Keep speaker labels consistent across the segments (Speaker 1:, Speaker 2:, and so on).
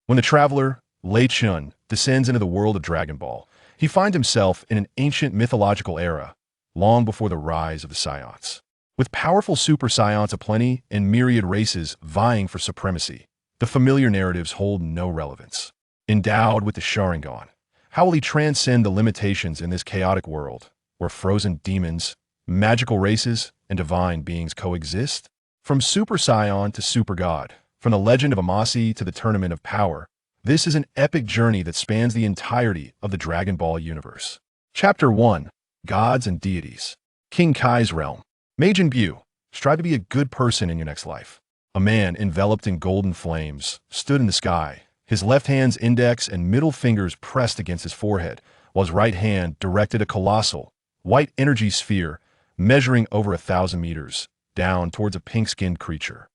Speaker 1: When the traveler, Lei Chentian, descends into the world of Dragon Ball, he finds himself in an ancient mythological era, long before the rise of the Saiyans. With powerful Super Saiyans aplenty and myriad races vying for supremacy, the familiar narratives hold no relevance. Endowed with the Sharingan, how will he transcend the limitations in this chaotic world, where frozen demons, magical races, and divine beings coexist? From Super Saiyan to Super God, from the legend of Yamoshi to the Tournament of Power, this is an epic journey that spans the entirety of the Dragon Ball universe. Chapter 1. Gods and Deities. King Kai's Realm. Majin Buu, strive to be a good person in your next life. A man enveloped in golden flames stood in the sky, his left hand's index and middle fingers pressed against his forehead, while his right hand directed a colossal, white energy sphere measuring over 1,000 meters, down towards a pink-skinned creature.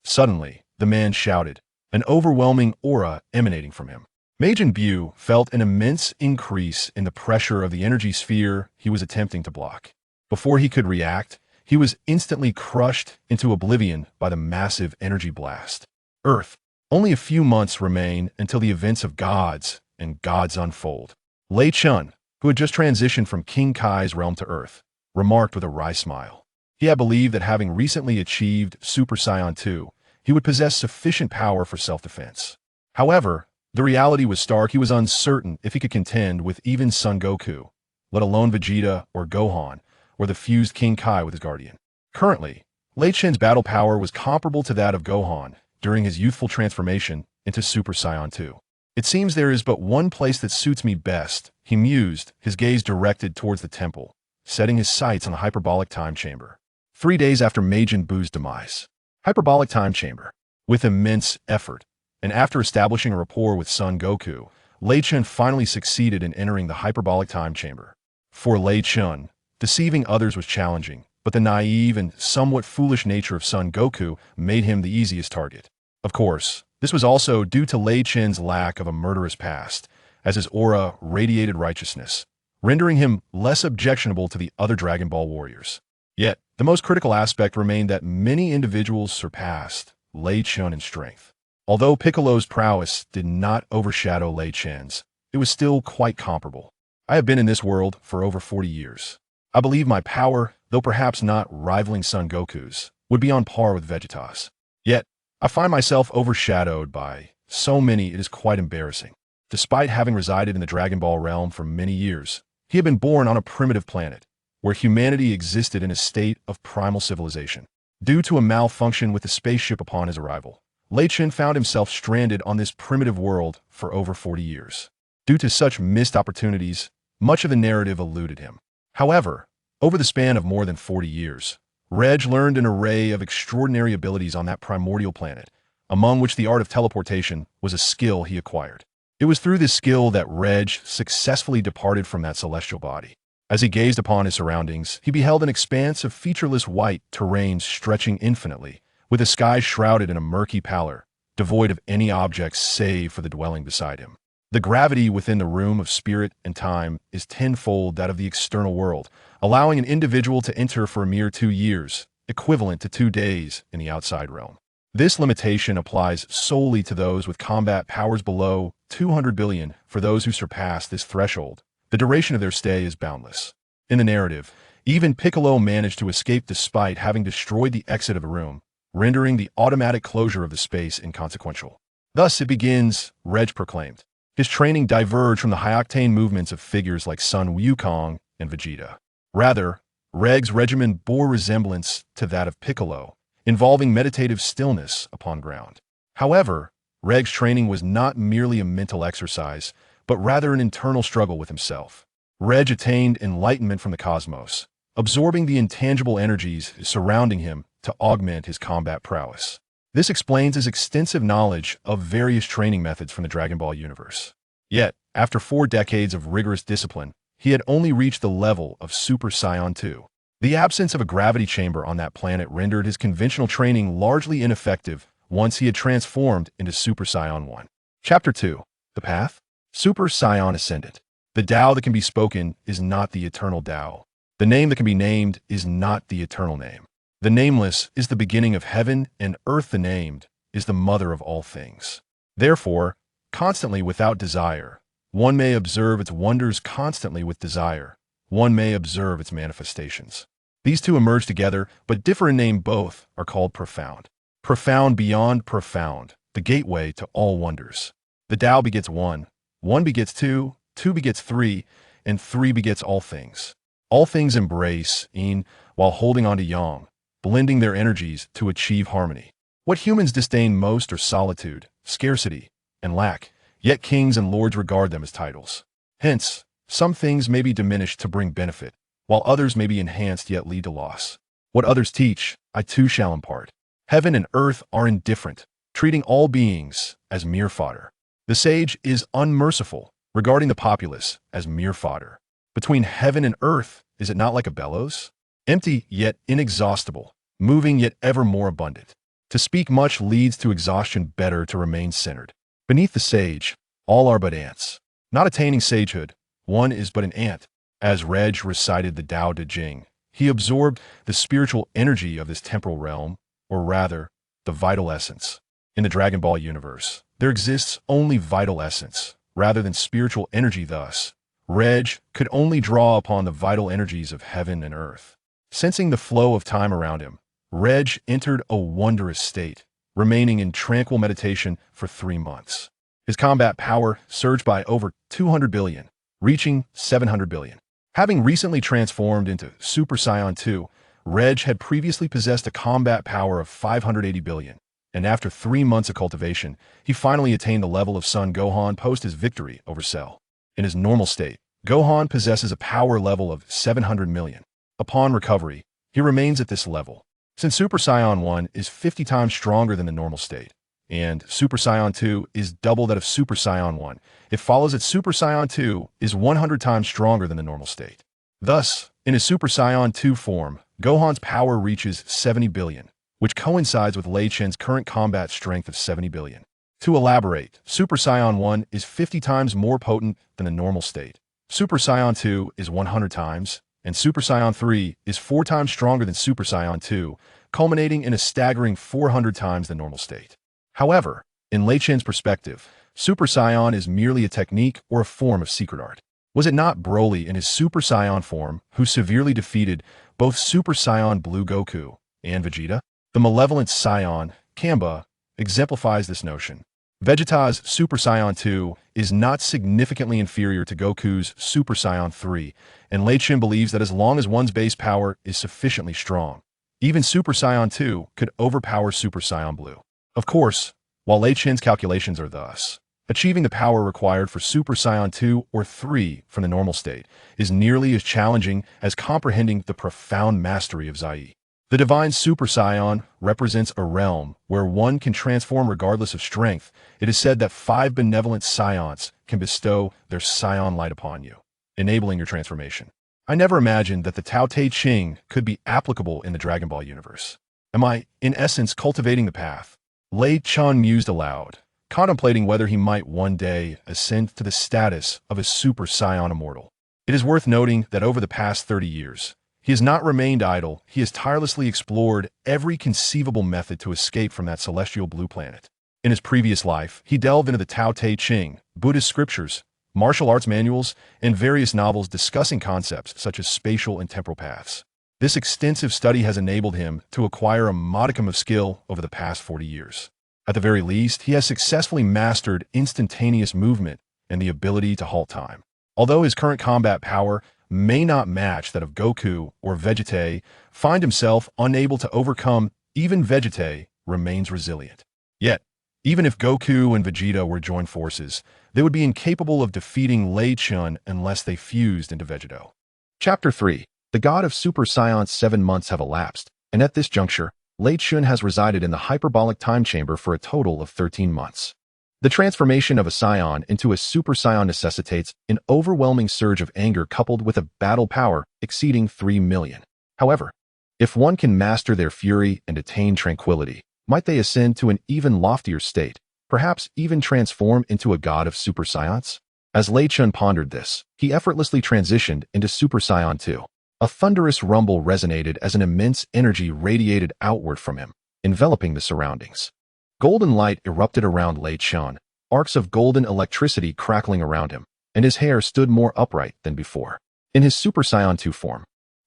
Speaker 1: Suddenly, the man shouted, an overwhelming aura emanating from him. Majin Buu felt an immense increase in the pressure of the energy sphere he was attempting to block. Before he could react, he was instantly crushed into oblivion by the massive energy blast. Earth. Only a few months remain until the events of gods and gods unfold. Lei Chentian, who had just transitioned from King Kai's realm to Earth, remarked with a wry smile. He had believed that having recently achieved Super Saiyan 2, he would possess sufficient power for self-defense. However, the reality was stark. He was uncertain if he could contend with even Son Goku, let alone Vegeta or Gohan, or the fused King Kai with his guardian. Currently, Lei Chentian's battle power was comparable to that of Gohan during his youthful transformation into Super Saiyan 2. It seems there is but one place that suits me best, he mused, his gaze directed towards the temple, setting his sights on the hyperbolic time chamber. 3 days after Majin Buu's demise. Hyperbolic time chamber. With immense effort, and after establishing a rapport with Son Goku, Lei Chentian finally succeeded in entering the hyperbolic time chamber. For Lei Chentian, deceiving others was challenging, but the naive and somewhat foolish nature of Son Goku made him the easiest target. Of course, this was also due to Lei Chentian's lack of a murderous past, as his aura radiated righteousness, rendering him less objectionable to the other Dragon Ball warriors. Yet, the most critical aspect remained that many individuals surpassed Lei Chentian in strength. Although Piccolo's prowess did not overshadow Lei Chentian's, it was still quite comparable. I have been in this world for over 40 years. I believe my power, though perhaps not rivaling Son Goku's, would be on par with Vegeta's. Yet, I find myself overshadowed by so many it is quite embarrassing. Despite having resided in the Dragon Ball realm for many years, he had been born on a primitive planet, where humanity existed in a state of primal civilization. Due to a malfunction with the spaceship upon his arrival, Lei Chentian found himself stranded on this primitive world for over 40 years. Due to such missed opportunities, much of the narrative eluded him. However, over the span of more than 40 years, Reg learned an array of extraordinary abilities on that primordial planet, among which the art of teleportation was a skill he acquired. It was through this skill that Reg successfully departed from that celestial body. As he gazed upon his surroundings, he beheld an expanse of featureless white terrain stretching infinitely, with the sky shrouded in a murky pallor, devoid of any objects save for the dwelling beside him. The gravity within the room of spirit and time is tenfold that of the external world, allowing an individual to enter for a mere 2 years, equivalent to 2 days in the outside realm. This limitation applies solely to those with combat powers below 200 billion. For those who surpass this threshold, the duration of their stay is boundless. In the narrative, even Piccolo managed to escape despite having destroyed the exit of a room, rendering the automatic closure of the space inconsequential. Thus it begins, Reg proclaimed. His training diverged from the high-octane movements of figures like Sun Wukong and Vegeta. Rather, Reg's regimen bore resemblance to that of Piccolo, involving meditative stillness upon ground. However, Reg's training was not merely a mental exercise, but rather an internal struggle with himself. Reg attained enlightenment from the cosmos, absorbing the intangible energies surrounding him to augment his combat prowess. This explains his extensive knowledge of various training methods from the Dragon Ball universe. Yet, after 4 decades of rigorous discipline, he had only reached the level of Super Saiyan 2. The absence of a gravity chamber on that planet rendered his conventional training largely ineffective once he had transformed into Super Saiyan 1. Chapter 2. The Path? Super Saiyan Ascendant. The Tao that can be spoken is not the eternal Tao. The name that can be named is not the eternal name. The nameless is the beginning of heaven, and earth the named is the mother of all things. Therefore, constantly without desire, one may observe its wonders. Constantly with desire, one may observe its manifestations. These two emerge together, but differ in name. Both are called profound. Profound beyond profound, the gateway to all wonders. The Tao begets one, one begets two, two begets three, and three begets all things. All things embrace Yin while holding on to Yang, blending their energies to achieve harmony. What humans disdain most are solitude, scarcity, and lack, yet kings and lords regard them as titles. Hence, some things may be diminished to bring benefit, while others may be enhanced yet lead to loss. What others teach, I too shall impart. Heaven and earth are indifferent, treating all beings as mere fodder. The sage is unmerciful, regarding the populace as mere fodder. Between heaven and earth, is it not like a bellows? Empty yet inexhaustible, moving yet ever more abundant. To speak much leads to exhaustion, better to remain centered. Beneath the sage, all are but ants. Not attaining sagehood, one is but an ant. As Reg recited the Tao Te Ching, he absorbed the spiritual energy of this temporal realm, or rather, the vital essence. In the Dragon Ball universe, there exists only vital essence, rather than spiritual energy. Thus, Reg could only draw upon the vital energies of heaven and earth. Sensing the flow of time around him, Reg entered a wondrous state, remaining in tranquil meditation for 3 months. His combat power surged by over 200 billion, reaching 700 billion. Having recently transformed into Super Saiyan 2, Reg had previously possessed a combat power of 580 billion, and after 3 months of cultivation, he finally attained the level of Son Gohan post his victory over Cell. In his normal state, Gohan possesses a power level of 700 million. Upon recovery, he remains at this level. Since Super Saiyan 1 is 50 times stronger than the normal state, and Super Saiyan 2 is double that of Super Saiyan 1, it follows that Super Saiyan 2 is 100 times stronger than the normal state. Thus, in his Super Saiyan 2 form, Gohan's power reaches 70 billion, which coincides with Lei Chen's current combat strength of 70 billion. To elaborate, Super Saiyan 1 is 50 times more potent than the normal state. Super Saiyan 2 is 100 times, and Super Saiyan 3 is 4 times stronger than Super Saiyan 2, culminating in a staggering 400 times the normal state. However, in Lei Chen's perspective, Super Saiyan is merely a technique or a form of secret art. Was it not Broly in his Super Saiyan form who severely defeated both Super Saiyan Blue Goku and Vegeta? The malevolent Saiyan, Kamba, exemplifies this notion. Vegeta's Super Saiyan 2 is not significantly inferior to Goku's Super Saiyan 3, and Lei Chen believes that as long as one's base power is sufficiently strong, even Super Saiyan 2 could overpower Super Saiyan Blue. Of course, while Lei Chen's calculations are thus, achieving the power required for Super Saiyan 2 or 3 from the normal state is nearly as challenging as comprehending the profound mastery of Zai. The divine Super Saiyan represents a realm where one can transform regardless of strength. It is said that 5 benevolent Saiyans can bestow their Saiyan light upon you, enabling your transformation. I never imagined that the Tao Te Ching could be applicable in the Dragon Ball universe. Am I, in essence, cultivating the path? Lei Chun mused aloud, contemplating whether he might one day ascend to the status of a Super Saiyan immortal. It is worth noting that over the past 30 years, he has not remained idle. He has tirelessly explored every conceivable method to escape from that celestial blue planet. In his previous life, he delved into the Tao Te Ching, Buddhist scriptures, martial arts manuals, and various novels discussing concepts such as spatial and temporal paths. This extensive study has enabled him to acquire a modicum of skill over the past 40 years. At the very least, he has successfully mastered instantaneous movement and the ability to halt time. Although his current combat power may not match that of Goku or Vegeta, find himself unable to overcome, even Vegeta remains resilient. Yet, even if Goku and Vegeta were to join forces, they would be incapable of defeating Lei Chun unless they fused into Vegito. Chapter 3. The God of Super Saiyan. 7 months have elapsed, and at this juncture, Lei Chun has resided in the hyperbolic time chamber for a total of 13 months. The transformation of a Saiyan into a Super Saiyan necessitates an overwhelming surge of anger coupled with a battle power exceeding 3 million. However, if one can master their fury and attain tranquility, might they ascend to an even loftier state, perhaps even transform into a god of Super Saiyans? As Lei Chun pondered this, he effortlessly transitioned into Super Saiyan 2. A thunderous rumble resonated as an immense energy radiated outward from him, enveloping the surroundings. Golden light erupted around Lei Chentian, arcs of golden electricity crackling around him, and his hair stood more upright than before. In his Super Saiyan 2 form,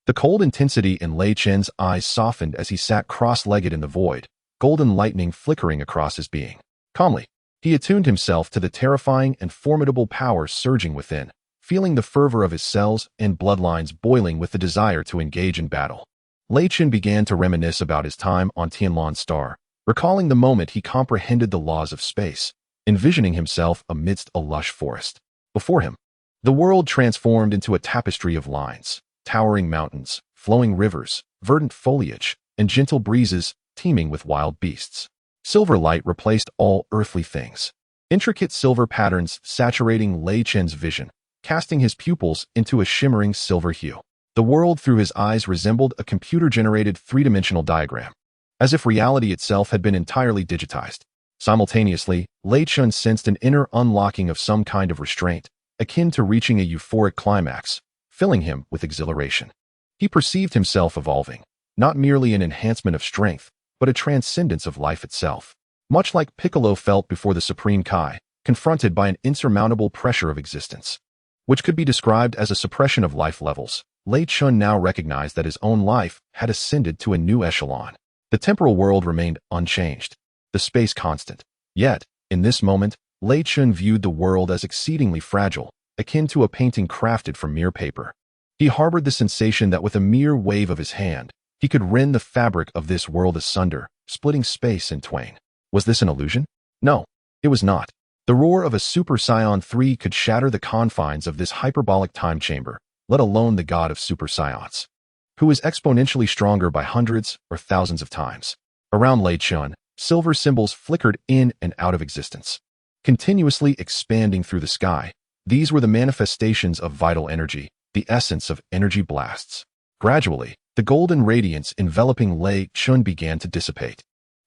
Speaker 1: the cold intensity in Lei Chentian's eyes softened as he sat cross-legged in the void, golden lightning flickering across his being. Calmly, he attuned himself to the terrifying and formidable power surging within, feeling the fervor of his cells and bloodlines boiling with the desire to engage in battle. Lei Chentian began to reminisce about his time on Tianlan Star, recalling the moment he comprehended the laws of space, envisioning himself amidst a lush forest. Before him, the world transformed into a tapestry of lines, towering mountains, flowing rivers, verdant foliage, and gentle breezes teeming with wild beasts. Silver light replaced all earthly things. Intricate silver patterns saturating Lei Chentian's vision, casting his pupils into a shimmering silver hue. The world through his eyes resembled a computer-generated three-dimensional diagram, as if reality itself had been entirely digitized. Simultaneously, Lei Chentian sensed an inner unlocking of some kind of restraint, akin to reaching a euphoric climax, filling him with exhilaration. He perceived himself evolving, not merely an enhancement of strength, but a transcendence of life itself. Much like Piccolo felt before the Supreme Kai, confronted by an insurmountable pressure of existence, which could be described as a suppression of life levels, Lei Chentian now recognized that his own life had ascended to a new echelon. The temporal world remained unchanged, the space constant. Yet, in this moment, Lei Chentian viewed the world as exceedingly fragile, akin to a painting crafted from mere paper. He harbored the sensation that with a mere wave of his hand, he could rend the fabric of this world asunder, splitting space in twain. Was this an illusion? No, it was not. The roar of a Super Saiyan 3 could shatter the confines of this hyperbolic time chamber, let alone the god of Super Saiyans, who is exponentially stronger by hundreds or thousands of times. Around Lei Chentian, silver symbols flickered in and out of existence, continuously expanding through the sky. These were the manifestations of vital energy, the essence of energy blasts. Gradually, the golden radiance enveloping Lei Chentian began to dissipate,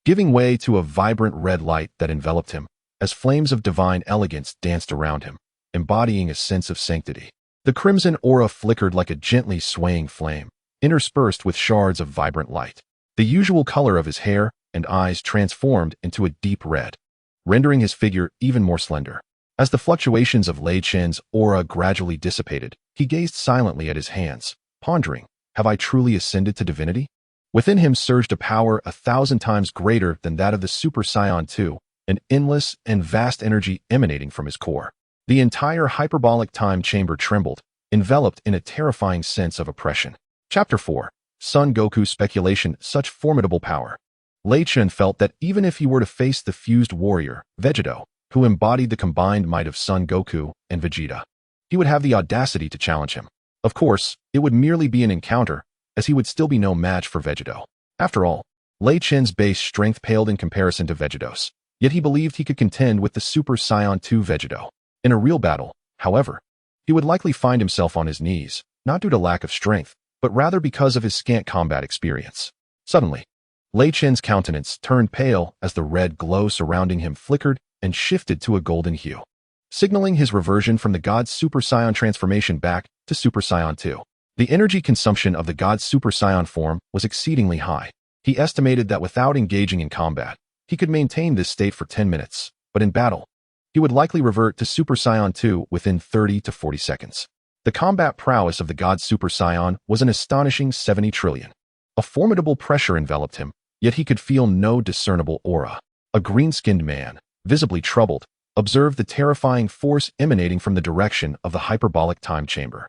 Speaker 1: giving way to a vibrant red light that enveloped him, as flames of divine elegance danced around him, embodying a sense of sanctity. The crimson aura flickered like a gently swaying flame, interspersed with shards of vibrant light. The usual color of his hair and eyes transformed into a deep red, rendering his figure even more slender. As the fluctuations of Lei Chentian's aura gradually dissipated, he gazed silently at his hands, pondering, have I truly ascended to divinity? Within him surged a power 1,000 times greater than that of the Super Saiyan 2, an endless and vast energy emanating from his core. The entire hyperbolic time chamber trembled, enveloped in a terrifying sense of oppression. Chapter 4. Son Goku Speculation. Such formidable power. Lei Chentian felt that even if he were to face the fused warrior, Vegito, who embodied the combined might of Son Goku and Vegeta, he would have the audacity to challenge him. Of course, it would merely be an encounter, as he would still be no match for Vegito. After all, Lei Chentian's base strength paled in comparison to Vegito's, yet he believed he could contend with the Super Saiyan 2 Vegito. In a real battle, however, he would likely find himself on his knees, not due to lack of strength, but rather because of his scant combat experience. Suddenly, Lei Chentian's countenance turned pale as the red glow surrounding him flickered and shifted to a golden hue, signaling his reversion from the God's Super Saiyan transformation back to Super Saiyan 2. The energy consumption of the God's Super Saiyan form was exceedingly high. He estimated that without engaging in combat, he could maintain this state for 10 minutes, but in battle, he would likely revert to Super Saiyan 2 within 30 to 40 seconds. The combat prowess of the God's Super Saiyan was an astonishing 70 trillion. A formidable pressure enveloped him, yet he could feel no discernible aura. A green-skinned man, visibly troubled, observed the terrifying force emanating from the direction of the hyperbolic time chamber.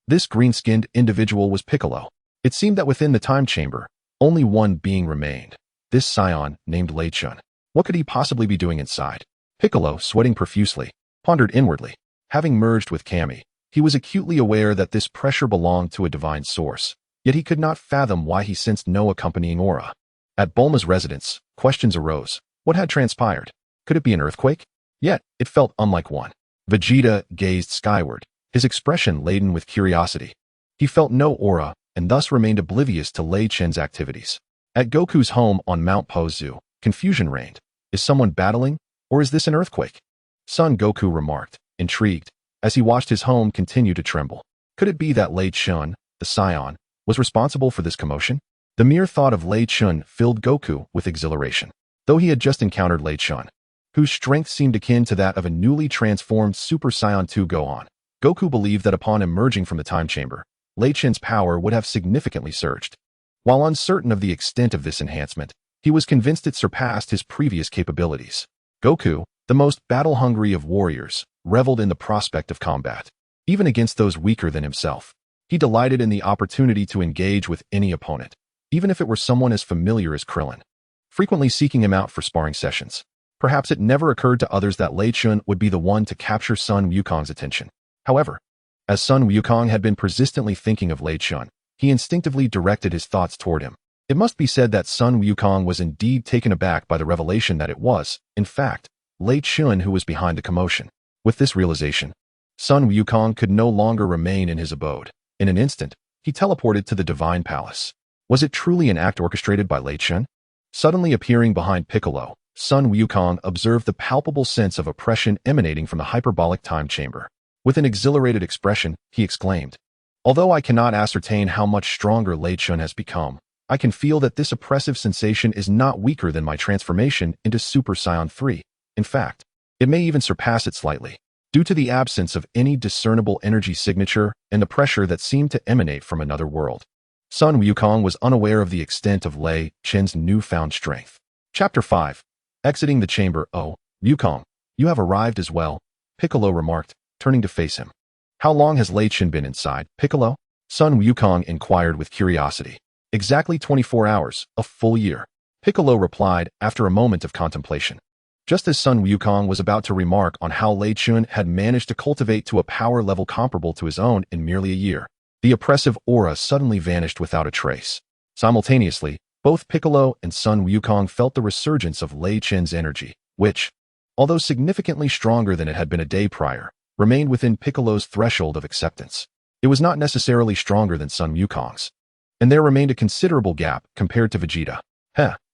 Speaker 1: This green-skinned individual was Piccolo. It seemed that within the time chamber, only one being remained, this Saiyan named Lei Chentian. What could he possibly be doing inside? Piccolo, sweating profusely, pondered inwardly. Having merged with Kami, he was acutely aware that this pressure belonged to a divine source, yet he could not fathom why he sensed no accompanying aura. At Bulma's residence, questions arose. What had transpired? Could it be an earthquake? Yet, it felt unlike one. Vegeta gazed skyward, his expression laden with curiosity. He felt no aura, and thus remained oblivious to Lei Chentian's activities. At Goku's home on Mount Pozu, confusion reigned. Is someone battling, or is this an earthquake? Son Goku remarked, intrigued, as he watched his home continue to tremble. Could it be that Lei Chentian, the Saiyan, was responsible for this commotion? The mere thought of Lei Chentian filled Goku with exhilaration. though he had just encountered Lei Chentian, whose strength seemed akin to that of a newly transformed Super Saiyan 2 Gohan. Goku believed that upon emerging from the time chamber, Lei Chentian's power would have significantly surged. While uncertain of the extent of this enhancement, he was convinced it surpassed his previous capabilities. Goku, the most battle-hungry of warriors, reveled in the prospect of combat, even against those weaker than himself. He delighted in the opportunity to engage with any opponent, even if it were someone as familiar as Krillin, frequently seeking him out for sparring sessions. Perhaps it never occurred to others that Lei Chentian would be the one to capture Sun Wukong's attention. However, as Sun Wukong had been persistently thinking of Lei Chentian, he instinctively directed his thoughts toward him. It must be said that Sun Wukong was indeed taken aback by the revelation that it was, in fact, Lei Chentian who was behind the commotion. With this realization, Sun Wukong could no longer remain in his abode. In an instant, he teleported to the Divine Palace. Was it truly an act orchestrated by Lei Chentian? Suddenly appearing behind Piccolo, Sun Wukong observed the palpable sense of oppression emanating from the hyperbolic time chamber. With an exhilarated expression, he exclaimed, "Although I cannot ascertain how much stronger Lei Chentian has become, I can feel that this oppressive sensation is not weaker than my transformation into Super Saiyan 3. In fact, it may even surpass it slightly, due to the absence of any discernible energy signature and the pressure that seemed to emanate from another world." Sun Wukong was unaware of the extent of Lei Chentian's newfound strength. Chapter 5. Exiting the chamber. "Oh, Wukong, you have arrived as well," Piccolo remarked, turning to face him. "How long has Lei Chentian been inside, Piccolo?" Sun Wukong inquired with curiosity. "Exactly 24 hours, a full year," Piccolo replied after a moment of contemplation. Just as Sun Wukong was about to remark on how Lei Chentian had managed to cultivate to a power level comparable to his own in merely a year, the oppressive aura suddenly vanished without a trace. Simultaneously, both Piccolo and Sun Wukong felt the resurgence of Lei Chentian's energy, which, although significantly stronger than it had been a day prior, remained within Piccolo's threshold of acceptance. It was not necessarily stronger than Sun Wukong's, and there remained a considerable gap compared to Vegeta.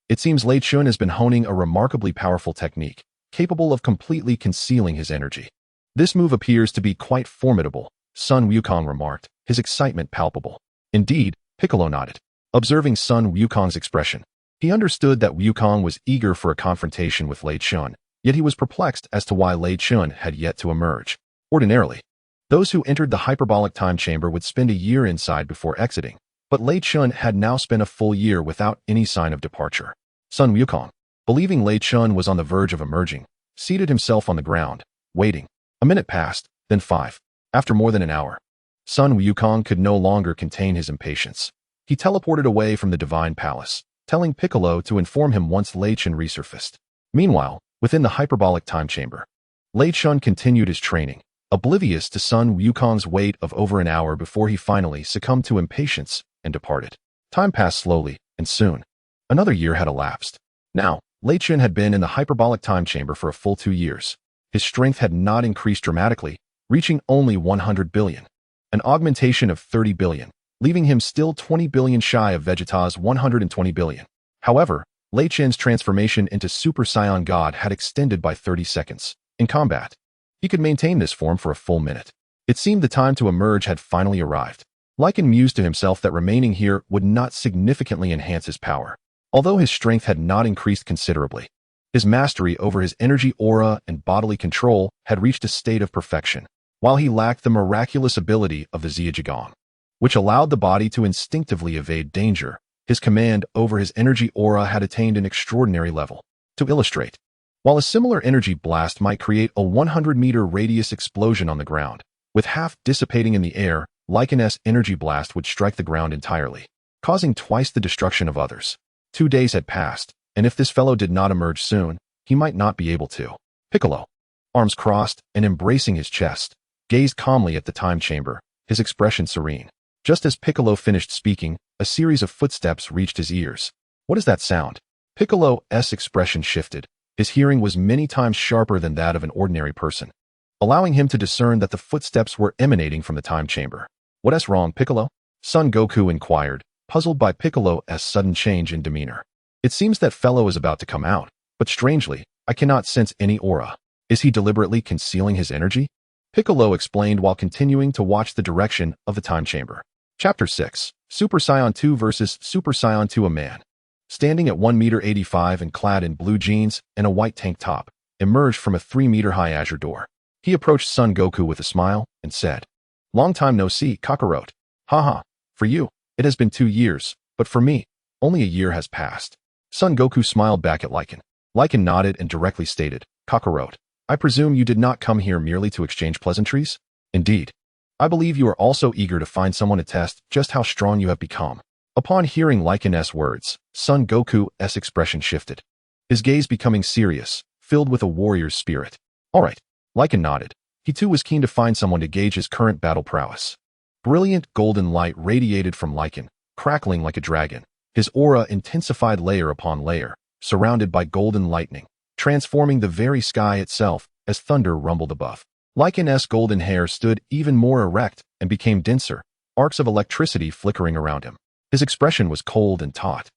Speaker 1: It seems Lei Chentian has been honing a remarkably powerful technique, capable of completely concealing his energy. "This move appears to be quite formidable," Sun Wukong remarked, his excitement palpable. "Indeed," Piccolo nodded, observing Sun Wukong's expression. He understood that Wukong was eager for a confrontation with Lei Chentian, yet he was perplexed as to why Lei Chentian had yet to emerge. Ordinarily, those who entered the hyperbolic time chamber would spend a year inside before exiting, but Lei Chentian had now spent a full year without any sign of departure. Sun Wukong, believing Lei Chentian was on the verge of emerging, seated himself on the ground, waiting. A minute passed, then 5. After more than an hour, Sun Wukong could no longer contain his impatience. He teleported away from the Divine Palace, telling Piccolo to inform him once Lei Chentian resurfaced. Meanwhile, within the hyperbolic time chamber, Lei Chentian continued his training, oblivious to Sun Wukong's wait of over an hour before he finally succumbed to impatience and departed. Time passed slowly, and soon, another year had elapsed. Now, Lei Chentian had been in the hyperbolic time chamber for a full 2 years. His strength had not increased dramatically, reaching only 100 billion, an augmentation of 30 billion, leaving him still 20 billion shy of Vegeta's 120 billion. However, Lei Chentian's transformation into Super Saiyan God had extended by 30 seconds. In combat, he could maintain this form for a full minute. It seemed the time to emerge had finally arrived. Lycan mused to himself that remaining here would not significantly enhance his power. Although his strength had not increased considerably, his mastery over his energy aura and bodily control had reached a state of perfection, while he lacked the miraculous ability of the Ziyajigong, which allowed the body to instinctively evade danger. His command over his energy aura had attained an extraordinary level. To illustrate, while a similar energy blast might create a 100-meter radius explosion on the ground, with half dissipating in the air, Lycan's energy blast would strike the ground entirely, causing twice the destruction of others. 2 days had passed, and if this fellow did not emerge soon, he might not be able to. Piccolo, arms crossed and embracing his chest, gazed calmly at the time chamber, his expression serene. Just as Piccolo finished speaking, a series of footsteps reached his ears. "What is that sound?" Piccolo's expression shifted. His hearing was many times sharper than that of an ordinary person, allowing him to discern that the footsteps were emanating from the time chamber. "What's wrong, Piccolo?" Son Goku inquired, puzzled by Piccolo's sudden change in demeanor. "It seems that fellow is about to come out, but strangely, I cannot sense any aura. Is he deliberately concealing his energy?" Piccolo explained while continuing to watch the direction of the time chamber. Chapter 6. Super Saiyan 2 vs. Super Saiyan 2. A man standing at 1 meter 85 and clad in blue jeans and a white tank top, emerged from a 3-meter-high azure door. He approached Son Goku with a smile and said, "Long time no see, Kakarot. Haha, for you, it has been 2 years, but for me, only a year has passed." Son Goku smiled back at Lycan. Lycan nodded and directly stated, "Kakarot, I presume you did not come here merely to exchange pleasantries? Indeed. I believe you are also eager to find someone to test just how strong you have become." Upon hearing Lycan's words, Son Goku's expression shifted, his gaze becoming serious, filled with a warrior's spirit. "All right." Lycan nodded. He too was keen to find someone to gauge his current battle prowess. Brilliant golden light radiated from Lycan, crackling like a dragon, his aura intensified layer upon layer, surrounded by golden lightning, transforming the very sky itself as thunder rumbled above. Lycan's golden hair stood even more erect and became denser, arcs of electricity flickering around him. His expression was cold and taut,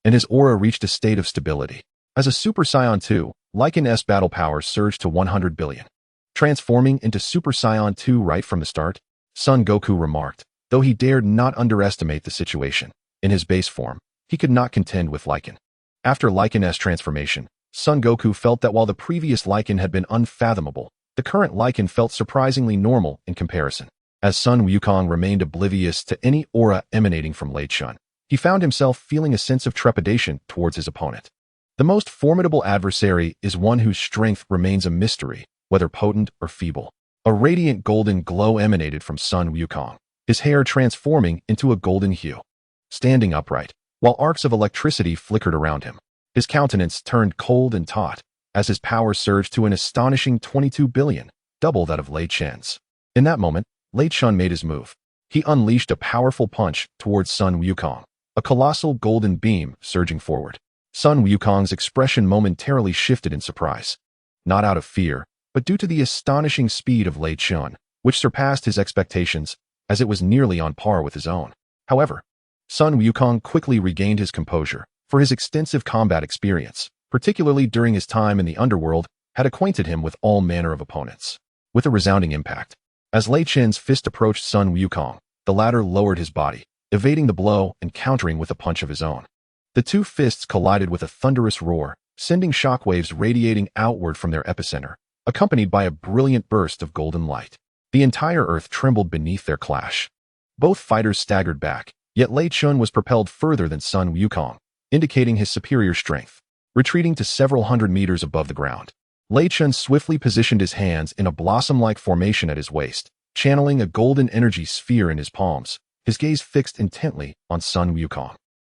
Speaker 1: and his aura reached a state of stability. As a Super Saiyan 2, Lycan's battle power surged to 100 billion. Transforming into Super Saiyan 2 right from the start, Son Goku remarked, though he dared not underestimate the situation. In his base form, he could not contend with Lycan. After Lycan's transformation, Son Goku felt that while the previous Lycan had been unfathomable, the current Lycan felt surprisingly normal in comparison. As Sun Wukong remained oblivious to any aura emanating from Lei Chentian, he found himself feeling a sense of trepidation towards his opponent. The most formidable adversary is one whose strength remains a mystery, whether potent or feeble. A radiant golden glow emanated from Sun Wukong, his hair transforming into a golden hue. Standing upright, while arcs of electricity flickered around him, his countenance turned cold and taut, as his power surged to an astonishing 22 billion, double that of Lei Chentian's. In that moment, Lei Chentian made his move. He unleashed a powerful punch towards Sun Wukong, a colossal golden beam surging forward. Sun Wukong's expression momentarily shifted in surprise. Not out of fear, but due to the astonishing speed of Lei Chentian, which surpassed his expectations, as it was nearly on par with his own. However, Sun Wukong quickly regained his composure, for his extensive combat experience, particularly during his time in the underworld, had acquainted him with all manner of opponents. With a resounding impact, as Lei Chentian's fist approached Sun Wukong, the latter lowered his body, evading the blow and countering with a punch of his own. The two fists collided with a thunderous roar, sending shockwaves radiating outward from their epicenter, accompanied by a brilliant burst of golden light. The entire earth trembled beneath their clash. Both fighters staggered back, yet Lei Chentian was propelled further than Sun Wukong, indicating his superior strength. Retreating to several hundred meters above the ground, Lei Chentian swiftly positioned his hands in a blossom-like formation at his waist, channeling a golden energy sphere in his palms, his gaze fixed intently on Sun Wukong.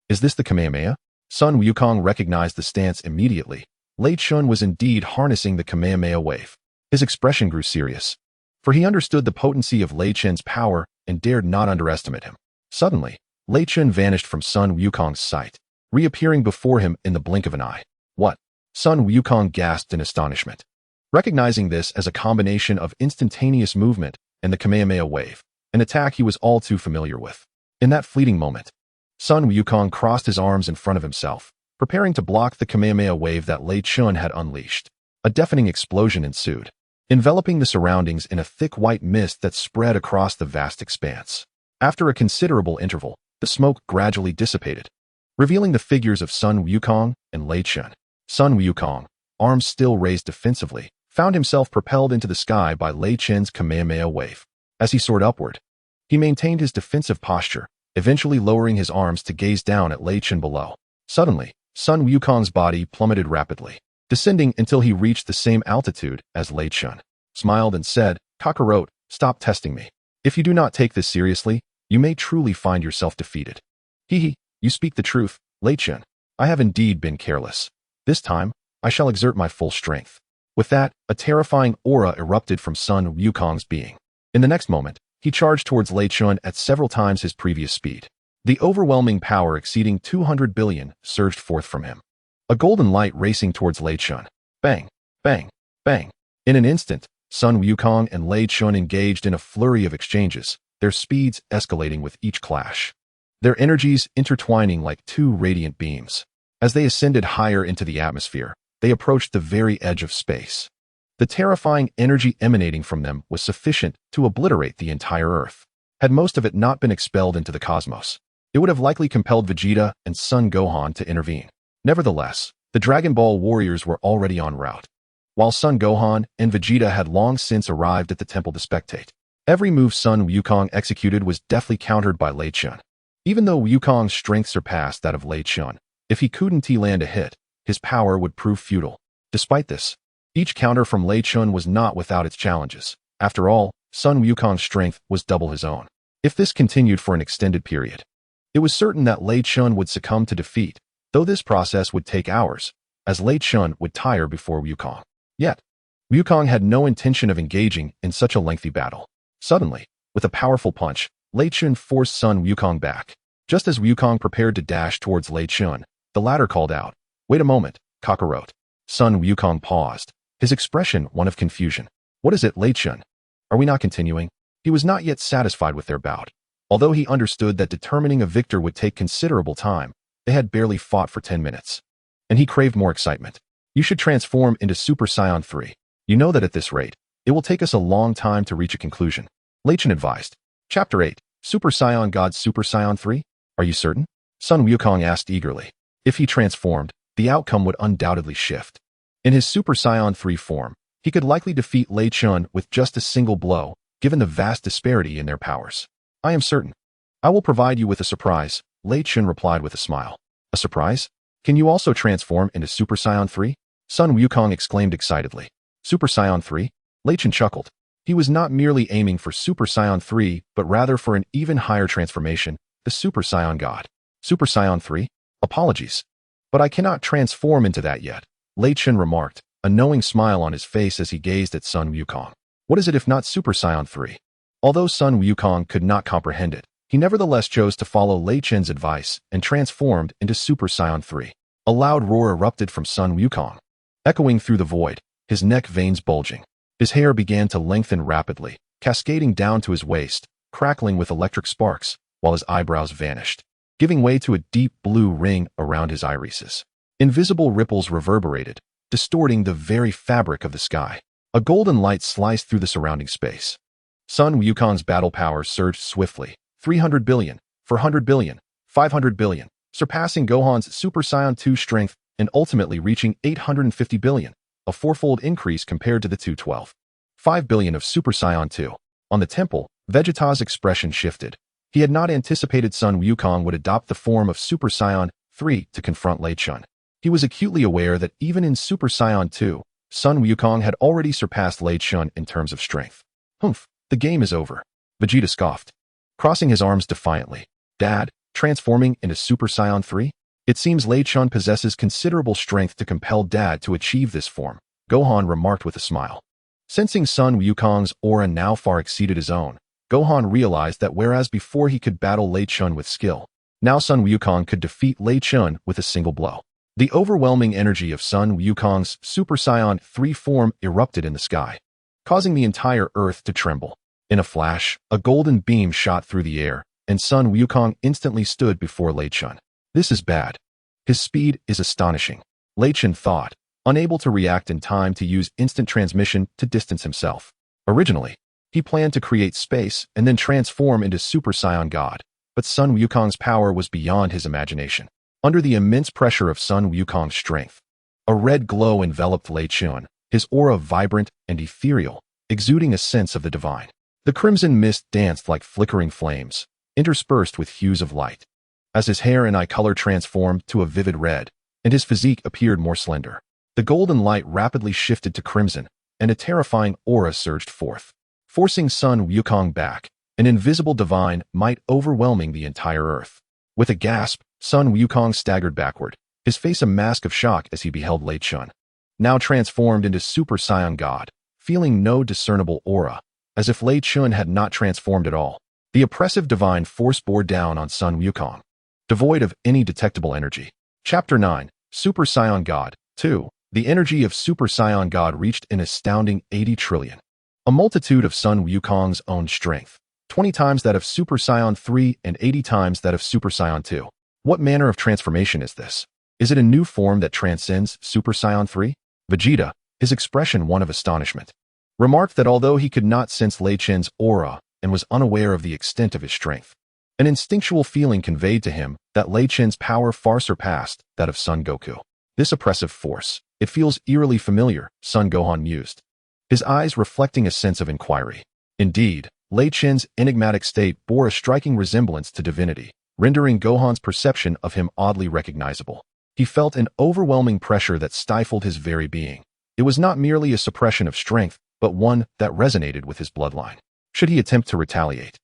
Speaker 1: "Is this the Kamehameha?" Sun Wukong recognized the stance immediately. Lei Chentian was indeed harnessing the Kamehameha wave. His expression grew serious, for he understood the potency of Lei Chentian's power and dared not underestimate him. Suddenly, Lei Chentian vanished from Sun Wukong's sight, reappearing before him in the blink of an eye. "What?" Sun Wukong gasped in astonishment. Recognizing this as a combination of instantaneous movement and the Kamehameha wave, an attack he was all too familiar with. In that fleeting moment, Sun Wukong crossed his arms in front of himself, preparing to block the Kamehameha wave that Lei Chentian had unleashed. A deafening explosion ensued, enveloping the surroundings in a thick white mist that spread across the vast expanse. After a considerable interval, the smoke gradually dissipated, revealing the figures of Sun Wukong and Lei Chentian. Sun Wukong, arms still raised defensively, found himself propelled into the sky by Lei Chentian's Kamehameha wave. As he soared upward, he maintained his defensive posture, eventually lowering his arms to gaze down at Lei Chentian below. Suddenly, Sun Wukong's body plummeted rapidly, descending until he reached the same altitude as Lei Chentian. Smiled and said, "Kakarot, stop testing me. If you do not take this seriously, you may truly find yourself defeated." "Hee, you speak the truth, Lei Chentian. I have indeed been careless. This time, I shall exert my full strength." With that, a terrifying aura erupted from Sun Wukong's being. In the next moment, he charged towards Lei Chentian at several times his previous speed. The overwhelming power exceeding 200 billion surged forth from him. A golden light racing towards Lei Chentian. Bang, bang, bang. In an instant, Sun Wukong and Lei Chentian engaged in a flurry of exchanges, their speeds escalating with each clash, their energies intertwining like two radiant beams. As they ascended higher into the atmosphere, they approached the very edge of space. The terrifying energy emanating from them was sufficient to obliterate the entire Earth, had most of it not been expelled into the cosmos. It would have likely compelled Vegeta and Son Gohan to intervene. Nevertheless, the Dragon Ball warriors were already en route, while Son Gohan and Vegeta had long since arrived at the temple to spectate. Every move Son Wukong executed was deftly countered by Lei Chun. Even though Wukong's strength surpassed that of Lei Chun, if he couldn't land a hit, his power would prove futile. Despite this, each counter from Lei Chun was not without its challenges. After all, Son Wukong's strength was double his own. If this continued for an extended period, it was certain that Lei Chun would succumb to defeat, though this process would take hours, as Lei Chun would tire before Wukong. Yet, Wukong had no intention of engaging in such a lengthy battle. Suddenly, with a powerful punch, Lei Chun forced Son Wukong back. Just as Wukong prepared to dash towards Lei Chun, the latter called out, "Wait a moment, Kakarot." Son Wukong paused, his expression one of confusion. "What is it, Lei Chun? Are we not continuing?" He was not yet satisfied with their bout. Although he understood that determining a victor would take considerable time, they had barely fought for 10 minutes. And he craved more excitement. "You should transform into Super Saiyan 3. You know that at this rate, it will take us a long time to reach a conclusion," Lei Chun advised. Chapter 8, Super Saiyan God Super Saiyan 3? Are you certain? Son Wukong asked eagerly. If he transformed, the outcome would undoubtedly shift. In his Super Saiyan 3 form, he could likely defeat Lei Chun with just a single blow, given the vast disparity in their powers. "I am certain. I will provide you with a surprise," Lei Chun replied with a smile. "A surprise? Can you also transform into Super Saiyan 3? Son Wukong exclaimed excitedly. "Super Saiyan 3? Lei Chun chuckled. He was not merely aiming for Super Saiyan 3, but rather for an even higher transformation, the Super Saiyan God. Super Saiyan 3? Apologies. But I cannot transform into that yet," Lei Chun remarked, a knowing smile on his face as he gazed at Son Wukong. "What is it if not Super Saiyan 3? Although Son Wukong could not comprehend it, he nevertheless chose to follow Lei Chun's advice and transformed into Super Saiyan 3. A loud roar erupted from Son Wukong, echoing through the void, his neck veins bulging. His hair began to lengthen rapidly, cascading down to his waist, crackling with electric sparks, while his eyebrows vanished, giving way to a deep blue ring around his irises. Invisible ripples reverberated, distorting the very fabric of the sky. A golden light sliced through the surrounding space. Son Wukong's battle power surged swiftly, 300 billion, 400 billion, 500 billion, surpassing Gohan's Super Saiyan 2 strength and ultimately reaching 850 billion, a fourfold increase compared to the 212. 5 billion of Super Saiyan 2. On the temple, Vegeta's expression shifted. He had not anticipated Son Wukong would adopt the form of Super Saiyan 3 to confront Lei Chun. He was acutely aware that even in Super Saiyan 2, Son Wukong had already surpassed Lei Chun in terms of strength. "Humph, the game is over," Vegeta scoffed, crossing his arms defiantly. "Dad, transforming into Super Saiyan 3? It seems Lei Chun possesses considerable strength to compel Dad to achieve this form," Gohan remarked with a smile. Sensing Son Wukong's aura now far exceeded his own, Gohan realized that whereas before he could battle Lei Chun with skill, now Son Wukong could defeat Lei Chun with a single blow. The overwhelming energy of Son Wukong's Super Saiyan 3 form erupted in the sky, causing the entire earth to tremble. In a flash, a golden beam shot through the air, and Son Wukong instantly stood before Lei Chun. "This is bad. His speed is astonishing," Lei Chun thought, unable to react in time to use instant transmission to distance himself. Originally, he planned to create space and then transform into Super Saiyan God, but Son Wukong's power was beyond his imagination. Under the immense pressure of Son Wukong's strength, a red glow enveloped Lei Chun, his aura vibrant and ethereal, exuding a sense of the divine. The crimson mist danced like flickering flames, interspersed with hues of light, as his hair and eye color transformed to a vivid red, and his physique appeared more slender. The golden light rapidly shifted to crimson, and a terrifying aura surged forth, forcing Son Wukong back, an invisible divine might overwhelming the entire earth. With a gasp, Son Wukong staggered backward, his face a mask of shock as he beheld Lei Chun, now transformed into Super Saiyan God, feeling no discernible aura, as if Lei Chun had not transformed at all. The oppressive divine force bore down on Son Wukong, devoid of any detectable energy. Chapter 9, Super Saiyan God 2. The energy of Super Saiyan God reached an astounding 80 trillion. A multitude of Son Wukong's own strength, 20 times that of Super Saiyan 3 and 80 times that of Super Saiyan 2. What manner of transformation is this? Is it a new form that transcends Super Saiyan 3? Vegeta, his expression one of astonishment, remarked that although he could not sense Lei Chun's aura and was unaware of the extent of his strength, An instinctual feeling conveyed to him that Lei Chen's power far surpassed that of Son Goku. This oppressive force, it feels eerily familiar, Son Gohan mused, his eyes reflecting a sense of inquiry. Indeed, Lei Chen's enigmatic state bore a striking resemblance to divinity, rendering Gohan's perception of him oddly recognizable. He felt an overwhelming pressure that stifled his very being. It was not merely a suppression of strength, but one that resonated with his bloodline. Should he attempt to retaliate,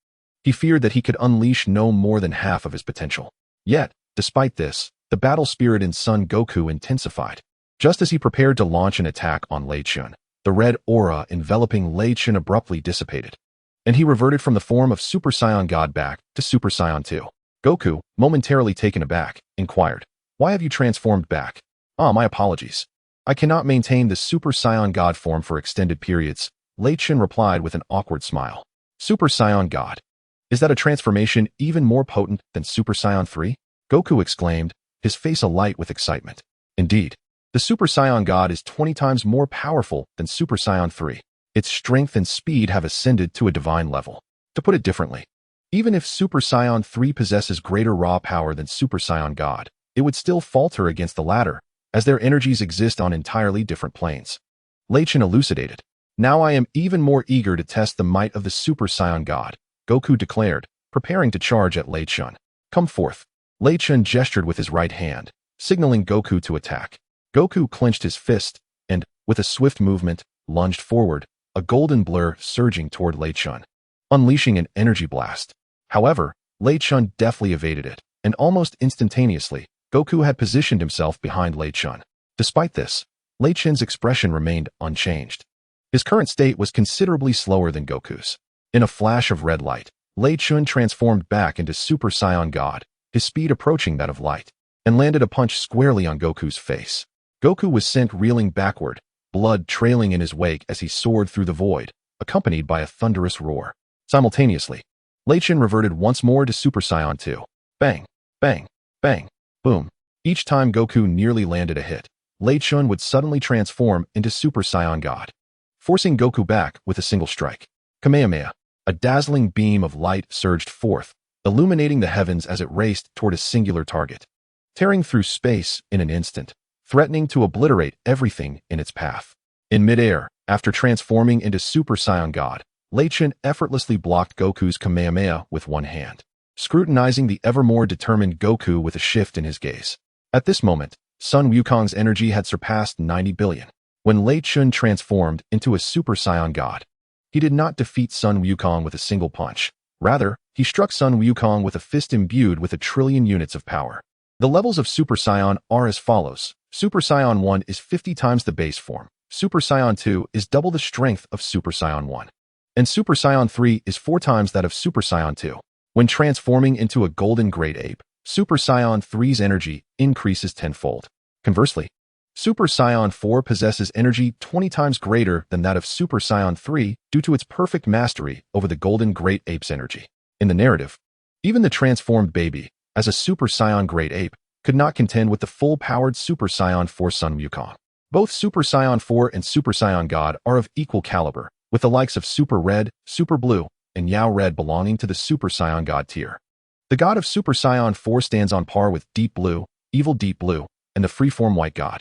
Speaker 1: he feared that he could unleash no more than half of his potential. Yet, despite this, the battle spirit in Son Goku intensified. Just as he prepared to launch an attack on Lei Chun, the red aura enveloping Lei Chun abruptly dissipated, and he reverted from the form of Super Saiyan God back to Super Saiyan 2. Goku, momentarily taken aback, inquired, "Why have you transformed back?" My apologies. I cannot maintain the Super Saiyan God form for extended periods," Lei Chun replied with an awkward smile. Super Saiyan God? Is that a transformation even more potent than Super Saiyan 3? Goku exclaimed, his face alight with excitement. Indeed, the Super Saiyan God is 20 times more powerful than Super Saiyan 3. Its strength and speed have ascended to a divine level. To put it differently, even if Super Saiyan 3 possesses greater raw power than Super Saiyan God, it would still falter against the latter, as their energies exist on entirely different planes. Lei Chun elucidated. "Now I am even more eager to test the might of the Super Saiyan God," Goku declared, preparing to charge at Lei Chun. "Come forth." Lei Chun gestured with his right hand, signaling Goku to attack. Goku clenched his fist and, with a swift movement, lunged forward, a golden blur surging toward Lei Chun, unleashing an energy blast. However, Lei Chun deftly evaded it, and almost instantaneously, Goku had positioned himself behind Lei Chun. Despite this, Lei Chun's expression remained unchanged. His current state was considerably slower than Goku's. In a flash of red light, Lei Chun transformed back into Super Saiyan God, his speed approaching that of light, and landed a punch squarely on Goku's face. Goku was sent reeling backward, blood trailing in his wake as he soared through the void, accompanied by a thunderous roar. Simultaneously, Lei Chun reverted once more to Super Saiyan 2. Bang, bang, bang, boom. Each time Goku nearly landed a hit, Lei Chun would suddenly transform into Super Saiyan God, forcing Goku back with a single strike. Kamehameha. A dazzling beam of light surged forth, illuminating the heavens as it raced toward a singular target, tearing through space in an instant, threatening to obliterate everything in its path. In midair, after transforming into Super Saiyan God, Lei Chun effortlessly blocked Goku's Kamehameha with one hand, scrutinizing the ever more determined Goku with a shift in his gaze. At this moment, Sun Wukong's energy had surpassed 90 billion. When Lei Chun transformed into a Super Saiyan God, he did not defeat Sun Wukong with a single punch. Rather, he struck Sun Wukong with a fist imbued with 1,000,000,000,000 units of power. The levels of Super Saiyan are as follows. Super Saiyan 1 is 50 times the base form. Super Saiyan 2 is double the strength of Super Saiyan 1. And Super Saiyan 3 is 4 times that of Super Saiyan 2. When transforming into a golden great ape, Super Saiyan 3's energy increases tenfold. Conversely, Super Saiyan 4 possesses energy 20 times greater than that of Super Saiyan 3 due to its perfect mastery over the golden great ape's energy. In the narrative, even the transformed baby, as a Super Saiyan great ape, could not contend with the full-powered Super Saiyan 4 Sun Wukong. Both Super Saiyan 4 and Super Saiyan God are of equal caliber, with the likes of Super Red, Super Blue, and Yao Red belonging to the Super Saiyan God tier. The God of Super Saiyan 4 stands on par with Deep Blue, Evil Deep Blue, and the Freeform White God.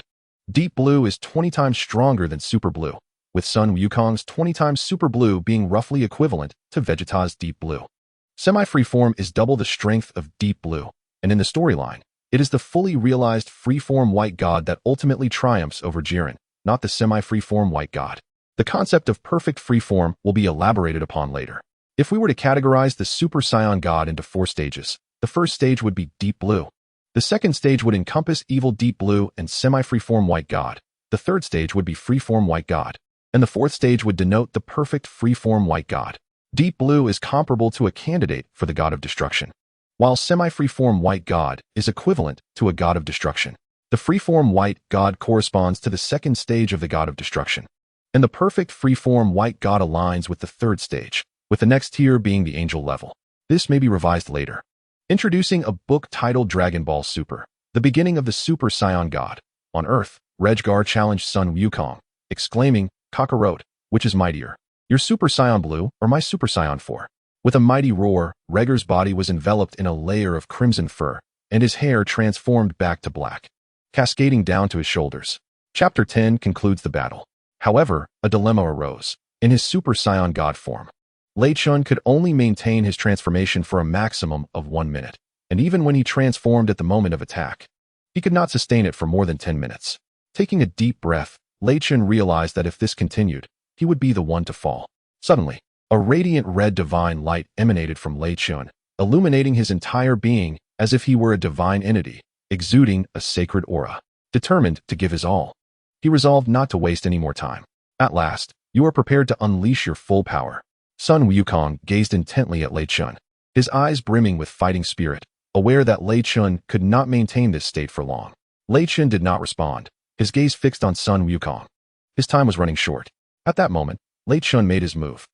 Speaker 1: Deep Blue is 20 times stronger than Super Blue, with Sun Wukong's 20 times Super Blue being roughly equivalent to Vegeta's Deep Blue. Semi-Freeform is double the strength of Deep Blue, and in the storyline, it is the fully realized Freeform White God that ultimately triumphs over Jiren, not the Semi-Freeform White God. The concept of perfect freeform will be elaborated upon later. If we were to categorize the Super Saiyan God into 4 stages, the first stage would be Deep Blue. The second stage would encompass Evil Deep Blue and Semi-Freeform White God. The third stage would be Freeform White God. And the fourth stage would denote the perfect Freeform White God. Deep Blue is comparable to a candidate for the God of Destruction, while Semi-Freeform White God is equivalent to a God of Destruction. The Freeform White God corresponds to the second stage of the God of Destruction, and the perfect Freeform White God aligns with the third stage, with the next tier being the Angel level. This may be revised later. Introducing a book titled Dragon Ball Super, the beginning of the Super Saiyan God. On Earth, Redgar challenged Sun Wukong, exclaiming, "Kakarot, which is mightier, your Super Saiyan Blue or my Super Saiyan 4? With a mighty roar, Reger's body was enveloped in a layer of crimson fur, and his hair transformed back to black, cascading down to his shoulders. Chapter 10 concludes the battle. However, a dilemma arose. In his Super Saiyan God form, Lei Chun could only maintain his transformation for a maximum of 1 minute, and even when he transformed at the moment of attack, he could not sustain it for more than 10 minutes. Taking a deep breath, Lei Chun realized that if this continued, he would be the one to fall. Suddenly, a radiant red divine light emanated from Lei Chun, illuminating his entire being as if he were a divine entity, exuding a sacred aura. Determined to give his all, he resolved not to waste any more time. At last, you are prepared to unleash your full power. Sun Wukong gazed intently at Lei Chun, his eyes brimming with fighting spirit, aware that Lei Chun could not maintain this state for long. Lei Chun did not respond, his gaze fixed on Sun Wukong. His time was running short. At that moment, Lei Chun made his move.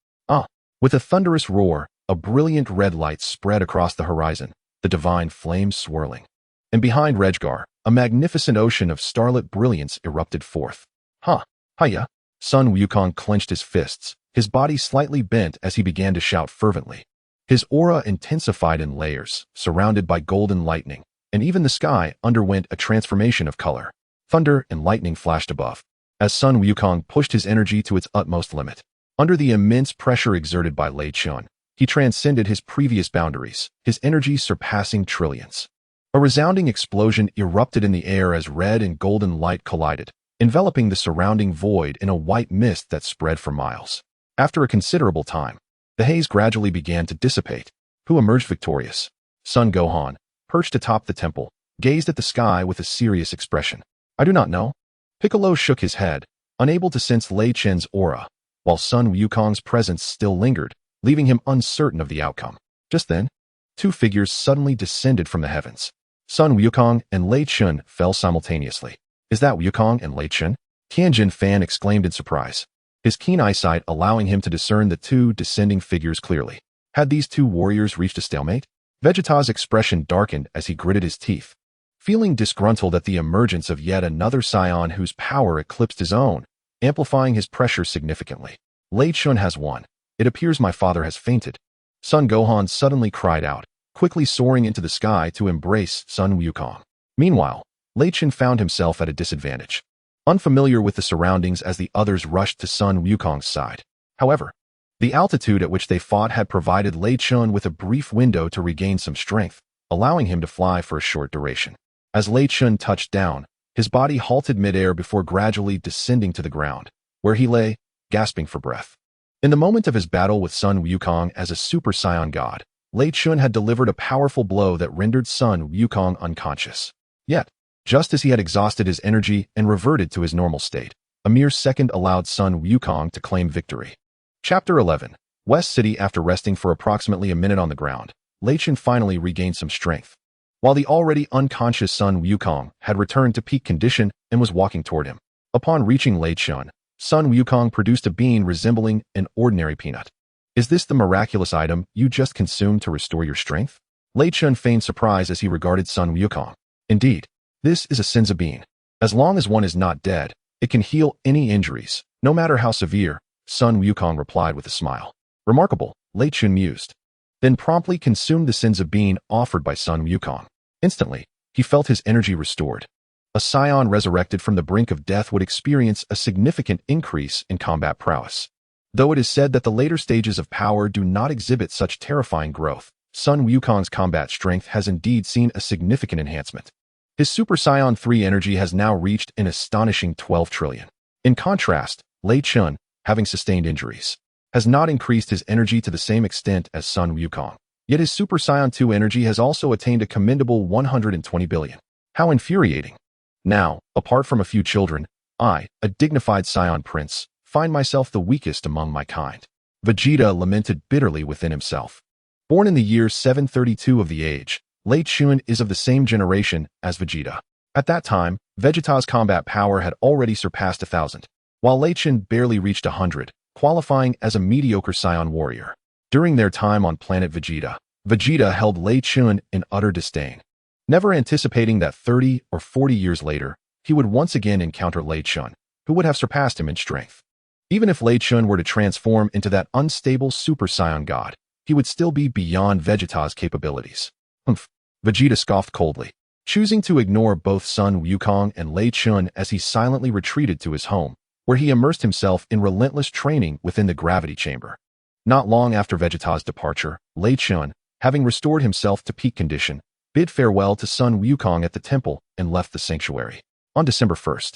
Speaker 1: With a thunderous roar, a brilliant red light spread across the horizon, the divine flames swirling. And behind Redgar, a magnificent ocean of starlit brilliance erupted forth. Hiya! Sun Wukong clenched his fists, his body slightly bent as he began to shout fervently. His aura intensified in layers, surrounded by golden lightning, and even the sky underwent a transformation of color. Thunder and lightning flashed above, as Sun Wukong pushed his energy to its utmost limit. Under the immense pressure exerted by Lei Chun, he transcended his previous boundaries, his energy surpassing trillions. A resounding explosion erupted in the air as red and golden light collided, enveloping the surrounding void in a white mist that spread for miles. After a considerable time, the haze gradually began to dissipate. Who emerged victorious? Son Gohan, perched atop the temple, gazed at the sky with a serious expression. I do not know. Piccolo shook his head, unable to sense Lei Chun's aura, while Sun Wukong's presence still lingered, leaving him uncertain of the outcome. Just then, two figures suddenly descended from the heavens. Sun Wukong and Lei Chun fell simultaneously. Is that Wukong and Lei Chun? Tianjin Fan exclaimed in surprise, his keen eyesight allowing him to discern the two descending figures clearly. Had these two warriors reached a stalemate? Vegeta's expression darkened as he gritted his teeth. Feeling disgruntled at the emergence of yet another Saiyan whose power eclipsed his own, amplifying his pressure significantly. Lei Chun has won. It appears my father has fainted. Son Gohan suddenly cried out, quickly soaring into the sky to embrace Sun Wukong. Meanwhile, Lei Chun found himself at a disadvantage, unfamiliar with the surroundings as the others rushed to Sun Wukong's side. However, the altitude at which they fought had provided Lei Chun with a brief window to regain some strength, allowing him to fly for a short duration. As Lei Chun touched down, his body halted midair before gradually descending to the ground, where he lay, gasping for breath. In the moment of his battle with Sun Wukong as a Super Saiyan God, Lei Chun had delivered a powerful blow that rendered Sun Wukong unconscious. Yet, just as he had exhausted his energy and reverted to his normal state, a mere second allowed Sun Wukong to claim victory. Chapter 11. West City. After resting for approximately a minute on the ground, Lei Chun finally regained some strength. While the already unconscious Sun Wukong had returned to peak condition and was walking toward him. Upon reaching Lei Chun, Sun Wukong produced a bean resembling an ordinary peanut. Is this the miraculous item you just consumed to restore your strength? Lei Chun feigned surprise as he regarded Sun Wukong. Indeed, this is a Senza bean. As long as one is not dead, it can heal any injuries, no matter how severe, Sun Wukong replied with a smile. Remarkable, Lei Chun mused. Then promptly consumed the Senza bean offered by Sun Wukong. Instantly, he felt his energy restored. A Saiyan resurrected from the brink of death would experience a significant increase in combat prowess. Though it is said that the later stages of power do not exhibit such terrifying growth, Sun Wukong's combat strength has indeed seen a significant enhancement. His Super Saiyan 3 energy has now reached an astonishing 12 trillion. In contrast, Lei Chun, having sustained injuries, has not increased his energy to the same extent as Sun Wukong. Yet his Super Saiyan 2 energy has also attained a commendable 120 billion. How infuriating. Now, apart from a few children, I, a dignified Saiyan prince, find myself the weakest among my kind. Vegeta lamented bitterly within himself. Born in the year 732 of the age, Lei Chun is of the same generation as Vegeta. At that time, Vegeta's combat power had already surpassed 1,000, while Lei Chun barely reached 100, qualifying as a mediocre Saiyan warrior. During their time on planet Vegeta, Vegeta held Lei Chun in utter disdain, never anticipating that 30 or 40 years later, he would once again encounter Lei Chun, who would have surpassed him in strength. Even if Lei Chun were to transform into that unstable Super Saiyan God, he would still be beyond Vegeta's capabilities. Humph. Vegeta scoffed coldly, choosing to ignore both Sun Wukong and Lei Chun as he silently retreated to his home, where he immersed himself in relentless training within the gravity chamber. Not long after Vegeta's departure, Lei Chun, having restored himself to peak condition, bid farewell to Sun Wukong at the temple and left the sanctuary. On December 1st,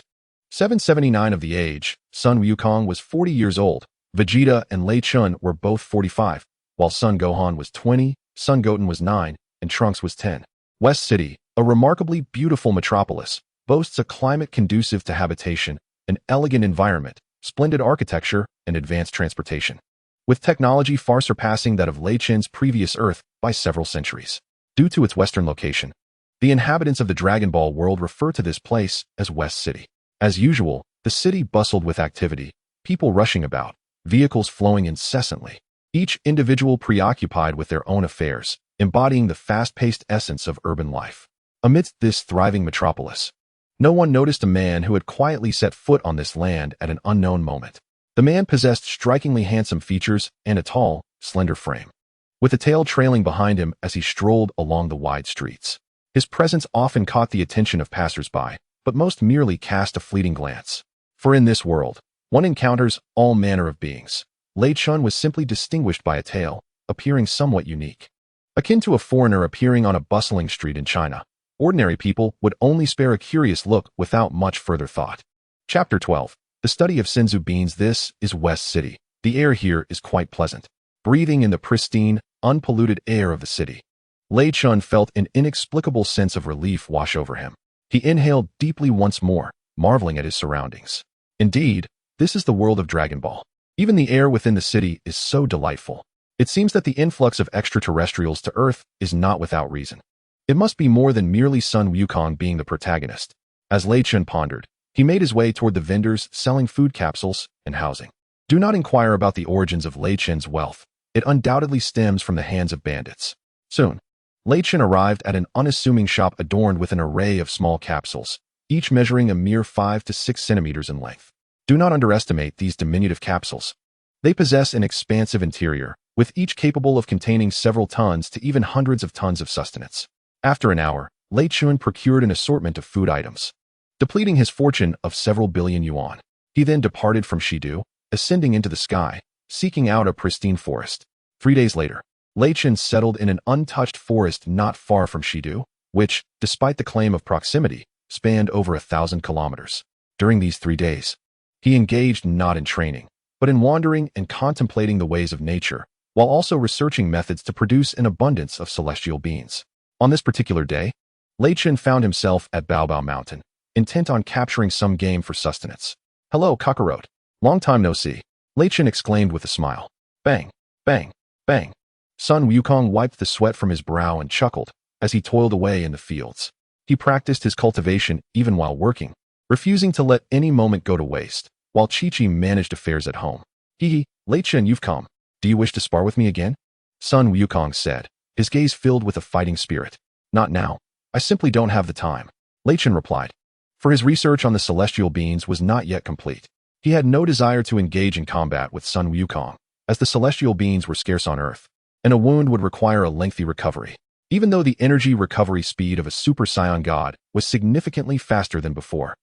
Speaker 1: 779 of the age, Sun Wukong was 40 years old, Vegeta and Lei Chun were both 45, while Sun Gohan was 20, Sun Goten was 9, and Trunks was 10. West City, a remarkably beautiful metropolis, boasts a climate conducive to habitation, an elegant environment, splendid architecture, and advanced transportation, with technology far surpassing that of Lei Chun's previous Earth by several centuries. Due to its western location, the inhabitants of the Dragon Ball world refer to this place as West City. As usual, the city bustled with activity, people rushing about, vehicles flowing incessantly, each individual preoccupied with their own affairs, embodying the fast-paced essence of urban life. Amidst this thriving metropolis, no one noticed a man who had quietly set foot on this land at an unknown moment. The man possessed strikingly handsome features and a tall, slender frame, with a tail trailing behind him as he strolled along the wide streets. His presence often caught the attention of passers-by, but most merely cast a fleeting glance. For in this world, one encounters all manner of beings. Lei Chun was simply distinguished by a tail, appearing somewhat unique. Akin to a foreigner appearing on a bustling street in China, ordinary people would only spare a curious look without much further thought. Chapter 12. The study of senzu beans. This is West City. The air here is quite pleasant. Breathing in the pristine, unpolluted air of the city, Lei Chun felt an inexplicable sense of relief wash over him. He inhaled deeply once more, marveling at his surroundings. Indeed, this is the world of Dragon Ball. Even the air within the city is so delightful. It seems that the influx of extraterrestrials to Earth is not without reason. It must be more than merely Sun Wukong being the protagonist. As Lei Chun pondered, he made his way toward the vendors selling food capsules and housing. Do not inquire about the origins of Lei Chun's wealth. It undoubtedly stems from the hands of bandits. Soon, Lei Chun arrived at an unassuming shop adorned with an array of small capsules, each measuring a mere 5 to 6 centimeters in length. Do not underestimate these diminutive capsules. They possess an expansive interior, with each capable of containing several tons to even hundreds of tons of sustenance. After an hour, Lei Chun procured an assortment of food items, depleting his fortune of several billion yuan. He then departed from Shidu, ascending into the sky, seeking out a pristine forest. 3 days later, Lei Chun settled in an untouched forest not far from Shidu, which, despite the claim of proximity, spanned over 1,000 kilometers. During these 3 days, he engaged not in training, but in wandering and contemplating the ways of nature, while also researching methods to produce an abundance of celestial beings. On this particular day, Lei Chun found himself at Baobao Mountain, intent on capturing some game for sustenance. "Hello, cockroach. Long time no see," Lei Chun exclaimed with a smile. Bang, bang, bang. Sun Wukong wiped the sweat from his brow and chuckled as he toiled away in the fields. He practiced his cultivation even while working, refusing to let any moment go to waste, while Chi-Chi managed affairs at home. "Hee, Lei Chun, you've come. Do you wish to spar with me again?" Sun Wukong said, his gaze filled with a fighting spirit. "Not now. I simply don't have the time," Lei Chun replied. For his research on the celestial beings was not yet complete. He had no desire to engage in combat with Sun Wukong, as the celestial beings were scarce on Earth, and a wound would require a lengthy recovery. Even though the energy recovery speed of a Super Saiyan God was significantly faster than before,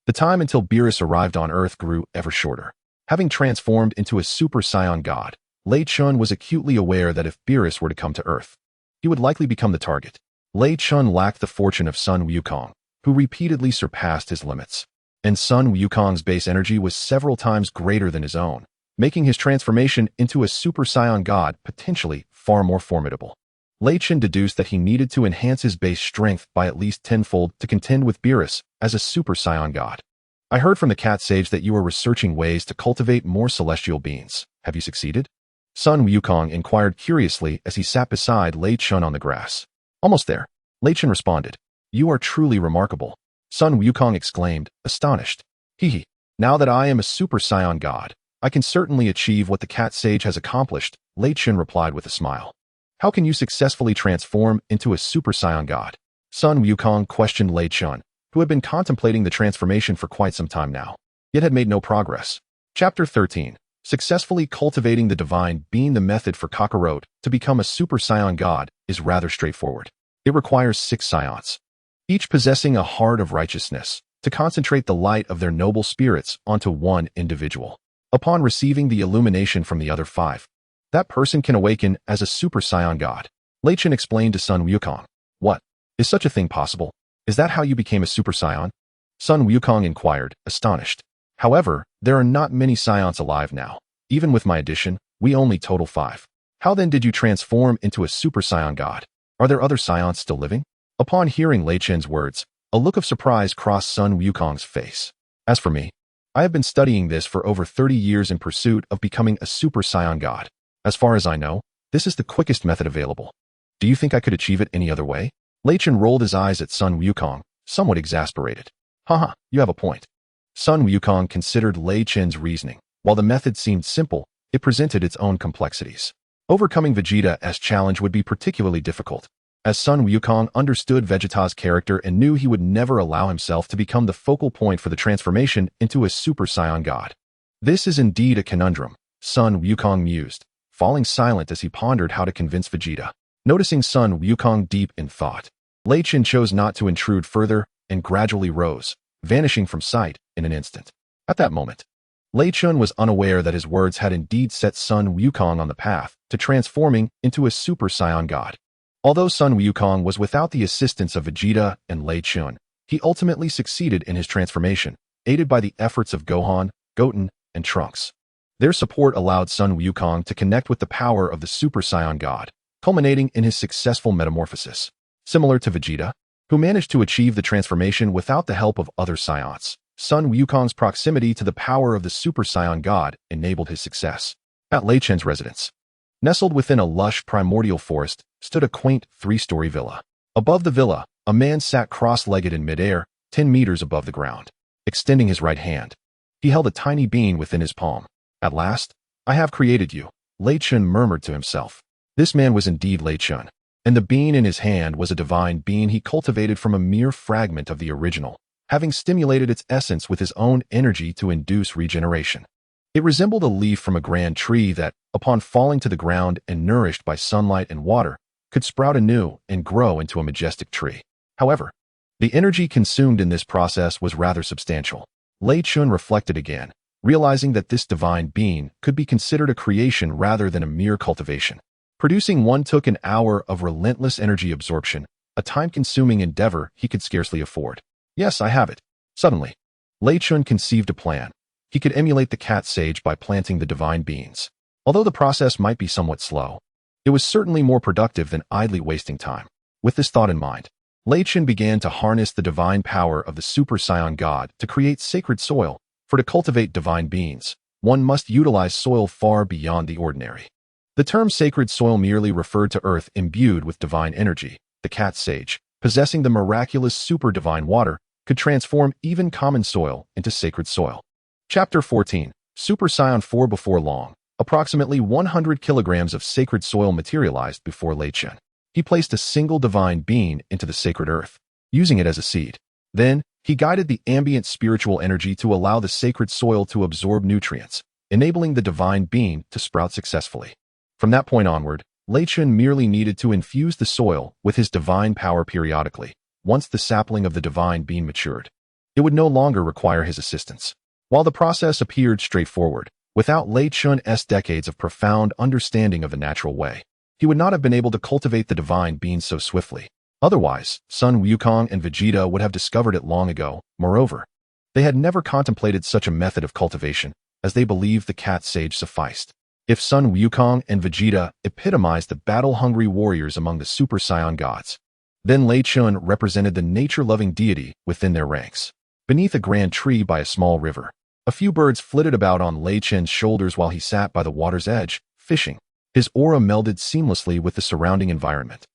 Speaker 1: the time until Beerus arrived on Earth grew ever shorter. Having transformed into a Super Saiyan God, Lei Chun was acutely aware that if Beerus were to come to Earth, he would likely become the target. Lei Chun lacked the fortune of Sun Wukong, who repeatedly surpassed his limits, and Sun Wukong's base energy was several times greater than his own, making his transformation into a Super Saiyan God potentially far more formidable. Lei Chun deduced that he needed to enhance his base strength by at least tenfold to contend with Beerus as a Super Saiyan God. "I heard from the cat sage that you are researching ways to cultivate more celestial beings. Have you succeeded?" Sun Wukong inquired curiously as he sat beside Lei Chun on the grass. "Almost there," Lei Chun responded. "You are truly remarkable," Sun Wukong exclaimed, astonished. "Hee, now that I am a Super Saiyan God, I can certainly achieve what the cat sage has accomplished," Lei Chun replied with a smile. "How can you successfully transform into a Super Saiyan God?" Sun Wukong questioned Lei Chun, who had been contemplating the transformation for quite some time now, yet had made no progress. Chapter 13. Successfully cultivating the divine being the method for Kakarot to become a Super Saiyan God is rather straightforward. It requires 6 Saiyans, each possessing a heart of righteousness, to concentrate the light of their noble spirits onto one individual. Upon receiving the illumination from the other 5, that person can awaken as a Super Saiyan God. Lei Chentian explained to Sun Wukong. What? Is such a thing possible? Is that how you became a Super Saiyan? Sun Wukong inquired, astonished. However, there are not many Saiyans alive now. Even with my addition, we only total 5. How then did you transform into a Super Saiyan God? Are there other Saiyans still living? Upon hearing Lei Chentian's words, a look of surprise crossed Sun Wukong's face. As for me, I have been studying this for over 30 years in pursuit of becoming a Super Saiyan God. As far as I know, this is the quickest method available. Do you think I could achieve it any other way? Lei Chentian rolled his eyes at Sun Wukong, somewhat exasperated. Haha, you have a point. Sun Wukong considered Lei Chentian's reasoning. While the method seemed simple, it presented its own complexities. Overcoming Vegeta's challenge would be particularly difficult, as Sun Wukong understood Vegeta's character and knew he would never allow himself to become the focal point for the transformation into a Super Saiyan God. This is indeed a conundrum, Sun Wukong mused, falling silent as he pondered how to convince Vegeta. Noticing Sun Wukong deep in thought, Lei Chentian chose not to intrude further and gradually rose, vanishing from sight in an instant. At that moment, Lei Chentian was unaware that his words had indeed set Sun Wukong on the path to transforming into a Super Saiyan God. Although Sun Wukong was without the assistance of Vegeta and Lei Chentian, he ultimately succeeded in his transformation, aided by the efforts of Gohan, Goten, and Trunks. Their support allowed Sun Wukong to connect with the power of the Super Saiyan God, culminating in his successful metamorphosis. Similar to Vegeta, who managed to achieve the transformation without the help of other Saiyans, Sun Wukong's proximity to the power of the Super Saiyan God enabled his success. At Lei Chentian's residence, nestled within a lush primordial forest, stood a quaint 3-story villa. Above the villa, a man sat cross-legged in midair, 10 meters above the ground. Extending his right hand, he held a tiny bean within his palm. At last, I have created you, Lei Chentian murmured to himself. This man was indeed Lei Chentian, and the bean in his hand was a divine being he cultivated from a mere fragment of the original, having stimulated its essence with his own energy to induce regeneration. It resembled a leaf from a grand tree that, upon falling to the ground and nourished by sunlight and water, could sprout anew and grow into a majestic tree. However, the energy consumed in this process was rather substantial. Lei Chentian reflected again, realizing that this divine being could be considered a creation rather than a mere cultivation. Producing one took an hour of relentless energy absorption, a time-consuming endeavor he could scarcely afford. Yes, I have it. Suddenly, Lei Chentian conceived a plan. He could emulate the cat sage by planting the divine beans. Although the process might be somewhat slow, it was certainly more productive than idly wasting time. With this thought in mind, Lei Chentian began to harness the divine power of the Super Saiyan God to create sacred soil. For to cultivate divine beings, one must utilize soil far beyond the ordinary. The term sacred soil merely referred to earth imbued with divine energy. The cat sage, possessing the miraculous super divine water, could transform even common soil into sacred soil. Chapter 14, Super Saiyan 4. Before long, approximately 100 kilograms of sacred soil materialized before Lei Chentian. He placed a single divine being into the sacred earth, using it as a seed. Then, he guided the ambient spiritual energy to allow the sacred soil to absorb nutrients, enabling the divine being to sprout successfully. From that point onward, Lei Chentian merely needed to infuse the soil with his divine power periodically. Once the sapling of the divine being matured, it would no longer require his assistance. While the process appeared straightforward, without Lei Chentian's decades of profound understanding of the natural way, he would not have been able to cultivate the divine being so swiftly. Otherwise, Sun Wukong and Vegeta would have discovered it long ago. Moreover, they had never contemplated such a method of cultivation, as they believed the cat sage sufficed. If Sun Wukong and Vegeta epitomized the battle-hungry warriors among the Super Saiyan gods, then Lei Chentian represented the nature-loving deity within their ranks. Beneath a grand tree by a small river, a few birds flitted about on Lei Chentian's shoulders while he sat by the water's edge, fishing. His aura melded seamlessly with the surrounding environment,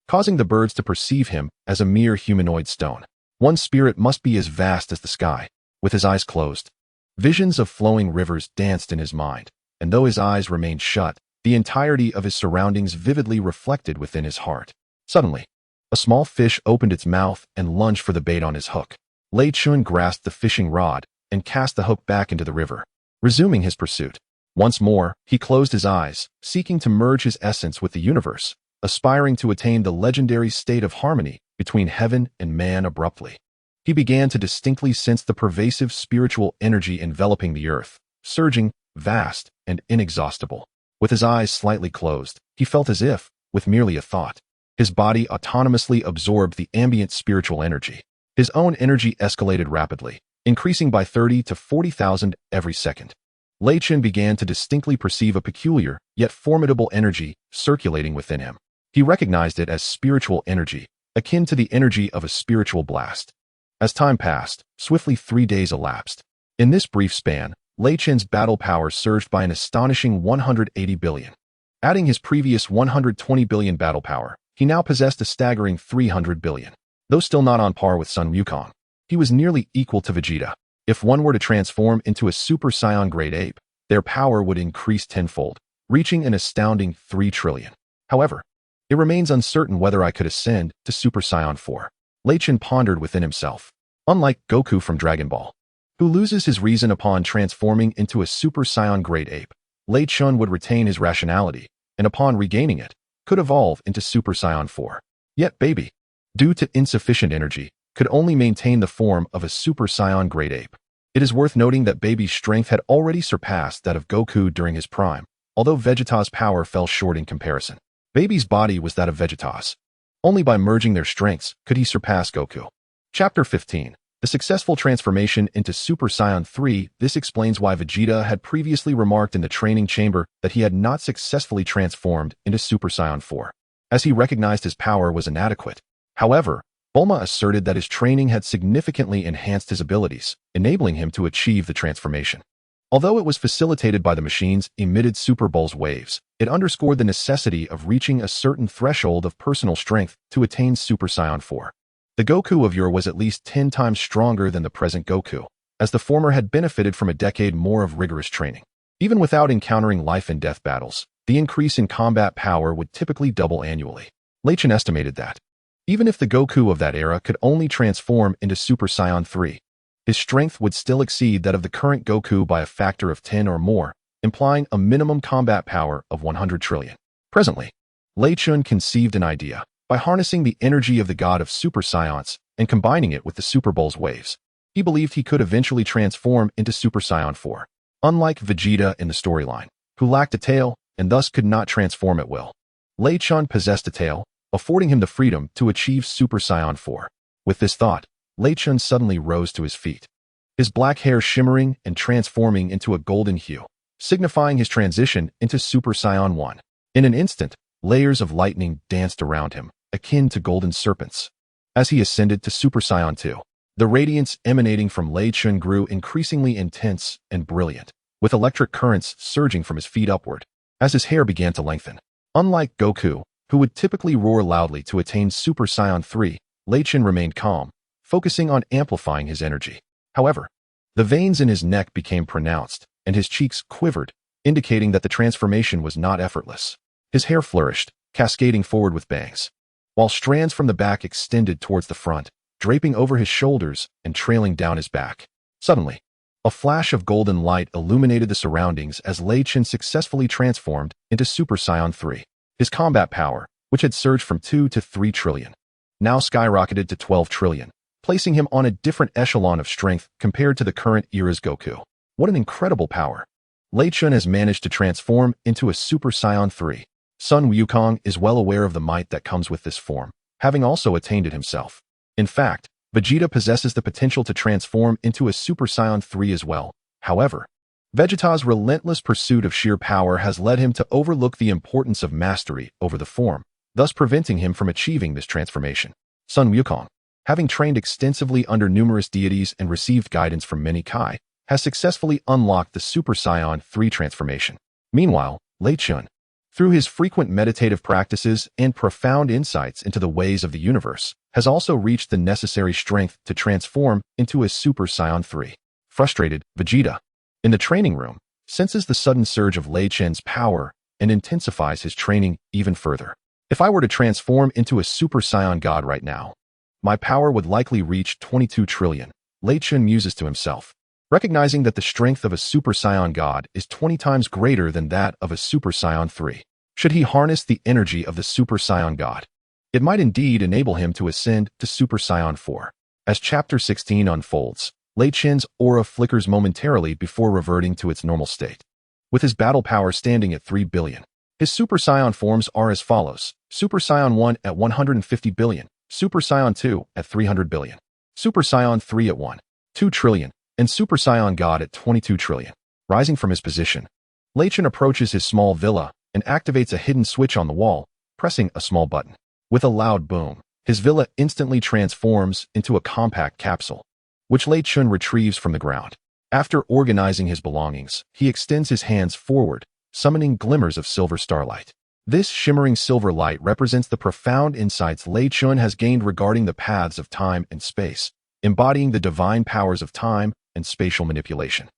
Speaker 1: causing the birds to perceive him as a mere humanoid stone. One's spirit must be as vast as the sky. With his eyes closed, visions of flowing rivers danced in his mind, and though his eyes remained shut, the entirety of his surroundings vividly reflected within his heart. Suddenly, a small fish opened its mouth and lunged for the bait on his hook. Lei Chentian grasped the fishing rod and cast the hook back into the river, resuming his pursuit. Once more, he closed his eyes, seeking to merge his essence with the universe, aspiring to attain the legendary state of harmony between heaven and man. Abruptly, he began to distinctly sense the pervasive spiritual energy enveloping the earth, surging, vast, and inexhaustible. With his eyes slightly closed, he felt as if, with merely a thought, his body autonomously absorbed the ambient spiritual energy. His own energy escalated rapidly, increasing by 30 to 40,000 every second. Lei Chentian began to distinctly perceive a peculiar, yet formidable energy circulating within him. He recognized it as spiritual energy, akin to the energy of a spiritual blast. As time passed, swiftly 3 days elapsed. In this brief span, Lei Chentian's battle power surged by an astonishing 180 billion. Adding his previous 120 billion battle power, he now possessed a staggering 300 billion. Though still not on par with Sun Wukong, he was nearly equal to Vegeta. If one were to transform into a Super Saiyan grade ape, their power would increase tenfold, reaching an astounding 3 trillion. However, it remains uncertain whether I could ascend to Super Saiyan 4. Lei Chentian pondered within himself. Unlike Goku from Dragon Ball, who loses his reason upon transforming into a Super Saiyan grade ape, Lei Chentian would retain his rationality, and upon regaining it, could evolve into Super Saiyan 4. Yet Baby, due to insufficient energy, could only maintain the form of a Super Saiyan grade ape. It is worth noting that Baby's strength had already surpassed that of Goku during his prime, although Vegeta's power fell short in comparison. Baby's body was that of Vegeta's. Only by merging their strengths could he surpass Goku. Chapter 15. The successful transformation into Super Saiyan 3. This explains why Vegeta had previously remarked in the training chamber that he had not successfully transformed into Super Saiyan 4, as he recognized his power was inadequate. However, Bulma asserted that his training had significantly enhanced his abilities, enabling him to achieve the transformation. Although it was facilitated by the machine's emitted Super Bulls waves, it underscored the necessity of reaching a certain threshold of personal strength to attain Super Saiyan 4. The Goku of yore was at least 10 times stronger than the present Goku, as the former had benefited from a decade more of rigorous training. Even without encountering life and death battles, the increase in combat power would typically double annually. Lei Chentian estimated that, even if the Goku of that era could only transform into Super Saiyan 3, his strength would still exceed that of the current Goku by a factor of 10 or more, implying a minimum combat power of 100 trillion. Presently, Lei Chentian conceived an idea. By harnessing the energy of the god of Super Saiyans and combining it with the Super Bulls waves, he believed he could eventually transform into Super Saiyan 4. Unlike Vegeta in the storyline, who lacked a tail and thus could not transform at will, Lei Chentian possessed a tail, affording him the freedom to achieve Super Saiyan 4. With this thought, Lei Chentian suddenly rose to his feet, his black hair shimmering and transforming into a golden hue, signifying his transition into Super Saiyan 1. In an instant, layers of lightning danced around him, akin to golden serpents. As he ascended to Super Saiyan 2, the radiance emanating from Lei Chentian grew increasingly intense and brilliant, with electric currents surging from his feet upward, as his hair began to lengthen. Unlike Goku, who would typically roar loudly to attain Super Saiyan 3, Lei Chentian remained calm, focusing on amplifying his energy. However, the veins in his neck became pronounced, and his cheeks quivered, indicating that the transformation was not effortless. His hair flourished, cascading forward with bangs, while strands from the back extended towards the front, draping over his shoulders and trailing down his back. Suddenly, a flash of golden light illuminated the surroundings as Lei Chentian successfully transformed into Super Saiyan 3. His combat power, which had surged from 2 to 3 trillion, now skyrocketed to 12 trillion, placing him on a different echelon of strength compared to the current era's Goku. What an incredible power! Lei Chentian has managed to transform into a Super Saiyan 3. Sun Wukong is well aware of the might that comes with this form, having also attained it himself. In fact, Vegeta possesses the potential to transform into a Super Saiyan 3 as well. However, Vegeta's relentless pursuit of sheer power has led him to overlook the importance of mastery over the form, thus preventing him from achieving this transformation. Sun Wukong, having trained extensively under numerous deities and received guidance from many Kai, has successfully unlocked the Super Saiyan 3 transformation. Meanwhile, Lei Chentian, through his frequent meditative practices and profound insights into the ways of the universe, has also reached the necessary strength to transform into a Super Saiyan 3. Frustrated, Vegeta, in the training room, senses the sudden surge of Lei Chentian's power and intensifies his training even further. If I were to transform into a Super Saiyan god right now, my power would likely reach 22 trillion, Lei Chentian muses to himself. recognizing that the strength of a Super Saiyan God is 20 times greater than that of a Super Saiyan 3. Should he harness the energy of the Super Saiyan God, it might indeed enable him to ascend to Super Saiyan 4. As Chapter 16 unfolds, Lei Chen's aura flickers momentarily before reverting to its normal state. With his battle power standing at 3 billion, his Super Saiyan forms are as follows: Super Saiyan 1 at 150 billion, Super Saiyan 2 at 300 billion, Super Saiyan 3 at 1.2 trillion, and Super Saiyan God at 22 trillion. Rising from his position, Lei Chen approaches his small villa and activates a hidden switch on the wall, pressing a small button. With a loud boom, his villa instantly transforms into a compact capsule, which Lei Chen retrieves from the ground. After organizing his belongings, he extends his hands forward, summoning glimmers of silver starlight. This shimmering silver light represents the profound insights Lei Chen has gained regarding the paths of time and space, embodying the divine powers of time and spatial manipulation.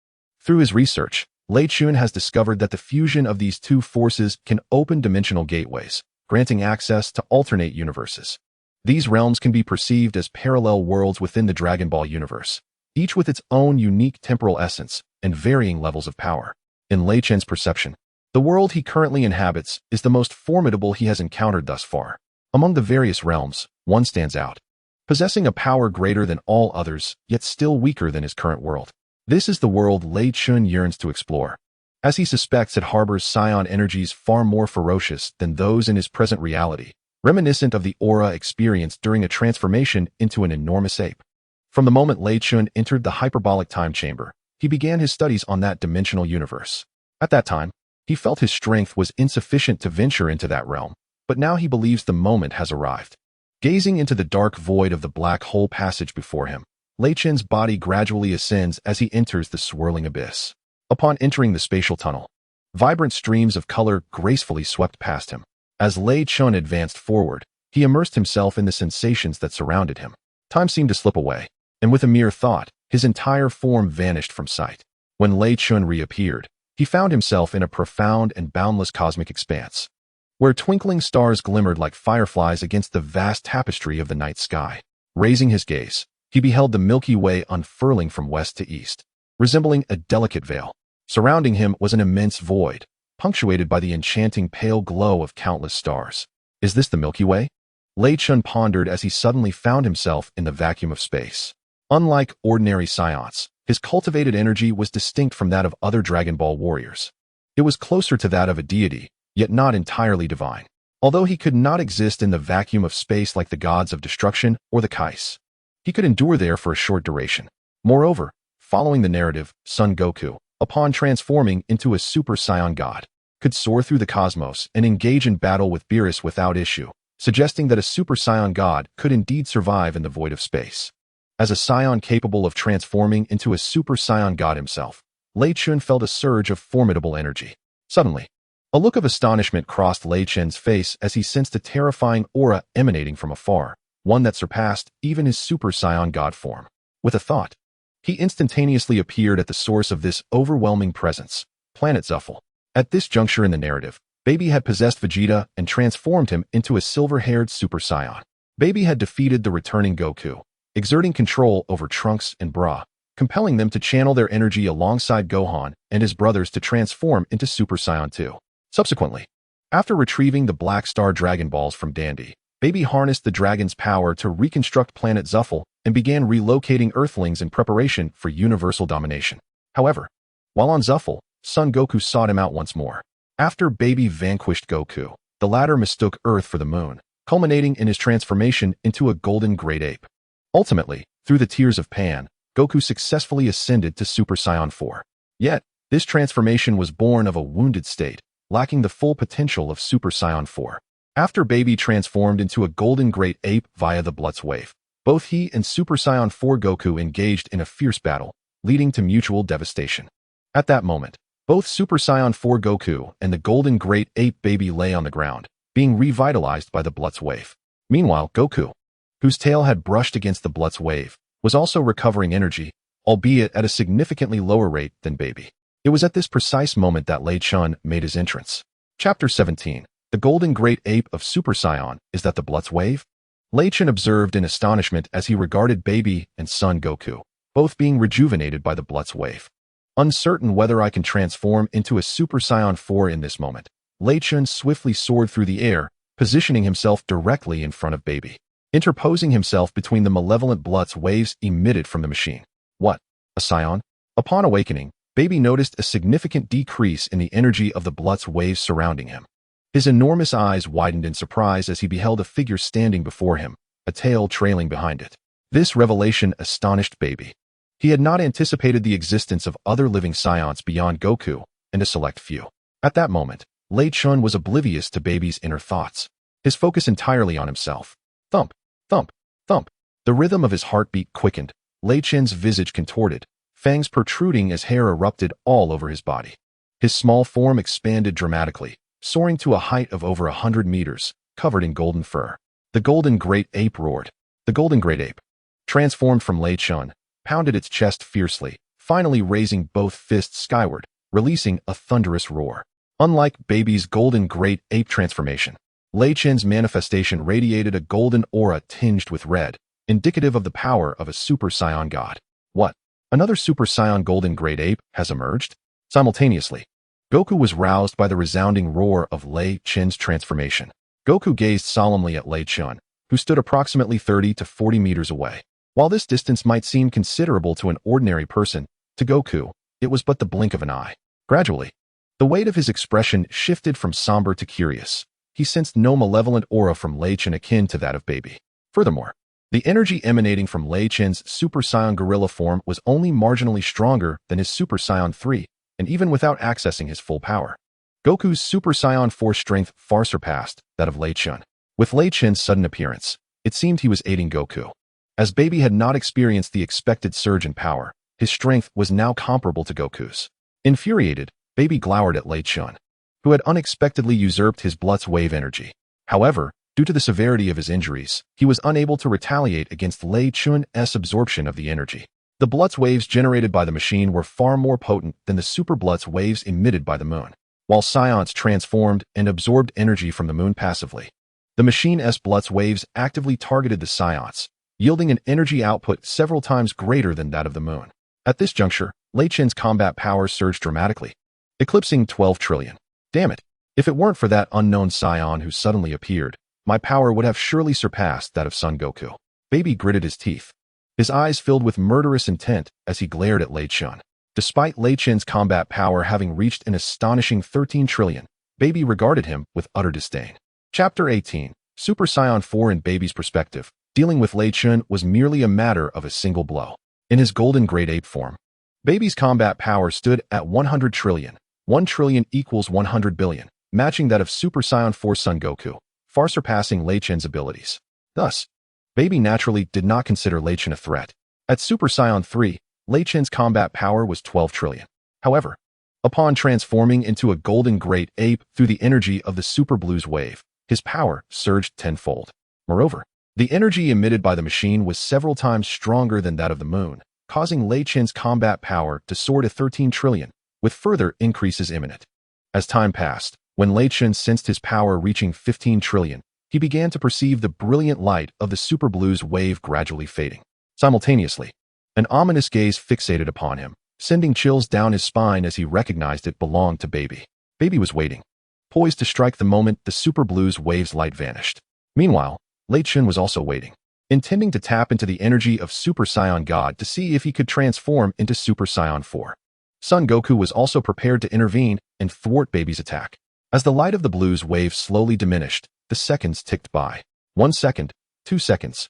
Speaker 1: Through his research, Lei Chen has discovered that the fusion of these two forces can open dimensional gateways, granting access to alternate universes. These realms can be perceived as parallel worlds within the Dragon Ball universe, each with its own unique temporal essence and varying levels of power. In Lei Chen's perception, the world he currently inhabits is the most formidable he has encountered thus far. Among the various realms, one stands out, possessing a power greater than all others, yet still weaker than his current world. This is the world Lei Chen yearns to explore, as he suspects it harbors Saiyan energies far more ferocious than those in his present reality, reminiscent of the aura experienced during a transformation into an enormous ape. From the moment Lei Chen entered the hyperbolic time chamber, he began his studies on that dimensional universe. At that time, he felt his strength was insufficient to venture into that realm, but now he believes the moment has arrived. Gazing into the dark void of the black hole passage before him, Lei Chen's body gradually ascends as he enters the swirling abyss. Upon entering the spatial tunnel, vibrant streams of color gracefully swept past him. As Lei Chen advanced forward, he immersed himself in the sensations that surrounded him. Time seemed to slip away, and with a mere thought, his entire form vanished from sight. When Lei Chen reappeared, he found himself in a profound and boundless cosmic expanse, where twinkling stars glimmered like fireflies against the vast tapestry of the night sky. Raising his gaze, he beheld the Milky Way unfurling from west to east, resembling a delicate veil. Surrounding him was an immense void, punctuated by the enchanting pale glow of countless stars. Is this the Milky Way? Lei Chen pondered as he suddenly found himself in the vacuum of space. Unlike ordinary Saiyans, his cultivated energy was distinct from that of other Dragon Ball warriors. It was closer to that of a deity, yet not entirely divine. Although he could not exist in the vacuum of space like the gods of destruction or the Kais, he could endure there for a short duration. Moreover, following the narrative, Son Goku, upon transforming into a Super Saiyan God, could soar through the cosmos and engage in battle with Beerus without issue, suggesting that a Super Saiyan God could indeed survive in the void of space. As a Saiyan capable of transforming into a Super Saiyan God himself, Lei Chen felt a surge of formidable energy. Suddenly, a look of astonishment crossed Lei Chen's face as he sensed a terrifying aura emanating from afar, one that surpassed even his Super Saiyan God form. With a thought, he instantaneously appeared at the source of this overwhelming presence, Planet Zuffle. At this juncture in the narrative, Baby had possessed Vegeta and transformed him into a silver-haired Super Saiyan. Baby had defeated the returning Goku, exerting control over Trunks and Bra, compelling them to channel their energy alongside Gohan and his brothers to transform into Super Saiyan 2. Subsequently, after retrieving the Black Star Dragon Balls from Dandy, Baby harnessed the dragon's power to reconstruct Planet Zuffle and began relocating Earthlings in preparation for universal domination. However, while on Zuffle, Son Goku sought him out once more. After Baby vanquished Goku, the latter mistook Earth for the moon, culminating in his transformation into a golden great ape. Ultimately, through the tears of Pan, Goku successfully ascended to Super Saiyan 4. Yet, this transformation was born of a wounded state, lacking the full potential of Super Saiyan 4. After Baby transformed into a golden great ape via the Blutz wave, both he and Super Saiyan 4 Goku engaged in a fierce battle, leading to mutual devastation. At that moment, both Super Saiyan 4 Goku and the golden great ape Baby lay on the ground, being revitalized by the Blutz wave. Meanwhile, Goku, whose tail had brushed against the Blutz wave, was also recovering energy, albeit at a significantly lower rate than Baby. It was at this precise moment that Lei Chen made his entrance. Chapter 17. The Golden Great Ape of Super Saiyan, is that the Blutz wave? Lei Chen observed in astonishment as he regarded Baby and Son Goku, both being rejuvenated by the Blutz wave. Uncertain whether I can transform into a Super Saiyan 4 in this moment, Lei Chentian swiftly soared through the air, positioning himself directly in front of Baby, interposing himself between the malevolent Blutz waves emitted from the machine. What? A Saiyan? Upon awakening, Baby noticed a significant decrease in the energy of the Blutz waves surrounding him. His enormous eyes widened in surprise as he beheld a figure standing before him, a tail trailing behind it. This revelation astonished Baby. He had not anticipated the existence of other living Saiyans beyond Goku and a select few. At that moment, Lei Chentian was oblivious to Baby's inner thoughts, his focus entirely on himself. Thump, thump, thump. The rhythm of his heartbeat quickened, Lei Chentian's visage contorted, fangs protruding as hair erupted all over his body. His small form expanded dramatically, soaring to a height of over 100 meters, covered in golden fur. The golden great ape roared. The golden great ape, transformed from Lei Chentian, pounded its chest fiercely, finally raising both fists skyward, releasing a thunderous roar. Unlike Baby's golden great ape transformation, Lei Chentian's manifestation radiated a golden aura tinged with red, indicative of the power of a Super Saiyan god. What? Another Super Saiyan golden great ape has emerged? Simultaneously, Goku was roused by the resounding roar of Lei Chentian's transformation. Goku gazed solemnly at Lei Chentian, who stood approximately 30 to 40 meters away. While this distance might seem considerable to an ordinary person, to Goku, it was but the blink of an eye. Gradually, the weight of his expression shifted from somber to curious. He sensed no malevolent aura from Lei Chentian akin to that of Baby. Furthermore, the energy emanating from Lei Chentian's Super Saiyan gorilla form was only marginally stronger than his Super Saiyan 3, and even without accessing his full power, Goku's Super Saiyan 4 strength far surpassed that of Lei Chentian. With Lei Chentian's sudden appearance, it seemed he was aiding Goku. As Baby had not experienced the expected surge in power, his strength was now comparable to Goku's. Infuriated, Baby glowered at Lei Chentian, who had unexpectedly usurped his Blutz wave energy. However, due to the severity of his injuries, he was unable to retaliate against Lei Chentian's absorption of the energy. The Blutz waves generated by the machine were far more potent than the Super Blutz waves emitted by the moon. While Saiyans transformed and absorbed energy from the moon passively, the machine's Blutz waves actively targeted the Saiyans, yielding an energy output several times greater than that of the moon. At this juncture, Lei Chentian's combat power surged dramatically, eclipsing 12 trillion. Damn it, if it weren't for that unknown Saiyan who suddenly appeared, my power would have surely surpassed that of Son Goku. Baby gritted his teeth, his eyes filled with murderous intent as he glared at Lei Chentian. Despite Lei Chentian's combat power having reached an astonishing 13 trillion, Baby regarded him with utter disdain. Chapter 18, Super Saiyan 4 in Baby's perspective. Dealing with Lei Chentian was merely a matter of a single blow. In his golden great ape form, Baby's combat power stood at 100 trillion. 1 trillion equals 100 billion, matching that of Super Saiyan 4 Son Goku, far surpassing Lei Chentian's abilities. Thus, Baby naturally did not consider Lei Chentian a threat. At Super Saiyan 3, Lei Chentian's combat power was 12 trillion. However, upon transforming into a golden great ape through the energy of the Super Blues wave, his power surged tenfold. Moreover, the energy emitted by the machine was several times stronger than that of the moon, causing Lei Chentian's combat power to soar to 13 trillion, with further increases imminent. As time passed, when Lei Chentian sensed his power reaching 15 trillion, he began to perceive the brilliant light of the Super Blues wave gradually fading. Simultaneously, an ominous gaze fixated upon him, sending chills down his spine as he recognized it belonged to Baby. Baby was waiting, poised to strike the moment the Super Blues wave's light vanished. Meanwhile, Lei Chentian was also waiting, intending to tap into the energy of Super Saiyan God to see if he could transform into Super Saiyan 4. Son Goku was also prepared to intervene and thwart Baby's attack. As the light of the Blues wave slowly diminished, the seconds ticked by. 1 second, 2 seconds.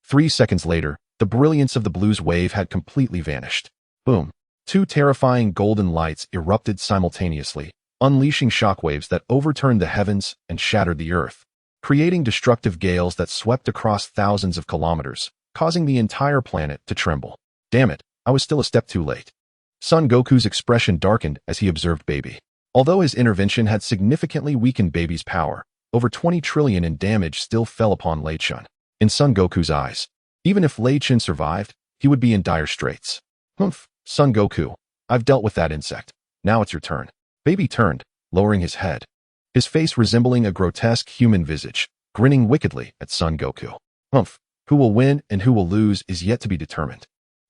Speaker 1: 3 seconds later, the brilliance of the Blues wave had completely vanished. Boom. 2 terrifying golden lights erupted simultaneously, unleashing shockwaves that overturned the heavens and shattered the earth, creating destructive gales that swept across thousands of kilometers, causing the entire planet to tremble. Damn it, I was still a step too late. Son Goku's expression darkened as he observed Baby. Although his intervention had significantly weakened Baby's power, over 20 trillion in damage still fell upon Lei Chentian. In Son Goku's eyes, even if Lei Chentian survived, he would be in dire straits. Humph, Son Goku, I've dealt with that insect. Now it's your turn. Baby turned, lowering his head, his face resembling a grotesque human visage, grinning wickedly at Son Goku. Humph, who will win and who will lose is yet to be determined.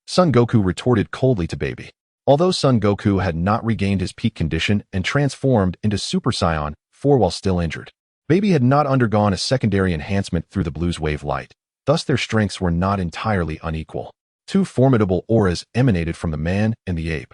Speaker 1: Son Goku retorted coldly to Baby. Although Son Goku had not regained his peak condition and transformed into Super Saiyan 4 while still injured, Baby had not undergone a secondary enhancement through the Blue's wave light, thus their strengths were not entirely unequal. Two formidable auras emanated from the man and the ape,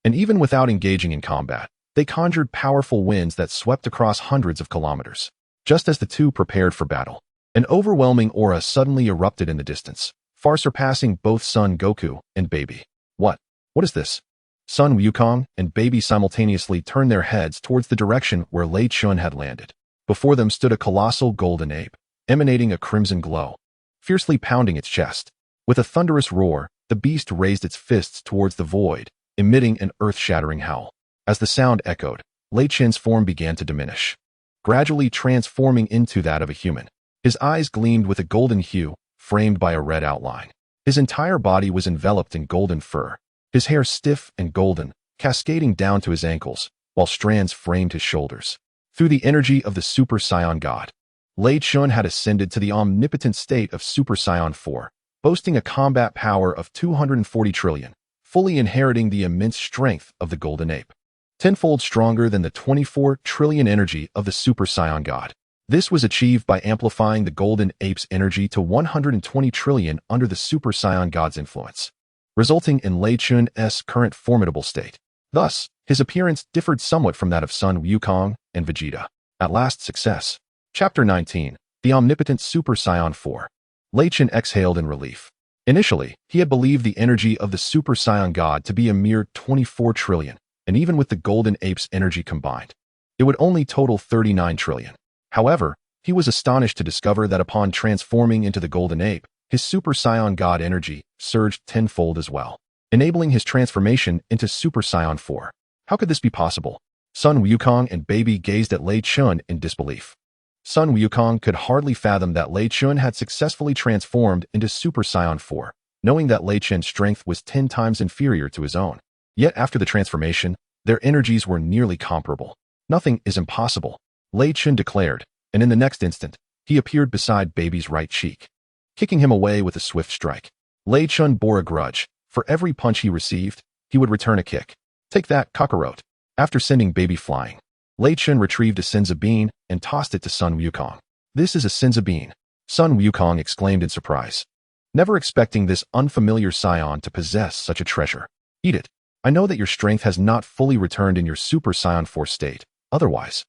Speaker 1: and even without engaging in combat, they conjured powerful winds that swept across hundreds of kilometers. Just as the two prepared for battle, an overwhelming aura suddenly erupted in the distance, far surpassing both Son Goku and Baby. What is this? Son Wukong and Baby simultaneously turned their heads towards the direction where Lei Chentian had landed. Before them stood a colossal golden ape, emanating a crimson glow, fiercely pounding its chest. With a thunderous roar, the beast raised its fists towards the void, emitting an earth-shattering howl. As the sound echoed, Lei Chentian's form began to diminish, gradually transforming into that of a human. His eyes gleamed with a golden hue, framed by a red outline. His entire body was enveloped in golden fur, his hair stiff and golden, cascading down to his ankles, while strands framed his shoulders. Through the energy of the Super Saiyan God, Lei Chentian had ascended to the omnipotent state of Super Saiyan 4, boasting a combat power of 240 trillion, fully inheriting the immense strength of the Golden Ape. Tenfold stronger than the 24 trillion energy of the Super Saiyan God. This was achieved by amplifying the Golden Ape's energy to 120 trillion under the Super Saiyan God's influence, resulting in Lei Chentian's current formidable state. Thus, his appearance differed somewhat from that of Son Wukong and Vegeta. At last, success. Chapter 19. The Omnipotent Super Saiyan 4. Lei Chentian exhaled in relief. Initially, he had believed the energy of the Super Saiyan God to be a mere 24 trillion, and even with the Golden Ape's energy combined, it would only total 39 trillion. However, he was astonished to discover that upon transforming into the Golden Ape, his Super Saiyan God energy surged tenfold as well, enabling his transformation into Super Saiyan 4. How could this be possible? Son Wukong and Baby gazed at Lei Chentian in disbelief. Son Wukong could hardly fathom that Lei Chentian had successfully transformed into Super Saiyan 4, knowing that Lei Chentian's strength was 10 times inferior to his own. Yet after the transformation, their energies were nearly comparable. Nothing is impossible, Lei Chentian declared, and in the next instant, he appeared beside Baby's right cheek, kicking him away with a swift strike. Lei Chentian bore a grudge. For every punch he received, he would return a kick. Take that, cockroach. After sending Baby flying, Lei Chentian retrieved a Senzu bean and tossed it to Son Wukong. This is a Senzu bean, Son Wukong exclaimed in surprise, never expecting this unfamiliar Saiyan to possess such a treasure. Eat it. I know that your strength has not fully returned in your Super Saiyan 4 state. Otherwise,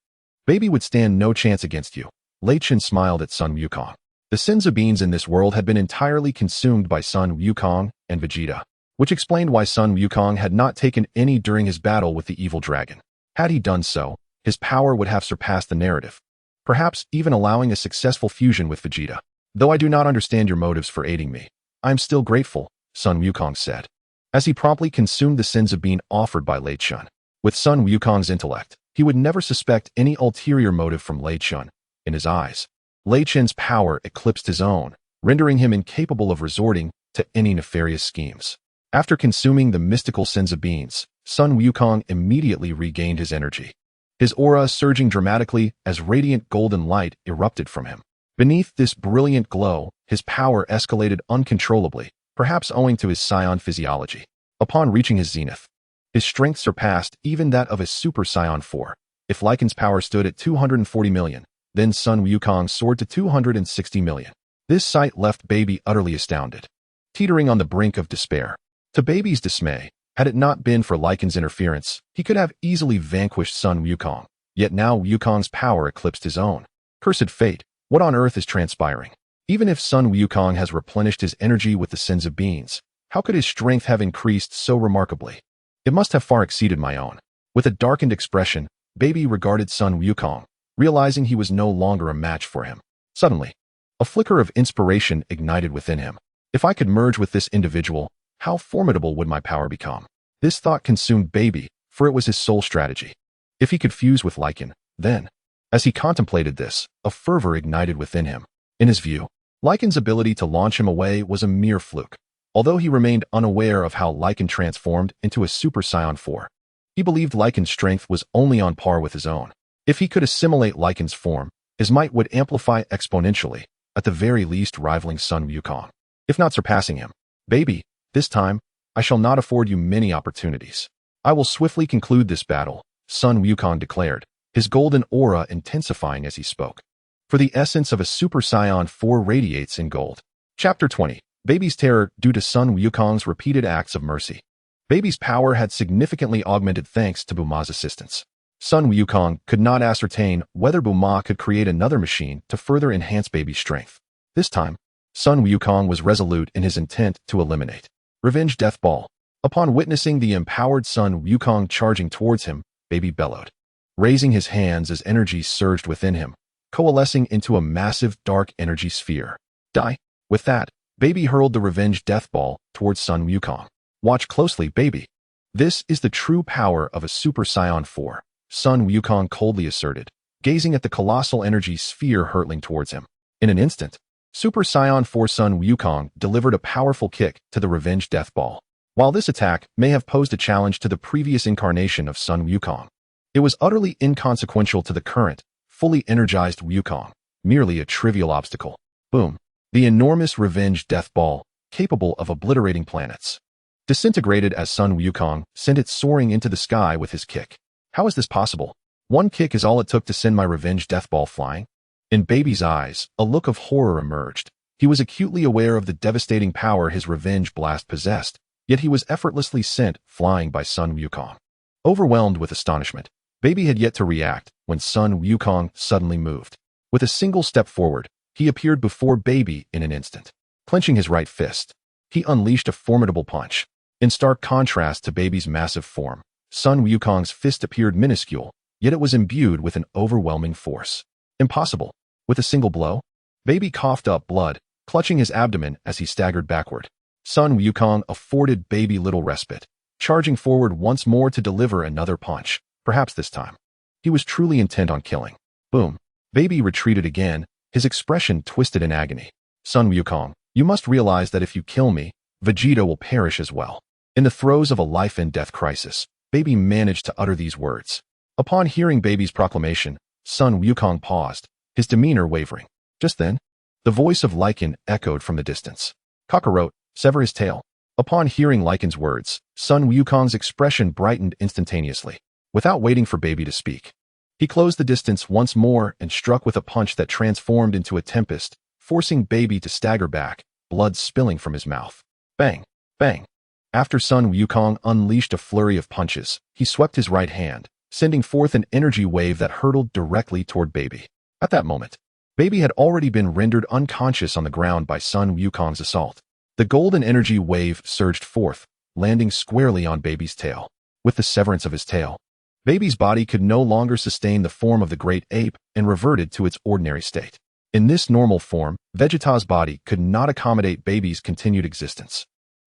Speaker 1: Baby would stand no chance against you. Lei Chentian smiled at Son Wukong. The Senzu beans in this world had been entirely consumed by Son Wukong and Vegeta, which explained why Son Wukong had not taken any during his battle with the evil dragon. Had he done so, his power would have surpassed the narrative, perhaps even allowing a successful fusion with Vegeta. Though I do not understand your motives for aiding me, I am still grateful, Son Wukong said, as he promptly consumed the Senzu bean offered by Lei Chentian. With Son Wukong's intellect, he would never suspect any ulterior motive from Lei Chentian. In his eyes, Lei Chentian's power eclipsed his own, rendering him incapable of resorting to any nefarious schemes. After consuming the mystical Senzu beans, Son Wukong immediately regained his energy, his aura surging dramatically as radiant golden light erupted from him. Beneath this brilliant glow, his power escalated uncontrollably, perhaps owing to his Saiyan physiology. Upon reaching his zenith, his strength surpassed even that of his Super Saiyan 4. If Lycan's power stood at 240 million, then Son Wukong soared to 260 million. This sight left Baby utterly astounded, teetering on the brink of despair. To Baby's dismay, had it not been for Lycan's interference, he could have easily vanquished Son Wukong. Yet now Wukong's power eclipsed his own. Cursed fate, what on earth is transpiring? Even if Son Wukong has replenished his energy with the Senzu beans, how could his strength have increased so remarkably? It must have far exceeded my own. With a darkened expression, Baby regarded Son Wukong, realizing he was no longer a match for him. Suddenly, a flicker of inspiration ignited within him. If I could merge with this individual, how formidable would my power become? This thought consumed Baby, for it was his sole strategy. If he could fuse with Lycan, then, as he contemplated this, a fervor ignited within him. In his view, Lycan's ability to launch him away was a mere fluke. Although he remained unaware of how Lycan transformed into a Super Saiyan 4, he believed Lycan's strength was only on par with his own. If he could assimilate Lycan's form, his might would amplify exponentially, at the very least rivaling Son Wukong, if not surpassing him. Baby, this time, I shall not afford you many opportunities. I will swiftly conclude this battle, Sun Wukong declared, his golden aura intensifying as he spoke. For the essence of a Super Saiyan 4 radiates in gold. Chapter 20. Baby's terror due to Sun Wukong's repeated acts of mercy. Baby's power had significantly augmented thanks to Bulma's assistance. Sun Wukong could not ascertain whether Bulma could create another machine to further enhance Baby's strength. This time, Sun Wukong was resolute in his intent to eliminate Revenge Death Ball. Upon witnessing the empowered Sun Wukong charging towards him, Baby bellowed, raising his hands as energy surged within him, coalescing into a massive dark energy sphere. Die. With that, Baby hurled the Revenge Death Ball towards Sun Wukong. Watch closely, Baby. This is the true power of a Super Saiyan 4, Sun Wukong coldly asserted, gazing at the colossal energy sphere hurtling towards him. In an instant, Super Saiyan 4 Sun Wukong delivered a powerful kick to the Revenge Death Ball. While this attack may have posed a challenge to the previous incarnation of Sun Wukong, it was utterly inconsequential to the current, fully energized Wukong, merely a trivial obstacle. Boom. The enormous Revenge Death Ball, capable of obliterating planets, disintegrated as Sun Wukong sent it soaring into the sky with his kick. How is this possible? One kick is all it took to send my Revenge Death Ball flying? In Baby's eyes, a look of horror emerged. He was acutely aware of the devastating power his Revenge Blast possessed, yet he was effortlessly sent flying by Sun Wukong. Overwhelmed with astonishment, Baby had yet to react when Sun Wukong suddenly moved. With a single step forward, he appeared before Baby in an instant. Clenching his right fist, he unleashed a formidable punch. In stark contrast to Baby's massive form, Sun Wukong's fist appeared minuscule, yet it was imbued with an overwhelming force. Impossible. With a single blow? Baby coughed up blood, clutching his abdomen as he staggered backward. Sun Wukong afforded Baby little respite, charging forward once more to deliver another punch, perhaps this time. He was truly intent on killing. Boom. Baby retreated again, his expression twisted in agony. Sun Wukong, you must realize that if you kill me, Vegeta will perish as well. In the throes of a life and death crisis, Baby managed to utter these words. Upon hearing Baby's proclamation, Sun Wukong paused, his demeanor wavering. Just then, the voice of Lycan echoed from the distance. Kakarot, sever his tail. Upon hearing Lycan's words, Sun Wukong's expression brightened instantaneously. Without waiting for Baby to speak, he closed the distance once more and struck with a punch that transformed into a tempest, forcing Baby to stagger back, blood spilling from his mouth. Bang! Bang! After Sun Wukong unleashed a flurry of punches, he swept his right hand, sending forth an energy wave that hurtled directly toward Baby. At that moment, Baby had already been rendered unconscious on the ground by Sun Wukong's assault. The golden energy wave surged forth, landing squarely on Baby's tail. With the severance of his tail, Baby's body could no longer sustain the form of the great ape and reverted to its ordinary state. In this normal form, Vegeta's body could not accommodate Baby's continued existence.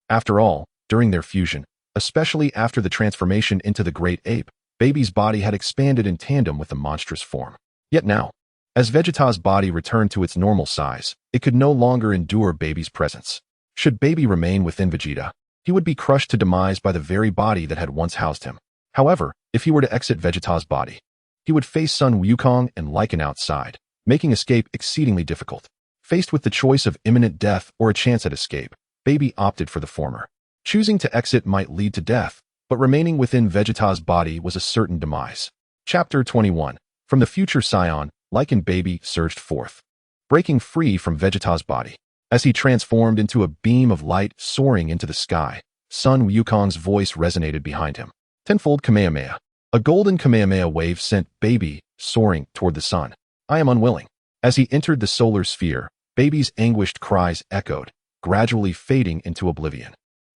Speaker 1: After all, during their fusion, especially after the transformation into the great ape, Baby's body had expanded in tandem with the monstrous form. Yet now, as Vegeta's body returned to its normal size, it could no longer endure Baby's presence. Should Baby remain within Vegeta, he would be crushed to demise by the very body that had once housed him. However, if he were to exit Vegeta's body, he would face Sun Wukong and Lycan outside, making escape exceedingly difficult. Faced with the choice of imminent death or a chance at escape, Baby opted for the former. Choosing to exit might lead to death, but remaining within Vegeta's body was a certain demise. Chapter 21. From the future Saiyan, Lycan Baby surged forth, breaking free from Vegeta's body. As he transformed into a beam of light soaring into the sky, Sun Wukong's voice resonated behind him. Tenfold Kamehameha. A golden Kamehameha wave sent Baby soaring toward the sun. I am unwilling. As he entered the solar sphere, Baby's anguished cries echoed, gradually fading into oblivion,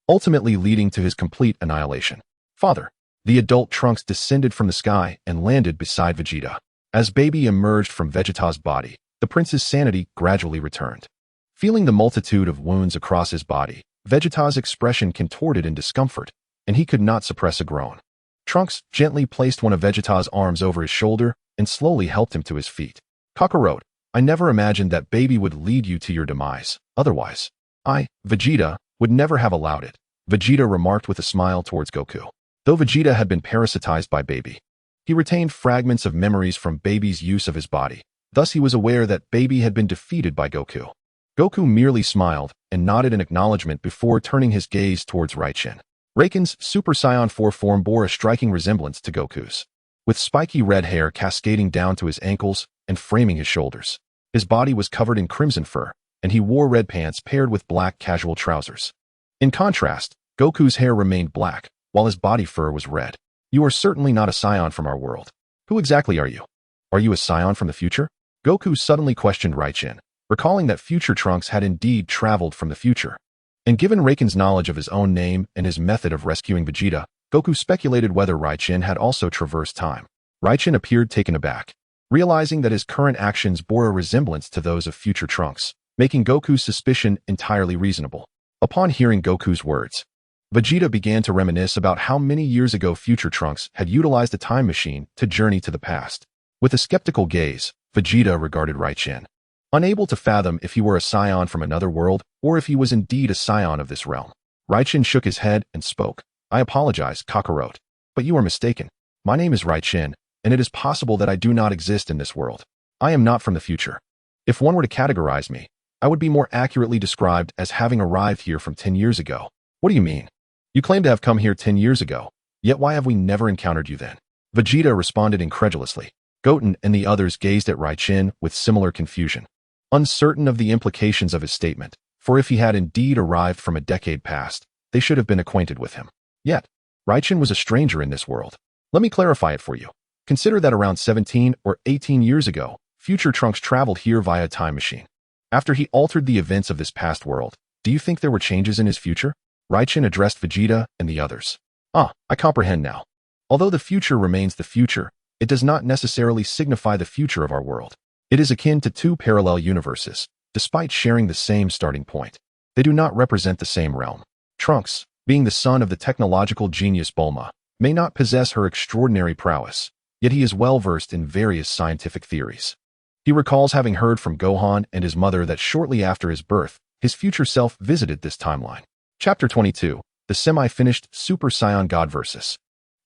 Speaker 1: ultimately leading to his complete annihilation. Father. The adult Trunks descended from the sky and landed beside Vegeta. As Baby emerged from Vegeta's body, the prince's sanity gradually returned. Feeling the multitude of wounds across his body, Vegeta's expression contorted in discomfort, and he could not suppress a groan. Trunks gently placed one of Vegeta's arms over his shoulder and slowly helped him to his feet. Kakarot, I never imagined that Baby would lead you to your demise. Otherwise, I, Vegeta, would never have allowed it, Vegeta remarked with a smile towards Goku. Though Vegeta had been parasitized by Baby, he retained fragments of memories from Baby's use of his body. Thus he was aware that Baby had been defeated by Goku. Goku merely smiled and nodded in acknowledgement before turning his gaze towards Raichin. Raikin's Super Saiyan 4 form bore a striking resemblance to Goku's, with spiky red hair cascading down to his ankles and framing his shoulders. His body was covered in crimson fur, and he wore red pants paired with black casual trousers. In contrast, Goku's hair remained black, while his body fur was red. You are certainly not a Saiyan from our world. Who exactly are you? Are you a Saiyan from the future? Goku suddenly questioned Raichin, recalling that future Trunks had indeed traveled from the future. And given Raikin's knowledge of his own name and his method of rescuing Vegeta, Goku speculated whether Raichin had also traversed time. Raichin appeared taken aback, realizing that his current actions bore a resemblance to those of future Trunks, making Goku's suspicion entirely reasonable. Upon hearing Goku's words, Vegeta began to reminisce about how many years ago future Trunks had utilized a time machine to journey to the past. With a skeptical gaze, Vegeta regarded Raichin, unable to fathom if he were a Saiyan from another world or if he was indeed a Saiyan of this realm. Raichin shook his head and spoke. I apologize, Kakarot, but you are mistaken. My name is Raichin, and it is possible that I do not exist in this world. I am not from the future. If one were to categorize me, I would be more accurately described as having arrived here from 10 years ago. What do you mean? You claim to have come here 10 years ago, yet why have we never encountered you then? Vegeta responded incredulously. Goten and the others gazed at Raichin with similar confusion, uncertain of the implications of his statement, for if he had indeed arrived from a decade past, they should have been acquainted with him. Yet, Raichin was a stranger in this world. Let me clarify it for you. Consider that around 17 or 18 years ago, future Trunks traveled here via a time machine. After he altered the events of this past world, do you think there were changes in his future? Raichin addressed Vegeta and the others. I comprehend now. Although the future remains the future, it does not necessarily signify the future of our world. It is akin to two parallel universes, despite sharing the same starting point. They do not represent the same realm. Trunks, being the son of the technological genius Bulma, may not possess her extraordinary prowess, yet he is well versed in various scientific theories. He recalls having heard from Gohan and his mother that shortly after his birth, his future self visited this timeline. Chapter 22, The Semi-Finished Super Saiyan God vs.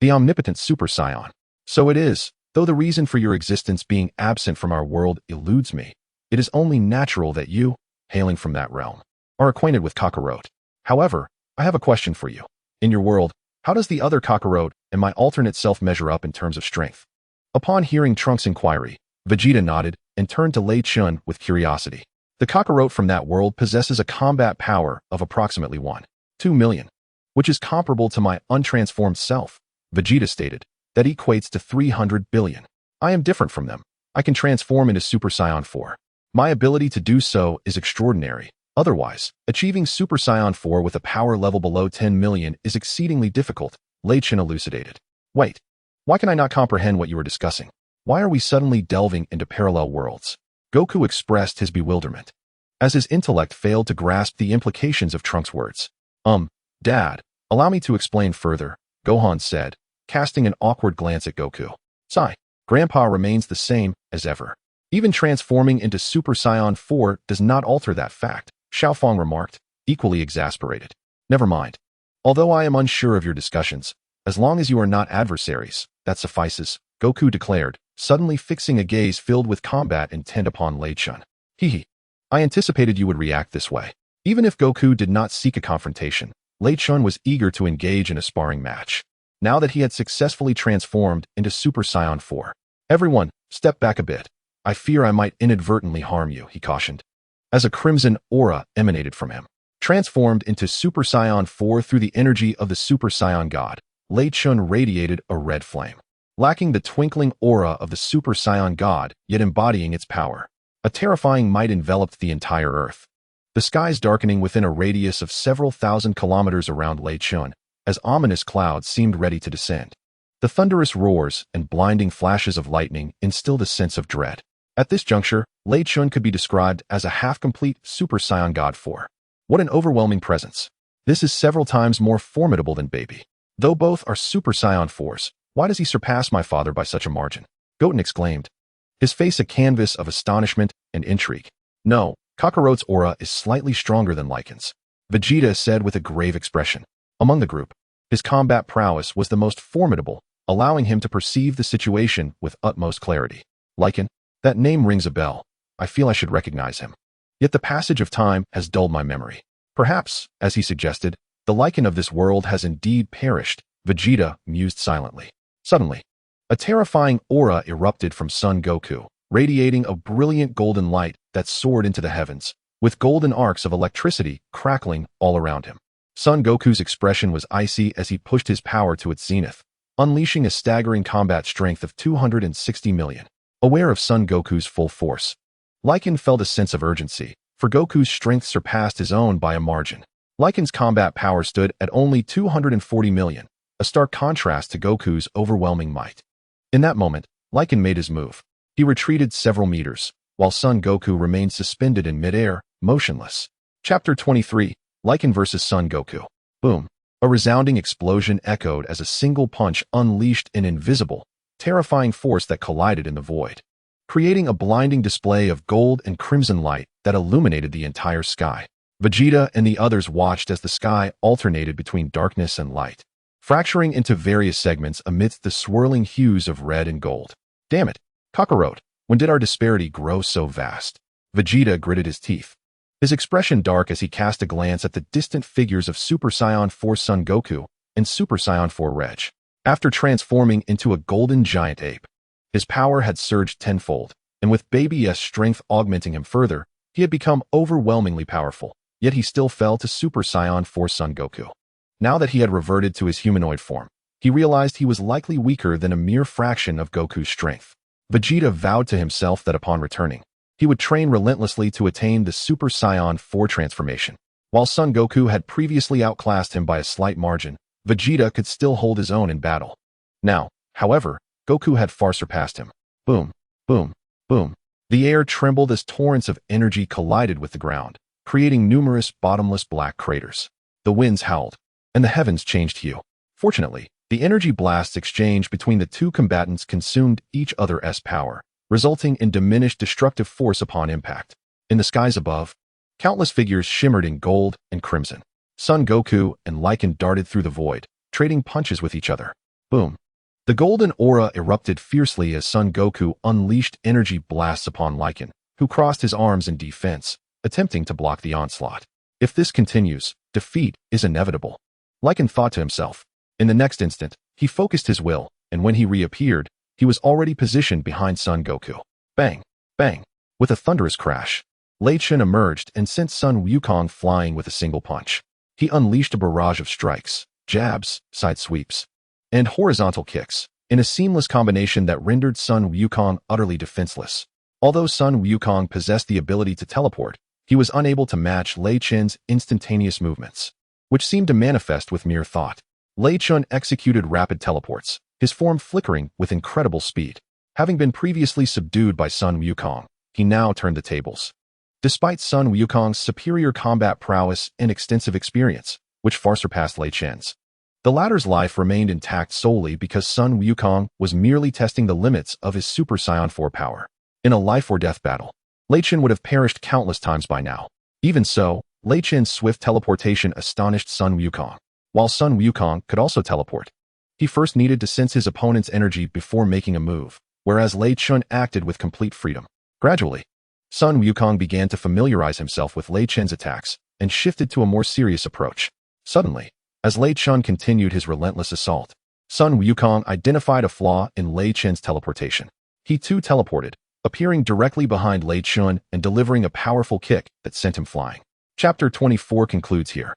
Speaker 1: The Omnipotent Super Saiyan. So it is, though the reason for your existence being absent from our world eludes me, it is only natural that you, hailing from that realm, are acquainted with Kakarot. However, I have a question for you. In your world, how does the other Kakarot and my alternate self measure up in terms of strength? Upon hearing Trunks' inquiry, Vegeta nodded and turned to Lei Chentian with curiosity. The Kakarot from that world possesses a combat power of approximately 1.2 million, which is comparable to my untransformed self, Vegeta stated. That equates to 300 billion. I am different from them. I can transform into Super Saiyan 4. My ability to do so is extraordinary. Otherwise, achieving Super Saiyan 4 with a power level below 10 million is exceedingly difficult, Lei Chentian elucidated. Wait, why can I not comprehend what you are discussing? Why are we suddenly delving into parallel worlds? Goku expressed his bewilderment, as his intellect failed to grasp the implications of Trunks' words. Dad, allow me to explain further, Gohan said, casting an awkward glance at Goku. Sigh, Grandpa remains the same as ever. Even transforming into Super Saiyan 4 does not alter that fact, Xiaofang remarked, equally exasperated. Never mind. Although I am unsure of your discussions, as long as you are not adversaries, that suffices, Goku declared, suddenly fixing a gaze filled with combat intent upon Lei Chentian. Hehe. I anticipated you would react this way. Even if Goku did not seek a confrontation, Lei Chentian was eager to engage in a sparring match. Now that he had successfully transformed into Super Saiyan 4. Everyone, step back a bit. I fear I might inadvertently harm you, he cautioned. As a crimson aura emanated from him. Transformed into Super Saiyan 4 through the energy of the Super Saiyan God, Lei Chentian radiated a red flame. Lacking the twinkling aura of the Super Saiyan God, yet embodying its power. A terrifying might enveloped the entire earth. The skies darkening within a radius of several thousand kilometers around Lei Chentian, as ominous clouds seemed ready to descend. The thunderous roars and blinding flashes of lightning instilled a sense of dread. At this juncture, Lei Chentian could be described as a half-complete Super Saiyan God 4. What an overwhelming presence. This is several times more formidable than Baby. Though both are Super Saiyan 4s, why does he surpass my father by such a margin? Goten exclaimed, his face a canvas of astonishment and intrigue. No, Kakarot's aura is slightly stronger than Lycan's, Vegeta said with a grave expression. Among the group, his combat prowess was the most formidable, allowing him to perceive the situation with utmost clarity. Lycan, that name rings a bell. I feel I should recognize him. Yet the passage of time has dulled my memory. Perhaps, as he suggested, the lichen of this world has indeed perished, Vegeta mused silently. Suddenly, a terrifying aura erupted from Son Goku, radiating a brilliant golden light that soared into the heavens, with golden arcs of electricity crackling all around him. Son Goku's expression was icy as he pushed his power to its zenith, unleashing a staggering combat strength of 260 million. Aware of Son Goku's full force, Lichen felt a sense of urgency, for Goku's strength surpassed his own by a margin. Liken's combat power stood at only 240 million, a stark contrast to Goku's overwhelming might. In that moment, Lichen made his move. He retreated several meters, while Son Goku remained suspended in midair, motionless. Chapter 23, Lichen vs. Son Goku. Boom. A resounding explosion echoed as a single punch unleashed an invisible, terrifying force that collided in the void, creating a blinding display of gold and crimson light that illuminated the entire sky. Vegeta and the others watched as the sky alternated between darkness and light, fracturing into various segments amidst the swirling hues of red and gold. Damn it, Kakarot, when did our disparity grow so vast? Vegeta gritted his teeth, his expression dark as he cast a glance at the distant figures of Super Saiyan 4 Son Goku and Super Saiyan 4 Reg. After transforming into a golden giant ape, his power had surged tenfold, and with Baby S strength augmenting him further, he had become overwhelmingly powerful, yet he still fell to Super Saiyan 4 Son Goku. Now that he had reverted to his humanoid form, he realized he was likely weaker than a mere fraction of Goku's strength. Vegeta vowed to himself that upon returning, he would train relentlessly to attain the Super Saiyan 4 transformation. While Son Goku had previously outclassed him by a slight margin, Vegeta could still hold his own in battle. Now, however, Goku had far surpassed him. Boom, boom, boom. The air trembled as torrents of energy collided with the ground, creating numerous bottomless black craters. The winds howled, and the heavens changed hue. Fortunately, the energy blasts exchanged between the two combatants consumed each other's power, resulting in diminished destructive force upon impact. In the skies above, countless figures shimmered in gold and crimson. Son Goku and Lichen darted through the void, trading punches with each other. Boom. The golden aura erupted fiercely as Son Goku unleashed energy blasts upon Lichen, who crossed his arms in defense, attempting to block the onslaught. If this continues, defeat is inevitable, Lichen thought to himself. In the next instant, he focused his will, and when he reappeared, he was already positioned behind Son Goku. Bang! Bang! With a thunderous crash, Lei Chentian emerged and sent Son Wukong flying with a single punch. He unleashed a barrage of strikes, jabs, side sweeps, and horizontal kicks, in a seamless combination that rendered Son Wukong utterly defenseless. Although Son Wukong possessed the ability to teleport, he was unable to match Lei Chentian's instantaneous movements, which seemed to manifest with mere thought. Lei Chentian executed rapid teleports, his form flickering with incredible speed. Having been previously subdued by Son Wukong, he now turned the tables. Despite Son Wukong's superior combat prowess and extensive experience, which far surpassed Lei Chentian's, the latter's life remained intact solely because Son Wukong was merely testing the limits of his Super Saiyan 4 power. In a life-or-death battle, Lei Chentian would have perished countless times by now. Even so, Lei Chentian's swift teleportation astonished Son Wukong. While Son Wukong could also teleport, he first needed to sense his opponent's energy before making a move, whereas Lei Chentian acted with complete freedom. Gradually, Son Wukong began to familiarize himself with Lei Chentian's attacks and shifted to a more serious approach. Suddenly, as Lei Chentian continued his relentless assault, Son Wukong identified a flaw in Lei Chentian's teleportation. He too teleported, appearing directly behind Lei Chentian and delivering a powerful kick that sent him flying. Chapter 24 concludes here.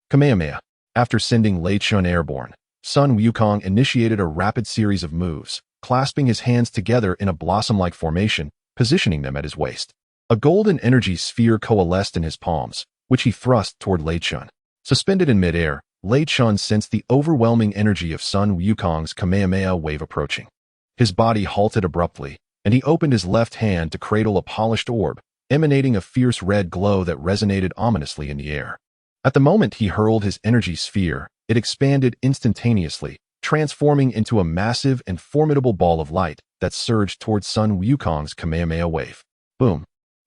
Speaker 1: Kamehameha. After sending Lei Chentian airborne, Son Wukong initiated a rapid series of moves, clasping his hands together in a blossom-like formation, positioning them at his waist. A golden energy sphere coalesced in his palms, which he thrust toward Lei Chentian. Suspended in midair, Lei Chentian sensed the overwhelming energy of Son Wukong's Kamehameha wave approaching. His body halted abruptly, and he opened his left hand to cradle a polished orb, emanating a fierce red glow that resonated ominously in the air. At the moment he hurled his energy sphere, it expanded instantaneously, transforming into a massive and formidable ball of light that surged towards Son Wukong's Kamehameha wave. Boom!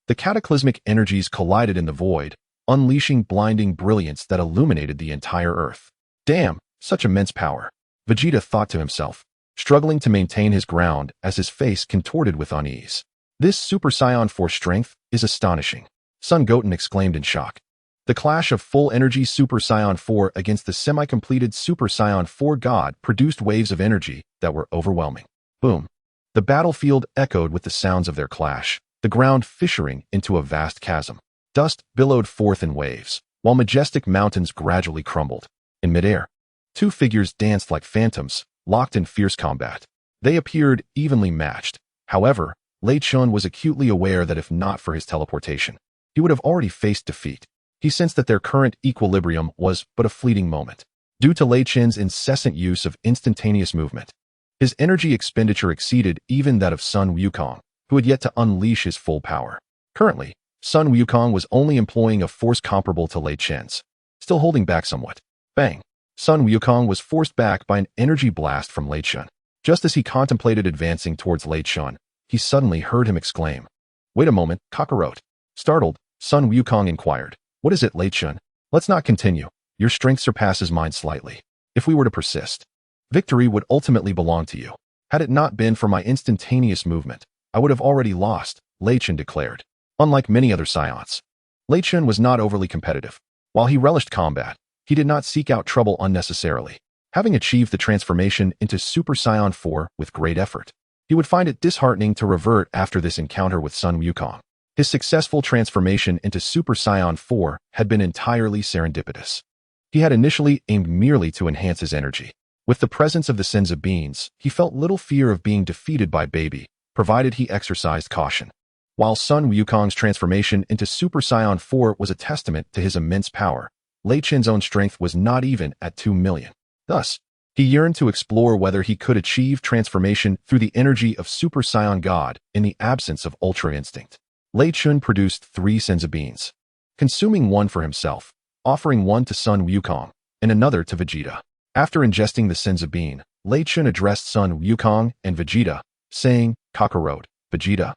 Speaker 1: The cataclysmic energies collided in the void, unleashing blinding brilliance that illuminated the entire earth. Damn, such immense power, Vegeta thought to himself, struggling to maintain his ground as his face contorted with unease. This Super Saiyan 4 strength is astonishing. Son Goten exclaimed in shock. The clash of full-energy Super Saiyan 4 against the semi-completed Super Saiyan 4 God produced waves of energy that were overwhelming. Boom. The battlefield echoed with the sounds of their clash, the ground fissuring into a vast chasm. Dust billowed forth in waves, while majestic mountains gradually crumbled. In midair, two figures danced like phantoms, locked in fierce combat. They appeared evenly matched. However, Lei Chentian was acutely aware that if not for his teleportation, he would have already faced defeat. He sensed that their current equilibrium was but a fleeting moment. Due to Lei Chentian's incessant use of instantaneous movement, his energy expenditure exceeded even that of Sun Wukong, who had yet to unleash his full power. Currently, Sun Wukong was only employing a force comparable to Lei Chentian's, still holding back somewhat. Bang! Sun Wukong was forced back by an energy blast from Lei Chentian. Just as he contemplated advancing towards Lei Chentian, he suddenly heard him exclaim, "Wait a moment, Kakarot." Startled, Sun Wukong inquired, "What is it, Lei Chentian? Let's not continue. Your strength surpasses mine slightly. If we were to persist, victory would ultimately belong to you. Had it not been for my instantaneous movement, I would have already lost," Lei Chentian declared. Unlike many other Saiyans, Lei Chentian was not overly competitive. While he relished combat, he did not seek out trouble unnecessarily. Having achieved the transformation into Super Saiyan 4 with great effort, he would find it disheartening to revert after this encounter with Sun Wukong. His successful transformation into Super Saiyan 4 had been entirely serendipitous. He had initially aimed merely to enhance his energy. With the presence of the Senzu beans, he felt little fear of being defeated by Baby, provided he exercised caution. While Sun Wukong's transformation into Super Saiyan 4 was a testament to his immense power, Lei Chentian's own strength was not even at 2 million. Thus, he yearned to explore whether he could achieve transformation through the energy of Super Saiyan God in the absence of Ultra Instinct. Lei Chentian produced 3 Senzu beans, consuming one for himself, offering one to Sun Wukong, and another to Vegeta. After ingesting the Senzu bean, Lei Chentian addressed Sun Wukong and Vegeta, saying, "Kakarot, Vegeta,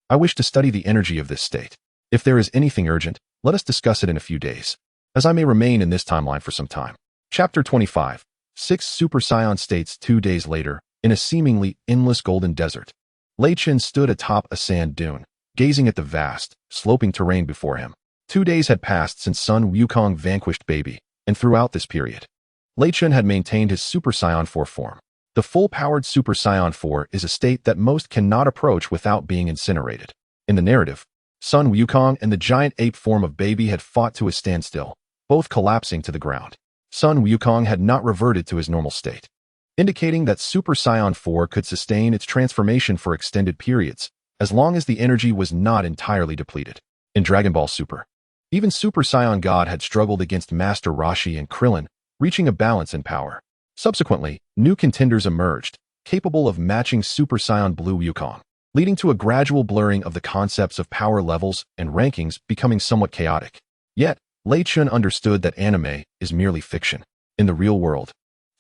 Speaker 1: I wish to study the energy of this state. If there is anything urgent, let us discuss it in a few days, as I may remain in this timeline for some time." Chapter 25. 6 Super Saiyan states 2 days later, in a seemingly endless golden desert. Lei Chentian stood atop a sand dune, gazing at the vast, sloping terrain before him. 2 days had passed since Sun Wukong vanquished Baby, and throughout this period, Lei Chentian had maintained his Super Saiyan 4 form. The full-powered Super Saiyan 4 is a state that most cannot approach without being incinerated. In the narrative, Sun Wukong and the giant ape form of Baby had fought to a standstill, both collapsing to the ground. Sun Wukong had not reverted to his normal state, indicating that Super Saiyan 4 could sustain its transformation for extended periods, as long as the energy was not entirely depleted. In Dragon Ball Super, even Super Saiyan God had struggled against Master Roshi and Krillin, reaching a balance in power. Subsequently, new contenders emerged, capable of matching Super Saiyan Blue Wukong, leading to a gradual blurring of the concepts of power levels and rankings becoming somewhat chaotic. Yet, Lei Chentian understood that anime is merely fiction. In the real world,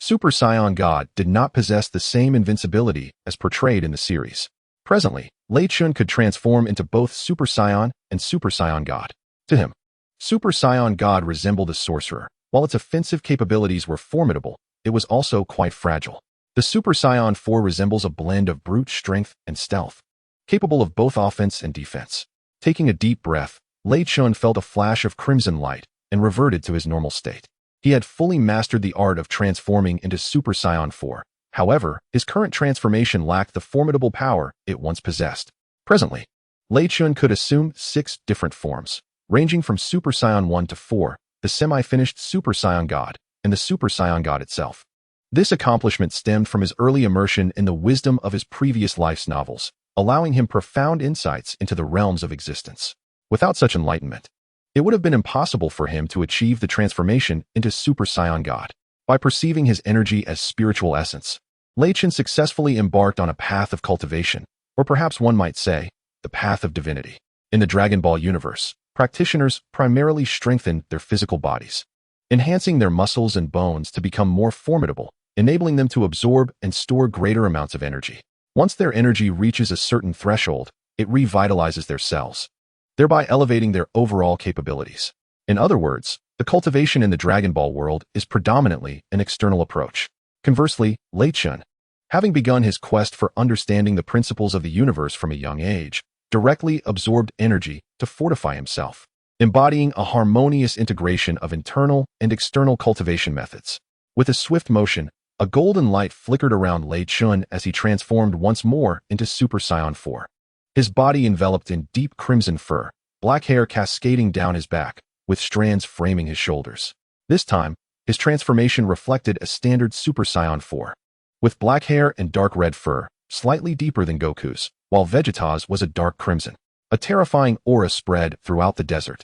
Speaker 1: Super Saiyan God did not possess the same invincibility as portrayed in the series. Presently, Lei Chentian could transform into both Super Saiyan and Super Saiyan God. To him, Super Saiyan God resembled a sorcerer. While its offensive capabilities were formidable, it was also quite fragile. The Super Saiyan 4 resembles a blend of brute strength and stealth, capable of both offense and defense. Taking a deep breath, Lei Chentian felt a flash of crimson light and reverted to his normal state. He had fully mastered the art of transforming into Super Saiyan 4. However, his current transformation lacked the formidable power it once possessed. Presently, Lei Chentian could assume 6 different forms, ranging from Super Saiyan 1 to 4, the semi-finished Super Saiyan God, and the Super Saiyan God itself. This accomplishment stemmed from his early immersion in the wisdom of his previous life's novels, allowing him profound insights into the realms of existence. Without such enlightenment, it would have been impossible for him to achieve the transformation into Super Saiyan God. By perceiving his energy as spiritual essence, Lei Chentian successfully embarked on a path of cultivation, or perhaps one might say, the path of divinity. In the Dragon Ball universe, practitioners primarily strengthen their physical bodies, enhancing their muscles and bones to become more formidable, enabling them to absorb and store greater amounts of energy. Once their energy reaches a certain threshold, it revitalizes their cells, thereby elevating their overall capabilities. In other words, the cultivation in the Dragon Ball world is predominantly an external approach. Conversely, Lei Chentian, having begun his quest for understanding the principles of the universe from a young age, directly absorbed energy to fortify himself. embodying a harmonious integration of internal and external cultivation methods. With a swift motion, a golden light flickered around Lei Chun as he transformed once more into Super Saiyan 4. His body enveloped in deep crimson fur, black hair cascading down his back, with strands framing his shoulders. This time, his transformation reflected a standard Super Saiyan 4. With black hair and dark red fur, slightly deeper than Goku's, while Vegeta's was a dark crimson. A terrifying aura spread throughout the desert.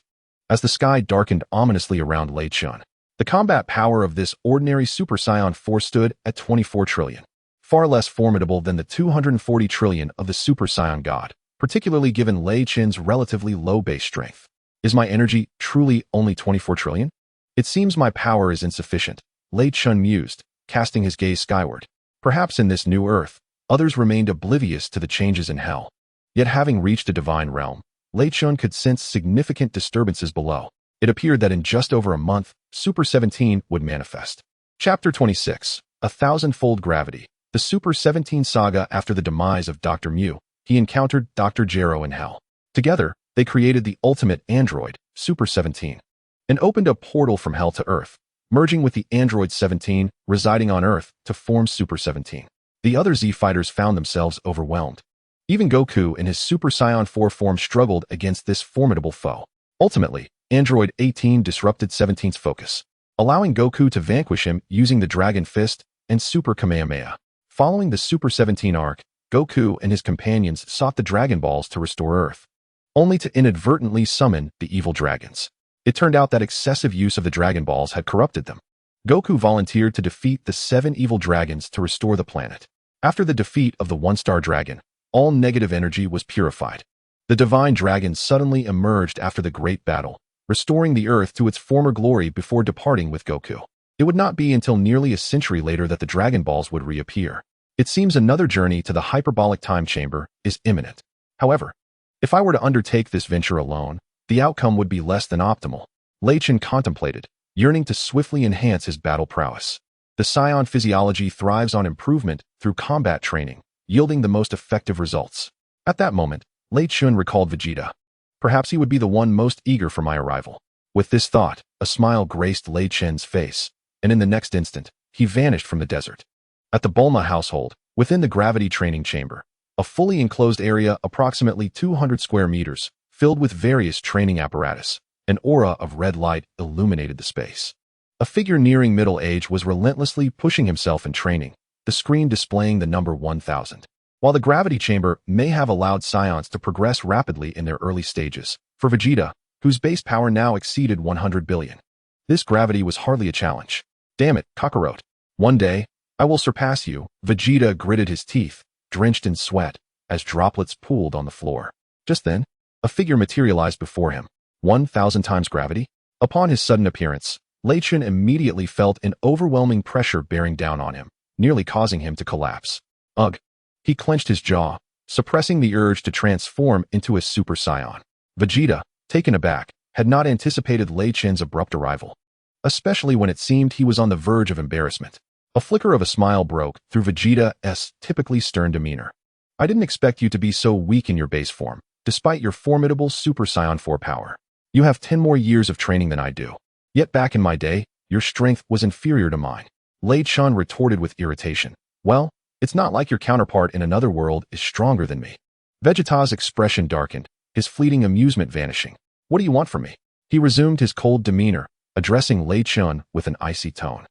Speaker 1: As the sky darkened ominously around Lei Chun, the combat power of this ordinary Super Saiyan 4 stood at 24 trillion. Far less formidable than the 240 trillion of the Super Saiyan God, particularly given Lei Chun's relatively low base strength. Is my energy truly only 24 trillion? It seems my power is insufficient, Lei Chun mused, casting his gaze skyward. Perhaps in this new earth, others remained oblivious to the changes in hell. Yet having reached a divine realm, Lei Chun could sense significant disturbances below. It appeared that in just over a month, Super 17 would manifest. Chapter 26, A Thousand-Fold Gravity. The Super 17 saga. After the demise of Dr. Mew, he encountered Dr. Gero in hell. Together, they created the ultimate android, Super 17, and opened a portal from hell to Earth, merging with the android 17 residing on Earth to form Super 17. The other Z fighters found themselves overwhelmed. Even Goku in his Super Saiyan 4 form struggled against this formidable foe. Ultimately, Android 18 disrupted 17's focus, allowing Goku to vanquish him using the Dragon Fist and Super Kamehameha. Following the Super 17 arc, Goku and his companions sought the Dragon Balls to restore Earth, only to inadvertently summon the evil dragons. It turned out that excessive use of the Dragon Balls had corrupted them. Goku volunteered to defeat the 7 evil dragons to restore the planet. After the defeat of the one-star dragon, all negative energy was purified. The divine dragon suddenly emerged after the great battle, restoring the Earth to its former glory before departing with Goku. It would not be until nearly a century later that the Dragon Balls would reappear. It seems another journey to the hyperbolic time chamber is imminent. However, if I were to undertake this venture alone, the outcome would be less than optimal. Lei Chun contemplated, yearning to swiftly enhance his battle prowess. The Saiyan physiology thrives on improvement through combat training, yielding the most effective results. At that moment, Lei Chun recalled Vegeta. Perhaps he would be the one most eager for my arrival. With this thought, a smile graced Lei Chun's face, and in the next instant, he vanished from the desert. At the Bulma household, within the gravity training chamber, a fully enclosed area approximately 200 square meters, filled with various training apparatus, an aura of red light illuminated the space. A figure nearing middle age was relentlessly pushing himself in training, the screen displaying the number 1000. While the gravity chamber may have allowed Saiyans to progress rapidly in their early stages, for Vegeta, whose base power now exceeded 100 billion, this gravity was hardly a challenge. Damn it, Kakarot. One day, I will surpass you. Vegeta gritted his teeth, drenched in sweat, as droplets pooled on the floor. Just then, a figure materialized before him. 1,000 times gravity? Upon his sudden appearance, Lei Chun immediately felt an overwhelming pressure bearing down on him, nearly causing him to collapse. Ugh. He clenched his jaw, suppressing the urge to transform into a Super Saiyan. Vegeta, taken aback, had not anticipated Lei Chun's abrupt arrival, especially when it seemed he was on the verge of embarrassment. A flicker of a smile broke through Vegeta's typically stern demeanor. I didn't expect you to be so weak in your base form, despite your formidable Super Saiyan 4 power. You have 10 more years of training than I do. Yet back in my day, your strength was inferior to mine. Lei Chun retorted with irritation. Well, it's not like your counterpart in another world is stronger than me. Vegeta's expression darkened, his fleeting amusement vanishing. What do you want from me? He resumed his cold demeanor, addressing Lei Chun with an icy tone.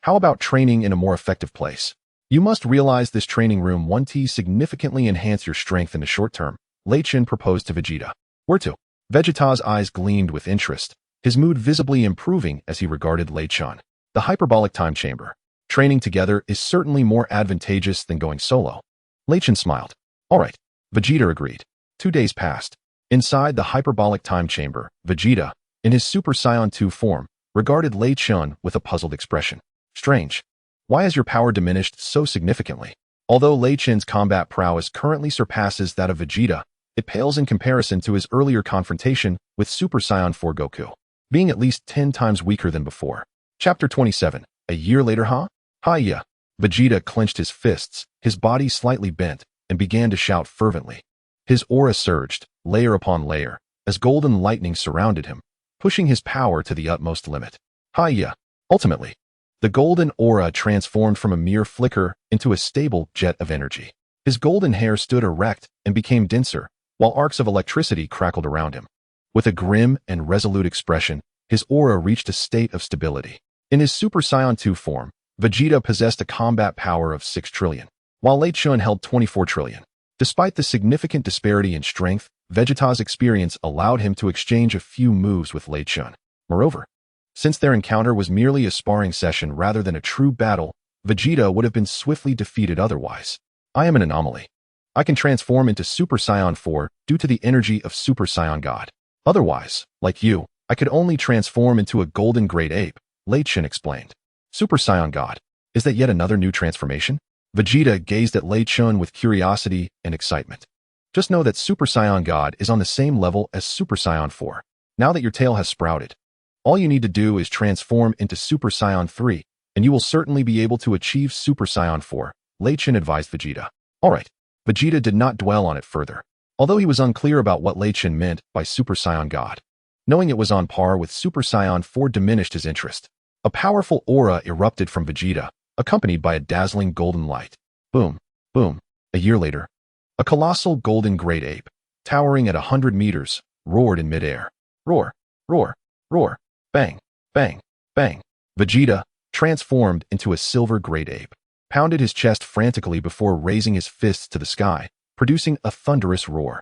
Speaker 1: How about training in a more effective place? You must realize this training room 1T significantly enhance your strength in the short term, Lei Chun proposed to Vegeta. Where to? Vegeta's eyes gleamed with interest, his mood visibly improving as he regarded Lei Chun. The hyperbolic time chamber. Training together is certainly more advantageous than going solo. Lei Chun smiled. All right, Vegeta agreed. 2 days passed. Inside the hyperbolic time chamber, Vegeta, in his Super Saiyan 2 form, regarded Lei Chun with a puzzled expression. Strange. Why has your power diminished so significantly? Although Lei Chun's combat prowess currently surpasses that of Vegeta, it pales in comparison to his earlier confrontation with Super Saiyan 4 Goku, being at least 10 times weaker than before. Chapter 27. A year later, huh? Hi-ya. Vegeta clenched his fists, his body slightly bent, and began to shout fervently. His aura surged, layer upon layer, as golden lightning surrounded him, pushing his power to the utmost limit. Hiya! Ultimately, the golden aura transformed from a mere flicker into a stable jet of energy. His golden hair stood erect and became denser, while arcs of electricity crackled around him. With a grim and resolute expression, his aura reached a state of stability. In his Super Saiyan 2 form, Vegeta possessed a combat power of 6 trillion, while Lei Chun held 24 trillion. Despite the significant disparity in strength, Vegeta's experience allowed him to exchange a few moves with Lei Chun. Moreover, since their encounter was merely a sparring session rather than a true battle, Vegeta would have been swiftly defeated otherwise. I am an anomaly. I can transform into Super Saiyan 4 due to the energy of Super Saiyan God. Otherwise, like you, I could only transform into a golden great ape, Lei Chun explained. Super Saiyan God. Is that yet another new transformation? Vegeta gazed at Lei Chun with curiosity and excitement. Just know that Super Saiyan God is on the same level as Super Saiyan 4. Now that your tail has sprouted, all you need to do is transform into Super Saiyan 3, and you will certainly be able to achieve Super Saiyan 4, Lei Chun advised Vegeta. Alright, Vegeta did not dwell on it further, although he was unclear about what Lei Chun meant by Super Saiyan God. Knowing it was on par with Super Saiyan 4 diminished his interest. A powerful aura erupted from Vegeta, accompanied by a dazzling golden light. Boom, boom. A year later, a colossal golden great ape, towering at 100 meters, roared in midair. Roar, roar, roar, bang, bang, bang. Vegeta, transformed into a silver great ape, pounded his chest frantically before raising his fists to the sky, producing a thunderous roar.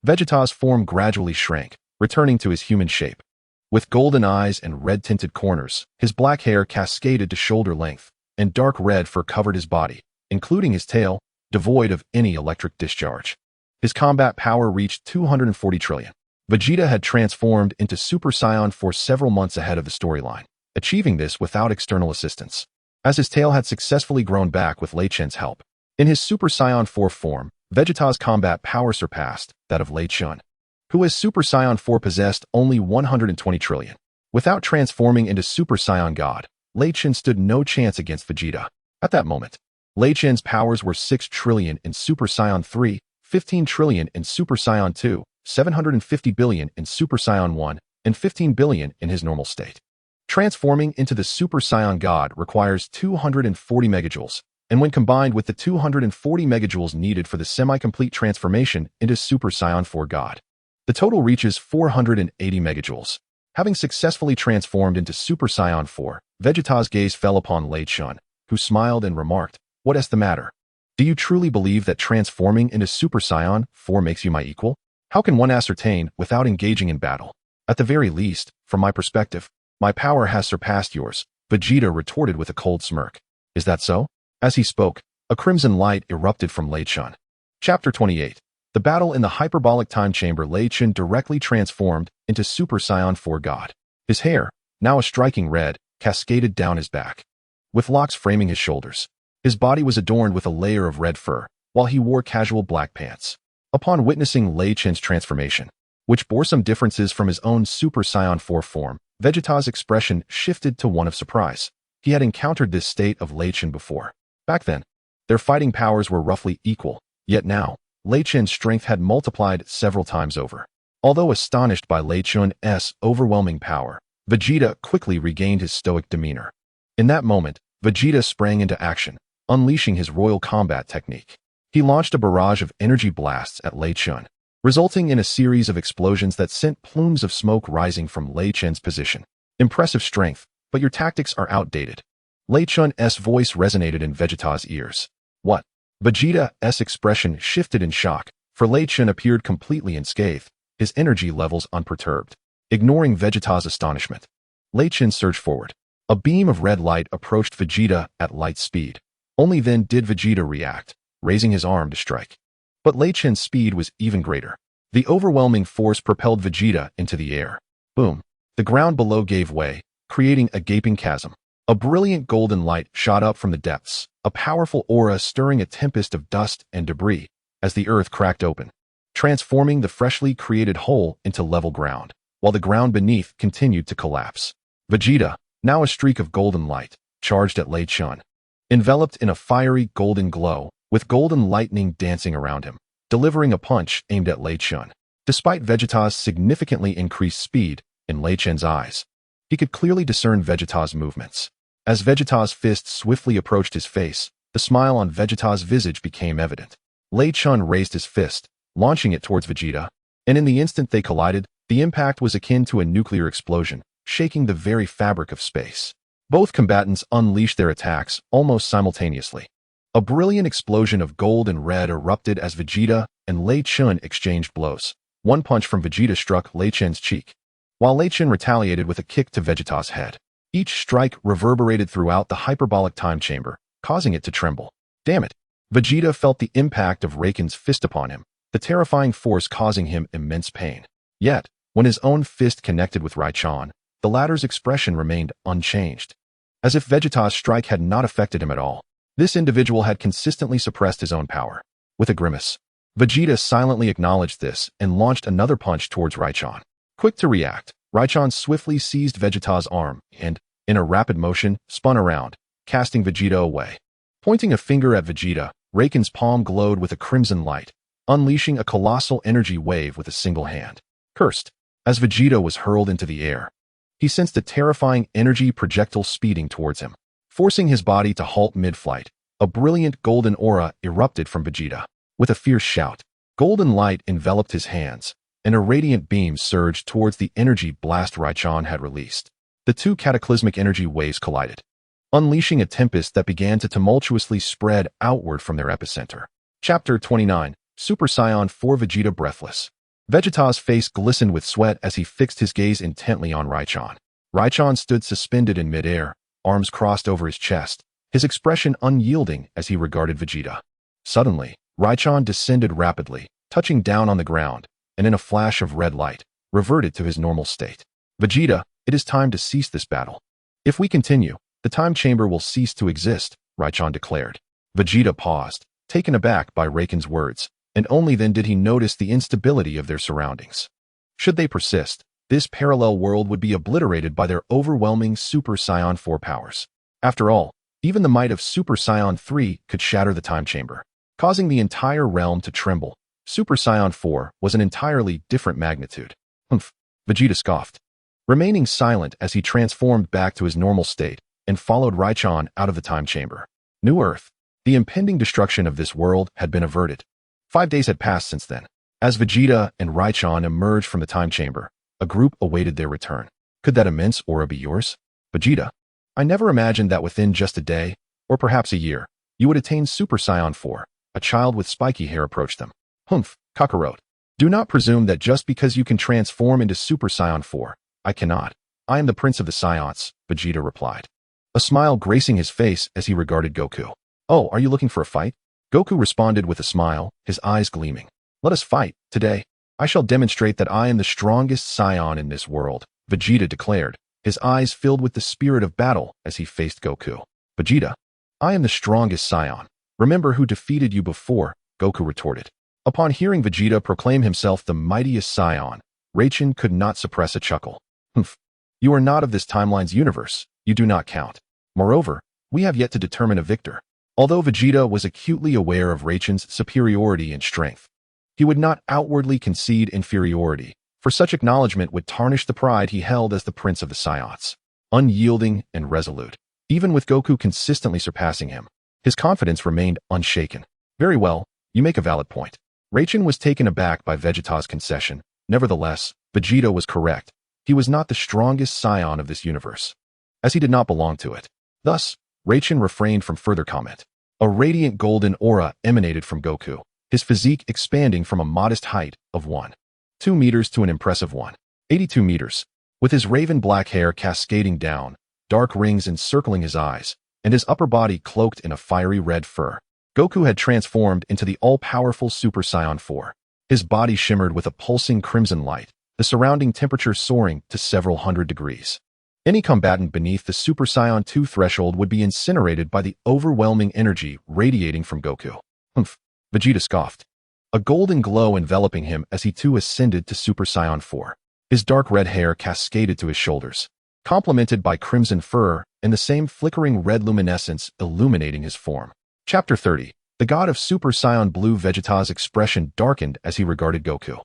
Speaker 1: Vegeta's form gradually shrank, returning to his human shape. With golden eyes and red-tinted corners, his black hair cascaded to shoulder length, and dark red fur covered his body, including his tail, devoid of any electric discharge. His combat power reached 240 trillion. Vegeta had transformed into Super Saiyan 4 several months ahead of the storyline, achieving this without external assistance, as his tail had successfully grown back with Lei Chun's help. In his Super Saiyan 4 form, Vegeta's combat power surpassed that of Lei Chun, who as Super Saiyan 4 possessed only 120 trillion. Without transforming into Super Saiyan God, Lei Chun stood no chance against Vegeta. At that moment, Lei Chun's powers were 6 trillion in Super Saiyan 3, 15 trillion in Super Saiyan 2, 750 billion in Super Saiyan 1, and 15 billion in his normal state. Transforming into the Super Saiyan God requires 240 megajoules, and when combined with the 240 megajoules needed for the semi-complete transformation into Super Saiyan 4 God, the total reaches 480 megajoules. Having successfully transformed into Super Saiyan 4, Vegeta's gaze fell upon Lei Chun, who smiled and remarked, "What is the matter? Do you truly believe that transforming into Super Saiyan 4 makes you my equal? How can one ascertain without engaging in battle? At the very least, from my perspective, my power has surpassed yours," Vegeta retorted with a cold smirk. "Is that so?" As he spoke, a crimson light erupted from Lei Chun. Chapter 28. The battle in the hyperbolic time chamber. Lei Chun directly transformed into Super Saiyan 4 God. His hair, now a striking red, cascaded down his back, with locks framing his shoulders. His body was adorned with a layer of red fur, while he wore casual black pants. Upon witnessing Lei Chun's transformation, which bore some differences from his own Super Saiyan 4 form, Vegeta's expression shifted to one of surprise. He had encountered this state of Lei Chun before. Back then, their fighting powers were roughly equal, yet now, Lei Chun's strength had multiplied several times over. Although astonished by Lei Chun's overwhelming power, Vegeta quickly regained his stoic demeanor. In that moment, Vegeta sprang into action, unleashing his royal combat technique. He launched a barrage of energy blasts at Lei Chun, resulting in a series of explosions that sent plumes of smoke rising from Lei Chun's position. Impressive strength, but your tactics are outdated. Lei Chun's voice resonated in Vegeta's ears. What? Vegeta's expression shifted in shock, for Lei Chun appeared completely unscathed, his energy levels unperturbed. Ignoring Vegeta's astonishment, Lei Chun surged forward. A beam of red light approached Vegeta at light speed. Only then did Vegeta react, raising his arm to strike. But Lei Chun's speed was even greater. The overwhelming force propelled Vegeta into the air. Boom! The ground below gave way, creating a gaping chasm. A brilliant golden light shot up from the depths, a powerful aura stirring a tempest of dust and debris as the earth cracked open, transforming the freshly created hole into level ground, while the ground beneath continued to collapse. Vegeta, now a streak of golden light, charged at Lei Chun. Enveloped in a fiery golden glow, with golden lightning dancing around him, delivering a punch aimed at Lei Chun. Despite Vegeta's significantly increased speed, in Lei Chentian's eyes. He could clearly discern Vegeta's movements. As Vegeta's fist swiftly approached his face, the smile on Vegeta's visage became evident. Lei Chentian raised his fist, launching it towards Vegeta, and in the instant they collided, the impact was akin to a nuclear explosion, shaking the very fabric of space. Both combatants unleashed their attacks almost simultaneously. A brilliant explosion of gold and red erupted as Vegeta and Lei Chentian exchanged blows. One punch from Vegeta struck Lei Chentian's cheek, while Lei Chentian retaliated with a kick to Vegeta's head. Each strike reverberated throughout the hyperbolic time chamber, causing it to tremble. Damn it! Vegeta felt the impact of Raiken's fist upon him, the terrifying force causing him immense pain. Yet, when his own fist connected with Raichen, the latter's expression remained unchanged. As if Vegeta's strike had not affected him at all. This individual had consistently suppressed his own power. With a grimace, Vegeta silently acknowledged this and launched another punch towards Raichen. Quick to react, Raichen swiftly seized Vegeta's arm and, in a rapid motion, spun around, casting Vegeta away. Pointing a finger at Vegeta, Raiken's palm glowed with a crimson light, unleashing a colossal energy wave with a single hand. Cursed, as Vegeta was hurled into the air, he sensed a terrifying energy projectile speeding towards him. Forcing his body to halt mid-flight, a brilliant golden aura erupted from Vegeta. With a fierce shout, golden light enveloped his hands, and a radiant beam surged towards the energy blast Raichen had released. The two cataclysmic energy waves collided, unleashing a tempest that began to tumultuously spread outward from their epicenter. Chapter 29, Super Saiyan 4 Vegeta breathless. Vegeta's face glistened with sweat as he fixed his gaze intently on Raichen. Raichen stood suspended in midair, arms crossed over his chest, his expression unyielding as he regarded Vegeta. Suddenly, Raichen descended rapidly, touching down on the ground, and in a flash of red light, reverted to his normal state. Vegeta, it is time to cease this battle. If we continue, the time chamber will cease to exist, Raichen declared. Vegeta paused, taken aback by Raiken's words, and only then did he notice the instability of their surroundings. Should they persist, this parallel world would be obliterated by their overwhelming Super Saiyan 4 powers. After all, even the might of Super Saiyan 3 could shatter the time chamber, causing the entire realm to tremble. Super Saiyan 4 was an entirely different magnitude. Humph, Vegeta scoffed, remaining silent as he transformed back to his normal state and followed Raichen out of the time chamber. New Earth. The impending destruction of this world had been averted. 5 days had passed since then. As Vegeta and Raichen emerged from the time chamber, a group awaited their return. Could that immense aura be yours? Vegeta, I never imagined that within just a day, or perhaps a year, you would attain Super Saiyan 4. A child with spiky hair approached them. Humph, Kakarot. Do not presume that just because you can transform into Super Saiyan 4, I cannot. I am the Prince of the Saiyans, Vegeta replied. A smile gracing his face as he regarded Goku. Oh, are you looking for a fight? Goku responded with a smile, his eyes gleaming. Let us fight, today. I shall demonstrate that I am the strongest Saiyan in this world, Vegeta declared, his eyes filled with the spirit of battle as he faced Goku. Vegeta, I am the strongest Saiyan. Remember who defeated you before, Goku retorted. Upon hearing Vegeta proclaim himself the mightiest Saiyan, Raichen could not suppress a chuckle. Humph. You are not of this timeline's universe. You do not count. Moreover, we have yet to determine a victor. Although Vegeta was acutely aware of Raichen's superiority in strength, he would not outwardly concede inferiority, for such acknowledgement would tarnish the pride he held as the Prince of the Saiyans. Unyielding and resolute, even with Goku consistently surpassing him, his confidence remained unshaken. Very well, you make a valid point. Raichen was taken aback by Vegeta's concession. Nevertheless, Vegeta was correct. He was not the strongest Saiyan of this universe, as he did not belong to it. Thus, Raichen refrained from further comment. A radiant golden aura emanated from Goku, his physique expanding from a modest height of 1.2 meters to an impressive 1.82 meters. With his raven black hair cascading down, dark rings encircling his eyes, and his upper body cloaked in a fiery red fur, Goku had transformed into the all-powerful Super Saiyan 4. His body shimmered with a pulsing crimson light, the surrounding temperature soaring to several hundred degrees. Any combatant beneath the Super Saiyan 2 threshold would be incinerated by the overwhelming energy radiating from Goku. Humph, Vegeta scoffed, a golden glow enveloping him as he too ascended to Super Saiyan 4. His dark red hair cascaded to his shoulders, complemented by crimson fur and the same flickering red luminescence illuminating his form. Chapter 30. The god of Super Saiyan Blue. Vegeta's expression darkened as he regarded Goku.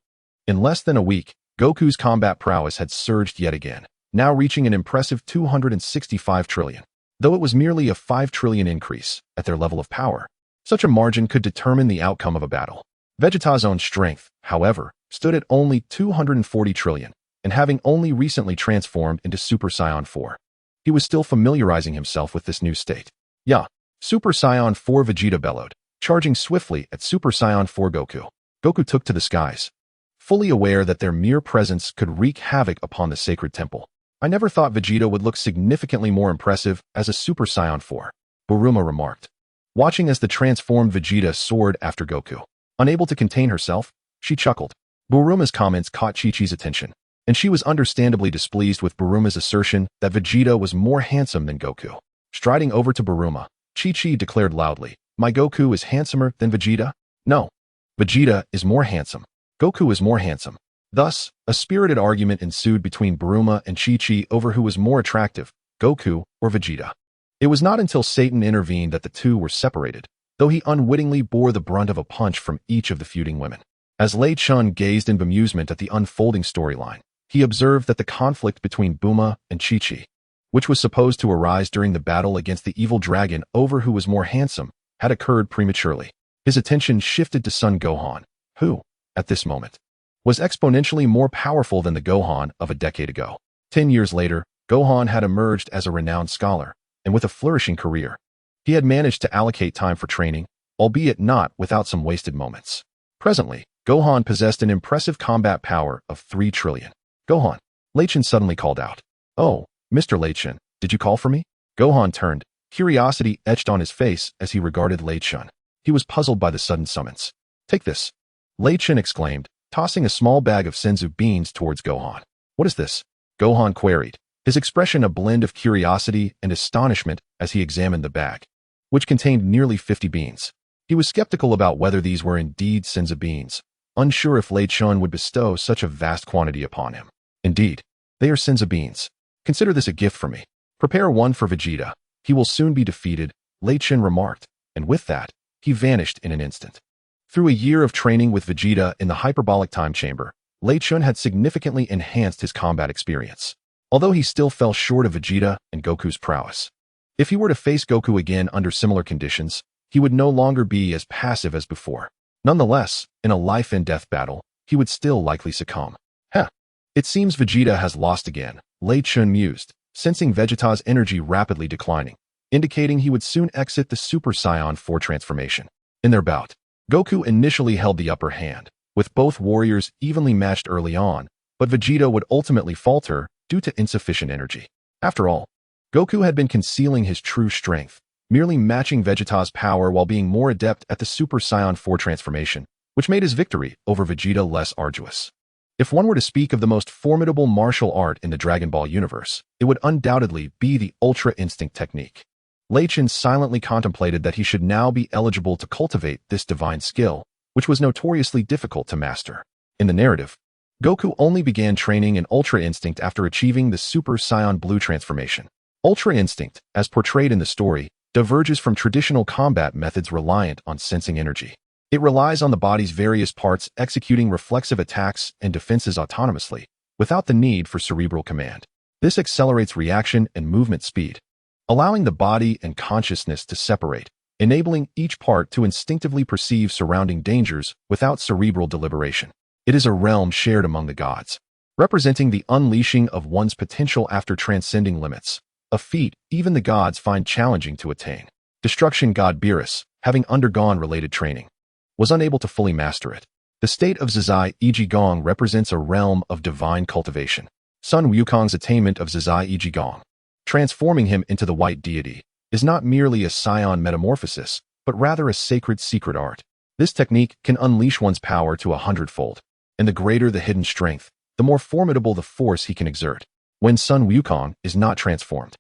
Speaker 1: In less than a week, Goku's combat prowess had surged yet again, now reaching an impressive 265 trillion. Though it was merely a 5 trillion increase at their level of power, such a margin could determine the outcome of a battle. Vegeta's own strength, however, stood at only 240 trillion, and having only recently transformed into Super Saiyan 4. He was still familiarizing himself with this new state. Yeah, Super Saiyan 4 Vegeta bellowed, charging swiftly at Super Saiyan 4 Goku. Goku took to the skies, fully aware that their mere presence could wreak havoc upon the sacred temple. I never thought Vegeta would look significantly more impressive as a Super Saiyan 4, Buruma remarked, watching as the transformed Vegeta soared after Goku. Unable to contain herself, she chuckled. Buruma's comments caught Chi-Chi's attention, and she was understandably displeased with Buruma's assertion that Vegeta was more handsome than Goku. Striding over to Buruma, Chi-Chi declared loudly, "My Goku is handsomer than Vegeta? No. Vegeta is more handsome. Goku is more handsome." Thus, a spirited argument ensued between Buruma and Chi-Chi over who was more attractive, Goku or Vegeta. It was not until Satan intervened that the two were separated, though he unwittingly bore the brunt of a punch from each of the feuding women. As Lei Chun gazed in bemusement at the unfolding storyline, he observed that the conflict between Buma and Chi-Chi, which was supposed to arise during the battle against the evil dragon over who was more handsome, had occurred prematurely. His attention shifted to Son Gohan, who, at this moment, was exponentially more powerful than the Gohan of a decade ago. 10 years later, Gohan had emerged as a renowned scholar, and with a flourishing career. He had managed to allocate time for training, albeit not without some wasted moments. Presently, Gohan possessed an impressive combat power of 3 trillion. "Gohan," Lei Chun suddenly called out. "Oh, Mr. Lei Chun, did you call for me?" Gohan turned, curiosity etched on his face as he regarded Lei Chun. He was puzzled by the sudden summons. "Take this," Lei Chun exclaimed, tossing a small bag of senzu beans towards Gohan. "What is this?" Gohan queried, his expression a blend of curiosity and astonishment as he examined the bag, which contained nearly 50 beans. He was skeptical about whether these were indeed senzu beans, unsure if Lei Chun would bestow such a vast quantity upon him. "Indeed, they are senzu beans. Consider this a gift from me. Prepare one for Vegeta. He will soon be defeated," Lei Chun remarked, and with that, he vanished in an instant. Through a year of training with Vegeta in the hyperbolic time chamber, Lei Chun had significantly enhanced his combat experience, although he still fell short of Vegeta and Goku's prowess. If he were to face Goku again under similar conditions, he would no longer be as passive as before. Nonetheless, in a life-and-death battle, he would still likely succumb. It seems Vegeta has lost again, Lei Chun mused, sensing Vegeta's energy rapidly declining, indicating he would soon exit the Super Saiyan 4 transformation. In their bout, Goku initially held the upper hand, with both warriors evenly matched early on, but Vegeta would ultimately falter due to insufficient energy. After all, Goku had been concealing his true strength, merely matching Vegeta's power while being more adept at the Super Saiyan 4 transformation, which made his victory over Vegeta less arduous. If one were to speak of the most formidable martial art in the Dragon Ball universe, it would undoubtedly be the Ultra Instinct technique. Lei Chun silently contemplated that he should now be eligible to cultivate this divine skill, which was notoriously difficult to master. In the narrative, Goku only began training in Ultra Instinct after achieving the Super Saiyan Blue transformation. Ultra Instinct, as portrayed in the story, diverges from traditional combat methods reliant on sensing energy. It relies on the body's various parts executing reflexive attacks and defenses autonomously, without the need for cerebral command. This accelerates reaction and movement speed, allowing the body and consciousness to separate, enabling each part to instinctively perceive surrounding dangers without cerebral deliberation. It is a realm shared among the gods, representing the unleashing of one's potential after transcending limits, a feat even the gods find challenging to attain. Destruction god Beerus, having undergone related training, was unable to fully master it. The state of Zazai Ijigong represents a realm of divine cultivation. Sun Wukong's attainment of Zazai Ijigong, transforming him into the white deity, is not merely a Saiyan metamorphosis, but rather a sacred secret art. This technique can unleash one's power to 100-fold, and the greater the hidden strength, the more formidable the force he can exert. When Sun Wukong is not transformed,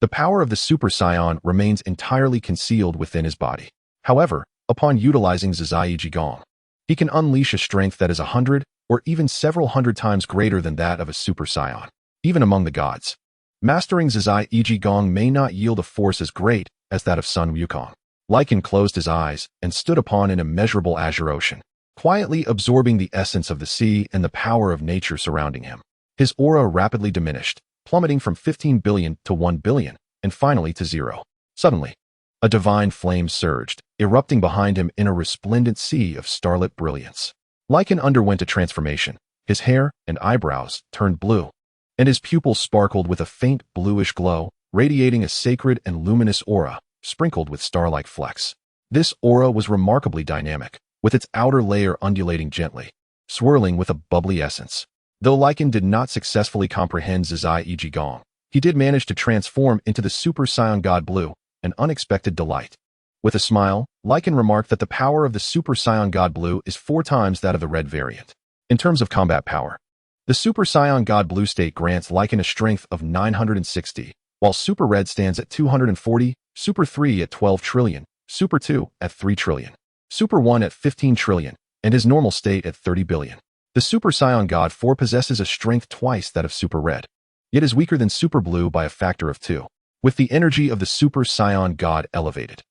Speaker 1: the power of the Super Saiyan remains entirely concealed within his body. However, upon utilizing Zazai Ijigong, he can unleash a strength that is 100 or even several hundred times greater than that of a Super Saiyan, even among the gods. Mastering Zazai Ijigong may not yield a force as great as that of Sun Wukong. Lycan closed his eyes and stood upon an immeasurable azure ocean, quietly absorbing the essence of the sea and the power of nature surrounding him. His aura rapidly diminished, plummeting from 15 billion to 1 billion, and finally to 0. Suddenly, a divine flame surged, erupting behind him in a resplendent sea of starlit brilliance. Lycan underwent a transformation. His hair and eyebrows turned blue, and his pupils sparkled with a faint bluish glow, radiating a sacred and luminous aura, sprinkled with star-like flecks. This aura was remarkably dynamic, with its outer layer undulating gently, swirling with a bubbly essence. Though Lycan did not successfully comprehend Zizai Ijigong, he did manage to transform into the Super Saiyan God Blue, an unexpected delight. With a smile, Lycan remarked that the power of the Super Saiyan God Blue is 4 times that of the red variant. In terms of combat power, the Super Saiyan God Blue state grants Lycan a strength of 960, while Super Red stands at 240, Super 3 at 12 trillion, Super 2 at 3 trillion, Super 1 at 15 trillion, and his normal state at 30 billion. The Super Saiyan God 4 possesses a strength twice that of Super Red, yet is weaker than Super Blue by a factor of 2. With the energy of the Super Saiyan God elevated,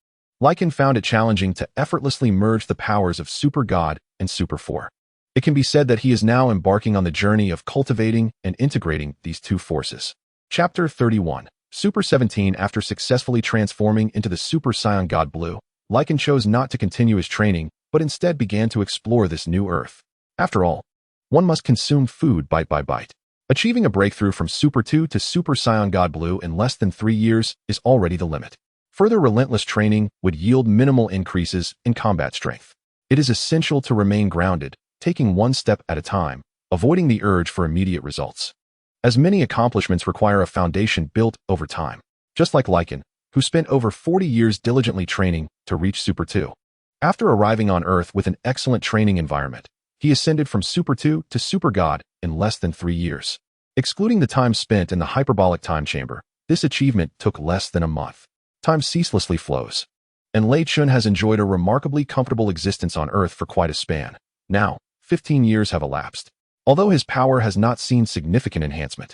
Speaker 1: Lycan found it challenging to effortlessly merge the powers of Super God and Super 4. It can be said that he is now embarking on the journey of cultivating and integrating these two forces. Chapter 31. Super 17. After successfully transforming into the Super Saiyan God Blue, Lycan chose not to continue his training, but instead began to explore this new Earth. After all, one must consume food bite by bite. Achieving a breakthrough from Super 2 to Super Saiyan God Blue in less than 3 years is already the limit. Further relentless training would yield minimal increases in combat strength. It is essential to remain grounded, taking one step at a time, avoiding the urge for immediate results. As many accomplishments require a foundation built over time, just like Lycan, who spent over 40 years diligently training to reach Super 2. After arriving on Earth with an excellent training environment, he ascended from Super 2 to Super God in less than 3 years. Excluding the time spent in the hyperbolic time chamber, this achievement took less than a month. Time ceaselessly flows, and Lei Chun has enjoyed a remarkably comfortable existence on Earth for quite a span. Now, 15 years have elapsed. Although his power has not seen significant enhancement,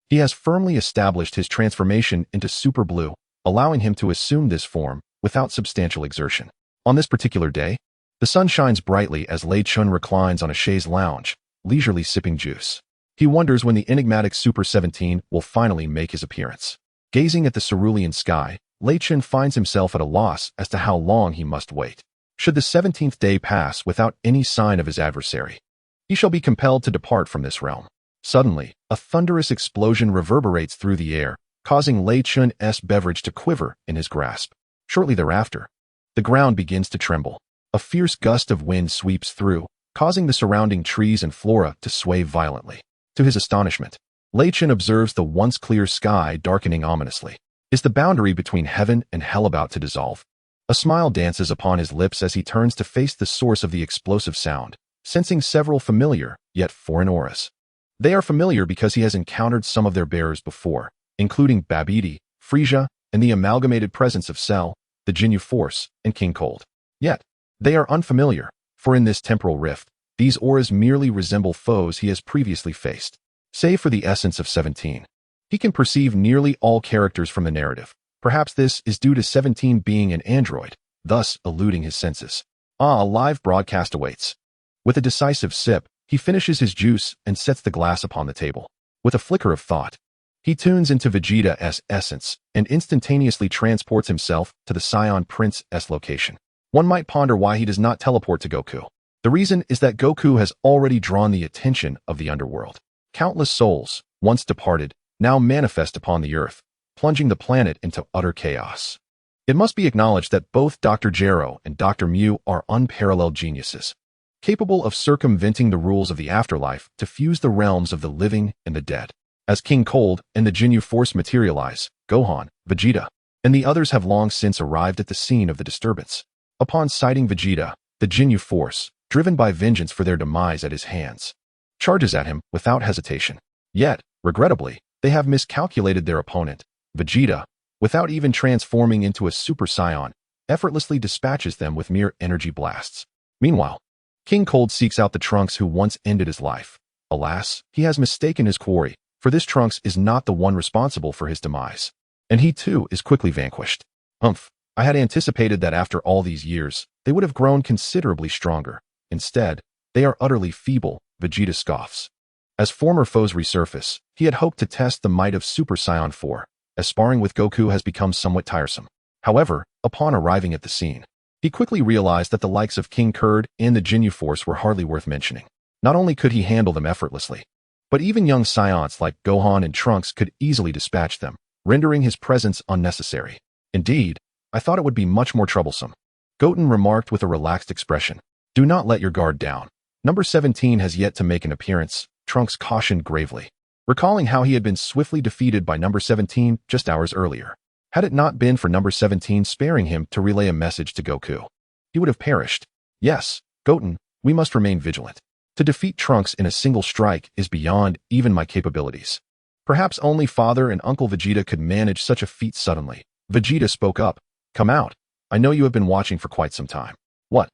Speaker 1: he has firmly established his transformation into Super Blue, allowing him to assume this form without substantial exertion. On this particular day, the sun shines brightly as Lei Chun reclines on a chaise lounge, leisurely sipping juice. He wonders when the enigmatic Super 17 will finally make his appearance. Gazing at the cerulean sky, Lei Chun finds himself at a loss as to how long he must wait. Should the 17th day pass without any sign of his adversary, he shall be compelled to depart from this realm. Suddenly, a thunderous explosion reverberates through the air, causing Lei Chun's beverage to quiver in his grasp. Shortly thereafter, the ground begins to tremble. A fierce gust of wind sweeps through, causing the surrounding trees and flora to sway violently. To his astonishment, Lei Chun observes the once clear sky darkening ominously. Is the boundary between heaven and hell about to dissolve? A smile dances upon his lips as he turns to face the source of the explosive sound, sensing several familiar, yet foreign auras. They are familiar because he has encountered some of their bearers before, including Babidi, Frieza, and the amalgamated presence of Cell, the Ginyu Force, and King Cold. Yet, they are unfamiliar, for in this temporal rift, these auras merely resemble foes he has previously faced. Save for the essence of 17. He can perceive nearly all characters from the narrative. Perhaps this is due to 17 being an android, thus eluding his senses. A live broadcast awaits. With a decisive sip, he finishes his juice and sets the glass upon the table. With a flicker of thought, he tunes into Vegeta's essence and instantaneously transports himself to the Saiyan Prince's location. One might ponder why he does not teleport to Goku. The reason is that Goku has already drawn the attention of the underworld. Countless souls, once departed, now manifest upon the earth, plunging the planet into utter chaos. It must be acknowledged that both Dr. Gero and Dr. Mew are unparalleled geniuses, capable of circumventing the rules of the afterlife to fuse the realms of the living and the dead. As King Cold and the Ginyu Force materialize, Gohan, Vegeta, and the others have long since arrived at the scene of the disturbance. Upon sighting Vegeta, the Ginyu Force, driven by vengeance for their demise at his hands, charges at him without hesitation. Yet, regrettably, they have miscalculated their opponent. Vegeta, without even transforming into a Super Saiyan, effortlessly dispatches them with mere energy blasts. Meanwhile, King Cold seeks out the Trunks who once ended his life. Alas, he has mistaken his quarry, for this Trunks is not the one responsible for his demise. And he too is quickly vanquished. I had anticipated that after all these years, they would have grown considerably stronger, Instead, they are utterly feeble, Vegeta scoffs. As former foes resurface, he had hoped to test the might of Super Saiyan 4, as sparring with Goku has become somewhat tiresome. However, upon arriving at the scene, he quickly realized that the likes of King Kurd and the Ginyu Force were hardly worth mentioning. Not only could he handle them effortlessly, but even young Saiyans like Gohan and Trunks could easily dispatch them, rendering his presence unnecessary. Indeed, I thought it would be much more troublesome. Goten remarked with a relaxed expression. Do not let your guard down. Number 17 has yet to make an appearance, Trunks cautioned gravely, recalling how he had been swiftly defeated by number 17 just hours earlier. Had it not been for number 17 sparing him to relay a message to Goku, he would have perished. Yes, Goten, we must remain vigilant. To defeat Trunks in a single strike is beyond even my capabilities. Perhaps only Father and Uncle Vegeta could manage such a feat suddenly. Vegeta spoke up. Come out. I know you have been watching for quite some time. What?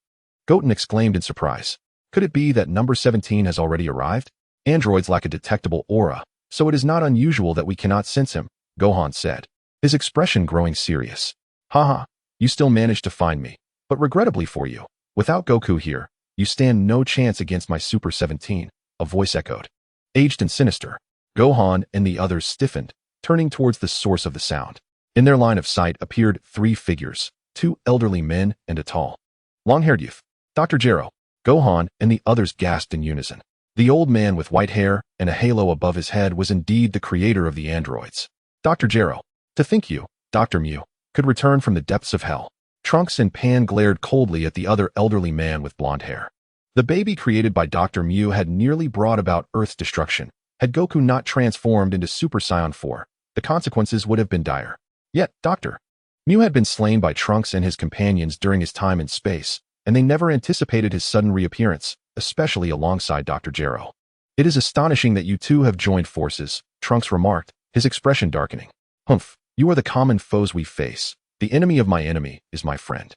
Speaker 1: Goten exclaimed in surprise. Could it be that number 17 has already arrived? Androids lack a detectable aura, so it is not unusual that we cannot sense him, Gohan said, his expression growing serious. Haha, you still managed to find me, but regrettably for you, without Goku here, you stand no chance against my Super 17, a voice echoed. Aged and sinister, Gohan and the others stiffened, turning towards the source of the sound. In their line of sight appeared 3 figures, 2 elderly men and a tall, long-haired youth. Dr. Gero, Gohan and the others gasped in unison. The old man with white hair and a halo above his head was indeed the creator of the androids. Dr. Gero, to think you, Dr. Mew, could return from the depths of hell. Trunks and Pan glared coldly at the other elderly man with blonde hair. The baby created by Dr. Mew had nearly brought about Earth's destruction. Had Goku not transformed into Super Saiyan 4, the consequences would have been dire. Yet, Dr. Mew had been slain by Trunks and his companions during his time in space, and they never anticipated his sudden reappearance, especially alongside Dr. Gero. It is astonishing that you two have joined forces, Trunks remarked, his expression darkening. Humph, you are the common foes we face. The enemy of my enemy is my friend.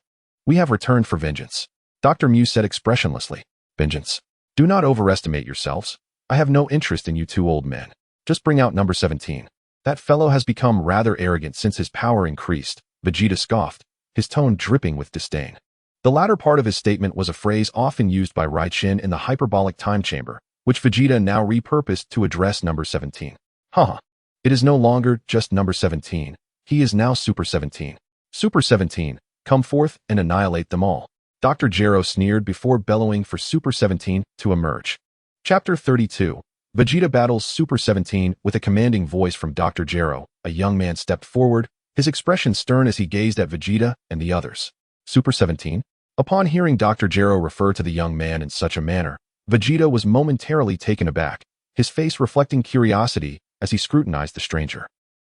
Speaker 1: We have returned for vengeance. Dr. Mew said expressionlessly. Vengeance? Do not overestimate yourselves. I have no interest in you two old men. Just bring out number 17. That fellow has become rather arrogant since his power increased, Vegeta scoffed, his tone dripping with disdain. The latter part of his statement was a phrase often used by Rai-Chin in the hyperbolic time chamber, which Vegeta now repurposed to address number 17. Haha. It is no longer just number 17. He is now Super 17. Super 17, come forth and annihilate them all. Dr. Gero sneered before bellowing for Super 17 to emerge. Chapter 32. Vegeta battles Super 17 with a commanding voice from Dr. Gero. A young man stepped forward, his expression stern as he gazed at Vegeta and the others. Super 17? Upon hearing Dr. Gero refer to the young man in such a manner, Vegeta was momentarily taken aback, his face reflecting curiosity as he scrutinized the stranger.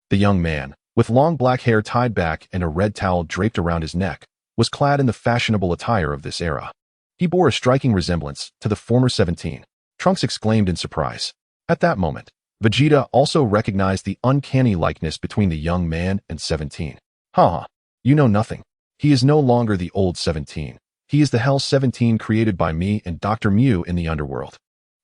Speaker 1: The young man, with long black hair tied back and a red towel draped around his neck, was clad in the fashionable attire of this era. He bore a striking resemblance to the former 17. Trunks exclaimed in surprise. At that moment, Vegeta also recognized the uncanny likeness between the young man and 17. Haha, you know nothing. He is no longer the old 17. He is the Hell 17 created by me and Dr. Mew in the underworld.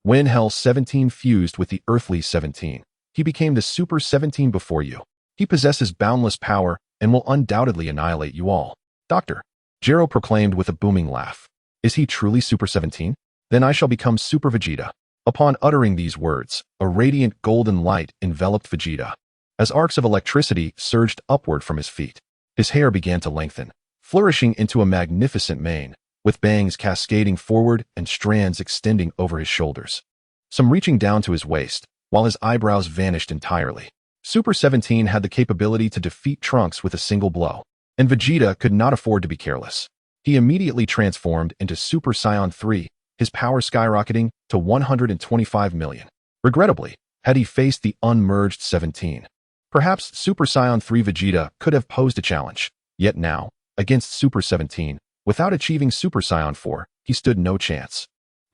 Speaker 1: When Hell 17 fused with the Earthly 17, he became the Super 17 before you. He possesses boundless power and will undoubtedly annihilate you all. Dr. Gero proclaimed with a booming laugh. Is he truly Super 17? Then I shall become Super Vegeta. Upon uttering these words, a radiant golden light enveloped Vegeta. As arcs of electricity surged upward from his feet, his hair began to lengthen, flourishing into a magnificent mane, with bangs cascading forward and strands extending over his shoulders, some reaching down to his waist, while his eyebrows vanished entirely. Super 17 had the capability to defeat Trunks with a single blow, and Vegeta could not afford to be careless. He immediately transformed into Super Saiyan 3, his power skyrocketing to 125 million. Regrettably, had he faced the unmerged 17, perhaps Super Saiyan 3 Vegeta could have posed a challenge. Yet now, against Super 17, without achieving Super Saiyan 4, he stood no chance.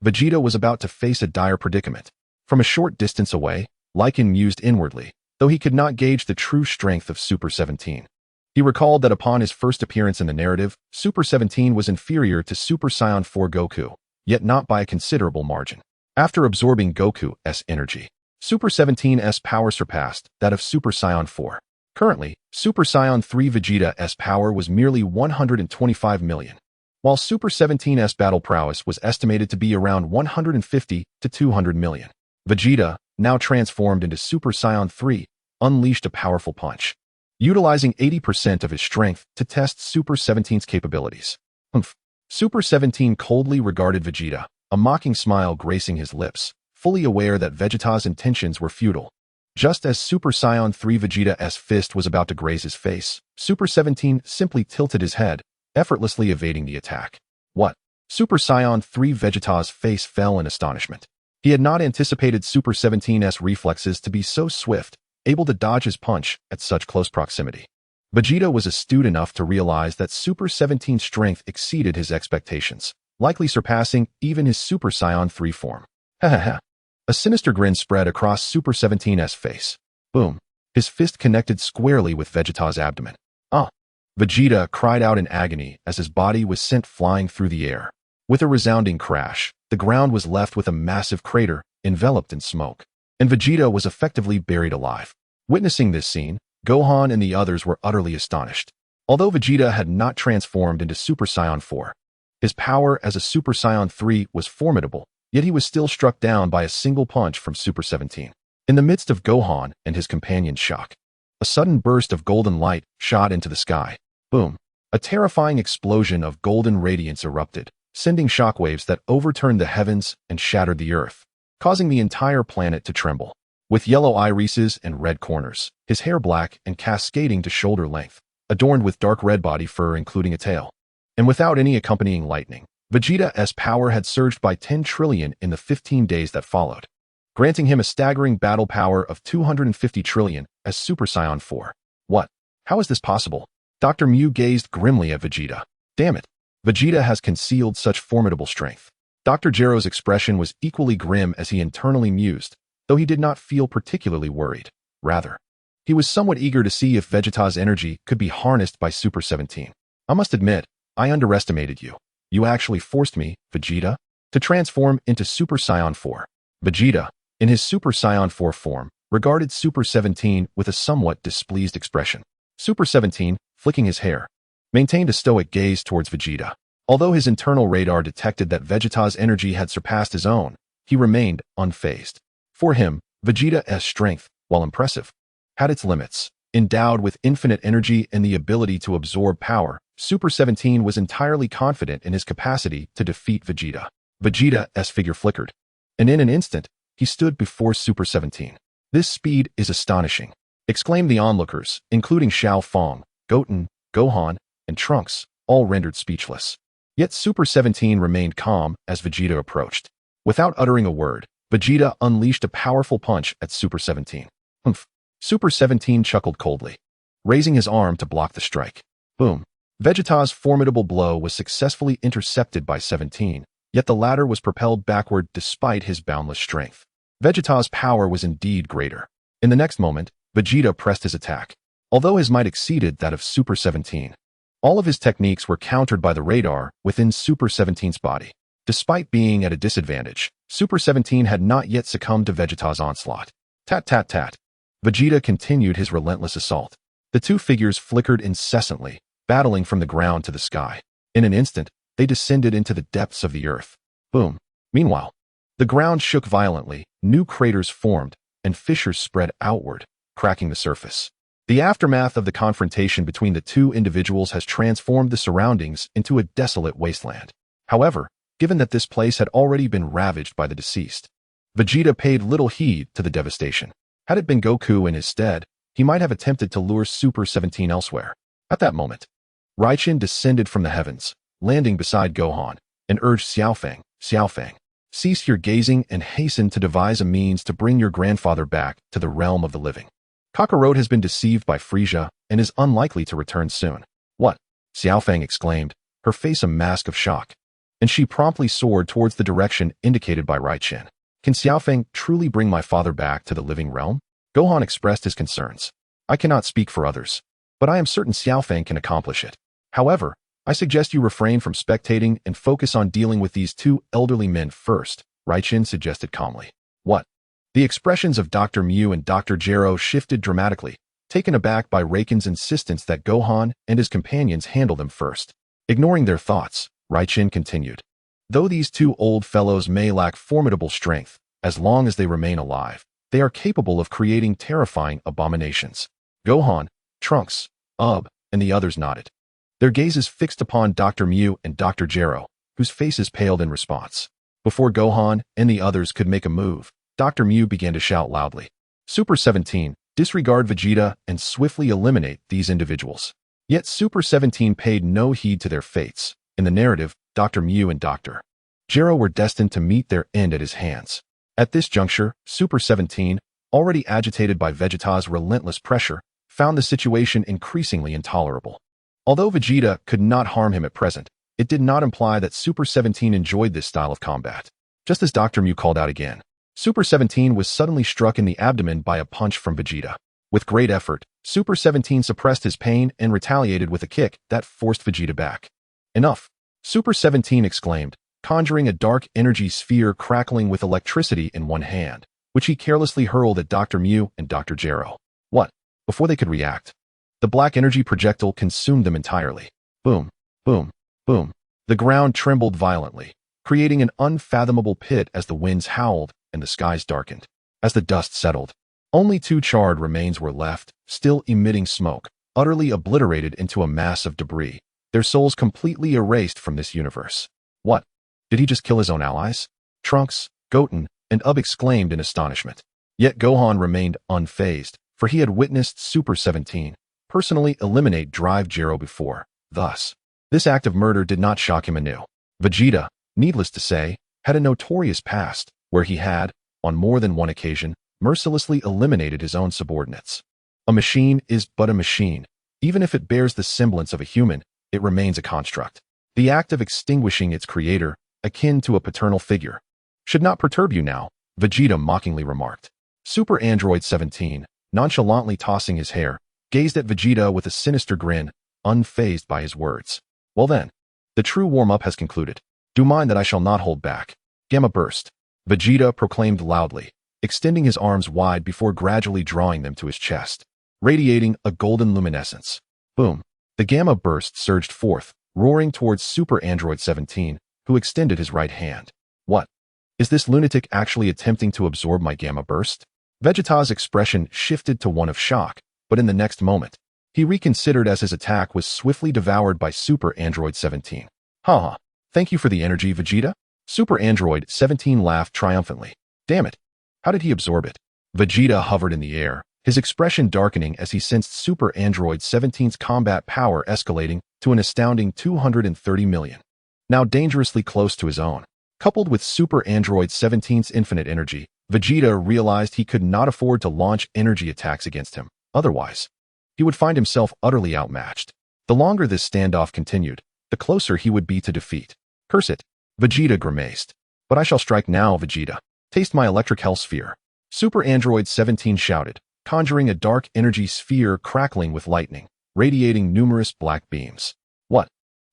Speaker 1: Vegeta was about to face a dire predicament. From a short distance away, Lycan mused inwardly, though he could not gauge the true strength of Super 17. He recalled that upon his first appearance in the narrative, Super 17 was inferior to Super Saiyan 4 Goku, yet not by a considerable margin. After absorbing Goku's energy, Super 17's power surpassed that of Super Saiyan 4. Currently, Super Saiyan 3 Vegeta's power was merely 125 million. while Super 17's battle prowess was estimated to be around 150 to 200 million. Vegeta, now transformed into Super Saiyan 3, unleashed a powerful punch, utilizing 80% of his strength to test Super 17's capabilities. Super 17 coldly regarded Vegeta, a mocking smile gracing his lips, fully aware that Vegeta's intentions were futile. Just as Super Saiyan 3 Vegeta's fist was about to graze his face, Super 17 simply tilted his head, effortlessly evading the attack. What? Super Saiyan 3 Vegeta's face fell in astonishment. He had not anticipated Super 17's reflexes to be so swift, able to dodge his punch at such close proximity. Vegeta was astute enough to realize that Super 17's strength exceeded his expectations, likely surpassing even his Super Saiyan 3 form. Ha. A sinister grin spread across Super 17's face. Boom. His fist connected squarely with Vegeta's abdomen. Ah! Vegeta cried out in agony as his body was sent flying through the air. With a resounding crash, the ground was left with a massive crater, enveloped in smoke, and Vegeta was effectively buried alive. Witnessing this scene, Gohan and the others were utterly astonished. Although Vegeta had not transformed into Super Saiyan 4, his power as a Super Saiyan 3 was formidable, yet he was still struck down by a single punch from Super 17. In the midst of Gohan and his companion's shock, a sudden burst of golden light shot into the sky. Boom! A terrifying explosion of golden radiance erupted, sending shockwaves that overturned the heavens and shattered the earth, causing the entire planet to tremble. With yellow irises and red corners, his hair black and cascading to shoulder length, adorned with dark red body fur including a tail. And without any accompanying lightning, Vegeta's power had surged by 10 trillion in the 15 days that followed, granting him a staggering battle power of 250 trillion as Super Saiyan 4. What? How is this possible? Dr. Mu gazed grimly at Vegeta. Damn it. Vegeta has concealed such formidable strength. Dr. Gero's expression was equally grim as he internally mused, though he did not feel particularly worried. Rather, he was somewhat eager to see if Vegeta's energy could be harnessed by Super 17. I must admit, I underestimated you. You actually forced me, Vegeta, to transform into Super Saiyan 4. Vegeta, in his Super Saiyan 4 form, regarded Super 17 with a somewhat displeased expression. Super 17, flicking his hair, maintained a stoic gaze towards Vegeta. Although his internal radar detected that Vegeta's energy had surpassed his own, he remained unfazed. For him, Vegeta's strength, while impressive, had its limits. Endowed with infinite energy and the ability to absorb power, Super 17 was entirely confident in his capacity to defeat Vegeta. Vegeta's figure flickered, and in an instant, he stood before Super 17. This speed is astonishing, exclaimed the onlookers, including Xiao Fong, Goten, Gohan, and Trunks, all rendered speechless. Yet Super 17 remained calm as Vegeta approached. Without uttering a word, Vegeta unleashed a powerful punch at Super 17. Humph. Super 17 chuckled coldly, raising his arm to block the strike. Boom. Vegeta's formidable blow was successfully intercepted by 17, yet the latter was propelled backward despite his boundless strength. Vegeta's power was indeed greater. In the next moment, Vegeta pressed his attack. Although his might exceeded that of Super 17, all of his techniques were countered by the radar within Super 17's body. Despite being at a disadvantage, Super 17 had not yet succumbed to Vegeta's onslaught. Tat tat tat. Vegeta continued his relentless assault. The two figures flickered incessantly, battling from the ground to the sky. In an instant, they descended into the depths of the earth. Boom. Meanwhile, the ground shook violently, new craters formed, and fissures spread outward, cracking the surface. The aftermath of the confrontation between the two individuals has transformed the surroundings into a desolate wasteland. However, given that this place had already been ravaged by the deceased, Vegeta paid little heed to the devastation. Had it been Goku in his stead, he might have attempted to lure Super 17 elsewhere. At that moment, Rinnegan descended from the heavens, landing beside Gohan, and urged Xiaofang, cease your gazing and hasten to devise a means to bring your grandfather back to the realm of the living. Kakarot has been deceived by Frieza and is unlikely to return soon. What? Xiaofang exclaimed, her face a mask of shock, and she promptly soared towards the direction indicated by Rinnegan. Can Xiaofang truly bring my father back to the living realm? Gohan expressed his concerns. I cannot speak for others, but I am certain Xiaofang can accomplish it. However, I suggest you refrain from spectating and focus on dealing with these two elderly men first, Rinnegan suggested calmly. What? The expressions of Dr. Mu and Dr. Gero shifted dramatically, taken aback by Rinnegan's insistence that Gohan and his companions handle them first. Ignoring their thoughts, Raichin continued. Though these two old fellows may lack formidable strength, as long as they remain alive, they are capable of creating terrifying abominations. Gohan, Trunks, and the others nodded. Their gazes fixed upon Dr. Mew and Dr. Gero, whose faces paled in response. Before Gohan and the others could make a move, Dr. Mew began to shout loudly. Super 17, disregard Vegeta and swiftly eliminate these individuals. Yet Super 17 paid no heed to their fates. In the narrative, Dr. Mew and Dr. Gero were destined to meet their end at his hands. At this juncture, Super 17, already agitated by Vegeta's relentless pressure, found the situation increasingly intolerable. Although Vegeta could not harm him at present, it did not imply that Super 17 enjoyed this style of combat. Just as Dr. Mew called out again, Super 17 was suddenly struck in the abdomen by a punch from Vegeta. With great effort, Super 17 suppressed his pain and retaliated with a kick that forced Vegeta back. Enough! Super 17 exclaimed, conjuring a dark energy sphere crackling with electricity in one hand, which he carelessly hurled at Dr. Mew and Dr. Gero. What? Before they could react, the black energy projectile consumed them entirely. Boom, boom, boom. The ground trembled violently, creating an unfathomable pit as the winds howled and the skies darkened. As the dust settled, only two charred remains were left, still emitting smoke, utterly obliterated into a mass of debris, their souls completely erased from this universe. What? Did he just kill his own allies? Trunks, Goten, and exclaimed in astonishment. Yet Gohan remained unfazed, for he had witnessed Super 17 personally eliminate Drive Gero before. Thus, this act of murder did not shock him anew. Vegeta, needless to say, had a notorious past, where he had, on more than one occasion, mercilessly eliminated his own subordinates. A machine is but a machine. Even if it bears the semblance of a human, it remains a construct. The act of extinguishing its creator, akin to a paternal figure, should not perturb you now, Vegeta mockingly remarked. Super Android 17, nonchalantly tossing his hair, gazed at Vegeta with a sinister grin, unfazed by his words. Well then, the true warm-up has concluded. Do mind that I shall not hold back. Gamma Burst, Vegeta proclaimed loudly, extending his arms wide before gradually drawing them to his chest, radiating a golden luminescence. Boom. The Gamma Burst surged forth, roaring towards Super Android 17, who extended his right hand. What? Is this lunatic actually attempting to absorb my Gamma Burst? Vegeta's expression shifted to one of shock, but in the next moment, he reconsidered as his attack was swiftly devoured by Super Android 17. Haha, thank you for the energy, Vegeta? Super Android 17 laughed triumphantly. Damn it, how did he absorb it? Vegeta hovered in the air, his expression darkening as he sensed Super Android 17's combat power escalating to an astounding 230 million. Now dangerously close to his own. Coupled with Super Android 17's infinite energy, Vegeta realized he could not afford to launch energy attacks against him. Otherwise, he would find himself utterly outmatched. The longer this standoff continued, the closer he would be to defeat. Curse it, Vegeta grimaced. But I shall strike now, Vegeta. Taste my electric hell sphere. Super Android 17 shouted, conjuring a dark energy sphere crackling with lightning, radiating numerous black beams. What?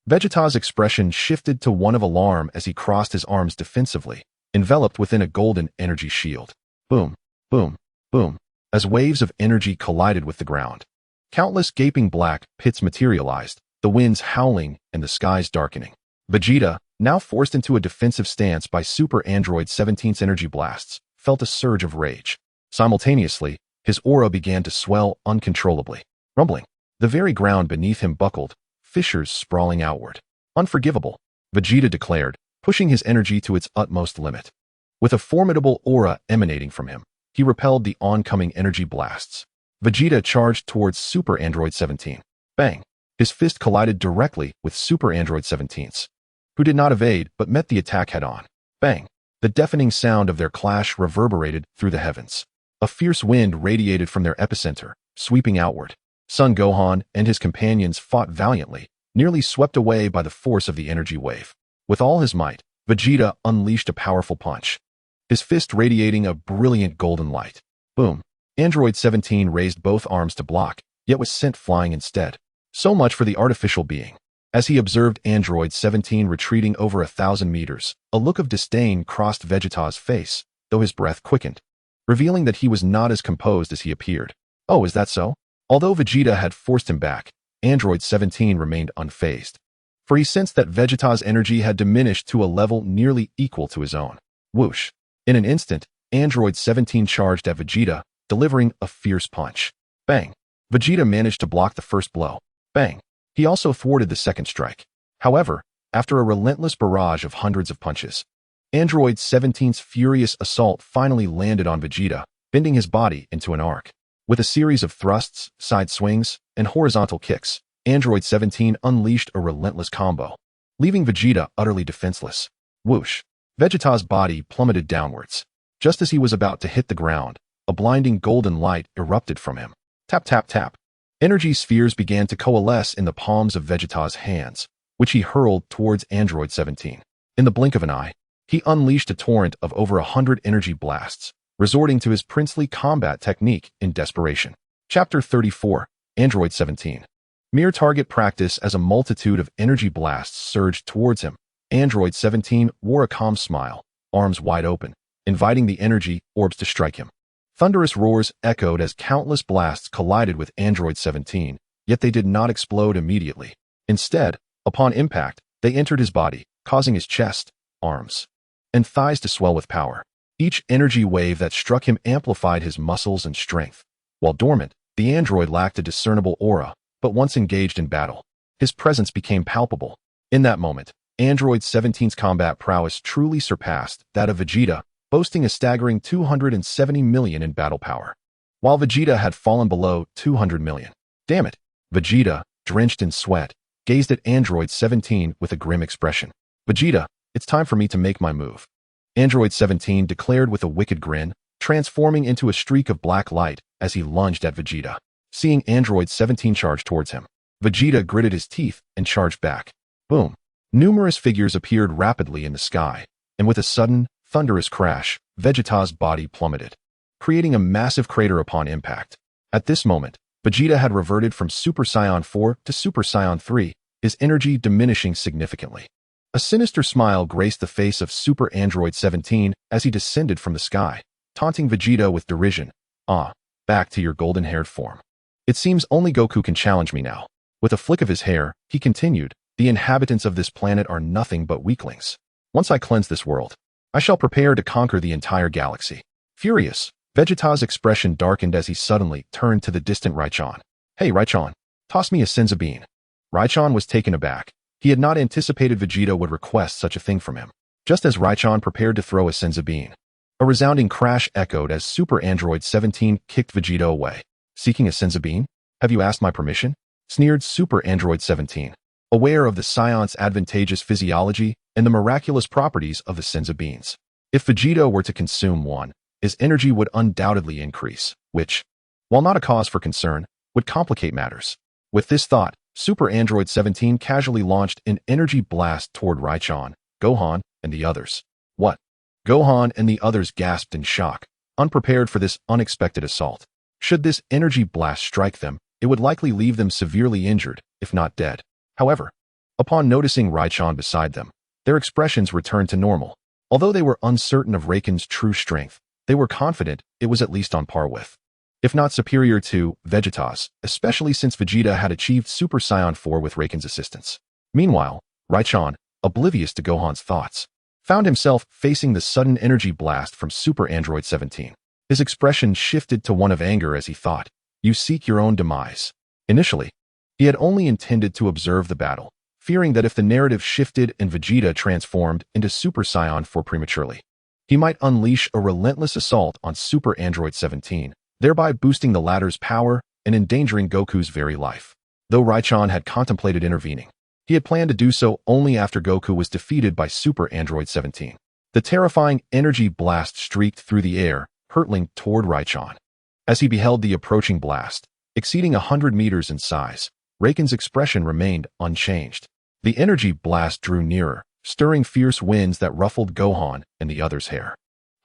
Speaker 1: Vegeta's expression shifted to one of alarm as he crossed his arms defensively, enveloped within a golden energy shield. Boom, boom, boom, as waves of energy collided with the ground. Countless gaping black pits materialized, the winds howling and the skies darkening. Vegeta, now forced into a defensive stance by Super Android 17's energy blasts, felt a surge of rage. Simultaneously, his aura began to swell uncontrollably. Rumbling, the very ground beneath him buckled, fissures sprawling outward. Unforgivable, Vegeta declared, pushing his energy to its utmost limit. With a formidable aura emanating from him, he repelled the oncoming energy blasts. Vegeta charged towards Super Android 17. Bang! His fist collided directly with Super Android 17's, who did not evade but met the attack head-on. Bang! The deafening sound of their clash reverberated through the heavens. A fierce wind radiated from their epicenter, sweeping outward. Son Gohan and his companions fought valiantly, nearly swept away by the force of the energy wave. With all his might, Vegeta unleashed a powerful punch, his fist radiating a brilliant golden light. Boom! Android 17 raised both arms to block, yet was sent flying instead. So much for the artificial being. As he observed Android 17 retreating over 1,000 meters, a look of disdain crossed Vegeta's face, though his breath quickened, revealing that he was not as composed as he appeared. Oh, is that so? Although Vegeta had forced him back, Android 17 remained unfazed. for he sensed that Vegeta's energy had diminished to a level nearly equal to his own. Whoosh! In an instant, Android 17 charged at Vegeta, delivering a fierce punch. Bang! Vegeta managed to block the first blow. Bang! He also thwarted the second strike. However, after a relentless barrage of hundreds of punches, Android 17's furious assault finally landed on Vegeta, bending his body into an arc. With a series of thrusts, side swings, and horizontal kicks, Android 17 unleashed a relentless combo, leaving Vegeta utterly defenseless. Whoosh! Vegeta's body plummeted downwards. Just as he was about to hit the ground, a blinding golden light erupted from him. Tap tap tap. Energy spheres began to coalesce in the palms of Vegeta's hands, which he hurled towards Android 17. In the blink of an eye, he unleashed a torrent of over 100 energy blasts, resorting to his princely combat technique in desperation. Chapter 34, Android 17. Mere target practice as a multitude of energy blasts surged towards him. Android 17 wore a calm smile, arms wide open, inviting the energy orbs to strike him. Thunderous roars echoed as countless blasts collided with Android 17, yet they did not explode immediately. Instead, upon impact, they entered his body, causing his chest, arms, and thighs to swell with power. Each energy wave that struck him amplified his muscles and strength. While dormant, the android lacked a discernible aura, but once engaged in battle, his presence became palpable. In that moment, Android 17's combat prowess truly surpassed that of Vegeta, boasting a staggering 270 million in battle power, while Vegeta had fallen below 200 million. Damn it! Vegeta, drenched in sweat, gazed at Android 17 with a grim expression. Vegeta, it's time for me to make my move. Android 17 declared with a wicked grin, transforming into a streak of black light as he lunged at Vegeta. Seeing Android 17 charge towards him, Vegeta gritted his teeth and charged back. Boom! Numerous figures appeared rapidly in the sky, and with a sudden, thunderous crash, Vegeta's body plummeted, creating a massive crater upon impact. At this moment, Vegeta had reverted from Super Saiyan 4 to Super Saiyan 3, his energy diminishing significantly. A sinister smile graced the face of Super Android 17 as he descended from the sky, taunting Vegeta with derision. Ah, back to your golden-haired form. It seems only Goku can challenge me now. With a flick of his hair, he continued, the inhabitants of this planet are nothing but weaklings. Once I cleanse this world, I shall prepare to conquer the entire galaxy. Furious, Vegeta's expression darkened as he suddenly turned to the distant Raichan. Hey Raichan, toss me a Senzu bean. Raichan was taken aback. He had not anticipated Vegeta would request such a thing from him. Just as Raichan prepared to throw a Senzu bean, a resounding crash echoed as Super Android 17 kicked Vegeta away. Seeking a Senzu bean? Have you asked my permission? Sneered Super Android 17, aware of the Saiyans' advantageous physiology and the miraculous properties of the Senzu beans. If Vegeta were to consume one, his energy would undoubtedly increase, which, while not a cause for concern, would complicate matters. With this thought, Super Android 17 casually launched an energy blast toward Raichan, Gohan, and the others. What? Gohan and the others gasped in shock, unprepared for this unexpected assault. Should this energy blast strike them, it would likely leave them severely injured, if not dead. However, upon noticing Raichan beside them, their expressions returned to normal. Although they were uncertain of Raiken's true strength, they were confident it was at least on par with, if not superior to, Vegeta's, especially since Vegeta had achieved Super Saiyan 4 with Raiken's assistance. Meanwhile, Raichan, oblivious to Gohan's thoughts, found himself facing the sudden energy blast from Super Android 17. His expression shifted to one of anger as he thought, you seek your own demise. Initially, he had only intended to observe the battle, fearing that if the narrative shifted and Vegeta transformed into Super Saiyan 4 prematurely, he might unleash a relentless assault on Super Android 17, thereby boosting the latter's power and endangering Goku's very life. Though Raichan had contemplated intervening, he had planned to do so only after Goku was defeated by Super Android 17. The terrifying energy blast streaked through the air, hurtling toward Raichan. As he beheld the approaching blast, exceeding 100 meters in size, Raiken's expression remained unchanged. The energy blast drew nearer, stirring fierce winds that ruffled Gohan and the others' hair.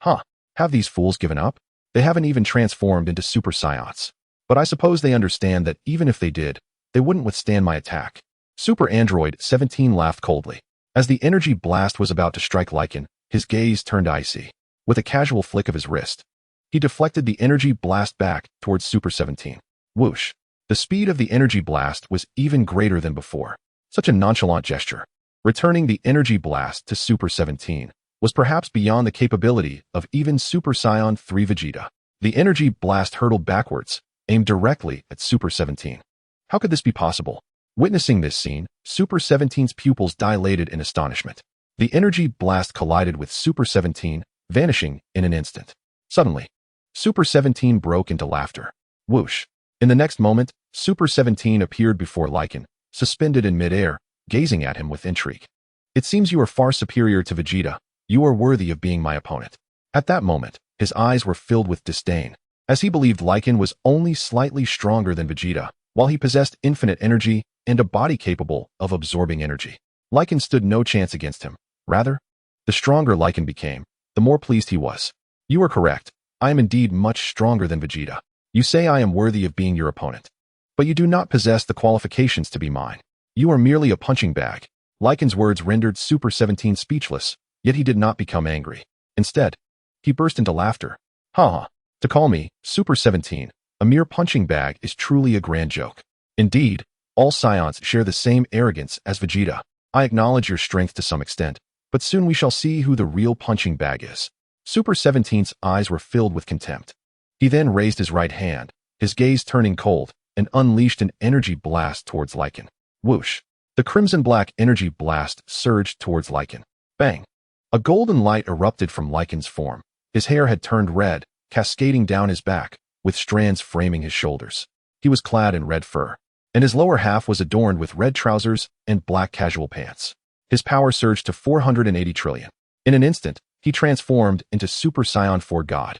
Speaker 1: Huh, have these fools given up? They haven't even transformed into Super Saiyans. But I suppose they understand that even if they did, they wouldn't withstand my attack. Super Android 17 laughed coldly. As the energy blast was about to strike Lycan, his gaze turned icy. With a casual flick of his wrist, he deflected the energy blast back towards Super 17. Whoosh! The speed of the energy blast was even greater than before. Such a nonchalant gesture. Returning the energy blast to Super 17 was perhaps beyond the capability of even Super Saiyan 3 Vegeta. The energy blast hurtled backwards, aimed directly at Super 17. How could this be possible? Witnessing this scene, Super 17's pupils dilated in astonishment. The energy blast collided with Super 17, vanishing in an instant. Suddenly, Super 17 broke into laughter. Whoosh. In the next moment, Super 17 appeared before Lycan, suspended in midair, gazing at him with intrigue. It seems you are far superior to Vegeta. You are worthy of being my opponent. At that moment, his eyes were filled with disdain, as he believed Lycan was only slightly stronger than Vegeta, while he possessed infinite energy and a body capable of absorbing energy. Lycan stood no chance against him. Rather, the stronger Lycan became, the more pleased he was. You are correct. I am indeed much stronger than Vegeta. You say I am worthy of being your opponent. But you do not possess the qualifications to be mine. You are merely a punching bag. Lycan's words rendered Super 17 speechless, yet he did not become angry. Instead, he burst into laughter. Haha, to call me, Super 17, a mere punching bag is truly a grand joke. Indeed, all Saiyans share the same arrogance as Vegeta. I acknowledge your strength to some extent, but soon we shall see who the real punching bag is. Super 17's eyes were filled with contempt. He then raised his right hand, his gaze turning cold, and unleashed an energy blast towards Lycan. Whoosh. The crimson-black energy blast surged towards Lycan. Bang. A golden light erupted from Lycan's form. His hair had turned red, cascading down his back, with strands framing his shoulders. He was clad in red fur, and his lower half was adorned with red trousers and black casual pants. His power surged to 480 trillion. In an instant, he transformed into Super Saiyan 4 God,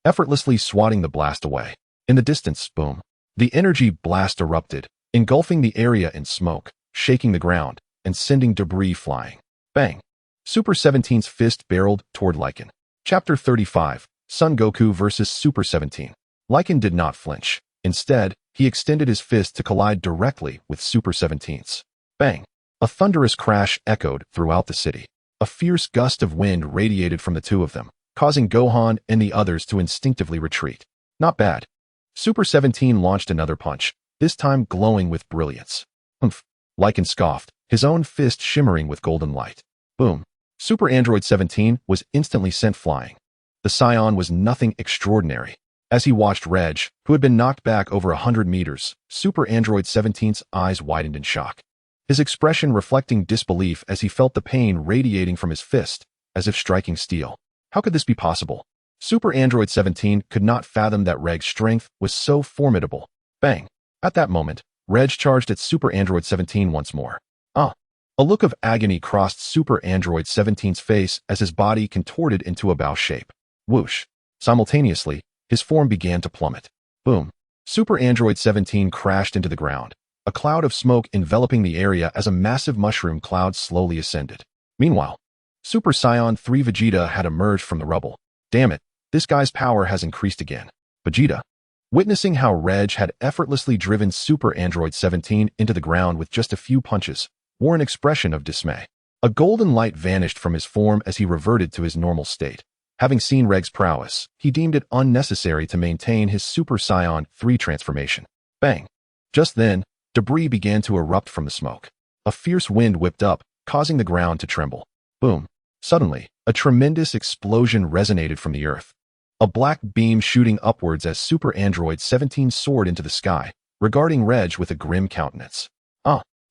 Speaker 1: effortlessly swatting the blast away. In the distance, boom. The energy blast erupted, engulfing the area in smoke, shaking the ground, and sending debris flying. Bang. Super 17's fist barreled toward Lycan. Chapter 35, Son Goku vs. Super 17. Lycan did not flinch. Instead, he extended his fist to collide directly with Super 17's. Bang. A thunderous crash echoed throughout the city. A fierce gust of wind radiated from the two of them, causing Gohan and the others to instinctively retreat. Not bad. Super 17 launched another punch, this time glowing with brilliance. Humph. Lycan scoffed, his own fist shimmering with golden light. Boom. Super Android 17 was instantly sent flying. The Saiyan was nothing extraordinary. As he watched Reg, who had been knocked back over 100 meters, Super Android 17's eyes widened in shock. His expression reflecting disbelief as he felt the pain radiating from his fist, as if striking steel. How could this be possible? Super Android 17 could not fathom that Reg's strength was so formidable. Bang. At that moment, Reg charged at Super Android 17 once more. A look of agony crossed Super Android 17's face as his body contorted into a bow shape. Whoosh. Simultaneously, his form began to plummet. Boom. Super Android 17 crashed into the ground, a cloud of smoke enveloping the area as a massive mushroom cloud slowly ascended. Meanwhile, Super Saiyan 3 Vegeta had emerged from the rubble. Damn it, this guy's power has increased again. Vegeta, witnessing how Reg had effortlessly driven Super Android 17 into the ground with just a few punches, wore an expression of dismay. A golden light vanished from his form as he reverted to his normal state. Having seen Reg's prowess, he deemed it unnecessary to maintain his Super Saiyan 3 transformation. Bang. Just then, debris began to erupt from the smoke. A fierce wind whipped up, causing the ground to tremble. Boom. Suddenly, a tremendous explosion resonated from the earth. A black beam shooting upwards as Super Android 17 soared into the sky, regarding Reg with a grim countenance.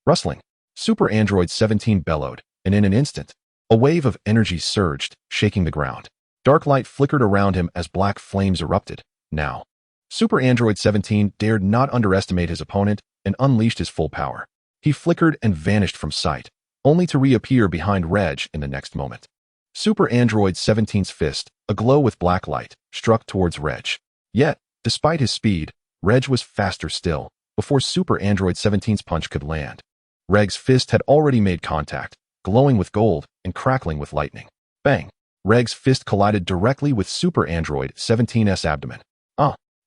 Speaker 1: Rustling. Super Android 17 bellowed, and in an instant, a wave of energy surged, shaking the ground. Dark light flickered around him as black flames erupted. Now, Super Android 17 dared not underestimate his opponent and unleashed his full power. He flickered and vanished from sight, only to reappear behind Reg in the next moment. Super Android 17's fist, aglow with black light, struck towards Reg. Yet, despite his speed, Reg was faster still, before Super Android 17's punch could land. Reg's fist had already made contact, glowing with gold and crackling with lightning. Bang! Reg's fist collided directly with Super Android 17's abdomen.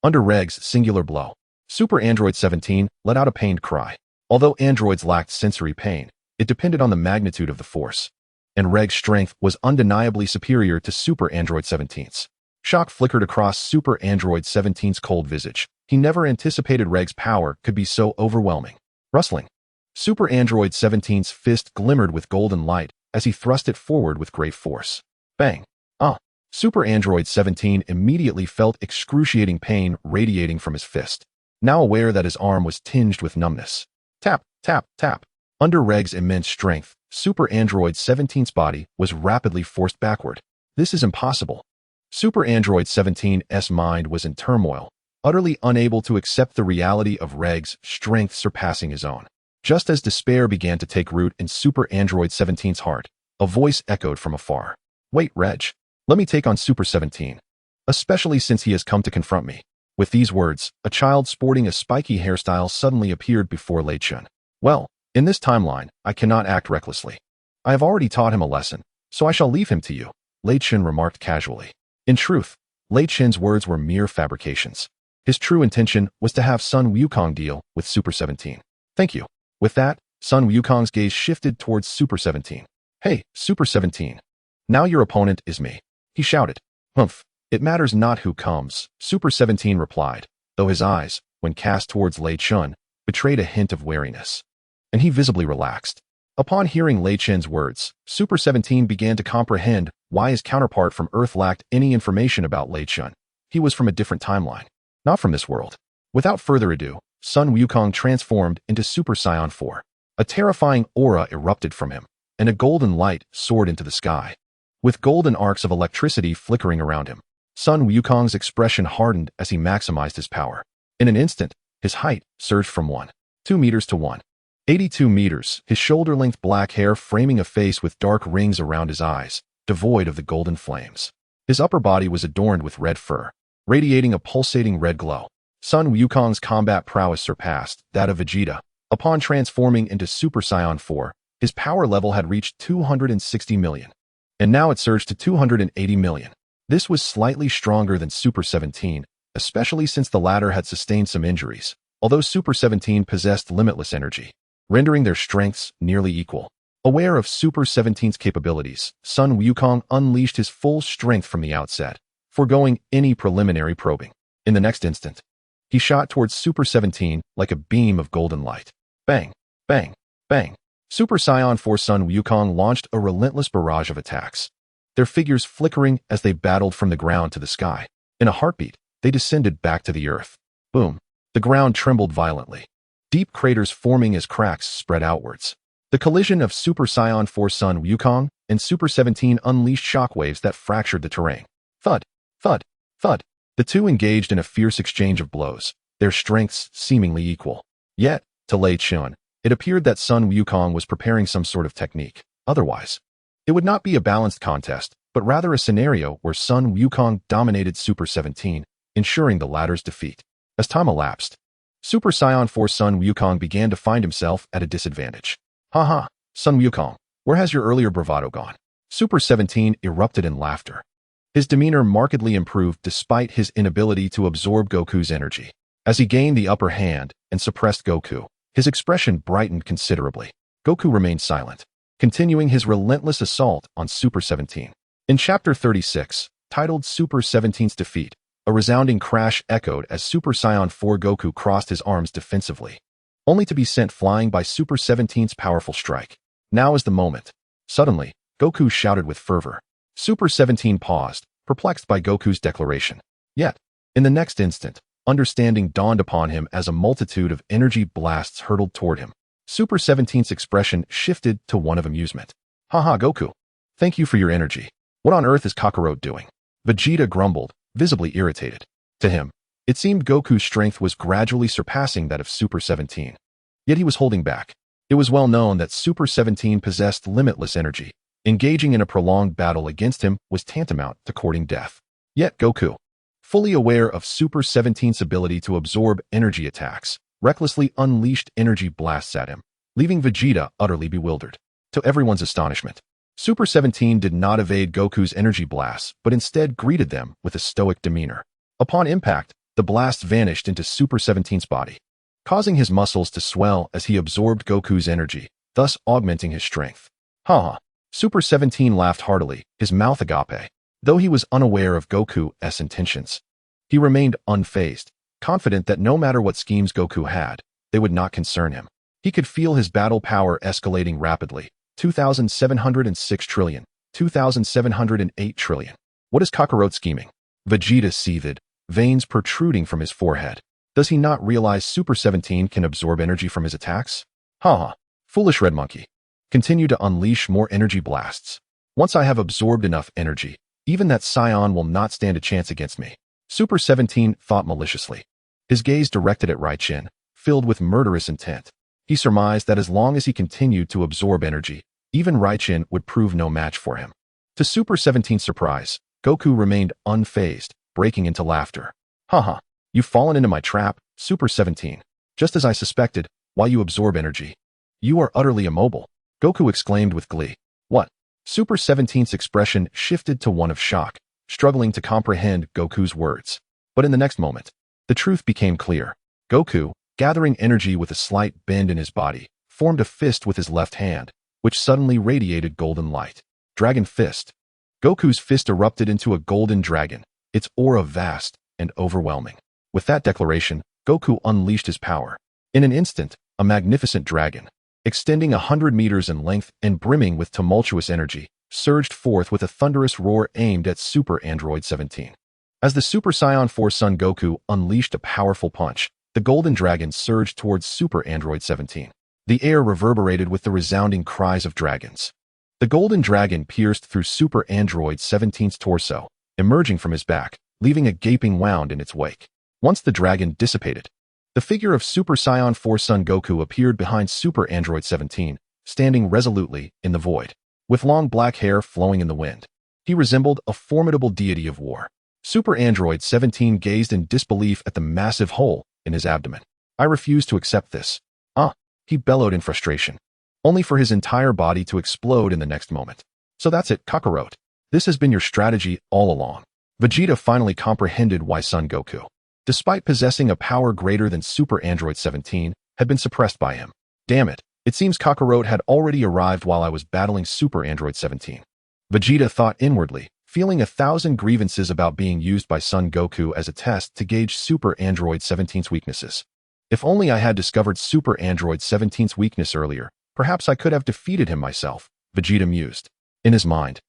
Speaker 1: Under Reg's singular blow, Super Android 17 let out a pained cry. Although androids lacked sensory pain, it depended on the magnitude of the force, and Reg's strength was undeniably superior to Super Android 17's. Shock flickered across Super Android 17's cold visage. He never anticipated Reg's power could be so overwhelming. Rustling. Super Android 17's fist glimmered with golden light as he thrust it forward with great force. Bang! Super Android 17 immediately felt excruciating pain radiating from his fist, now aware that his arm was tinged with numbness. Tap, tap, tap. Under Reg's immense strength, Super Android 17's body was rapidly forced backward. This is impossible. Super Android 17's mind was in turmoil, utterly unable to accept the reality of Reg's strength surpassing his own. Just as despair began to take root in Super Android 17's heart, a voice echoed from afar. Wait, Reg. Let me take on Super 17. Especially since he has come to confront me. With these words, a child sporting a spiky hairstyle suddenly appeared before Lei Chentian. Well, in this timeline, I cannot act recklessly. I have already taught him a lesson, so I shall leave him to you, Lei Chentian remarked casually. In truth, Lei Chentian's words were mere fabrications. His true intention was to have Sun Wukong deal with Super 17. Thank you. With that, Sun Wukong's gaze shifted towards Super 17. Hey, Super 17. Now your opponent is me. He shouted. Humph. It matters not who comes, Super 17 replied, though his eyes, when cast towards Lei Chentian, betrayed a hint of wariness. And he visibly relaxed. Upon hearing Lei Chentian's words, Super 17 began to comprehend why his counterpart from Earth lacked any information about Lei Chentian. He was from a different timeline, not from this world. Without further ado, Sun Wukong transformed into Super Saiyan 4. A terrifying aura erupted from him, and a golden light soared into the sky. With golden arcs of electricity flickering around him, Sun Wukong's expression hardened as he maximized his power. In an instant, his height surged from 2 meters to 182 meters, his shoulder-length black hair framing a face with dark rings around his eyes, devoid of the golden flames. His upper body was adorned with red fur, radiating a pulsating red glow. Sun Wukong's combat prowess surpassed that of Vegeta. Upon transforming into Super Saiyan 4, his power level had reached 260 million. And now it surged to 280 million. This was slightly stronger than Super 17, especially since the latter had sustained some injuries, although Super 17 possessed limitless energy, rendering their strengths nearly equal. Aware of Super 17's capabilities, Sun Wukong unleashed his full strength from the outset, foregoing any preliminary probing. In the next instant, he shot towards Super 17 like a beam of golden light. Bang, bang, bang. Super Saiyan 4 Sun Wukong launched a relentless barrage of attacks, their figures flickering as they battled from the ground to the sky. In a heartbeat, they descended back to the earth. Boom. The ground trembled violently, deep craters forming as cracks spread outwards. The collision of Super Saiyan 4 Sun Wukong and Super 17 unleashed shockwaves that fractured the terrain. Thud, thud, thud. The two engaged in a fierce exchange of blows, their strengths seemingly equal. Yet, to Lei Chentian, it appeared that Sun Wukong was preparing some sort of technique. Otherwise, it would not be a balanced contest, but rather a scenario where Sun Wukong dominated Super 17, ensuring the latter's defeat. As time elapsed, Super Saiyan 4 Sun Wukong began to find himself at a disadvantage. Haha, Sun Wukong, where has your earlier bravado gone? Super 17 erupted in laughter. His demeanor markedly improved despite his inability to absorb Goku's energy. As he gained the upper hand and suppressed Goku, his expression brightened considerably. Goku remained silent, continuing his relentless assault on Super 17. In Chapter 36, titled Super 17's Defeat, a resounding crash echoed as Super Saiyan 4 Goku crossed his arms defensively, only to be sent flying by Super 17's powerful strike. Now is the moment. Suddenly, Goku shouted with fervor. Super 17 paused, perplexed by Goku's declaration. Yet, in the next instant, understanding dawned upon him as a multitude of energy blasts hurtled toward him. Super 17's expression shifted to one of amusement. Haha, Goku. Thank you for your energy. What on earth is Kakarot doing? Vegeta grumbled, visibly irritated. To him, it seemed Goku's strength was gradually surpassing that of Super 17. Yet he was holding back. It was well known that Super 17 possessed limitless energy. Engaging in a prolonged battle against him was tantamount to courting death. Yet Goku, fully aware of Super 17's ability to absorb energy attacks, recklessly unleashed energy blasts at him, leaving Vegeta utterly bewildered. To everyone's astonishment, Super 17 did not evade Goku's energy blasts, but instead greeted them with a stoic demeanor. Upon impact, the blasts vanished into Super 17's body, causing his muscles to swell as he absorbed Goku's energy, thus augmenting his strength. Haha. Super 17 laughed heartily, his mouth agape. Though he was unaware of Goku's intentions, he remained unfazed, confident that no matter what schemes Goku had, they would not concern him. He could feel his battle power escalating rapidly. 2,706 trillion. 2,708 trillion. What is Kakarot scheming? Vegeta seethed, veins protruding from his forehead. Does he not realize Super 17 can absorb energy from his attacks? Haha. Foolish red monkey. Continue to unleash more energy blasts. Once I have absorbed enough energy, even that Saiyan will not stand a chance against me. Super 17 thought maliciously. His gaze directed at Rinnegan, filled with murderous intent. He surmised that as long as he continued to absorb energy, even Rinnegan would prove no match for him. To Super 17's surprise, Goku remained unfazed, breaking into laughter. Haha, you've fallen into my trap, Super 17. Just as I suspected, while you absorb energy. You are utterly immobile, Goku exclaimed with glee. What? Super 17's expression shifted to one of shock, struggling to comprehend Goku's words. But in the next moment, the truth became clear. Goku, gathering energy with a slight bend in his body, formed a fist with his left hand, which suddenly radiated golden light. Dragon Fist. Goku's fist erupted into a golden dragon, its aura vast and overwhelming. With that declaration, Goku unleashed his power. In an instant, a magnificent dragon, extending 100 meters in length and brimming with tumultuous energy, surged forth with a thunderous roar aimed at Super Android 17. As the Super Saiyan Force Son Goku unleashed a powerful punch, the golden dragon surged towards Super Android 17. The air reverberated with the resounding cries of dragons. The golden dragon pierced through Super Android 17's torso, emerging from his back, leaving a gaping wound in its wake. Once the dragon dissipated, the figure of Super Saiyan Force Son Goku appeared behind Super Android 17, standing resolutely in the void. With long black hair flowing in the wind, he resembled a formidable deity of war. Super Android 17 gazed in disbelief at the massive hole in his abdomen. I refuse to accept this. He bellowed in frustration, only for his entire body to explode in the next moment. So that's it, Kakarot. This has been your strategy all along. Vegeta finally comprehended why Son Goku, despite possessing a power greater than Super Android 17, had been suppressed by him. Damn it, it seems Kakarot had already arrived while I was battling Super Android 17. Vegeta thought inwardly, feeling 1,000 grievances about being used by Son Goku as a test to gauge Super Android 17's weaknesses. If only I had discovered Super Android 17's weakness earlier, perhaps I could have defeated him myself, Vegeta mused. In his mind,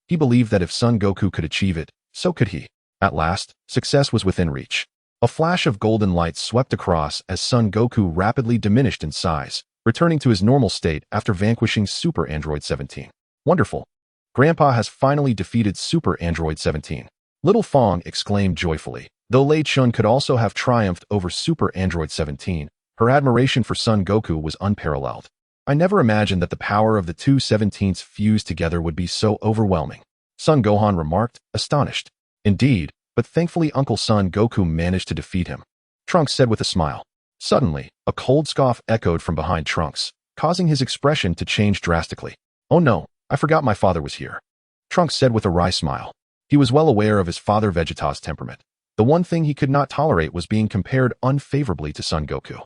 Speaker 1: he believed that if Son Goku could achieve it, so could he. At last, success was within reach. A flash of golden light swept across as Son Goku rapidly diminished in size, returning to his normal state after vanquishing Super Android 17. Wonderful. Grandpa has finally defeated Super Android 17. Little Fong exclaimed joyfully. Though Lei Chun could also have triumphed over Super Android 17, her admiration for Son Goku was unparalleled. I never imagined that the power of the two 17s fused together would be so overwhelming, Son Gohan remarked, astonished. Indeed, but thankfully Uncle Son Goku managed to defeat him, Trunks said with a smile. Suddenly, a cold scoff echoed from behind Trunks, causing his expression to change drastically. Oh no, I forgot my father was here, Trunks said with a wry smile. He was well aware of his father Vegeta's temperament. The one thing he could not tolerate was being compared unfavorably to Son Goku.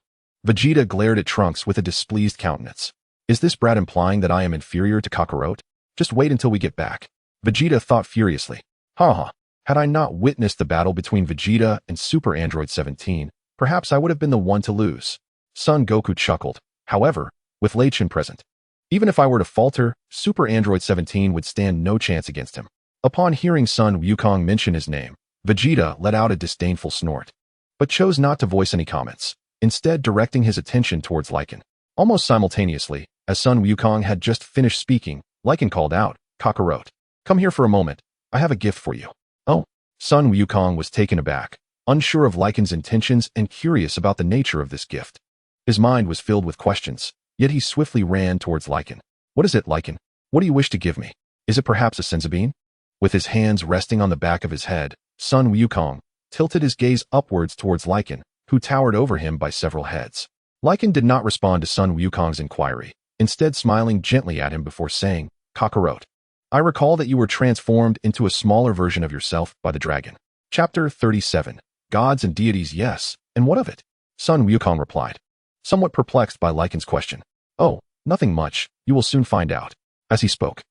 Speaker 1: Vegeta glared at Trunks with a displeased countenance. Is this brat implying that I am inferior to Kakarot? Just wait until we get back. Vegeta thought furiously. Haha, had I not witnessed the battle between Vegeta and Super Android 17, perhaps I would have been the one to lose. Son Goku chuckled. However, with Lei Chentian present, even if I were to falter, Super Android 17 would stand no chance against him. Upon hearing Son Wukong mention his name, Vegeta let out a disdainful snort, but chose not to voice any comments, instead directing his attention towards Lycan. Almost simultaneously, as Son Wukong had just finished speaking, Lycan called out, Kakarot, come here for a moment, I have a gift for you. Oh, Son Wukong was taken aback, unsure of Lycan's intentions and curious about the nature of this gift. His mind was filled with questions, yet he swiftly ran towards Lycan. What is it, Lycan? What do you wish to give me? Is it perhaps a senzu-bean? With his hands resting on the back of his head, Son Wukong tilted his gaze upwards towards Lycan, who towered over him by several heads. Lycan did not respond to Son Wukong's inquiry, instead smiling gently at him before saying, Kakarot, I recall that you were transformed into a smaller version of yourself by the dragon. Chapter 37. Gods and Deities, yes, and what of it? Son Wukong replied, somewhat perplexed by Lycan's question. Oh, nothing much, you will soon find out. As he spoke,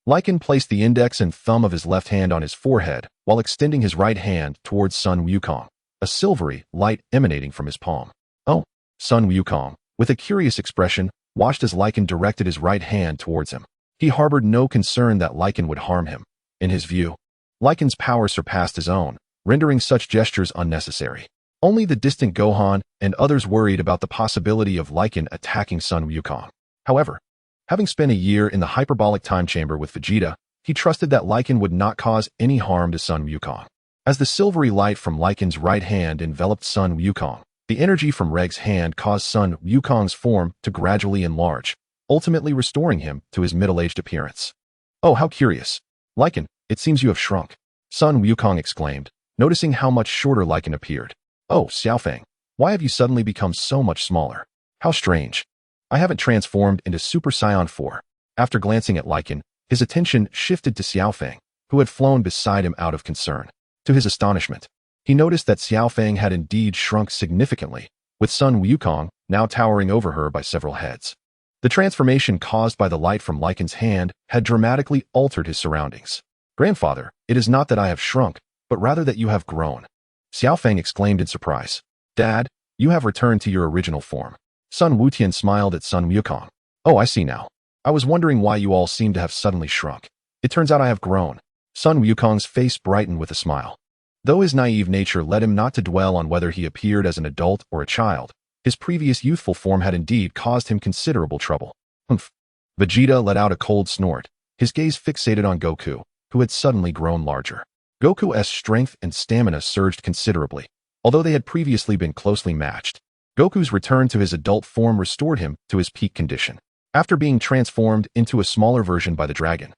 Speaker 1: Lycan placed the index and thumb of his left hand on his forehead while extending his right hand towards Son Wukong, a silvery light emanating from his palm. Oh, Son Wukong, with a curious expression, watched as Lycan directed his right hand towards him. He harbored no concern that Lycan would harm him. In his view, Lycan's power surpassed his own, rendering such gestures unnecessary. Only the distant Gohan and others worried about the possibility of Lycan attacking Sun Wukong. However, having spent a year in the hyperbolic time chamber with Vegeta, he trusted that Lycan would not cause any harm to Sun Wukong. As the silvery light from Lycan's right hand enveloped Sun Wukong, the energy from Reg's hand caused Sun Wukong's form to gradually enlarge, ultimately restoring him to his middle-aged appearance. "Oh, how curious. Lycan, it seems you have shrunk," Sun Wukong exclaimed, noticing how much shorter Lycan appeared. "Oh, Xiaofeng, why have you suddenly become so much smaller? How strange. I haven't transformed into Super Saiyan 4. After glancing at Lycan, his attention shifted to Xiaofeng, who had flown beside him out of concern. To his astonishment, he noticed that Xiaofeng had indeed shrunk significantly, with Sun Wukong now towering over her by several heads. The transformation caused by the light from Lycan's hand had dramatically altered his surroundings. "Grandfather, it is not that I have shrunk, but rather that you have grown," Xiaofeng exclaimed in surprise. "Dad, you have returned to your original form." Sun Wutian smiled at Sun Wukong. "Oh, I see now. I was wondering why you all seem to have suddenly shrunk. It turns out I have grown." Sun Wukong's face brightened with a smile. Though his naive nature led him not to dwell on whether he appeared as an adult or a child, his previous youthful form had indeed caused him considerable trouble. "Humph." Vegeta let out a cold snort, his gaze fixated on Goku, who had suddenly grown larger. Goku's strength and stamina surged considerably, although they had previously been closely matched. Goku's return to his adult form restored him to his peak condition. After being transformed into a smaller version by the dragon,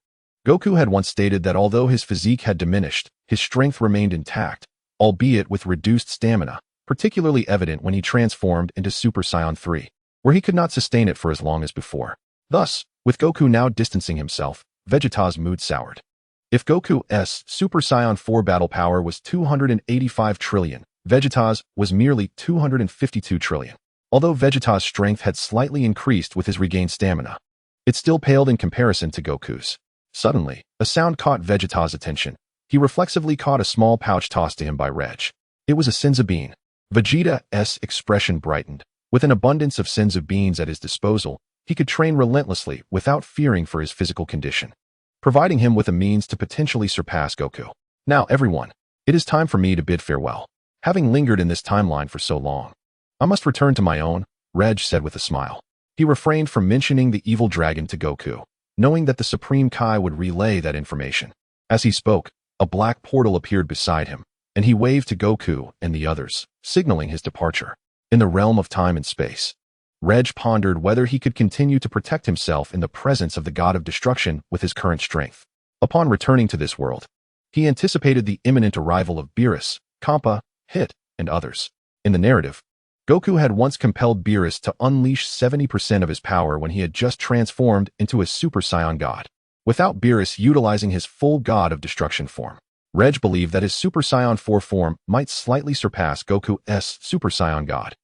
Speaker 1: Goku had once stated that although his physique had diminished, his strength remained intact, albeit with reduced stamina, particularly evident when he transformed into Super Saiyan 3, where he could not sustain it for as long as before. Thus, with Goku now distancing himself, Vegeta's mood soured. If Goku's Super Saiyan 4 battle power was 285 trillion, Vegeta's was merely 252 trillion. Although Vegeta's strength had slightly increased with his regained stamina, it still paled in comparison to Goku's. Suddenly, a sound caught Vegeta's attention. He reflexively caught a small pouch tossed to him by Reg. It was a Senzu bean. Vegeta's expression brightened. With an abundance of Senzu beans at his disposal, he could train relentlessly without fearing for his physical condition, providing him with a means to potentially surpass Goku. "Now, everyone, it is time for me to bid farewell. Having lingered in this timeline for so long, I must return to my own," Reg said with a smile. He refrained from mentioning the evil dragon to Goku, knowing that the Supreme Kai would relay that information. As he spoke, a black portal appeared beside him, and he waved to Goku and the others, signaling his departure. In the realm of time and space, Reg pondered whether he could continue to protect himself in the presence of the god of destruction with his current strength. Upon returning to this world, he anticipated the imminent arrival of Beerus, Kampa, Hit, and others. In the narrative, Goku had once compelled Beerus to unleash 70% of his power when he had just transformed into a Super Saiyan god, without Beerus utilizing his full god of destruction form. Reg believed that his Super Saiyan 4 form might slightly surpass Goku's Super Saiyan god,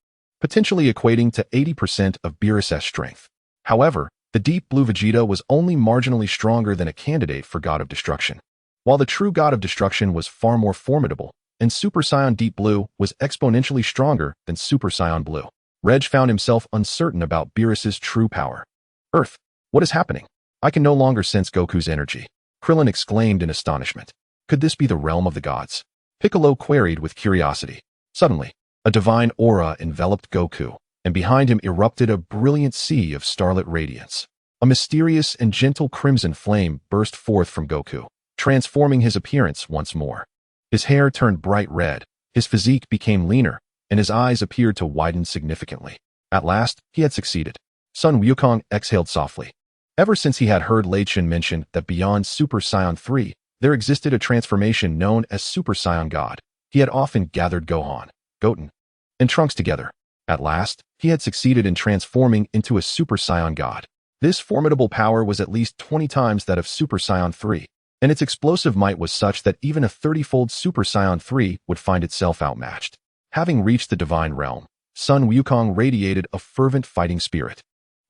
Speaker 1: potentially equating to 80% of Beerus's strength. However, the Deep Blue Vegeta was only marginally stronger than a candidate for God of Destruction, while the true God of Destruction was far more formidable, and Super Saiyan Deep Blue was exponentially stronger than Super Saiyan Blue. Reg found himself uncertain about Beerus's true power. "Earth, what is happening? I can no longer sense Goku's energy," Krillin exclaimed in astonishment. "Could this be the realm of the gods?" Piccolo queried with curiosity. Suddenly, a divine aura enveloped Goku, and behind him erupted a brilliant sea of starlit radiance. A mysterious and gentle crimson flame burst forth from Goku, transforming his appearance once more. His hair turned bright red, his physique became leaner, and his eyes appeared to widen significantly. At last, he had succeeded. Sun Wukong exhaled softly. Ever since he had heard Lei Chentian mention that beyond Super Saiyan 3, there existed a transformation known as Super Saiyan God, he had often gathered Gohan, Goten, and Trunks together. At last, he had succeeded in transforming into a Super Saiyan God. This formidable power was at least 20 times that of Super Saiyan 3. And its explosive might was such that even a 30-fold Super Saiyan 3 would find itself outmatched. Having reached the divine realm, Sun Wukong radiated a fervent fighting spirit.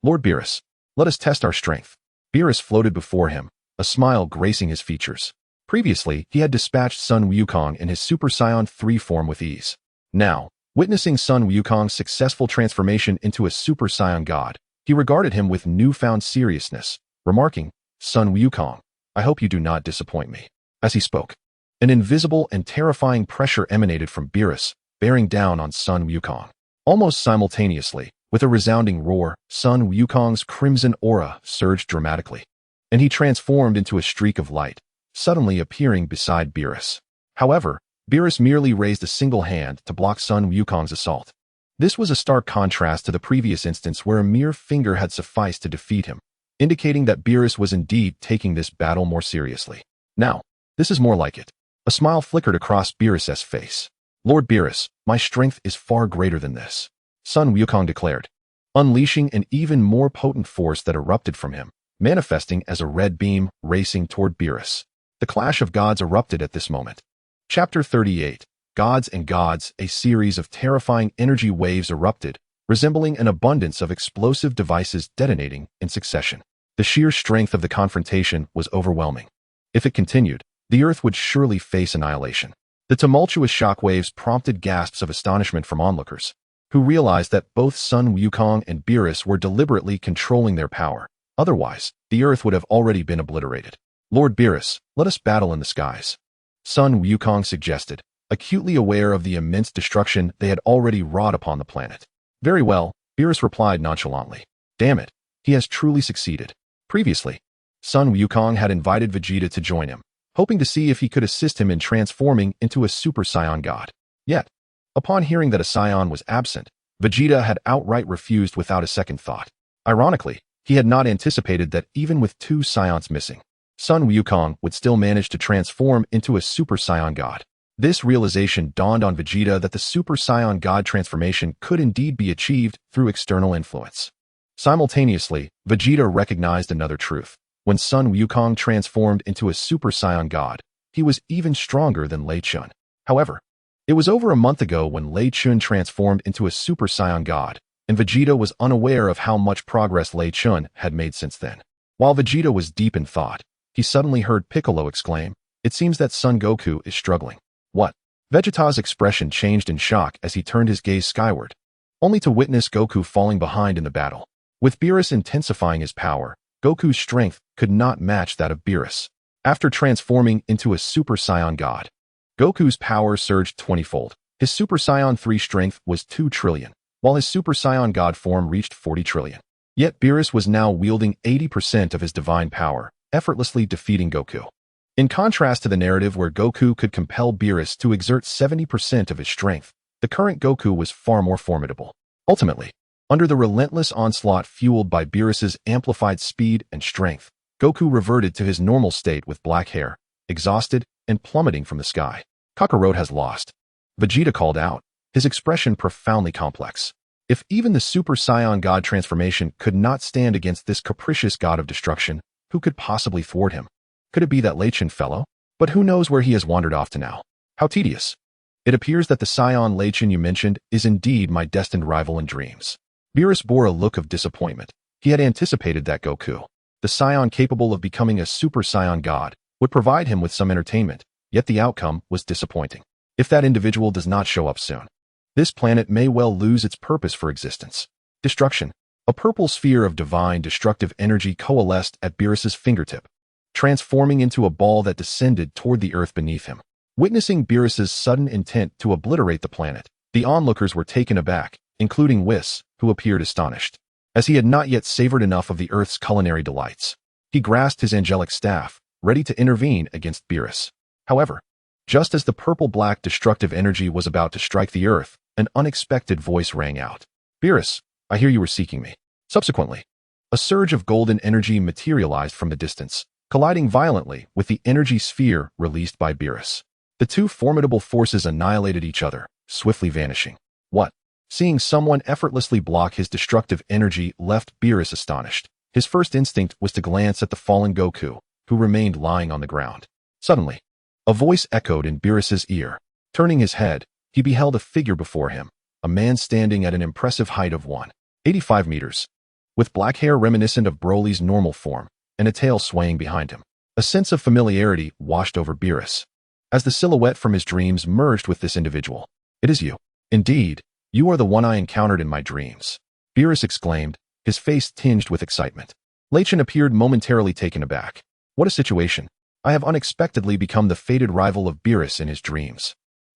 Speaker 1: "Lord Beerus, let us test our strength." Beerus floated before him, a smile gracing his features. Previously, he had dispatched Sun Wukong in his Super Saiyan 3 form with ease. Now, Witnessing Sun Wukong's successful transformation into a Super Saiyan God, he regarded him with newfound seriousness, remarking, "Sun Wukong, I hope you do not disappoint me." As he spoke, an invisible and terrifying pressure emanated from Beerus, bearing down on Sun Wukong. Almost simultaneously, with a resounding roar, Sun Wukong's crimson aura surged dramatically, and he transformed into a streak of light, suddenly appearing beside Beerus. However, Beerus merely raised a single hand to block Sun Wukong's assault. This was a stark contrast to the previous instance where a mere finger had sufficed to defeat him, indicating that Beerus was indeed taking this battle more seriously. Now, this is more like it. A smile flickered across Beerus's face. "Lord Beerus, my strength is far greater than this," Sun Wukong declared, unleashing an even more potent force that erupted from him, manifesting as a red beam racing toward Beerus. The clash of gods erupted at this moment. Chapter 38, Gods and Gods. A series of terrifying energy waves erupted, resembling an abundance of explosive devices detonating in succession. The sheer strength of the confrontation was overwhelming. If it continued, the Earth would surely face annihilation. The tumultuous shockwaves prompted gasps of astonishment from onlookers, who realized that both Sun Wukong and Beerus were deliberately controlling their power. Otherwise, the Earth would have already been obliterated. "Lord Beerus, let us battle in the skies," Sun Wukong suggested, acutely aware of the immense destruction they had already wrought upon the planet. "Very well," Beerus replied nonchalantly. "Damn it, he has truly succeeded." Previously, Sun Wukong had invited Vegeta to join him, hoping to see if he could assist him in transforming into a Super Saiyan God. Yet, upon hearing that a Saiyan was absent, Vegeta had outright refused without a second thought. Ironically, he had not anticipated that even with 2 Saiyans missing, Sun Wukong would still manage to transform into a Super Saiyan God. This realization dawned on Vegeta that the Super Saiyan God transformation could indeed be achieved through external influence. Simultaneously, Vegeta recognized another truth. When Sun Wukong transformed into a Super Saiyan God, he was even stronger than Lei Chentian. However, it was over a month ago when Lei Chentian transformed into a Super Saiyan God, and Vegeta was unaware of how much progress Lei Chentian had made since then. While Vegeta was deep in thought, he suddenly heard Piccolo exclaim, "It seems that Son Goku is struggling." "What?" Vegeta's expression changed in shock as he turned his gaze skyward, only to witness Goku falling behind in the battle. With Beerus intensifying his power, Goku's strength could not match that of Beerus. After transforming into a Super Saiyan God, Goku's power surged 20-fold. His Super Saiyan 3 strength was 2 trillion, while his Super Saiyan God form reached 40 trillion. Yet Beerus was now wielding 80% of his divine power, effortlessly defeating Goku. In contrast to the narrative where Goku could compel Beerus to exert 70% of his strength, the current Goku was far more formidable. Ultimately, under the relentless onslaught fueled by Beerus's amplified speed and strength, Goku reverted to his normal state with black hair, exhausted and plummeting from the sky. "Kakarot has lost," Vegeta called out, his expression profoundly complex. If even the Super Saiyan God transformation could not stand against this capricious god of destruction, who could possibly thwart him? Could it be that Lei Chentian fellow? But who knows where he has wandered off to now? How tedious. It appears that the Saiyan Lei Chentian you mentioned is indeed my destined rival in dreams. Beerus bore a look of disappointment. He had anticipated that Goku, the Saiyan capable of becoming a Super Saiyan God, would provide him with some entertainment, yet the outcome was disappointing. If that individual does not show up soon, this planet may well lose its purpose for existence. Destruction. A purple sphere of divine destructive energy coalesced at Beerus's fingertip, transforming into a ball that descended toward the earth beneath him. Witnessing Beerus's sudden intent to obliterate the planet, the onlookers were taken aback, including Whis, who appeared astonished, as he had not yet savored enough of the earth's culinary delights. He grasped his angelic staff, ready to intervene against Beerus. However, just as the purple-black destructive energy was about to strike the earth, an unexpected voice rang out. "Beerus, I hear you were seeking me." Subsequently, a surge of golden energy materialized from the distance, colliding violently with the energy sphere released by Beerus. The two formidable forces annihilated each other, swiftly vanishing. What? Seeing someone effortlessly block his destructive energy left Beerus astonished. His first instinct was to glance at the fallen Goku, who remained lying on the ground. Suddenly, a voice echoed in Beerus's ear. Turning his head, he beheld a figure before him, a man standing at an impressive height of 185 meters, with black hair reminiscent of Broly's normal form, and a tail swaying behind him. A sense of familiarity washed over Beerus, as the silhouette from his dreams merged with this individual. "It is you." Indeed, you are the one I encountered in my dreams, Beerus exclaimed, his face tinged with excitement. Lei Chentian appeared momentarily taken aback. What a situation. I have unexpectedly become the fated rival of Beerus in his dreams.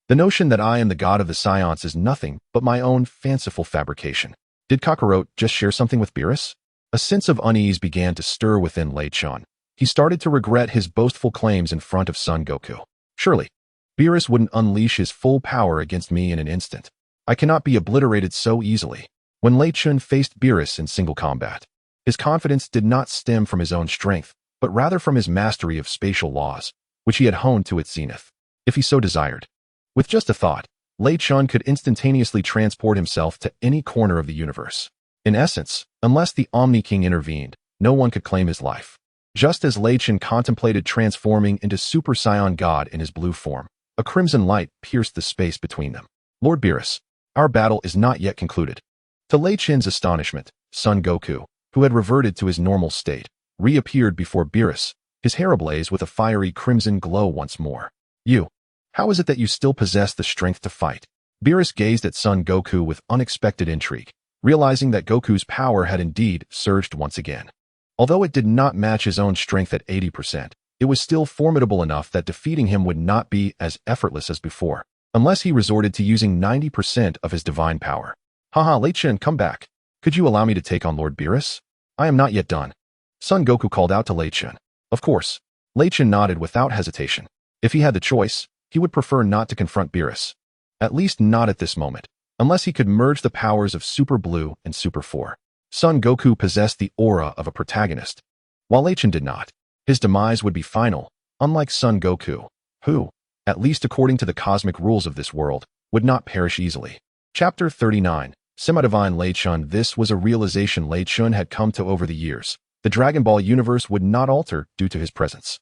Speaker 1: The notion that I am the god of the Saiyans is nothing but my own fanciful fabrication. Did Kakarot just share something with Beerus? A sense of unease began to stir within Lei Chentian. He started to regret his boastful claims in front of Son Goku. Surely, Beerus wouldn't unleash his full power against me in an instant. I cannot be obliterated so easily. When Lei Chentian faced Beerus in single combat, his confidence did not stem from his own strength, but rather from his mastery of spatial laws, which he had honed to its zenith, if he so desired. With just a thought, Lei Chentian could instantaneously transport himself to any corner of the universe. In essence, unless the Omni King intervened, no one could claim his life. Just as Lei Chentian contemplated transforming into Super Saiyan God in his blue form, a crimson light pierced the space between them. Lord Beerus, our battle is not yet concluded. To Lei Chentian's astonishment, Son Goku, who had reverted to his normal state, reappeared before Beerus, his hair ablaze with a fiery crimson glow once more. How is it that you still possess the strength to fight? Beerus gazed at Son Goku with unexpected intrigue, realizing that Goku's power had indeed surged once again. Although it did not match his own strength at 80%, it was still formidable enough that defeating him would not be as effortless as before, unless he resorted to using 90% of his divine power. Haha, Lei Chentian, come back. Could you allow me to take on Lord Beerus? I am not yet done. Son Goku called out to Lei Chentian. Of course. Lei Chentian nodded without hesitation. If he had the choice, he would prefer not to confront Beerus. At least not at this moment, unless he could merge the powers of Super Blue and Super 4. Son Goku possessed the aura of a protagonist, while Lei Chentian did not. His demise would be final, unlike Son Goku, who, at least according to the cosmic rules of this world, would not perish easily. Chapter 39, Semi-Divine Lei Chentian. This was a realization Lei Chentian had come to over the years. The Dragon Ball universe would not alter due to his presence.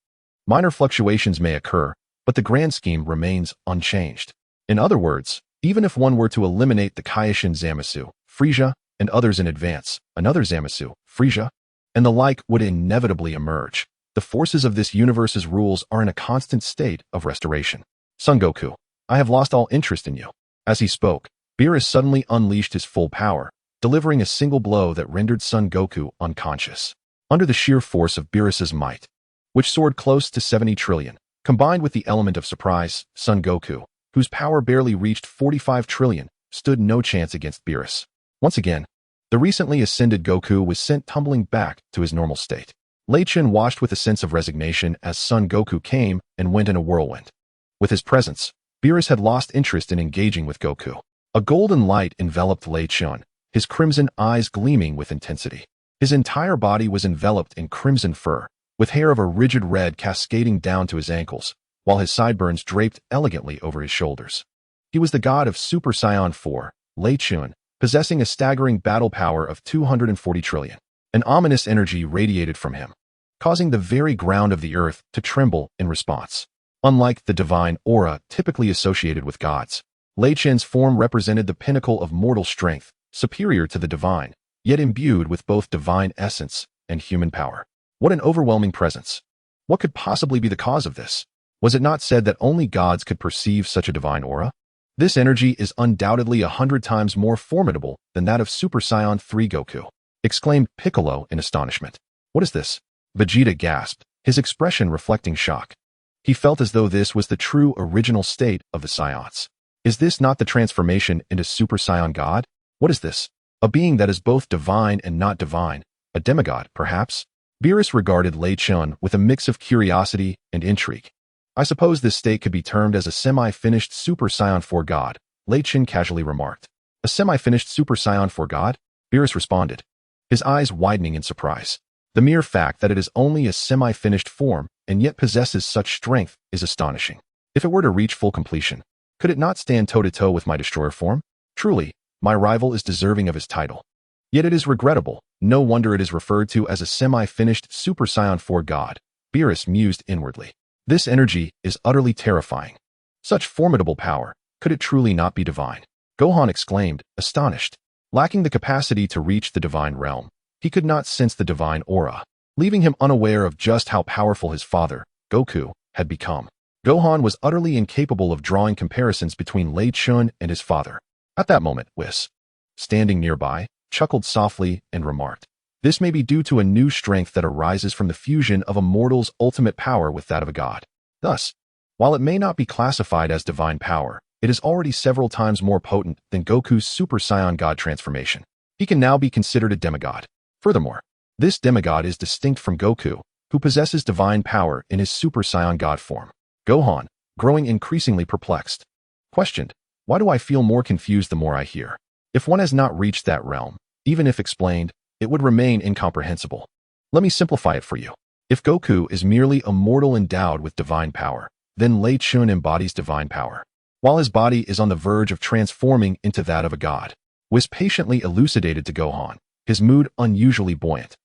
Speaker 1: Minor fluctuations may occur, but the grand scheme remains unchanged. In other words, even if one were to eliminate the Kaioshin Zamasu, Frieza, and others in advance, another Zamasu, Frieza, and the like would inevitably emerge. The forces of this universe's rules are in a constant state of restoration. Son Goku, I have lost all interest in you. As he spoke, Beerus suddenly unleashed his full power, delivering a single blow that rendered Son Goku unconscious. Under the sheer force of Beerus's might, which soared close to 70 trillion, combined with the element of surprise, Son Goku, whose power barely reached 45 trillion, stood no chance against Beerus. Once again, the recently ascended Goku was sent tumbling back to his normal state. Lei Chentian watched with a sense of resignation as Son Goku came and went in a whirlwind. With his presence, Beerus had lost interest in engaging with Goku. A golden light enveloped Lei Chentian, his crimson eyes gleaming with intensity. His entire body was enveloped in crimson fur, with hair of a rigid red cascading down to his ankles, while his sideburns draped elegantly over his shoulders. He was the god of Super Saiyan 4, Lei Chentian, possessing a staggering battle power of 240 trillion. An ominous energy radiated from him, causing the very ground of the earth to tremble in response. Unlike the divine aura typically associated with gods, Lei Chentian's form represented the pinnacle of mortal strength, superior to the divine, yet imbued with both divine essence and human power. What an overwhelming presence. What could possibly be the cause of this? Was it not said that only gods could perceive such a divine aura? This energy is undoubtedly 100 times more formidable than that of Super Saiyan 3 Goku, exclaimed Piccolo in astonishment. What is this? Vegeta gasped, his expression reflecting shock. He felt as though this was the true original state of the Saiyans. Is this not the transformation into Super Saiyan God? What is this? A being that is both divine and not divine, a demigod, perhaps? Beerus regarded Lei Chentian with a mix of curiosity and intrigue. I suppose this state could be termed as a semi-finished Super Saiyan 4 God, Lei Chentian casually remarked. A semi-finished Super Saiyan 4 God? Beerus responded, his eyes widening in surprise. The mere fact that it is only a semi-finished form and yet possesses such strength is astonishing. If it were to reach full completion, could it not stand toe-to-toe with my destroyer form? Truly, my rival is deserving of his title. Yet it is regrettable, no wonder it is referred to as a semi-finished Super Saiyan 4 God, Beerus mused inwardly. This energy is utterly terrifying. Such formidable power, could it truly not be divine? Gohan exclaimed, astonished. Lacking the capacity to reach the divine realm, he could not sense the divine aura, leaving him unaware of just how powerful his father, Goku, had become. Gohan was utterly incapable of drawing comparisons between Lei Chentian and his father. At that moment, Whis, standing nearby, chuckled softly and remarked, "This may be due to a new strength that arises from the fusion of a mortal's ultimate power with that of a god. Thus, while it may not be classified as divine power, it is already several times more potent than Goku's Super Saiyan God transformation. He can now be considered a demigod. Furthermore, this demigod is distinct from Goku, who possesses divine power in his Super Saiyan God form." Gohan, growing increasingly perplexed, questioned, "Why do I feel more confused the more I hear? If one has not reached that realm, even if explained, it would remain incomprehensible. Let me simplify it for you. If Goku is merely a mortal endowed with divine power, then Lei Chun embodies divine power, while his body is on the verge of transforming into that of a god," was patiently elucidated to Gohan, his mood unusually buoyant,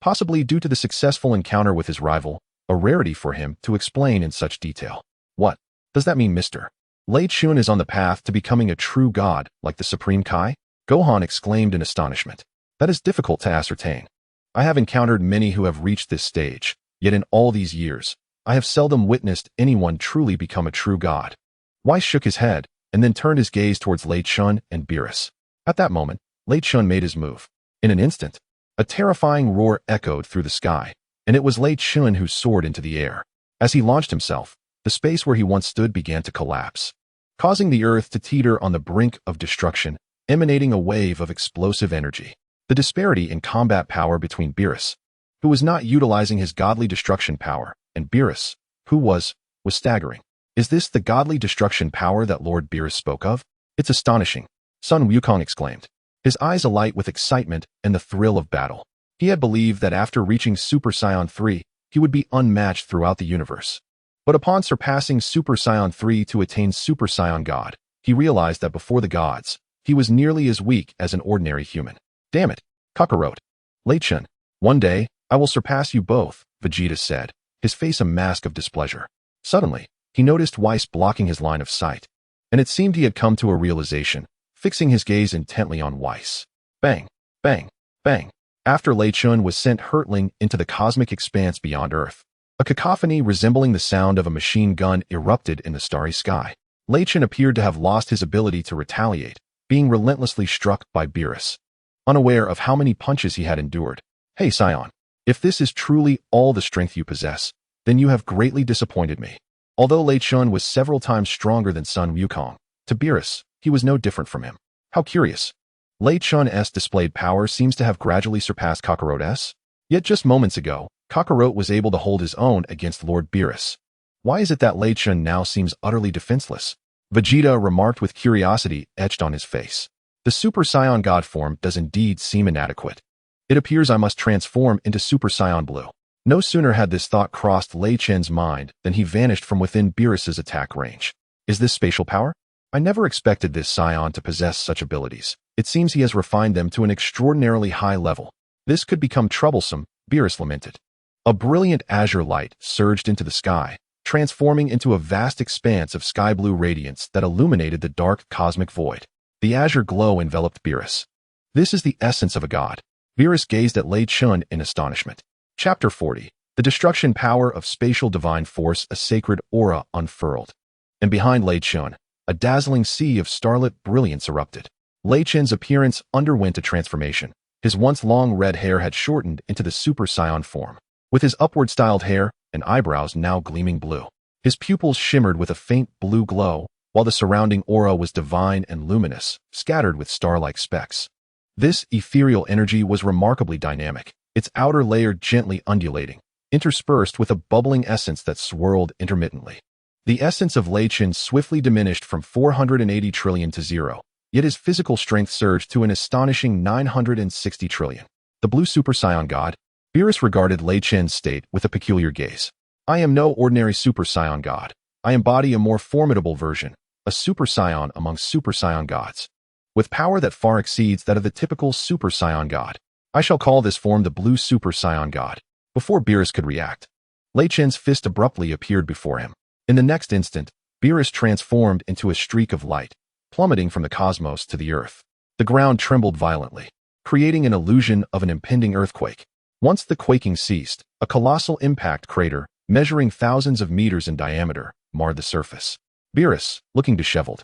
Speaker 1: possibly due to the successful encounter with his rival, a rarity for him to explain in such detail. "What does that mean, Mr. Lei Chun is on the path to becoming a true god like the Supreme Kai?" Gohan exclaimed in astonishment. "That is difficult to ascertain. I have encountered many who have reached this stage, yet in all these years, I have seldom witnessed anyone truly become a true god." Weiss shook his head and then turned his gaze towards Lei Chun and Beerus. At that moment, Lei Chun made his move. In an instant, a terrifying roar echoed through the sky, and it was Lei Chun who soared into the air. As he launched himself, the space where he once stood began to collapse, causing the earth to teeter on the brink of destruction, emanating a wave of explosive energy. The disparity in combat power between Beerus, who was not utilizing his godly destruction power, and Beerus, who was staggering. "Is this the godly destruction power that Lord Beerus spoke of? It's astonishing," Sun Wukong exclaimed, his eyes alight with excitement and the thrill of battle. He had believed that after reaching Super Saiyan 3, he would be unmatched throughout the universe. But upon surpassing Super Saiyan 3 to attain Super Saiyan God, he realized that before the gods, he was nearly as weak as an ordinary human. "Damn it, Kakarot. Lei Chun, one day, I will surpass you both," Vegeta said, his face a mask of displeasure. Suddenly, he noticed Whis blocking his line of sight, and it seemed he had come to a realization, fixing his gaze intently on Whis. Bang, bang, bang. After Lei Chun was sent hurtling into the cosmic expanse beyond Earth, a cacophony resembling the sound of a machine gun erupted in the starry sky. Lei Chun appeared to have lost his ability to retaliate, being relentlessly struck by Beerus, unaware of how many punches he had endured. "Hey, Saiyan, if this is truly all the strength you possess, then you have greatly disappointed me." Although Lei Chun was several times stronger than Sun Wukong, to Beerus, he was no different from him. How curious. Lei Chun's displayed power seems to have gradually surpassed Kakarot's. Yet just moments ago, Kakarot was able to hold his own against Lord Beerus. Why is it that Lei Chun now seems utterly defenseless? Vegeta remarked with curiosity etched on his face. "The Super Saiyan God form does indeed seem inadequate. It appears I must transform into Super Saiyan Blue." No sooner had this thought crossed Lei Chun's mind than he vanished from within Beerus's attack range. "Is this spatial power? I never expected this Saiyan to possess such abilities. It seems he has refined them to an extraordinarily high level. This could become troublesome," Beerus lamented. A brilliant azure light surged into the sky, transforming into a vast expanse of sky-blue radiance that illuminated the dark cosmic void. The azure glow enveloped Beerus. "This is the essence of a god." Beerus gazed at Lei Chun in astonishment. Chapter 40. The destruction power of spatial divine force. A sacred aura unfurled, and behind Lei Chun, a dazzling sea of starlit brilliance erupted. Lei Chun's appearance underwent a transformation. His once long red hair had shortened into the Super Saiyan form, with his upward-styled hair and eyebrows now gleaming blue. His pupils shimmered with a faint blue glow, while the surrounding aura was divine and luminous, scattered with star-like specks. This ethereal energy was remarkably dynamic, its outer layer gently undulating, interspersed with a bubbling essence that swirled intermittently. The essence of Lei Chun swiftly diminished from 480 trillion to 0, yet his physical strength surged to an astonishing 960 trillion. The Blue Super Saiyan God? Beerus regarded Lei Chun's state with a peculiar gaze. "I am no ordinary Super Saiyan God. I embody a more formidable version, a Super Saiyan among Super Saiyan gods, with power that far exceeds that of the typical Super Saiyan God. I shall call this form the Blue Super Saiyan God." Before Beerus could react, Lei Chun's fist abruptly appeared before him. In the next instant, Beerus transformed into a streak of light, plummeting from the cosmos to the earth. The ground trembled violently, creating an illusion of an impending earthquake. Once the quaking ceased, a colossal impact crater, measuring thousands of meters in diameter, marred the surface. Beerus, looking disheveled,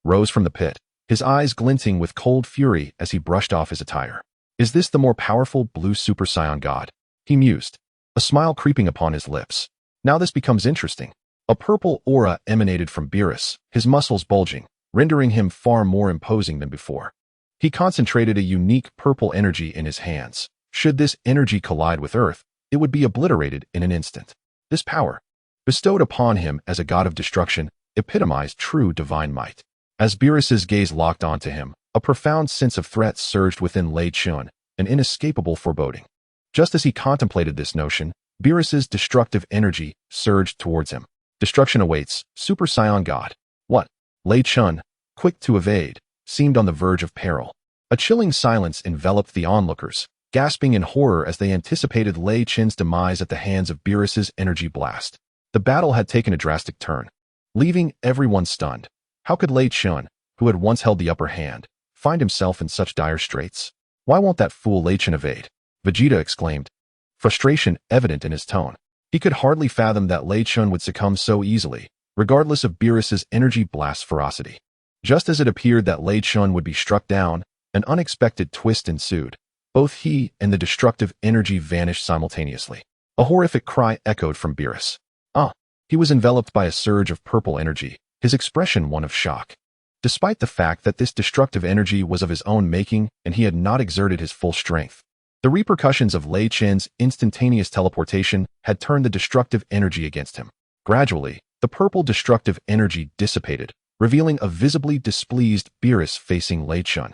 Speaker 1: rose from the pit, his eyes glinting with cold fury as he brushed off his attire. Is this the more powerful blue Super Saiyan god? He mused, a smile creeping upon his lips. Now this becomes interesting. A purple aura emanated from Beerus, his muscles bulging, rendering him far more imposing than before. He concentrated a unique purple energy in his hands. Should this energy collide with Earth, it would be obliterated in an instant. This power, bestowed upon him as a god of destruction, epitomized true divine might. As Beerus's gaze locked onto him, a profound sense of threat surged within Lei Chentian, an inescapable foreboding. Just as he contemplated this notion, Beerus's destructive energy surged towards him. Destruction awaits, Super Saiyan God. What? Lei Chentian, quick to evade, seemed on the verge of peril. A chilling silence enveloped the onlookers, gasping in horror as they anticipated Lei Chentian's demise at the hands of Beerus's energy blast. The battle had taken a drastic turn, leaving everyone stunned. How could Lei Chentian, who had once held the upper hand, find himself in such dire straits? Why won't that fool Lei Chentian evade? Vegeta exclaimed, frustration evident in his tone. He could hardly fathom that Lei Chentian would succumb so easily, regardless of Beerus's energy blast ferocity. Just as it appeared that Lei Chentian would be struck down, an unexpected twist ensued. Both he and the destructive energy vanished simultaneously. A horrific cry echoed from Beerus. He was enveloped by a surge of purple energy, his expression one of shock. Despite the fact that this destructive energy was of his own making and he had not exerted his full strength, the repercussions of Lei Chentian's instantaneous teleportation had turned the destructive energy against him. Gradually, the purple destructive energy dissipated, revealing a visibly displeased Beerus facing Lei Chentian.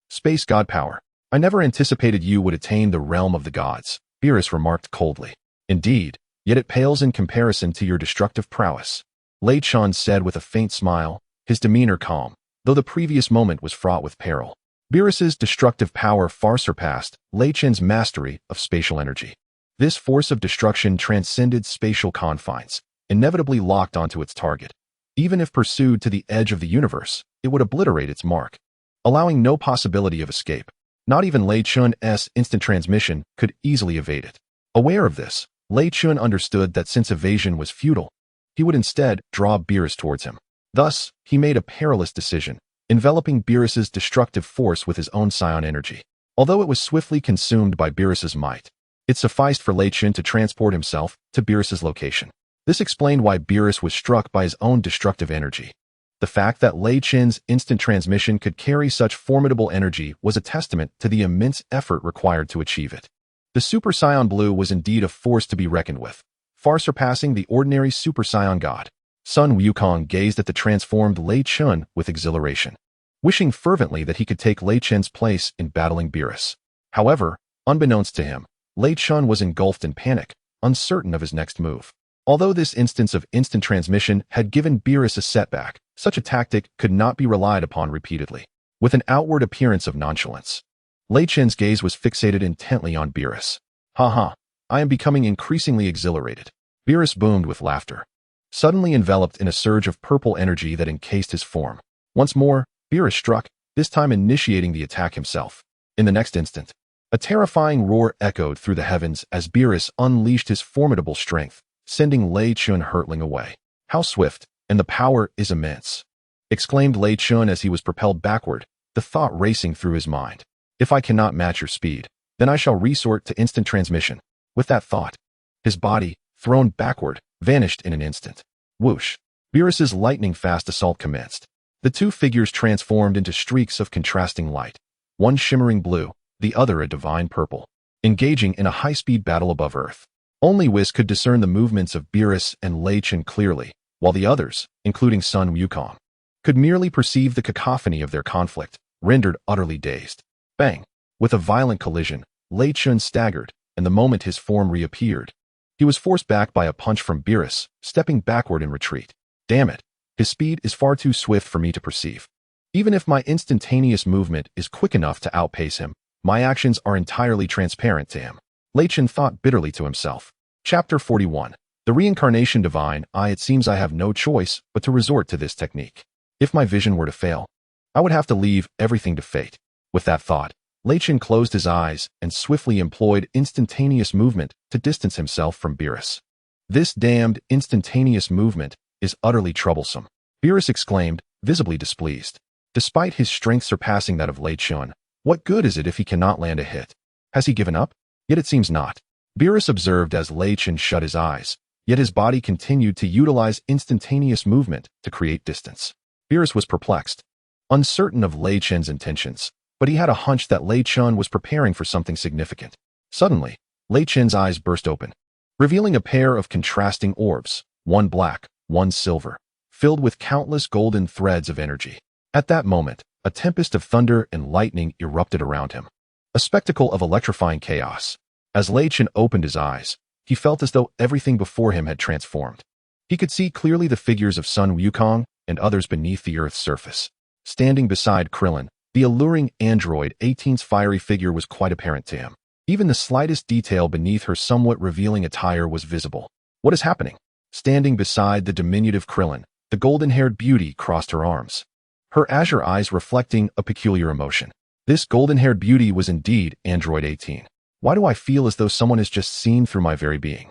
Speaker 1: Space God power. I never anticipated you would attain the realm of the gods, Beerus remarked coldly. Indeed, yet it pales in comparison to your destructive prowess, Lei Chentian said with a faint smile, his demeanor calm, though the previous moment was fraught with peril. Beerus's destructive power far surpassed Lei Chentian's mastery of spatial energy. This force of destruction transcended spatial confines, inevitably locked onto its target. Even if pursued to the edge of the universe, it would obliterate its mark, allowing no possibility of escape. Not even Lei Chentian's instant transmission could easily evade it. Aware of this, Lei Chentian understood that since evasion was futile, he would instead draw Beerus towards him. Thus, he made a perilous decision, enveloping Beerus's destructive force with his own Saiyan energy. Although it was swiftly consumed by Beerus's might, it sufficed for Lei Chentian to transport himself to Beerus's location. This explained why Beerus was struck by his own destructive energy. The fact that Lei Chentian's instant transmission could carry such formidable energy was a testament to the immense effort required to achieve it. The Super Saiyan Blue was indeed a force to be reckoned with, far surpassing the ordinary Super Saiyan God. Sun Wukong gazed at the transformed Lei Chentian with exhilaration, wishing fervently that he could take Lei Chentian's place in battling Beerus. However, unbeknownst to him, Lei Chentian was engulfed in panic, uncertain of his next move. Although this instance of instant transmission had given Beerus a setback, such a tactic could not be relied upon repeatedly. With an outward appearance of nonchalance, Lei Chentian's gaze was fixated intently on Beerus. Ha, I am becoming increasingly exhilarated. Beerus boomed with laughter, suddenly enveloped in a surge of purple energy that encased his form. Once more, Beerus struck, this time initiating the attack himself. In the next instant, a terrifying roar echoed through the heavens as Beerus unleashed his formidable strength, sending Lei Chentian hurtling away. How swift, and the power is immense, exclaimed Lei Chentian as he was propelled backward, the thought racing through his mind. If I cannot match your speed, then I shall resort to instant transmission. With that thought, his body, thrown backward, vanished in an instant. Whoosh! Beerus's lightning-fast assault commenced. The two figures transformed into streaks of contrasting light, one shimmering blue, the other a divine purple, engaging in a high-speed battle above Earth. Only Whis could discern the movements of Beerus and Lei Chentian clearly, while the others, including Sun Wukong, could merely perceive the cacophony of their conflict, rendered utterly dazed. Bang! With a violent collision, Lei Chentian staggered, and the moment his form reappeared, he was forced back by a punch from Beerus, stepping backward in retreat. Damn it! His speed is far too swift for me to perceive. Even if my instantaneous movement is quick enough to outpace him, my actions are entirely transparent to him. Lei Chentian thought bitterly to himself. Chapter 41. The Reincarnation Divine. It seems I have no choice but to resort to this technique. If my vision were to fail, I would have to leave everything to fate. With that thought, Lei Chentian closed his eyes and swiftly employed instantaneous movement to distance himself from Beerus. This damned instantaneous movement is utterly troublesome, Beerus exclaimed, visibly displeased. Despite his strength surpassing that of Lei Chentian, what good is it if he cannot land a hit? Has he given up? Yet it seems not. Beerus observed as Lei Chentian shut his eyes, yet his body continued to utilize instantaneous movement to create distance. Beerus was perplexed, uncertain of Lei Chentian's intentions, but he had a hunch that Lei Chentian was preparing for something significant. Suddenly, Lei Chentian's eyes burst open, revealing a pair of contrasting orbs, one black, one silver, filled with countless golden threads of energy. At that moment, a tempest of thunder and lightning erupted around him, a spectacle of electrifying chaos. As Lei Chentian opened his eyes, he felt as though everything before him had transformed. He could see clearly the figures of Sun Wukong and others beneath the Earth's surface. Standing beside Krillin, the alluring android 18's fiery figure was quite apparent to him. Even the slightest detail beneath her somewhat revealing attire was visible. What is happening? Standing beside the diminutive Krillin, the golden-haired beauty crossed her arms, her azure eyes reflecting a peculiar emotion. This golden-haired beauty was indeed Android 18. Why do I feel as though someone has just seen through my very being?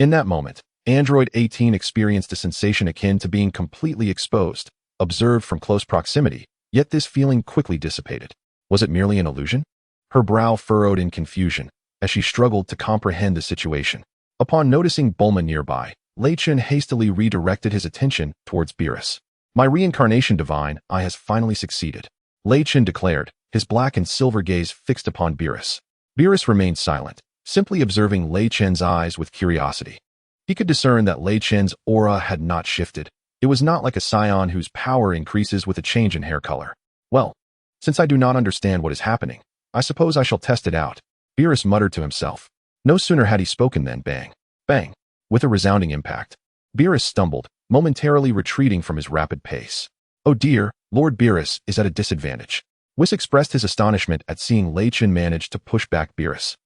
Speaker 1: In that moment, Android 18 experienced a sensation akin to being completely exposed, observed from close proximity, yet this feeling quickly dissipated. Was it merely an illusion? Her brow furrowed in confusion as she struggled to comprehend the situation. Upon noticing Bulma nearby, Lei Chentian hastily redirected his attention towards Beerus. My reincarnation divine eye has finally succeeded, Lei Chentian declared, his black and silver gaze fixed upon Beerus. Beerus remained silent, simply observing Lei Chentian's eyes with curiosity. He could discern that Lei Chentian's aura had not shifted. It was not like a Saiyan whose power increases with a change in hair color. Well, since I do not understand what is happening, I suppose I shall test it out, Beerus muttered to himself. No sooner had he spoken than bang, bang, with a resounding impact. Beerus stumbled, momentarily retreating from his rapid pace. Oh dear, Lord Beerus is at a disadvantage. Whis expressed his astonishment at seeing Lei Chentian manage to push back Beerus.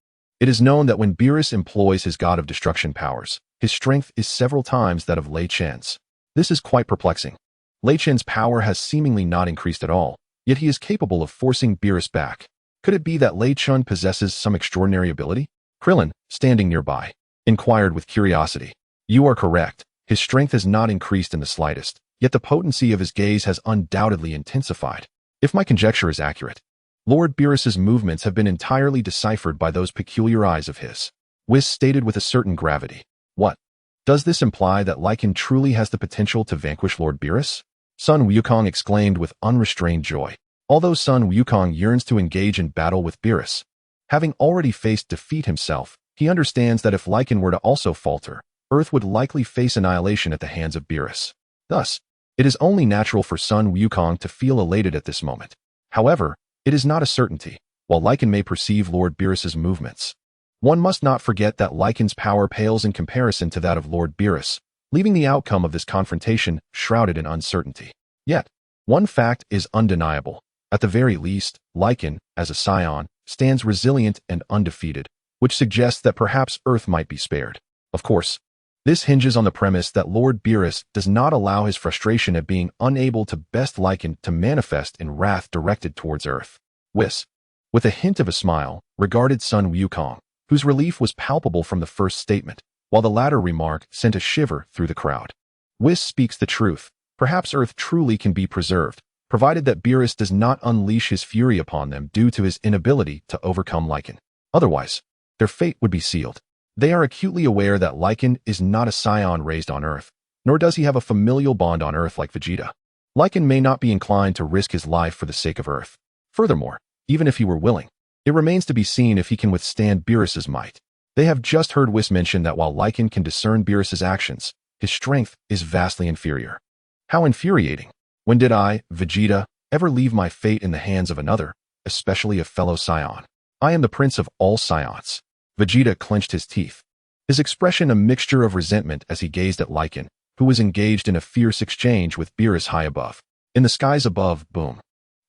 Speaker 1: It is known that when Beerus employs his God of Destruction powers, his strength is several times that of Lei Chentian's. This is quite perplexing. Lei Chentian's power has seemingly not increased at all, yet he is capable of forcing Beerus back. Could it be that Lei Chentian possesses some extraordinary ability? Krillin, standing nearby, inquired with curiosity. You are correct. His strength has not increased in the slightest, yet the potency of his gaze has undoubtedly intensified. If my conjecture is accurate, Lord Beerus's movements have been entirely deciphered by those peculiar eyes of his. Whis stated with a certain gravity. What? Does this imply that Lycan truly has the potential to vanquish Lord Beerus? Sun Wukong exclaimed with unrestrained joy. Although Sun Wukong yearns to engage in battle with Beerus, having already faced defeat himself, he understands that if Lycan were to also falter, Earth would likely face annihilation at the hands of Beerus. Thus, it is only natural for Sun Wukong to feel elated at this moment. However, it is not a certainty. While Lycan may perceive Lord Beerus's movements, one must not forget that Lycan's power pales in comparison to that of Lord Beerus, leaving the outcome of this confrontation shrouded in uncertainty. Yet, one fact is undeniable. At the very least, Lycan, as a Saiyan, stands resilient and undefeated, which suggests that perhaps Earth might be spared. Of course, this hinges on the premise that Lord Beerus does not allow his frustration at being unable to best Lycan to manifest in wrath directed towards Earth. Whis, with a hint of a smile, regarded Sun Wukong, whose relief was palpable from the first statement, while the latter remark sent a shiver through the crowd. Whis speaks the truth. Perhaps Earth truly can be preserved, provided that Beerus does not unleash his fury upon them due to his inability to overcome Lycan. Otherwise, their fate would be sealed. They are acutely aware that Lycan is not a Saiyan raised on Earth, nor does he have a familial bond on Earth like Vegeta. Lycan may not be inclined to risk his life for the sake of Earth. Furthermore, even if he were willing, it remains to be seen if he can withstand Beerus's might. They have just heard Whis mention that while Lycan can discern Beerus's actions, his strength is vastly inferior. How infuriating! When did I, Vegeta, ever leave my fate in the hands of another, especially a fellow Saiyan? I am the prince of all Saiyans. Vegeta clenched his teeth, his expression a mixture of resentment as he gazed at Lycan, who was engaged in a fierce exchange with Beerus high above. In the skies above, boom.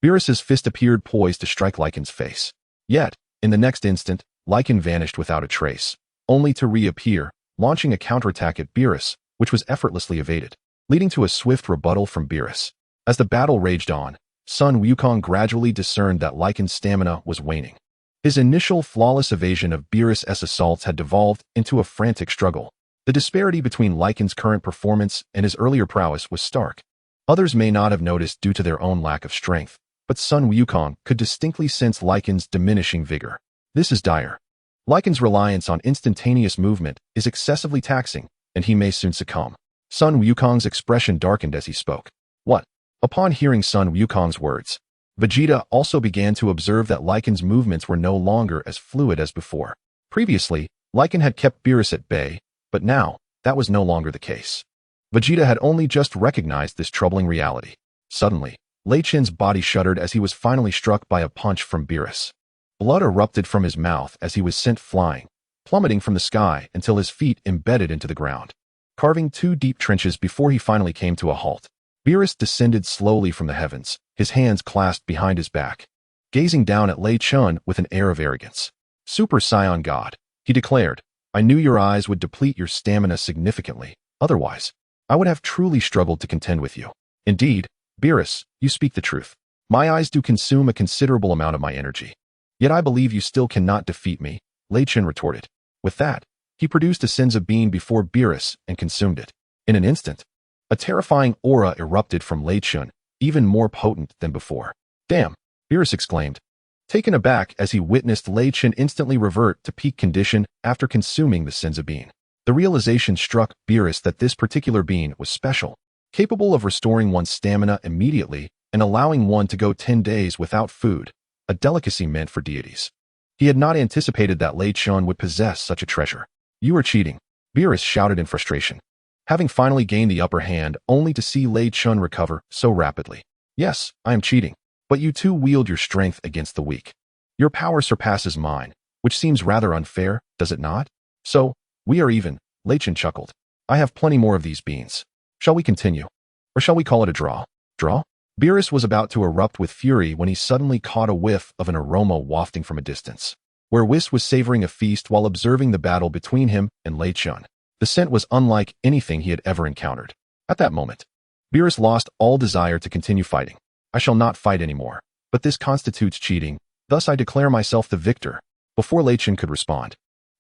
Speaker 1: Beerus's fist appeared poised to strike Lycan's face. Yet, in the next instant, Lycan vanished without a trace, only to reappear, launching a counterattack at Beerus, which was effortlessly evaded, leading to a swift rebuttal from Beerus. As the battle raged on, Sun Wukong gradually discerned that Lycan's stamina was waning. His initial flawless evasion of Beerus's assaults had devolved into a frantic struggle. The disparity between Lycan's current performance and his earlier prowess was stark. Others may not have noticed due to their own lack of strength, but Sun Wukong could distinctly sense Lycan's diminishing vigor. This is dire. Lycan's reliance on instantaneous movement is excessively taxing, and he may soon succumb. Sun Wukong's expression darkened as he spoke. What? Upon hearing Sun Wukong's words, Vegeta also began to observe that Lycan's movements were no longer as fluid as before. Previously, Lycan had kept Beerus at bay, but now, that was no longer the case. Vegeta had only just recognized this troubling reality. Suddenly, Lei Chen's body shuddered as he was finally struck by a punch from Beerus. Blood erupted from his mouth as he was sent flying, plummeting from the sky until his feet embedded into the ground, carving 2 deep trenches before he finally came to a halt. Beerus descended slowly from the heavens, his hands clasped behind his back, gazing down at Lei Chen with an air of arrogance. Super Saiyan God, he declared, I knew your eyes would deplete your stamina significantly, otherwise, I would have truly struggled to contend with you. Indeed, Beerus, you speak the truth. My eyes do consume a considerable amount of my energy. Yet I believe you still cannot defeat me, Lei Chen retorted. With that, he produced a Senzu bean before Beerus and consumed it. In an instant, a terrifying aura erupted from Lei Chen, even more potent than before. Damn, Beerus exclaimed, taken aback as he witnessed Lei Chen instantly revert to peak condition after consuming the Senzu bean. The realization struck Beerus that this particular bean was special, capable of restoring one's stamina immediately and allowing one to go 10 days without food, a delicacy meant for deities. He had not anticipated that Lei Chen would possess such a treasure. You are cheating, Beerus shouted in frustration, having finally gained the upper hand only to see Lei Chen recover so rapidly. Yes, I am cheating, but you too wield your strength against the weak. Your power surpasses mine, which seems rather unfair, does it not? So, we are even, Lei Chen chuckled. I have plenty more of these beans. Shall we continue? Or shall we call it a draw? Draw? Beerus was about to erupt with fury when he suddenly caught a whiff of an aroma wafting from a distance, where Whis was savoring a feast while observing the battle between him and Lei Chen. The scent was unlike anything he had ever encountered. At that moment, Beerus lost all desire to continue fighting. I shall not fight anymore, but this constitutes cheating, thus I declare myself the victor. Before Lei Chen could respond,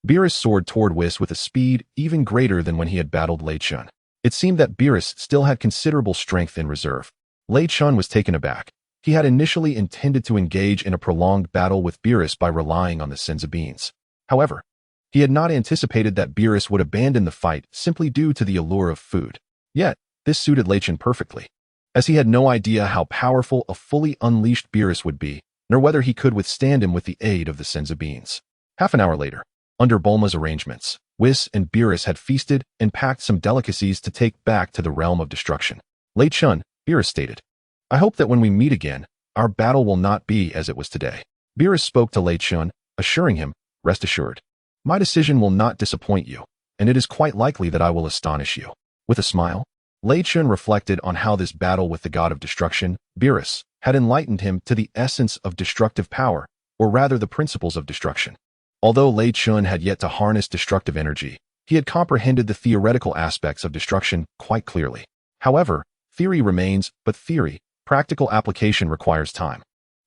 Speaker 1: Beerus soared toward Whis with a speed even greater than when he had battled Lei Chen. It seemed that Beerus still had considerable strength in reserve. Lei Chen was taken aback. He had initially intended to engage in a prolonged battle with Beerus by relying on the Senzu beans. However, he had not anticipated that Beerus would abandon the fight simply due to the allure of food. Yet, this suited Lei Chen perfectly, as he had no idea how powerful a fully unleashed Beerus would be, nor whether he could withstand him with the aid of the Senzu beans. Half an hour later, under Bulma's arrangements, Whis and Beerus had feasted and packed some delicacies to take back to the realm of destruction. Lei Chen, Beerus stated, I hope that when we meet again, our battle will not be as it was today. Beerus spoke to Lei Chen, assuring him, rest assured, my decision will not disappoint you, and it is quite likely that I will astonish you. With a smile, Lei Chen reflected on how this battle with the god of destruction, Beerus, had enlightened him to the essence of destructive power, or rather the principles of destruction. Although Lei Chen had yet to harness destructive energy, he had comprehended the theoretical aspects of destruction quite clearly. However, theory remains but theory. Practical application requires time.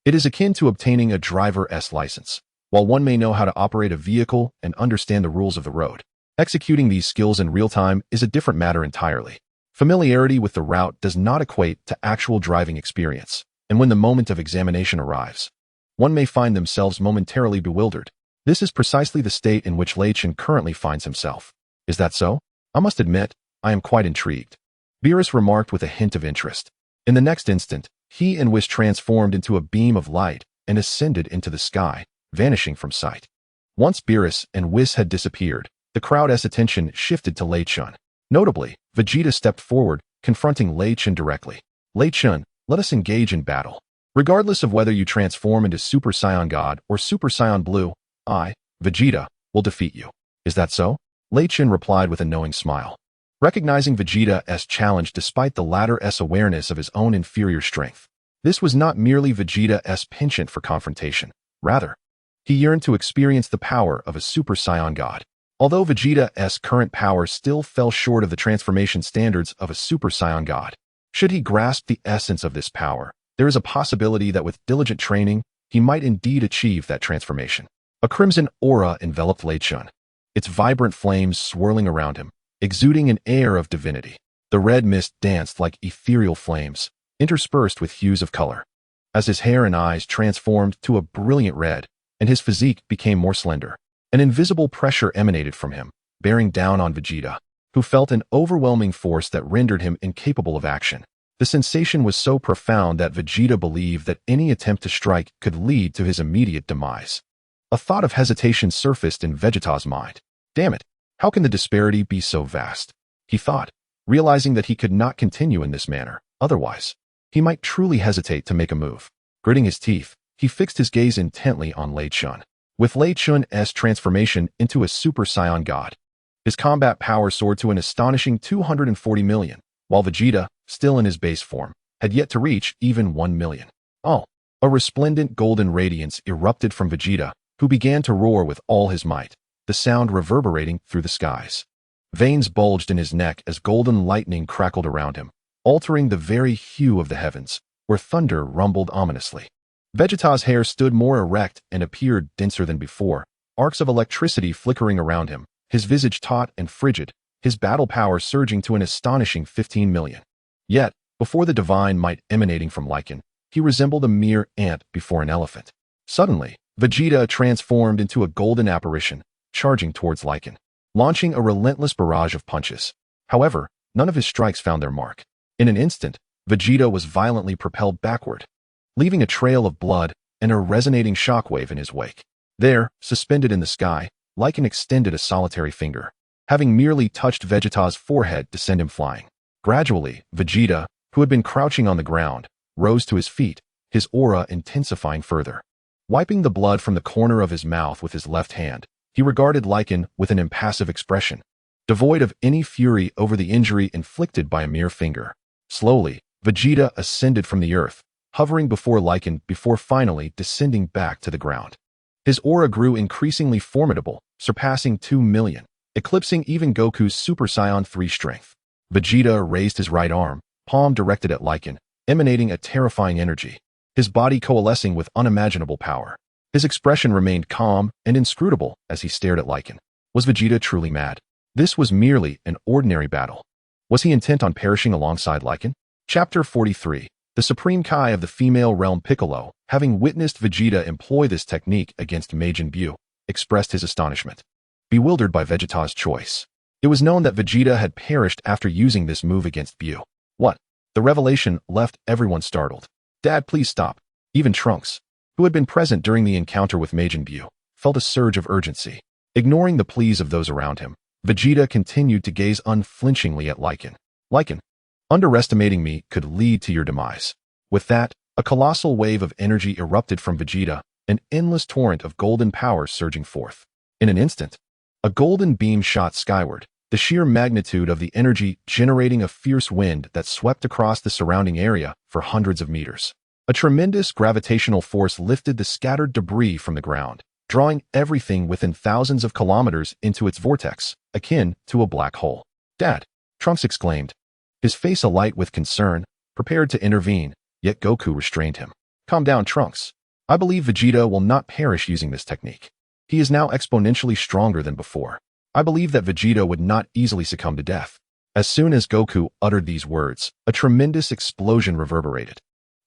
Speaker 1: It is akin to obtaining a driver's license. While one may know how to operate a vehicle and understand the rules of the road, executing these skills in real time is a different matter entirely. Familiarity with the route does not equate to actual driving experience, and when the moment of examination arrives, one may find themselves momentarily bewildered. This is precisely the state in which Lei Chen currently finds himself. Is that so? I must admit, I am quite intrigued, Beerus remarked with a hint of interest. In the next instant, he and Whis transformed into a beam of light and ascended into the sky, vanishing from sight. Once Beerus and Whis had disappeared, the crowd's attention shifted to Lei Chen. Notably, Vegeta stepped forward, confronting Lei Chen directly. Lei Chen, let us engage in battle. Regardless of whether you transform into Super Saiyan God or Super Saiyan Blue, I, Vegeta, will defeat you. Is that so? Lei Chen replied with a knowing smile, recognizing Vegeta's challenge despite the latter's awareness of his own inferior strength. This was not merely Vegeta's penchant for confrontation. Rather, he yearned to experience the power of a Super Saiyan God. Although Vegeta's current power still fell short of the transformation standards of a Super Saiyan God, should he grasp the essence of this power, there is a possibility that with diligent training, he might indeed achieve that transformation. A crimson aura enveloped Lei Chen, its vibrant flames swirling around him, exuding an air of divinity. The red mist danced like ethereal flames, interspersed with hues of color. As his hair and eyes transformed to a brilliant red, and his physique became more slender, an invisible pressure emanated from him, bearing down on Vegeta, who felt an overwhelming force that rendered him incapable of action. The sensation was so profound that Vegeta believed that any attempt to strike could lead to his immediate demise. A thought of hesitation surfaced in Vegeta's mind. Damn it, how can the disparity be so vast? He thought, realizing that he could not continue in this manner, otherwise, he might truly hesitate to make a move. Gritting his teeth, he fixed his gaze intently on Lei Chun. With Lei Chun's transformation into a Super Saiyan God, his combat power soared to an astonishing 240 million, while Vegeta, still in his base form, had yet to reach even 1 million. Oh! A resplendent golden radiance erupted from Vegeta, who began to roar with all his might, the sound reverberating through the skies. Veins bulged in his neck as golden lightning crackled around him, altering the very hue of the heavens, where thunder rumbled ominously. Vegeta's hair stood more erect and appeared denser than before, arcs of electricity flickering around him, his visage taut and frigid, his battle power surging to an astonishing 15 million. Yet, before the divine might emanating from Lycan, he resembled a mere ant before an elephant. Suddenly, Vegeta transformed into a golden apparition, charging towards Lycan, launching a relentless barrage of punches. However, none of his strikes found their mark. In an instant, Vegeta was violently propelled backward, leaving a trail of blood and a resonating shockwave in his wake. There, suspended in the sky, Lycan extended a solitary finger, having merely touched Vegeta's forehead to send him flying. Gradually, Vegeta, who had been crouching on the ground, rose to his feet, his aura intensifying further. Wiping the blood from the corner of his mouth with his left hand, he regarded Lycan with an impassive expression, devoid of any fury over the injury inflicted by a mere finger. Slowly, Vegeta ascended from the earth, hovering before Lycan before finally descending back to the ground. His aura grew increasingly formidable, surpassing 2 million, eclipsing even Goku's Super Saiyan 3 strength. Vegeta raised his right arm, palm directed at Lycan, emanating a terrifying energy, his body coalescing with unimaginable power. His expression remained calm and inscrutable as he stared at Lycan. Was Vegeta truly mad? This was merely an ordinary battle. Was he intent on perishing alongside Lycan? Chapter 43. The Supreme Kai of the Female Realm Piccolo, having witnessed Vegeta employ this technique against Majin Buu, expressed his astonishment, bewildered by Vegeta's choice. It was known that Vegeta had perished after using this move against Buu. What? The revelation left everyone startled. Dad, please stop. Even Trunks, who had been present during the encounter with Majin Buu, felt a surge of urgency. Ignoring the pleas of those around him, Vegeta continued to gaze unflinchingly at Lycan. Lycan, underestimating me could lead to your demise. With that, a colossal wave of energy erupted from Vegeta, an endless torrent of golden power surging forth. In an instant, a golden beam shot skyward, the sheer magnitude of the energy generating a fierce wind that swept across the surrounding area for hundreds of meters. A tremendous gravitational force lifted the scattered debris from the ground, drawing everything within thousands of kilometers into its vortex, akin to a black hole. Dad, Trunks exclaimed, his face alight with concern, prepared to intervene, yet Goku restrained him. Calm down, Trunks. I believe Vegeta will not perish using this technique. He is now exponentially stronger than before. I believe that Vegeta would not easily succumb to death. As soon as Goku uttered these words, a tremendous explosion reverberated,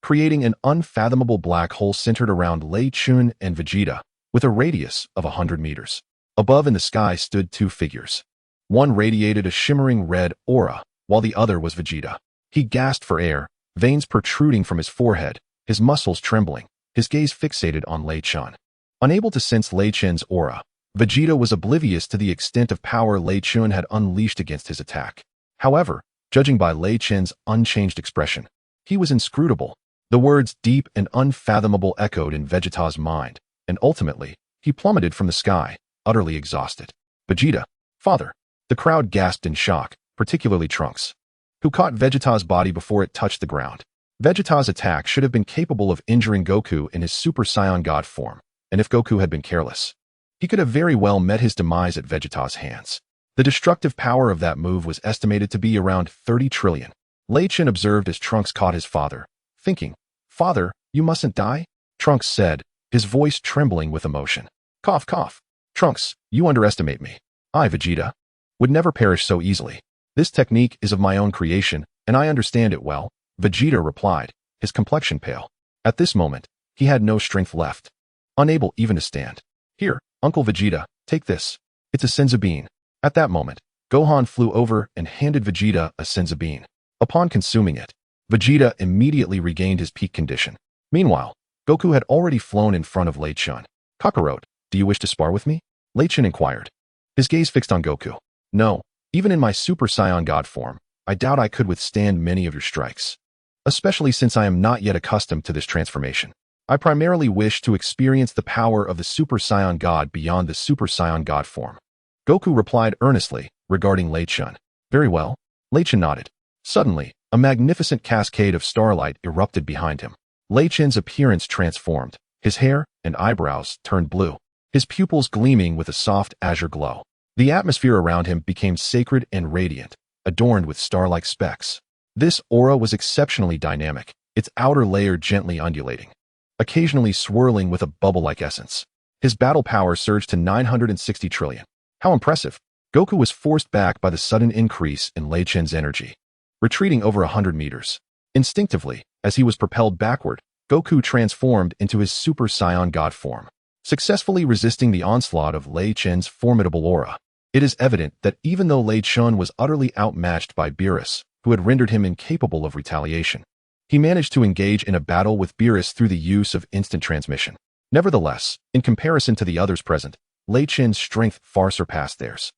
Speaker 1: creating an unfathomable black hole centered around Lei Chun and Vegeta, with a radius of 100 meters. Above in the sky stood two figures. One radiated a shimmering red aura, while the other was Vegeta. He gasped for air, veins protruding from his forehead, his muscles trembling, his gaze fixated on Lei Chun. Unable to sense Lei Chun's aura, Vegeta was oblivious to the extent of power Lei Chun had unleashed against his attack. However, judging by Lei Chun's unchanged expression, he was inscrutable. The words deep and unfathomable echoed in Vegeta's mind, and ultimately, he plummeted from the sky, utterly exhausted. Vegeta, father. The crowd gasped in shock, particularly Trunks, who caught Vegeta's body before it touched the ground. Vegeta's attack should have been capable of injuring Goku in his Super Saiyan God form, and if Goku had been careless, he could have very well met his demise at Vegeta's hands. The destructive power of that move was estimated to be around 30 trillion. Lei Chun observed as Trunks caught his father, thinking, "Father, you mustn't die?" Trunks said, his voice trembling with emotion. Cough, cough. Trunks, you underestimate me. I, Vegeta, would never perish so easily. This technique is of my own creation, and I understand it well, Vegeta replied, his complexion pale. At this moment, he had no strength left, unable even to stand. Here, Uncle Vegeta, take this. It's a Senzu bean. At that moment, Gohan flew over and handed Vegeta a Senzu bean. Upon consuming it, Vegeta immediately regained his peak condition. Meanwhile, Goku had already flown in front of Lei Chun. Kakarot, do you wish to spar with me? Lei Chun inquired, his gaze fixed on Goku. No, even in my Super Saiyan God form, I doubt I could withstand many of your strikes. Especially since I am not yet accustomed to this transformation. I primarily wish to experience the power of the Super Saiyan God beyond the Super Saiyan God form. Goku replied earnestly, regarding Lei Chun. Very well. Lei Chun nodded. Suddenly, a magnificent cascade of starlight erupted behind him. Lei Chun's appearance transformed. His hair and eyebrows turned blue, his pupils gleaming with a soft azure glow. The atmosphere around him became sacred and radiant, adorned with star-like specks. This aura was exceptionally dynamic, its outer layer gently undulating, occasionally swirling with a bubble-like essence. His battle power surged to 960 trillion. How impressive! Goku was forced back by the sudden increase in Lei Chun's energy, retreating over 100 meters. Instinctively, as he was propelled backward, Goku transformed into his Super Saiyan God form, successfully resisting the onslaught of Lei Chun's formidable aura. It is evident that even though Lei Chun was utterly outmatched by Beerus, who had rendered him incapable of retaliation, he managed to engage in a battle with Beerus through the use of instant transmission. Nevertheless, in comparison to the others present, Lei Chun's strength far surpassed theirs.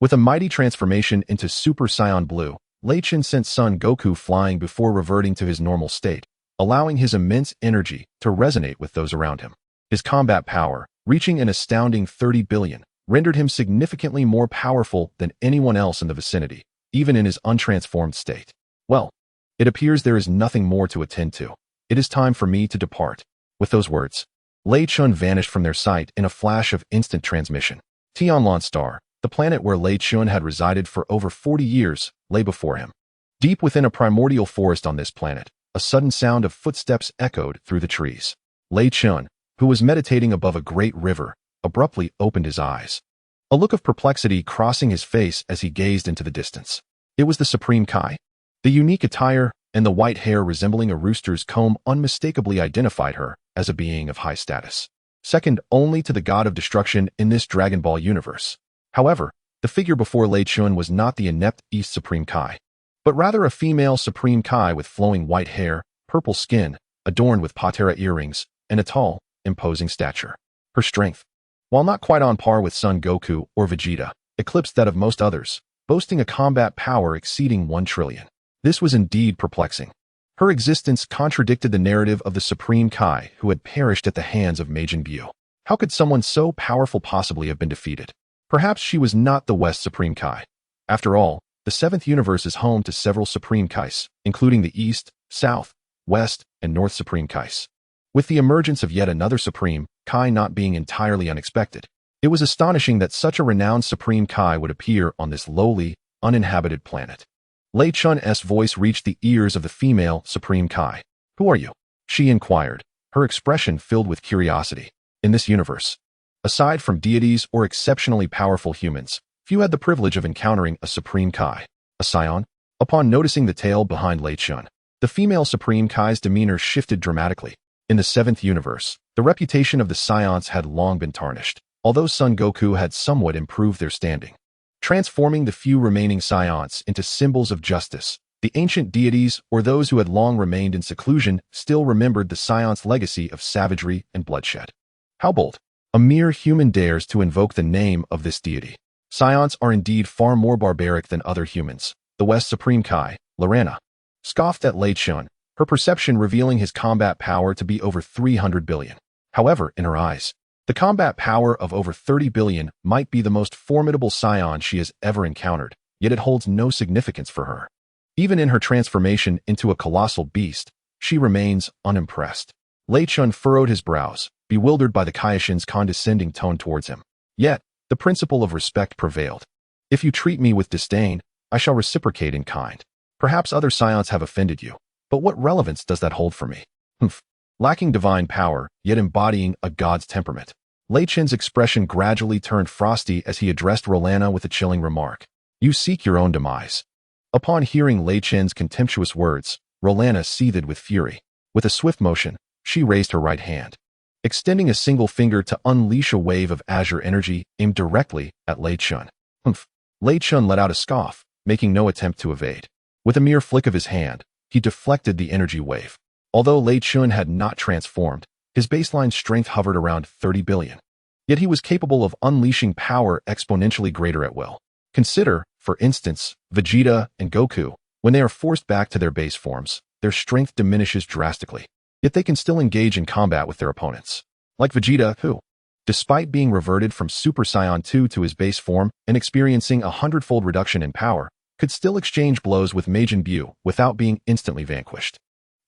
Speaker 1: With a mighty transformation into Super Saiyan Blue, Lei Chun sent Son Goku flying before reverting to his normal state, allowing his immense energy to resonate with those around him. His combat power, reaching an astounding 30 billion, rendered him significantly more powerful than anyone else in the vicinity, even in his untransformed state. Well, it appears there is nothing more to attend to. It is time for me to depart. With those words, Lei Chun vanished from their sight in a flash of instant transmission. Tianlan Star, the planet where Lei Chun had resided for over 40 years, lay before him. Deep within a primordial forest on this planet, a sudden sound of footsteps echoed through the trees. Lei Chun, who was meditating above a great river, abruptly opened his eyes, a look of perplexity crossing his face as he gazed into the distance. It was the Supreme Kai. The unique attire and the white hair resembling a rooster's comb unmistakably identified her as a being of high status, second only to the god of destruction in this Dragon Ball universe. However, the figure before Lei Chun was not the inept East Supreme Kai, but rather a female Supreme Kai with flowing white hair, purple skin, adorned with patera earrings, and a tall, imposing stature. Her strength, while not quite on par with Son Goku or Vegeta, eclipsed that of most others, boasting a combat power exceeding 1 trillion. This was indeed perplexing. Her existence contradicted the narrative of the Supreme Kai who had perished at the hands of Majin Buu. How could someone so powerful possibly have been defeated? Perhaps she was not the West Supreme Kai. After all, the 7th universe is home to several Supreme Kais, including the East, South, West, and North Supreme Kais. With the emergence of yet another Supreme Kai not being entirely unexpected, it was astonishing that such a renowned Supreme Kai would appear on this lowly, uninhabited planet. Lei Chun's voice reached the ears of the female Supreme Kai. Who are you? She inquired, her expression filled with curiosity. In this universe, aside from deities or exceptionally powerful humans, few had the privilege of encountering a Supreme Kai. A Saiyan? Upon noticing the tale behind Lei Chun, the female Supreme Kai's demeanor shifted dramatically. In the 7th universe, the reputation of the Saiyans had long been tarnished, although Son Goku had somewhat improved their standing, transforming the few remaining Saiyans into symbols of justice. The ancient deities, or those who had long remained in seclusion, still remembered the Saiyans' legacy of savagery and bloodshed. How bold! A mere human dares to invoke the name of this deity. Saiyans are indeed far more barbaric than other humans. The West Supreme Kai, Lorana, scoffed at Lei Chun, her perception revealing his combat power to be over 300 billion. However, in her eyes, the combat power of over 30 billion might be the most formidable Saiyan she has ever encountered, yet it holds no significance for her. Even in her transformation into a colossal beast, she remains unimpressed. Lei Chun furrowed his brows, bewildered by the Kaishin's condescending tone towards him. Yet, the principle of respect prevailed. If you treat me with disdain, I shall reciprocate in kind. Perhaps other Saiyans have offended you, but what relevance does that hold for me? Humph. Lacking divine power, yet embodying a god's temperament. Lei Chun's expression gradually turned frosty as he addressed Rolana with a chilling remark. You seek your own demise. Upon hearing Lei Chen's contemptuous words, Rolana seethed with fury. With a swift motion, she raised her right hand, extending a single finger to unleash a wave of azure energy aimed directly at Lei Chen. Humph! Lei Chen let out a scoff, making no attempt to evade. With a mere flick of his hand, he deflected the energy wave. Although Lei Chen had not transformed, his baseline strength hovered around 30 billion. Yet he was capable of unleashing power exponentially greater at will. Consider, for instance, Vegeta and Goku. When they are forced back to their base forms, their strength diminishes drastically. Yet they can still engage in combat with their opponents. Like Vegeta, who, despite being reverted from Super Saiyan 2 to his base form and experiencing a 100-fold reduction in power, could still exchange blows with Majin Buu without being instantly vanquished.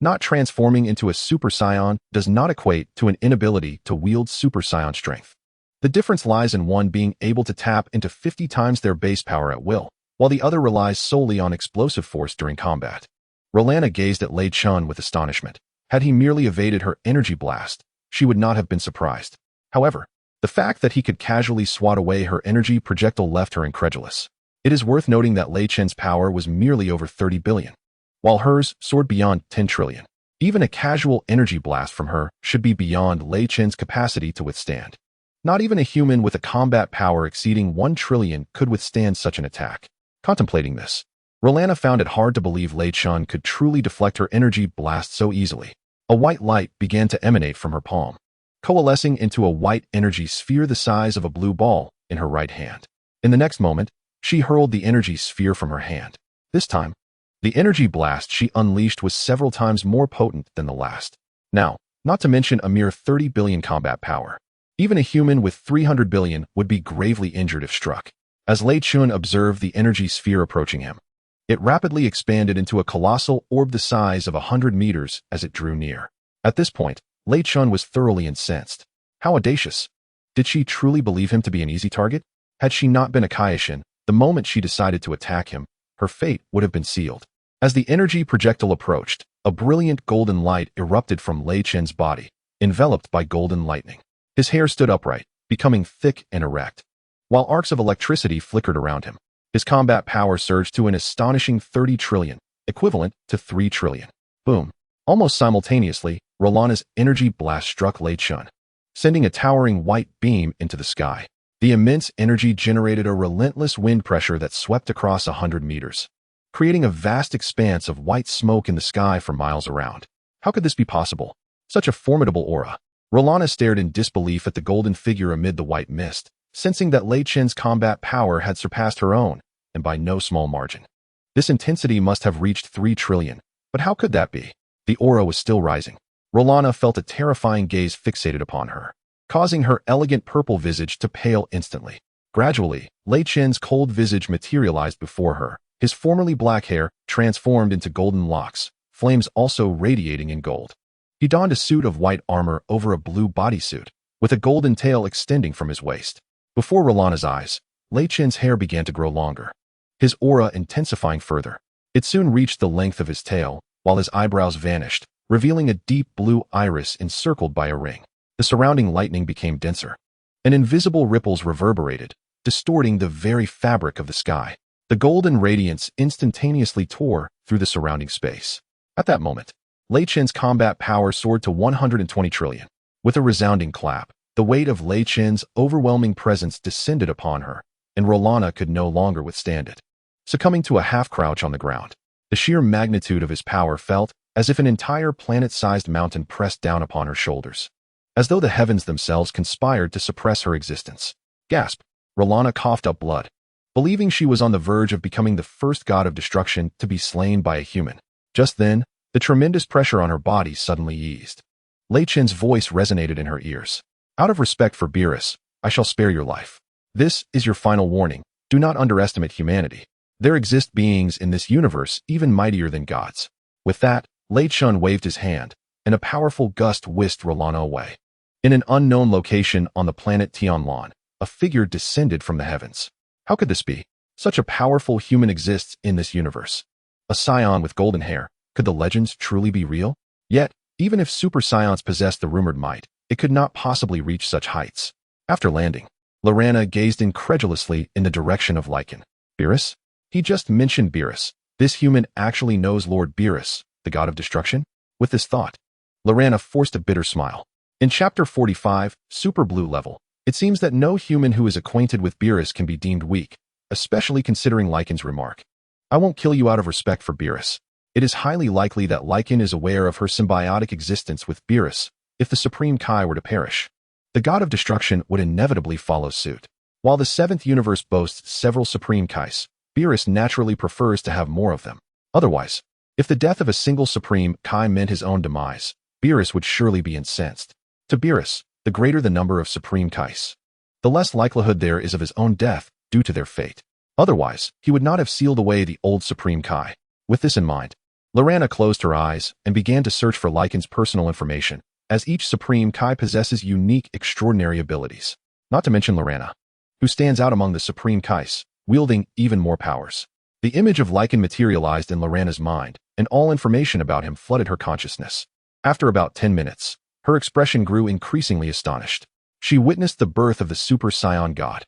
Speaker 1: Not transforming into a Super Saiyan does not equate to an inability to wield Super Saiyan strength. The difference lies in one being able to tap into 50 times their base power at will, while the other relies solely on explosive force during combat. Rolana gazed at Lei Chen with astonishment. Had he merely evaded her energy blast, she would not have been surprised. However, the fact that he could casually swat away her energy projectile left her incredulous. It is worth noting that Lei Chen's power was merely over 30 billion, while hers soared beyond 10 trillion. Even a casual energy blast from her should be beyond Lei Chen's capacity to withstand. Not even a human with a combat power exceeding 1 trillion could withstand such an attack. Contemplating this, Rolana found it hard to believe Lei Chen could truly deflect her energy blast so easily. A white light began to emanate from her palm, coalescing into a white energy sphere the size of a blue ball in her right hand. In the next moment, she hurled the energy sphere from her hand. This time, the energy blast she unleashed was several times more potent than the last. Now, not to mention a mere 30 billion combat power. Even a human with 300 billion would be gravely injured if struck. As Lei Chen observed the energy sphere approaching him, it rapidly expanded into a colossal orb the size of 100 meters as it drew near. At this point, Lei Chen was thoroughly incensed. How audacious! Did she truly believe him to be an easy target? Had she not been a Kaioken, the moment she decided to attack him, her fate would have been sealed. As the energy projectile approached, a brilliant golden light erupted from Lei Chen's body, enveloped by golden lightning. His hair stood upright, becoming thick and erect, while arcs of electricity flickered around him. His combat power surged to an astonishing 30 trillion, equivalent to 3 trillion. Boom! Almost simultaneously, Rolana's energy blast struck Lei Chen, sending a towering white beam into the sky. The immense energy generated a relentless wind pressure that swept across 100 meters, creating a vast expanse of white smoke in the sky for miles around. How could this be possible? Such a formidable aura. Rolana stared in disbelief at the golden figure amid the white mist, sensing that Lei Chen's combat power had surpassed her own, and by no small margin. This intensity must have reached 3 trillion, but how could that be? The aura was still rising. Rolana felt a terrifying gaze fixated upon her, causing her elegant purple visage to pale instantly. Gradually, Lei Chen's cold visage materialized before her, his formerly black hair transformed into golden locks, flames also radiating in gold. He donned a suit of white armor over a blue bodysuit, with a golden tail extending from his waist. Before Rolana's eyes, Lei Chen's hair began to grow longer, his aura intensifying further. It soon reached the length of his tail, while his eyebrows vanished, revealing a deep blue iris encircled by a ring. The surrounding lightning became denser, and invisible ripples reverberated, distorting the very fabric of the sky. The golden radiance instantaneously tore through the surrounding space. At that moment, Lei Chen's combat power soared to 120 trillion. With a resounding clap, the weight of Lei Chen's overwhelming presence descended upon her, and Rolana could no longer withstand it. Succumbing to a half-crouch on the ground, the sheer magnitude of his power felt as if an entire planet-sized mountain pressed down upon her shoulders, as though the heavens themselves conspired to suppress her existence. Gasp! Rolana coughed up blood, believing she was on the verge of becoming the first god of destruction to be slain by a human. Just then, the tremendous pressure on her body suddenly eased. Lei Chen's voice resonated in her ears. Out of respect for Beerus, I shall spare your life. This is your final warning. Do not underestimate humanity. There exist beings in this universe even mightier than gods. With that, Lei Chen waved his hand, and a powerful gust whisked Rolana away. In an unknown location on the planet Tianlan, a figure descended from the heavens. How could this be? Such a powerful human exists in this universe. A Saiyan with golden hair. Could the legends truly be real? Yet, even if Super Saiyans possessed the rumored might, it could not possibly reach such heights. After landing, Lorana gazed incredulously in the direction of Lycan. Beerus? He just mentioned Beerus. This human actually knows Lord Beerus, the god of destruction? With this thought, Lorana forced a bitter smile. In Chapter 45, Super Blue Level, it seems that no human who is acquainted with Beerus can be deemed weak, especially considering Lycan's remark. I won't kill you out of respect for Beerus. It is highly likely that Lycan is aware of her symbiotic existence with Beerus. If the Supreme Kai were to perish, the god of destruction would inevitably follow suit. While the 7th universe boasts several Supreme Kais, Beerus naturally prefers to have more of them. Otherwise, if the death of a single Supreme Kai meant his own demise, Beerus would surely be incensed. To Beerus, the greater the number of Supreme Kais, the less likelihood there is of his own death due to their fate. Otherwise, he would not have sealed away the old Supreme Kai. With this in mind, Lorana closed her eyes and began to search for Lycan's personal information, as each Supreme Kai possesses unique, extraordinary abilities. Not to mention Lorana, who stands out among the Supreme Kais, wielding even more powers. The image of Lycan materialized in Lorana's mind, and all information about him flooded her consciousness. After about 10 minutes, her expression grew increasingly astonished. She witnessed the birth of the Super Saiyan God,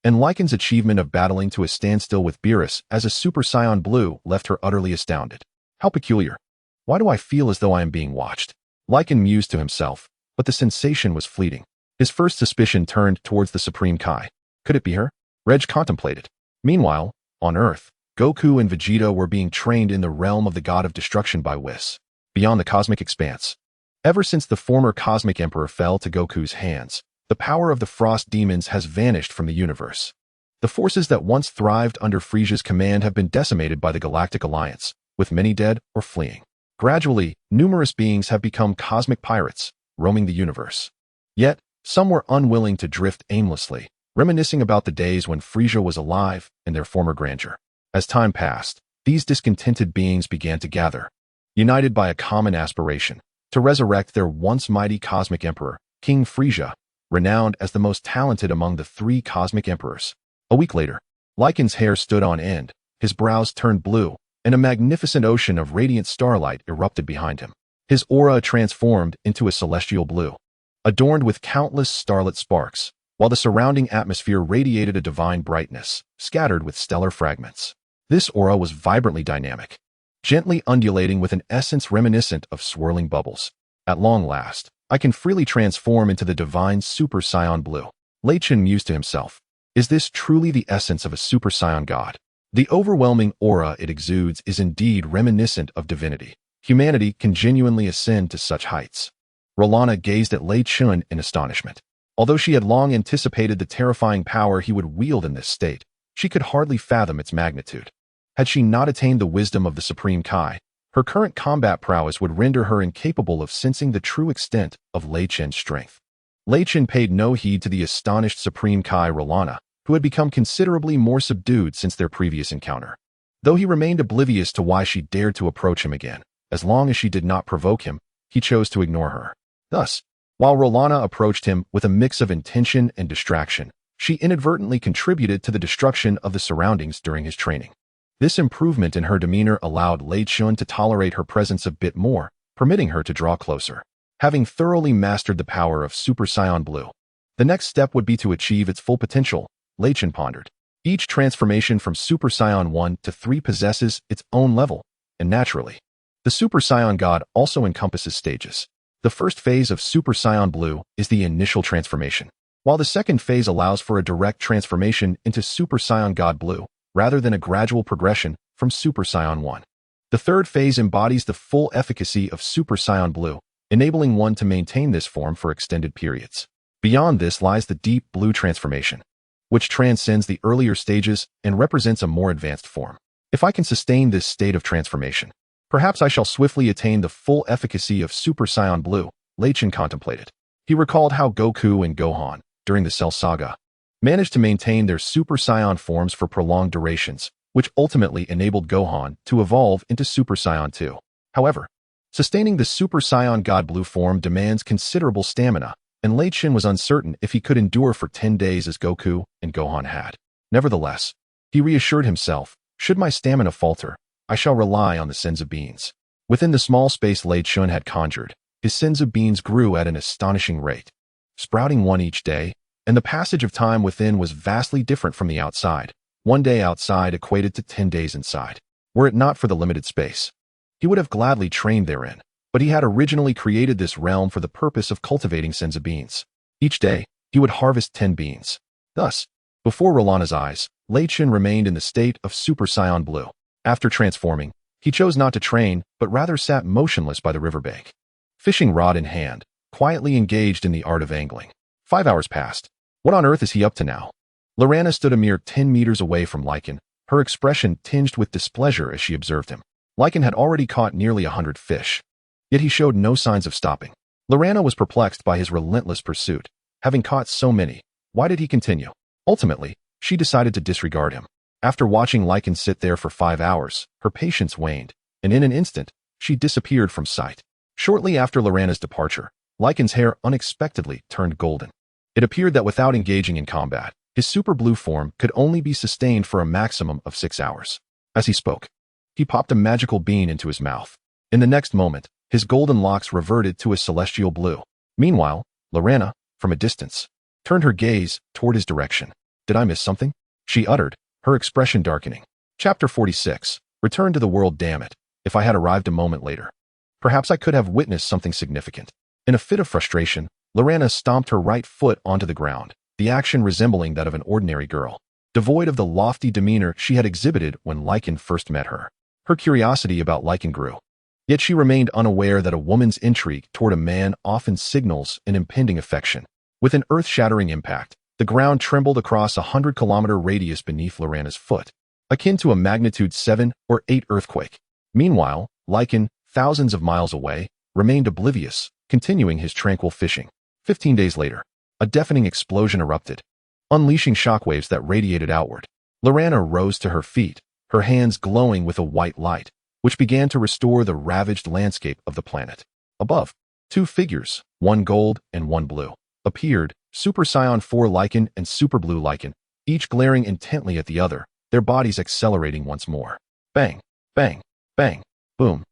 Speaker 1: and Lycan's achievement of battling to a standstill with Beerus as a Super Saiyan Blue left her utterly astounded. How peculiar. Why do I feel as though I am being watched? Lycan mused to himself, but the sensation was fleeting. His first suspicion turned towards the Supreme Kai. Could it be her? Reg contemplated. Meanwhile, on Earth, Goku and Vegeta were being trained in the realm of the god of destruction by Whis, beyond the cosmic expanse. Ever since the former cosmic emperor fell to Goku's hands, the power of the frost demons has vanished from the universe. The forces that once thrived under Frieza's command have been decimated by the Galactic Alliance, with many dead or fleeing. Gradually, numerous beings have become cosmic pirates, roaming the universe. Yet, some were unwilling to drift aimlessly, reminiscing about the days when Frieza was alive and their former grandeur. As time passed, these discontented beings began to gather, united by a common aspiration, to resurrect their once mighty cosmic emperor, King Frieza, renowned as the most talented among the 3 cosmic emperors. A week later, Lycan's hair stood on end, his brows turned blue, and a magnificent ocean of radiant starlight erupted behind him. His aura transformed into a celestial blue, adorned with countless starlit sparks, while the surrounding atmosphere radiated a divine brightness, scattered with stellar fragments. This aura was vibrantly dynamic, gently undulating with an essence reminiscent of swirling bubbles. At long last, I can freely transform into the divine Super Saiyan Blue. Lei Chentian mused to himself. Is this truly the essence of a Super Saiyan God? The overwhelming aura it exudes is indeed reminiscent of divinity. Humanity can genuinely ascend to such heights. Lorana gazed at Lei Chentian in astonishment. Although she had long anticipated the terrifying power he would wield in this state, she could hardly fathom its magnitude. Had she not attained the wisdom of the Supreme Kai, her current combat prowess would render her incapable of sensing the true extent of Lei Chentian's strength. Lei Chentian paid no heed to the astonished Supreme Kai Lorana, who had become considerably more subdued since their previous encounter. Though he remained oblivious to why she dared to approach him again, as long as she did not provoke him, he chose to ignore her. Thus, while Lorana approached him with a mix of intention and distraction, she inadvertently contributed to the destruction of the surroundings during his training. This improvement in her demeanor allowed Lei Chentian to tolerate her presence a bit more, permitting her to draw closer. Having thoroughly mastered the power of Super Saiyan Blue, the next step would be to achieve its full potential, Lei Chentian pondered. Each transformation from Super Saiyan 1 to 3 possesses its own level, and naturally, the Super Saiyan God also encompasses stages. The first phase of Super Saiyan Blue is the initial transformation, while the second phase allows for a direct transformation into Super Saiyan God Blue, rather than a gradual progression from Super Saiyan 1. The third phase embodies the full efficacy of Super Saiyan Blue, enabling one to maintain this form for extended periods. Beyond this lies the Deep Blue transformation, which transcends the earlier stages and represents a more advanced form. If I can sustain this state of transformation, perhaps I shall swiftly attain the full efficacy of Super Saiyan Blue, Lei Chentian contemplated. He recalled how Goku and Gohan, during the Cell Saga, managed to maintain their Super Saiyan forms for prolonged durations, which ultimately enabled Gohan to evolve into Super Saiyan 2. However, sustaining the Super Saiyan God Blue form demands considerable stamina, and Lei Chentian was uncertain if he could endure for 10 days as Goku and Gohan had. Nevertheless, he reassured himself, should my stamina falter, I shall rely on the Senzu Beans. Within the small space Lei Chentian had conjured, his Senzu Beans grew at an astonishing rate, sprouting one each day, and the passage of time within was vastly different from the outside. One day outside equated to 10 days inside. were it not for the limited space. He would have gladly trained therein, but he had originally created this realm for the purpose of cultivating senzu beans. Each day, he would harvest 10 beans. Thus, before Rolana's eyes, Lei Chentian remained in the state of Super Saiyan Blue. After transforming, he chose not to train, but rather sat motionless by the riverbank, fishing rod in hand, quietly engaged in the art of angling. 5 hours passed. What on earth is he up to now? Lorana stood a mere 10 meters away from Lycan, her expression tinged with displeasure as she observed him. Lycan had already caught nearly 100 fish, yet he showed no signs of stopping. Lorana was perplexed by his relentless pursuit. Having caught so many, why did he continue? Ultimately, she decided to disregard him. After watching Lycan sit there for 5 hours, her patience waned, and in an instant, she disappeared from sight. Shortly after Lorana's departure, Lycan's hair unexpectedly turned golden. It appeared that without engaging in combat, his super blue form could only be sustained for a maximum of 6 hours. As he spoke, he popped a magical bean into his mouth. In the next moment, his golden locks reverted to a celestial blue. Meanwhile, Lorana, from a distance, turned her gaze toward his direction. "Did I miss something?" she uttered, her expression darkening. Chapter 46. Return to the world, damn it. If I had arrived a moment later, perhaps I could have witnessed something significant. In a fit of frustration, Lorana stomped her right foot onto the ground, the action resembling that of an ordinary girl, devoid of the lofty demeanor she had exhibited when Lycan first met her. Her curiosity about Lycan grew. Yet she remained unaware that a woman's intrigue toward a man often signals an impending affection. With an earth-shattering impact, the ground trembled across a 100-kilometer radius beneath Lorana's foot, akin to a magnitude 7 or 8 earthquake. Meanwhile, Lycan, thousands of miles away, remained oblivious, continuing his tranquil fishing. 15 days later, a deafening explosion erupted, unleashing shockwaves that radiated outward. Lorana rose to her feet, her hands glowing with a white light, which began to restore the ravaged landscape of the planet. Above, 2 figures, one gold and one blue, appeared, Super Saiyan 4 Lycan and Super Blue Lycan, each glaring intently at the other, their bodies accelerating once more. Bang, bang, bang, boom.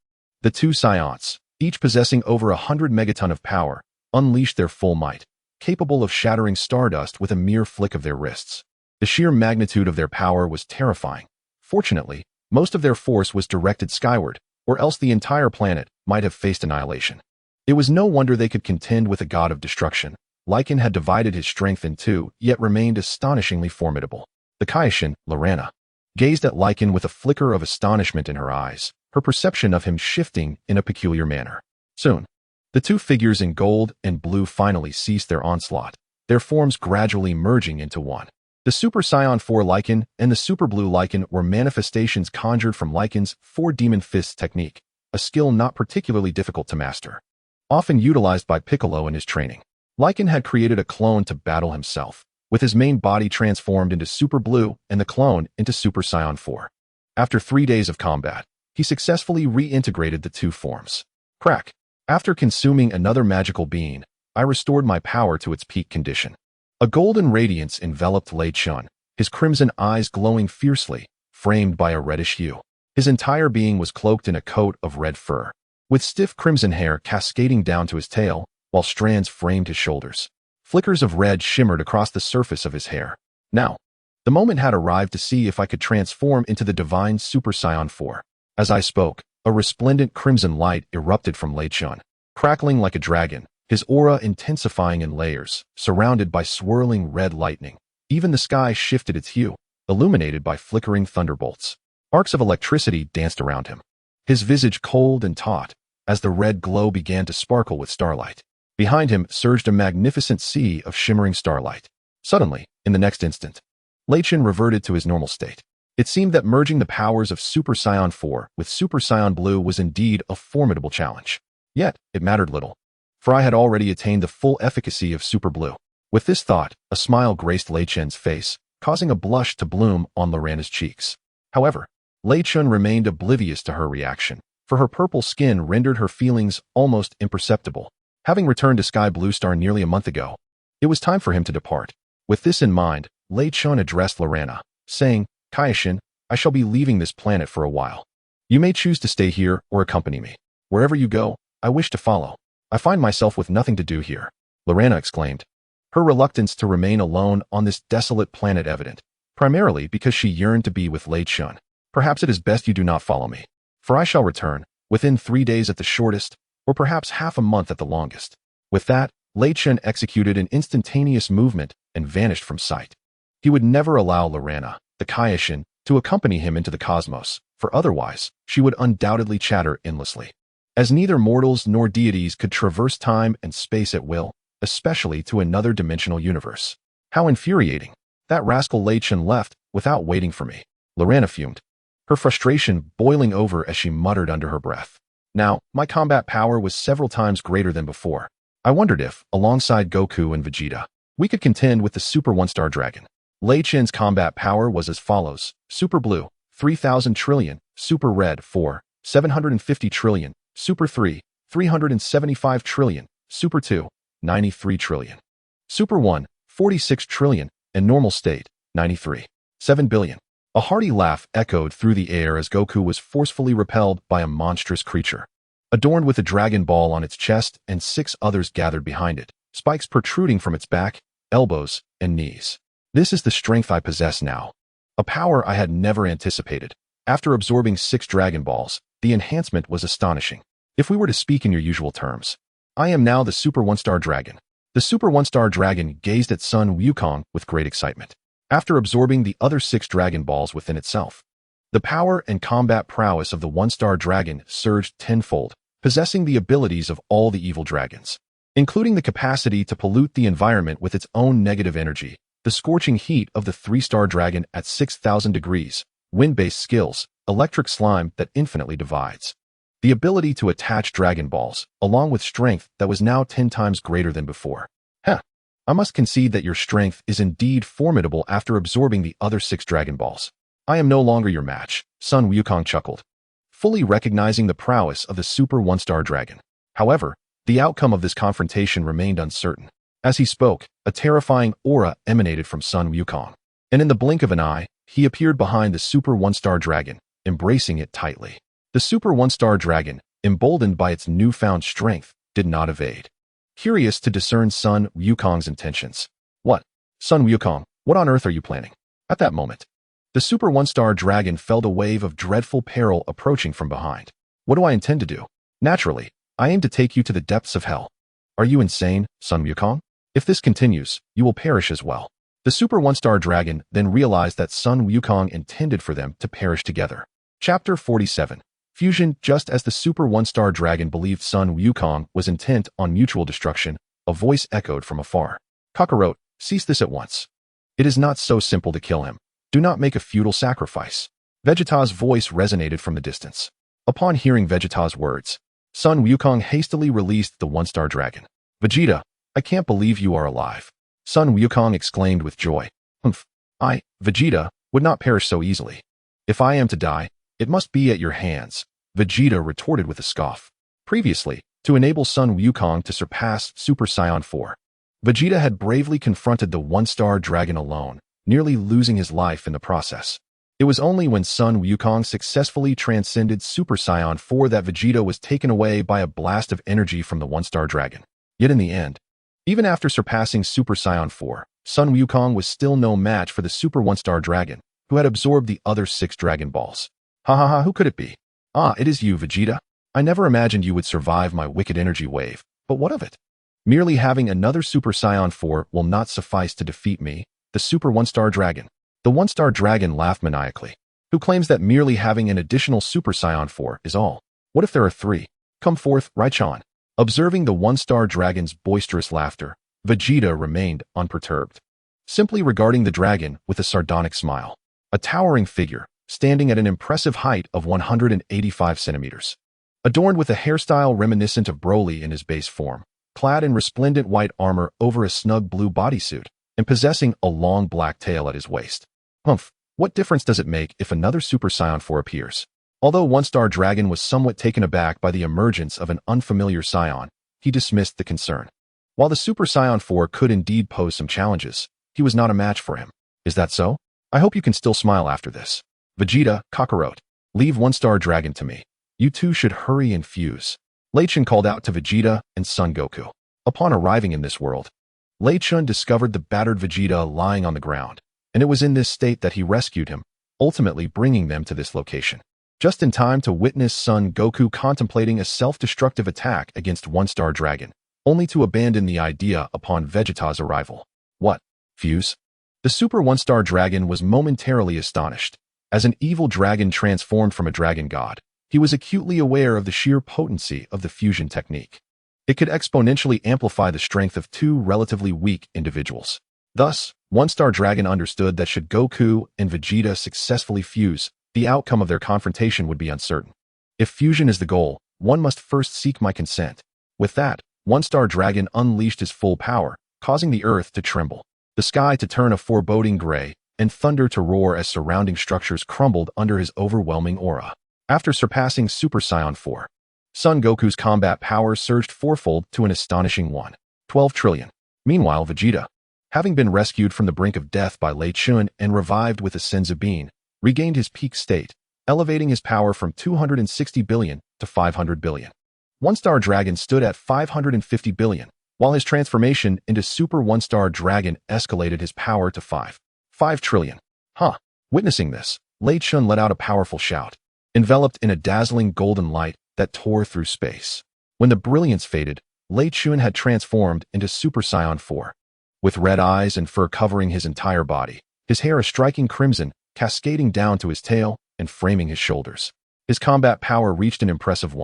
Speaker 1: The 2 Saiyans, each possessing over 100 megaton of power, unleashed their full might, capable of shattering stardust with a mere flick of their wrists. The sheer magnitude of their power was terrifying. Fortunately, most of their force was directed skyward, or else the entire planet might have faced annihilation. It was no wonder they could contend with a god of destruction. Lycan had divided his strength in 2, yet remained astonishingly formidable. The Kaioken, Lorana, gazed at Lycan with a flicker of astonishment in her eyes, her perception of him shifting in a peculiar manner. Soon, the 2 figures in gold and blue finally ceased their onslaught, their forms gradually merging into one. The Super Saiyan 4 Lycan and the Super Blue Lycan were manifestations conjured from Lycan's 4 Demon Fists technique, a skill not particularly difficult to master, often utilized by Piccolo in his training. Lycan had created a clone to battle himself, with his main body transformed into Super Blue and the clone into Super Saiyan 4. After 3 days of combat, he successfully reintegrated the 2 forms. Crack. After consuming another magical bean, I restored my power to its peak condition. A golden radiance enveloped Lei Chentian, his crimson eyes glowing fiercely, framed by a reddish hue. His entire being was cloaked in a coat of red fur, with stiff crimson hair cascading down to his tail, while strands framed his shoulders. Flickers of red shimmered across the surface of his hair. Now, the moment had arrived to see if I could transform into the divine Super Saiyan 4. As I spoke, a resplendent crimson light erupted from Lei Chentian, crackling like a dragon, his aura intensifying in layers, surrounded by swirling red lightning. Even the sky shifted its hue, illuminated by flickering thunderbolts. Arcs of electricity danced around him, his visage cold and taut, as the red glow began to sparkle with starlight. Behind him surged a magnificent sea of shimmering starlight. Suddenly, in the next instant, Lei Chentian reverted to his normal state. It seemed that merging the powers of Super Saiyan 4 with Super Saiyan Blue was indeed a formidable challenge. Yet, it mattered little, for I had already attained the full efficacy of Super Blue. With this thought, a smile graced Lei Chentian's face, causing a blush to bloom on Lorana's cheeks. However, Lei Chentian remained oblivious to her reaction, for her purple skin rendered her feelings almost imperceptible. Having returned to Sky Blue Star nearly a month ago, it was time for him to depart. With this in mind, Lei Chentian addressed Lorana, saying, "Kaioken, I shall be leaving this planet for a while. You may choose to stay here or accompany me. Wherever you go, I wish to follow. I find myself with nothing to do here," Lorana exclaimed, her reluctance to remain alone on this desolate planet evident, primarily because she yearned to be with Lei Chentian. Perhaps it is best you do not follow me, for I shall return, within 3 days at the shortest, or perhaps half a month at the longest." With that, Lei Chentian executed an instantaneous movement and vanished from sight. He would never allow Lorana, the Kaioshin, to accompany him into the cosmos, for otherwise, she would undoubtedly chatter endlessly. As neither mortals nor deities could traverse time and space at will, especially to another dimensional universe. How infuriating. That rascal Lei Chentian left without waiting for me. Lorana fumed, her frustration boiling over as she muttered under her breath. Now, my combat power was several times greater than before. I wondered if, alongside Goku and Vegeta, we could contend with the Super One-Star Dragon. Lei Chentian's combat power was as follows: Super Blue, 3,000 trillion, Super Red, 4, 750 trillion, Super 3, 375 trillion, Super 2, 93 trillion, Super 1, 46 trillion, and Normal State, 93, 7 billion. A hearty laugh echoed through the air as Goku was forcefully repelled by a monstrous creature. Adorned with a Dragon Ball on its chest and 6 others gathered behind it, spikes protruding from its back, elbows, and knees. This is the strength I possess now. A power I had never anticipated. After absorbing 6 Dragon Balls, the enhancement was astonishing. If we were to speak in your usual terms, I am now the Super One-Star Dragon. The Super One-Star Dragon gazed at Sun Wukong with great excitement. After absorbing the other 6 Dragon Balls within itself, the power and combat prowess of the One-Star Dragon surged tenfold, possessing the abilities of all the evil dragons, including the capacity to pollute the environment with its own negative energy, the scorching heat of the 3-star dragon at 6,000 degrees, wind-based skills, electric slime that infinitely divides, the ability to attach Dragon Balls, along with strength that was now 10 times greater than before. I must concede that your strength is indeed formidable after absorbing the other 6 Dragon Balls. I am no longer your match, Sun Wukong chuckled, fully recognizing the prowess of the Super One-Star Dragon. However, the outcome of this confrontation remained uncertain. As he spoke, a terrifying aura emanated from Sun Wukong, and in the blink of an eye, he appeared behind the Super One-Star Dragon, embracing it tightly. The Super One-Star Dragon, emboldened by its newfound strength, did not evade. Curious to discern Sun Wukong's intentions. "What? Sun Wukong, what on earth are you planning?" At that moment, the Super One-Star Dragon felt a wave of dreadful peril approaching from behind. "What do I intend to do? Naturally, I aim to take you to the depths of hell." "Are you insane, Sun Wukong? If this continues, you will perish as well." The Super One-Star Dragon then realized that Sun Wukong intended for them to perish together. Chapter 47. Fusion. Just as the Super One-Star Dragon believed Sun Wukong was intent on mutual destruction, a voice echoed from afar. "Kakarot, cease this at once. It is not so simple to kill him. Do not make a futile sacrifice." Vegeta's voice resonated from the distance. Upon hearing Vegeta's words, Sun Wukong hastily released the One-Star Dragon. "Vegeta, I can't believe you are alive." Sun Wukong exclaimed with joy. I, Vegeta, would not perish so easily. If I am to die, it must be at your hands," Vegeta retorted with a scoff. Previously, to enable Sun Wukong to surpass Super Saiyan 4, Vegeta had bravely confronted the One-Star Dragon alone, nearly losing his life in the process. It was only when Sun Wukong successfully transcended Super Saiyan 4 that Vegeta was taken away by a blast of energy from the One-Star Dragon. Yet in the end, even after surpassing Super Saiyan 4, Sun Wukong was still no match for the Super One-Star Dragon, who had absorbed the other 6 Dragon Balls. Who could it be? "Ah, it is you, Vegeta. I never imagined you would survive my wicked energy wave, but what of it? Merely having another Super Saiyan 4 will not suffice to defeat me, the Super One-Star Dragon." The One-Star Dragon laughed maniacally. "Who claims that merely having an additional Super Saiyan 4 is all? What if there are 3? Come forth, Raichan." Observing the One-Star Dragon's boisterous laughter, Vegeta remained unperturbed, simply regarding the dragon with a sardonic smile. A towering figure, standing at an impressive height of 185 centimeters. Adorned with a hairstyle reminiscent of Broly in his base form, clad in resplendent white armor over a snug blue bodysuit, and possessing a long black tail at his waist. What difference does it make if another Super Saiyan 4 appears? Although One-Star Dragon was somewhat taken aback by the emergence of an unfamiliar Saiyan, he dismissed the concern. While the Super Saiyan 4 could indeed pose some challenges, he was not a match for him. Is that so? I hope you can still smile after this. Vegeta, Kakarot, leave One-Star Dragon to me. You two should hurry and fuse. Lei Chentian called out to Vegeta and Son Goku. Upon arriving in this world, Lei Chentian discovered the battered Vegeta lying on the ground, and it was in this state that he rescued him, ultimately bringing them to this location. Just in time to witness Son Goku contemplating a self-destructive attack against one-star dragon, only to abandon the idea upon Vegeta's arrival. What? Fuse? The super one-star dragon was momentarily astonished. As an evil dragon transformed from a dragon god, he was acutely aware of the sheer potency of the fusion technique. It could exponentially amplify the strength of two relatively weak individuals. Thus, one-star dragon understood that should Goku and Vegeta successfully fuse, the outcome of their confrontation would be uncertain. If fusion is the goal, one must first seek my consent. With that, one-star dragon unleashed his full power, causing the earth to tremble, the sky to turn a foreboding gray, and thunder to roar as surrounding structures crumbled under his overwhelming aura. After surpassing Super Saiyan 4, Son Goku's combat power surged fourfold to an astonishing 12 trillion. Meanwhile, Vegeta, having been rescued from the brink of death by Lei Chentian and revived with a Senzu bean, regained his peak state, elevating his power from 260 billion to 500 billion. One-star dragon stood at 550 billion, while his transformation into Super One-star dragon escalated his power to 5 trillion. Witnessing this, Lei Chentian let out a powerful shout, enveloped in a dazzling golden light that tore through space. When the brilliance faded, Lei Chentian had transformed into Super Saiyan 4. With red eyes and fur covering his entire body, his hair a striking crimson, cascading down to his tail and framing his shoulders. His combat power reached an impressive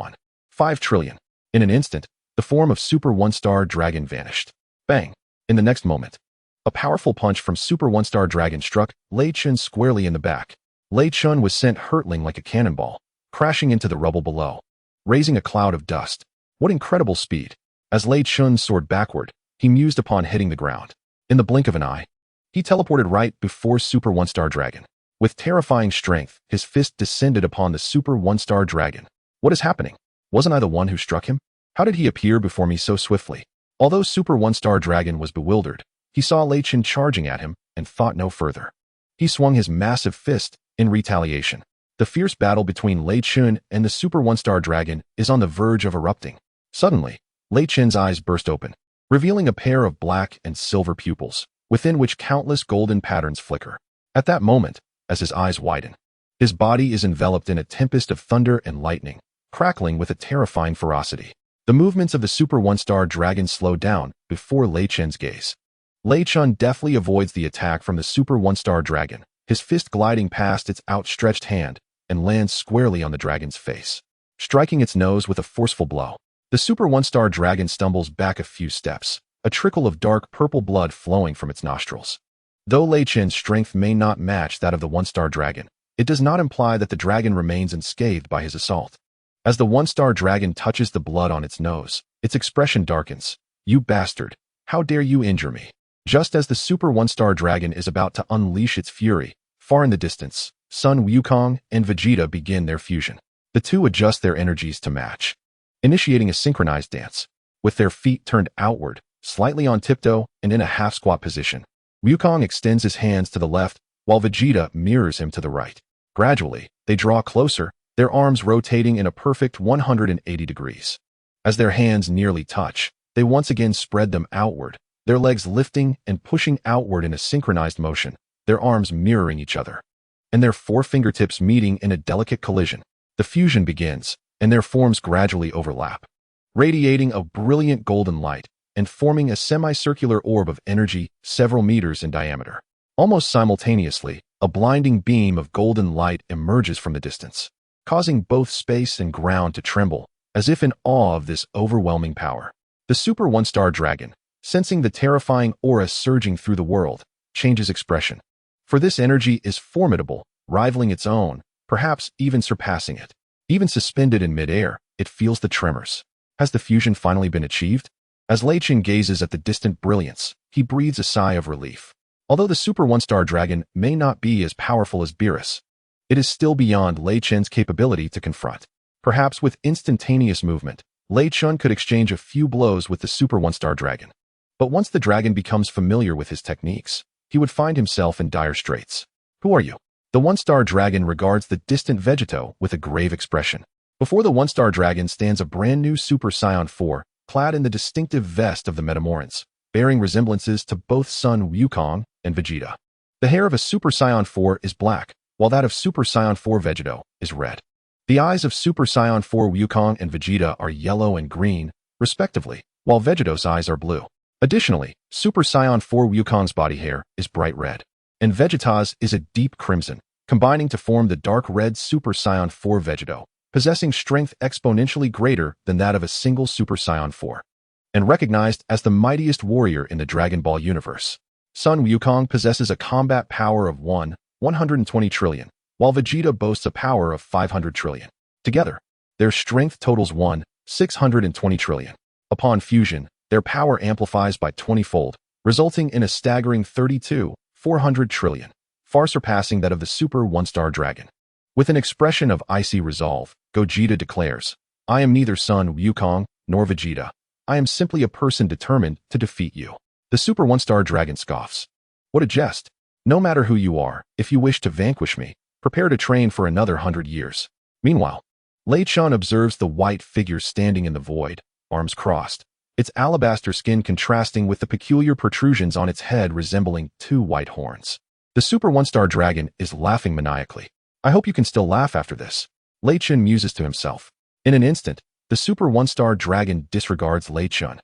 Speaker 1: 5 trillion. In an instant, the form of Super One-star Dragon vanished. Bang! In the next moment, a powerful punch from Super One-star Dragon struck Lei Chentian squarely in the back. Lei Chentian was sent hurtling like a cannonball, crashing into the rubble below, raising a cloud of dust. What incredible speed! As Lei Chentian soared backward, he mused upon hitting the ground. In the blink of an eye, he teleported right before Super One-star Dragon. With terrifying strength, his fist descended upon the Super One-star Dragon. What is happening? Wasn't I the one who struck him? How did he appear before me so swiftly? Although Super One-star Dragon was bewildered, he saw Lei Chentian charging at him and thought no further. He swung his massive fist in retaliation. The fierce battle between Lei Chentian and the Super One-star Dragon is on the verge of erupting. Suddenly, Lei Chentian's eyes burst open, revealing a pair of black and silver pupils, within which countless golden patterns flicker. At that moment, as his eyes widen, his body is enveloped in a tempest of thunder and lightning, crackling with a terrifying ferocity. The movements of the Super One-star Dragon slow down before Lei Chentian's gaze. Lei Chentian deftly avoids the attack from the Super One-star Dragon, his fist gliding past its outstretched hand and lands squarely on the dragon's face, striking its nose with a forceful blow. The Super One-star Dragon stumbles back a few steps, a trickle of dark purple blood flowing from its nostrils. Though Lei Chentian's strength may not match that of the One-star Dragon, it does not imply that the dragon remains unscathed by his assault. As the One-star Dragon touches the blood on its nose, its expression darkens. "You bastard! How dare you injure me?" Just as the Super One-star Dragon is about to unleash its fury, far in the distance, Son Wukong and Vegeta begin their fusion. The two adjust their energies to match, initiating a synchronized dance. With their feet turned outward, slightly on tiptoe and in a half-squat position, Wukong extends his hands to the left, while Vegeta mirrors him to the right. Gradually, they draw closer, their arms rotating in a perfect 180 degrees. As their hands nearly touch, they once again spread them outward, their legs lifting and pushing outward in a synchronized motion, their arms mirroring each other, and their four fingertips meeting in a delicate collision. The fusion begins, and their forms gradually overlap, radiating a brilliant golden light and forming a semicircular orb of energy several meters in diameter. Almost simultaneously, a blinding beam of golden light emerges from the distance, causing both space and ground to tremble, as if in awe of this overwhelming power. The Super One-star Dragon, sensing the terrifying aura surging through the world, changes expression. For this energy is formidable, rivaling its own, perhaps even surpassing it. Even suspended in midair, it feels the tremors. Has the fusion finally been achieved? As Lei Chentian gazes at the distant brilliance, he breathes a sigh of relief. Although the Super One-star Dragon may not be as powerful as Beerus, it is still beyond Lei Chentian's capability to confront. Perhaps with instantaneous movement, Lei Chentian could exchange a few blows with the Super One-star Dragon. But once the dragon becomes familiar with his techniques, he would find himself in dire straits. "Who are you?" The One-star Dragon regards the distant Vegeto with a grave expression. Before the One-star Dragon stands a brand new Super Saiyan 4, clad in the distinctive vest of the Metamorans, bearing resemblances to both Son Wukong and Vegeta. The hair of a Super Saiyan 4 is black, while that of Super Saiyan 4 Vegito is red. The eyes of Super Saiyan 4 Wukong and Vegeta are yellow and green, respectively, while Vegito's eyes are blue. Additionally, Super Saiyan 4 Wukong's body hair is bright red, and Vegeta's is a deep crimson, combining to form the dark red Super Saiyan 4 Vegito, possessing strength exponentially greater than that of a single Super Saiyan 4, and recognized as the mightiest warrior in the Dragon Ball universe. Son Wukong possesses a combat power of 120 trillion, while Vegeta boasts a power of 500 trillion. Together, their strength totals 620 trillion. Upon fusion, their power amplifies by 20-fold, resulting in a staggering 400 trillion, far surpassing that of the Super One-Star Dragon. With an expression of icy resolve, Gogeta declares, "I am neither Son Wukong nor Vegeta. I am simply a person determined to defeat you." The Super One-Star Dragon scoffs. "What a jest. No matter who you are, if you wish to vanquish me, prepare to train for another 100 years. Meanwhile, Lei Chentian observes the white figure standing in the void, arms crossed, its alabaster skin contrasting with the peculiar protrusions on its head resembling two white horns. The Super One-Star Dragon is laughing maniacally. "I hope you can still laugh after this," Lei Chentian muses to himself. In an instant, the Super One-Star Dragon disregards Lei Chentian,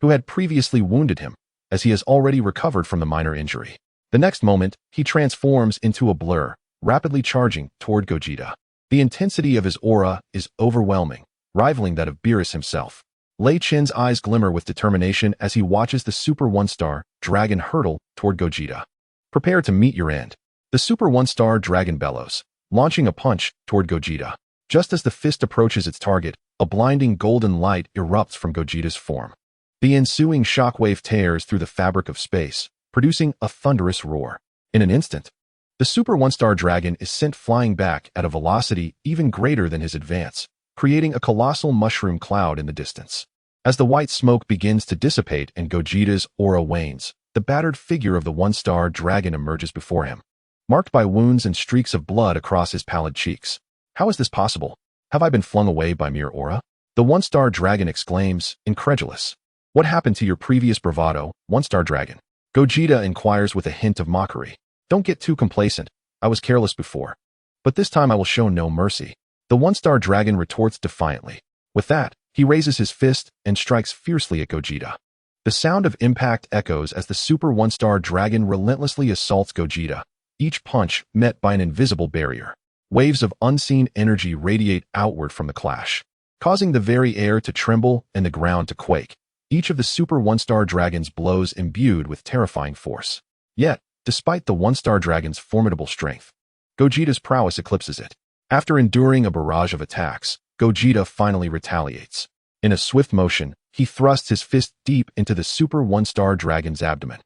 Speaker 1: who had previously wounded him, as he has already recovered from the minor injury. The next moment, he transforms into a blur, rapidly charging toward Gogeta. The intensity of his aura is overwhelming, rivaling that of Beerus himself. Lei Chentian's eyes glimmer with determination as he watches the Super One-Star Dragon hurtle toward Gogeta. "Prepare to meet your end." The Super One-Star Dragon bellows, launching a punch toward Gogeta. Just as the fist approaches its target, a blinding golden light erupts from Gogeta's form. The ensuing shockwave tears through the fabric of space, producing a thunderous roar. In an instant, the Super One-Star Dragon is sent flying back at a velocity even greater than his advance, creating a colossal mushroom cloud in the distance. As the white smoke begins to dissipate and Gogeta's aura wanes, the battered figure of the One-Star Dragon emerges before him, marked by wounds and streaks of blood across his pallid cheeks. "How is this possible? Have I been flung away by mere aura?" The One-Star Dragon exclaims, incredulous. "What happened to your previous bravado, One-Star Dragon?" Gogeta inquires with a hint of mockery. "Don't get too complacent. I was careless before, but this time I will show no mercy." The One-Star Dragon retorts defiantly. With that, he raises his fist and strikes fiercely at Gogeta. The sound of impact echoes as the Super One-Star Dragon relentlessly assaults Gogeta, each punch met by an invisible barrier. Waves of unseen energy radiate outward from the clash, causing the very air to tremble and the ground to quake, each of the Super One-Star Dragon's blows imbued with terrifying force. Yet, despite the One-Star Dragon's formidable strength, Gogeta's prowess eclipses it. After enduring a barrage of attacks, Gogeta finally retaliates. In a swift motion, he thrusts his fist deep into the Super One-Star Dragon's abdomen.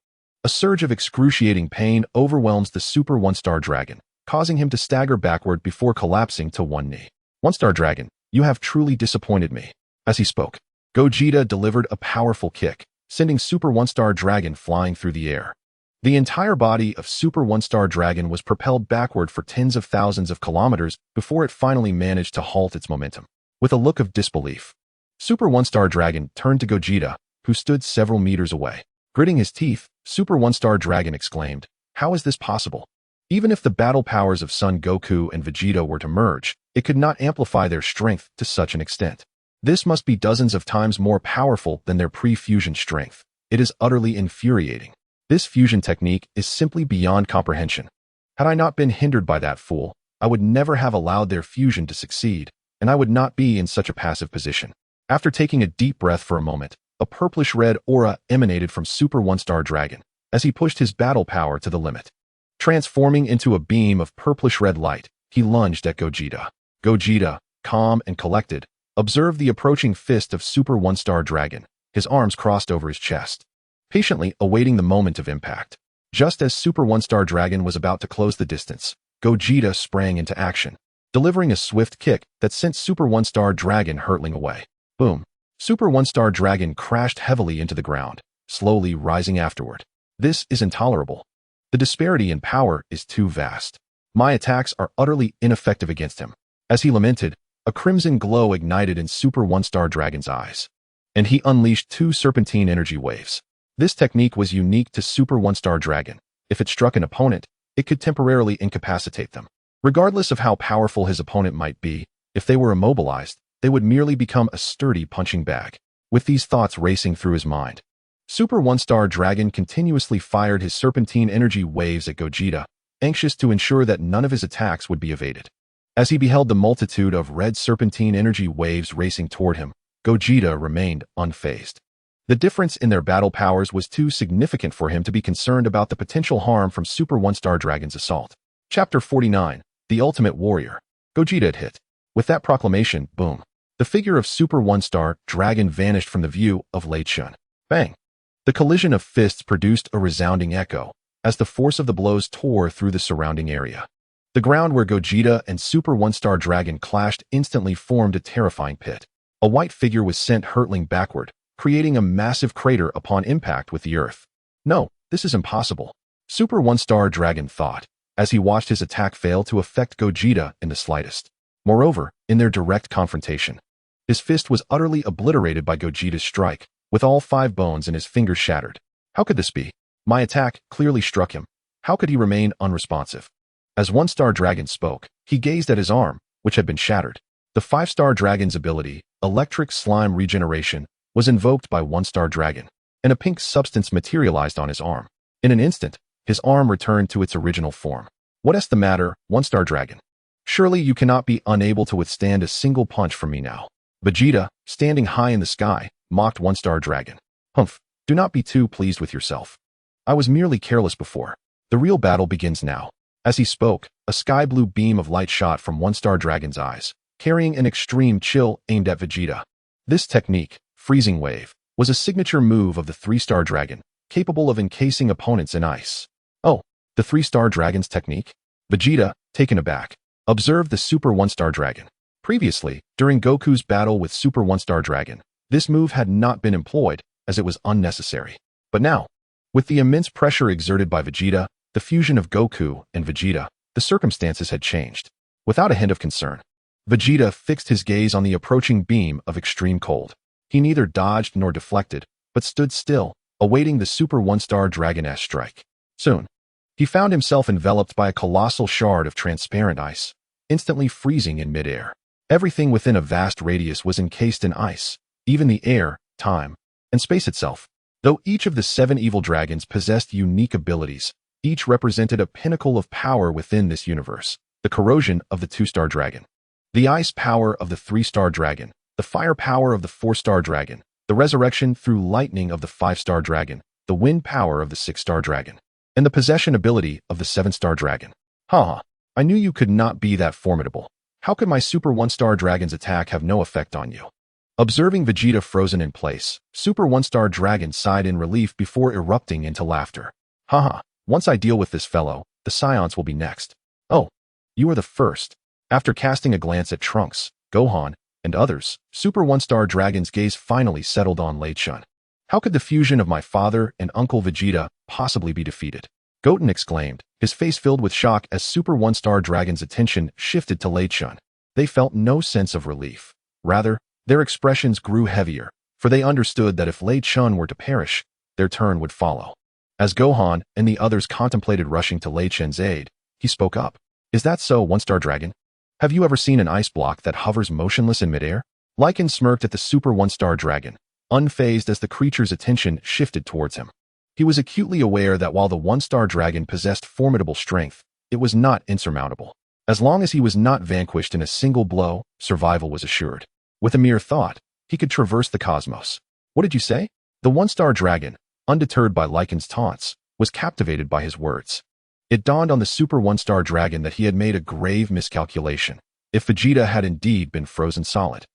Speaker 1: A surge of excruciating pain overwhelms the Super One-Star Dragon, causing him to stagger backward before collapsing to one knee. "One-Star Dragon, you have truly disappointed me." As he spoke, Gogeta delivered a powerful kick, sending Super One-Star Dragon flying through the air. The entire body of Super One-Star Dragon was propelled backward for tens of thousands of kilometers before it finally managed to halt its momentum. With a look of disbelief, Super One-Star Dragon turned to Gogeta, who stood several meters away. Gritting his teeth, Super One-Star Dragon exclaimed, "How is this possible? Even if the battle powers of Son Goku and Vegeta were to merge, it could not amplify their strength to such an extent. This must be dozens of times more powerful than their pre-fusion strength. It is utterly infuriating. This fusion technique is simply beyond comprehension. Had I not been hindered by that fool, I would never have allowed their fusion to succeed, and I would not be in such a passive position." After taking a deep breath for a moment, a purplish-red aura emanated from Super One-Star Dragon as he pushed his battle power to the limit. Transforming into a beam of purplish-red light, he lunged at Gogeta. Gogeta, calm and collected, observed the approaching fist of Super One-Star Dragon, his arms crossed over his chest, patiently awaiting the moment of impact. Just as Super One-Star Dragon was about to close the distance, Gogeta sprang into action, delivering a swift kick that sent Super One-Star Dragon hurtling away. Boom! Super One-Star Dragon crashed heavily into the ground, slowly rising afterward. "This is intolerable. The disparity in power is too vast. My attacks are utterly ineffective against him." As he lamented, a crimson glow ignited in Super One-Star Dragon's eyes, and he unleashed two serpentine energy waves. This technique was unique to Super One-Star Dragon. If it struck an opponent, it could temporarily incapacitate them, Regardless of how powerful his opponent might be, if they were immobilized, they would merely become a sturdy punching bag. With these thoughts racing through his mind, Super One-Star Dragon continuously fired his serpentine energy waves at Gogeta, anxious to ensure that none of his attacks would be evaded. As he beheld the multitude of red serpentine energy waves racing toward him, Gogeta remained unfazed. The difference in their battle powers was too significant for him to be concerned about the potential harm from Super One-Star Dragon's assault. Chapter 49, The Ultimate Warrior. Gogeta had hit. With that proclamation, boom. The figure of Super One-Star Dragon vanished from the view of Lei Chentian. Bang! The collision of fists produced a resounding echo, as the force of the blows tore through the surrounding area. The ground where Gogeta and Super One-Star Dragon clashed instantly formed a terrifying pit. A white figure was sent hurtling backward, creating a massive crater upon impact with the earth. No, this is impossible, Super One-Star Dragon thought, as he watched his attack fail to affect Gogeta in the slightest. Moreover, in their direct confrontation, his fist was utterly obliterated by Gogeta's strike, with all 5 bones in his fingers shattered. How could this be? My attack clearly struck him. How could he remain unresponsive? As One-Star Dragon spoke, he gazed at his arm, which had been shattered. The 5-Star Dragon's ability, Electric Slime Regeneration, was invoked by One-Star Dragon, and a pink substance materialized on his arm. In an instant, his arm returned to its original form. What's the matter, One-Star Dragon? Surely you cannot be unable to withstand a single punch from me now. Vegeta, standing high in the sky, mocked One-Star Dragon. Humph, do not be too pleased with yourself. I was merely careless before. The real battle begins now. As he spoke, a sky-blue beam of light shot from One-Star Dragon's eyes, carrying an extreme chill aimed at Vegeta. This technique, Freezing Wave, was a signature move of the 3-Star Dragon, capable of encasing opponents in ice. Oh, the 3-Star Dragon's technique? Vegeta, taken aback, observed the Super One-Star Dragon. Previously, during Goku's battle with Super One-Star Dragon, this move had not been employed, as it was unnecessary. But now, with the immense pressure exerted by Vegeta, the fusion of Goku and Vegeta, the circumstances had changed. Without a hint of concern, Vegeta fixed his gaze on the approaching beam of extreme cold. He neither dodged nor deflected, but stood still, awaiting the Super One-Star Dragon-esque strike. Soon, he found himself enveloped by a colossal shard of transparent ice, instantly freezing in midair. Everything within a vast radius was encased in ice, even the air, time, and space itself. Though each of the 7 evil dragons possessed unique abilities, each represented a pinnacle of power within this universe: the corrosion of the 2-Star Dragon, the ice power of the 3-Star Dragon, the fire power of the 4-Star Dragon, the resurrection through lightning of the 5-Star Dragon, the wind power of the 6-Star Dragon, and the possession ability of the 7-Star Dragon. Haha, I knew you could not be that formidable. How could my Super One-Star Dragon's attack have no effect on you? Observing Vegeta frozen in place, Super One-Star Dragon sighed in relief before erupting into laughter. Haha, once I deal with this fellow, the Saiyans will be next. Oh, you are the first. After casting a glance at Trunks, Gohan, and others, Super One-Star Dragon's gaze finally settled on Lei Chentian. How could the fusion of my father and Uncle Vegeta possibly be defeated? Goten exclaimed, his face filled with shock as Super One-Star Dragon's attention shifted to Lei Chentian. They felt no sense of relief. Rather, their expressions grew heavier, for they understood that if Lei Chentian were to perish, their turn would follow. As Gohan and the others contemplated rushing to Lei Chentian's aid, he spoke up. Is that so, One-Star Dragon? Have you ever seen an ice block that hovers motionless in midair? Lycan smirked at the Super One-Star Dragon, unfazed as the creature's attention shifted towards him. He was acutely aware that while the 1-Star Dragon possessed formidable strength, it was not insurmountable. As long as he was not vanquished in a single blow, survival was assured. With a mere thought, he could traverse the cosmos. What did you say? The 1-Star Dragon, undeterred by Lycan's taunts, was captivated by his words. It dawned on the Super 1-Star Dragon that he had made a grave miscalculation. If Vegeta had indeed been frozen solid,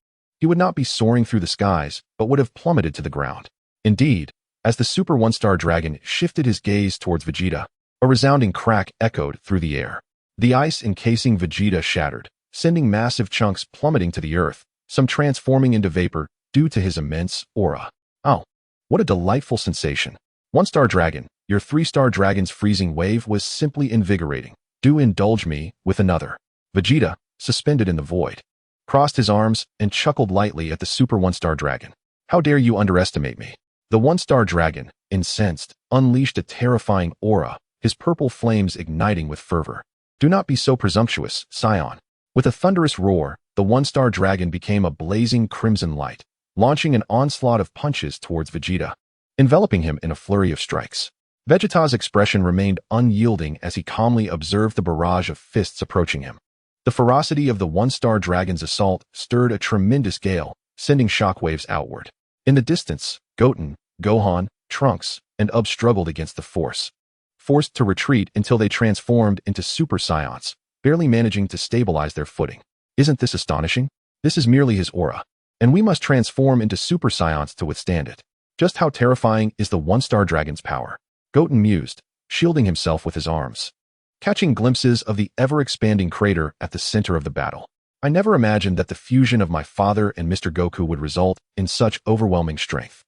Speaker 1: he would not be soaring through the skies, but would have plummeted to the ground. Indeed, as the Super 1-Star Dragon shifted his gaze towards Vegeta, a resounding crack echoed through the air. The ice encasing Vegeta shattered, sending massive chunks plummeting to the earth, some transforming into vapor due to his immense aura. Oh, what a delightful sensation. 1-Star Dragon, your 3-Star Dragon's freezing wave was simply invigorating. Do indulge me with another. Vegeta, suspended in the void, crossed his arms and chuckled lightly at the Super 1-Star Dragon. How dare you underestimate me? The 1-Star Dragon, incensed, unleashed a terrifying aura, his purple flames igniting with fervor. Do not be so presumptuous, Saiyan. With a thunderous roar, the one-star dragon became a blazing crimson light, launching an onslaught of punches towards Vegeta, enveloping him in a flurry of strikes. Vegeta's expression remained unyielding as he calmly observed the barrage of fists approaching him. The ferocity of the one-star dragon's assault stirred a tremendous gale, sending shockwaves outward. In the distance, Goten, Gohan, Trunks, and Ub struggled against the force, forced to retreat until they transformed into Super Saiyans, barely managing to stabilize their footing. Isn't this astonishing? This is merely his aura, and we must transform into Super Saiyans to withstand it. Just how terrifying is the one-star dragon's power? Goten mused, shielding himself with his arms, catching glimpses of the ever-expanding crater at the center of the battle. I never imagined that the fusion of my father and Mr. Goku would result in such overwhelming strength.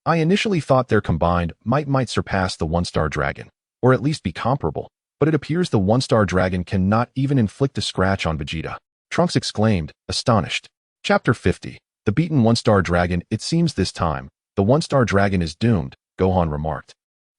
Speaker 1: I initially thought their combined might surpass the one-star dragon, or at least be comparable, but it appears the one-star dragon cannot even inflict a scratch on Vegeta. Trunks exclaimed, astonished. Chapter 50. The beaten one-star dragon. It seems this time, the one-star dragon is doomed, Gohan remarked,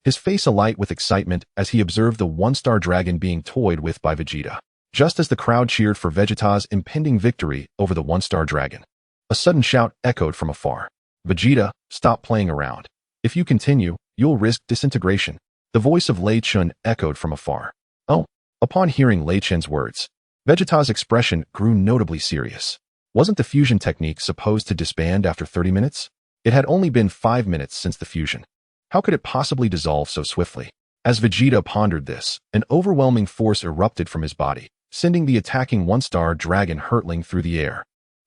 Speaker 1: his face alight with excitement as he observed the one-star dragon being toyed with by Vegeta. Just as the crowd cheered for Vegeta's impending victory over the one-star dragon, a sudden shout echoed from afar. Vegeta, stop playing around. If you continue, you'll risk disintegration. The voice of Lei Chentian echoed from afar. Oh. Upon hearing Lei Chentian's words, Vegeta's expression grew notably serious. Wasn't the fusion technique supposed to disband after 30 minutes? It had only been 5 minutes since the fusion. How could it possibly dissolve so swiftly? As Vegeta pondered this, an overwhelming force erupted from his body, sending the attacking one-star dragon hurtling through the air.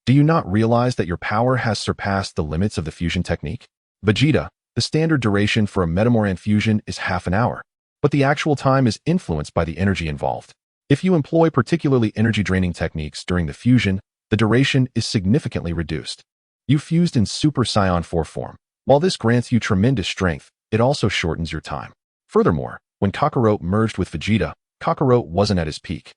Speaker 1: Do you not realize that your power has surpassed the limits of the fusion technique? Vegeta, the standard duration for a Metamoran fusion is half an hour, but the actual time is influenced by the energy involved. If you employ particularly energy-draining techniques during the fusion, the duration is significantly reduced. You fused in Super Saiyan 4 form. While this grants you tremendous strength, it also shortens your time. Furthermore, when Kakarot merged with Vegeta, Kakarot wasn't at his peak,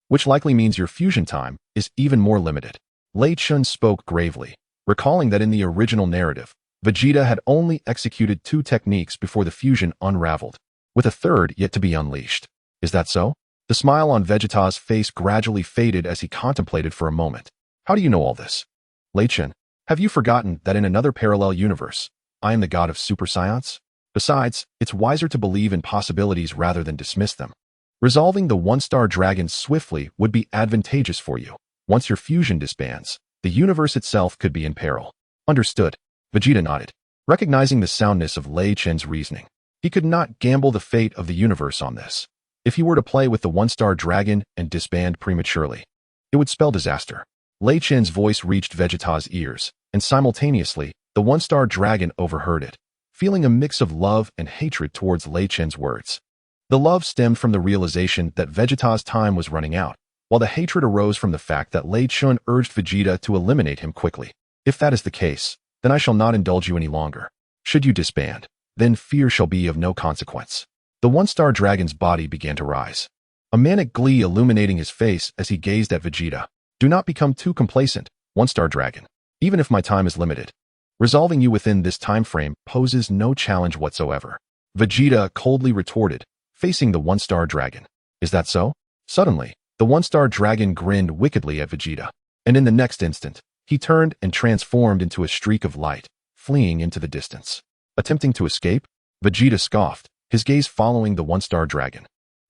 Speaker 1: which likely means your fusion time is even more limited. Lei Chentian spoke gravely, recalling that in the original narrative, Vegeta had only executed 2 techniques before the fusion unraveled, with a third yet to be unleashed. Is that so? The smile on Vegeta's face gradually faded as he contemplated for a moment. How do you know all this? Lei Chentian, have you forgotten that in another parallel universe, I am the god of Super Saiyans? Besides, it's wiser to believe in possibilities rather than dismiss them. Resolving the one-star dragon swiftly would be advantageous for you. Once your fusion disbands, the universe itself could be in peril. Understood. Vegeta nodded, recognizing the soundness of Lei Chentian's reasoning. He could not gamble the fate of the universe on this. If he were to play with the one-star dragon and disband prematurely, it would spell disaster. Lei Chentian's voice reached Vegeta's ears, and simultaneously, the one-star dragon overheard it, feeling a mix of love and hatred towards Lei Chentian's words. The love stemmed from the realization that Vegeta's time was running out, while the hatred arose from the fact that Lei Chentian urged Vegeta to eliminate him quickly. If that is the case, then I shall not indulge you any longer. Should you disband, then fear shall be of no consequence. The one-star dragon's body began to rise, a manic glee illuminating his face as he gazed at Vegeta. Do not become too complacent, one-star dragon. Even if my time is limited, resolving you within this time frame poses no challenge whatsoever. Vegeta coldly retorted, facing the one-star dragon. Is that so? Suddenly, the one-star dragon grinned wickedly at Vegeta, and in the next instant, he turned and transformed into a streak of light, fleeing into the distance. Attempting to escape, Vegeta scoffed, his gaze following the one-star dragon,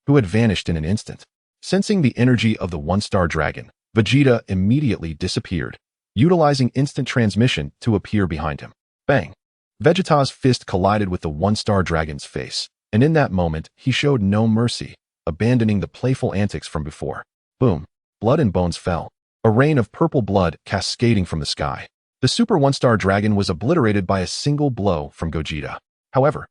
Speaker 1: who had vanished in an instant. Sensing the energy of the one-star dragon, Vegeta immediately disappeared, utilizing instant transmission to appear behind him. Bang! Vegeta's fist collided with the one-star dragon's face, and in that moment, he showed no mercy, abandoning the playful antics from before. Boom! Blood and bones fell, a rain of purple blood cascading from the sky. The Super One-Star Dragon was obliterated by a single blow from Gogeta. However,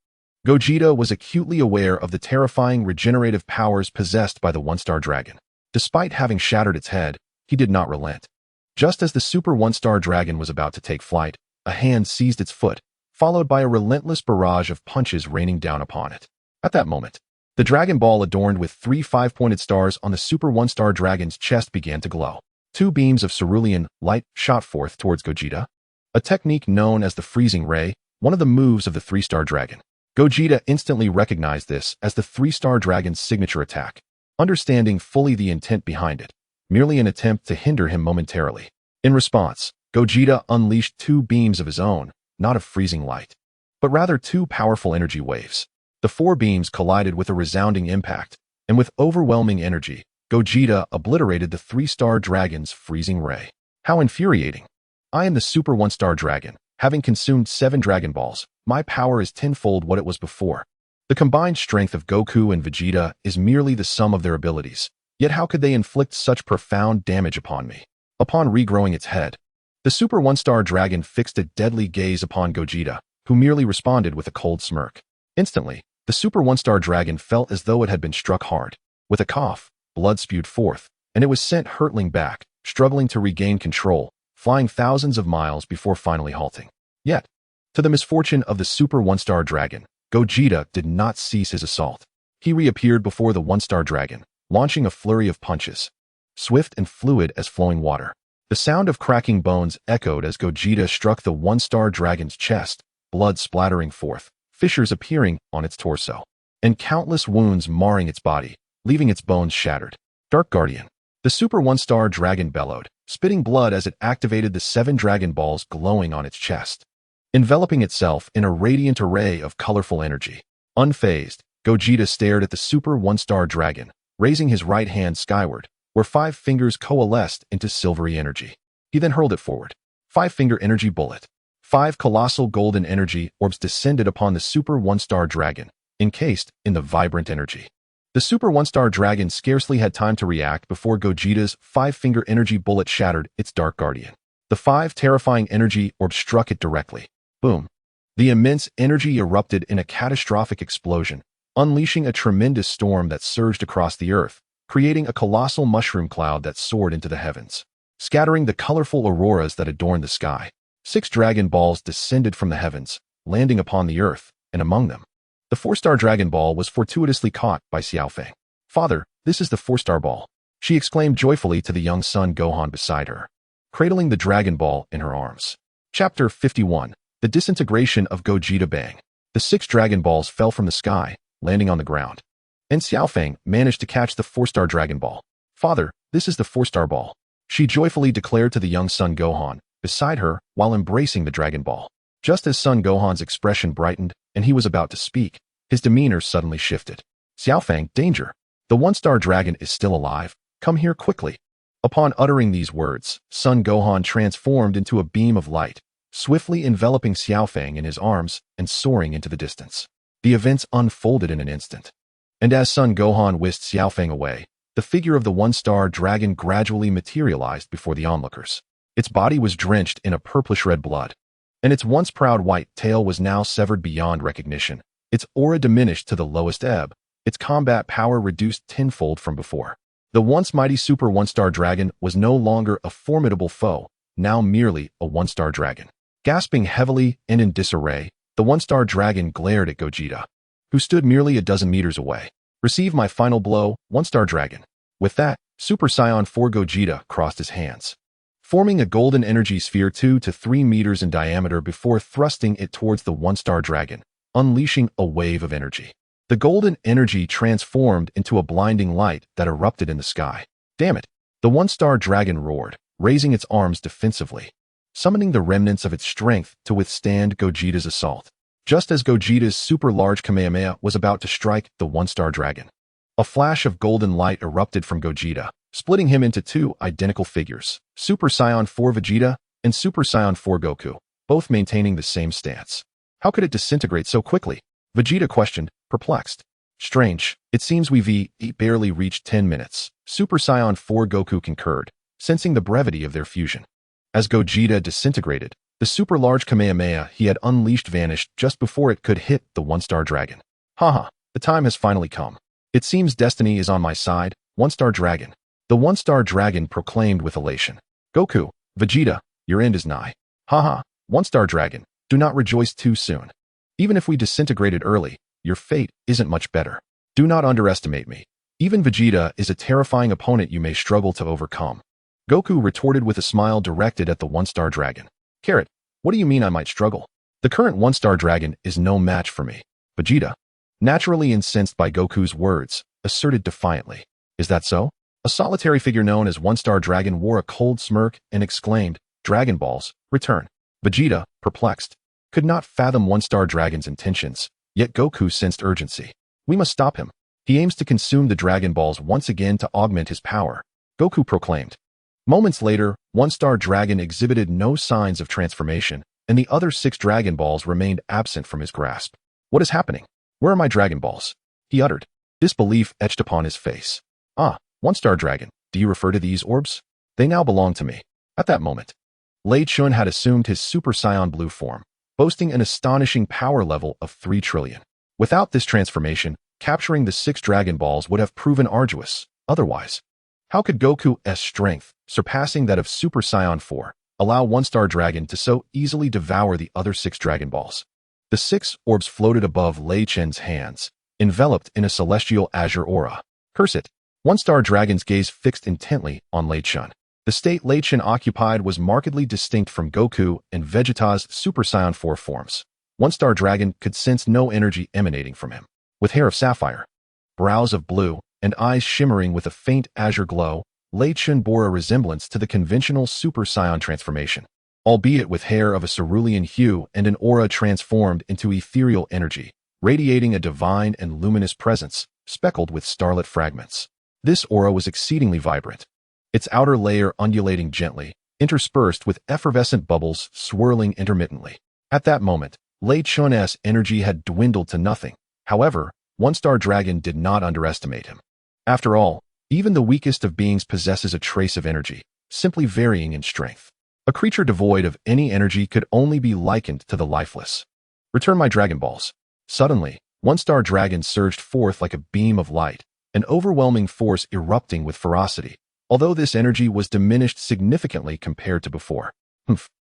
Speaker 1: Gogeta was acutely aware of the terrifying regenerative powers possessed by the One-Star Dragon. Despite having shattered its head, he did not relent. Just as the Super One-Star Dragon was about to take flight, a hand seized its foot, followed by a relentless barrage of punches raining down upon it. At that moment, the Dragon Ball adorned with 3 5-pointed stars on the Super One-Star Dragon's chest began to glow. 2 beams of cerulean light shot forth towards Gogeta, a technique known as the Freezing Ray, one of the moves of the 3-Star Dragon. Gogeta instantly recognized this as the 3-Star Dragon's signature attack. understanding fully the intent behind it, merely an attempt to hinder him momentarily. In response, Gogeta unleashed two beams of his own, not of freezing light, but rather two powerful energy waves. The four beams collided with a resounding impact, and with overwhelming energy, Gogeta obliterated the three-star dragon's freezing ray. How infuriating! I am the Super One-Star Dragon. Having consumed 7 Dragon Balls, my power is tenfold what it was before. The combined strength of Goku and Vegeta is merely the sum of their abilities, yet how could they inflict such profound damage upon me? Upon regrowing its head, the Super One-Star Dragon fixed a deadly gaze upon Gogeta, who merely responded with a cold smirk. Instantly, the Super One-Star Dragon felt as though it had been struck hard. With a cough, blood spewed forth, and it was sent hurtling back, struggling to regain control, flying thousands of miles before finally halting. Yet, to the misfortune of the Super One-Star Dragon, Gogeta did not cease his assault. He reappeared before the One-Star Dragon, launching a flurry of punches, swift and fluid as flowing water. The sound of cracking bones echoed as Gogeta struck the One-Star Dragon's chest, blood splattering forth, fissures appearing on its torso, and countless wounds marring its body, leaving its bones shattered. Dark Guardian. The Super One-Star Dragon bellowed, spitting blood as it activated the 7 Dragon Balls glowing on its chest, enveloping itself in a radiant array of colorful energy. Unfazed, Gogeta stared at the Super One-Star Dragon, raising his right hand skyward, where 5 fingers coalesced into silvery energy. He then hurled it forward. 5-finger energy bullet. 5 colossal golden energy orbs descended upon the Super One-Star Dragon, encased in the vibrant energy. The Super One-Star Dragon scarcely had time to react before Gogeta's 5-finger energy bullet shattered its Dark Guardian. The 5 terrifying energy orbs struck it directly. Boom. The immense energy erupted in a catastrophic explosion, unleashing a tremendous storm that surged across the earth, creating a colossal mushroom cloud that soared into the heavens, scattering the colorful auroras that adorned the sky. 6 Dragon Balls descended from the heavens, landing upon the earth, and among them, the 4-star Dragon Ball was fortuitously caught by Xiaofeng. "Father, this is the 4-star ball," she exclaimed joyfully to the young son Gohan beside her, cradling the Dragon Ball in her arms. Chapter 51. The Disintegration of Gogeta Bang. The 6 Dragon Balls fell from the sky, landing on the ground, and Xiaofeng managed to catch the 4-star Dragon Ball. "Father, this is the 4-star ball," she joyfully declared to the young son Gohan, beside her, while embracing the Dragon Ball. Just as son Gohan's expression brightened, and he was about to speak, his demeanor suddenly shifted. "Xiaofeng, danger! The 1-star dragon is still alive. Come here quickly." Upon uttering these words, son Gohan transformed into a beam of light, swiftly enveloping Xiaofeng in his arms and soaring into the distance. The events unfolded in an instant. And as son Gohan whisked Xiaofeng away, the figure of the 1-star dragon gradually materialized before the onlookers. Its body was drenched in a purplish-red blood, and its once proud white tail was now severed beyond recognition. Its aura diminished to the lowest ebb, its combat power reduced tenfold from before. The once mighty Super One-Star Dragon was no longer a formidable foe, now merely a 1-star dragon. Gasping heavily and in disarray, the 1-star dragon glared at Gogeta, who stood merely a dozen meters away. "Receive my final blow, 1-star dragon." With that, Super Saiyan 4 Gogeta crossed his hands, forming a golden energy sphere 2 to 3 meters in diameter before thrusting it towards the 1-star dragon, unleashing a wave of energy. The golden energy transformed into a blinding light that erupted in the sky. "Damn it!" The 1-star dragon roared, raising its arms defensively, summoning the remnants of its strength to withstand Gogeta's assault. Just as Gogeta's super-large Kamehameha was about to strike the 1-star dragon, a flash of golden light erupted from Gogeta, splitting him into 2 identical figures, Super Saiyan 4 Vegeta and Super Saiyan 4 Goku, both maintaining the same stance. "How could it disintegrate so quickly?" Vegeta questioned, perplexed. "Strange. It seems we've barely reached 10 minutes. Super Saiyan 4 Goku concurred, sensing the brevity of their fusion. As Gogeta disintegrated, the super-large Kamehameha he had unleashed vanished just before it could hit the 1-star dragon. "Haha, the time has finally come. It seems destiny is on my side, 1-star dragon." The 1-star dragon proclaimed with elation. "Goku, Vegeta, your end is nigh. Haha, 1-star dragon, do not rejoice too soon. Even if we disintegrated early, your fate isn't much better. Do not underestimate me. Even Vegeta is a terrifying opponent you may struggle to overcome." Goku retorted with a smile directed at the 1-star dragon. "Carrot, what do you mean I might struggle? The current 1-star dragon is no match for me." Vegeta, naturally incensed by Goku's words, asserted defiantly. Is that so? A solitary figure known as One-Star Dragon wore a cold smirk and exclaimed, Dragon Balls, return. Vegeta, perplexed, could not fathom One-Star Dragon's intentions, yet Goku sensed urgency. We must stop him. He aims to consume the Dragon Balls once again to augment his power, Goku proclaimed. Moments later, One-Star Dragon exhibited no signs of transformation, and the other 6 Dragon Balls remained absent from his grasp. What is happening? Where are my Dragon Balls? He uttered. Disbelief etched upon his face. Ah, One-Star Dragon, do you refer to these orbs? They now belong to me. At that moment, Lei Chentian had assumed his Super Saiyan Blue form, boasting an astonishing power level of 3 trillion. Without this transformation, capturing the 6 Dragon Balls would have proven arduous. Otherwise, how could Goku's strength, surpassing that of Super Saiyan 4, allow One-Star Dragon to so easily devour the other 6 Dragon Balls? The 6 orbs floated above Lei Chentian's hands, enveloped in a celestial azure aura. Curse it! One-Star Dragon's gaze fixed intently on Lei Chentian. The state Lei Chentian occupied was markedly distinct from Goku and Vegeta's Super Saiyan 4 forms. One-Star Dragon could sense no energy emanating from him. With hair of sapphire, brows of blue, and eyes shimmering with a faint azure glow, Lei Chentian bore a resemblance to the conventional Super Saiyan transformation, albeit with hair of a cerulean hue and an aura transformed into ethereal energy, radiating a divine and luminous presence, speckled with starlit fragments. This aura was exceedingly vibrant, its outer layer undulating gently, interspersed with effervescent bubbles swirling intermittently. At that moment, Lei Chentian's energy had dwindled to nothing. However, One-Star Dragon did not underestimate him. After all, even the weakest of beings possesses a trace of energy, simply varying in strength. A creature devoid of any energy could only be likened to the lifeless. Return my Dragon Balls. Suddenly, One-Star Dragon surged forth like a beam of light, an overwhelming force erupting with ferocity, although this energy was diminished significantly compared to before.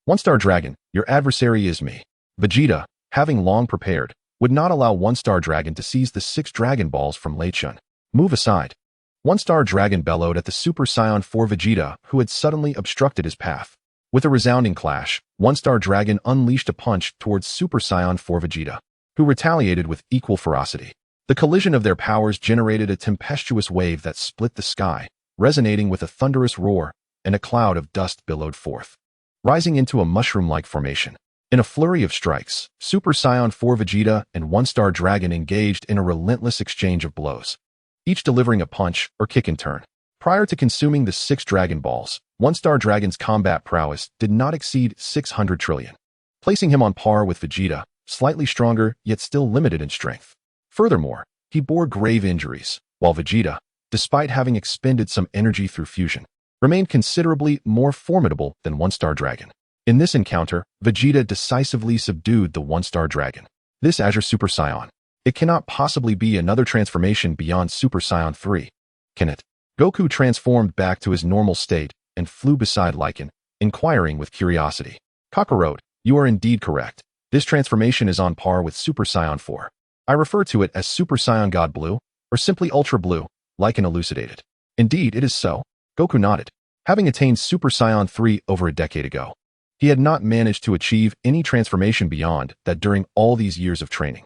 Speaker 1: One-Star Dragon, your adversary is me. Vegeta, having long prepared, would not allow One-Star Dragon to seize the 6 Dragon Balls from Lei Chentian. Move aside. One-Star Dragon bellowed at the Super Saiyan 4 Vegeta, who had suddenly obstructed his path. With a resounding clash, One-Star Dragon unleashed a punch towards Super Saiyan 4 Vegeta, who retaliated with equal ferocity. The collision of their powers generated a tempestuous wave that split the sky, resonating with a thunderous roar, and a cloud of dust billowed forth, rising into a mushroom-like formation. In a flurry of strikes, Super Saiyan 4 Vegeta and One-Star Dragon engaged in a relentless exchange of blows, each delivering a punch or kick in turn. Prior to consuming the 6 Dragon Balls, One-Star Dragon's combat prowess did not exceed 600 trillion, placing him on par with Vegeta, slightly stronger yet still limited in strength. Furthermore, he bore grave injuries, while Vegeta, despite having expended some energy through fusion, remained considerably more formidable than One-Star Dragon. In this encounter, Vegeta decisively subdued the One-Star Dragon. This Azure Super Saiyan. It cannot possibly be another transformation beyond Super Saiyan 3, can it? Goku transformed back to his normal state and flew beside Lycan, inquiring with curiosity. Kakarot, you are indeed correct. This transformation is on par with Super Saiyan 4. I refer to it as Super Saiyan God Blue, or simply Ultra Blue, Lycan elucidated. Indeed, it is so. Goku nodded. Having attained Super Saiyan 3 over a decade ago, he had not managed to achieve any transformation beyond that during all these years of training.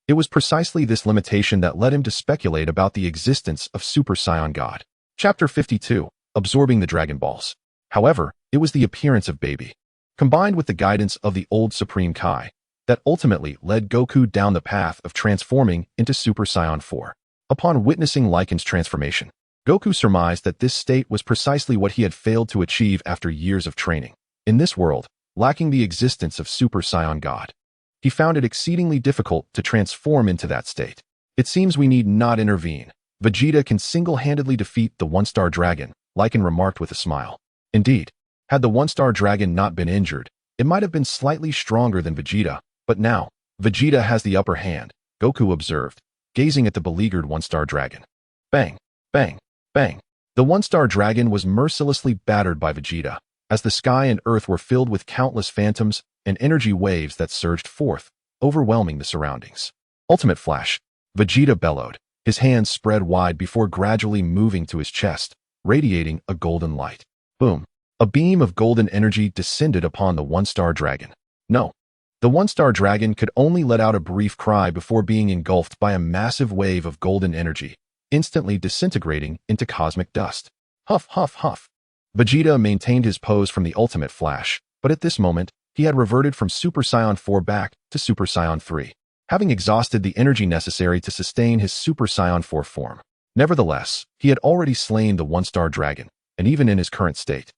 Speaker 1: It was precisely this limitation that led him to speculate about the existence of Super Saiyan God. Chapter 52, Absorbing the Dragon Balls. However, it was the appearance of Baby, combined with the guidance of the old Supreme Kai, that ultimately led Goku down the path of transforming into Super Saiyan 4. Upon witnessing Lycan's transformation, Goku surmised that this state was precisely what he had failed to achieve after years of training. In this world, lacking the existence of Super Saiyan God, he found it exceedingly difficult to transform into that state. It seems we need not intervene. Vegeta can single-handedly defeat the One-Star Dragon, Lycan remarked with a smile. Indeed, had the One-Star Dragon not been injured, it might have been slightly stronger than Vegeta, but now, Vegeta has the upper hand, Goku observed, gazing at the beleaguered One-Star Dragon. Bang, bang, bang. The One-Star Dragon was mercilessly battered by Vegeta, as the sky and earth were filled with countless phantoms and energy waves that surged forth, overwhelming the surroundings. Ultimate Flash. Vegeta bellowed, his hands spread wide before gradually moving to his chest, radiating a golden light. Boom. A beam of golden energy descended upon the One-Star Dragon. No. The One-Star Dragon could only let out a brief cry before being engulfed by a massive wave of golden energy, instantly disintegrating into cosmic dust. Huff, huff, huff. Vegeta maintained his pose from the ultimate flash, but at this moment, he had reverted from Super Saiyan 4 back to Super Saiyan 3, having exhausted the energy necessary to sustain his Super Saiyan 4 form. Nevertheless, he had already slain the one-star dragon, and even in his current state,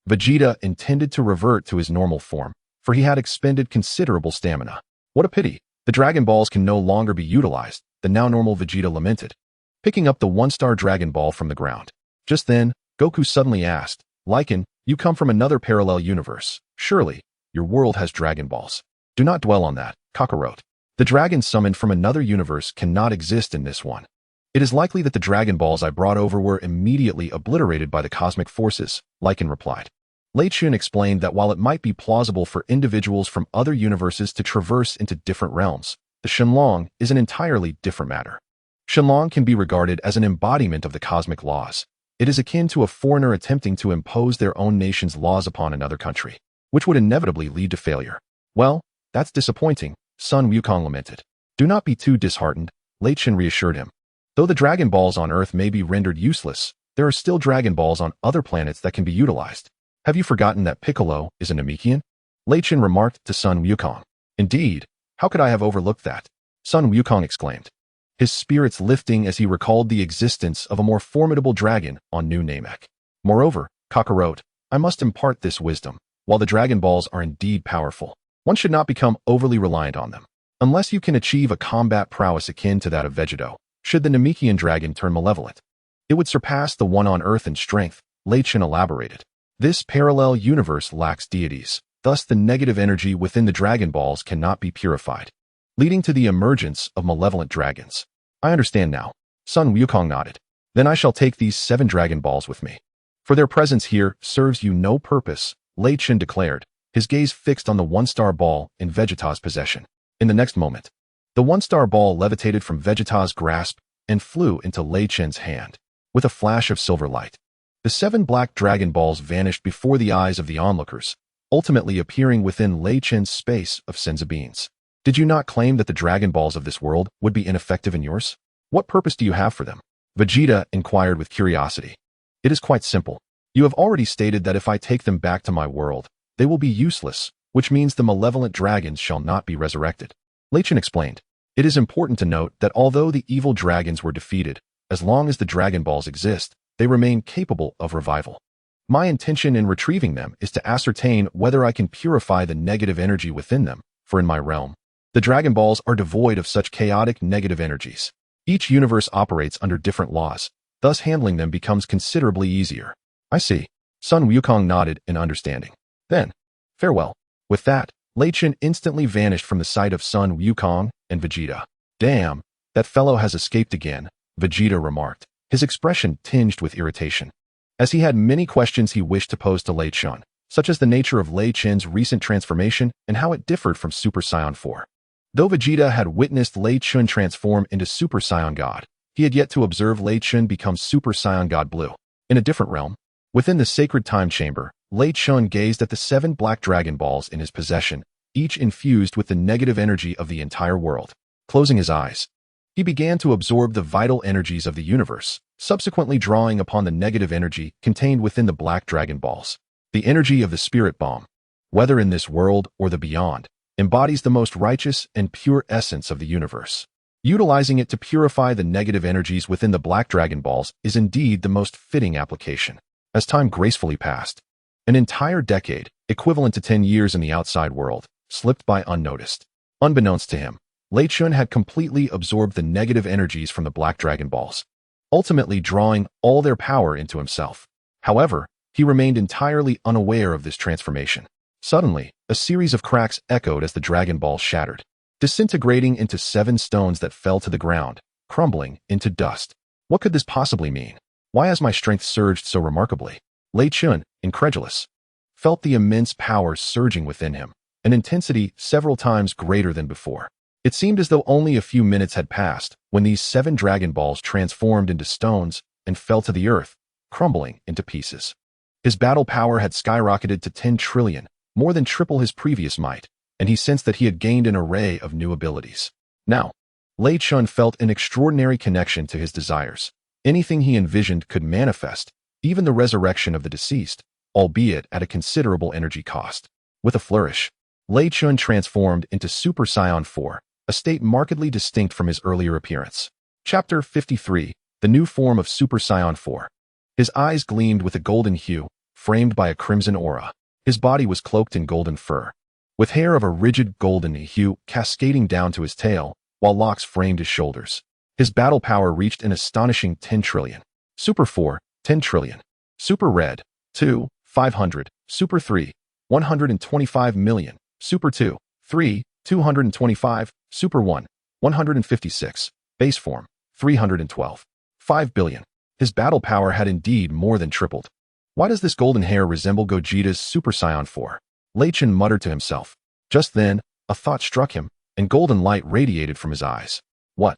Speaker 1: Vegeta intended to revert to his normal form, for he had expended considerable stamina. What a pity! The Dragon Balls can no longer be utilized, the now normal Vegeta lamented, picking up the one-star Dragon Ball from the ground. Just then, Goku suddenly asked, "Lycan, you come from another parallel universe. Surely, your world has Dragon Balls." "Do not dwell on that," HAKAI wrote. "The dragons summoned from another universe cannot exist in this one. It is likely that the Dragon Balls I brought over were immediately obliterated by the cosmic forces," Lycan replied. Lei Chentian explained that while it might be plausible for individuals from other universes to traverse into different realms, the Shenlong is an entirely different matter. Shenlong can be regarded as an embodiment of the cosmic laws. It is akin to a foreigner attempting to impose their own nation's laws upon another country, which would inevitably lead to failure. "Well, that's disappointing," Sun Wukong lamented. "Do not be too disheartened," Lei Chentian reassured him. "Though the Dragon Balls on Earth may be rendered useless, there are still Dragon Balls on other planets that can be utilized. Have you forgotten that Piccolo is a Namekian?" Lei Chentian remarked to Sun Wukong. "Indeed, how could I have overlooked that?" Sun Wukong exclaimed, his spirits lifting as he recalled the existence of a more formidable dragon on New Namek. Moreover, HAKAI wrote, "I must impart this wisdom. While the Dragon Balls are indeed powerful, one should not become overly reliant on them. Unless you can achieve a combat prowess akin to that of Vegeto, should the Namekian dragon turn malevolent, it would surpass the one on Earth in strength," Lei Chentian elaborated. "This parallel universe lacks deities, thus the negative energy within the Dragon Balls cannot be purified, leading to the emergence of malevolent dragons." "I understand now," Sun Wukong nodded. "Then I shall take these 7 Dragon Balls with me. For their presence here serves you no purpose," Lei Chentian declared, his gaze fixed on the one-star ball in Vegeta's possession. In the next moment, the one-star ball levitated from Vegeta's grasp and flew into Lei Chentian's hand. With a flash of silver light, the 7 black Dragon Balls vanished before the eyes of the onlookers, ultimately appearing within Lei Chentian's space of senzu beans. "Did you not claim that the Dragon Balls of this world would be ineffective in yours? What purpose do you have for them?" Vegeta inquired with curiosity. "It is quite simple. You have already stated that if I take them back to my world, they will be useless, which means the malevolent dragons shall not be resurrected," Lei Chentian explained. "It is important to note that although the evil dragons were defeated, as long as the Dragon Balls exist, they remain capable of revival. My intention in retrieving them is to ascertain whether I can purify the negative energy within them, for in my realm, the Dragon Balls are devoid of such chaotic negative energies. Each universe operates under different laws, thus handling them becomes considerably easier." "I see." Sun Wukong nodded in understanding. "Then, farewell." With that, Lei Chentian instantly vanished from the sight of Sun Wukong and Vegeta. "Damn, that fellow has escaped again," Vegeta remarked, his expression tinged with irritation, as he had many questions he wished to pose to Lei Chentian, such as the nature of Lei Chentian's recent transformation and how it differed from Super Saiyan 4. Though Vegeta had witnessed Lei Chentian transform into Super Saiyan God, he had yet to observe Lei Chentian become Super Saiyan God Blue. In a different realm, within the sacred time chamber, Lei Chentian gazed at the 7 black Dragon Balls in his possession, each infused with the negative energy of the entire world. Closing his eyes, he began to absorb the vital energies of the universe, subsequently drawing upon the negative energy contained within the black Dragon Balls. The energy of the Spirit Bomb, whether in this world or the beyond, embodies the most righteous and pure essence of the universe. Utilizing it to purify the negative energies within the black Dragon Balls is indeed the most fitting application. As time gracefully passed, an entire decade, equivalent to 10 years in the outside world, slipped by unnoticed. Unbeknownst to him, Lei Chentian had completely absorbed the negative energies from the black Dragon Balls, ultimately drawing all their power into himself. However, he remained entirely unaware of this transformation. Suddenly, a series of cracks echoed as the Dragon Balls shattered, disintegrating into 7 stones that fell to the ground, crumbling into dust. What could this possibly mean? Why has my strength surged so remarkably? Lei Chentian, incredulous, felt the immense power surging within him, an intensity several times greater than before. It seemed as though only a few minutes had passed when these 7 Dragon Balls transformed into stones and fell to the earth, crumbling into pieces. His battle power had skyrocketed to 10 trillion, more than triple his previous might, and he sensed that he had gained an array of new abilities. Now, Lei Chentian felt an extraordinary connection to his desires, Anything he envisioned could manifest, even the resurrection of the deceased, albeit at a considerable energy cost. With a flourish, Lei Chun transformed into Super Saiyan 4, a state markedly distinct from his earlier appearance. Chapter 53, The New Form of Super Saiyan 4. His eyes gleamed with a golden hue, framed by a crimson aura. His body was cloaked in golden fur, with hair of a rigid golden hue cascading down to his tail, while locks framed his shoulders. His battle power reached an astonishing 10 trillion. Super 4, 10 trillion. Super Red, 2, 500. Super 3, 125 million. Super 2, 3, 225. Super 1, 156. Base form, 312. 5 billion. His battle power had indeed more than tripled. Why does this golden hair resemble Gogeta's Super Saiyan 4? Lei Chun muttered to himself. Just then, a thought struck him, and golden light radiated from his eyes. What?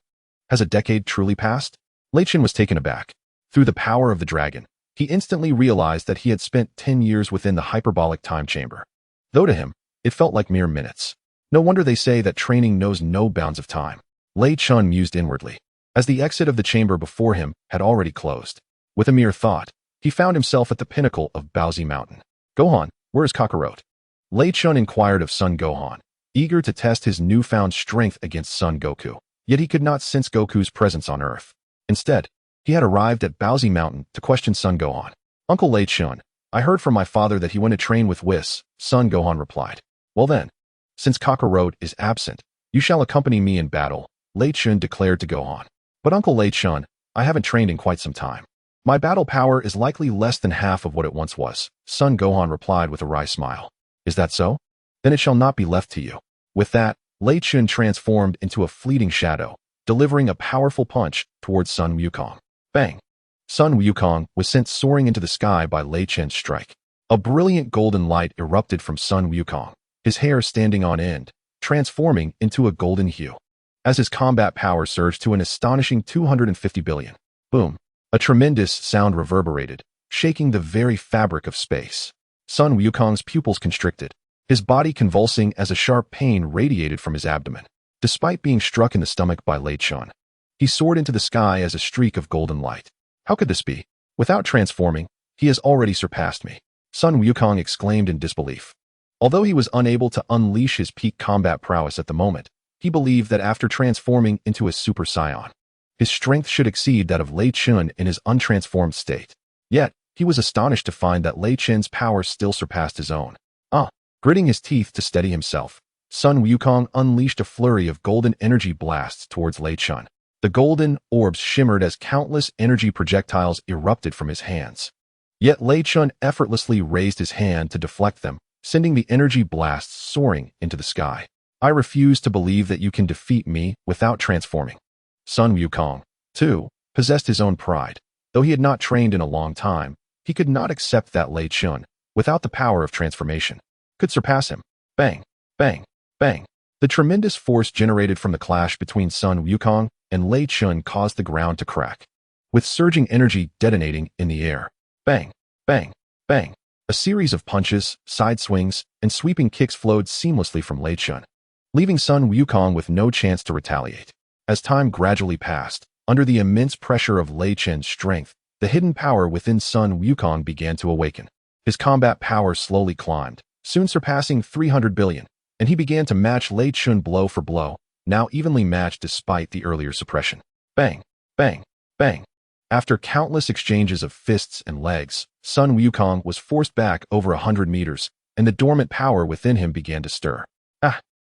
Speaker 1: Has a decade truly passed? Lei Chun was taken aback. Through the power of the dragon, he instantly realized that he had spent 10 years within the hyperbolic time chamber. Though to him, it felt like mere minutes. No wonder they say that training knows no bounds of time. Lei Chun mused inwardly, as the exit of the chamber before him had already closed. With a mere thought, he found himself at the pinnacle of Baozi Mountain. Gohan, where is Kakarot? Lei Chun inquired of Son Gohan, eager to test his newfound strength against Son Goku. Yet he could not sense Goku's presence on Earth. Instead, he had arrived at Baozi Mountain to question Son Gohan. Uncle Lei Chun, I heard from my father that he went to train with Whis, Son Gohan replied. Well then, since Kakarot is absent, you shall accompany me in battle, Lei Chun declared to Gohan. But Uncle Lei Chun, I haven't trained in quite some time. My battle power is likely less than half of what it once was, Son Gohan replied with a wry smile. Is that so? Then it shall not be left to you. With that, Lei Chun transformed into a fleeting shadow, delivering a powerful punch towards Sun Wukong. Bang! Sun Wukong was sent soaring into the sky by Lei Chun's strike. A brilliant golden light erupted from Sun Wukong, his hair standing on end, transforming into a golden hue. As his combat power surged to an astonishing 250 billion. Boom! A tremendous sound reverberated, shaking the very fabric of space. Sun Wukong's pupils constricted, his body convulsing as a sharp pain radiated from his abdomen. Despite being struck in the stomach by Lei Chun, he soared into the sky as a streak of golden light. How could this be? Without transforming, he has already surpassed me, Sun Wukong exclaimed in disbelief. Although he was unable to unleash his peak combat prowess at the moment, he believed that after transforming into a Super Saiyan, his strength should exceed that of Lei Chun in his untransformed state. Yet, he was astonished to find that Lei Chun's power still surpassed his own. Gritting his teeth to steady himself, Sun Wukong unleashed a flurry of golden energy blasts towards Lei Chun. The golden orbs shimmered as countless energy projectiles erupted from his hands. Yet Lei Chun effortlessly raised his hand to deflect them, sending the energy blasts soaring into the sky. I refuse to believe that you can defeat me without transforming. Sun Wukong, too, possessed his own pride. Though he had not trained in a long time, he could not accept that Lei Chun, without the power of transformation, could surpass him. Bang, bang, bang. The tremendous force generated from the clash between Sun Wukong and Lei Chun caused the ground to crack, with surging energy detonating in the air. Bang, bang, bang. A series of punches, side swings, and sweeping kicks flowed seamlessly from Lei Chun, leaving Sun Wukong with no chance to retaliate. As time gradually passed, under the immense pressure of Lei Chun's strength, the hidden power within Sun Wukong began to awaken. His combat power slowly climbed, soon surpassing 300 billion, and he began to match Lei Chun blow for blow, now evenly matched despite the earlier suppression. Bang, bang, bang. After countless exchanges of fists and legs, Sun Wukong was forced back over 100 meters, and the dormant power within him began to stir.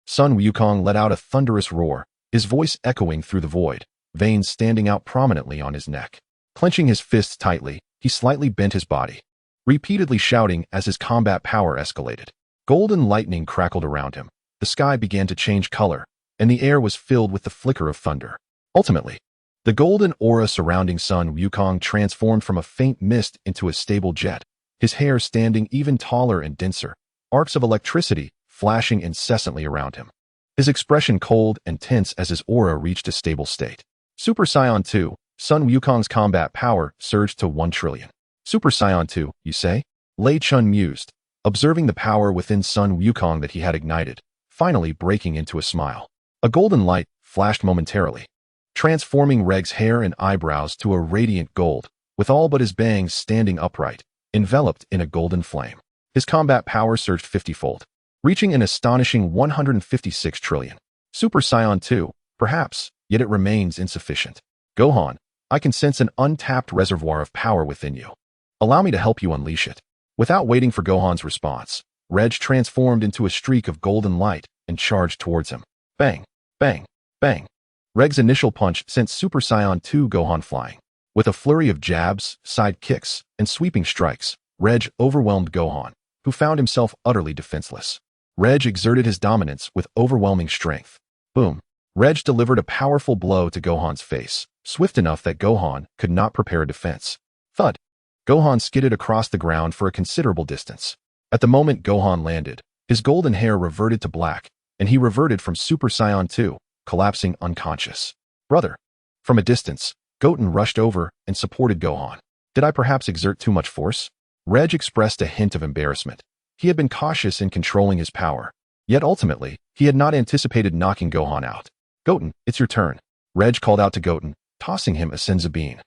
Speaker 1: Sun Wukong let out a thunderous roar, his voice echoing through the void, veins standing out prominently on his neck. Clenching his fists tightly, he slightly bent his body, repeatedly shouting as his combat power escalated. Golden lightning crackled around him, the sky began to change color, and the air was filled with the flicker of thunder. Ultimately, the golden aura surrounding Sun Wukong transformed from a faint mist into a stable jet, his hair standing even taller and denser, arcs of electricity flashing incessantly around him. His expression cold and tense as his aura reached a stable state. Super Saiyan 2, Sun Wukong's combat power surged to 1 trillion. Super Saiyan 2, you say? Lei Chun mused, observing the power within Sun Wukong that he had ignited, finally breaking into a smile. A golden light flashed momentarily, transforming Reg's hair and eyebrows to a radiant gold, with all but his bangs standing upright, enveloped in a golden flame. His combat power surged 50-fold, reaching an astonishing 156 trillion. Super Saiyan 2, perhaps, yet it remains insufficient. Gohan, I can sense an untapped reservoir of power within you. Allow me to help you unleash it. Without waiting for Gohan's response, Reg transformed into a streak of golden light and charged towards him. Bang, bang, bang. Reg's initial punch sent Super Saiyan 2 Gohan flying. With a flurry of jabs, side kicks, and sweeping strikes, Reg overwhelmed Gohan, who found himself utterly defenseless. Reg exerted his dominance with overwhelming strength. Boom. Reg delivered a powerful blow to Gohan's face, swift enough that Gohan could not prepare a defense. Thud. Gohan skidded across the ground for a considerable distance. At the moment Gohan landed, his golden hair reverted to black, and he reverted from Super Saiyan 2, collapsing unconscious. Brother. From a distance, Goten rushed over and supported Gohan. Did I perhaps exert too much force? Reg expressed a hint of embarrassment. He had been cautious in controlling his power, yet ultimately, he had not anticipated knocking Gohan out. Goten, it's your turn. Reg called out to Goten, tossing him a senzu bean.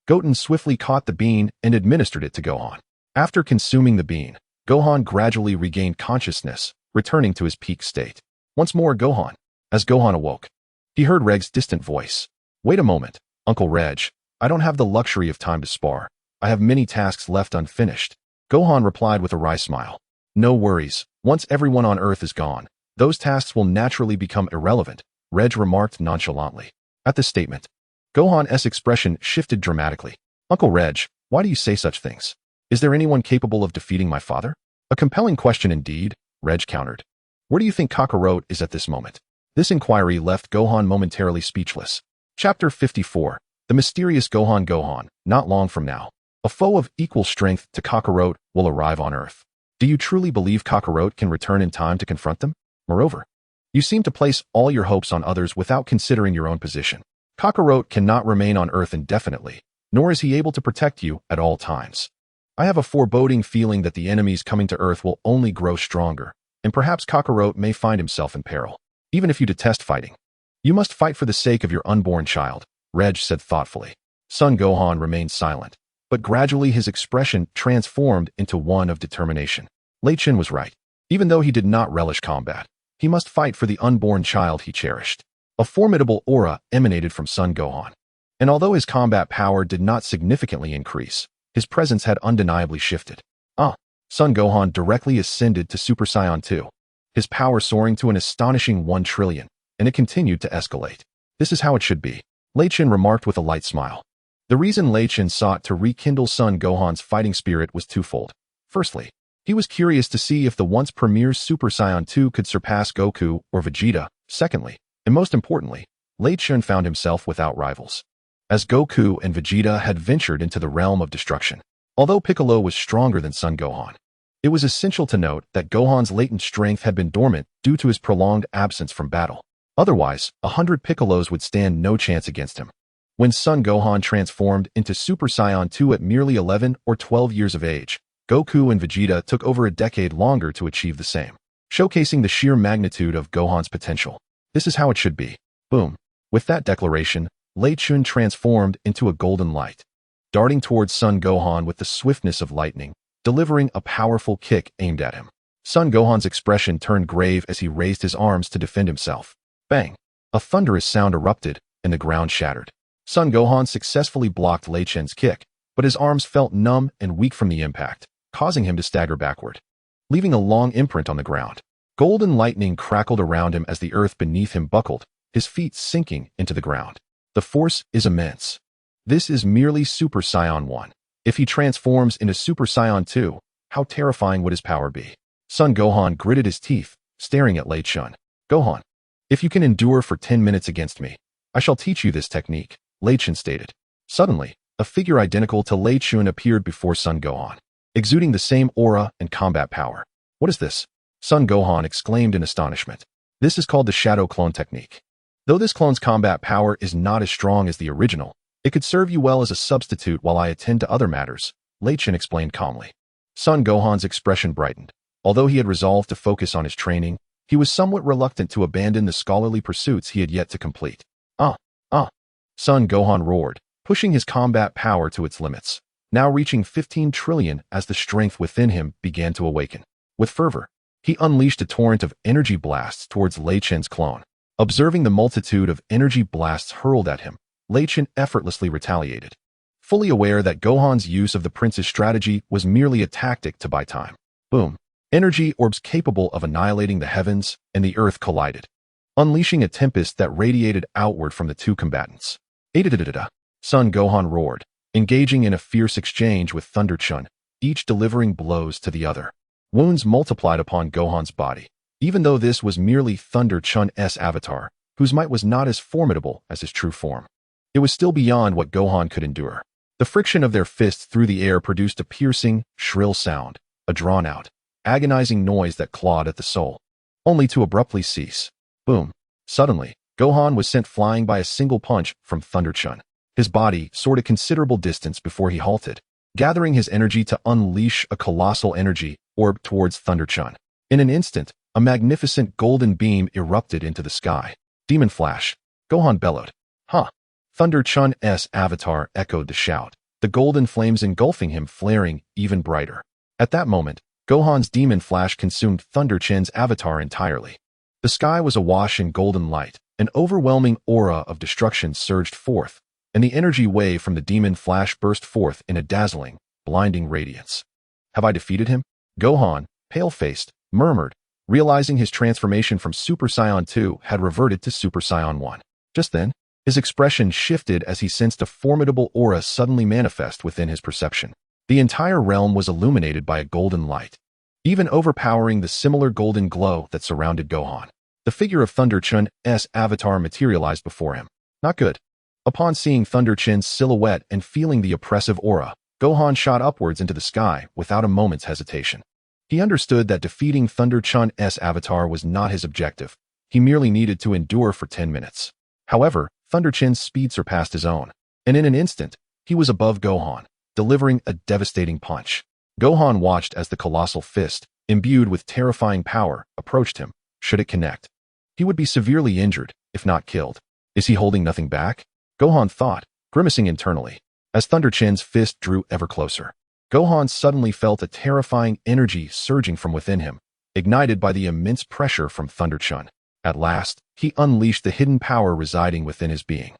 Speaker 1: Goten swiftly caught the bean and administered it to Gohan. After consuming the bean, Gohan gradually regained consciousness, returning to his peak state. Once more Gohan. As Gohan awoke, he heard Reg's distant voice. Wait a moment, Uncle Reg. I don't have the luxury of time to spar. I have many tasks left unfinished. Gohan replied with a wry smile. No worries. Once everyone on Earth is gone, those tasks will naturally become irrelevant, Reg remarked nonchalantly. At this statement, Gohan's expression shifted dramatically. Uncle Reg, why do you say such things? Is there anyone capable of defeating my father? A compelling question indeed, Reg countered. Where do you think Kakarot is at this moment? This inquiry left Gohan momentarily speechless. Chapter 54. The mysterious Gohan Gohan, not long from now. A foe of equal strength to Kakarot will arrive on Earth. Do you truly believe Kakarot can return in time to confront them? Moreover, you seem to place all your hopes on others without considering your own position. Kakarot cannot remain on Earth indefinitely, nor is he able to protect you at all times. I have a foreboding feeling that the enemies coming to Earth will only grow stronger, and perhaps Kakarot may find himself in peril. Even if you detest fighting, you must fight for the sake of your unborn child, Reg said thoughtfully. Son Gohan remained silent, but gradually his expression transformed into one of determination. Lei Chentian was right. Even though he did not relish combat, he must fight for the unborn child he cherished. A formidable aura emanated from Son Gohan. And although his combat power did not significantly increase, his presence had undeniably shifted. Son Gohan directly ascended to Super Saiyan 2, his power soaring to an astonishing 1 trillion, and it continued to escalate. This is how it should be, Lei Chentian remarked with a light smile. The reason Lei Chentian sought to rekindle Son Gohan's fighting spirit was twofold. Firstly, he was curious to see if the once premier Super Saiyan 2 could surpass Goku or Vegeta. Secondly, and most importantly, Lei Chentian found himself without rivals, as Goku and Vegeta had ventured into the realm of destruction. Although Piccolo was stronger than Son Gohan, it was essential to note that Gohan's latent strength had been dormant due to his prolonged absence from battle. Otherwise, 100 Piccolos would stand no chance against him. When Son Gohan transformed into Super Saiyan 2 at merely 11 or 12 years of age, Goku and Vegeta took over a decade longer to achieve the same, showcasing the sheer magnitude of Gohan's potential. This is how it should be. Boom. With that declaration, Lei Chentian transformed into a golden light, darting towards Son Gohan with the swiftness of lightning, delivering a powerful kick aimed at him. Son Gohan's expression turned grave as he raised his arms to defend himself. Bang! A thunderous sound erupted, and the ground shattered. Son Gohan successfully blocked Lei Chentian's kick, but his arms felt numb and weak from the impact, causing him to stagger backward, leaving a long imprint on the ground. Golden lightning crackled around him as the earth beneath him buckled, his feet sinking into the ground. The force is immense. This is merely Super Saiyan 1. If he transforms into Super Saiyan 2, how terrifying would his power be? Son Gohan gritted his teeth, staring at Lei Chentian. Gohan, if you can endure for 10 minutes against me, I shall teach you this technique, Lei Chentian stated. Suddenly, a figure identical to Lei Chentian appeared before Son Gohan, exuding the same aura and combat power. What is this? Son Gohan exclaimed in astonishment. This is called the Shadow Clone technique. Though this clone's combat power is not as strong as the original, it could serve you well as a substitute while I attend to other matters, Lei Chentian explained calmly. Son Gohan's expression brightened. Although he had resolved to focus on his training, he was somewhat reluctant to abandon the scholarly pursuits he had yet to complete. Son Gohan roared, pushing his combat power to its limits, now reaching 15 trillion as the strength within him began to awaken. With fervor, he unleashed a torrent of energy blasts towards Lei Chen's clone. Observing the multitude of energy blasts hurled at him, Lei Chen effortlessly retaliated, fully aware that Gohan's use of the prince's strategy was merely a tactic to buy time. Boom. Energy orbs capable of annihilating the heavens and the earth collided, unleashing a tempest that radiated outward from the two combatants. Aide. Son Gohan roared, engaging in a fierce exchange with Thunder Chun, each delivering blows to the other. Wounds multiplied upon Gohan's body, even though this was merely Thunder Chun's avatar, whose might was not as formidable as his true form. It was still beyond what Gohan could endure. The friction of their fists through the air produced a piercing, shrill sound, a drawn-out, agonizing noise that clawed at the soul, only to abruptly cease. Boom. Suddenly, Gohan was sent flying by a single punch from Thunder Chun. His body soared a considerable distance before he halted, gathering his energy to unleash a colossal energy orb towards Thunder Chun. In an instant, a magnificent golden beam erupted into the sky. Demon Flash. Gohan bellowed. Huh. Thunder Chun's avatar echoed the shout, the golden flames engulfing him flaring even brighter. At that moment, Gohan's Demon Flash consumed Thunder Chen's avatar entirely. The sky was awash in golden light, an overwhelming aura of destruction surged forth, and the energy wave from the Demon Flash burst forth in a dazzling, blinding radiance. Have I defeated him? Gohan, pale-faced, murmured, realizing his transformation from Super Saiyan 2 had reverted to Super Saiyan 1. Just then, his expression shifted as he sensed a formidable aura suddenly manifest within his perception. The entire realm was illuminated by a golden light, even overpowering the similar golden glow that surrounded Gohan. The figure of Thunder Chun's avatar materialized before him. Not good. Upon seeing Thunder Chen's silhouette and feeling the oppressive aura, Gohan shot upwards into the sky without a moment's hesitation. He understood that defeating Thunder Chun's avatar was not his objective. He merely needed to endure for 10 minutes. However, Thunder Chen's speed surpassed his own, and in an instant, he was above Gohan, delivering a devastating punch. Gohan watched as the colossal fist, imbued with terrifying power, approached him. Should it connect, he would be severely injured, if not killed. Is he holding nothing back? Gohan thought, grimacing internally. As Thunder Chen's fist drew ever closer, Gohan suddenly felt a terrifying energy surging from within him, ignited by the immense pressure from Thunder Chun. At last, he unleashed the hidden power residing within his being.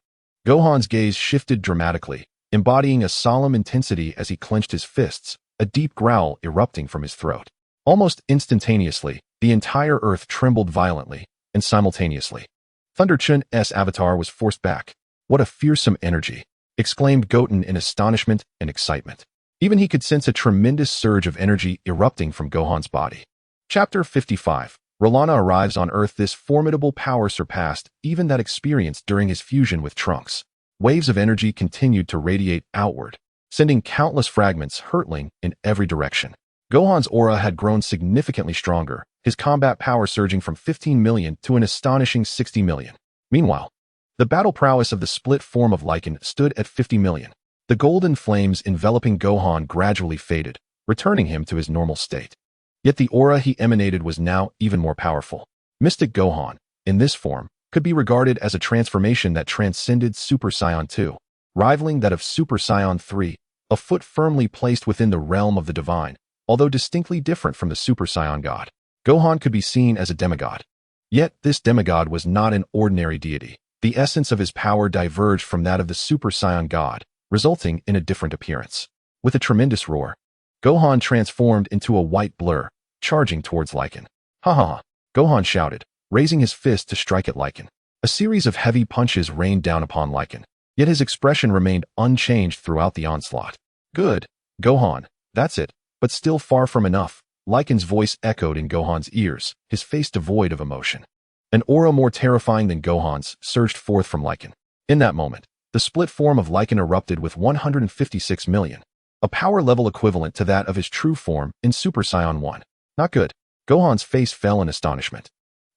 Speaker 1: Gohan's gaze shifted dramatically, embodying a solemn intensity as he clenched his fists, a deep growl erupting from his throat. Almost instantaneously, the entire earth trembled violently, and simultaneously, Thunder Chun's avatar was forced back. What a fearsome energy! Exclaimed Goten in astonishment and excitement. Even he could sense a tremendous surge of energy erupting from Gohan's body. Chapter 55. Rolana arrives on Earth. This formidable power surpassed even that experienced during his fusion with Trunks. Waves of energy continued to radiate outward, sending countless fragments hurtling in every direction. Gohan's aura had grown significantly stronger, his combat power surging from 15 million to an astonishing 60 million. Meanwhile, the battle prowess of the split form of Lycan stood at 50 million. The golden flames enveloping Gohan gradually faded, returning him to his normal state. Yet the aura he emanated was now even more powerful. Mystic Gohan, in this form, could be regarded as a transformation that transcended Super Saiyan 2, rivaling that of Super Saiyan 3, a foot firmly placed within the realm of the divine, although distinctly different from the Super Saiyan God. Gohan could be seen as a demigod. Yet this demigod was not an ordinary deity. The essence of his power diverged from that of the Super Saiyan God, resulting in a different appearance. With a tremendous roar, Gohan transformed into a white blur, charging towards Lycan. Ha ha ha! Gohan shouted, raising his fist to strike at Lycan. A series of heavy punches rained down upon Lycan, yet his expression remained unchanged throughout the onslaught. Good, Gohan, that's it, but still far from enough. Lycan's voice echoed in Gohan's ears, his face devoid of emotion. An aura more terrifying than Gohan's surged forth from Lycan. In that moment, the split form of Lycan erupted with 156 million, a power level equivalent to that of his true form in Super Saiyan 1. Not good. Gohan's face fell in astonishment.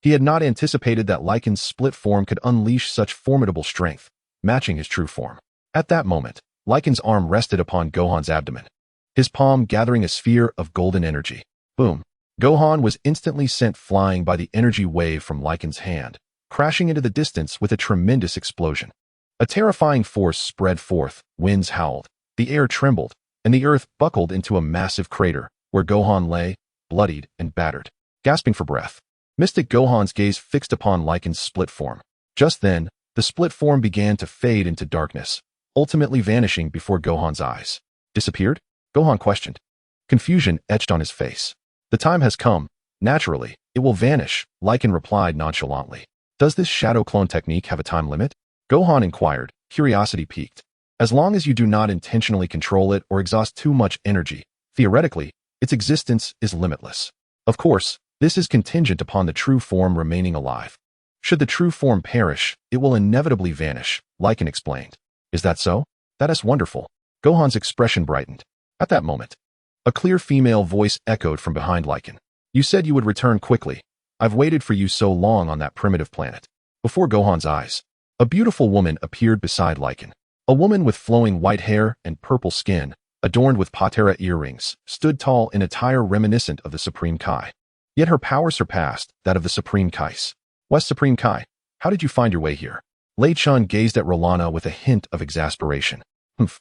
Speaker 1: He had not anticipated that Lycan's split form could unleash such formidable strength, matching his true form. At that moment, Lycan's arm rested upon Gohan's abdomen, his palm gathering a sphere of golden energy. Boom. Gohan was instantly sent flying by the energy wave from Lycan's hand, crashing into the distance with a tremendous explosion. A terrifying force spread forth, winds howled, the air trembled, and the earth buckled into a massive crater, where Gohan lay, bloodied and battered, gasping for breath. Mystic Gohan's gaze fixed upon Lycan's split form. Just then, the split form began to fade into darkness, ultimately vanishing before Gohan's eyes. Disappeared? Gohan questioned. Confusion etched on his face. The time has come. Naturally, it will vanish, Lycan replied nonchalantly. Does this shadow clone technique have a time limit? Gohan inquired, curiosity piqued. As long as you do not intentionally control it or exhaust too much energy, theoretically, its existence is limitless. Of course, this is contingent upon the true form remaining alive. Should the true form perish, it will inevitably vanish, Lycan explained. Is that so? That is wonderful. Gohan's expression brightened. At that moment, a clear female voice echoed from behind Lycan. You said you would return quickly. I've waited for you so long on that primitive planet. Before Gohan's eyes, a beautiful woman appeared beside Lycan. A woman with flowing white hair and purple skin, adorned with patera earrings, stood tall in attire reminiscent of the Supreme Kai. Yet her power surpassed that of the Supreme Kais. West Supreme Kai, how did you find your way here? Lei Chun gazed at Rolana with a hint of exasperation. Humph.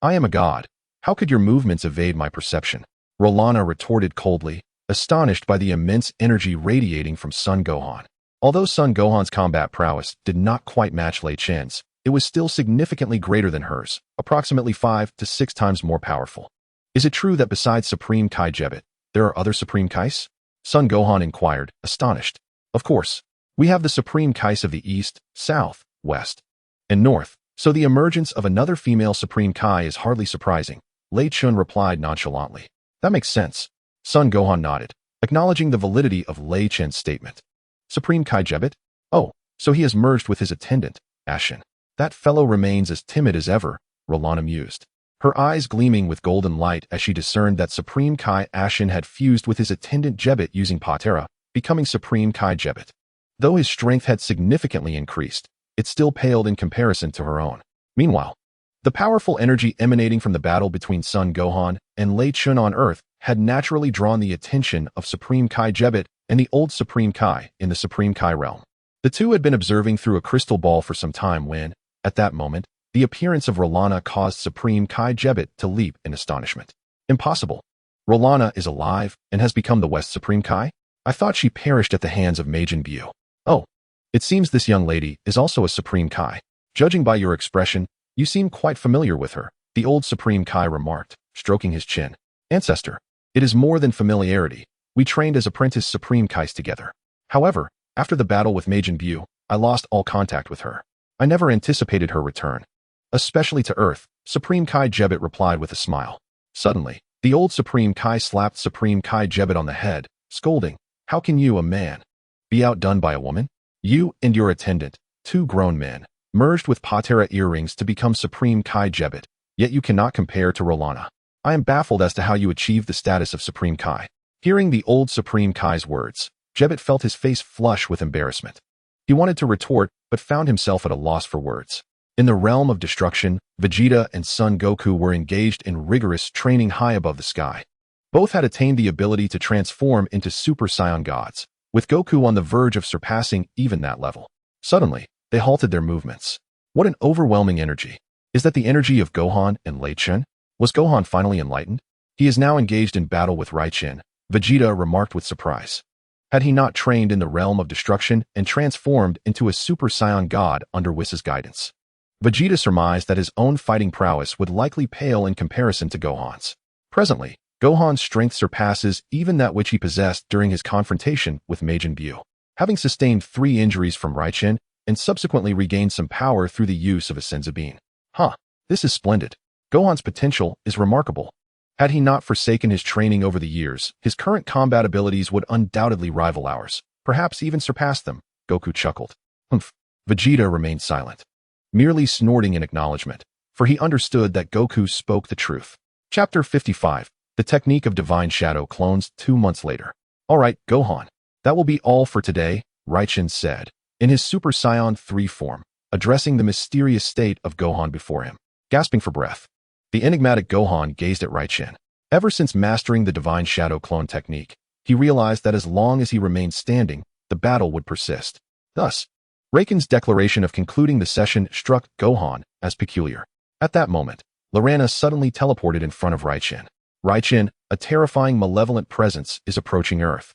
Speaker 1: I am a god. How could your movements evade my perception? Rolana retorted coldly, astonished by the immense energy radiating from Son Gohan. Although Son Gohan's combat prowess did not quite match Lei Chun's, it was still significantly greater than hers, approximately 5 to 6 times more powerful. Is it true that besides Supreme Kai Jebit, there are other Supreme Kais? Son Gohan inquired, astonished. Of course. We have the Supreme Kais of the East, South, West, and North, so the emergence of another female Supreme Kai is hardly surprising, Lei Chun replied nonchalantly. That makes sense. Son Gohan nodded, acknowledging the validity of Lei Chun's statement. Supreme Kai Jebit? Oh, so he has merged with his attendant, Ashin. That fellow remains as timid as ever, Rolana mused, her eyes gleaming with golden light as she discerned that Supreme Kai Ashin had fused with his attendant Jebit using Patera, becoming Supreme Kai Jebit. Though his strength had significantly increased, it still paled in comparison to her own. Meanwhile, the powerful energy emanating from the battle between Son Gohan and Lei Chun on Earth had naturally drawn the attention of Supreme Kai Jebit and the old Supreme Kai in the Supreme Kai realm. The two had been observing through a crystal ball for some time when, at that moment, the appearance of Rolana caused Supreme Kai Jebit to leap in astonishment. Impossible. Rolana is alive and has become the West Supreme Kai? I thought she perished at the hands of Majin Buu. Oh, it seems this young lady is also a Supreme Kai. Judging by your expression, you seem quite familiar with her, the old Supreme Kai remarked, stroking his chin. Ancestor, it is more than familiarity. We trained as apprentice Supreme Kais together. However, after the battle with Majin Buu, I lost all contact with her. I never anticipated her return. Especially to Earth, Supreme Kai Jebit replied with a smile. Suddenly, the old Supreme Kai slapped Supreme Kai Jebit on the head, scolding, How can you, a man, be outdone by a woman? You and your attendant, 2 grown men, merged with Patera earrings to become Supreme Kai Jebit, yet you cannot compare to Rolana. I am baffled as to how you achieved the status of Supreme Kai. Hearing the old Supreme Kai's words, Jebit felt his face flush with embarrassment. He wanted to retort, but found himself at a loss for words. In the realm of destruction, Vegeta and Son Goku were engaged in rigorous training high above the sky. Both had attained the ability to transform into Super Saiyan gods, with Goku on the verge of surpassing even that level. Suddenly, they halted their movements. What an overwhelming energy. Is that the energy of Gohan and Lei Chun? Was Gohan finally enlightened? He is now engaged in battle with Raichin, Vegeta remarked with surprise. Had he not trained in the realm of destruction and transformed into a Super Saiyan god under Whis' guidance? Vegeta surmised that his own fighting prowess would likely pale in comparison to Gohan's. Presently, Gohan's strength surpasses even that which he possessed during his confrontation with Majin Buu. Having sustained 3 injuries from Raichin and subsequently regained some power through the use of a Senzabin. This is splendid. Gohan's potential is remarkable. Had he not forsaken his training over the years, his current combat abilities would undoubtedly rival ours, perhaps even surpass them, Goku chuckled. Humph. Vegeta remained silent, merely snorting in acknowledgement, for he understood that Goku spoke the truth. Chapter 55, The Technique of Divine Shadow Clones 2 months later. Alright, Gohan. That will be all for today, Raichin said, in his Super Saiyan 3 form, addressing the mysterious state of Gohan before him. Gasping for breath, the enigmatic Gohan gazed at Raichin. Ever since mastering the Divine Shadow Clone technique, he realized that as long as he remained standing, the battle would persist. Thus, Raiken's declaration of concluding the session struck Gohan as peculiar. At that moment, Lorana suddenly teleported in front of Raichin. Raichin, a terrifying malevolent presence, is approaching Earth.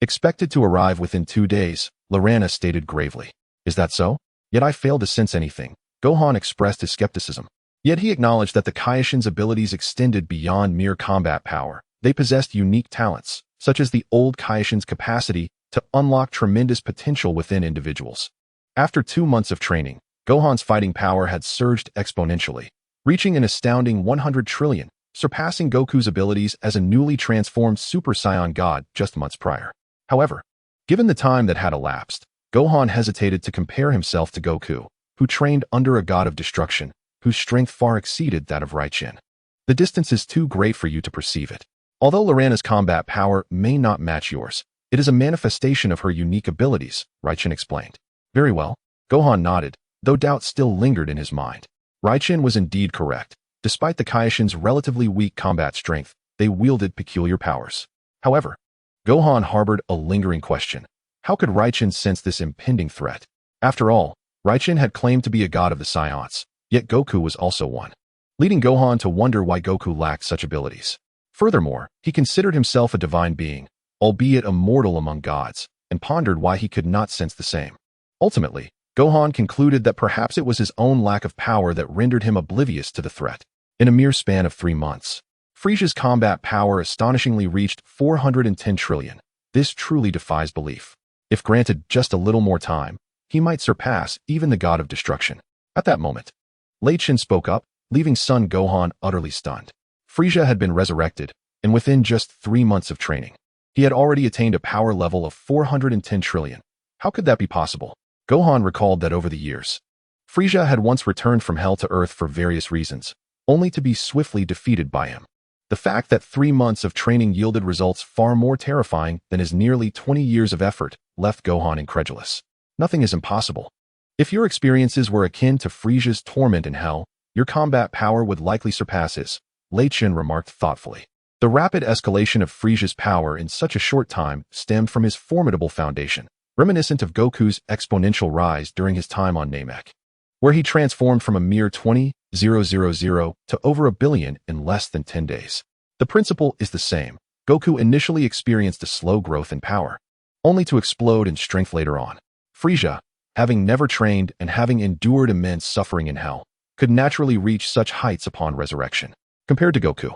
Speaker 1: Expected to arrive within 2 days, Lorana stated gravely. Is that so? Yet I failed to sense anything. Gohan expressed his skepticism. Yet he acknowledged that the Kaioshins' abilities extended beyond mere combat power. They possessed unique talents, such as the old Kaioshins' capacity to unlock tremendous potential within individuals. After 2 months of training, Gohan's fighting power had surged exponentially, reaching an astounding 100 trillion, surpassing Goku's abilities as a newly transformed Super Saiyan God just months prior. However, given the time that had elapsed, Gohan hesitated to compare himself to Goku, who trained under a god of destruction, whose strength far exceeded that of Raichin. The distance is too great for you to perceive it. Although Lorana's combat power may not match yours, it is a manifestation of her unique abilities, Raichin explained. Very well. Gohan nodded, though doubt still lingered in his mind. Raichin was indeed correct. Despite the Kaioshins' relatively weak combat strength, they wielded peculiar powers. However, Gohan harbored a lingering question. How could Raichin sense this impending threat? After all, Raichin had claimed to be a god of the Saiyans, yet Goku was also one, leading Gohan to wonder why Goku lacked such abilities. Furthermore, he considered himself a divine being, albeit a mortal among gods, and pondered why he could not sense the same. Ultimately, Gohan concluded that perhaps it was his own lack of power that rendered him oblivious to the threat. In a mere span of 3 months, Frieza's combat power astonishingly reached 410 trillion. This truly defies belief. If granted just a little more time, he might surpass even the god of destruction. At that moment, Lei Chentian spoke up, leaving son Gohan utterly stunned. Frieza had been resurrected, and within just 3 months of training, he had already attained a power level of 410 trillion. How could that be possible? Gohan recalled that over the years, Frieza had once returned from Hell to Earth for various reasons, only to be swiftly defeated by him. The fact that 3 months of training yielded results far more terrifying than his nearly 20 years of effort left Gohan incredulous. Nothing is impossible. If your experiences were akin to Frieza's torment in Hell, your combat power would likely surpass his, Lei Chentian remarked thoughtfully. The rapid escalation of Frieza's power in such a short time stemmed from his formidable foundation, reminiscent of Goku's exponential rise during his time on Namek, where he transformed from a mere 20,000 to over 1 billion in less than 10 days. The principle is the same. Goku initially experienced a slow growth in power, only to explode in strength later on. Frieza, having never trained and having endured immense suffering in Hell, could naturally reach such heights upon resurrection. Compared to Goku,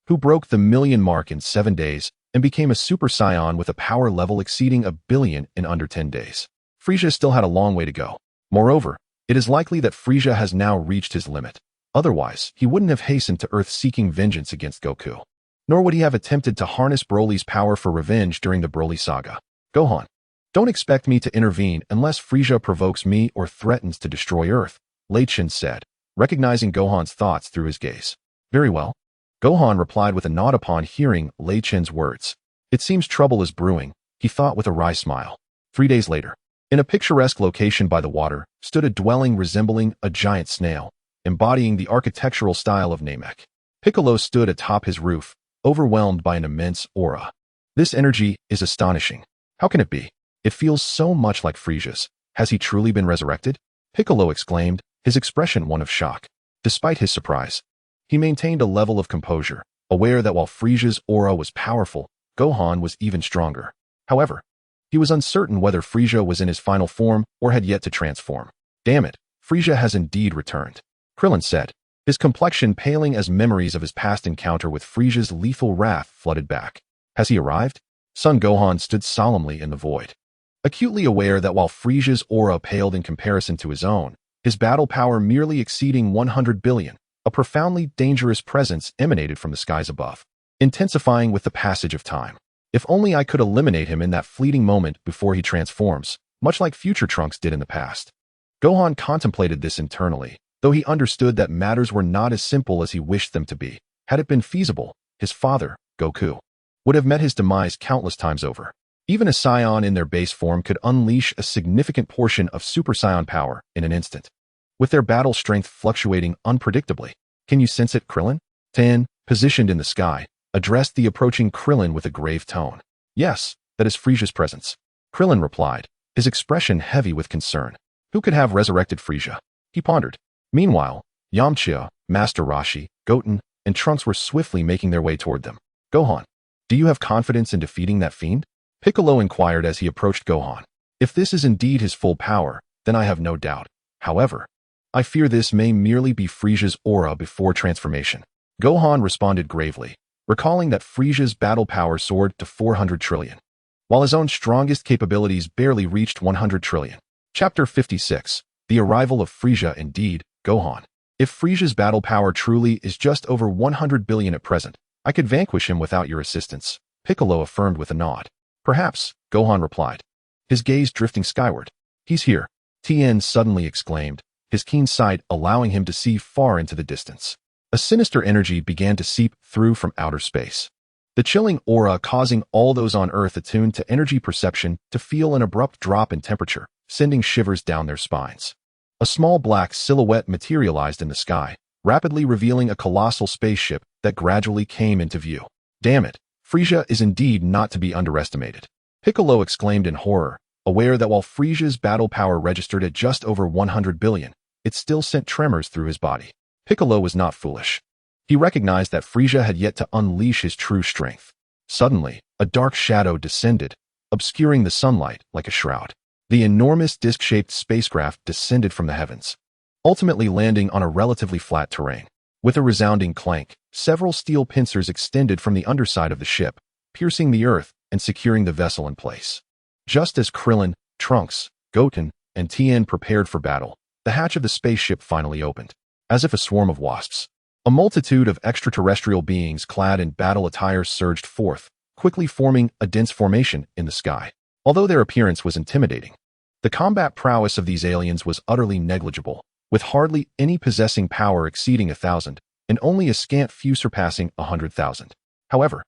Speaker 1: who broke the 1,000,000 mark in 7 days and became a Super Saiyan with a power level exceeding 1 billion in under 10 days. Frieza still had a long way to go. Moreover, it is likely that Frieza has now reached his limit. Otherwise, he wouldn't have hastened to Earth seeking vengeance against Goku. Nor would he have attempted to harness Broly's power for revenge during the Broly saga. Gohan, don't expect me to intervene unless Frieza provokes me or threatens to destroy Earth, Lei Chentian said, recognizing Gohan's thoughts through his gaze. Very well. Gohan replied with a nod upon hearing Lei Chentian's words. It seems trouble is brewing, he thought with a wry smile. 3 days later, in a picturesque location by the water, stood a dwelling resembling a giant snail, embodying the architectural style of Namek. Piccolo stood atop his roof, overwhelmed by an immense aura. This energy is astonishing. How can it be? It feels so much like Frieza's. Has he truly been resurrected? Piccolo exclaimed, his expression one of shock. Despite his surprise, he maintained a level of composure, aware that while Frieza's aura was powerful, Gohan was even stronger. However, he was uncertain whether Frieza was in his final form or had yet to transform. Damn it, Frieza has indeed returned, Krillin said, his complexion paling as memories of his past encounter with Frieza's lethal wrath flooded back. Has he arrived? Son Gohan stood solemnly in the void, acutely aware that while Frieza's aura paled in comparison to his own, his battle power merely exceeding 100 billion, a profoundly dangerous presence emanated from the skies above, intensifying with the passage of time. If only I could eliminate him in that fleeting moment before he transforms, much like future Trunks did in the past. Gohan contemplated this internally, though he understood that matters were not as simple as he wished them to be. Had it been feasible, his father, Goku, would have met his demise countless times over. Even a Saiyan in their base form could unleash a significant portion of Super Saiyan power in an instant, with their battle strength fluctuating unpredictably. Can you sense it, Krillin? Tan, positioned in the sky, addressed the approaching Krillin with a grave tone. Yes, that is Frieza's presence, Krillin replied, his expression heavy with concern. Who could have resurrected Frieza? He pondered. Meanwhile, Yamcha, Master Roshi, Goten, and Trunks were swiftly making their way toward them. Gohan, do you have confidence in defeating that fiend? Piccolo inquired as he approached Gohan. If this is indeed his full power, then I have no doubt. However, I fear this may merely be Frieza's aura before transformation. Gohan responded gravely, recalling that Frieza's battle power soared to 400 trillion, while his own strongest capabilities barely reached 100 trillion. Chapter 56. The Arrival of Frieza. Indeed, Gohan. If Frieza's battle power truly is just over 100 billion at present, I could vanquish him without your assistance, Piccolo affirmed with a nod. Perhaps, Gohan replied, his gaze drifting skyward. He's here, Tien suddenly exclaimed, his keen sight allowing him to see far into the distance. A sinister energy began to seep through from outer space, the chilling aura causing all those on Earth attuned to energy perception to feel an abrupt drop in temperature, sending shivers down their spines. A small black silhouette materialized in the sky, rapidly revealing a colossal spaceship that gradually came into view. Damn it, Frieza is indeed not to be underestimated, Piccolo exclaimed in horror, aware that while Frieza's battle power registered at just over 100 billion, it still sent tremors through his body. Piccolo was not foolish. He recognized that Frieza had yet to unleash his true strength. Suddenly, a dark shadow descended, obscuring the sunlight like a shroud. The enormous disc-shaped spacecraft descended from the heavens, ultimately landing on a relatively flat terrain. With a resounding clank, several steel pincers extended from the underside of the ship, piercing the earth and securing the vessel in place. Just as Krillin, Trunks, Goten, and Tien prepared for battle, the hatch of the spaceship finally opened. As if a swarm of wasps, a multitude of extraterrestrial beings clad in battle attire surged forth, quickly forming a dense formation in the sky. Although their appearance was intimidating, the combat prowess of these aliens was utterly negligible, with hardly any possessing power exceeding 1,000, and only a scant few surpassing 100,000. However,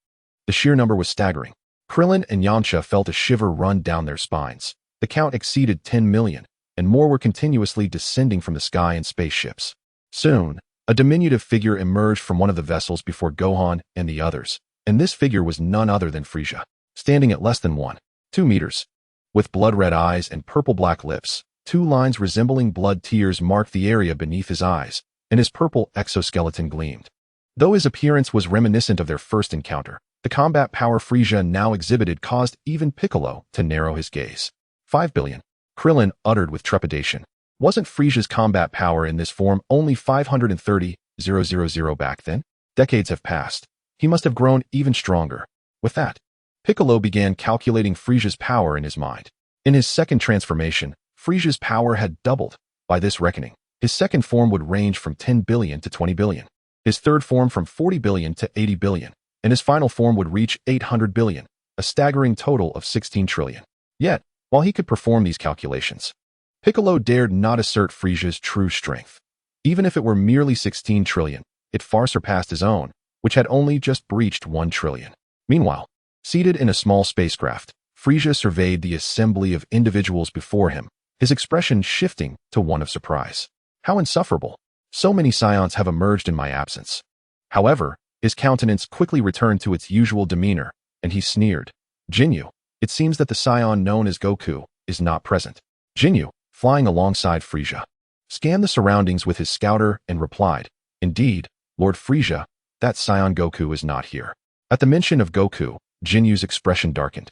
Speaker 1: the sheer number was staggering. Krillin and Yamcha felt a shiver run down their spines. The count exceeded 10 million, and more were continuously descending from the sky in spaceships. Soon, a diminutive figure emerged from one of the vessels before Gohan and the others, and this figure was none other than Frieza, standing at less than 1.2 meters. With blood-red eyes and purple-black lips, 2 lines resembling blood tears marked the area beneath his eyes, and his purple exoskeleton gleamed. Though his appearance was reminiscent of their first encounter, the combat power Frieza now exhibited caused even Piccolo to narrow his gaze. 5 billion, Krillin uttered with trepidation. Wasn't Frieza's combat power in this form only 530,000 back then? Decades have passed. He must have grown even stronger. With that, Piccolo began calculating Frieza's power in his mind. In his second transformation, Frieza's power had doubled. By this reckoning, his second form would range from 10 billion to 20 billion, his third form from 40 billion to 80 billion, and his final form would reach 800 billion, a staggering total of 16 trillion. Yet, while he could perform these calculations, Piccolo dared not assert Frieza's true strength. Even if it were merely 16 trillion, it far surpassed his own, which had only just breached 1 trillion. Meanwhile, seated in a small spacecraft, Frieza surveyed the assembly of individuals before him, his expression shifting to one of surprise. How insufferable! So many Saiyans have emerged in my absence. However, his countenance quickly returned to its usual demeanor, and he sneered. Jinyu, it seems that the Saiyan known as Goku is not present. Jinyu, flying alongside Frieza, scanned the surroundings with his scouter and replied, Indeed, Lord Frieza, that Saiyan Goku is not here. At the mention of Goku, Jinyu's expression darkened.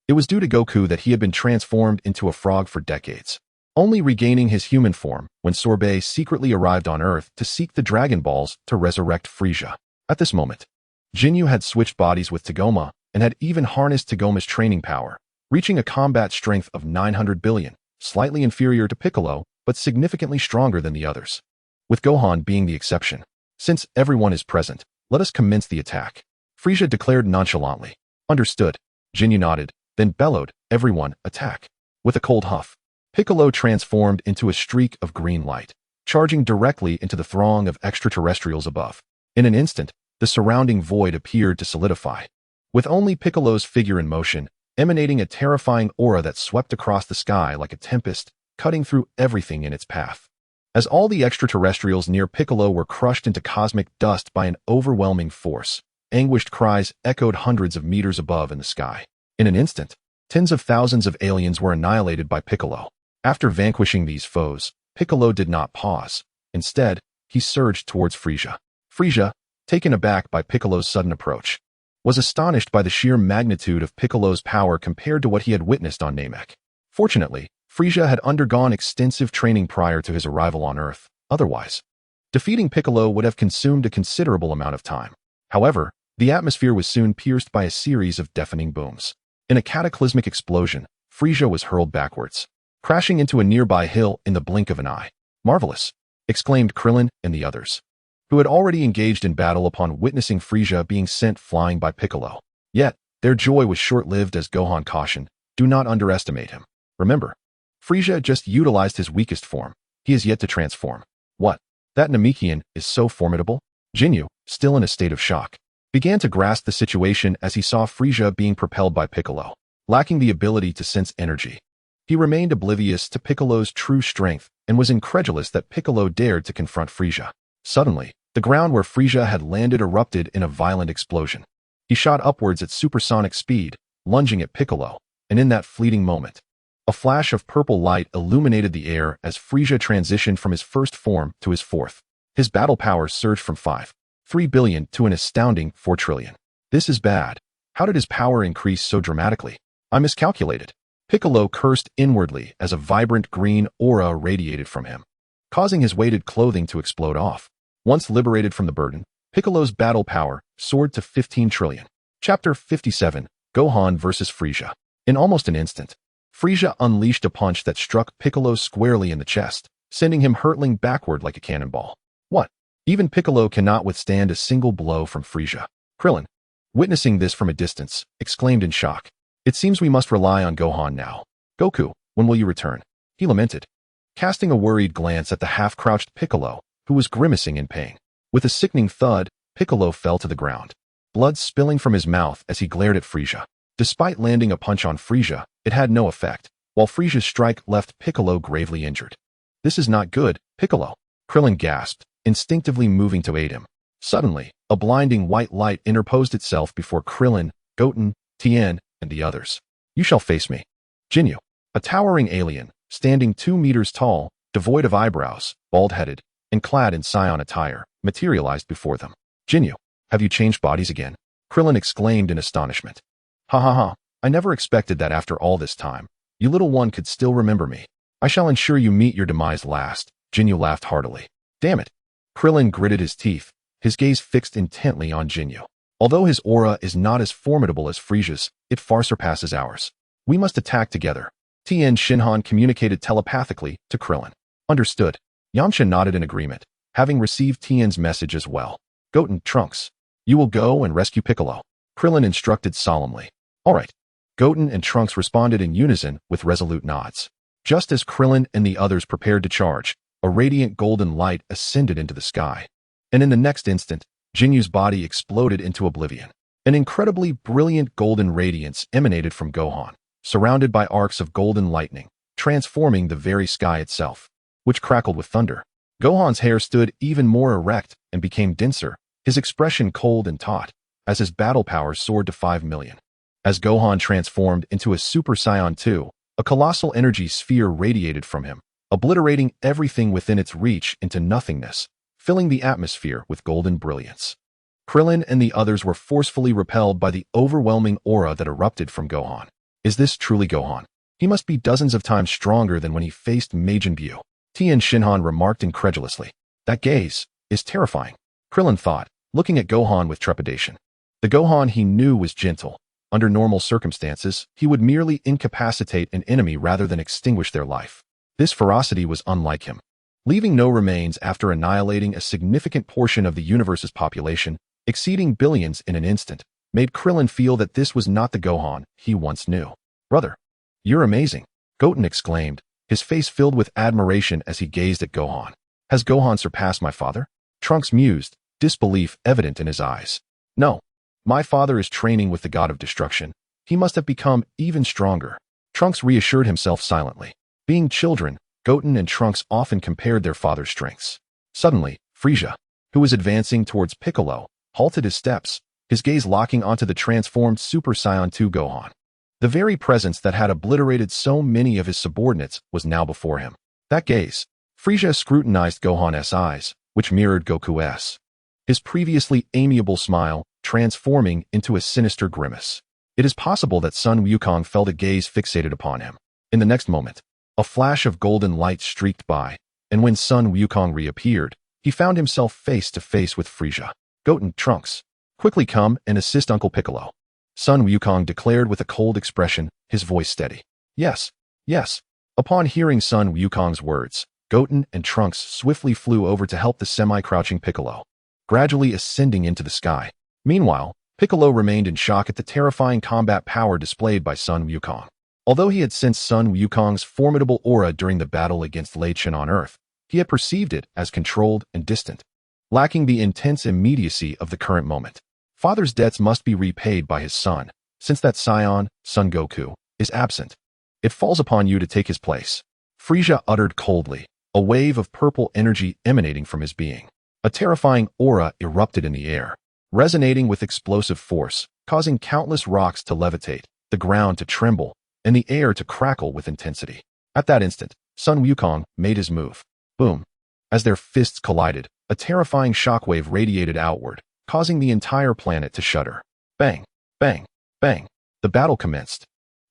Speaker 1: It was due to Goku that he had been transformed into a frog for decades, only regaining his human form when Sorbet secretly arrived on Earth to seek the Dragon Balls to resurrect Frieza. At this moment, Jinyu had switched bodies with Tagoma and had even harnessed Tagoma's training power, reaching a combat strength of 900 billion, slightly inferior to Piccolo, but significantly stronger than the others, with Gohan being the exception. Since everyone is present, let us commence the attack, Frieza declared nonchalantly. Understood, Jinyu nodded, then bellowed, Everyone, attack. With a cold huff, Piccolo transformed into a streak of green light, charging directly into the throng of extraterrestrials above. In an instant, the surrounding void appeared to solidify, with only Piccolo's figure in motion, emanating a terrifying aura that swept across the sky like a tempest, cutting through everything in its path. As all the extraterrestrials near Piccolo were crushed into cosmic dust by an overwhelming force, anguished cries echoed hundreds of meters above in the sky. In an instant, tens of thousands of aliens were annihilated by Piccolo. After vanquishing these foes, Piccolo did not pause. Instead, he surged towards Frieza. Frieza, taken aback by Piccolo's sudden approach, was astonished by the sheer magnitude of Piccolo's power compared to what he had witnessed on Namek. Fortunately, Frieza had undergone extensive training prior to his arrival on Earth. Otherwise, defeating Piccolo would have consumed a considerable amount of time. However, the atmosphere was soon pierced by a series of deafening booms. In a cataclysmic explosion, Frieza was hurled backwards, crashing into a nearby hill in the blink of an eye. "Marvelous!" exclaimed Krillin and the others, who had already engaged in battle upon witnessing Frieza being sent flying by Piccolo. Yet, their joy was short-lived as Gohan cautioned, "Do not underestimate him. Remember, Frieza just utilized his weakest form. He is yet to transform." "What? That Namekian is so formidable?" Jinyu, still in a state of shock, began to grasp the situation as he saw Frieza being propelled by Piccolo, lacking the ability to sense energy. He remained oblivious to Piccolo's true strength and was incredulous that Piccolo dared to confront Frieza. Suddenly, the ground where Frieza had landed erupted in a violent explosion. He shot upwards at supersonic speed, lunging at Piccolo, and in that fleeting moment, a flash of purple light illuminated the air as Frieza transitioned from his first form to his fourth. His battle power surged from 5.3 billion to an astounding 4 trillion. "This is bad. How did his power increase so dramatically? I miscalculated." Piccolo cursed inwardly as a vibrant green aura radiated from him, causing his weighted clothing to explode off. Once liberated from the burden, Piccolo's battle power soared to 15 trillion. Chapter 57, Gohan vs. Frieza. In almost an instant, Frieza unleashed a punch that struck Piccolo squarely in the chest, sending him hurtling backward like a cannonball. "What? Even Piccolo cannot withstand a single blow from Frieza." Krillin, witnessing this from a distance, exclaimed in shock, "It seems we must rely on Gohan now. Goku, when will you return?" he lamented, casting a worried glance at the half-crouched Piccolo, who was grimacing in pain. With a sickening thud, Piccolo fell to the ground, blood spilling from his mouth as he glared at Frieza. Despite landing a punch on Frieza, it had no effect, while Frieza's strike left Piccolo gravely injured. "This is not good, Piccolo," Krillin gasped, instinctively moving to aid him. Suddenly, a blinding white light interposed itself before Krillin, Goten, Tien, and the others. "You shall face me." Jinyu, a towering alien, standing 2 meters tall, devoid of eyebrows, bald-headed, and clad in Saiyan attire, materialized before them. "Jinyu, have you changed bodies again?" Krillin exclaimed in astonishment. "Ha ha ha, I never expected that after all this time, you little one could still remember me. I shall ensure you meet your demise last." Jinyu laughed heartily. "Damn it." Krillin gritted his teeth, his gaze fixed intently on Jinyu. "Although his aura is not as formidable as Frieza's, it far surpasses ours. We must attack together." Tien Shinhan communicated telepathically to Krillin. "Understood." Yamcha nodded in agreement, having received Tien's message as well. "Goten, Trunks, you will go and rescue Piccolo," Krillin instructed solemnly. "All right." Goten and Trunks responded in unison with resolute nods. Just as Krillin and the others prepared to charge, a radiant golden light ascended into the sky. And in the next instant, Jinyu's body exploded into oblivion. An incredibly brilliant golden radiance emanated from Gohan, surrounded by arcs of golden lightning, transforming the very sky itself, which crackled with thunder. Gohan's hair stood even more erect and became denser, his expression cold and taut, as his battle power soared to 5 million. As Gohan transformed into a Super Saiyan 2, a colossal energy sphere radiated from him, obliterating everything within its reach into nothingness, filling the atmosphere with golden brilliance. Krillin and the others were forcefully repelled by the overwhelming aura that erupted from Gohan. Is this truly Gohan? He must be dozens of times stronger than when he faced Majin Buu. Tien Shinhan remarked incredulously. "That gaze is terrifying," Krillin thought, looking at Gohan with trepidation. The Gohan he knew was gentle. Under normal circumstances, he would merely incapacitate an enemy rather than extinguish their life. This ferocity was unlike him. Leaving no remains after annihilating a significant portion of the universe's population, exceeding billions in an instant, made Krillin feel that this was not the Gohan he once knew. "Brother, you're amazing," Goten exclaimed, his face filled with admiration as he gazed at Gohan. "Has Gohan surpassed my father?" Trunks mused, disbelief evident in his eyes. "No. My father is training with the god of destruction. He must have become even stronger." Trunks reassured himself silently. Being children, Goten and Trunks often compared their father's strengths. Suddenly, Frieza, who was advancing towards Piccolo, halted his steps, his gaze locking onto the transformed Super Saiyan 2 Gohan. The very presence that had obliterated so many of his subordinates was now before him. That gaze. Frieza scrutinized Gohan's eyes, which mirrored Goku's. His previously amiable smile transforming into a sinister grimace. It is possible that Sun Wukong felt a gaze fixated upon him. In the next moment, a flash of golden light streaked by, and when Sun Wukong reappeared, he found himself face to face with Frieza. Goten, Trunks, quickly come and assist Uncle Piccolo. Sun Wukong declared with a cold expression, his voice steady. Yes, yes. Upon hearing Sun Wukong's words, Goten and Trunks swiftly flew over to help the semi-crouching Piccolo, gradually ascending into the sky. Meanwhile, Piccolo remained in shock at the terrifying combat power displayed by Sun Wukong. Although he had sensed Sun Wukong's formidable aura during the battle against Lei Chentian on Earth, he had perceived it as controlled and distant, lacking the intense immediacy of the current moment. Father's debts must be repaid by his son, since that Saiyan, Son Goku, is absent. It falls upon you to take his place. Frieza uttered coldly, a wave of purple energy emanating from his being. A terrifying aura erupted in the air, resonating with explosive force, causing countless rocks to levitate, the ground to tremble, and the air to crackle with intensity. At that instant, Sun Wukong made his move. Boom. As their fists collided, a terrifying shockwave radiated outward, causing the entire planet to shudder. Bang, bang, bang. The battle commenced,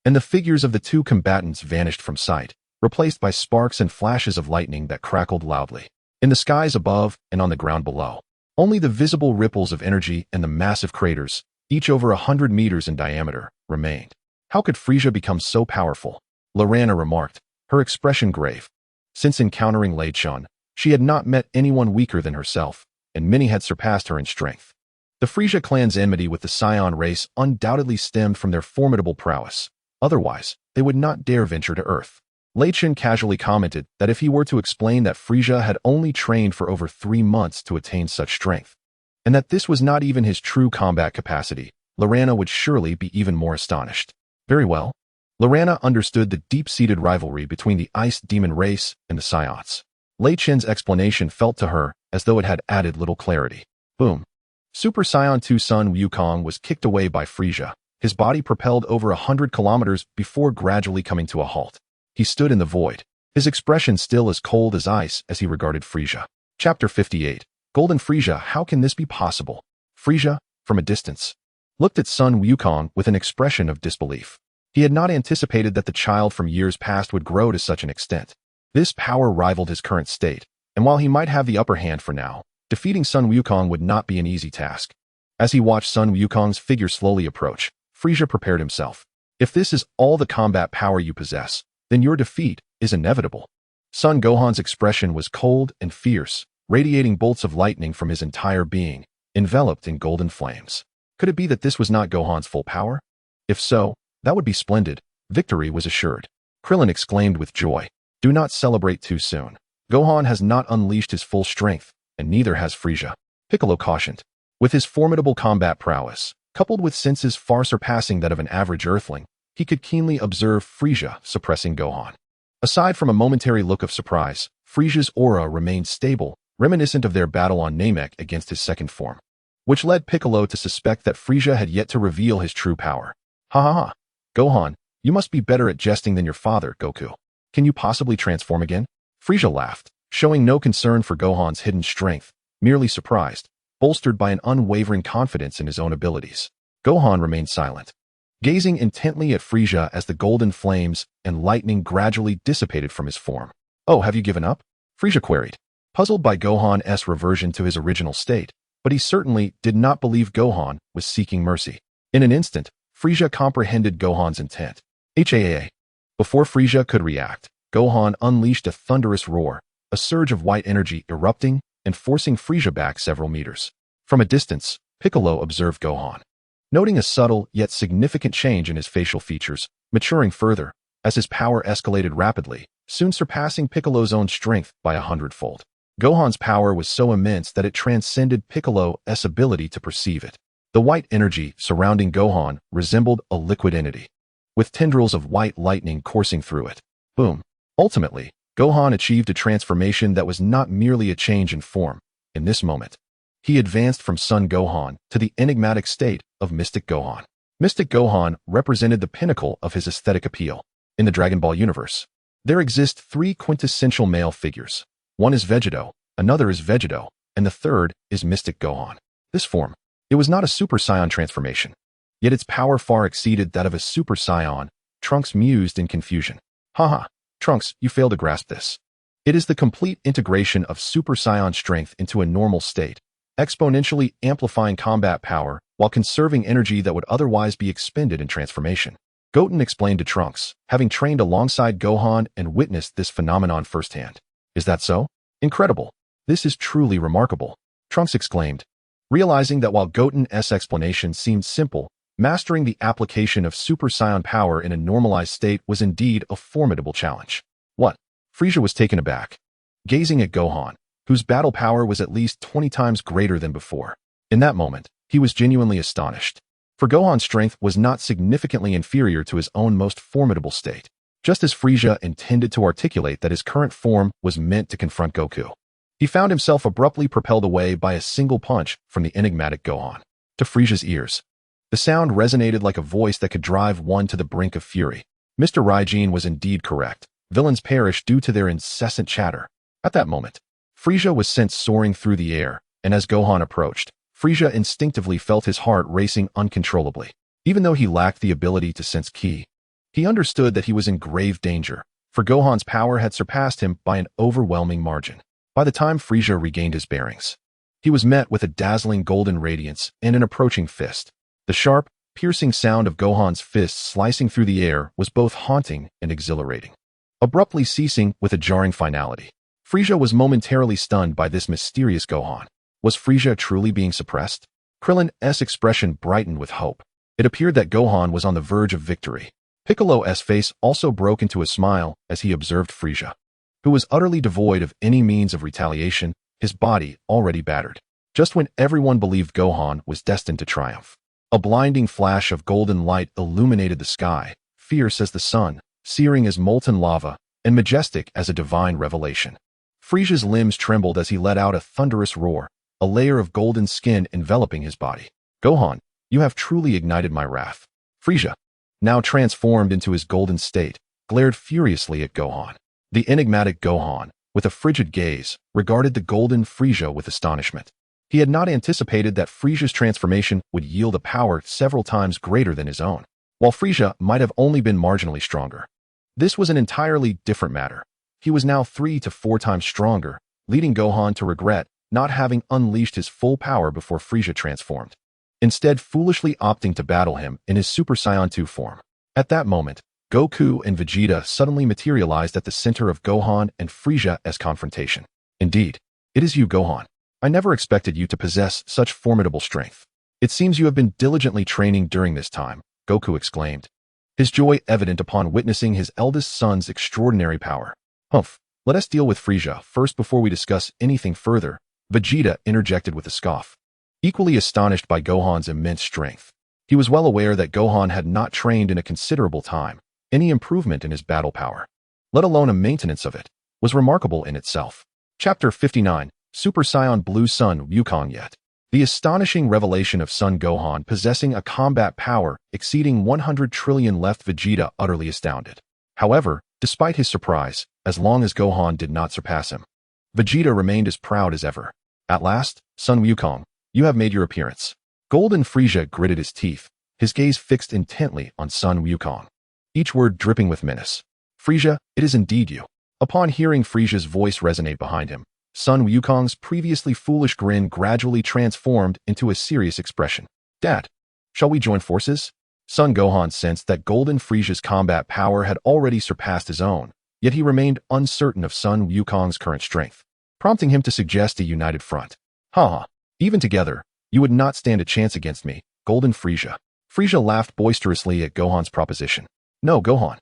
Speaker 1: and the figures of the two combatants vanished from sight, replaced by sparks and flashes of lightning that crackled loudly. In the skies above and on the ground below, only the visible ripples of energy and the massive craters, each over 100 meters in diameter, remained. How could Frieza become so powerful? Lorana remarked, her expression grave. Since encountering Lei Chentian, she had not met anyone weaker than herself, and many had surpassed her in strength. The Frieza clan's enmity with the Saiyan race undoubtedly stemmed from their formidable prowess. Otherwise, they would not dare venture to Earth. Lei Chentian casually commented that if he were to explain that Frieza had only trained for over 3 months to attain such strength, and that this was not even his true combat capacity, Lorana would surely be even more astonished. Very well. Lorana understood the deep-seated rivalry between the Ice Demon race and the Saiyans. Lei Chentian's explanation felt to her as though it had added little clarity. Boom. Super Saiyan 2 Sun Wukong was kicked away by Frieza, his body propelled over 100 kilometers before gradually coming to a halt. He stood in the void, his expression still as cold as ice as he regarded Frieza. Chapter 58. Golden Frieza, how can this be possible? Frieza, from a distance, looked at Sun Wukong with an expression of disbelief. He had not anticipated that the child from years past would grow to such an extent. This power rivaled his current state, and while he might have the upper hand for now, defeating Sun Wukong would not be an easy task. As he watched Sun Wukong's figure slowly approach, Frieza prepared himself. If this is all the combat power you possess, then your defeat is inevitable. Son Gohan's expression was cold and fierce, radiating bolts of lightning from his entire being, enveloped in golden flames. Could it be that this was not Gohan's full power? If so, that would be splendid. Victory was assured. Krillin exclaimed with joy. Do not celebrate too soon. Gohan has not unleashed his full strength, and neither has Frieza. Piccolo cautioned. With his formidable combat prowess, coupled with senses far surpassing that of an average Earthling, he could keenly observe Frieza suppressing Gohan. Aside from a momentary look of surprise, Frieza's aura remained stable, reminiscent of their battle on Namek against his second form, which led Piccolo to suspect that Frieza had yet to reveal his true power. Ha ha ha. Gohan, you must be better at jesting than your father, Goku. Can you possibly transform again? Frieza laughed, showing no concern for Gohan's hidden strength, merely surprised, bolstered by an unwavering confidence in his own abilities. Gohan remained silent, gazing intently at Frieza as the golden flames and lightning gradually dissipated from his form. Oh, have you given up? Frieza queried, puzzled by Gohan's reversion to his original state, but he certainly did not believe Gohan was seeking mercy. In an instant, Frieza comprehended Gohan's intent. HAKAI. Before Frieza could react, Gohan unleashed a thunderous roar, a surge of white energy erupting and forcing Frieza back several meters. From a distance, Piccolo observed Gohan, noting a subtle yet significant change in his facial features, maturing further as his power escalated rapidly, soon surpassing Piccolo's own strength by 100-fold. Gohan's power was so immense that it transcended Piccolo's ability to perceive it. The white energy surrounding Gohan resembled a liquid entity, with tendrils of white lightning coursing through it. Boom. Ultimately, Gohan achieved a transformation that was not merely a change in form. In this moment, he advanced from Son Gohan to the enigmatic state of Mystic Gohan. Mystic Gohan represented the pinnacle of his aesthetic appeal. In the Dragon Ball universe, there exist three quintessential male figures. One is Vegito, another is Vegito, and the third is Mystic Gohan. This form, it was not a Super Saiyan transformation, yet its power far exceeded that of a Super Saiyan. Trunks mused in confusion. Haha, Trunks, you fail to grasp this. It is the complete integration of Super Saiyan strength into a normal state, exponentially amplifying combat power while conserving energy that would otherwise be expended in transformation. Goten explained to Trunks, having trained alongside Gohan and witnessed this phenomenon firsthand. Is that so? Incredible. This is truly remarkable, Trunks exclaimed, realizing that while Goten's explanation seemed simple, mastering the application of Super Saiyan power in a normalized state was indeed a formidable challenge. What? Frieza was taken aback, gazing at Gohan, whose battle power was at least 20 times greater than before. In that moment, he was genuinely astonished, for Gohan's strength was not significantly inferior to his own most formidable state, just as Frieza intended to articulate that his current form was meant to confront Goku. He found himself abruptly propelled away by a single punch from the enigmatic Gohan. To Frieza's ears, the sound resonated like a voice that could drive one to the brink of fury. Mr. Raijin was indeed correct. Villains perish due to their incessant chatter. At that moment, Frieza was sent soaring through the air, and as Gohan approached, Frieza instinctively felt his heart racing uncontrollably. Even though he lacked the ability to sense ki, he understood that he was in grave danger, for Gohan's power had surpassed him by an overwhelming margin. By the time Frieza regained his bearings, he was met with a dazzling golden radiance and an approaching fist. The sharp, piercing sound of Gohan's fists slicing through the air was both haunting and exhilarating, abruptly ceasing with a jarring finality. Frieza was momentarily stunned by this mysterious Gohan. Was Frieza truly being suppressed? Krillin's expression brightened with hope. It appeared that Gohan was on the verge of victory. Piccolo's face also broke into a smile as he observed Frieza, who was utterly devoid of any means of retaliation, his body already battered. Just when everyone believed Gohan was destined to triumph, a blinding flash of golden light illuminated the sky, fierce as the sun, searing as molten lava, and majestic as a divine revelation. Frieza's limbs trembled as he let out a thunderous roar, a layer of golden skin enveloping his body. Gohan, you have truly ignited my wrath. Frieza, now transformed into his golden state, glared furiously at Gohan. The enigmatic Gohan, with a frigid gaze, regarded the golden Frieza with astonishment. He had not anticipated that Frieza's transformation would yield a power several times greater than his own, while Frieza might have only been marginally stronger. This was an entirely different matter. He was now 3 to 4 times stronger, leading Gohan to regret not having unleashed his full power before Frieza transformed, instead foolishly opting to battle him in his Super Saiyan 2 form. At that moment, Goku and Vegeta suddenly materialized at the center of Gohan and Frieza's confrontation. Indeed, it is you, Gohan. I never expected you to possess such formidable strength. It seems you have been diligently training during this time, Goku exclaimed, his joy evident upon witnessing his eldest son's extraordinary power. Humph, let us deal with Frieza first before we discuss anything further, Vegeta interjected with a scoff. Equally astonished by Gohan's immense strength, he was well aware that Gohan had not trained in a considerable time. Any improvement in his battle power, let alone a maintenance of it, was remarkable in itself. Chapter 59, Super Saiyan Blue Sun Wukong. Yet, the astonishing revelation of Son Gohan possessing a combat power exceeding 100 trillion left Vegeta utterly astounded. However, despite his surprise, as long as Gohan did not surpass him, Vegeta remained as proud as ever. At last, Son Wukong, you have made your appearance. Golden Frieza gritted his teeth, his gaze fixed intently on Son Wukong, each word dripping with menace. Frieza, it is indeed you. Upon hearing Frieza's voice resonate behind him, Son Wukong's previously foolish grin gradually transformed into a serious expression. Dad, shall we join forces? Son Gohan sensed that Golden Frieza's combat power had already surpassed his own, yet he remained uncertain of Son Wukong's current strength, prompting him to suggest a united front. Haha, even together, you would not stand a chance against me, Golden Frieza. Frieza laughed boisterously at Gohan's proposition. No, Gohan.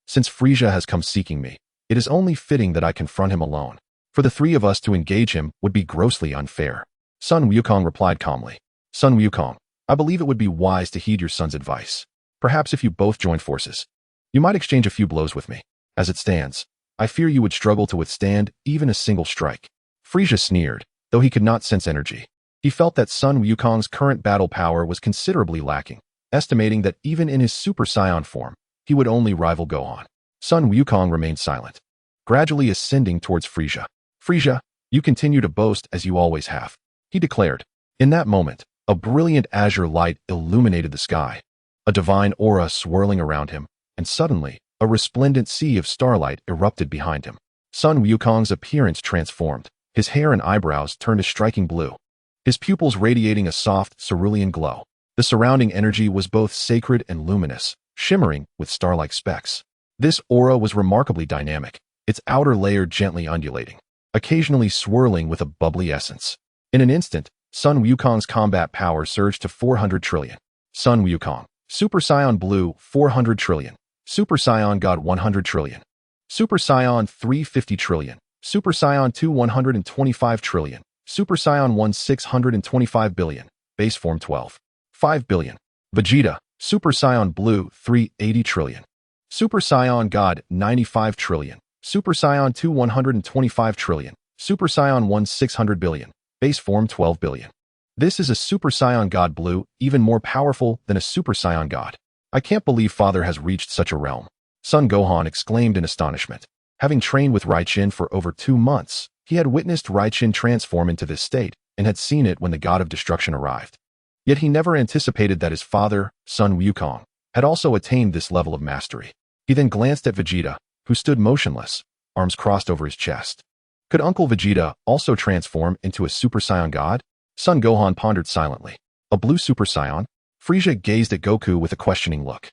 Speaker 1: Since Frieza has come seeking me, it is only fitting that I confront him alone. For the three of us to engage him would be grossly unfair. Son Wukong replied calmly. Son Wukong, I believe it would be wise to heed your son's advice. Perhaps if you both join forces, you might exchange a few blows with me. As it stands, I fear you would struggle to withstand even a single strike. Frieza sneered, though he could not sense energy. He felt that Son Wukong's current battle power was considerably lacking. estimating that even in his Super Saiyan form, he would only rival Gohan. Sun Wukong remained silent, gradually ascending towards Frieza. Frieza, you continue to boast as you always have, he declared. In that moment, a brilliant azure light illuminated the sky, a divine aura swirling around him, and suddenly, a resplendent sea of starlight erupted behind him. Sun Wukong's appearance transformed. His hair and eyebrows turned a striking blue, his pupils radiating a soft, cerulean glow. The surrounding energy was both sacred and luminous, shimmering with star-like specks. This aura was remarkably dynamic, its outer layer gently undulating, occasionally swirling with a bubbly essence. In an instant, Sun Wukong's combat power surged to 400 trillion. Sun Wukong, Super Saiyan Blue 400 trillion, Super Saiyan God 100 trillion, Super Saiyan 350 trillion, Super Saiyan 2 125 trillion, Super Saiyan 1 625 billion, Base Form 12. 5 billion. Vegeta, Super Saiyan Blue 380 trillion, Super Saiyan God 95 trillion, Super Saiyan 2 125 trillion, Super Saiyan 1 600 billion, Base Form 12 billion. This is a Super Saiyan God Blue, even more powerful than a Super Saiyan God. I can't believe Father has reached such a realm. Son Gohan exclaimed in astonishment. Having trained with Raichin for over 2 months, he had witnessed Raichin transform into this state and had seen it when the God of Destruction arrived. Yet he never anticipated that his father, Sun Wukong, had also attained this level of mastery. He then glanced at Vegeta, who stood motionless, arms crossed over his chest. Could Uncle Vegeta also transform into a Super Saiyan God? Son Gohan pondered silently. A blue Super Saiyan? Frieza gazed at Goku with a questioning look.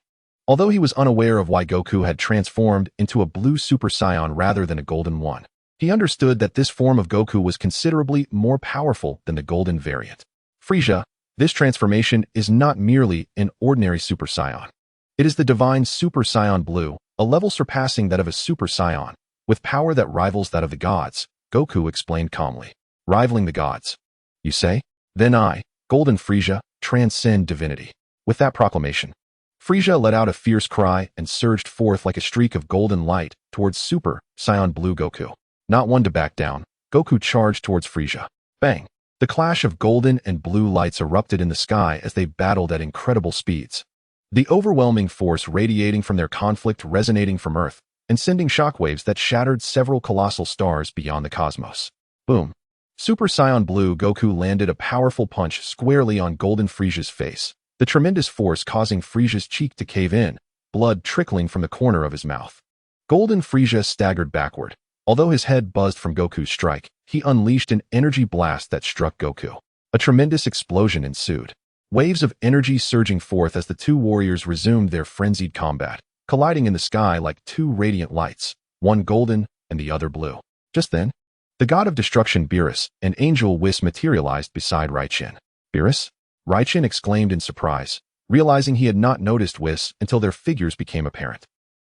Speaker 1: Although he was unaware of why Goku had transformed into a blue Super Saiyan rather than a golden one, he understood that this form of Goku was considerably more powerful than the golden variant. Frieza, this transformation is not merely an ordinary Super Saiyan. It is the divine Super Saiyan Blue, a level surpassing that of a Super Saiyan, with power that rivals that of the gods, Goku explained calmly. Rivaling the gods, you say? Then I, Golden Frieza, transcend divinity. With that proclamation, Frieza let out a fierce cry and surged forth like a streak of golden light towards Super Saiyan Blue Goku. Not one to back down, Goku charged towards Frieza. Bang! The clash of golden and blue lights erupted in the sky as they battled at incredible speeds. The overwhelming force radiating from their conflict resonating from Earth and sending shockwaves that shattered several colossal stars beyond the cosmos. Boom! Super Saiyan Blue Goku landed a powerful punch squarely on Golden Frieza's face, the tremendous force causing Frieza's cheek to cave in, blood trickling from the corner of his mouth. Golden Frieza staggered backward. Although his head buzzed from Goku's strike, he unleashed an energy blast that struck Goku. A tremendous explosion ensued. Waves of energy surging forth as the two warriors resumed their frenzied combat, colliding in the sky like two radiant lights, one golden and the other blue. Just then, the god of destruction Beerus, an angel Whis materialized beside Raichin. Beerus? Raichin exclaimed in surprise, realizing he had not noticed Whis until their figures became apparent.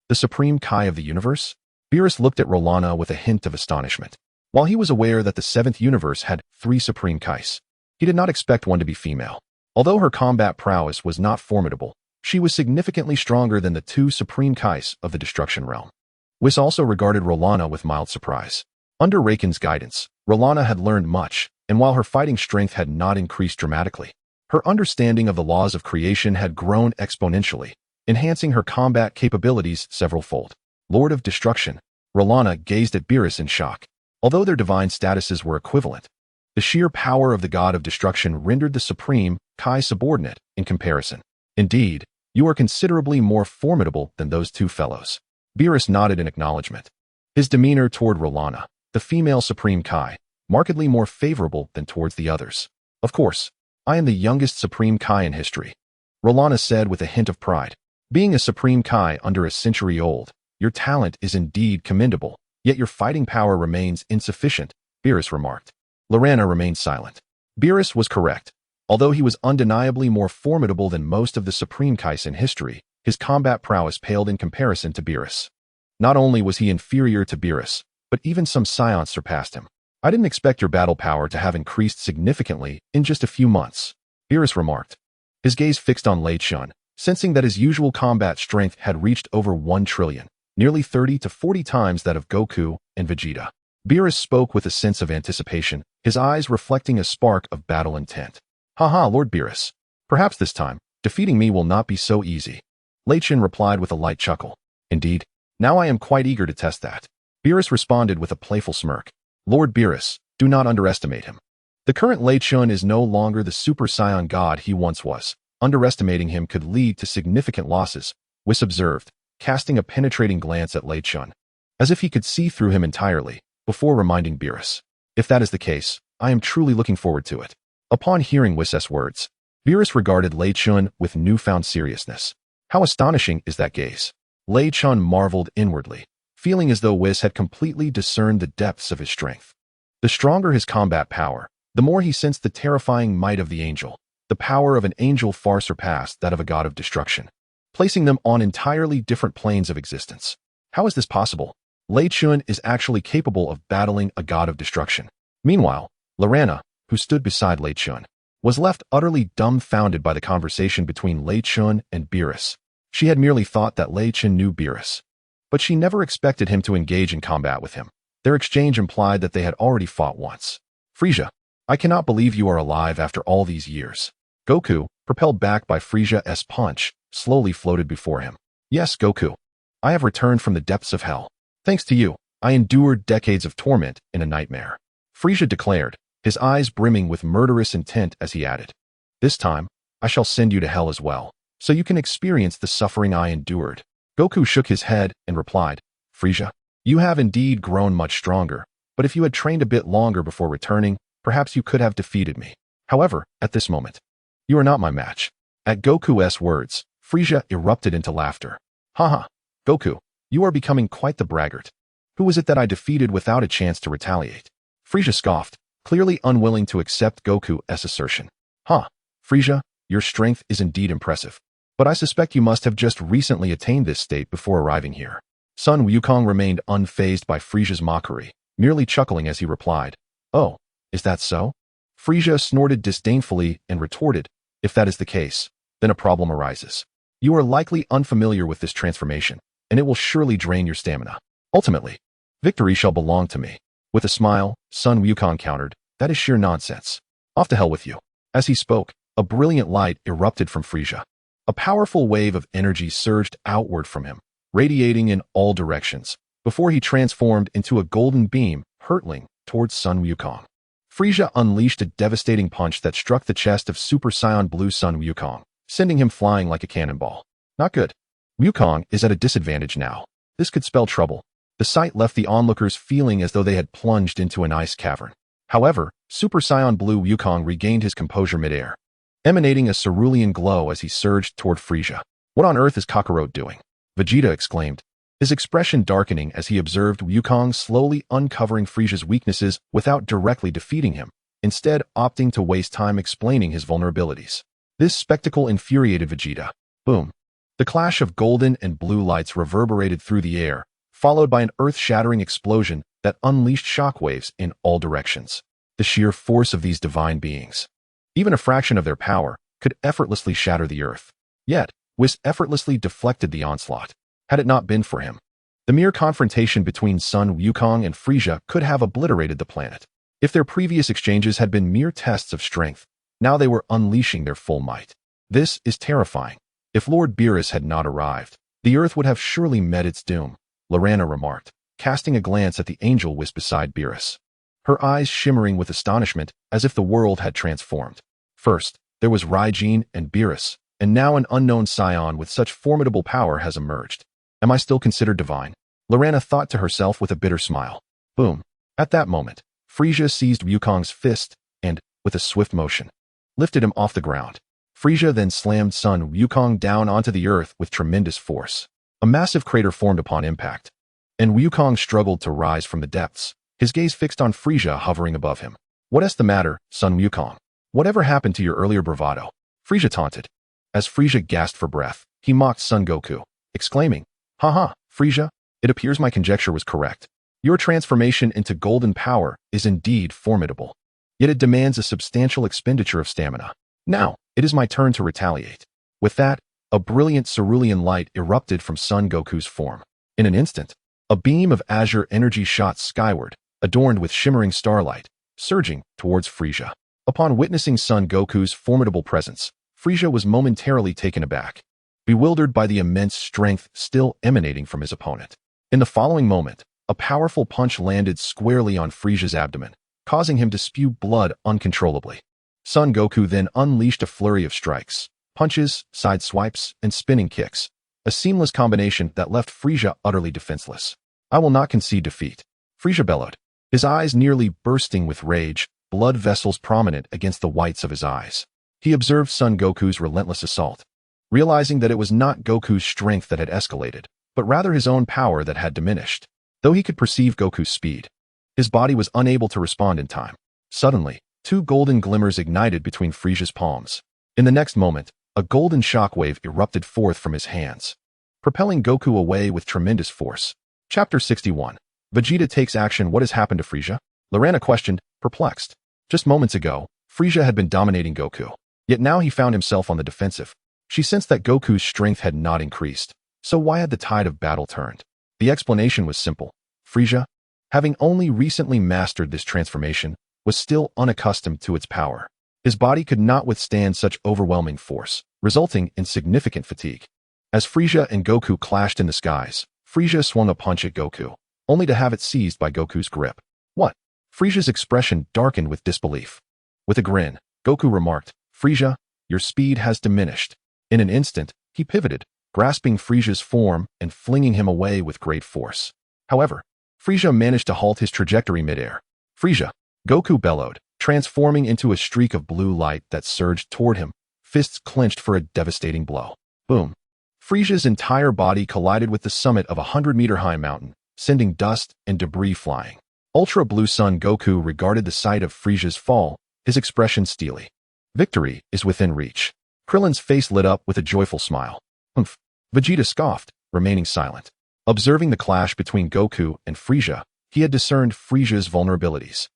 Speaker 1: The supreme Kai of the universe? Beerus looked at Rolana with a hint of astonishment. While he was aware that the 7th universe had 3 supreme Kais, he did not expect one to be female. Although her combat prowess was not formidable, she was significantly stronger than the 2 supreme Kais of the destruction realm. Whis also regarded Rolana with mild surprise. Under Raiken's guidance, Rolana had learned much, and while her fighting strength had not increased dramatically, her understanding of the laws of creation had grown exponentially, enhancing her combat capabilities several-fold. Lord of Destruction, Rolana gazed at Beerus in shock. Although their divine statuses were equivalent, the sheer power of the god of destruction rendered the supreme Kai subordinate in comparison. Indeed, you are considerably more formidable than those 2 fellows. Beerus nodded in acknowledgement. His demeanor toward Rolana, the female supreme Kai, markedly more favorable than towards the others. Of course, I am the youngest supreme Kai in history, Rolana said with a hint of pride. Being a supreme Kai under a century old, your talent is indeed commendable, yet your fighting power remains insufficient, Beerus remarked. Lorana remained silent. Beerus was correct. Although he was undeniably more formidable than most of the supreme Kais in history, his combat prowess paled in comparison to Beerus. Not only was he inferior to Beerus, but even some Saiyans surpassed him. I didn't expect your battle power to have increased significantly in just a few months, Beerus remarked. His gaze fixed on Lei Chentian, sensing that his usual combat strength had reached over 1 trillion. Nearly 30 to 40 times that of Goku and Vegeta. Beerus spoke with a sense of anticipation, his eyes reflecting a spark of battle intent. Haha, Lord Beerus. Perhaps this time, Defeating me will not be so easy. Lei Chentian replied with a light chuckle. Indeed, now I am quite eager to test that. Beerus responded with a playful smirk. Lord Beerus, do not underestimate him. The current Lei Chentian is no longer the Super Saiyan god he once was. Underestimating him could lead to significant losses, Whis observed, casting a penetrating glance at Lei Chentian, as if he could see through him entirely, before reminding Beerus. If that is the case, I am truly looking forward to it. Upon hearing Whis' words, Beerus regarded Lei Chentian with newfound seriousness. How astonishing is that gaze? Lei Chentian marveled inwardly, feeling as though Whis had completely discerned the depths of his strength. The stronger his combat power, the more he sensed the terrifying might of the angel. The power of an angel far surpassed that of a god of destruction, placing them on entirely different planes of existence. How is this possible? Lei Chentian is actually capable of battling a god of destruction. Meanwhile, Lorana, who stood beside Lei Chentian, was left utterly dumbfounded by the conversation between Lei Chentian and Beerus. She had merely thought that Lei Chentian knew Beerus, but she never expected him to engage in combat with him. Their exchange implied that they had already fought once. Frieza, I cannot believe you are alive after all these years. Goku, propelled back by Frieza's punch, slowly floated before him. Yes, Goku. I have returned from the depths of hell. Thanks to you, I endured decades of torment in a nightmare. Frieza declared, his eyes brimming with murderous intent as he added, this time, I shall send you to hell as well, so you can experience the suffering I endured. Goku shook his head and replied, Frieza, you have indeed grown much stronger, but if you had trained a bit longer before returning, perhaps you could have defeated me. However, at this moment, you are not my match. At Goku's words, Frieza erupted into laughter. Haha, Goku, you are becoming quite the braggart. Who was it that I defeated without a chance to retaliate? Frieza scoffed, clearly unwilling to accept Goku's assertion. Frieza, your strength is indeed impressive. But I suspect you must have just recently attained this state before arriving here. Sun Wukong remained unfazed by Frieza's mockery, merely chuckling as he replied, Oh, is that so? Frieza snorted disdainfully and retorted, if that is the case, then a problem arises. You are likely unfamiliar with this transformation, and it will surely drain your stamina. Ultimately, victory shall belong to me. With a smile, Sun Wukong countered, that is sheer nonsense. Off to hell with you. As he spoke, a brilliant light erupted from Frieza. A powerful wave of energy surged outward from him, radiating in all directions, before he transformed into a golden beam, hurtling towards Sun Wukong. Frieza unleashed a devastating punch that struck the chest of Super Saiyan Blue Sun Wukong, sending him flying like a cannonball. Not good. Wukong is at a disadvantage now. This could spell trouble. The sight left the onlookers feeling as though they had plunged into an ice cavern. However, Super Saiyan Blue Wukong regained his composure midair, emanating a cerulean glow as he surged toward Frieza. What on earth is Kakarot doing? Vegeta exclaimed, his expression darkening as he observed Wukong slowly uncovering Frieza's weaknesses without directly defeating him, instead opting to waste time explaining his vulnerabilities. This spectacle infuriated Vegeta. Boom. The clash of golden and blue lights reverberated through the air, followed by an earth-shattering explosion that unleashed shockwaves in all directions. The sheer force of these divine beings, even a fraction of their power, could effortlessly shatter the earth. Yet, Whis effortlessly deflected the onslaught. Had it not been for him, the mere confrontation between Sun Wukong and Frieza could have obliterated the planet. If their previous exchanges had been mere tests of strength, now they were unleashing their full might. This is terrifying. If Lord Beerus had not arrived, the earth would have surely met its doom, Lorana remarked, casting a glance at the angel Whis beside Beerus, her eyes shimmering with astonishment as if the world had transformed. First, there was Raijin and Beerus, and now an unknown Saiyan with such formidable power has emerged. Am I still considered divine? Lorana thought to herself with a bitter smile. Boom. At that moment, Frieza seized Wukong's fist and, with a swift motion, lifted him off the ground. Frieza then slammed Sun Wukong down onto the earth with tremendous force. A massive crater formed upon impact, and Wukong struggled to rise from the depths, his gaze fixed on Frieza hovering above him. What's the matter, Sun Wukong? Whatever happened to your earlier bravado? Frieza taunted. As Frieza gasped for breath, he mocked Son Goku, exclaiming, Haha, Frieza, it appears my conjecture was correct. Your transformation into golden power is indeed formidable. Yet it demands a substantial expenditure of stamina. Now, it is my turn to retaliate. With that, a brilliant cerulean light erupted from Son Goku's form. In an instant, a beam of azure energy shot skyward, adorned with shimmering starlight, surging towards Frieza. Upon witnessing Son Goku's formidable presence, Frieza was momentarily taken aback, bewildered by the immense strength still emanating from his opponent. In the following moment, a powerful punch landed squarely on Frieza's abdomen, causing him to spew blood uncontrollably. Son Goku then unleashed a flurry of strikes, punches, side swipes, and spinning kicks, a seamless combination that left Frieza utterly defenseless. "I will not concede defeat," Frieza bellowed, his eyes nearly bursting with rage, blood vessels prominent against the whites of his eyes. He observed Son Goku's relentless assault, realizing that it was not Goku's strength that had escalated, but rather his own power that had diminished. Though he could perceive Goku's speed, his body was unable to respond in time. Suddenly, two golden glimmers ignited between Frieza's palms. In the next moment, a golden shockwave erupted forth from his hands, propelling Goku away with tremendous force. Chapter 61. Vegeta takes action. What has happened to Frieza? Lorana questioned, perplexed. Just moments ago, Frieza had been dominating Goku, yet now he found himself on the defensive. She sensed that Goku's strength had not increased, so why had the tide of battle turned? The explanation was simple. Frieza, having only recently mastered this transformation, was still unaccustomed to its power. His body could not withstand such overwhelming force, resulting in significant fatigue. As Frieza and Goku clashed in the skies, Frieza swung a punch at Goku, only to have it seized by Goku's grip. "What?" Frieza's expression darkened with disbelief. With a grin, Goku remarked, "Frieza, your speed has diminished." In an instant, he pivoted, grasping Frieza's form and flinging him away with great force. However, Frieza managed to halt his trajectory midair. "Frieza!" Goku bellowed, transforming into a streak of blue light that surged toward him, fists clenched for a devastating blow. Boom! Frieza's entire body collided with the summit of a 100-meter-high mountain, sending dust and debris flying. Ultra Blue Son Goku regarded the sight of Frieza's fall, his expression steely. Victory is within reach. Krillin's face lit up with a joyful smile. "Humph." Vegeta scoffed, remaining silent. Observing the clash between Goku and Frieza, he had discerned Frieza's vulnerabilities.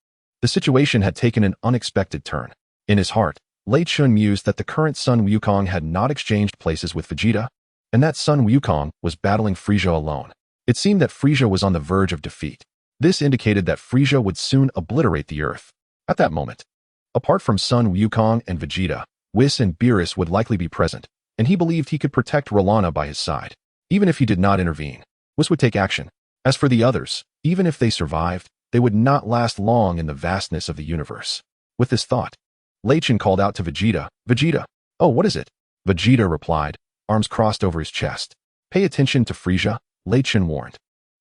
Speaker 1: The situation had taken an unexpected turn. In his heart, Lei Chentian mused that the current Sun Wukong had not exchanged places with Vegeta, and that Sun Wukong was battling Frieza alone. It seemed that Frieza was on the verge of defeat. This indicated that Frieza would soon obliterate the Earth. At that moment, apart from Sun Wukong and Vegeta, Whis and Beerus would likely be present, and he believed he could protect Rallana by his side. Even if he did not intervene, Whis would take action. As for the others, even if they survived, they would not last long in the vastness of the universe. With this thought, Lei Chentian called out to Vegeta, "Vegeta!" "Oh, what is it?" Vegeta replied, arms crossed over his chest. "Pay attention to Frieza," Lei Chentian warned.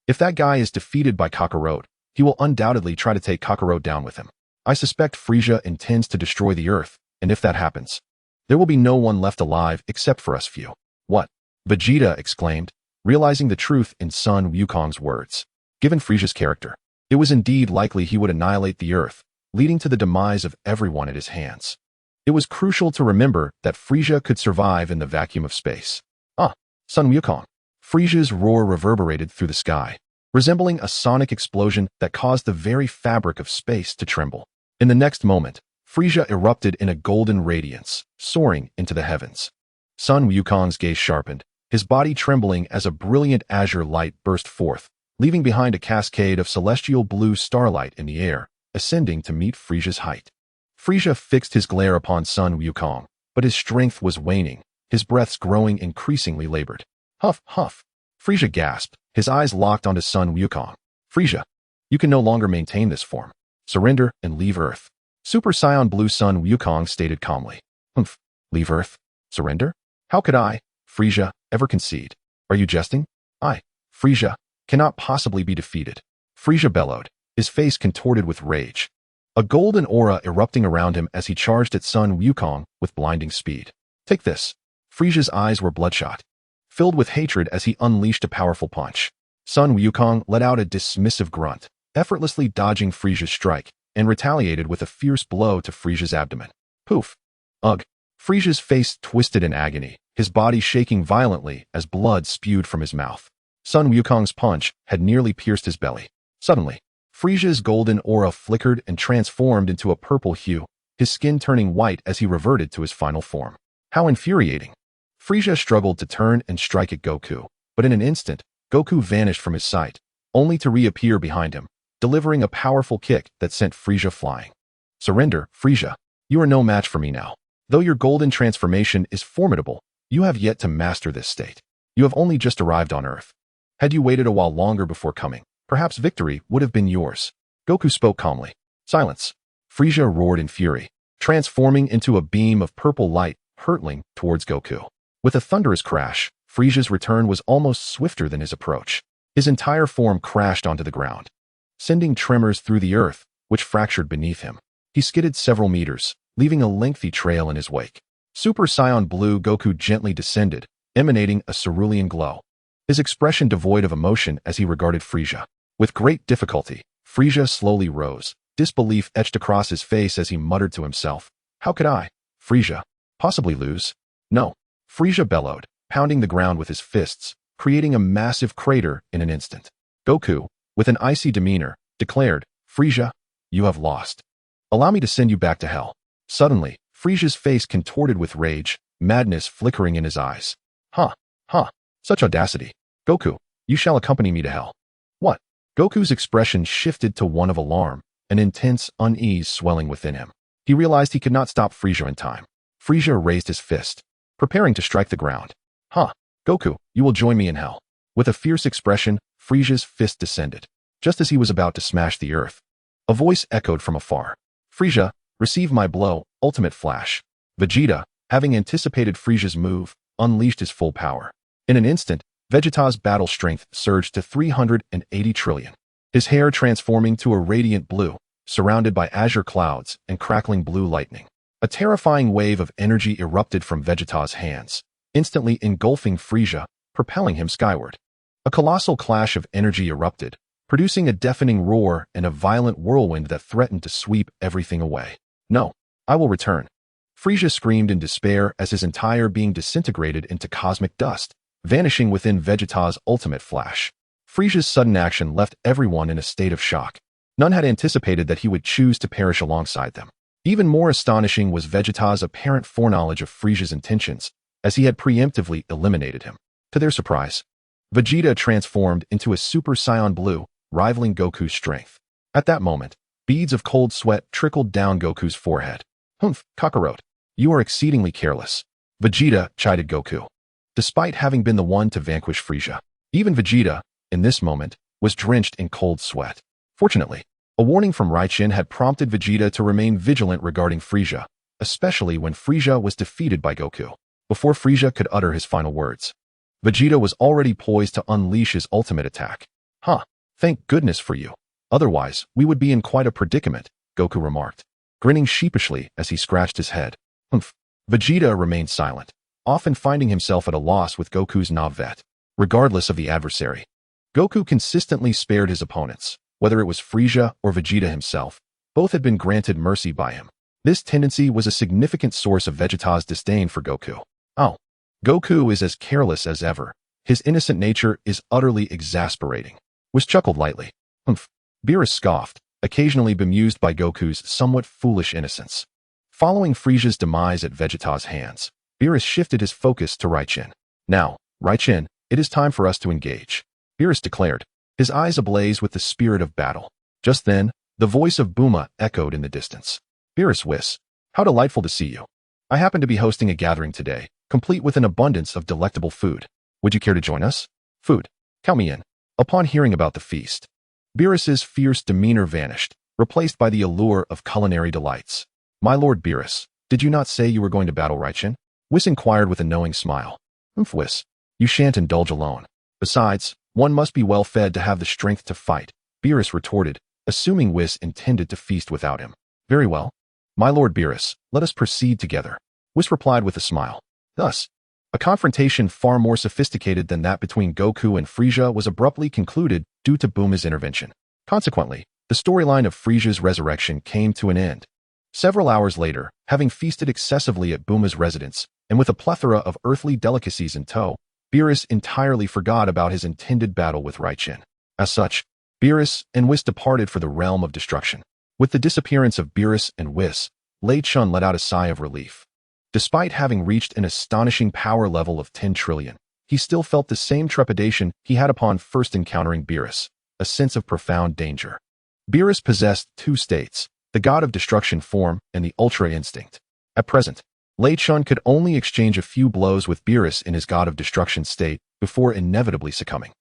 Speaker 1: "If that guy is defeated by Kakarot, he will undoubtedly try to take Kakarot down with him. I suspect Frieza intends to destroy the Earth, and if that happens, there will be no one left alive except for us few." "What?" Vegeta exclaimed, realizing the truth in Sun Wukong's words. Given Frieza's character, it was indeed likely he would annihilate the Earth, leading to the demise of everyone at his hands. It was crucial to remember that Frieza could survive in the vacuum of space. "Ah, Sun Wukong." Frieza's roar reverberated through the sky, resembling a sonic explosion that caused the very fabric of space to tremble. In the next moment, Frieza erupted in a golden radiance, soaring into the heavens. Sun Wukong's gaze sharpened, his body trembling as a brilliant azure light burst forth, leaving behind a cascade of celestial blue starlight in the air, ascending to meet Frieza's height. Frieza fixed his glare upon Sun Wukong, but his strength was waning, his breaths growing increasingly labored. "Huff, huff." Frieza gasped, his eyes locked onto Sun Wukong. "Frieza, you can no longer maintain this form. Surrender and leave Earth." Super Saiyan Blue Sun Wukong stated calmly. "Humph, leave Earth? Surrender? How could I, Frieza, ever concede? Are you jesting? I, Frieza, cannot possibly be defeated." Frieza bellowed, his face contorted with rage, a golden aura erupting around him as he charged at Sun Wukong with blinding speed. "Take this." Frieza's eyes were bloodshot, filled with hatred as he unleashed a powerful punch. Sun Wukong let out a dismissive grunt, effortlessly dodging Frieza's strike, and retaliated with a fierce blow to Frieza's abdomen. Poof! Ugh! Frieza's face twisted in agony, his body shaking violently as blood spewed from his mouth. Sun Wukong's punch had nearly pierced his belly. Suddenly, Frieza's golden aura flickered and transformed into a purple hue, his skin turning white as he reverted to his final form. How infuriating! Frieza struggled to turn and strike at Goku, but in an instant, Goku vanished from his sight, only to reappear behind him, delivering a powerful kick that sent Frieza flying. "Surrender, Frieza. You are no match for me now." Though your golden transformation is formidable, you have yet to master this state. You have only just arrived on Earth. Had you waited a while longer before coming, perhaps victory would have been yours. Goku spoke calmly. Silence. Frieza roared in fury, transforming into a beam of purple light hurtling towards Goku. With a thunderous crash, Frieza's return was almost swifter than his approach. His entire form crashed onto the ground, sending tremors through the earth, which fractured beneath him. He skidded several meters, leaving a lengthy trail in his wake. Super Saiyan Blue Goku gently descended, emanating a cerulean glow, his expression devoid of emotion as he regarded Frieza. With great difficulty, Frieza slowly rose, disbelief etched across his face as he muttered to himself. How could I, Frieza, possibly lose? No. Frieza bellowed, pounding the ground with his fists, creating a massive crater in an instant. Goku, with an icy demeanor, declared, Frieza, you have lost. Allow me to send you back to hell. Suddenly, Frieza's face contorted with rage, madness flickering in his eyes. Such audacity. Goku, you shall accompany me to hell. What? Goku's expression shifted to one of alarm, an intense unease swelling within him. He realized he could not stop Frieza in time. Frieza raised his fist, preparing to strike the ground. Goku, you will join me in hell. With a fierce expression, Frieza's fist descended. Just as he was about to smash the earth, a voice echoed from afar. Frieza, receive my blow, ultimate flash. Vegeta, having anticipated Frieza's move, unleashed his full power. In an instant, Vegeta's battle strength surged to 380 trillion. His hair transforming to a radiant blue, surrounded by azure clouds and crackling blue lightning. A terrifying wave of energy erupted from Vegeta's hands, instantly engulfing Frieza, propelling him skyward. A colossal clash of energy erupted, producing a deafening roar and a violent whirlwind that threatened to sweep everything away. No, I will return. Frieza screamed in despair as his entire being disintegrated into cosmic dust, vanishing within Vegeta's ultimate flash. Frieza's sudden action left everyone in a state of shock. None had anticipated that he would choose to perish alongside them. Even more astonishing was Vegeta's apparent foreknowledge of Frieza's intentions, as he had preemptively eliminated him. To their surprise, Vegeta transformed into a Super Saiyan Blue, rivaling Goku's strength. At that moment, beads of cold sweat trickled down Goku's forehead. Kakarot, you are exceedingly careless. Vegeta chided Goku. Despite having been the one to vanquish Frieza, even Vegeta, in this moment, was drenched in cold sweat. Fortunately, a warning from Rinnegan had prompted Vegeta to remain vigilant regarding Frieza, especially when Frieza was defeated by Goku. Before Frieza could utter his final words, Vegeta was already poised to unleash his ultimate attack. Thank goodness for you. Otherwise, we would be in quite a predicament, Goku remarked, grinning sheepishly as he scratched his head. Vegeta remained silent, often finding himself at a loss with Goku's navet. Regardless of the adversary, Goku consistently spared his opponents. Whether it was Frieza or Vegeta himself, both had been granted mercy by him. This tendency was a significant source of Vegeta's disdain for Goku. Goku is as careless as ever. His innocent nature is utterly exasperating. Whis chuckled lightly. Beerus scoffed, occasionally bemused by Goku's somewhat foolish innocence. Following Frieza's demise at Vegeta's hands, Beerus shifted his focus to Rinnegan. Now, Rinnegan, it is time for us to engage, Beerus declared, his eyes ablaze with the spirit of battle. Just then, the voice of Bulma echoed in the distance. Beerus Whis, how delightful to see you. I happen to be hosting a gathering today, complete with an abundance of delectable food. Would you care to join us? Food. Count me in. Upon hearing about the feast, Beerus's fierce demeanor vanished, replaced by the allure of culinary delights. My lord Beerus, did you not say you were going to battle Rinnegan? Whis inquired with a knowing smile. Whis, you shan't indulge alone. Besides, one must be well fed to have the strength to fight, Beerus retorted, assuming Whis intended to feast without him. Very well. My lord Beerus, let us proceed together. Whis replied with a smile. Thus, a confrontation far more sophisticated than that between Goku and Frieza was abruptly concluded due to Bulma's intervention. Consequently, the storyline of Frieza's resurrection came to an end. Several hours later, having feasted excessively at Bulma's residence, and with a plethora of earthly delicacies in tow, Beerus entirely forgot about his intended battle with Rinnegan. As such, Beerus and Whis departed for the realm of destruction. With the disappearance of Beerus and Whis, Lei Chentian let out a sigh of relief. Despite having reached an astonishing power level of 10 trillion, he still felt the same trepidation he had upon first encountering Beerus, a sense of profound danger. Beerus possessed two states, the god of destruction form and the ultra instinct. At present, Lei Chun could only exchange a few blows with Beerus in his God of Destruction state before inevitably succumbing.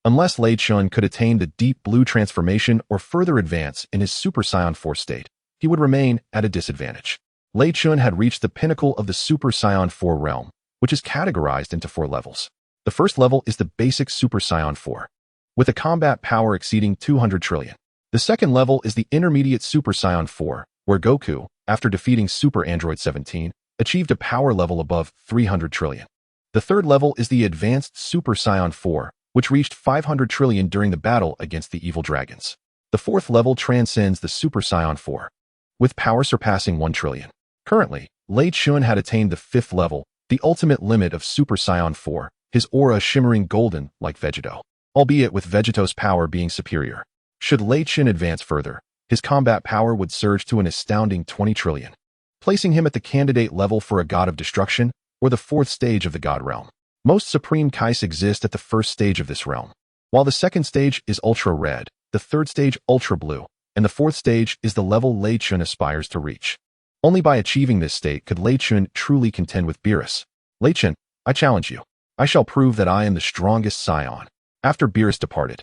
Speaker 1: Unless Lei Chun could attain the Deep Blue transformation or further advance in his Super Saiyan 4 state, he would remain at a disadvantage. Lei Chun had reached the pinnacle of the Super Saiyan 4 realm, which is categorized into 4 levels. The first level is the basic Super Saiyan 4, with a combat power exceeding 200 trillion. The second level is the intermediate Super Saiyan 4, where Goku, after defeating Super Android 17, achieved a power level above 300 trillion. The third level is the advanced Super Saiyan 4, which reached 500 trillion during the battle against the evil dragons. The fourth level transcends the Super Saiyan 4, with power surpassing 1 trillion. Currently, Lei Chun had attained the fifth level, the ultimate limit of Super Saiyan 4, his aura shimmering golden like Vegito, albeit with Vegito's power being superior. Should Lei Chun advance further, his combat power would surge to an astounding 20 trillion, placing him at the candidate level for a God of Destruction or the fourth stage of the God realm. Most Supreme Kais exist at the first stage of this realm, while the second stage is Ultra Red, the third stage Ultra Blue, and the fourth stage is the level Lei Chun aspires to reach. Only by achieving this state could Lei Chun truly contend with Beerus. Lei Chun, I challenge you. I shall prove that I am the strongest Saiyan. After Beerus departed,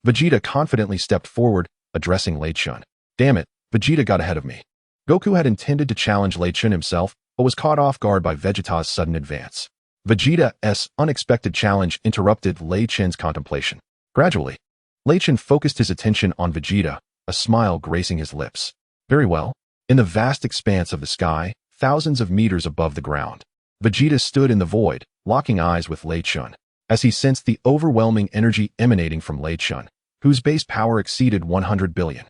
Speaker 1: Vegeta confidently stepped forward, addressing Lei Chun. Damn it, Vegeta got ahead of me. Goku had intended to challenge Lei Chun himself, but was caught off guard by Vegeta's sudden advance. Vegeta's unexpected challenge interrupted Lei Chun's contemplation. Gradually, Lei Chun focused his attention on Vegeta, a smile gracing his lips. Very well. In the vast expanse of the sky, thousands of meters above the ground, Vegeta stood in the void, locking eyes with Lei Chun, as he sensed the overwhelming energy emanating from Lei Chun, whose base power exceeded 100 billion.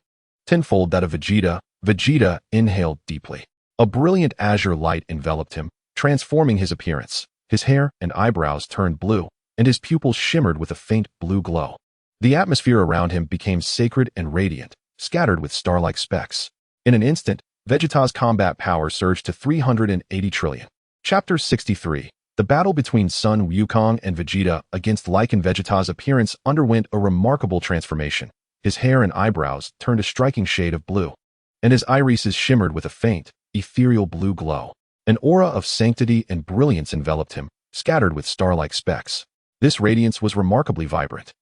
Speaker 1: Tenfold that of Vegeta. Vegeta inhaled deeply. A brilliant azure light enveloped him, transforming his appearance. His hair and eyebrows turned blue, and his pupils shimmered with a faint blue glow. The atmosphere around him became sacred and radiant, scattered with star-like specks. In an instant, Vegeta's combat power surged to 380 trillion. Chapter 63. The battle between Sun Wukong and Vegeta against Lycan. Vegeta's appearance underwent a remarkable transformation. His hair and eyebrows turned a striking shade of blue, and his irises shimmered with a faint, ethereal blue glow. An aura of sanctity and brilliance enveloped him, scattered with star-like specks. This radiance was remarkably vibrant,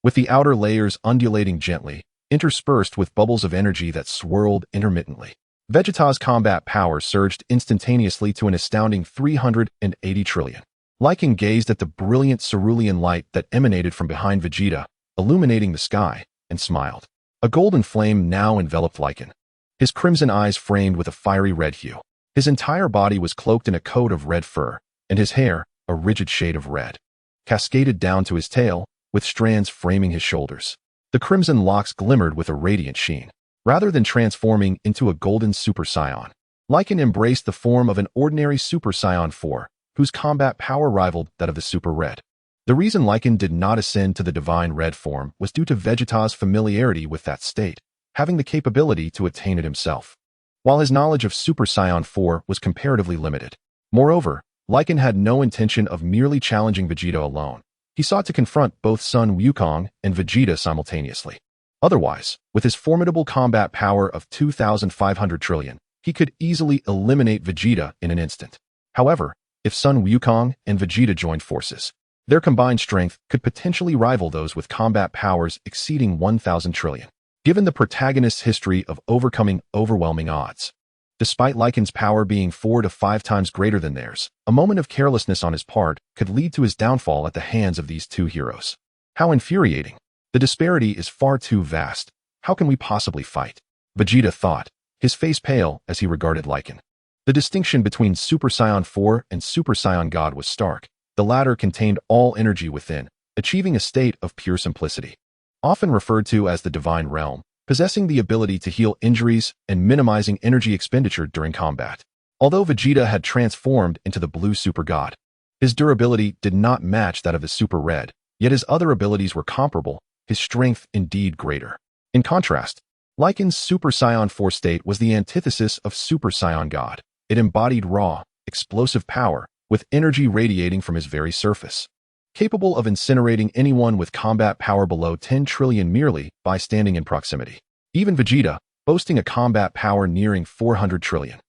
Speaker 1: with the outer layers undulating gently, interspersed with bubbles of energy that swirled intermittently. Vegeta's combat power surged instantaneously to an astounding 380 trillion. Lycan gazed at the brilliant cerulean light that emanated from behind Vegeta, illuminating the sky, and smiled. A golden flame now enveloped Lycan, his crimson eyes framed with a fiery red hue. His entire body was cloaked in a coat of red fur, and his hair, a rigid shade of red, cascaded down to his tail, with strands framing his shoulders. The crimson locks glimmered with a radiant sheen. Rather than transforming into a golden Super Saiyan, Lycan embraced the form of an ordinary Super Saiyan 4, whose combat power rivaled that of the Super Red. The reason Lycan did not ascend to the divine red form was due to Vegeta's familiarity with that state, having the capability to attain it himself, while his knowledge of Super Saiyan 4 was comparatively limited. Moreover, Lycan had no intention of merely challenging Vegeta alone. He sought to confront both Sun Wukong and Vegeta simultaneously. Otherwise, with his formidable combat power of 2,500 trillion, he could easily eliminate Vegeta in an instant. However, if Sun Wukong and Vegeta joined forces, their combined strength could potentially rival those with combat powers exceeding 1,000 trillion. Given the protagonist's history of overcoming overwhelming odds, despite Lycan's power being 4 to 5 times greater than theirs, a moment of carelessness on his part could lead to his downfall at the hands of these two heroes. How infuriating! The disparity is far too vast. How can we possibly fight? Vegeta thought, his face pale as he regarded Lycan. The distinction between Super Saiyan 4 and Super Saiyan God was stark. The latter contained all energy within, achieving a state of pure simplicity. Often referred to as the divine realm, possessing the ability to heal injuries and minimizing energy expenditure during combat. Although Vegeta had transformed into the blue Super God, his durability did not match that of the Super Red, yet his other abilities were comparable, his strength indeed greater. In contrast, Lycan's Super Saiyan 4 state was the antithesis of Super Saiyan God. It embodied raw, explosive power, with energy radiating from his very surface, capable of incinerating anyone with combat power below 10 trillion merely by standing in proximity. Even Vegeta, boasting a combat power nearing 400 trillion,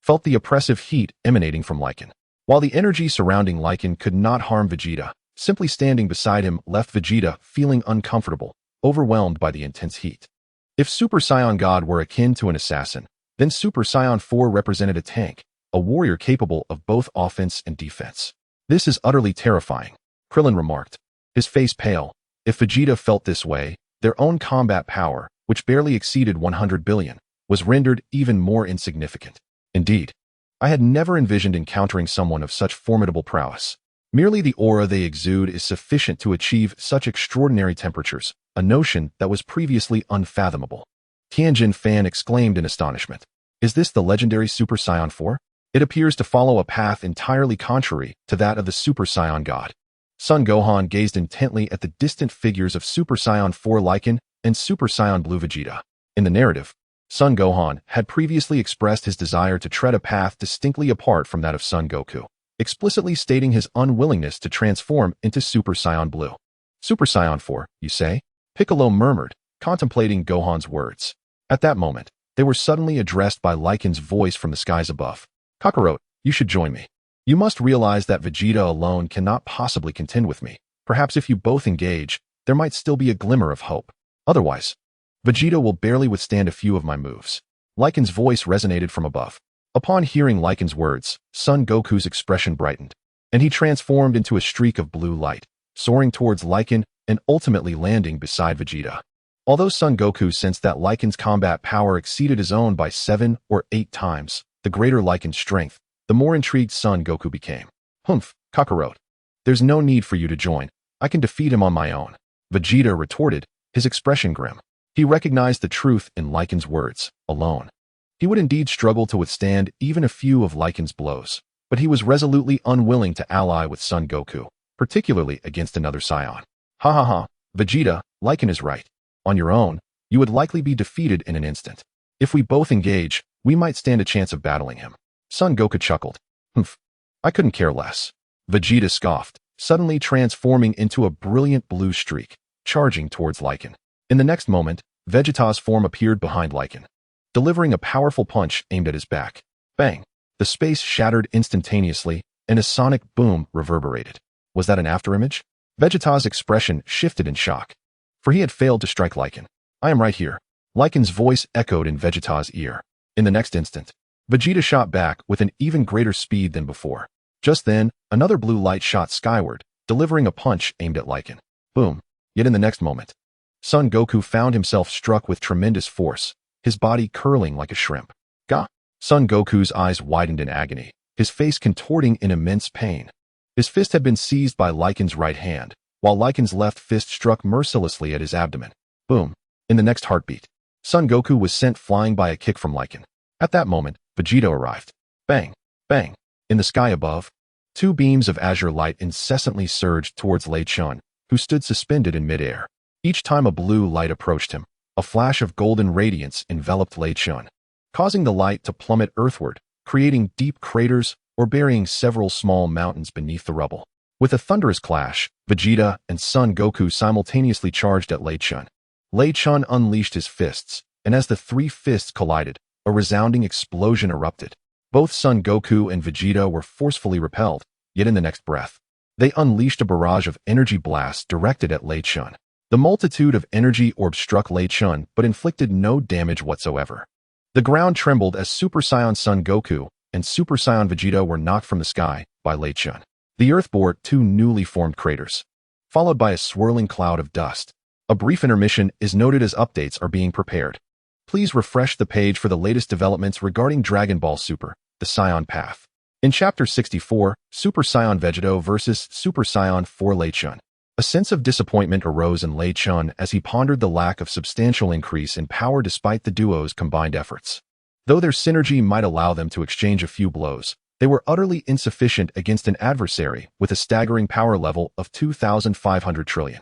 Speaker 1: felt the oppressive heat emanating from Lycan. While the energy surrounding Lycan could not harm Vegeta, simply standing beside him left Vegeta feeling uncomfortable, overwhelmed by the intense heat. If Super Saiyan God were akin to an assassin, then Super Saiyan 4 represented a tank, a warrior capable of both offense and defense. This is utterly terrifying, Krillin remarked, his face pale. If Vegeta felt this way, their own combat power, which barely exceeded 100 billion, was rendered even more insignificant. Indeed, I had never envisioned encountering someone of such formidable prowess. Merely the aura they exude is sufficient to achieve such extraordinary temperatures, a notion that was previously unfathomable. Tianjin Fan exclaimed in astonishment. Is this the legendary Super Saiyan 4? It appears to follow a path entirely contrary to that of the Super Saiyan God. Son Gohan gazed intently at the distant figures of Super Saiyan 4 Lycan and Super Saiyan Blue Vegeta. In the narrative, Son Gohan had previously expressed his desire to tread a path distinctly apart from that of Son Goku, explicitly stating his unwillingness to transform into Super Saiyan Blue. Super Saiyan 4, you say? Piccolo murmured, contemplating Gohan's words. At that moment, they were suddenly addressed by Lycan's voice from the skies above. Kakarot, you should join me. You must realize that Vegeta alone cannot possibly contend with me. Perhaps if you both engage, there might still be a glimmer of hope. Otherwise, Vegeta will barely withstand a few of my moves. Lycan's voice resonated from above. Upon hearing Lycan's words, Son Goku's expression brightened, and he transformed into a streak of blue light, soaring towards Lycan and ultimately landing beside Vegeta. Although Son Goku sensed that Lycan's combat power exceeded his own by 7 or 8 times, the greater Lycan's strength, the more intrigued Son Goku became. Humph, Kakarot. There's no need for you to join. I can defeat him on my own. Vegeta retorted, his expression grim. He recognized the truth in Lycan's words, alone. He would indeed struggle to withstand even a few of Lycan's blows, but he was resolutely unwilling to ally with Son Goku, particularly against another Saiyan. Ha ha ha, Vegeta, Lycan is right. On your own, you would likely be defeated in an instant. If we both engage, we might stand a chance of battling him. Son Goku chuckled. Humph, I couldn't care less. Vegeta scoffed, suddenly transforming into a brilliant blue streak, charging towards Lycan. In the next moment, Vegeta's form appeared behind Lycan, delivering a powerful punch aimed at his back. Bang! The space shattered instantaneously, and a sonic boom reverberated. Was that an afterimage? Vegeta's expression shifted in shock, for he had failed to strike Lycan. I am right here. Lycan's voice echoed in Vegeta's ear. In the next instant, Vegeta shot back with an even greater speed than before. Just then, another blue light shot skyward, delivering a punch aimed at Lycan. Boom! Yet in the next moment, Son Goku found himself struck with tremendous force, his body curling like a shrimp. Gah! Son Goku's eyes widened in agony, his face contorting in immense pain. His fist had been seized by Lycan's right hand, while Lycan's left fist struck mercilessly at his abdomen. Boom! In the next heartbeat, Son Goku was sent flying by a kick from Lycan. At that moment, Vegeta arrived. Bang! Bang! In the sky above, 2 beams of azure light incessantly surged towards Lei Chentian, who stood suspended in midair. Each time a blue light approached him, a flash of golden radiance enveloped Lei Chentian, causing the light to plummet earthward, creating deep craters or burying several small mountains beneath the rubble. With a thunderous clash, Vegeta and Son Goku simultaneously charged at Lei Chentian. Lei Chentian unleashed his fists, and as the 3 fists collided, a resounding explosion erupted. Both Son Goku and Vegeta were forcefully repelled, yet in the next breath, they unleashed a barrage of energy blasts directed at Lei Chentian. The multitude of energy orbs struck Lei Chentian but inflicted no damage whatsoever. The ground trembled as Super Saiyan Son Goku and Super Saiyan Vegeta were knocked from the sky by Lei Chentian. The earth bore 2 newly formed craters, followed by a swirling cloud of dust. A brief intermission is noted as updates are being prepared. Please refresh the page for the latest developments regarding Dragon Ball Super, the Saiyan Path. In Chapter 64, Super Saiyan Vegeta vs. Super Saiyan 4 Lei Chentian. A sense of disappointment arose in Lei Chentian as he pondered the lack of substantial increase in power despite the duo's combined efforts. Though their synergy might allow them to exchange a few blows, they were utterly insufficient against an adversary with a staggering power level of 2,500 trillion.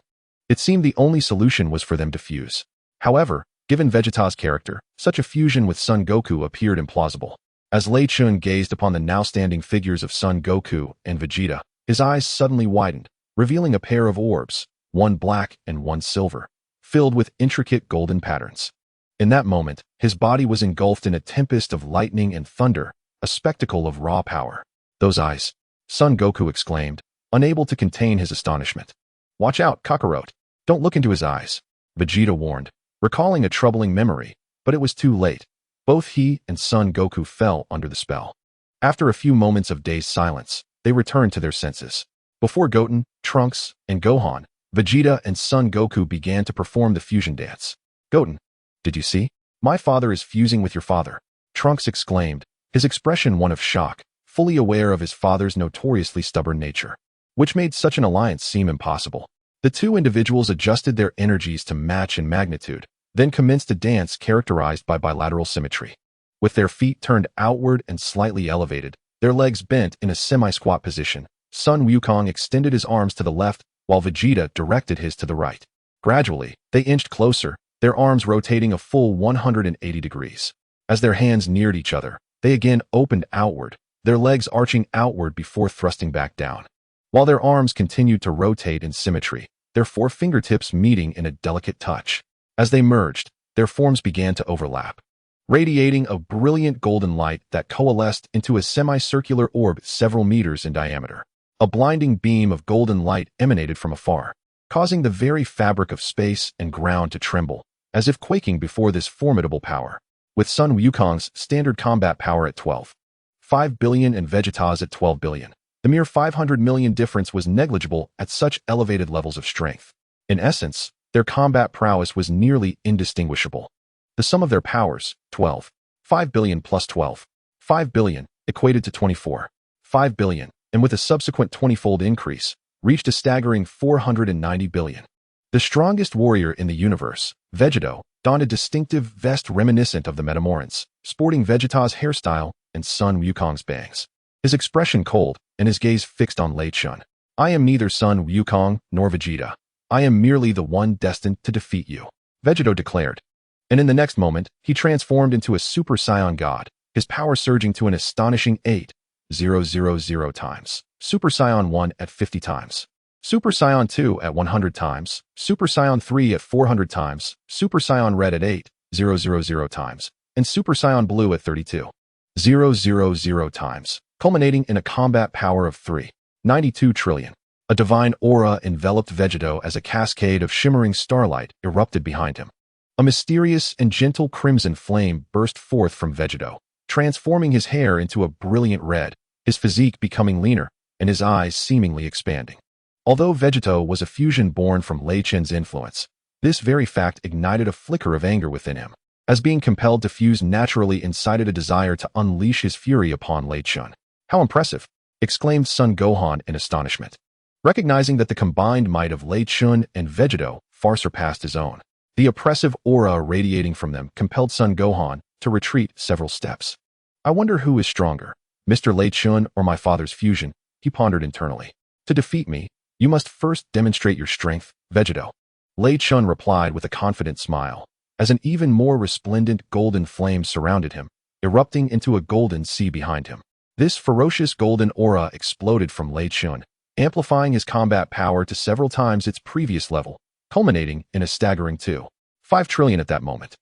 Speaker 1: It seemed the only solution was for them to fuse. However, given Vegeta's character, such a fusion with Son Goku appeared implausible. As Lei Chentian gazed upon the now standing figures of Son Goku and Vegeta, his eyes suddenly widened, revealing a pair of orbs, one black and one silver, filled with intricate golden patterns. In that moment, his body was engulfed in a tempest of lightning and thunder, a spectacle of raw power. Those eyes! Son Goku exclaimed, unable to contain his astonishment. Watch out, Kakarot. Don't look into his eyes, Vegeta warned, recalling a troubling memory, but it was too late. Both he and Son Goku fell under the spell. After a few moments of dazed silence, they returned to their senses. Before Goten, Trunks, and Gohan, Vegeta and Son Goku began to perform the fusion dance. Goten, did you see? My father is fusing with your father, Trunks exclaimed, his expression one of shock, fully aware of his father's notoriously stubborn nature, which made such an alliance seem impossible. The two individuals adjusted their energies to match in magnitude, then commenced a dance characterized by bilateral symmetry. With their feet turned outward and slightly elevated, their legs bent in a semi-squat position, Sun Wukong extended his arms to the left, while Vegeta directed his to the right. Gradually, they inched closer, their arms rotating a full 180 degrees. As their hands neared each other, they again opened outward, their legs arching outward before thrusting back down. While their arms continued to rotate in symmetry, their four fingertips meeting in a delicate touch. As they merged, their forms began to overlap, radiating a brilliant golden light that coalesced into a semicircular orb several meters in diameter. A blinding beam of golden light emanated from afar, causing the very fabric of space and ground to tremble, as if quaking before this formidable power. With Sun Wukong's standard combat power at 12.5 billion and Vegeta's at 12 billion, the mere 500 million difference was negligible at such elevated levels of strength. In essence, their combat prowess was nearly indistinguishable. The sum of their powers, 12.5 billion plus 12.5 billion, equated to 24.5 billion, and with a subsequent 20-fold increase, reached a staggering 490 billion. The strongest warrior in the universe, Vegito, donned a distinctive vest reminiscent of the Metamorphs, sporting Vegeta's hairstyle and Sun Wukong's bangs. His expression cold, and his gaze fixed on Lei Chun. I am neither Sun Wukong nor Vegeta. I am merely the one destined to defeat you, Vegito declared. And in the next moment, he transformed into a Super Saiyan God, his power surging to an astonishing 8,000 times. Super Saiyan 1 at 50 times. Super Saiyan 2 at 100 times, Super Saiyan 3 at 400 times, Super Saiyan Red at 8,000 times, and Super Saiyan Blue at 32,000 times, culminating in a combat power of 392 trillion. A divine aura enveloped Vegito as a cascade of shimmering starlight erupted behind him. A mysterious and gentle crimson flame burst forth from Vegito, transforming his hair into a brilliant red, his physique becoming leaner, and his eyes seemingly expanding. Although Vegito was a fusion born from Lei Chen's influence, this very fact ignited a flicker of anger within him, as being compelled to fuse naturally incited a desire to unleash his fury upon Lei Chun. How impressive! Exclaimed Son Gohan in astonishment, recognizing that the combined might of Lei Chun and Vegito far surpassed his own. The oppressive aura radiating from them compelled Son Gohan to retreat several steps. I wonder who is stronger, Mr. Lei Chun or my father's fusion, he pondered internally. To defeat me, you must first demonstrate your strength, Vegito. Lei Chun replied with a confident smile, as an even more resplendent golden flame surrounded him, erupting into a golden sea behind him. This ferocious golden aura exploded from Lei Chun, amplifying his combat power to several times its previous level, culminating in a staggering 2.5 trillion at that moment.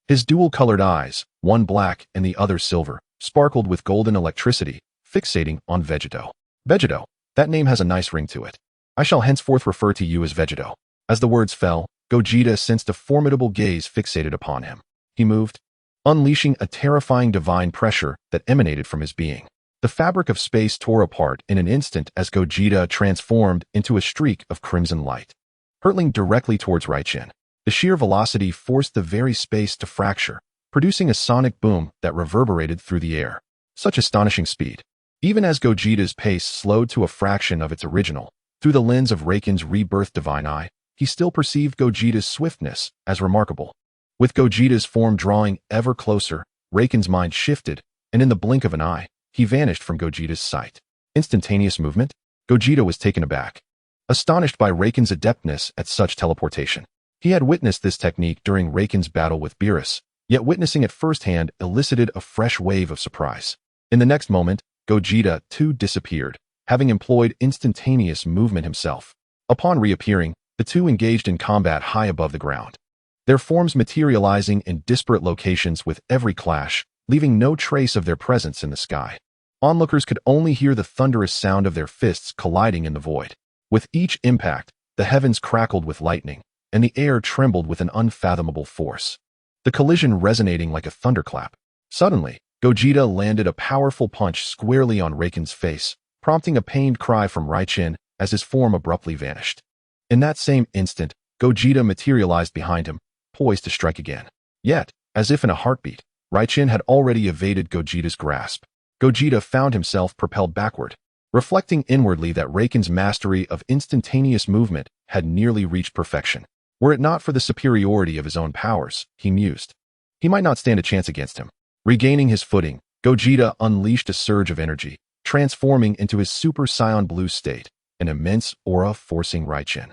Speaker 1: His dual-colored eyes, one black and the other silver, sparkled with golden electricity, fixating on Vegito. Vegito, that name has a nice ring to it. I shall henceforth refer to you as Vegito. As the words fell, Gogeta sensed a formidable gaze fixated upon him. He moved, unleashing a terrifying divine pressure that emanated from his being. The fabric of space tore apart in an instant as Gogeta transformed into a streak of crimson light, hurtling directly towards Raichen. The sheer velocity forced the very space to fracture, producing a sonic boom that reverberated through the air. Such astonishing speed. Even as Gogeta's pace slowed to a fraction of its original, through the lens of Raiken's rebirth divine eye, he still perceived Gogeta's swiftness as remarkable. With Gogeta's form drawing ever closer, Raiken's mind shifted, and in the blink of an eye, he vanished from Gogeta's sight. Instantaneous movement? Gogeta was taken aback, astonished by Raiken's adeptness at such teleportation. He had witnessed this technique during Raiken's battle with Beerus, yet witnessing it firsthand elicited a fresh wave of surprise. In the next moment, Gogeta too disappeared, having employed instantaneous movement himself. Upon reappearing, the two engaged in combat high above the ground, their forms materializing in disparate locations with every clash, leaving no trace of their presence in the sky. Onlookers could only hear the thunderous sound of their fists colliding in the void. With each impact, the heavens crackled with lightning, and the air trembled with an unfathomable force. The collision resonating like a thunderclap. Suddenly, Gogeta landed a powerful punch squarely on Reiken's face, prompting a pained cry from Raichin as his form abruptly vanished. In that same instant, Gogeta materialized behind him, poised to strike again. Yet, as if in a heartbeat, Raichin had already evaded Gogeta's grasp. Gogeta found himself propelled backward, reflecting inwardly that Reiken's mastery of instantaneous movement had nearly reached perfection. Were it not for the superiority of his own powers, he mused, he might not stand a chance against him. Regaining his footing, Gogeta unleashed a surge of energy, transforming into his Super Saiyan Blue state, an immense aura forcing Raichin,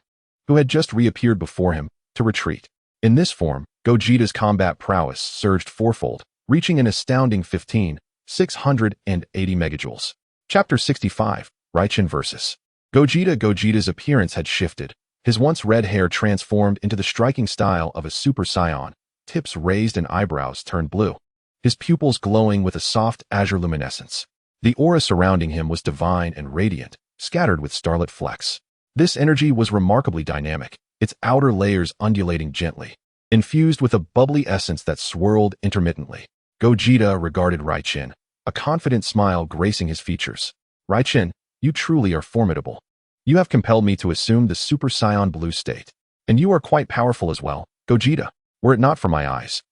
Speaker 1: who had just reappeared before him, to retreat. In this form, Gogeta's combat prowess surged fourfold, reaching an astounding 15,680 megajoules. Chapter 65, Raichin vs. Gogeta. Gogeta's appearance had shifted. His once red hair transformed into the striking style of a Super Saiyan, tips raised and eyebrows turned blue, his pupils glowing with a soft azure luminescence. The aura surrounding him was divine and radiant, scattered with starlit flecks. This energy was remarkably dynamic, its outer layers undulating gently, infused with a bubbly essence that swirled intermittently. Gogeta regarded Raichin, a confident smile gracing his features. Raichin, you truly are formidable. You have compelled me to assume the Super Saiyan Blue state. And you are quite powerful as well, Gogeta. Were it not for my eyes,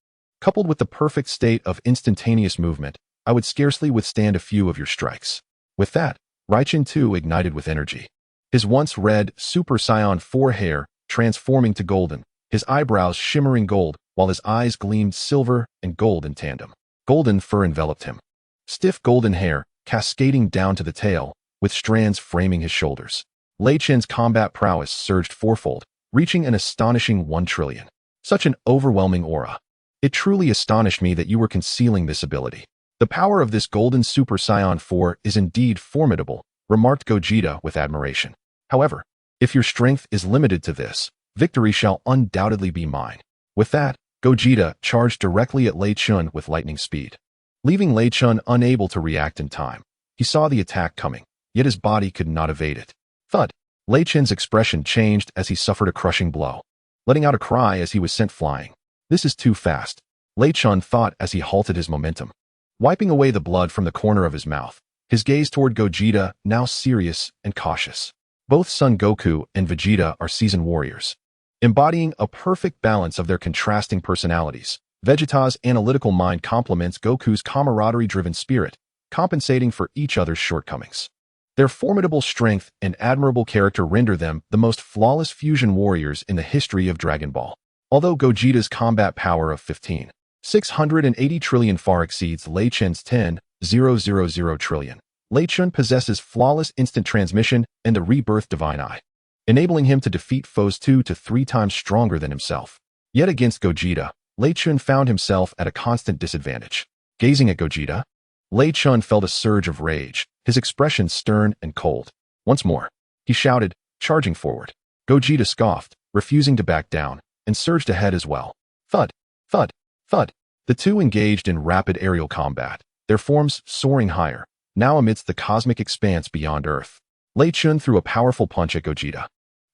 Speaker 1: coupled with the perfect state of instantaneous movement, I would scarcely withstand a few of your strikes. With that, Raichin too ignited with energy. His once red Super Saiyan 4 hair transforming to golden, his eyebrows shimmering gold, while his eyes gleamed silver and gold in tandem. Golden fur enveloped him. Stiff golden hair, cascading down to the tail, with strands framing his shoulders. Lei Chen's combat prowess surged fourfold, reaching an astonishing 1 trillion. Such an overwhelming aura. It truly astonished me that you were concealing this ability. The power of this golden Super Saiyan 4 is indeed formidable, remarked Gogeta with admiration. However, if your strength is limited to this, victory shall undoubtedly be mine. With that, Gogeta charged directly at Lei Chun with lightning speed. Leaving Lei Chun unable to react in time, he saw the attack coming, yet his body could not evade it. Thud! Lei Chun's expression changed as he suffered a crushing blow, letting out a cry as he was sent flying. This is too fast, Lei Chun thought as he halted his momentum. Wiping away the blood from the corner of his mouth, his gaze toward Gogeta, now serious and cautious. Both Son Goku and Vegeta are seasoned warriors, embodying a perfect balance of their contrasting personalities. Vegeta's analytical mind complements Goku's camaraderie-driven spirit, compensating for each other's shortcomings. Their formidable strength and admirable character render them the most flawless fusion warriors in the history of Dragon Ball. Although Gogeta's combat power of 15,680 trillion far exceeds Lei Chen's 10,000 trillion, Lei Chun possesses flawless instant transmission and the rebirth divine eye, enabling him to defeat foes 2 to 3 times stronger than himself. Yet against Gogeta, Lei Chun found himself at a constant disadvantage. Gazing at Gogeta, Lei Chun felt a surge of rage, his expression stern and cold. Once more, he shouted, charging forward. Gogeta scoffed, refusing to back down, and surged ahead as well. Thud, thud, thud. The two engaged in rapid aerial combat, their forms soaring higher, now amidst the cosmic expanse beyond Earth. Lei Chun threw a powerful punch at Gogeta,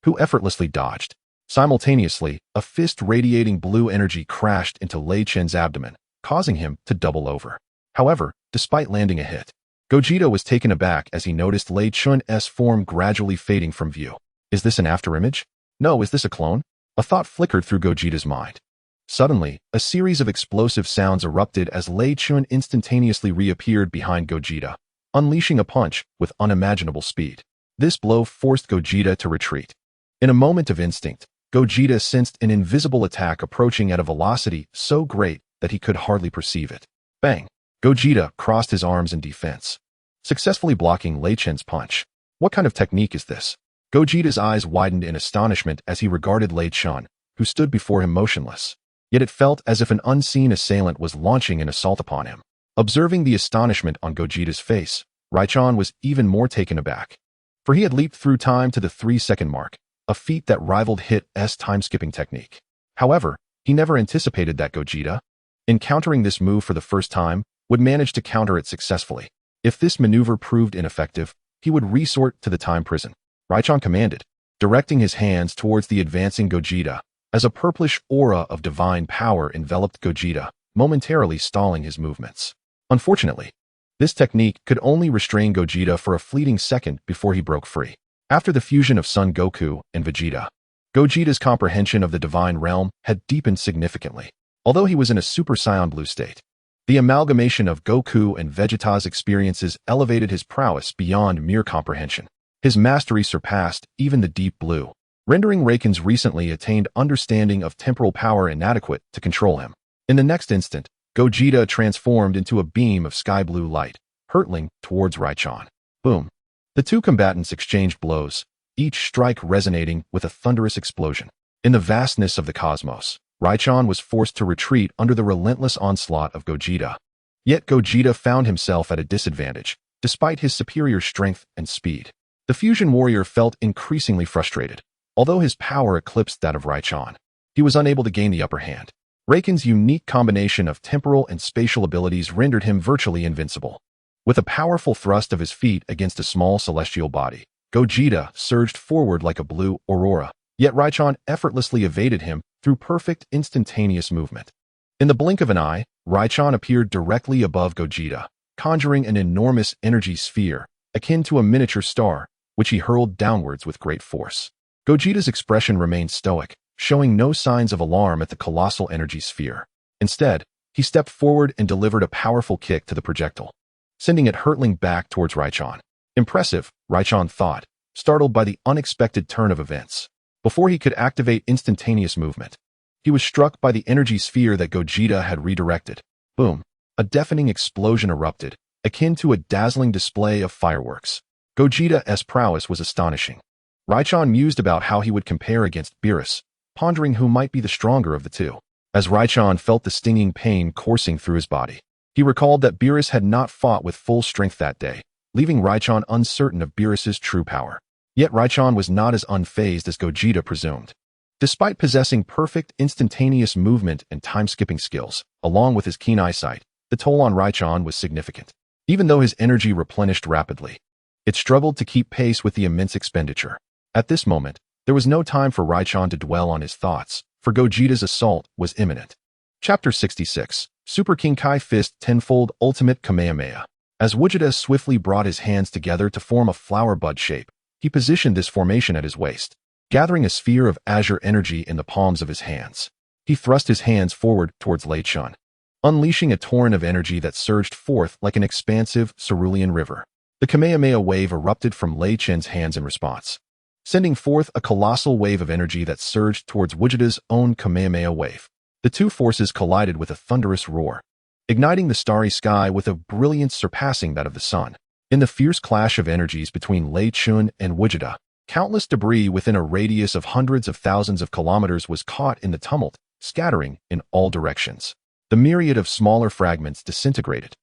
Speaker 1: who effortlessly dodged. Simultaneously, a fist radiating blue energy crashed into Lei Chen's abdomen, causing him to double over. However, despite landing a hit, Gogeta was taken aback as he noticed Lei Chun's form gradually fading from view. Is this an afterimage? No, is this a clone? A thought flickered through Gogeta's mind. Suddenly, a series of explosive sounds erupted as Lei Chun instantaneously reappeared behind Gogeta, unleashing a punch with unimaginable speed. This blow forced Gogeta to retreat. In a moment of instinct, Gogeta sensed an invisible attack approaching at a velocity so great that he could hardly perceive it. Bang! Gogeta crossed his arms in defense, successfully blocking Lei Chen's punch. What kind of technique is this? Gogeta's eyes widened in astonishment as he regarded Lei Chun, who stood before him motionless. Yet it felt as if an unseen assailant was launching an assault upon him. Observing the astonishment on Gogeta's face, Raichin was even more taken aback. For he had leaped through time to the 3-second mark, a feat that rivaled Hit's time-skipping technique. However, he never anticipated that Gogeta, encountering this move for the first time, would manage to counter it successfully. If this maneuver proved ineffective, he would resort to the time prison. Raichon commanded, directing his hands towards the advancing Gogeta, as a purplish aura of divine power enveloped Gogeta, momentarily stalling his movements. Unfortunately, this technique could only restrain Gogeta for a fleeting second before he broke free. After the fusion of Son Goku and Vegeta, Gogeta's comprehension of the divine realm had deepened significantly. Although he was in a Super Saiyan Blue state, the amalgamation of Goku and Vegeta's experiences elevated his prowess beyond mere comprehension. His mastery surpassed even the Deep Blue, rendering Raiken's recently attained understanding of temporal power inadequate to control him. In the next instant, Gogeta transformed into a beam of sky blue light, hurtling towards Raichon. Boom! The two combatants exchanged blows, each strike resonating with a thunderous explosion. In the vastness of the cosmos, Raichon was forced to retreat under the relentless onslaught of Gogeta. Yet Gogeta found himself at a disadvantage, despite his superior strength and speed. The fusion warrior felt increasingly frustrated. Although his power eclipsed that of Raichon, he was unable to gain the upper hand. Raiken's unique combination of temporal and spatial abilities rendered him virtually invincible. With a powerful thrust of his feet against a small celestial body, Gogeta surged forward like a blue aurora, yet Raichon effortlessly evaded him through perfect instantaneous movement. In the blink of an eye, Raichon appeared directly above Gogeta, conjuring an enormous energy sphere, akin to a miniature star, which he hurled downwards with great force. Gogeta's expression remained stoic, showing no signs of alarm at the colossal energy sphere. Instead, he stepped forward and delivered a powerful kick to the projectile, sending it hurtling back towards Raichon. Impressive, Raichon thought, startled by the unexpected turn of events. Before he could activate instantaneous movement, he was struck by the energy sphere that Gogeta had redirected. Boom! A deafening explosion erupted, akin to a dazzling display of fireworks. Gogeta's prowess was astonishing. Raichon mused about how he would compare against Beerus, pondering who might be the stronger of the two. As Raichon felt the stinging pain coursing through his body, he recalled that Beerus had not fought with full strength that day, leaving Raichon uncertain of Beerus's true power. Yet Raichon was not as unfazed as Gogeta presumed. Despite possessing perfect instantaneous movement and time-skipping skills, along with his keen eyesight, the toll on Raichon was significant. Even though his energy replenished rapidly, it struggled to keep pace with the immense expenditure. At this moment, there was no time for Raichon to dwell on his thoughts, for Gogeta's assault was imminent. Chapter 66, Super King Kai Fist Tenfold Ultimate Kamehameha. As Vegeta swiftly brought his hands together to form a flower bud shape, he positioned this formation at his waist, gathering a sphere of azure energy in the palms of his hands. He thrust his hands forward towards Lei Chentian, unleashing a torrent of energy that surged forth like an expansive cerulean river. The Kamehameha wave erupted from Lei Chentian's hands in response, sending forth a colossal wave of energy that surged towards Vegeta's own Kamehameha wave. The two forces collided with a thunderous roar, igniting the starry sky with a brilliance surpassing that of the sun. In the fierce clash of energies between Lei Chentian and Vegeta, countless debris within a radius of hundreds of thousands of kilometers was caught in the tumult, scattering in all directions. The myriad of smaller fragments disintegrated,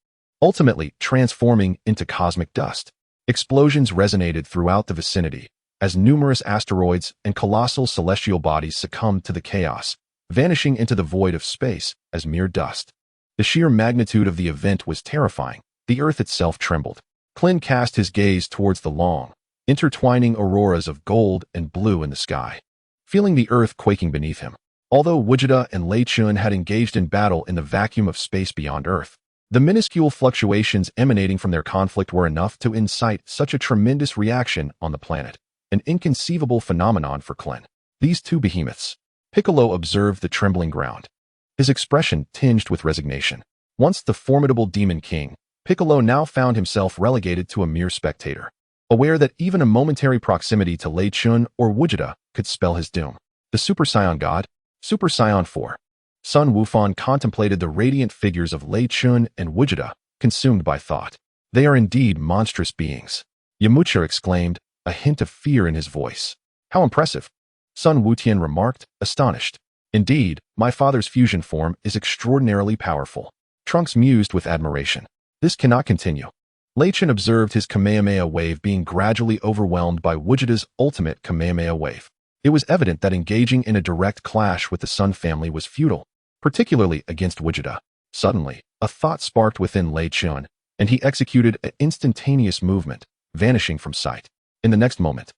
Speaker 1: ultimately transforming into cosmic dust. Explosions resonated throughout the vicinity, as numerous asteroids and colossal celestial bodies succumbed to the chaos, vanishing into the void of space as mere dust. The sheer magnitude of the event was terrifying. The earth itself trembled. Klin cast his gaze towards the long, intertwining auroras of gold and blue in the sky, feeling the earth quaking beneath him. Although Vegeta and Lei Chentian had engaged in battle in the vacuum of space beyond Earth, the minuscule fluctuations emanating from their conflict were enough to incite such a tremendous reaction on the planet, an inconceivable phenomenon for Klin. These two behemoths. Piccolo observed the trembling ground, his expression tinged with resignation. Once the formidable Demon King, Piccolo now found himself relegated to a mere spectator, aware that even a momentary proximity to Lei Chentian or Vegeta could spell his doom. The Super Saiyan God, Super Saiyan 4. Sun Wukong contemplated the radiant figures of Lei Chentian and Vegeta, consumed by thought. They are indeed monstrous beings. Yamoshi exclaimed, a hint of fear in his voice. How impressive, Sun Wutian remarked, astonished. Indeed, my father's fusion form is extraordinarily powerful. Trunks mused with admiration. This cannot continue. Lei Chentian observed his Kamehameha wave being gradually overwhelmed by Vegeta's ultimate Kamehameha wave. It was evident that engaging in a direct clash with the Sun family was futile, particularly against Vegeta. Suddenly, a thought sparked within Lei Chentian, and he executed an instantaneous movement, vanishing from sight. In the next moment,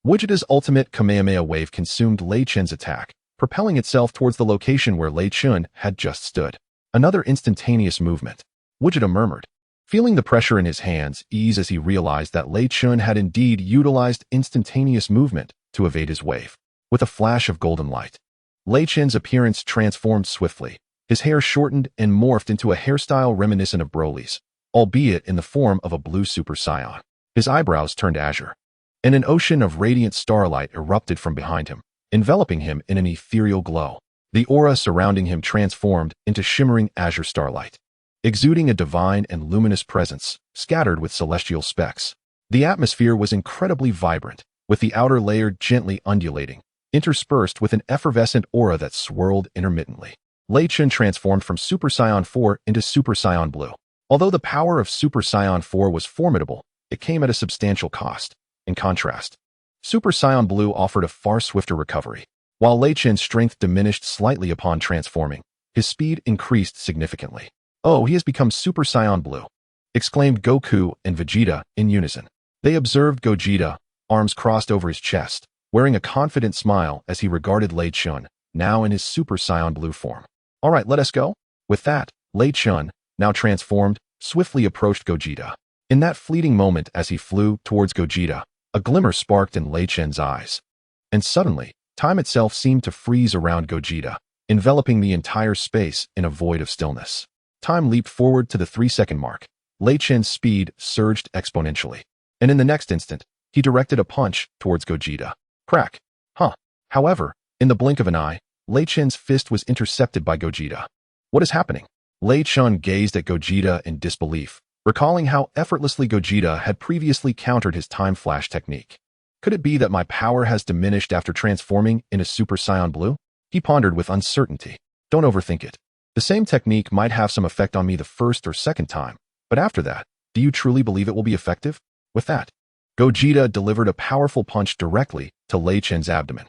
Speaker 1: Vegeta's ultimate Kamehameha wave consumed Lei Chentian's attack, propelling itself towards the location where Lei Chentian had just stood. Another instantaneous movement. Vegeta murmured, feeling the pressure in his hands ease as he realized that Lei Chentian had indeed utilized instantaneous movement to evade his wave. With a flash of golden light, Lei Chentian's appearance transformed swiftly. His hair shortened and morphed into a hairstyle reminiscent of Broly's, albeit in the form of a blue Super Saiyan. His eyebrows turned azure, and an ocean of radiant starlight erupted from behind him, enveloping him in an ethereal glow. The aura surrounding him transformed into shimmering azure starlight, exuding a divine and luminous presence, scattered with celestial specks. The atmosphere was incredibly vibrant, with the outer layer gently undulating, interspersed with an effervescent aura that swirled intermittently. Lei Chentian transformed from Super Saiyan 4 into Super Saiyan Blue. Although the power of Super Saiyan 4 was formidable, it came at a substantial cost. In contrast, Super Saiyan Blue offered a far swifter recovery. While Lei Chentian's strength diminished slightly upon transforming, his speed increased significantly. "Oh, he has become Super Saiyan Blue," exclaimed Goku and Vegeta in unison. They observed Gogeta, arms crossed over his chest, wearing a confident smile as he regarded Lei Chentian, now in his Super Saiyan Blue form. "All right, let us go." With that, Lei Chentian, now transformed, swiftly approached Gogeta. In that fleeting moment as he flew towards Gogeta, a glimmer sparked in Lei Chentian's eyes. And suddenly, time itself seemed to freeze around Gogeta, enveloping the entire space in a void of stillness. Time leaped forward to the 3-second mark. Lei Chentian's speed surged exponentially. And in the next instant, he directed a punch towards Gogeta. Crack. However, in the blink of an eye, Lei Chentian's fist was intercepted by Gogeta. "What is happening?" Lei Chentian gazed at Gogeta in disbelief, recalling how effortlessly Gogeta had previously countered his time flash technique. Could it be that my power has diminished after transforming into Super Saiyan Blue? He pondered with uncertainty. Don't overthink it. The same technique might have some effect on me the first or second time, but after that, do you truly believe it will be effective? With that, Gogeta delivered a powerful punch directly to Lei Chentian's abdomen.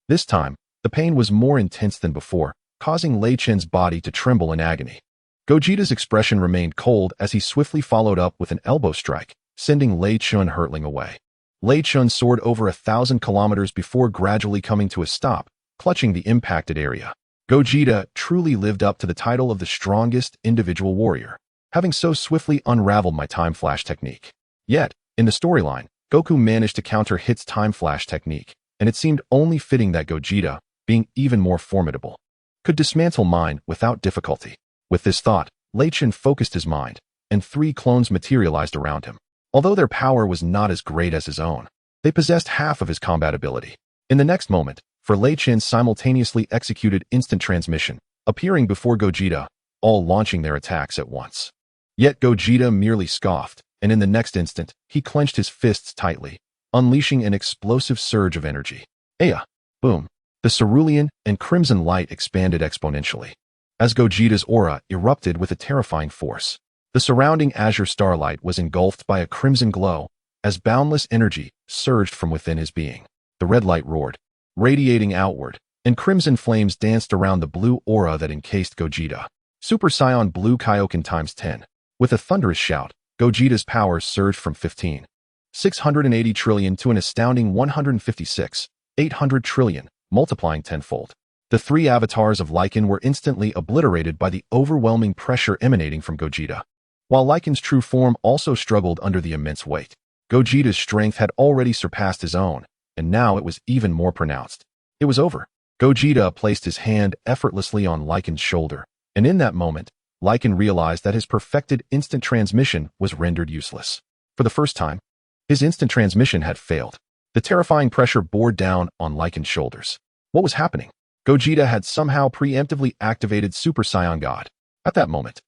Speaker 1: This time, the pain was more intense than before, causing Lei Chentian's body to tremble in agony. Gogeta's expression remained cold as he swiftly followed up with an elbow strike, sending Lei Chentian hurtling away. Lei Chentian soared over 1,000 kilometers before gradually coming to a stop, clutching the impacted area. Gogeta truly lived up to the title of the strongest individual warrior, having so swiftly unraveled my time flash technique. Yet, in the storyline, Goku managed to counter Hit's time flash technique, and it seemed only fitting that Gogeta, being even more formidable, could dismantle mine without difficulty. With this thought, Lei Chentian focused his mind, and 3 clones materialized around him. Although their power was not as great as his own, they possessed half of his combat ability. In the next moment, for Lei Chentian simultaneously executed instant transmission, appearing before Gogeta, all launching their attacks at once. Yet Gogeta merely scoffed, and in the next instant, he clenched his fists tightly, unleashing an explosive surge of energy. Aya! Boom! The cerulean and crimson light expanded exponentially, as Gogeta's aura erupted with a terrifying force. The surrounding azure starlight was engulfed by a crimson glow, as boundless energy surged from within his being. The red light roared, radiating outward, and crimson flames danced around the blue aura that encased Gogeta. Super Saiyan Blue Kaioken ×10. With a thunderous shout, Gogeta's power surged from 15,680 trillion to an astounding 156,800 trillion, multiplying tenfold. The 3 avatars of Lycan were instantly obliterated by the overwhelming pressure emanating from Gogeta. While Lycan's true form also struggled under the immense weight, Gogeta's strength had already surpassed his own, and now it was even more pronounced. It was over. Gogeta placed his hand effortlessly on Lycan's shoulder, and in that moment, Lycan realized that his perfected instant transmission was rendered useless. For the first time, his instant transmission had failed. The terrifying pressure bore down on Lycan's shoulders. What was happening? Gogeta had somehow preemptively activated Super Saiyan God. At that moment,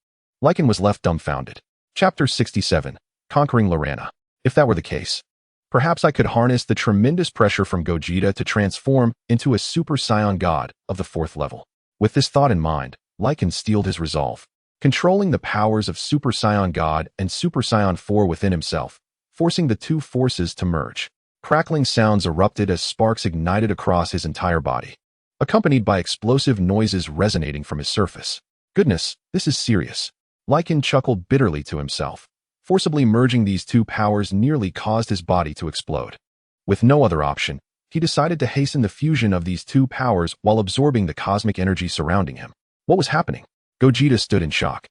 Speaker 1: Lycan was left dumbfounded. Chapter 67, Conquering Lorana. If that were the case, perhaps I could harness the tremendous pressure from Gogeta to transform into a Super Saiyan God of the 4th level. With this thought in mind, Lycan steeled his resolve, controlling the powers of Super Saiyan God and Super Saiyan 4 within himself, forcing the 2 forces to merge. Crackling sounds erupted as sparks ignited across his entire body, accompanied by explosive noises resonating from his surface. Goodness, this is serious. Lycan chuckled bitterly to himself. Forcibly merging these two powers nearly caused his body to explode. With no other option, he decided to hasten the fusion of these two powers while absorbing the cosmic energy surrounding him. What was happening? Gogeta stood in shock.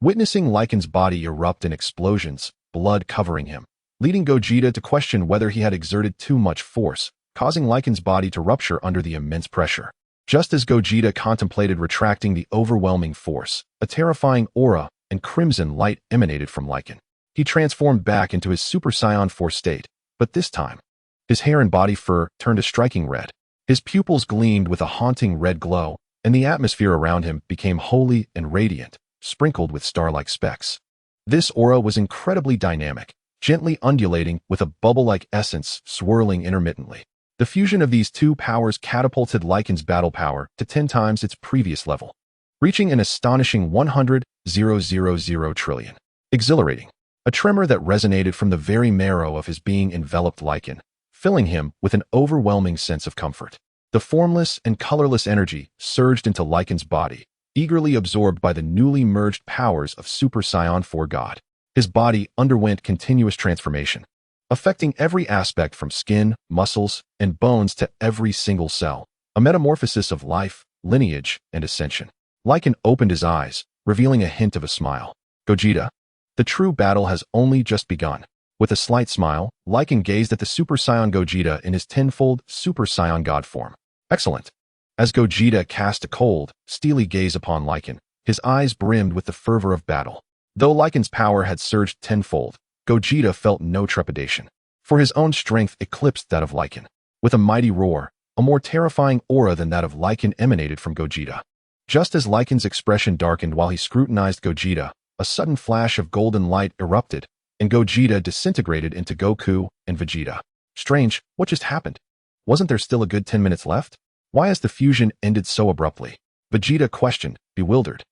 Speaker 1: Witnessing Lycan's body erupt in explosions, blood covering him, leading Gogeta to question whether he had exerted too much force, causing Lycan's body to rupture under the immense pressure. Just as Gogeta contemplated retracting the overwhelming force, a terrifying aura and crimson light emanated from Lycan. He transformed back into his Super Saiyan 4 state, but this time, his hair and body fur turned a striking red. His pupils gleamed with a haunting red glow, and the atmosphere around him became holy and radiant, sprinkled with star-like specks. This aura was incredibly dynamic, gently undulating with a bubble-like essence swirling intermittently. The fusion of these two powers catapulted Lycan's battle power to 10 times its previous level, reaching an astonishing 100,000 trillion. Exhilarating. A tremor that resonated from the very marrow of his being enveloped Lycan, filling him with an overwhelming sense of comfort. The formless and colorless energy surged into Lycan's body, eagerly absorbed by the newly merged powers of Super Saiyan 4 God. His body underwent continuous transformation, affecting every aspect from skin, muscles, and bones to every single cell, a metamorphosis of life, lineage, and ascension. Lycan opened his eyes, revealing a hint of a smile. Gogeta, the true battle has only just begun. With a slight smile, Lycan gazed at the Super Saiyan Gogeta in his tenfold Super Saiyan God form. Excellent. As Gogeta cast a cold, steely gaze upon Lycan, his eyes brimmed with the fervor of battle. Though Lycan's power had surged tenfold, Gogeta felt no trepidation, for his own strength eclipsed that of Lycan. With a mighty roar, a more terrifying aura than that of Lycan emanated from Gogeta. Just as Lycan's expression darkened while he scrutinized Gogeta, a sudden flash of golden light erupted, and Gogeta disintegrated into Goku and Vegeta. Strange, what just happened? Wasn't there still a good 10 minutes left? Why has the fusion ended so abruptly? Vegeta questioned, bewildered.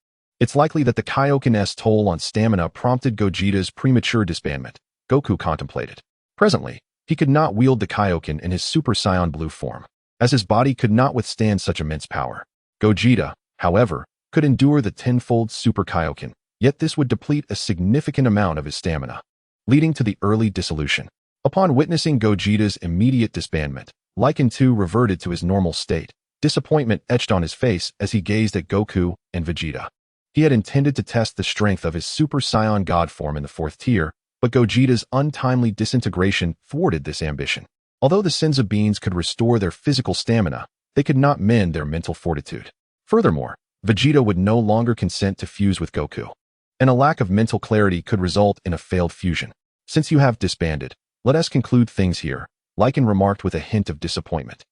Speaker 1: It's likely that the Kaioken's toll on stamina prompted Gogeta's premature disbandment, Goku contemplated. Presently, he could not wield the Kaioken in his Super Saiyan Blue form, as his body could not withstand such immense power. Gogeta, however, could endure the tenfold Super Kaioken, yet this would deplete a significant amount of his stamina, leading to the early dissolution. Upon witnessing Gogeta's immediate disbandment, Lycan too reverted to his normal state, disappointment etched on his face as he gazed at Goku and Vegeta. He had intended to test the strength of his Super Saiyan God form in the 4th tier, but Gogeta's untimely disintegration thwarted this ambition. Although the Senzu beans could restore their physical stamina, they could not mend their mental fortitude. Furthermore, Vegeta would no longer consent to fuse with Goku, and a lack of mental clarity could result in a failed fusion. Since you have disbanded, let us conclude things here, Lycan remarked with a hint of disappointment.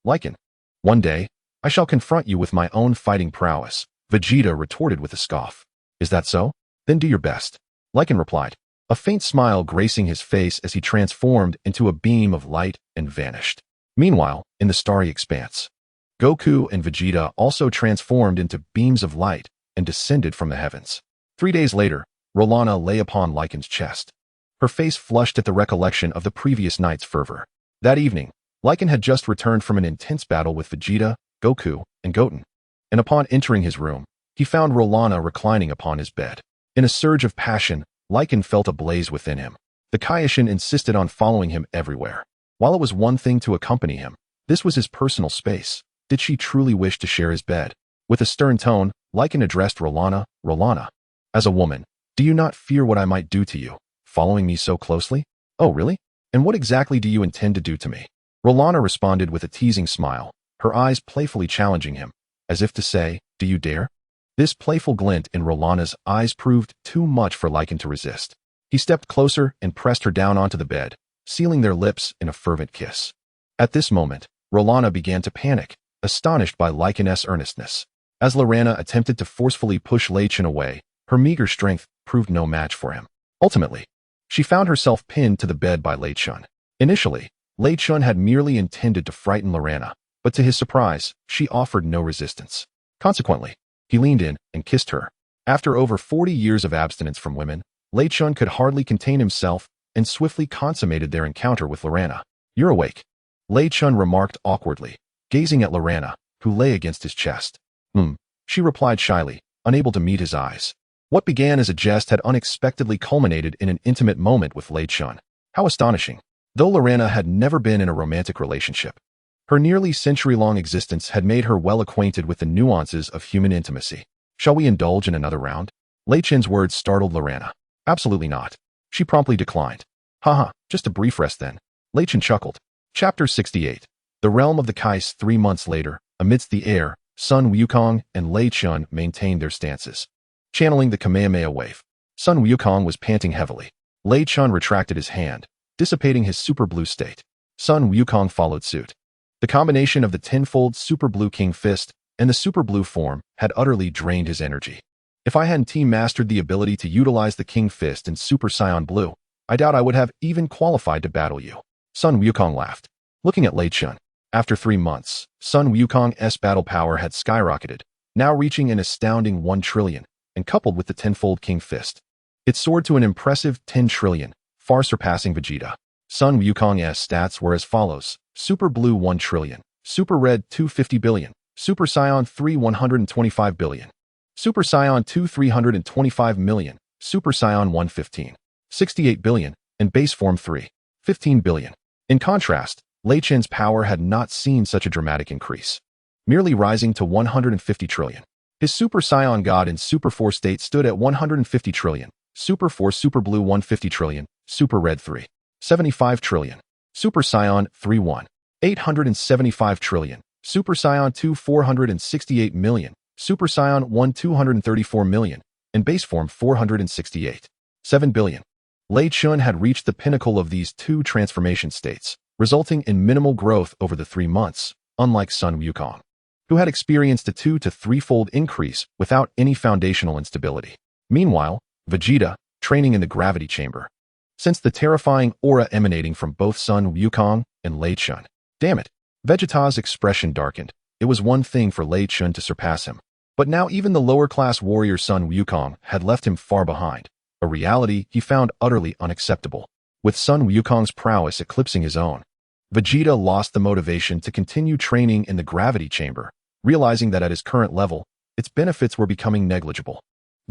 Speaker 1: Lycan. One day, I shall confront you with my own fighting prowess, Vegeta retorted with a scoff. Is that so? Then do your best. Lycan replied, a faint smile gracing his face as he transformed into a beam of light and vanished. Meanwhile, in the starry expanse, Goku and Vegeta also transformed into beams of light and descended from the heavens. 3 days later, Rolana lay upon Lycan's chest. Her face flushed at the recollection of the previous night's fervor. That evening, Lycan had just returned from an intense battle with Vegeta, Goku, and Goten, and upon entering his room, he found Rolana reclining upon his bed. In a surge of passion, Lycan felt a blaze within him. The Kaioken insisted on following him everywhere. While it was one thing to accompany him, this was his personal space. Did she truly wish to share his bed? With a stern tone, Lycan addressed Rolana, Rolana. As a woman, do you not fear what I might do to you, following me so closely? Oh, really? And what exactly do you intend to do to me? Rolana responded with a teasing smile, her eyes playfully challenging him, as if to say, do you dare? This playful glint in Rolana's eyes proved too much for Lycan to resist. He stepped closer and pressed her down onto the bed, sealing their lips in a fervent kiss. At this moment, Rolana began to panic, astonished by Lycan's earnestness. As Lorena attempted to forcefully push Lei Chentian away, her meager strength proved no match for him. Ultimately, she found herself pinned to the bed by Lei Chentian. Initially, Lei Chentian had merely intended to frighten Lorena, but to his surprise, she offered no resistance. Consequently, he leaned in and kissed her. After over 40 years of abstinence from women, Lei Chentian could hardly contain himself and swiftly consummated their encounter with Lorena. You're awake, Lei Chentian remarked awkwardly, gazing at Lorena, who lay against his chest. She replied shyly, unable to meet his eyes. What began as a jest had unexpectedly culminated in an intimate moment with Lei Chun. How astonishing! Though Lorena had never been in a romantic relationship, her nearly century-long existence had made her well acquainted with the nuances of human intimacy. Shall we indulge in another round? Lei Chun's words startled Lorena. Absolutely not. She promptly declined. Haha, just a brief rest then. Lei Chun chuckled. Chapter 68. The realm of the Kais 3 months later, amidst the air, Sun Wukong and Lei Chun maintained their stances. Channeling the Kamehameha wave, Sun Wukong was panting heavily. Lei Chun retracted his hand, dissipating his super blue state. Sun Wukong followed suit. The combination of the tenfold super blue king fist and the super blue form had utterly drained his energy. If I hadn't mastered the ability to utilize the king fist and super Saiyan blue, I doubt I would have even qualified to battle you. Sun Wukong laughed. Looking at Lei Chun. After 3 months, Sun Wukong's battle power had skyrocketed, now reaching an astounding 1 trillion, and coupled with the tenfold king fist, it soared to an impressive 10 trillion, far surpassing Vegeta. Sun Wukong's stats were as follows: Super Blue 1 trillion, Super Red 250 billion, Super Saiyan 3 125 billion, Super Saiyan 2 325 million, Super Saiyan 1 15, 68 billion, and Base Form 3, 15 billion. In contrast, Lei Chun's power had not seen such a dramatic increase, merely rising to 150 trillion. His Super Saiyan God in Super Force state stood at 150 trillion, Super Force Super Blue 150 trillion, Super Red 3, 75 trillion, Super Saiyan 3 1, 875 trillion, Super Saiyan 2 468 million, Super Saiyan 1 234 million, and Base Form 468, 7 billion. Lei Chun had reached the pinnacle of these 2 transformation states, resulting in minimal growth over the 3 months, unlike Sun Wukong, who had experienced a 2 to 3-fold increase without any foundational instability. Meanwhile, Vegeta, training in the gravity chamber, sensed the terrifying aura emanating from both Sun Wukong and Lei Chun. Damn it! Vegeta's expression darkened. It was one thing for Lei Chun to surpass him, but now even the lower-class warrior Sun Wukong had left him far behind, a reality he found utterly unacceptable. With Sun Wukong's prowess eclipsing his own, Vegeta lost the motivation to continue training in the gravity chamber, realizing that at his current level, its benefits were becoming negligible.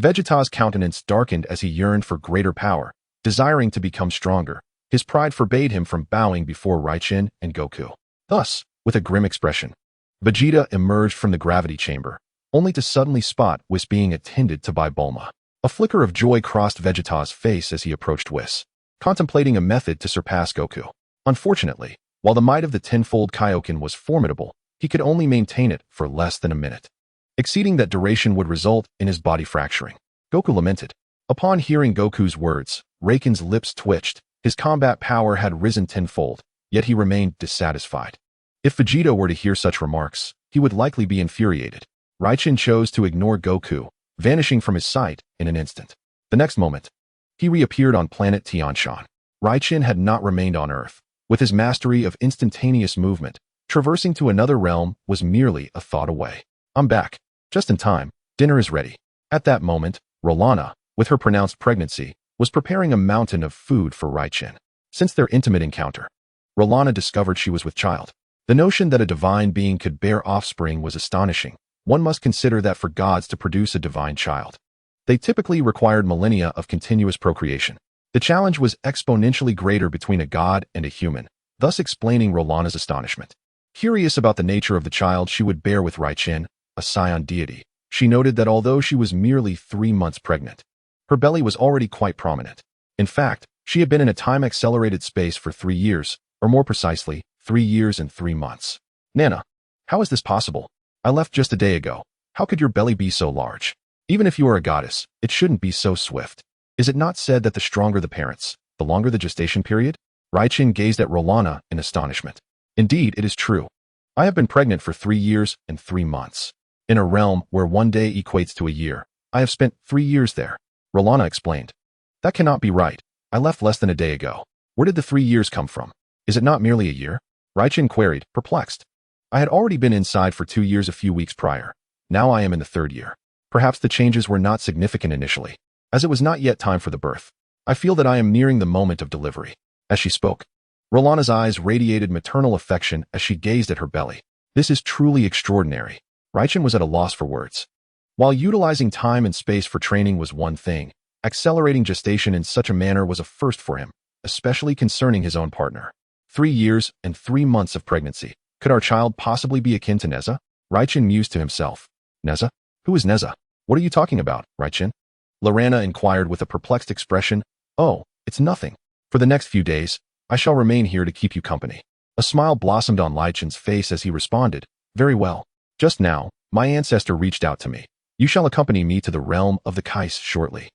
Speaker 1: Vegeta's countenance darkened as he yearned for greater power, desiring to become stronger. His pride forbade him from bowing before Raichin and Goku. Thus, with a grim expression, Vegeta emerged from the gravity chamber, only to suddenly spot Whis being attended to by Bulma. A flicker of joy crossed Vegeta's face as he approached Whis, contemplating a method to surpass Goku. Unfortunately, while the might of the tenfold Kaioken was formidable, he could only maintain it for less than a minute. Exceeding that duration would result in his body fracturing. Goku lamented. Upon hearing Goku's words, Raiken's lips twitched. His combat power had risen tenfold, yet he remained dissatisfied. If Vegeta were to hear such remarks, he would likely be infuriated. Raichin chose to ignore Goku, vanishing from his sight in an instant. The next moment, he reappeared on planet Tianshan. Raichin had not remained on Earth. With his mastery of instantaneous movement, traversing to another realm was merely a thought away. I'm back. Just in time. Dinner is ready. At that moment, Rolana, with her pronounced pregnancy, was preparing a mountain of food for Raichin. Since their intimate encounter, Rolana discovered she was with child. The notion that a divine being could bear offspring was astonishing. One must consider that for gods to produce a divine child, they typically required millennia of continuous procreation. The challenge was exponentially greater between a god and a human, thus explaining Rolana's astonishment. Curious about the nature of the child she would bear with Raichin, a Saiyan deity, she noted that although she was merely 3 months pregnant, her belly was already quite prominent. In fact, she had been in a time-accelerated space for 3 years, or more precisely, 3 years and 3 months. Nana, how is this possible? I left just a day ago. How could your belly be so large? Even if you are a goddess, it shouldn't be so swift. Is it not said that the stronger the parents, the longer the gestation period? Raichin gazed at Rolana in astonishment. Indeed, it is true. I have been pregnant for 3 years and 3 months. In a realm where 1 day equates to a year, I have spent 3 years there. Rolana explained. That cannot be right. I left less than a day ago. Where did the 3 years come from? Is it not merely a year? Raichin queried, perplexed. I had already been inside for 2 years a few weeks prior. Now I am in the 3rd year. Perhaps the changes were not significant initially, as it was not yet time for the birth. I feel that I am nearing the moment of delivery. As she spoke, Rolana's eyes radiated maternal affection as she gazed at her belly. This is truly extraordinary. Raichin was at a loss for words. While utilizing time and space for training was one thing, accelerating gestation in such a manner was a first for him, especially concerning his own partner. 3 years and 3 months of pregnancy. Could our child possibly be akin to Neza? Raichin mused to himself. Neza? Who is Neza? What are you talking about, Raichin? Lorana inquired with a perplexed expression. Oh, it's nothing. For the next few days, I shall remain here to keep you company. A smile blossomed on Laichin's face as he responded. Very well. Just now, my ancestor reached out to me. You shall accompany me to the realm of the Kais shortly.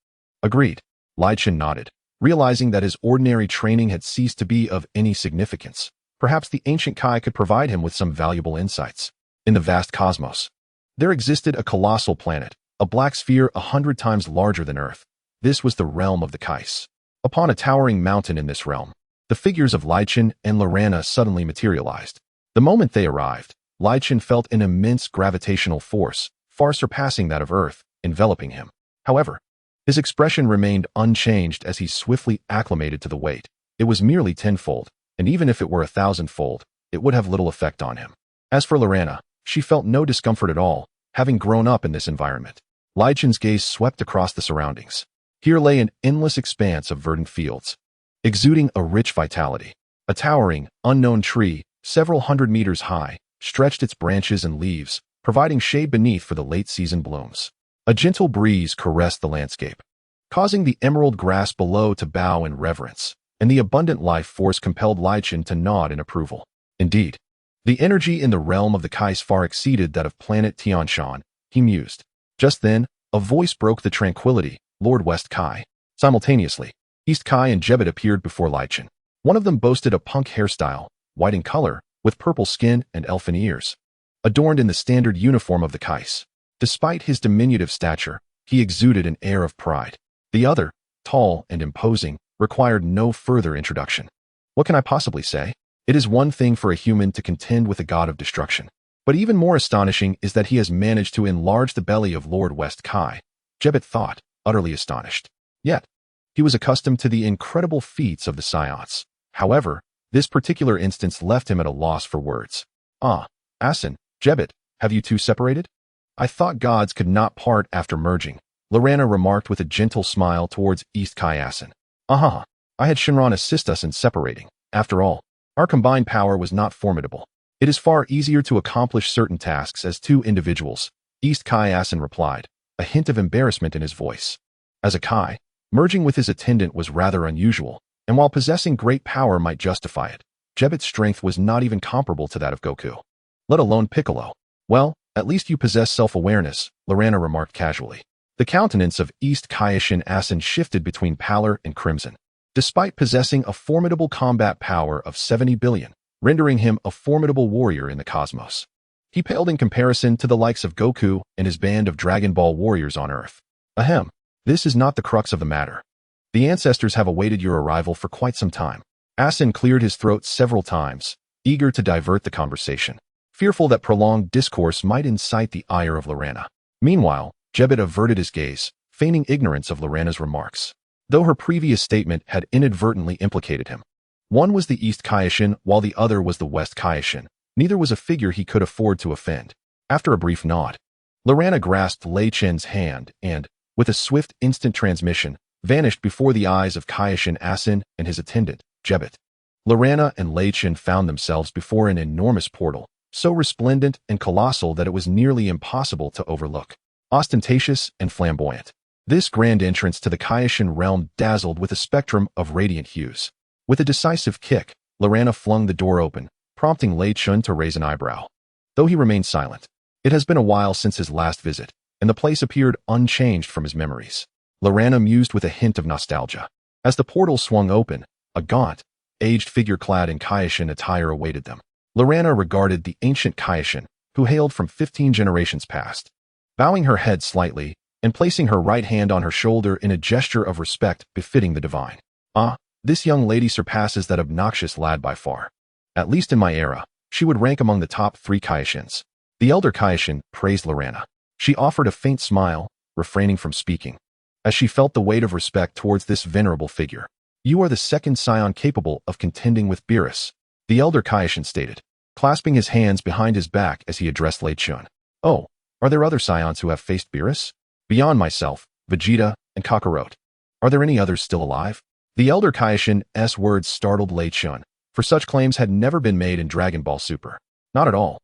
Speaker 1: Agreed. Laichin nodded, realizing that his ordinary training had ceased to be of any significance. Perhaps the ancient Kai could provide him with some valuable insights. In the vast cosmos, there existed a colossal planet, a black sphere 100 times larger than Earth. This was the realm of the Kais. Upon a towering mountain in this realm, the figures of Laichin and Lorana suddenly materialized. The moment they arrived, Laichin felt an immense gravitational force, far surpassing that of Earth, enveloping him. However, his expression remained unchanged as he swiftly acclimated to the weight. It was merely tenfold, and even if it were 1,000-fold, it would have little effect on him. As for Lorana, she felt no discomfort at all, having grown up in this environment. Laichin's gaze swept across the surroundings. Here lay an endless expanse of verdant fields, exuding a rich vitality. A towering, unknown tree, several hundred meters high, stretched its branches and leaves, providing shade beneath for the late-season blooms. A gentle breeze caressed the landscape, causing the emerald grass below to bow in reverence, and the abundant life force compelled Laichin to nod in approval. Indeed, the energy in the realm of the Kais far exceeded that of planet Tianshan, he mused. Just then, a voice broke the tranquility. Lord West Kai. Simultaneously, East Kai and Jebet appeared before Laichin. One of them boasted a punk hairstyle, white in color, with purple skin and elfin ears, adorned in the standard uniform of the Kais. Despite his diminutive stature, he exuded an air of pride. The other, tall and imposing, required no further introduction. What can I possibly say? It is one thing for a human to contend with a god of destruction. But even more astonishing is that he has managed to enlarge the belly of Lord West Kai. Jebet thought, utterly astonished. Yet, he was accustomed to the incredible feats of the Saiyans. However, this particular instance left him at a loss for words. Ah, Asin, Jebet, have you two separated? I thought gods could not part after merging, Lorana remarked with a gentle smile towards East Kai Asin. I had Shinran assist us in separating. After all, our combined power was not formidable. It is far easier to accomplish certain tasks as two individuals, East Kai Asin replied, a hint of embarrassment in his voice. As a Kai, merging with his attendant was rather unusual, and while possessing great power might justify it, Jebet's strength was not even comparable to that of Goku. Let alone Piccolo. Well, at least you possess self-awareness, Lorana remarked casually. The countenance of East Kaioken Asin shifted between pallor and crimson. Despite possessing a formidable combat power of 70 billion, rendering him a formidable warrior in the cosmos, he paled in comparison to the likes of Goku and his band of Dragon Ball warriors on Earth. Ahem, this is not the crux of the matter. The ancestors have awaited your arrival for quite some time. Asin cleared his throat several times, eager to divert the conversation, fearful that prolonged discourse might incite the ire of Lorana. Meanwhile, Jebet averted his gaze, feigning ignorance of Lorana's remarks, though her previous statement had inadvertently implicated him. One was the East Kaioken, while the other was the West Kaioken. Neither was a figure he could afford to offend. After a brief nod, Lorana grasped Lei Chen's hand and, with a swift instant transmission, vanished before the eyes of Kaioken Asin and his attendant, Jebet. Lorana and Lei Chen found themselves before an enormous portal, so resplendent and colossal that it was nearly impossible to overlook. Ostentatious and flamboyant, this grand entrance to the Kaioken realm dazzled with a spectrum of radiant hues. With a decisive kick, Lorana flung the door open, prompting Lei Chun to raise an eyebrow. Though he remained silent, it has been a while since his last visit, and the place appeared unchanged from his memories. Lorana mused with a hint of nostalgia. As the portal swung open, a gaunt, aged figure clad in Kaioken attire awaited them. Lorana regarded the ancient Kaioken, who hailed from 15 generations past. Bowing her head slightly, and placing her right hand on her shoulder in a gesture of respect befitting the divine. This young lady surpasses that obnoxious lad by far. At least in my era, she would rank among the top 3 Kaioshins. The elder Kaioken praised Lorana. She offered a faint smile, refraining from speaking, as she felt the weight of respect towards this venerable figure. You are the second Saiyan capable of contending with Beerus, the elder Kaioken stated, clasping his hands behind his back as he addressed Lei Chun. Oh, Are there other Saiyans who have faced Beerus? Beyond myself, Vegeta, and Kakarot. Are there any others still alive? The Elder Kaioken's words startled Lei Chentian, for such claims had never been made in Dragon Ball Super. Not at all.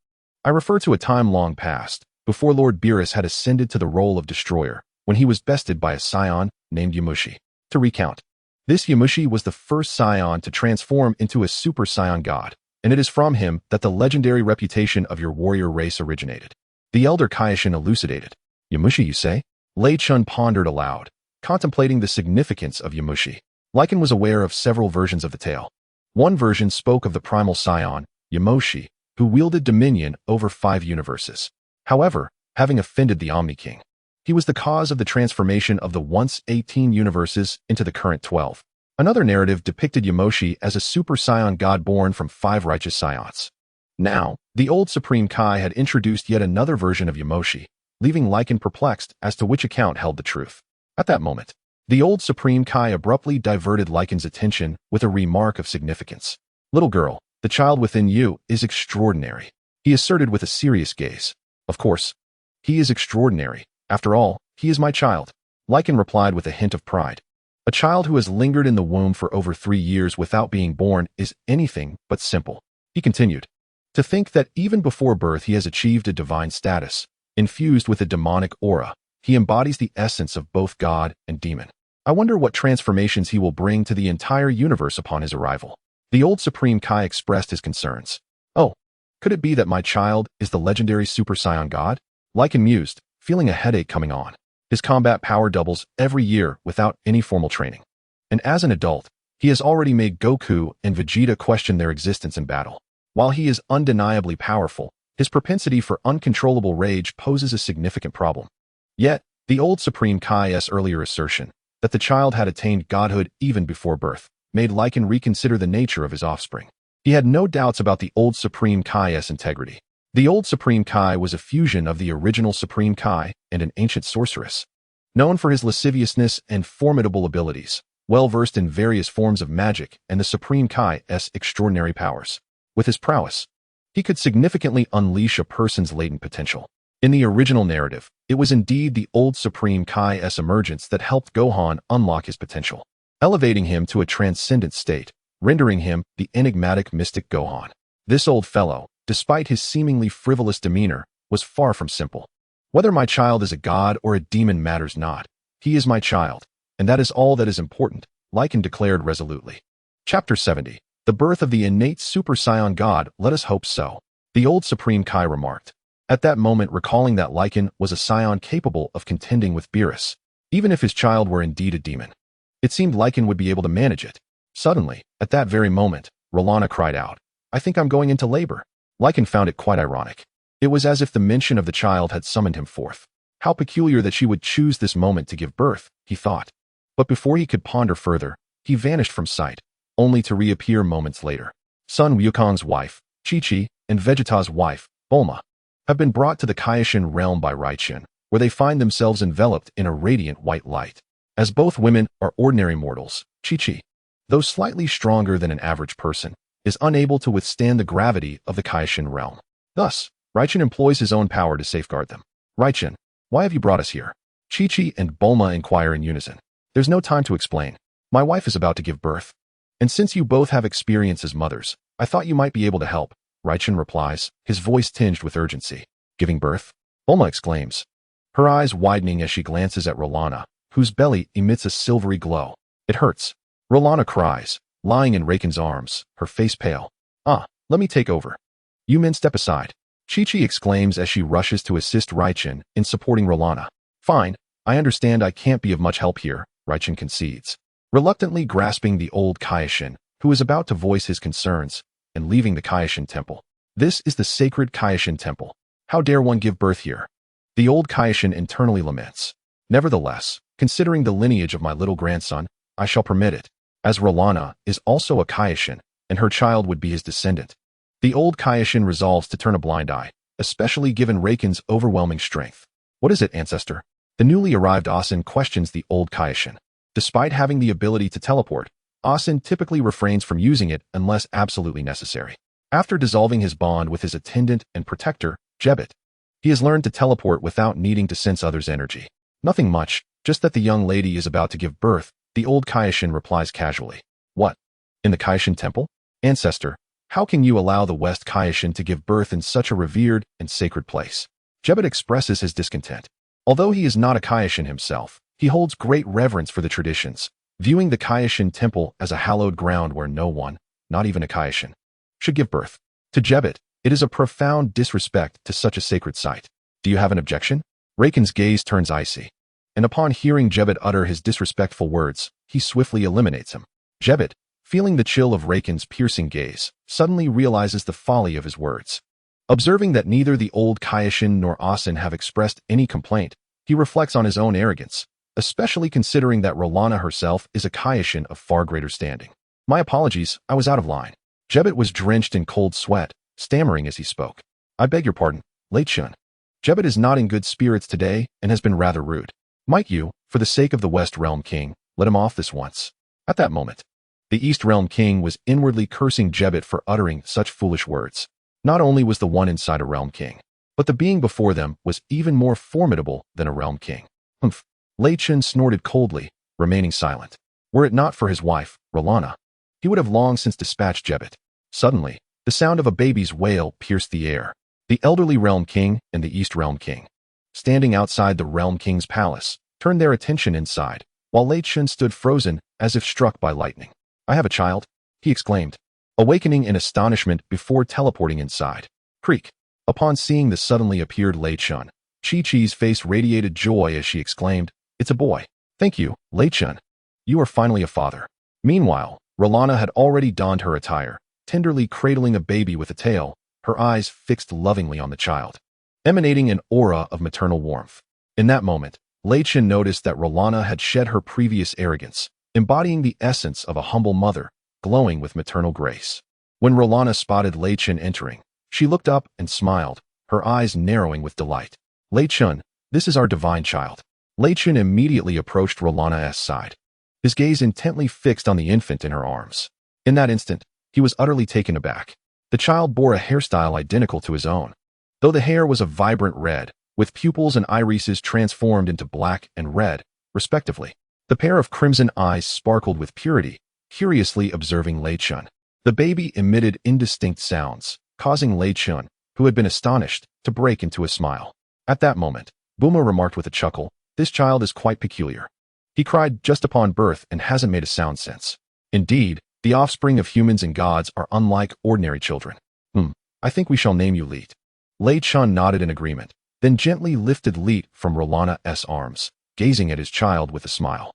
Speaker 1: I refer to a time long past, before Lord Beerus had ascended to the role of destroyer, when he was bested by a Saiyan named Yamoshi. To recount, this Yamoshi was the first Saiyan to transform into a Super Saiyan god, and it is from him that the legendary reputation of your warrior race originated. The Elder Kaioken elucidated. Yamoshi, you say? Lei Chentian pondered aloud, contemplating the significance of Yamoshi. Lycan was aware of several versions of the tale. One version spoke of the primal Saiyan, Yamoshi, who wielded dominion over 5 universes. However, having offended the Omni King, he was the cause of the transformation of the once 18 universes into the current 12. Another narrative depicted Yamoshi as a Super Saiyan god born from 5 righteous Saiyans. Now, the old Supreme Kai had introduced yet another version of Yamoshi, leaving Lycan perplexed as to which account held the truth. At that moment, the old Supreme Kai abruptly diverted Lycan's attention with a remark of significance. Little girl, the child within you is extraordinary, he asserted with a serious gaze. Of course, he is extraordinary. After all, he is my child, Lycan replied with a hint of pride. A child who has lingered in the womb for over 3 years without being born is anything but simple. He continued. To think that even before birth he has achieved a divine status, infused with a demonic aura, he embodies the essence of both god and demon. I wonder what transformations he will bring to the entire universe upon his arrival. The old Supreme Kai expressed his concerns. Oh, could it be that my child is the legendary Super Saiyan god? Lycan mused, feeling a headache coming on. His combat power doubles every year without any formal training. And as an adult, he has already made Goku and Vegeta question their existence in battle. While he is undeniably powerful, his propensity for uncontrollable rage poses a significant problem. Yet, the old Supreme Kai's earlier assertion that the child had attained godhood even before birth made Lycan reconsider the nature of his offspring. He had no doubts about the old Supreme Kai's integrity. The old Supreme Kai was a fusion of the original Supreme Kai and an ancient sorceress. Known for his lasciviousness and formidable abilities, well-versed in various forms of magic and the Supreme Kai's extraordinary powers. With his prowess, he could significantly unleash a person's latent potential. In the original narrative, it was indeed the old Supreme Kai's emergence that helped Gohan unlock his potential, elevating him to a transcendent state, rendering him the enigmatic mystic Gohan. This old fellow, despite his seemingly frivolous demeanor, was far from simple. Whether my child is a god or a demon matters not. He is my child, and that is all that is important, Lycan declared resolutely. Chapter 70. The birth of the innate Super Saiyan God, let us hope so, the old Supreme Kai remarked, at that moment recalling that Lycan was a Saiyan capable of contending with Beerus, even if his child were indeed a demon. It seemed Lycan would be able to manage it. Suddenly, at that very moment, Rolana cried out, I think I'm going into labor. Lycan found it quite ironic. It was as if the mention of the child had summoned him forth. How peculiar that she would choose this moment to give birth, he thought. But before he could ponder further, he vanished from sight, only to reappear moments later. Sun Wukong's wife, Chi-Chi, and Vegeta's wife, Bulma, have been brought to the Kaioken realm by Rinnegan, where they find themselves enveloped in a radiant white light. As both women are ordinary mortals, Chi-Chi, though slightly stronger than an average person, is unable to withstand the gravity of the Kaioken realm. Thus, Rinnegan employs his own power to safeguard them. Rinnegan, why have you brought us here? Chi-Chi and Bulma inquire in unison. There's no time to explain. My wife is about to give birth. And since you both have experience as mothers, I thought you might be able to help, Rinnegan replies, his voice tinged with urgency. Giving birth? Bulma exclaims, her eyes widening as she glances at Rolana, whose belly emits a silvery glow. It hurts. Rolana cries, lying in Rinnegan's arms, her face pale. Let me take over. You men step aside. Chi-Chi exclaims as she rushes to assist Rinnegan in supporting Rolana. Fine, I understand I can't be of much help here, Rinnegan concedes, reluctantly grasping the old Kaioken, who is about to voice his concerns, and leaving the Kaioken temple. This is the sacred Kaioken temple. How dare one give birth here? The old Kaioken internally laments. Nevertheless, considering the lineage of my little grandson, I shall permit it, as Rolana is also a Kaioken, and her child would be his descendant. The old Kaioken resolves to turn a blind eye, especially given Rinnegan's overwhelming strength. What is it, ancestor? The newly arrived Asin questions the old Kaioken. Despite having the ability to teleport, Asin typically refrains from using it unless absolutely necessary. After dissolving his bond with his attendant and protector, Jebet, He has learned to teleport without needing to sense others' energy. Nothing much, just that the young lady is about to give birth, the old Kaishin replies casually. What? In the Kaishin temple? Ancestor, how can you allow the West Kaishin to give birth in such a revered and sacred place? Jebet expresses his discontent. Although he is not a Kaishin himself, he holds great reverence for the traditions, viewing the Kaishin temple as a hallowed ground where no one, not even a Kaishin, should give birth. To Jebet, it is a profound disrespect to such a sacred site. Do you have an objection? Reiken's gaze turns icy, and upon hearing Jebet utter his disrespectful words, he swiftly eliminates him. Jebet, feeling the chill of Reiken's piercing gaze, suddenly realizes the folly of his words. Observing that neither the old Kaishin nor Asen have expressed any complaint, he reflects on his own arrogance, especially considering that Rolana herself is a Kaishin of far greater standing. My apologies, I was out of line. Jebet was drenched in cold sweat, stammering as he spoke. I beg your pardon, Lei Chentian. Jebet is not in good spirits today and has been rather rude. Might you, for the sake of the West Realm King, let him off this once? At that moment, the East Realm King was inwardly cursing Jebet for uttering such foolish words. Not only was the one inside a Realm King, but the being before them was even more formidable than a Realm King. Humph. Lei Chentian snorted coldly, remaining silent. Were it not for his wife, Rolana, he would have long since dispatched Jebet. Suddenly, the sound of a baby's wail pierced the air. The elderly Realm King and the East Realm King, standing outside the Realm King's palace, turned their attention inside, while Lei Chentian stood frozen as if struck by lightning. I have a child, he exclaimed, awakening in astonishment before teleporting inside. Creak. Upon seeing the suddenly appeared Lei Chentian, Chi-Chi's face radiated joy as she exclaimed, It's a boy. Thank you, Lei Chentian. You are finally a father. Meanwhile, Rolana had already donned her attire, tenderly cradling a baby with a tail, her eyes fixed lovingly on the child, emanating an aura of maternal warmth. In that moment, Lei Chentian noticed that Rolana had shed her previous arrogance, embodying the essence of a humble mother, glowing with maternal grace. When Rolana spotted Lei Chentian entering, she looked up and smiled, her eyes narrowing with delight. Lei Chentian, this is our divine child. Lei Chentian immediately approached Rolana's side, his gaze intently fixed on the infant in her arms. In that instant, he was utterly taken aback. The child bore a hairstyle identical to his own, though the hair was a vibrant red, with pupils and irises transformed into black and red, respectively. The pair of crimson eyes sparkled with purity, curiously observing Lei Chentian. The baby emitted indistinct sounds, causing Lei Chentian, who had been astonished, to break into a smile. At that moment, Buma remarked with a chuckle, This child is quite peculiar. He cried just upon birth and hasn't made a sound since. Indeed, the offspring of humans and gods are unlike ordinary children. I think we shall name you Leet. Lei Chentian nodded in agreement, then gently lifted Leet from Rolana's arms, gazing at his child with a smile.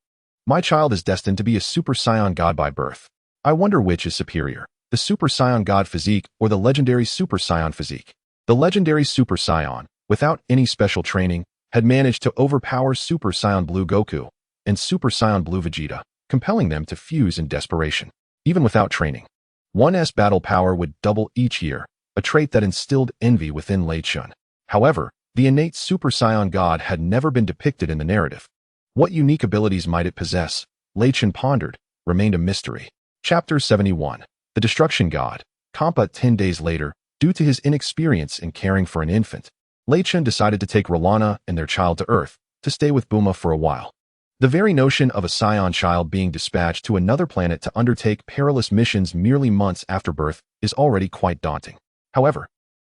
Speaker 1: My child is destined to be a Super Saiyan god by birth. I wonder which is superior, the Super Saiyan god physique or the legendary Super Saiyan physique. The legendary Super Saiyan, without any special training, had managed to overpower Super Saiyan Blue Goku and Super Saiyan Blue Vegeta, compelling them to fuse in desperation. Even without training, one's battle power would double each year, a trait that instilled envy within Lei Chentian. However, the innate Super Saiyan god had never been depicted in the narrative. What unique abilities might it possess? Lei Chentian pondered, remained a mystery. Chapter 71. The Destruction God. Kampa 10 days later, due to his inexperience in caring for an infant, Lei Chentian decided to take Rolana and their child to Earth, to stay with Buma for a while. The very notion of a Saiyan child being dispatched to another planet to undertake perilous missions merely months after birth is already quite daunting. However,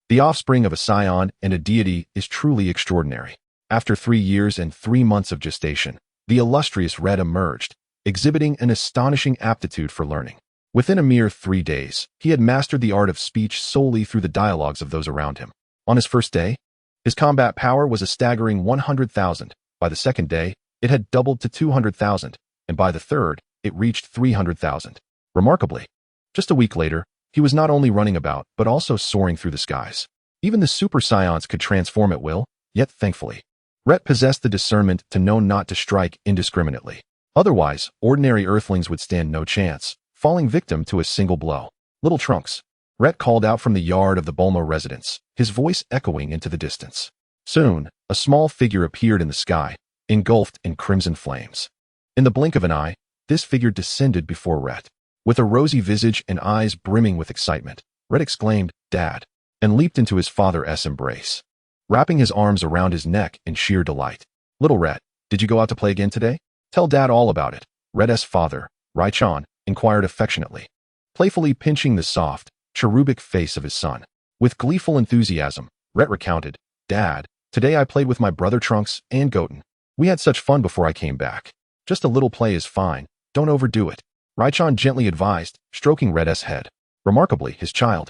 Speaker 1: the offspring of a Saiyan and a deity is truly extraordinary. After 3 years and 3 months of gestation, the illustrious Red emerged, exhibiting an astonishing aptitude for learning. Within a mere 3 days, he had mastered the art of speech solely through the dialogues of those around him. On his first day, his combat power was a staggering 100,000. By the second day, it had doubled to 200,000, and by the third, it reached 300,000. Remarkably, just a week later, he was not only running about, but also soaring through the skies. Even the Super Saiyans could transform at will, yet thankfully, Ret possessed the discernment to know not to strike indiscriminately. Otherwise, ordinary Earthlings would stand no chance, falling victim to a single blow. Little Trunks. Ret called out from the yard of the Bulma residence, his voice echoing into the distance. Soon, a small figure appeared in the sky, engulfed in crimson flames. In the blink of an eye, this figure descended before Ret. With a rosy visage and eyes brimming with excitement, Ret exclaimed, Dad, and leaped into his father's embrace. wrapping his arms around his neck in sheer delight. Little Red, did you go out to play again today? Tell Dad all about it. Red's father, Rai-chan, inquired affectionately, playfully pinching the soft, cherubic face of his son. With gleeful enthusiasm, Ret recounted, Dad, today I played with my brother Trunks and Goten. We had such fun before I came back. Just a little play is fine, don't overdo it. Rai-chan gently advised, stroking Red's head. Remarkably, his child,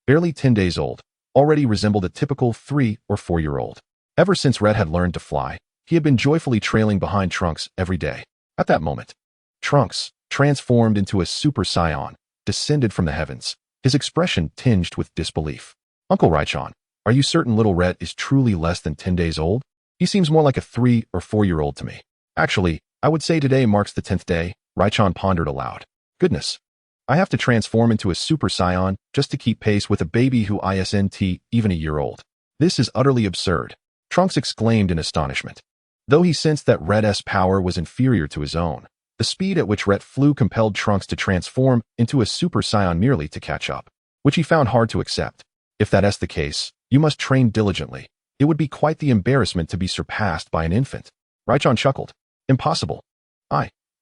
Speaker 1: barely 10 days old, already resembled a typical 3 or 4-year-old. Ever since Red had learned to fly, he had been joyfully trailing behind Trunks every day. At that moment, Trunks, transformed into a Super Saiyan, descended from the heavens, his expression tinged with disbelief. Uncle Rai-chan, are you certain little Red is truly less than 10 days old? He seems more like a 3 or 4-year-old to me. Actually, I would say today marks the 10th day, Rai-chan pondered aloud. Goodness. I have to transform into a Super Saiyan just to keep pace with a baby who isn't even a year old. This is utterly absurd, Trunks exclaimed in astonishment. Though he sensed that Red's power was inferior to his own, the speed at which Red flew compelled Trunks to transform into a Super Saiyan merely to catch up, which he found hard to accept. If that's the case, you must train diligently. It would be quite the embarrassment to be surpassed by an infant. Rai-chan chuckled. Impossible.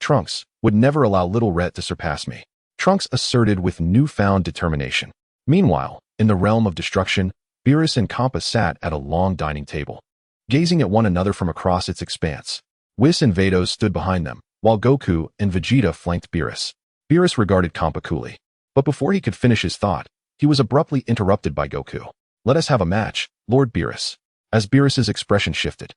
Speaker 1: Trunks, would never allow little Red to surpass me, Trunks asserted with newfound determination. Meanwhile, in the realm of destruction, Beerus and Kappa sat at a long dining table, gazing at one another from across its expanse. Whis and Vados stood behind them, while Goku and Vegeta flanked Beerus. Beerus regarded Kappa coolly, but before he could finish his thought, he was abruptly interrupted by Goku. Let us have a match, Lord Beerus. As Beerus's expression shifted,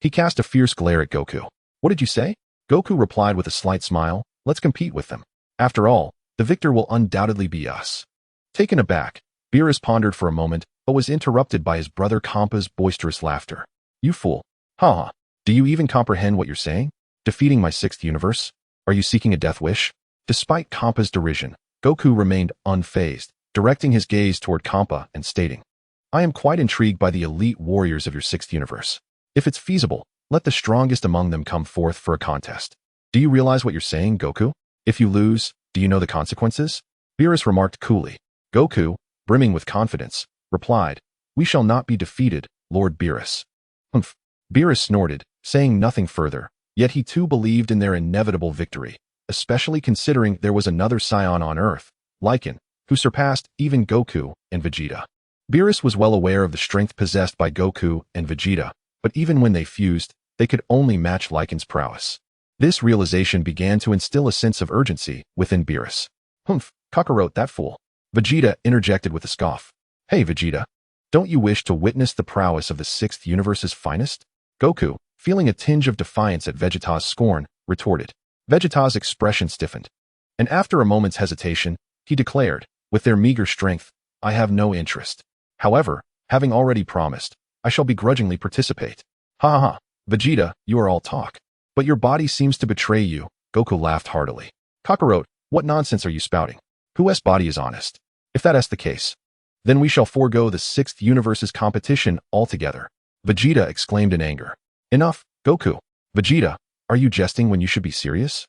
Speaker 1: he cast a fierce glare at Goku. What did you say? Goku replied with a slight smile, let's compete with them. After all, the victor will undoubtedly be us. Taken aback, Beerus pondered for a moment, but was interrupted by his brother Kampa's boisterous laughter. You fool. Ha. Do you even comprehend what you're saying? Defeating my 6th universe? Are you seeking a death wish? Despite Kampa's derision, Goku remained unfazed, directing his gaze toward Kampa and stating, I am quite intrigued by the elite warriors of your 6th universe. If it's feasible, let the strongest among them come forth for a contest. Do you realize what you're saying, Goku? If you lose, do you know the consequences? Beerus remarked coolly. Goku, brimming with confidence, replied, We shall not be defeated, Lord Beerus. Humph. Beerus snorted, saying nothing further, yet he too believed in their inevitable victory, especially considering there was another Saiyan on Earth, Lycan, who surpassed even Goku and Vegeta. Beerus was well aware of the strength possessed by Goku and Vegeta, but even when they fused, they could only match Lycan's prowess. This realization began to instill a sense of urgency within Beerus. Humph, Kakarot, that fool. Vegeta interjected with a scoff. Hey Vegeta, don't you wish to witness the prowess of the 6th universe's finest? Goku, feeling a tinge of defiance at Vegeta's scorn, retorted. Vegeta's expression stiffened, and after a moment's hesitation, he declared, with their meager strength, I have no interest. However, having already promised, I shall begrudgingly participate. Ha. Vegeta, you are all talk. But your body seems to betray you, Goku laughed heartily. Kakarot, what nonsense are you spouting? Whose body is honest? If that's the case, then we shall forego the 6th universe's competition altogether. Vegeta exclaimed in anger. Enough, Goku. Vegeta, are you jesting when you should be serious?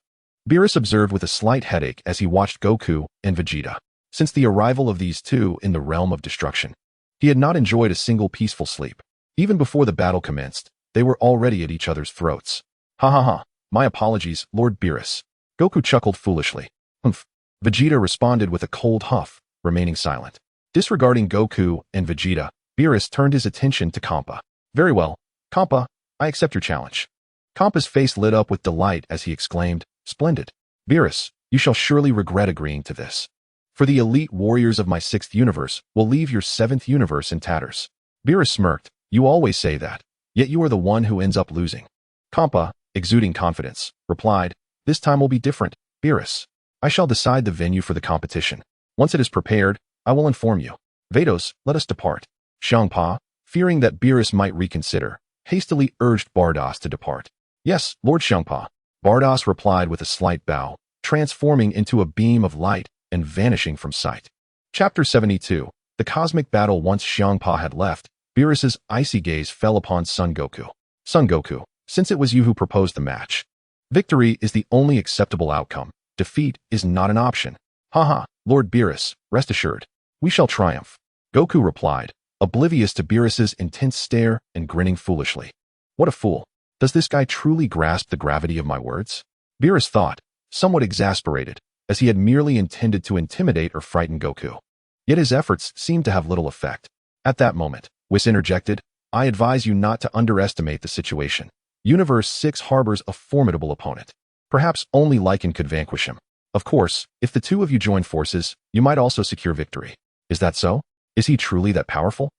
Speaker 1: Beerus observed with a slight headache as he watched Goku and Vegeta. Since the arrival of these two in the realm of destruction, he had not enjoyed a single peaceful sleep. Even before the battle commenced, they were already at each other's throats. Ha. My apologies, Lord Beerus. Goku chuckled foolishly. Humph. Vegeta responded with a cold huff, remaining silent. Disregarding Goku and Vegeta, Beerus turned his attention to Kampa. Very well, Kampa, I accept your challenge. Kampa's face lit up with delight as he exclaimed, Splendid. Beerus, you shall surely regret agreeing to this. For the elite warriors of my 6th universe will leave your 7th universe in tatters. Beerus smirked. You always say that, yet you are the one who ends up losing. Kampa, exuding confidence, replied, This time will be different, Beerus. I shall decide the venue for the competition. Once it is prepared, I will inform you. Vados, let us depart. Xiangpa, fearing that Beerus might reconsider, hastily urged Bardos to depart. Yes, Lord Xiangpa. Bardos replied with a slight bow, transforming into a beam of light and vanishing from sight. Chapter 72. The cosmic battle. Once Xiangpa had left, Beerus's icy gaze fell upon Son Goku. Son Goku, since it was you who proposed the match, victory is the only acceptable outcome. Defeat is not an option. Ha. Lord Beerus, rest assured, we shall triumph. Goku replied, oblivious to Beerus's intense stare and grinning foolishly. What a fool. Does this guy truly grasp the gravity of my words? Beerus thought, somewhat exasperated, as he had merely intended to intimidate or frighten Goku. Yet his efforts seemed to have little effect. At that moment, Whis interjected, I advise you not to underestimate the situation. Universe 6 harbors a formidable opponent. Perhaps only Lycan could vanquish him. Of course, if the two of you join forces, you might also secure victory. Is that so? Is he truly that powerful?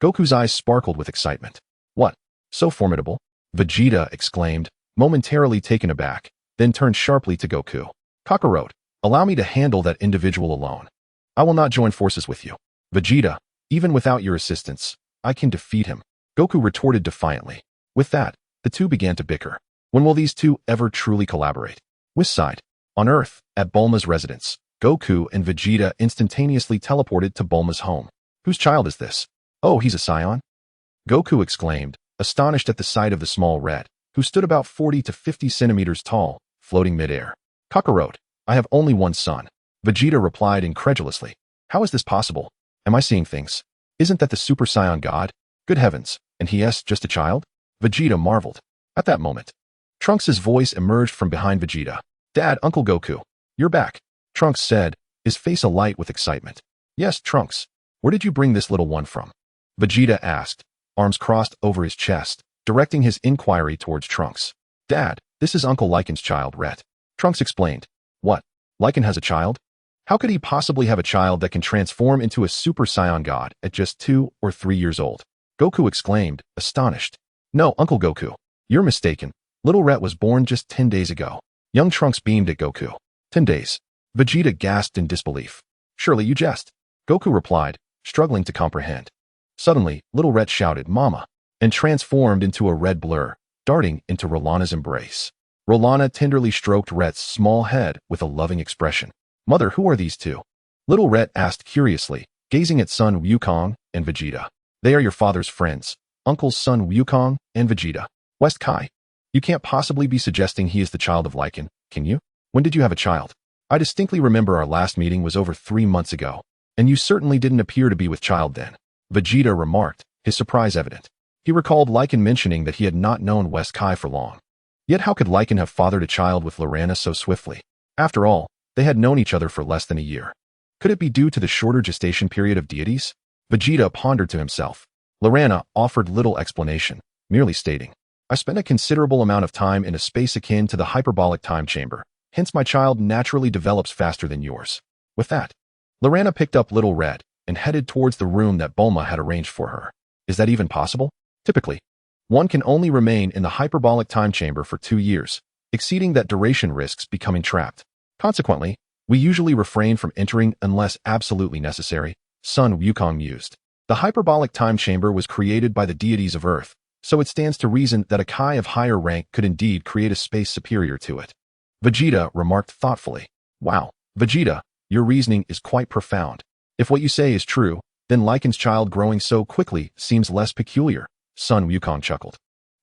Speaker 1: Goku's eyes sparkled with excitement. What? So formidable? Vegeta exclaimed, momentarily taken aback, then turned sharply to Goku. Kakarot, allow me to handle that individual alone. I will not join forces with you. Vegeta, even without your assistance, I can defeat him. Goku retorted defiantly. With that, the two began to bicker. When will these two ever truly collaborate? Whis sighed. On Earth, at Bulma's residence, Goku and Vegeta instantaneously teleported to Bulma's home. Whose child is this? Oh, he's a Saiyan? Goku exclaimed, astonished at the sight of the small red, who stood about 40 to 50 centimeters tall, floating midair. Kakarot, I have only one son. Vegeta replied incredulously. How is this possible? Am I seeing things? Isn't that the Super Saiyan God? Good heavens, and he's just a child? Vegeta marveled. At that moment, Trunks' voice emerged from behind Vegeta. Dad, Uncle Goku, you're back, Trunks said, his face alight with excitement. Yes, Trunks. Where did you bring this little one from? Vegeta asked, arms crossed over his chest, directing his inquiry towards Trunks. Dad, this is Uncle Lycan's child, Rhett. Trunks explained. What? Lycan has a child? How could he possibly have a child that can transform into a Super Saiyan God at just 2 or 3 years old? Goku exclaimed, astonished. No, Uncle Goku, you're mistaken. Little Rhett was born just 10 days ago. Young Trunks beamed at Goku. 10 days. Vegeta gasped in disbelief. Surely you jest. Goku replied, struggling to comprehend. Suddenly, little Rhett shouted, Mama, and transformed into a red blur, darting into Rolana's embrace. Rolana tenderly stroked Rhett's small head with a loving expression. Mother, who are these two? Little Rhett asked curiously, gazing at son Wukong and Vegeta. They are your father's friends, Uncle's son Wukong and Vegeta. West Kai. You can't possibly be suggesting he is the child of Lycan, can you? When did you have a child? I distinctly remember our last meeting was over 3 months ago, and you certainly didn't appear to be with child then. Vegeta remarked, his surprise evident. He recalled Lycan mentioning that he had not known West Kai for long. Yet how could Lycan have fathered a child with Lorana so swiftly? After all, they had known each other for less than a year. Could it be due to the shorter gestation period of deities? Vegeta pondered to himself. Lorana offered little explanation, merely stating, I spent a considerable amount of time in a space akin to the hyperbolic time chamber, hence my child naturally develops faster than yours. With that, Lorana picked up Little Red and headed towards the room that Bulma had arranged for her. Is that even possible? Typically, one can only remain in the hyperbolic time chamber for 2 years, exceeding that duration risks becoming trapped. Consequently, we usually refrain from entering unless absolutely necessary, Son Wukong mused. The hyperbolic time chamber was created by the deities of Earth, so it stands to reason that a Kai of higher rank could indeed create a space superior to it. Vegeta remarked thoughtfully. Wow, Vegeta, your reasoning is quite profound. If what you say is true, then Lycan's child growing so quickly seems less peculiar, Son Wukong chuckled.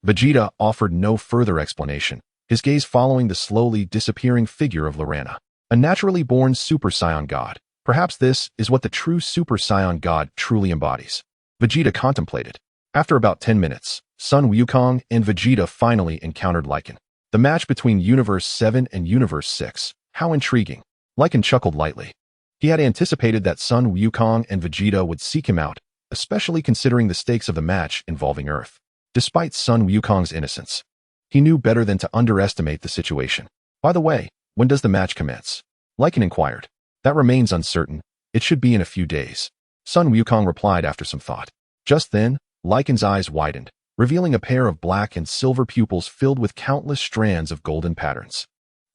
Speaker 1: Vegeta offered no further explanation, his gaze following the slowly disappearing figure of Lorana. A naturally born Super Saiyan God. Perhaps this is what the true Super Saiyan God truly embodies. Vegeta contemplated. After about 10 minutes, Son Wukong and Vegeta finally encountered Lycan. The match between Universe 7 and Universe 6. How intriguing. Lycan chuckled lightly. He had anticipated that Son Wukong and Vegeta would seek him out, especially considering the stakes of the match involving Earth. Despite Son Wukong's innocence, he knew better than to underestimate the situation. By the way, when does the match commence? Lycan inquired. That remains uncertain. It should be in a few days. Son Wukong replied after some thought. Just then, Lycan's eyes widened, revealing a pair of black and silver pupils filled with countless strands of golden patterns.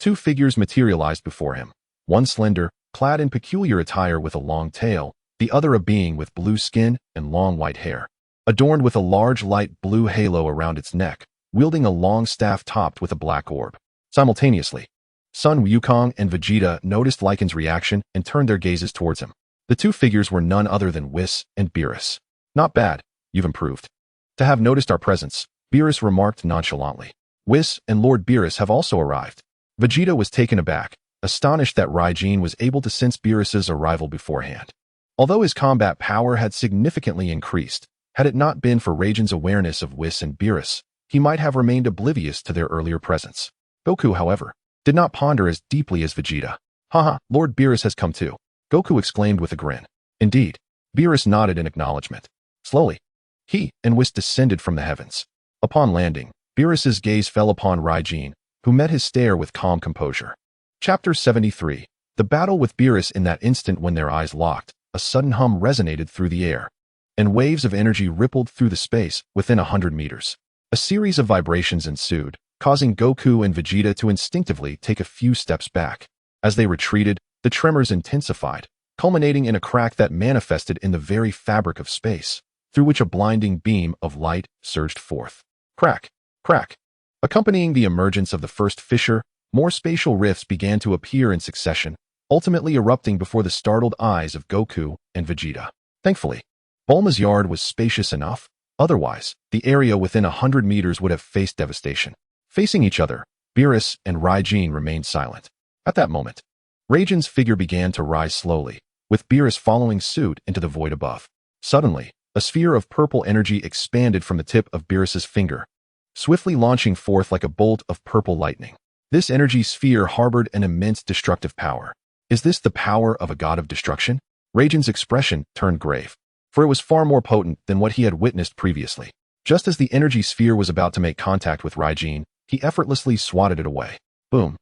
Speaker 1: 2 figures materialized before him, one slender, clad in peculiar attire with a long tail, the other a being with blue skin and long white hair, adorned with a large light blue halo around its neck, wielding a long staff topped with a black orb. Simultaneously, Son Wukong and Vegeta noticed Lycan's reaction and turned their gazes towards him. The 2 figures were none other than Whis and Beerus. Not bad, you've improved. To have noticed our presence, Beerus remarked nonchalantly. Whis and Lord Beerus have also arrived. Vegeta was taken aback, astonished that Raijin was able to sense Beerus's arrival beforehand. Although his combat power had significantly increased, had it not been for Raiden's awareness of Whis and Beerus, he might have remained oblivious to their earlier presence. Goku, however, did not ponder as deeply as Vegeta. Haha, Lord Beerus has come too, Goku exclaimed with a grin. Indeed, Beerus nodded in acknowledgement. Slowly, he and Whis descended from the heavens. Upon landing, Beerus's gaze fell upon Raijin, who met his stare with calm composure. Chapter 73. The battle with Beerus. In that instant when their eyes locked, a sudden hum resonated through the air, and waves of energy rippled through the space within 100 meters. A series of vibrations ensued, causing Goku and Vegeta to instinctively take a few steps back. As they retreated, the tremors intensified, culminating in a crack that manifested in the very fabric of space, through which a blinding beam of light surged forth. Crack, crack. Accompanying the emergence of the first fissure, more spatial rifts began to appear in succession, ultimately erupting before the startled eyes of Goku and Vegeta. Thankfully, Bulma's yard was spacious enough, otherwise, the area within 100 meters would have faced devastation. Facing each other, Beerus and Raijin remained silent. At that moment, Raiden's figure began to rise slowly, with Beerus following suit into the void above. Suddenly, a sphere of purple energy expanded from the tip of Beerus's finger, swiftly launching forth like a bolt of purple lightning. This energy sphere harbored an immense destructive power. Is this the power of a god of destruction? Raiden's expression turned grave, for it was far more potent than what he had witnessed previously. Just as the energy sphere was about to make contact with Raijin, he effortlessly swatted it away. Boom.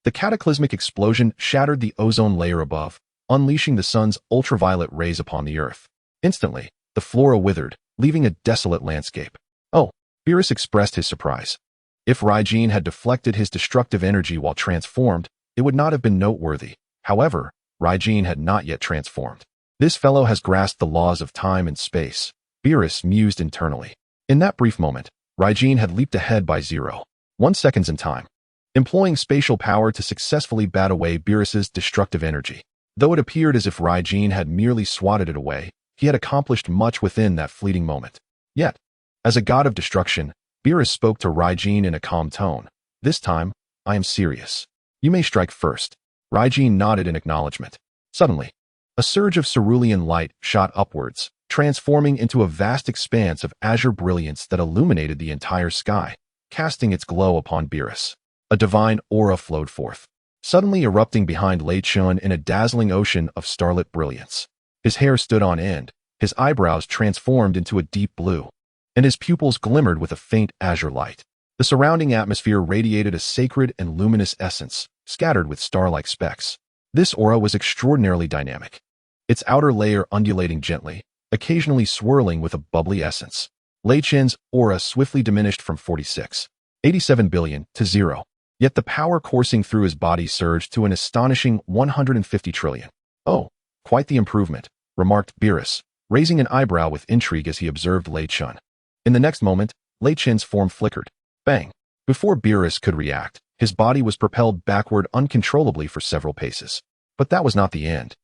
Speaker 1: The cataclysmic explosion shattered the ozone layer above, unleashing the sun's ultraviolet rays upon the earth. Instantly, the flora withered, leaving a desolate landscape. Oh, Beerus expressed his surprise. If Raijin had deflected his destructive energy while transformed, it would not have been noteworthy. However, Raijin had not yet transformed. This fellow has grasped the laws of time and space, Beerus mused internally. In that brief moment, Raijin had leaped ahead by 0.1 seconds in time, employing spatial power to successfully bat away Beerus's destructive energy. Though it appeared as if Raijin had merely swatted it away, he had accomplished much within that fleeting moment. Yet, as a god of destruction, Beerus spoke to Raijin in a calm tone. This time, I am serious. You may strike first. Raijin nodded in acknowledgement. Suddenly, a surge of cerulean light shot upwards, transforming into a vast expanse of azure brilliance that illuminated the entire sky, casting its glow upon Beerus. A divine aura flowed forth, suddenly erupting behind Lei Chentian in a dazzling ocean of starlit brilliance. His hair stood on end, his eyebrows transformed into a deep blue, and his pupils glimmered with a faint azure light. The surrounding atmosphere radiated a sacred and luminous essence, scattered with star-like specks. This aura was extraordinarily dynamic, its outer layer undulating gently, occasionally swirling with a bubbly essence. Lei Chentian's aura swiftly diminished from 46.87 billion to 0. Yet the power coursing through his body surged to an astonishing 150 trillion. Oh, quite the improvement, remarked Beerus, raising an eyebrow with intrigue as he observed Lei Chentian. In the next moment, Lei Chentian's form flickered. Bang! Before Beerus could react, his body was propelled backward uncontrollably for several paces. But that was not the end.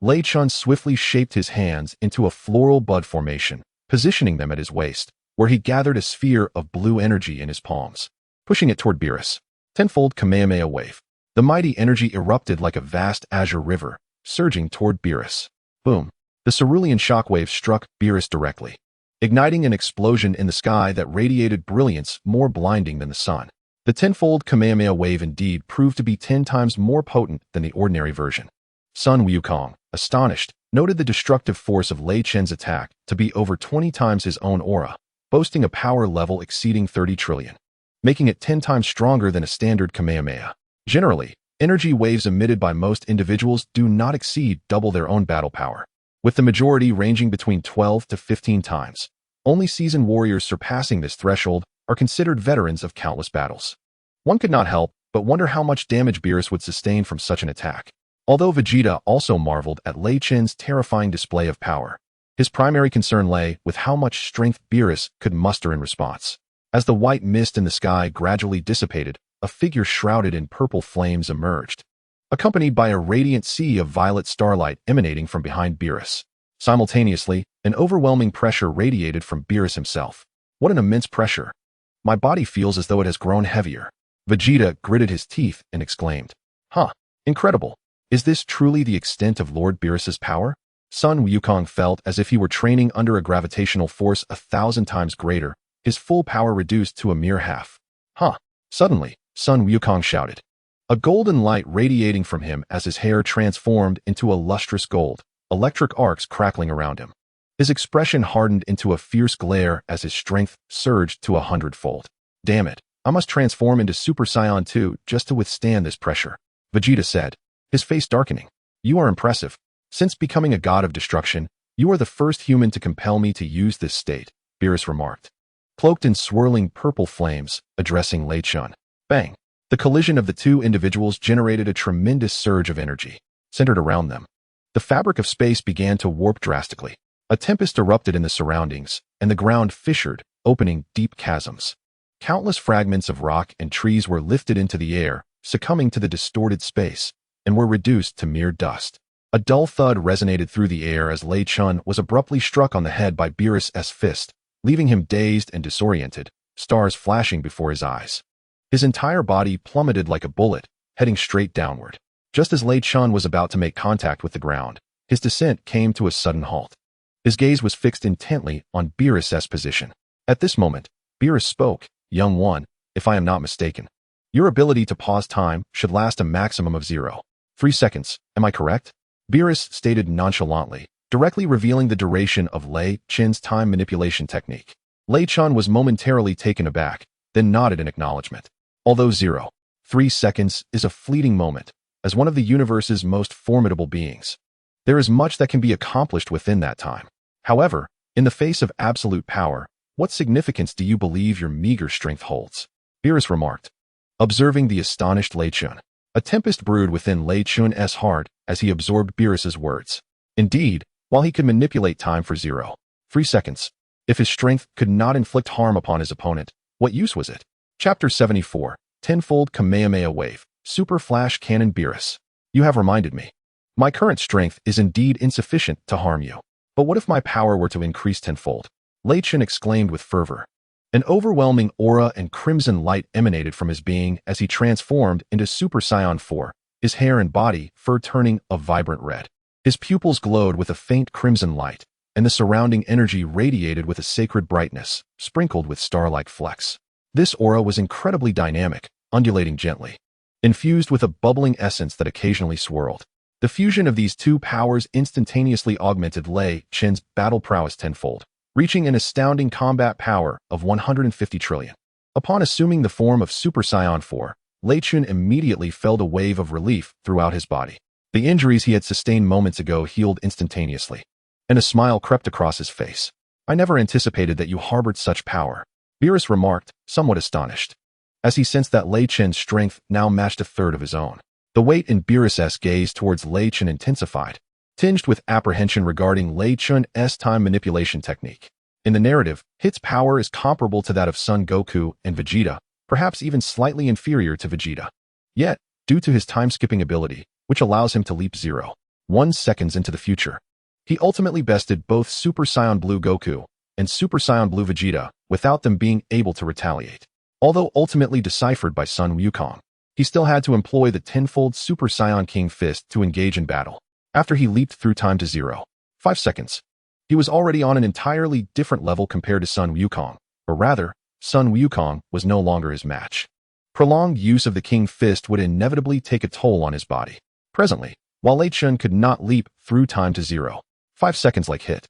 Speaker 1: Lei Chentian swiftly shaped his hands into a floral bud formation, positioning them at his waist, where he gathered a sphere of blue energy in his palms, pushing it toward Beerus. Tenfold Kamehameha wave. The mighty energy erupted like a vast azure river, surging toward Beerus. Boom. The cerulean shockwave struck Beerus directly, igniting an explosion in the sky that radiated brilliance more blinding than the sun. The tenfold Kamehameha wave indeed proved to be 10 times more potent than the ordinary version. Sun Wukong, astonished, noted the destructive force of Lei Chentian's attack to be over 20 times his own aura, boasting a power level exceeding 30 trillion, making it 10 times stronger than a standard Kamehameha. Generally, energy waves emitted by most individuals do not exceed double their own battle power, with the majority ranging between 12 to 15 times. Only seasoned warriors surpassing this threshold are considered veterans of countless battles. One could not help but wonder how much damage Beerus would sustain from such an attack. Although Vegeta also marveled at Lei Chentian's terrifying display of power, his primary concern lay with how much strength Beerus could muster in response. As the white mist in the sky gradually dissipated, a figure shrouded in purple flames emerged, accompanied by a radiant sea of violet starlight emanating from behind Beerus. Simultaneously, an overwhelming pressure radiated from Beerus himself. What an immense pressure! My body feels as though it has grown heavier. Vegeta gritted his teeth and exclaimed, Incredible! Is this truly the extent of Lord Beerus's power? Sun Wukong felt as if he were training under a gravitational force 1,000 times greater, his full power reduced to a mere half. Huh. Suddenly, Sun Wukong shouted. A golden light radiating from him as his hair transformed into a lustrous gold, electric arcs crackling around him. His expression hardened into a fierce glare as his strength surged to 100-fold. Damn it, I must transform into Super Saiyan 2 just to withstand this pressure, Vegeta said, his face darkening. You are impressive. Since becoming a god of destruction, you are the first human to compel me to use this state, Beerus remarked. Cloaked in swirling purple flames, addressing Lei Chentian. Bang! The collision of the two individuals generated a tremendous surge of energy, centered around them. The fabric of space began to warp drastically. A tempest erupted in the surroundings, and the ground fissured, opening deep chasms. Countless fragments of rock and trees were lifted into the air, succumbing to the distorted space, and were reduced to mere dust. A dull thud resonated through the air as Lei Chentian was abruptly struck on the head by Beerus' fist, leaving him dazed and disoriented, stars flashing before his eyes. His entire body plummeted like a bullet, heading straight downward. Just as Lei Chentian was about to make contact with the ground, his descent came to a sudden halt. His gaze was fixed intently on Beerus' position. At this moment, Beerus spoke, "Young one, if I am not mistaken. Your ability to pause time should last a maximum of 0.3 seconds, am I correct?" Beerus stated nonchalantly, directly revealing the duration of Lei Chentian's time manipulation technique. Lei Chentian was momentarily taken aback, then nodded in acknowledgement. Although 0.3 seconds is a fleeting moment, as one of the universe's most formidable beings, there is much that can be accomplished within that time. However, in the face of absolute power, what significance do you believe your meager strength holds? Beerus remarked, observing the astonished Lei Chentian. A tempest brewed within Lei Chentian's heart as he absorbed Beerus' words. Indeed, while he could manipulate time for 0.3 seconds, if his strength could not inflict harm upon his opponent, what use was it? Chapter 74, Tenfold Kamehameha Wave, Super Flash Cannon Beerus. You have reminded me. My current strength is indeed insufficient to harm you. But what if my power were to increase tenfold? Lei Chentian exclaimed with fervor. An overwhelming aura and crimson light emanated from his being as he transformed into Super Saiyan 4, his hair and body fur turning a vibrant red. His pupils glowed with a faint crimson light, and the surrounding energy radiated with a sacred brightness, sprinkled with star-like flecks. This aura was incredibly dynamic, undulating gently, infused with a bubbling essence that occasionally swirled. The fusion of these two powers instantaneously augmented Lei Chentian's battle prowess tenfold, reaching an astounding combat power of 150 trillion. Upon assuming the form of Super Saiyan 4, Lei Chentian immediately felt a wave of relief throughout his body. The injuries he had sustained moments ago healed instantaneously, and a smile crept across his face. I never anticipated that you harbored such power, Beerus remarked, somewhat astonished, as he sensed that Lei Chentian's strength now matched a third of his own. The weight in Beerus' gaze towards Lei Chentian intensified, tinged with apprehension regarding Lei Chentian's time manipulation technique. In the narrative, its power is comparable to that of Son Goku and Vegeta, perhaps even slightly inferior to Vegeta. Yet, due to his time-skipping ability, which allows him to leap 0.1 seconds into the future, he ultimately bested both Super Saiyan Blue Goku and Super Saiyan Blue Vegeta without them being able to retaliate. Although ultimately deciphered by Sun Wukong, he still had to employ the tenfold Super Saiyan King Fist to engage in battle. After he leaped through time to 0.5 seconds, he was already on an entirely different level compared to Sun Wukong, or rather, Sun Wukong was no longer his match. Prolonged use of the King Fist would inevitably take a toll on his body. Presently, while Lei Chentian could not leap through time to 0.5 seconds like Hit,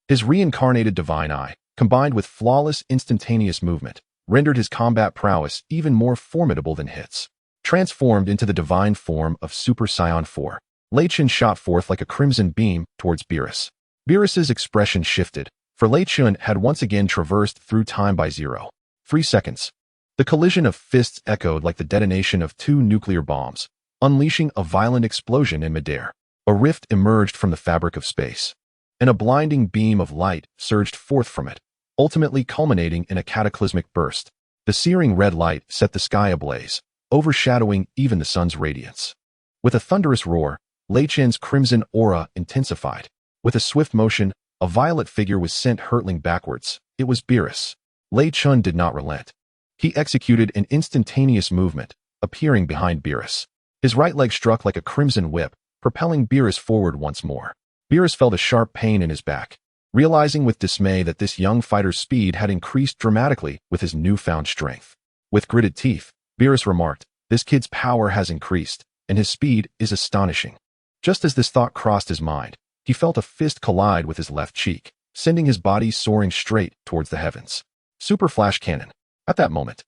Speaker 1: his reincarnated divine eye, combined with flawless instantaneous movement, rendered his combat prowess even more formidable than Hit's. Transformed into the divine form of Super Saiyan 4, Lei Chentian shot forth like a crimson beam towards Beerus. Beerus's expression shifted, for Lei Chentian had once again traversed through time by 0.3 seconds. The collision of fists echoed like the detonation of two nuclear bombs, unleashing a violent explosion in midair. A rift emerged from the fabric of space, and a blinding beam of light surged forth from it, ultimately culminating in a cataclysmic burst. The searing red light set the sky ablaze, overshadowing even the sun's radiance. With a thunderous roar, Lei Chentian's crimson aura intensified. With a swift motion, a violet figure was sent hurtling backwards. It was Beerus. Lei Chentian did not relent. He executed an instantaneous movement, appearing behind Beerus. His right leg struck like a crimson whip, propelling Beerus forward once more. Beerus felt a sharp pain in his back, realizing with dismay that this young fighter's speed had increased dramatically with his newfound strength. With gritted teeth, Beerus remarked, "This kid's power has increased, and his speed is astonishing." Just as this thought crossed his mind, he felt a fist collide with his left cheek, sending his body soaring straight towards the heavens. Super Flash Cannon. At that moment,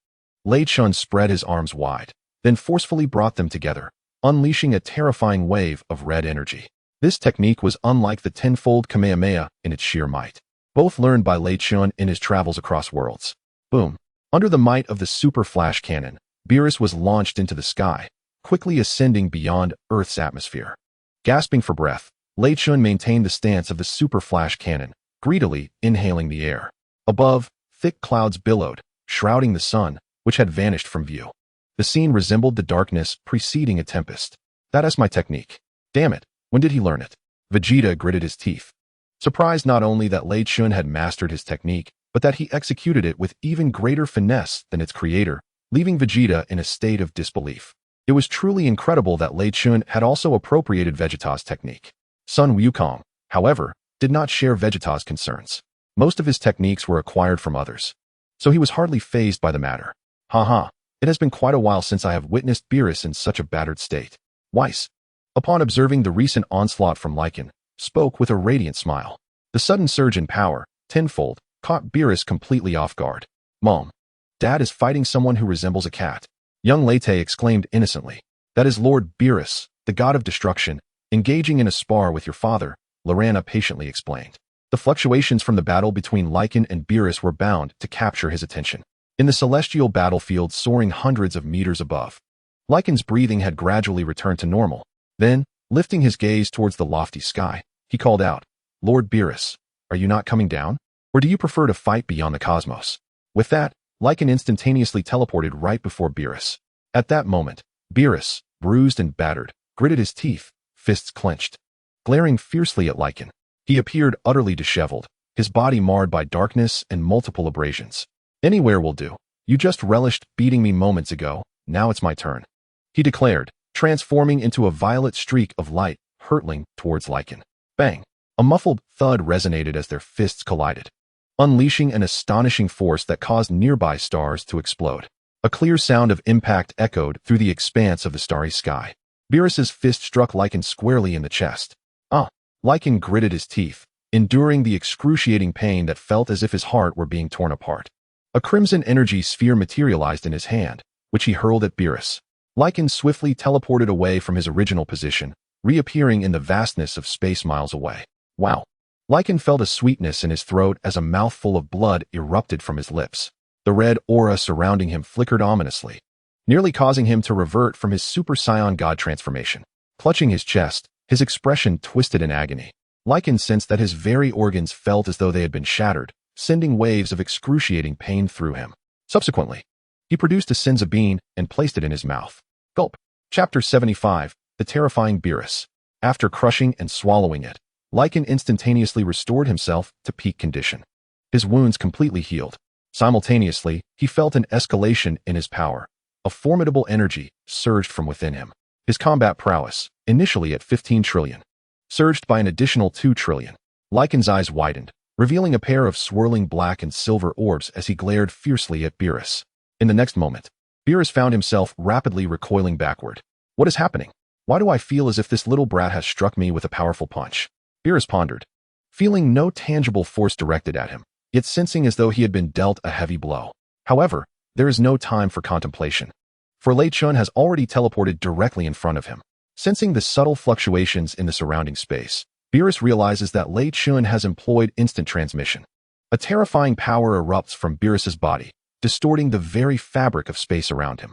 Speaker 1: Lei Chun spread his arms wide, then forcefully brought them together, unleashing a terrifying wave of red energy. This technique was unlike the tenfold Kamehameha in its sheer might, both learned by Lei Chun in his travels across worlds. Boom. Under the might of the Super Flash Cannon, Beerus was launched into the sky, quickly ascending beyond Earth's atmosphere. Gasping for breath, Lei Chun maintained the stance of the Super Flash Cannon, greedily inhaling the air. Above, thick clouds billowed, shrouding the sun, which had vanished from view. The scene resembled the darkness preceding a tempest. "That is my technique. Damn it, when did he learn it?" Vegeta gritted his teeth, surprised not only that Lei Chun had mastered his technique, but that he executed it with even greater finesse than its creator, leaving Vegeta in a state of disbelief. It was truly incredible that Lei Chun had also appropriated Vegeta's technique. Sun Wukong, however, did not share Vegeta's concerns. Most of his techniques were acquired from others, so he was hardly fazed by the matter. "Haha, it has been quite a while since I have witnessed Beerus in such a battered state." Weiss, upon observing the recent onslaught from Lycan, spoke with a radiant smile. The sudden surge in power, tenfold, caught Beerus completely off guard. "Mom, Dad is fighting someone who resembles a cat," young Lei exclaimed innocently. "That is Lord Beerus, the god of destruction, engaging in a spar with your father," Lorana patiently explained. The fluctuations from the battle between Lycan and Beerus were bound to capture his attention. In the celestial battlefield soaring hundreds of meters above, Lycan's breathing had gradually returned to normal. Then, lifting his gaze towards the lofty sky, he called out, "Lord Beerus, are you not coming down? Or do you prefer to fight beyond the cosmos?" With that, Lycan instantaneously teleported right before Beerus. At that moment, Beerus, bruised and battered, gritted his teeth, fists clenched. Glaring fiercely at Lycan, he appeared utterly disheveled, his body marred by darkness and multiple abrasions. "Anywhere will do. You just relished beating me moments ago, now it's my turn," he declared, transforming into a violet streak of light, hurtling towards Lycan. Bang! A muffled thud resonated as their fists collided, unleashing an astonishing force that caused nearby stars to explode. A clear sound of impact echoed through the expanse of the starry sky. Beerus's fist struck Lycan squarely in the chest. Lycan gritted his teeth, enduring the excruciating pain that felt as if his heart were being torn apart. A crimson energy sphere materialized in his hand, which he hurled at Beerus. Lycan swiftly teleported away from his original position, reappearing in the vastness of space miles away. Wow! Lycan felt a sweetness in his throat as a mouthful of blood erupted from his lips. The red aura surrounding him flickered ominously, nearly causing him to revert from his Super Saiyan God transformation. Clutching his chest, his expression twisted in agony. Lycan sensed that his very organs felt as though they had been shattered, sending waves of excruciating pain through him. Subsequently, he produced a Senzu bean and placed it in his mouth. Gulp. Chapter 75, The Terrifying Beerus. After crushing and swallowing it, Lycan instantaneously restored himself to peak condition. His wounds completely healed. Simultaneously, he felt an escalation in his power. A formidable energy surged from within him. His combat prowess, initially at 15 trillion, surged by an additional 2 trillion. Lycan's eyes widened, revealing a pair of swirling black and silver orbs as he glared fiercely at Beerus. In the next moment, Beerus found himself rapidly recoiling backward. What is happening? Why do I feel as if this little brat has struck me with a powerful punch? Beerus pondered, feeling no tangible force directed at him, yet sensing as though he had been dealt a heavy blow. However, there is no time for contemplation, for Lei Chun has already teleported directly in front of him. Sensing the subtle fluctuations in the surrounding space, Beerus realizes that Lei Chun has employed instant transmission. A terrifying power erupts from Beerus's body, distorting the very fabric of space around him.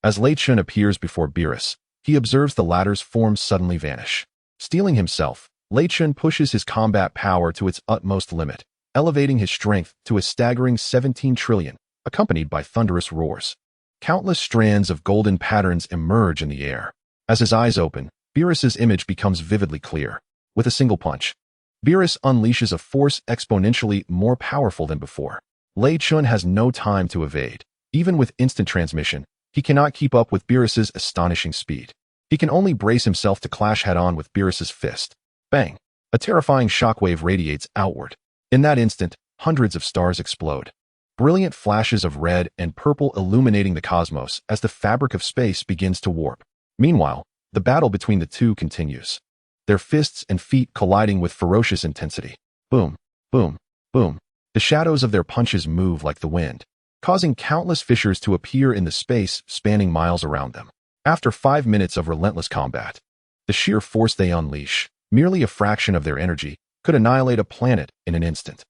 Speaker 1: As Lei Chun appears before Beerus, he observes the latter's form suddenly vanish. Steeling himself, Lei Chun pushes his combat power to its utmost limit, elevating his strength to a staggering 17 trillion, accompanied by thunderous roars. Countless strands of golden patterns emerge in the air. As his eyes open, Beerus's image becomes vividly clear. With a single punch, Beerus unleashes a force exponentially more powerful than before. Lei Chun has no time to evade. Even with instant transmission, he cannot keep up with Beerus's astonishing speed. He can only brace himself to clash head-on with Beerus's fist. Bang! A terrifying shockwave radiates outward. In that instant, hundreds of stars explode. Brilliant flashes of red and purple illuminating the cosmos as the fabric of space begins to warp. Meanwhile, the battle between the two continues. Their fists and feet colliding with ferocious intensity. Boom, boom, boom. The shadows of their punches move like the wind, causing countless fissures to appear in the space spanning miles around them. After 5 minutes of relentless combat, the sheer force they unleash, merely a fraction of their energy, could annihilate a planet in an instant.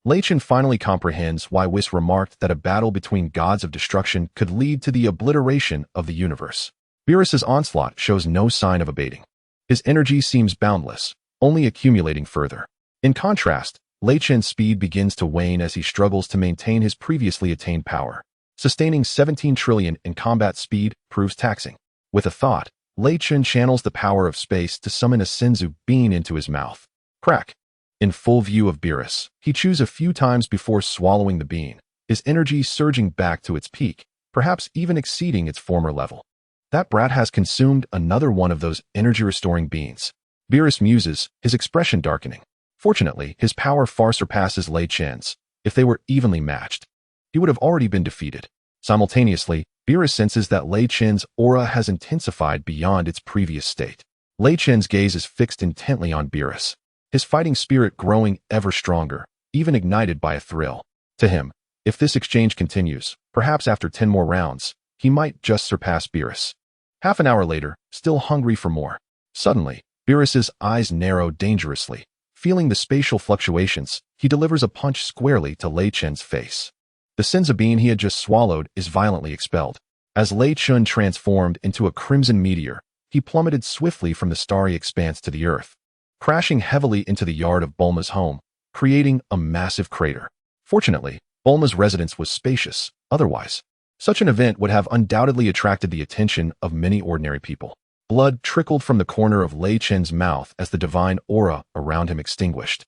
Speaker 1: Lei Chentian finally comprehends why Whis remarked that a battle between gods of destruction could lead to the obliteration of the universe. Beerus's onslaught shows no sign of abating. His energy seems boundless, only accumulating further. In contrast, Lei Chentian's speed begins to wane as he struggles to maintain his previously attained power. Sustaining 17 trillion in combat speed proves taxing. With a thought, Lei Chentian channels the power of space to summon a Senzu bean into his mouth. Crack! In full view of Beerus, he chews a few times before swallowing the bean, his energy surging back to its peak, perhaps even exceeding its former level. That brat has consumed another one of those energy-restoring beans. Beerus muses, his expression darkening. Fortunately, his power far surpasses Lei Chentian's. If they were evenly matched, he would have already been defeated. Simultaneously, Beerus senses that Lei Chentian's aura has intensified beyond its previous state. Lei Chentian's gaze is fixed intently on Beerus, his fighting spirit growing ever stronger, even ignited by a thrill. To him, if this exchange continues, perhaps after 10 more rounds, he might just surpass Beerus. Half an hour later, still hungry for more. Suddenly, Beerus's eyes narrow dangerously. Feeling the spatial fluctuations, he delivers a punch squarely to Lei Chentian's face. The Senzu bean he had just swallowed is violently expelled. As Lei Chentian transformed into a crimson meteor, he plummeted swiftly from the starry expanse to the earth, crashing heavily into the yard of Bulma's home, creating a massive crater. Fortunately, Bulma's residence was spacious. Otherwise, such an event would have undoubtedly attracted the attention of many ordinary people. Blood trickled from the corner of Lei Chentian's mouth as the divine aura around him extinguished,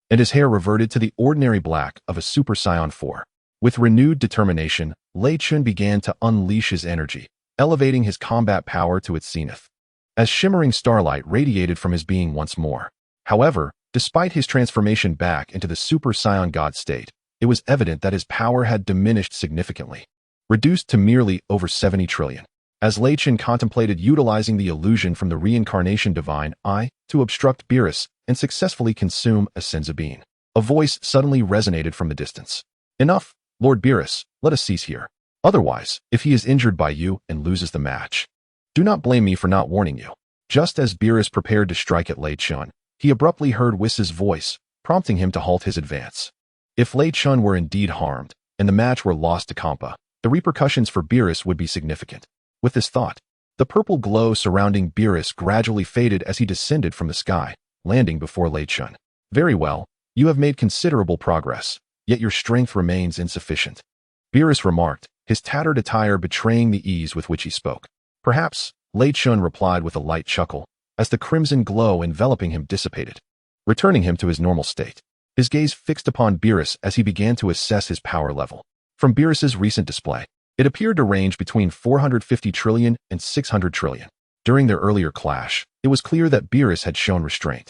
Speaker 1: and his hair reverted to the ordinary black of a Super Saiyan 4. With renewed determination, Lei Chentian began to unleash his energy, elevating his combat power to its zenith, as shimmering starlight radiated from his being once more. However, despite his transformation back into the Super Saiyan God state, it was evident that his power had diminished significantly, reduced to merely over 70 trillion. As Lei Chentian contemplated utilizing the illusion from the reincarnation divine eye to obstruct Beerus and successfully consume a Senzu bean, a voice suddenly resonated from the distance. Enough, Lord Beerus, let us cease here. Otherwise, if he is injured by you and loses the match, do not blame me for not warning you. Just as Beerus prepared to strike at Lei Chentian, he abruptly heard Whis' voice, prompting him to halt his advance. If Lei Chentian were indeed harmed, and the match were lost to Kampa, the repercussions for Beerus would be significant. With this thought, the purple glow surrounding Beerus gradually faded as he descended from the sky, landing before Lei Chentian. Very well, you have made considerable progress, yet your strength remains insufficient, Beerus remarked, his tattered attire betraying the ease with which he spoke. Perhaps, Lei Chentian replied with a light chuckle, as the crimson glow enveloping him dissipated, returning him to his normal state. His gaze fixed upon Beerus as he began to assess his power level. From Beerus's recent display, it appeared to range between 450 trillion and 600 trillion. During their earlier clash, it was clear that Beerus had shown restraint.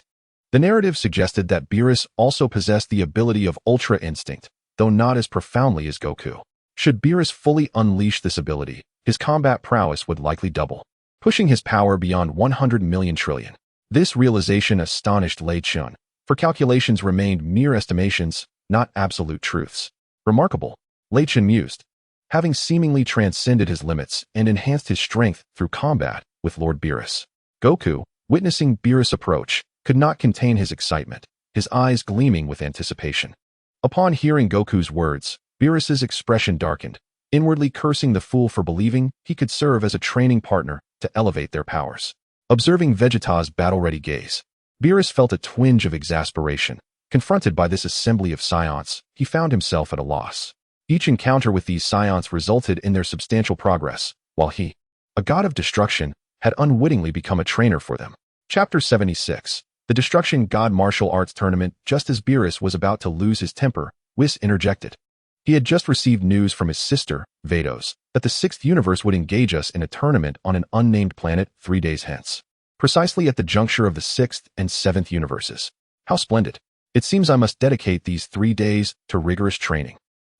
Speaker 1: The narrative suggested that Beerus also possessed the ability of Ultra Instinct, though not as profoundly as Goku. Should Beerus fully unleash this ability, his combat prowess would likely double, pushing his power beyond 100 million trillion. This realization astonished Lei Chentian, for calculations remained mere estimations, not absolute truths. Remarkable, Lei Chentian mused. Having seemingly transcended his limits and enhanced his strength through combat with Lord Beerus, Goku, witnessing Beerus' approach, could not contain his excitement, his eyes gleaming with anticipation. Upon hearing Goku's words, Beerus's expression darkened, inwardly cursing the fool for believing he could serve as a training partner to elevate their powers. Observing Vegeta's battle-ready gaze, Beerus felt a twinge of exasperation. Confronted by this assembly of Saiyans, he found himself at a loss. Each encounter with these Saiyans resulted in their substantial progress, while he, a god of destruction, had unwittingly become a trainer for them. Chapter 76. The Destruction God Martial Arts Tournament. Just as Beerus was about to lose his temper, Whis interjected. He had just received news from his sister, Vados, that the 6th universe would engage us in a tournament on an unnamed planet 3 days hence. Precisely at the juncture of the 6th and 7th universes. How splendid. It seems I must dedicate these 3 days to rigorous training.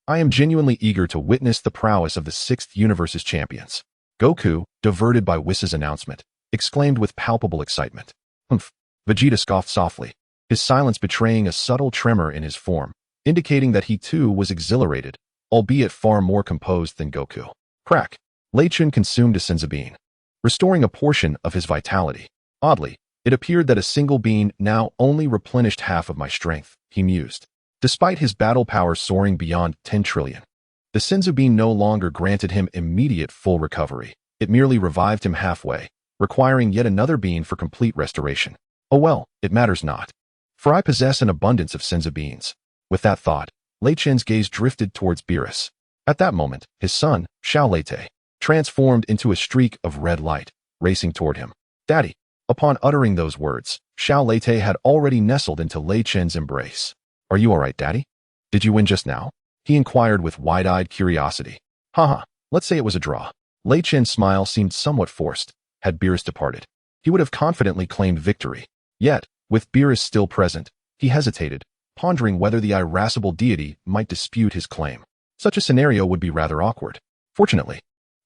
Speaker 1: I am genuinely eager to witness the prowess of the 6th Universe's champions. Goku, diverted by Whis' announcement, exclaimed with palpable excitement. Humph. Vegeta scoffed softly, his silence betraying a subtle tremor in his form, indicating that he too was exhilarated, albeit far more composed than Goku. Crack. Lei Chentian consumed a senzu bean, restoring a portion of his vitality. Oddly, it appeared that a single bean now only replenished half of my strength, he mused. Despite his battle power soaring beyond 10 trillion, the senzu bean no longer granted him immediate full recovery. It merely revived him halfway, requiring yet another bean for complete restoration. Oh well, it matters not, for I possess an abundance of senzu beans. With that thought, Lei Chentian's gaze drifted towards Beerus. At that moment, his son, Xiao Lei, transformed into a streak of red light, racing toward him. Daddy! Upon uttering those words, Xiao Lei had already nestled into Lei Chentian's embrace. Are you all right, Daddy? Did you win just now? He inquired with wide-eyed curiosity. Haha, let's say it was a draw. Lei Chentian's smile seemed somewhat forced. Had Beerus departed, he would have confidently claimed victory. Yet, with Beerus still present, he hesitated, pondering whether the irascible deity might dispute his claim. Such a scenario would be rather awkward. Fortunately,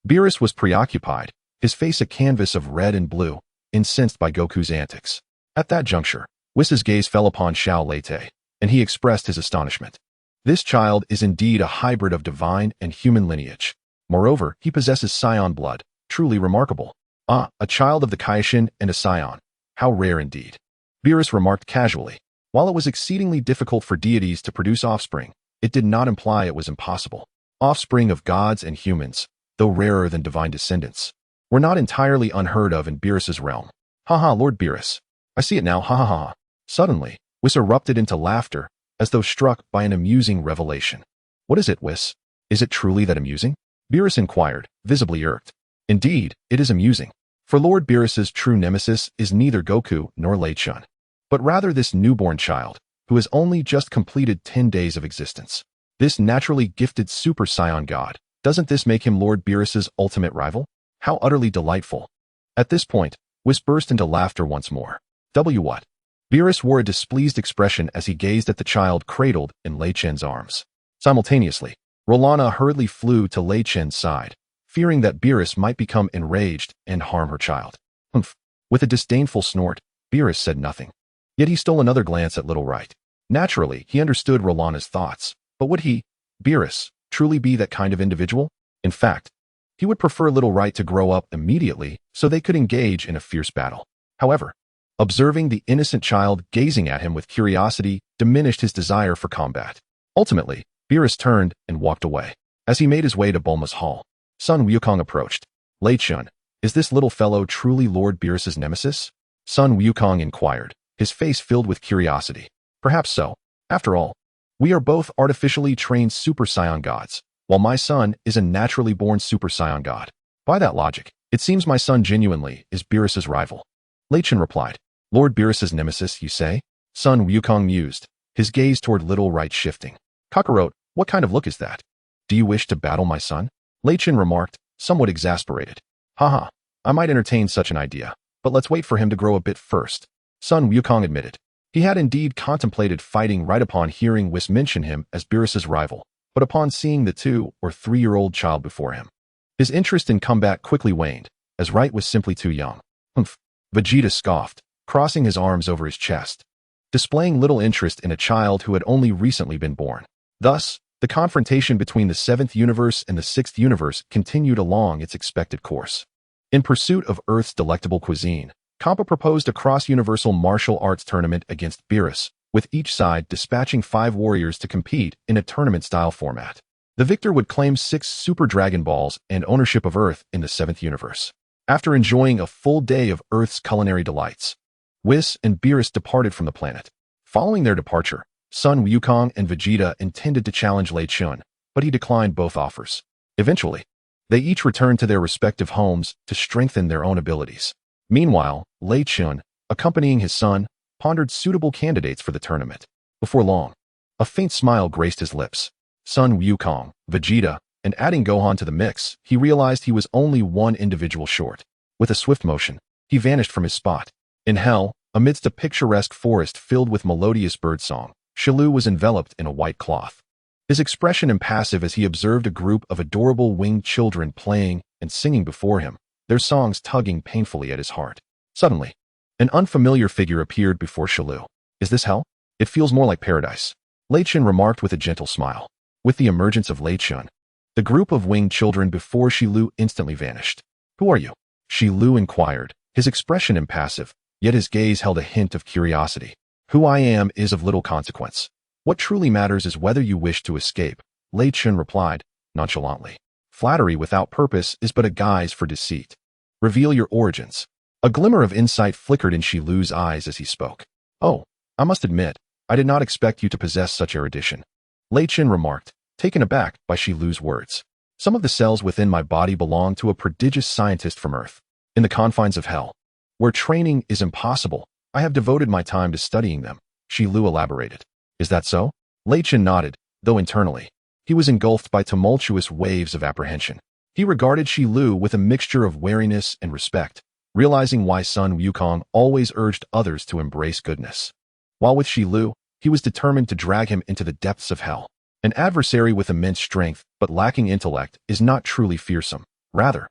Speaker 1: Beerus was preoccupied, his face a canvas of red and blue, incensed by Goku's antics. At that juncture, Whis' gaze fell upon Xiao Lei, and he expressed his astonishment. This child is indeed a hybrid of divine and human lineage. Moreover, he possesses Saiyan blood, truly remarkable. Ah, a child of the Kaioken and a Saiyan. How rare indeed. Beerus remarked casually. While it was exceedingly difficult for deities to produce offspring, it did not imply it was impossible. Offspring of gods and humans, though rarer than divine descendants, were not entirely unheard of in Beerus's realm. Haha, Lord Beerus. I see it now, ha ha ha. Suddenly, Whis erupted into laughter, as though struck by an amusing revelation. What is it, Whis? Is it truly that amusing? Beerus inquired, visibly irked. Indeed, it is amusing. For Lord Beerus's true nemesis is neither Goku nor Lei Chentian, but rather this newborn child, who has only just completed 10 days of existence. This naturally gifted Super Saiyan god. Doesn't this make him Lord Beerus's ultimate rival? How utterly delightful. At this point, Whis burst into laughter once more. What? Beerus wore a displeased expression as he gazed at the child cradled in Lei Chentian's arms. Simultaneously, Rolana hurriedly flew to Lei Chentian's side, fearing that Beerus might become enraged and harm her child. Humph. With a disdainful snort, Beerus said nothing. Yet he stole another glance at Little Right. Naturally, he understood Rolana's thoughts, but would he, Beerus, truly be that kind of individual? In fact, he would prefer Little Right to grow up immediately so they could engage in a fierce battle. However, observing the innocent child gazing at him with curiosity diminished his desire for combat. Ultimately, Beerus turned and walked away. As he made his way to Bulma's hall, Sun Wukong approached. Lei Chentian, is this little fellow truly Lord Beerus's nemesis? Sun Wukong inquired, his face filled with curiosity. Perhaps so. After all, we are both artificially trained Super Saiyan gods, while my son is a naturally born Super Saiyan god. By that logic, it seems my son genuinely is Beerus's rival. Lei Chentian replied. Lord Beerus's nemesis, you say? Sun Wukong mused, his gaze toward Little Right shifting. Kakarot, what kind of look is that? Do you wish to battle my son? Lei Chentian remarked, somewhat exasperated. Haha, I might entertain such an idea, but let's wait for him to grow a bit first. Sun Wukong admitted. He had indeed contemplated fighting right upon hearing Whis mention him as Beerus's rival, but upon seeing the 2- or 3-year-old child before him, his interest in combat quickly waned, as Right was simply too young. Humph. Vegeta scoffed, crossing his arms over his chest, displaying little interest in a child who had only recently been born. Thus, the confrontation between the 7th universe and the 6th universe continued along its expected course. In pursuit of Earth's delectable cuisine, Kappa proposed a cross-universal martial arts tournament against Beerus, with each side dispatching 5 warriors to compete in a tournament-style format. The victor would claim 6 Super Dragon Balls and ownership of Earth in the 7th universe. After enjoying a full day of Earth's culinary delights, Whis and Beerus departed from the planet. Following their departure, Sun Wukong and Vegeta intended to challenge Lei Chentian, but he declined both offers. Eventually, they each returned to their respective homes to strengthen their own abilities. Meanwhile, Lei Chentian, accompanying his son, pondered suitable candidates for the tournament. Before long, a faint smile graced his lips. Sun Wukong, Vegeta, and adding Gohan to the mix, he realized he was only one individual short. With a swift motion, he vanished from his spot. In hell, Amidst a picturesque forest filled with melodious birdsong, Shilu was enveloped in a white cloth. His expression impassive as he observed a group of adorable winged children playing and singing before him, their songs tugging painfully at his heart. Suddenly, an unfamiliar figure appeared before Shilu. Is this hell? It feels more like paradise, Lei Chentian remarked with a gentle smile. With the emergence of Lei Chentian, the group of winged children before Shilu instantly vanished. Who are you? Shilu inquired, his expression impassive, yet his gaze held a hint of curiosity. Who I am is of little consequence. What truly matters is whether you wish to escape, Lei Chentian replied, nonchalantly. Flattery without purpose is but a guise for deceit. Reveal your origins. A glimmer of insight flickered in Shilu's eyes as he spoke. Oh, I must admit, I did not expect you to possess such erudition, Lei Chentian remarked, taken aback by Shilu's words. Some of the cells within my body belong to a prodigious scientist from Earth. In the confines of hell, where training is impossible, I have devoted my time to studying them, Shilu elaborated. Is that so? Lei Chentian nodded, though internally, he was engulfed by tumultuous waves of apprehension. He regarded Shilu with a mixture of wariness and respect, realizing why Sun Wukong always urged others to embrace goodness. While with Shilu, he was determined to drag him into the depths of hell. An adversary with immense strength but lacking intellect is not truly fearsome. Rather,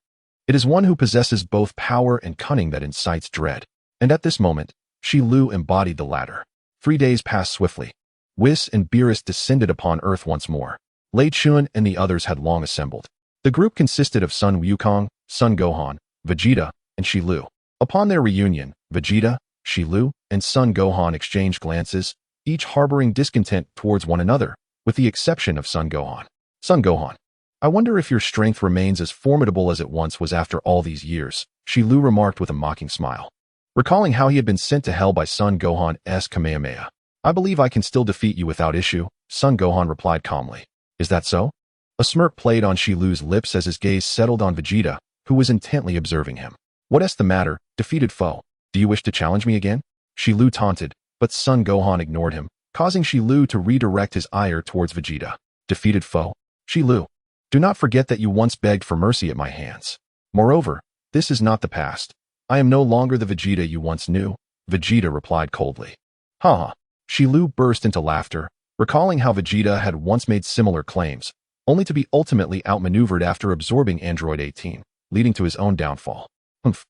Speaker 1: it is one who possesses both power and cunning that incites dread. And at this moment, Shilu embodied the latter. 3 days passed swiftly. Whis and Beerus descended upon Earth once more. Lei Chentian and the others had long assembled. The group consisted of Sun Wukong, Son Gohan, Vegeta, and Shilu. Upon their reunion, Vegeta, Shilu, and Son Gohan exchanged glances, each harboring discontent towards one another, with the exception of Son Gohan. Son Gohan, I wonder if your strength remains as formidable as it once was after all these years, Shilu remarked with a mocking smile. Recalling how he had been sent to hell by Son Gohan's Kamehameha. I believe I can still defeat you without issue, Son Gohan replied calmly. Is that so? A smirk played on Shilu's lips as his gaze settled on Vegeta, who was intently observing him. What's the matter, defeated foe? Do you wish to challenge me again? Shilu taunted, but Son Gohan ignored him, causing Shilu to redirect his ire towards Vegeta. Defeated foe? Shilu, do not forget that you once begged for mercy at my hands. Moreover, this is not the past. I am no longer the Vegeta you once knew, Vegeta replied coldly. Ha! Shilu burst into laughter, recalling how Vegeta had once made similar claims, only to be ultimately outmaneuvered after absorbing Android 18, leading to his own downfall. Humph.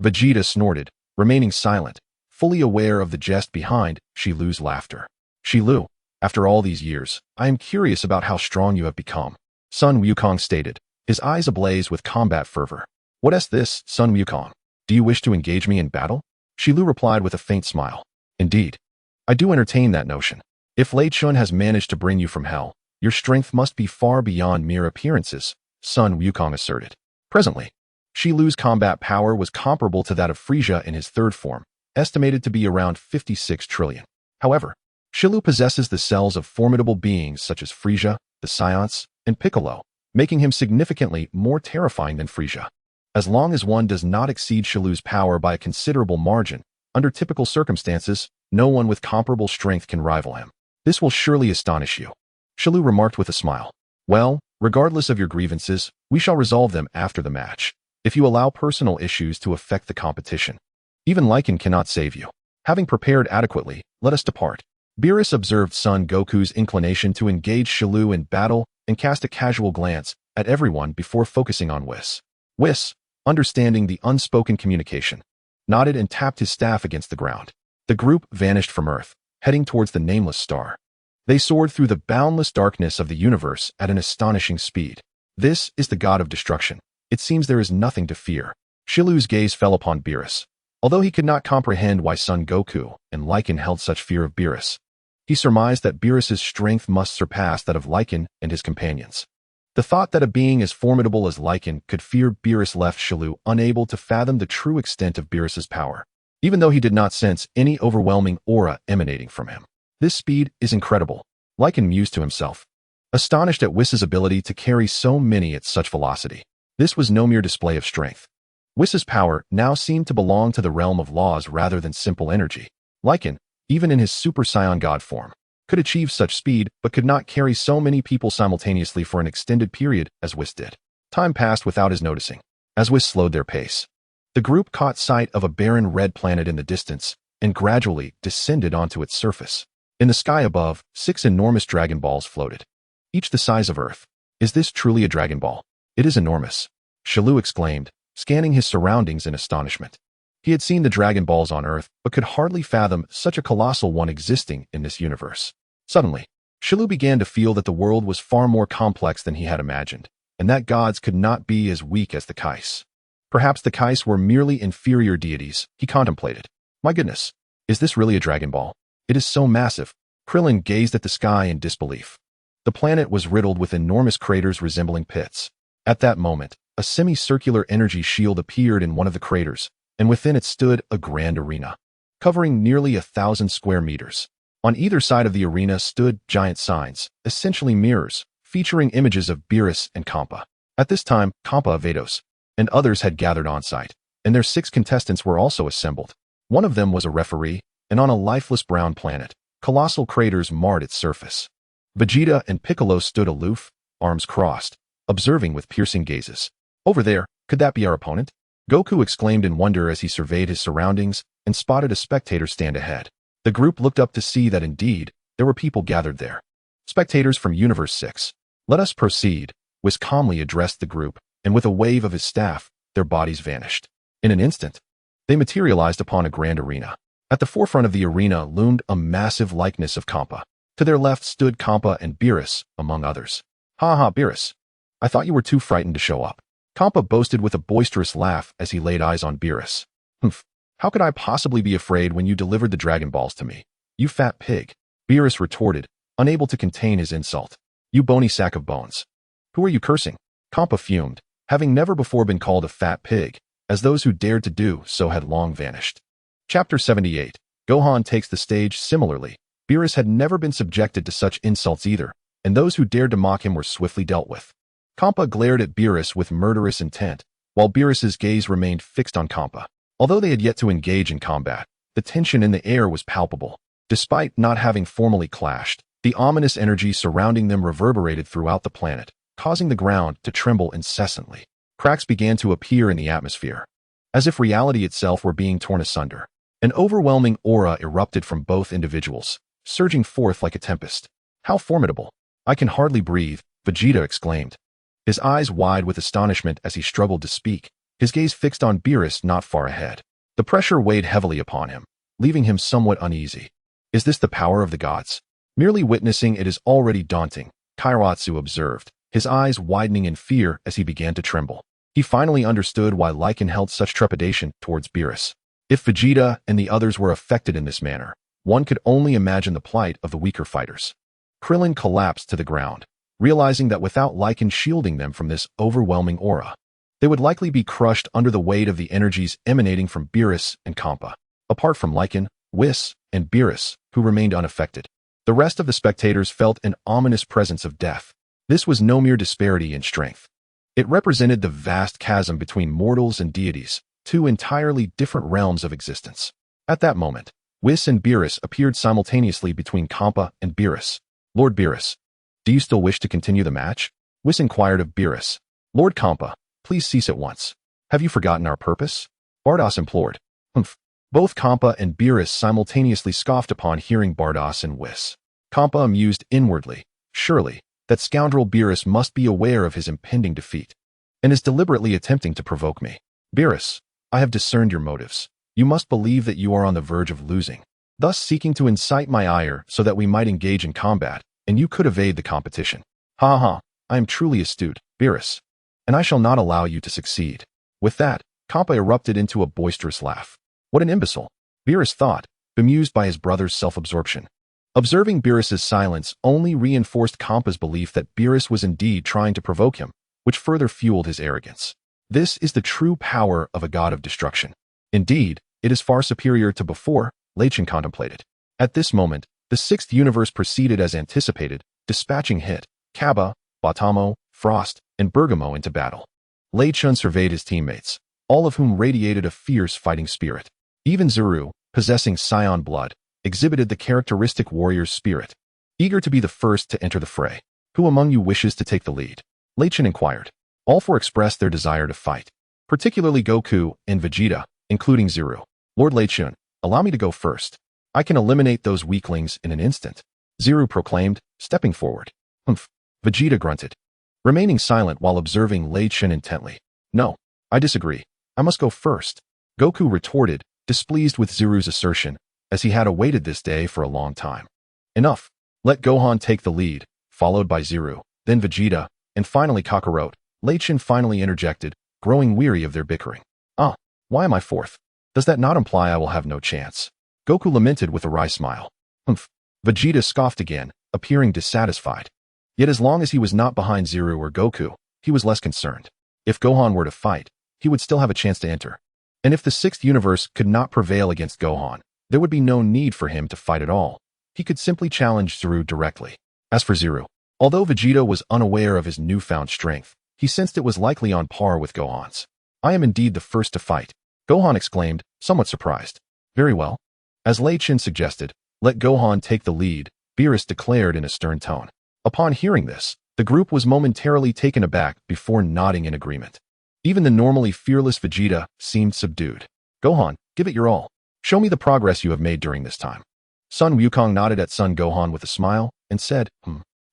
Speaker 1: Vegeta snorted, remaining silent, fully aware of the jest behind Shilu's laughter. Shilu, after all these years, I am curious about how strong you have become, Sun Wukong stated, his eyes ablaze with combat fervor. What's this, Sun Wukong? Do you wish to engage me in battle? Shilu replied with a faint smile. Indeed. I do entertain that notion. If Lei Chentian has managed to bring you from hell, your strength must be far beyond mere appearances, Sun Wukong asserted. Presently, Shilu's combat power was comparable to that of Frieza in his third form, estimated to be around 56 trillion. However, Shilu possesses the cells of formidable beings such as Frieza, the Saiyans, and Piccolo, making him significantly more terrifying than Frieza. As long as one does not exceed Shilu's power by a considerable margin, under typical circumstances, no one with comparable strength can rival him. This will surely astonish you, Shilu remarked with a smile. Well, regardless of your grievances, we shall resolve them after the match, if you allow personal issues to affect the competition. Even Lycan cannot save you. Having prepared adequately, let us depart. Beerus observed Son Goku's inclination to engage Shilu in battle and cast a casual glance at everyone before focusing on Whis. Whis, understanding the unspoken communication, nodded and tapped his staff against the ground. The group vanished from Earth, heading towards the nameless star. They soared through the boundless darkness of the universe at an astonishing speed. This is the god of destruction. It seems there is nothing to fear. Shilu's gaze fell upon Beerus. Although he could not comprehend why Son Goku and Lycan held such fear of Beerus, he surmised that Beerus's strength must surpass that of Lycan and his companions. The thought that a being as formidable as Lycan could fear Beerus left Shilu unable to fathom the true extent of Beerus's power, even though he did not sense any overwhelming aura emanating from him. This speed is incredible, Lycan mused to himself, astonished at Whis's ability to carry so many at such velocity. This was no mere display of strength. Whis's power now seemed to belong to the realm of laws rather than simple energy. Lycan, even in his Super Saiyan God form, could achieve such speed but could not carry so many people simultaneously for an extended period as Whis did. Time passed without his noticing. As Whis slowed their pace, the group caught sight of a barren red planet in the distance, and gradually descended onto its surface. In the sky above, 6 enormous Dragon Balls floated, each the size of Earth. Is this truly a Dragon Ball? It is enormous, Shalou exclaimed, scanning his surroundings in astonishment. He had seen the Dragon Balls on Earth, but could hardly fathom such a colossal one existing in this universe. Suddenly, Shalou began to feel that the world was far more complex than he had imagined, and that gods could not be as weak as the Kais. Perhaps the Kais were merely inferior deities, he contemplated. My goodness, is this really a Dragon Ball? It is so massive. Krillin gazed at the sky in disbelief. The planet was riddled with enormous craters resembling pits. At that moment, a semicircular energy shield appeared in one of the craters, and within it stood a grand arena, covering nearly 1,000 square meters. On either side of the arena stood giant signs, essentially mirrors, featuring images of Beerus and Kampa. At this time, Kampa, Vados, and others had gathered on site, and their 6 contestants were also assembled. One of them was a referee, and on a lifeless brown planet, colossal craters marred its surface. Vegeta and Piccolo stood aloof, arms crossed, observing with piercing gazes. Over there, could that be our opponent? Goku exclaimed in wonder as he surveyed his surroundings and spotted a spectator stand ahead. The group looked up to see that indeed, there were people gathered there. Spectators from Universe 6. Let us proceed, Whis calmly addressed the group, and with a wave of his staff, their bodies vanished. In an instant, they materialized upon a grand arena. At the forefront of the arena loomed a massive likeness of Kampa. To their left stood Kampa and Beerus, among others. Ha ha, Beerus. I thought you were too frightened to show up. Kampa boasted with a boisterous laugh as he laid eyes on Beerus. Humph, how could I possibly be afraid when you delivered the Dragon Balls to me? You fat pig. Beerus retorted, unable to contain his insult. You bony sack of bones. Who are you cursing? Kampa fumed, having never before been called a fat pig, as those who dared to do so had long vanished. Chapter 78. Gohan takes the stage. Similarly, Beerus had never been subjected to such insults either, and those who dared to mock him were swiftly dealt with. Kampa glared at Beerus with murderous intent, while Beerus's gaze remained fixed on Kampa. Although they had yet to engage in combat, the tension in the air was palpable. Despite not having formally clashed, the ominous energy surrounding them reverberated throughout the planet, causing the ground to tremble incessantly. Cracks began to appear in the atmosphere, as if reality itself were being torn asunder. An overwhelming aura erupted from both individuals, surging forth like a tempest. How formidable! I can hardly breathe, Vegeta exclaimed, his eyes wide with astonishment as he struggled to speak, his gaze fixed on Beerus not far ahead. The pressure weighed heavily upon him, leaving him somewhat uneasy. Is this the power of the gods? Merely witnessing it is already daunting, Kairatsu observed, his eyes widening in fear as he began to tremble. He finally understood why Lycan held such trepidation towards Beerus. If Vegeta and the others were affected in this manner, one could only imagine the plight of the weaker fighters. Krillin collapsed to the ground, realizing that without Lycan shielding them from this overwhelming aura, they would likely be crushed under the weight of the energies emanating from Beerus and Kampa. Apart from Lycan, Whis, and Beerus, who remained unaffected, the rest of the spectators felt an ominous presence of death. This was no mere disparity in strength. It represented the vast chasm between mortals and deities, two entirely different realms of existence. At that moment, Whis and Beerus appeared simultaneously between Kampa and Beerus. Lord Beerus, do you still wish to continue the match? Whis inquired of Beerus. Lord Kampa, please cease at once. Have you forgotten our purpose? Bardos implored. Humph. Both Kampa and Beerus simultaneously scoffed upon hearing Bardos and Whis. Kampa amused inwardly. Surely, that scoundrel Beerus must be aware of his impending defeat, and is deliberately attempting to provoke me. Beerus, I have discerned your motives. You must believe that you are on the verge of losing, thus seeking to incite my ire so that we might engage in combat, and you could evade the competition. Ha ha, I am truly astute, Beerus, and I shall not allow you to succeed. With that, Kampa erupted into a boisterous laugh. What an imbecile, Beerus thought, bemused by his brother's self-absorption. Observing Beerus's silence only reinforced Kampa's belief that Beerus was indeed trying to provoke him, which further fueled his arrogance. This is the true power of a god of destruction. Indeed, it is far superior to before, Lei Chentian contemplated. At this moment, the sixth universe proceeded as anticipated, dispatching Hit, Kaba, Batamo, Frost, and Bergamo into battle. Lei Chentian surveyed his teammates, all of whom radiated a fierce fighting spirit. Even Zuru, possessing Saiyan blood, exhibited the characteristic warrior's spirit, eager to be the first to enter the fray. Who among you wishes to take the lead? Lei Chentian inquired. All four expressed their desire to fight, particularly Goku and Vegeta, including Zuru. Lord Lei Chentian, Allow me to go first. I can eliminate those weaklings in an instant, Zero proclaimed, stepping forward. Humph. Vegeta grunted, remaining silent while observing Lei Chentian intently. No, I disagree. I must go first, Goku retorted, displeased with Zero's assertion, as he had awaited this day for a long time. Enough. Let Gohan take the lead, followed by Zero, then Vegeta, and finally Kakarot. Lei Chentian finally interjected, growing weary of their bickering. Ah, why am I fourth? Does that not imply I will have no chance? Goku lamented with a wry smile. Humph. Vegeta scoffed again, appearing dissatisfied. Yet as long as he was not behind Zero or Goku, he was less concerned. If Gohan were to fight, he would still have a chance to enter. And if the sixth universe could not prevail against Gohan, there would be no need for him to fight at all. He could simply challenge Zero directly. As for Zero, although Vegeta was unaware of his newfound strength, he sensed it was likely on par with Gohan's. I am indeed the first to fight, Gohan exclaimed, somewhat surprised. Very well. As Lei Chentian suggested, let Gohan take the lead, Beerus declared in a stern tone. Upon hearing this, the group was momentarily taken aback before nodding in agreement. Even the normally fearless Vegeta seemed subdued. Gohan, give it your all. Show me the progress you have made during this time. Son Wukong nodded at Son Gohan with a smile and said,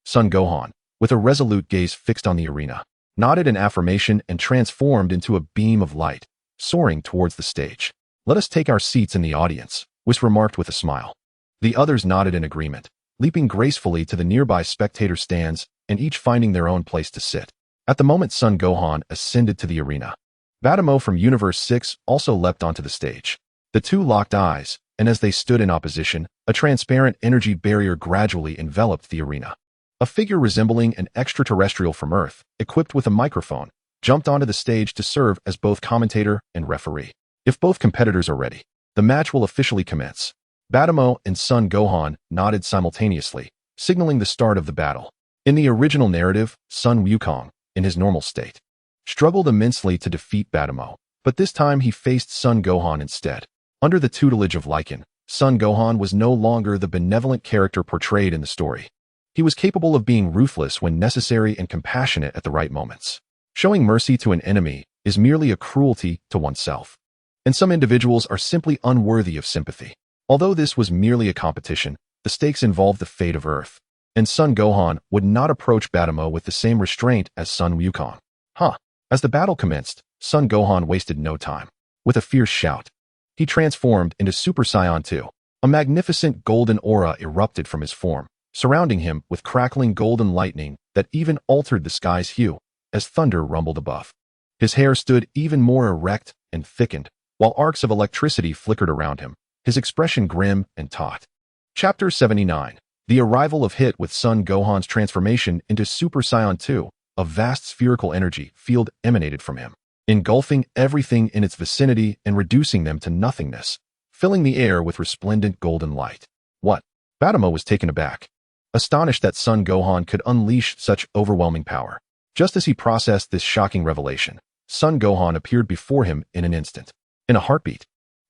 Speaker 1: Son Gohan, with a resolute gaze fixed on the arena, nodded in affirmation and transformed into a beam of light, soaring towards the stage. Let us take our seats in the audience, Whis remarked with a smile. The others nodded in agreement, leaping gracefully to the nearby spectator stands and each finding their own place to sit. At the moment Son Gohan ascended to the arena, Batamo from Universe 6 also leapt onto the stage. The two locked eyes, and as they stood in opposition, a transparent energy barrier gradually enveloped the arena. A figure resembling an extraterrestrial from Earth, equipped with a microphone, jumped onto the stage to serve as both commentator and referee. If both competitors are ready, the match will officially commence. Batamo and Son Gohan nodded simultaneously, signaling the start of the battle. In the original narrative, Son Wukong, in his normal state, struggled immensely to defeat Batamo, but this time he faced Son Gohan instead. Under the tutelage of Lycan, Son Gohan was no longer the benevolent character portrayed in the story. He was capable of being ruthless when necessary and compassionate at the right moments. Showing mercy to an enemy is merely a cruelty to oneself. And some individuals are simply unworthy of sympathy. Although this was merely a competition, the stakes involved the fate of Earth, and Son Gohan would not approach Batamo with the same restraint as Son Wukong. As the battle commenced, Son Gohan wasted no time. With a fierce shout, he transformed into Super Saiyan 2. A magnificent golden aura erupted from his form, surrounding him with crackling golden lightning that even altered the sky's hue as thunder rumbled above. His hair stood even more erect and thickened, while arcs of electricity flickered around him, his expression grim and taut. Chapter 79. The arrival of Hit with Son Gohan's transformation into Super Saiyan 2, a vast spherical energy field emanated from him, engulfing everything in its vicinity and reducing them to nothingness, filling the air with resplendent golden light. What? Batamo was taken aback, astonished that Son Gohan could unleash such overwhelming power. Just as he processed this shocking revelation, Son Gohan appeared before him in an instant. In a heartbeat,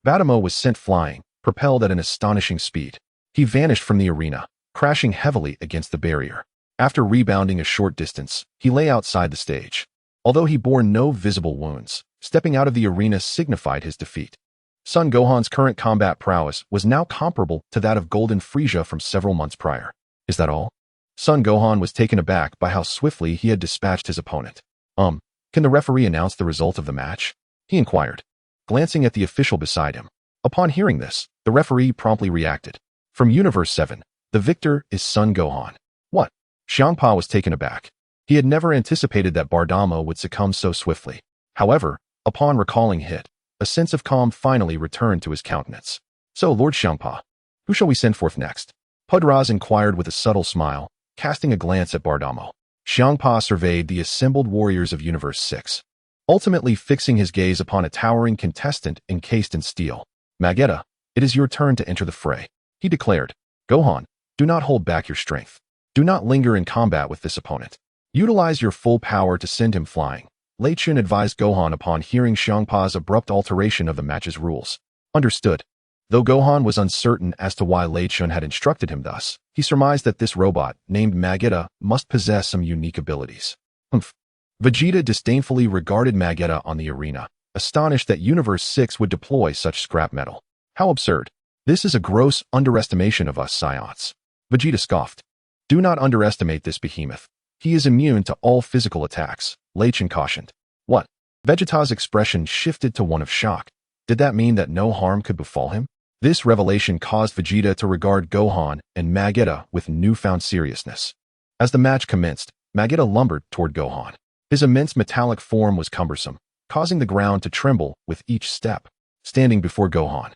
Speaker 1: Batamo was sent flying, propelled at an astonishing speed. He vanished from the arena, crashing heavily against the barrier. After rebounding a short distance, he lay outside the stage. Although he bore no visible wounds, stepping out of the arena signified his defeat. Son Gohan's current combat prowess was now comparable to that of Golden Frieza from several months prior. Is that all? Son Gohan was taken aback by how swiftly he had dispatched his opponent. Can the referee announce the result of the match? He inquired, glancing at the official beside him. Upon hearing this, the referee promptly reacted. From Universe 7, the victor is Son Gohan. What? Xiangpa was taken aback. He had never anticipated that Bardamo would succumb so swiftly. However, upon recalling Hit, a sense of calm finally returned to his countenance. So, Lord Xiangpa, who shall we send forth next? Pudraz inquired with a subtle smile, casting a glance at Bardamo. Xiangpa surveyed the assembled warriors of Universe 6, ultimately fixing his gaze upon a towering contestant encased in steel. Magetta, it is your turn to enter the fray, he declared. Gohan, do not hold back your strength. Do not linger in combat with this opponent. Utilize your full power to send him flying, Lei Chentian advised Gohan upon hearing Xiangpa's abrupt alteration of the match's rules. Understood. Though Gohan was uncertain as to why Lei Chentian had instructed him thus, he surmised that this robot, named Magetta, must possess some unique abilities. Vegeta disdainfully regarded Magetta on the arena, astonished that Universe 6 would deploy such scrap metal. How absurd. This is a gross underestimation of us Saiyans. Vegeta scoffed. Do not underestimate this behemoth. He is immune to all physical attacks, Lei Chentian cautioned. What? Vegeta's expression shifted to one of shock. Did that mean that no harm could befall him? This revelation caused Vegeta to regard Gohan and Magetta with newfound seriousness. As the match commenced, Magetta lumbered toward Gohan. His immense metallic form was cumbersome, causing the ground to tremble with each step. Standing before Gohan,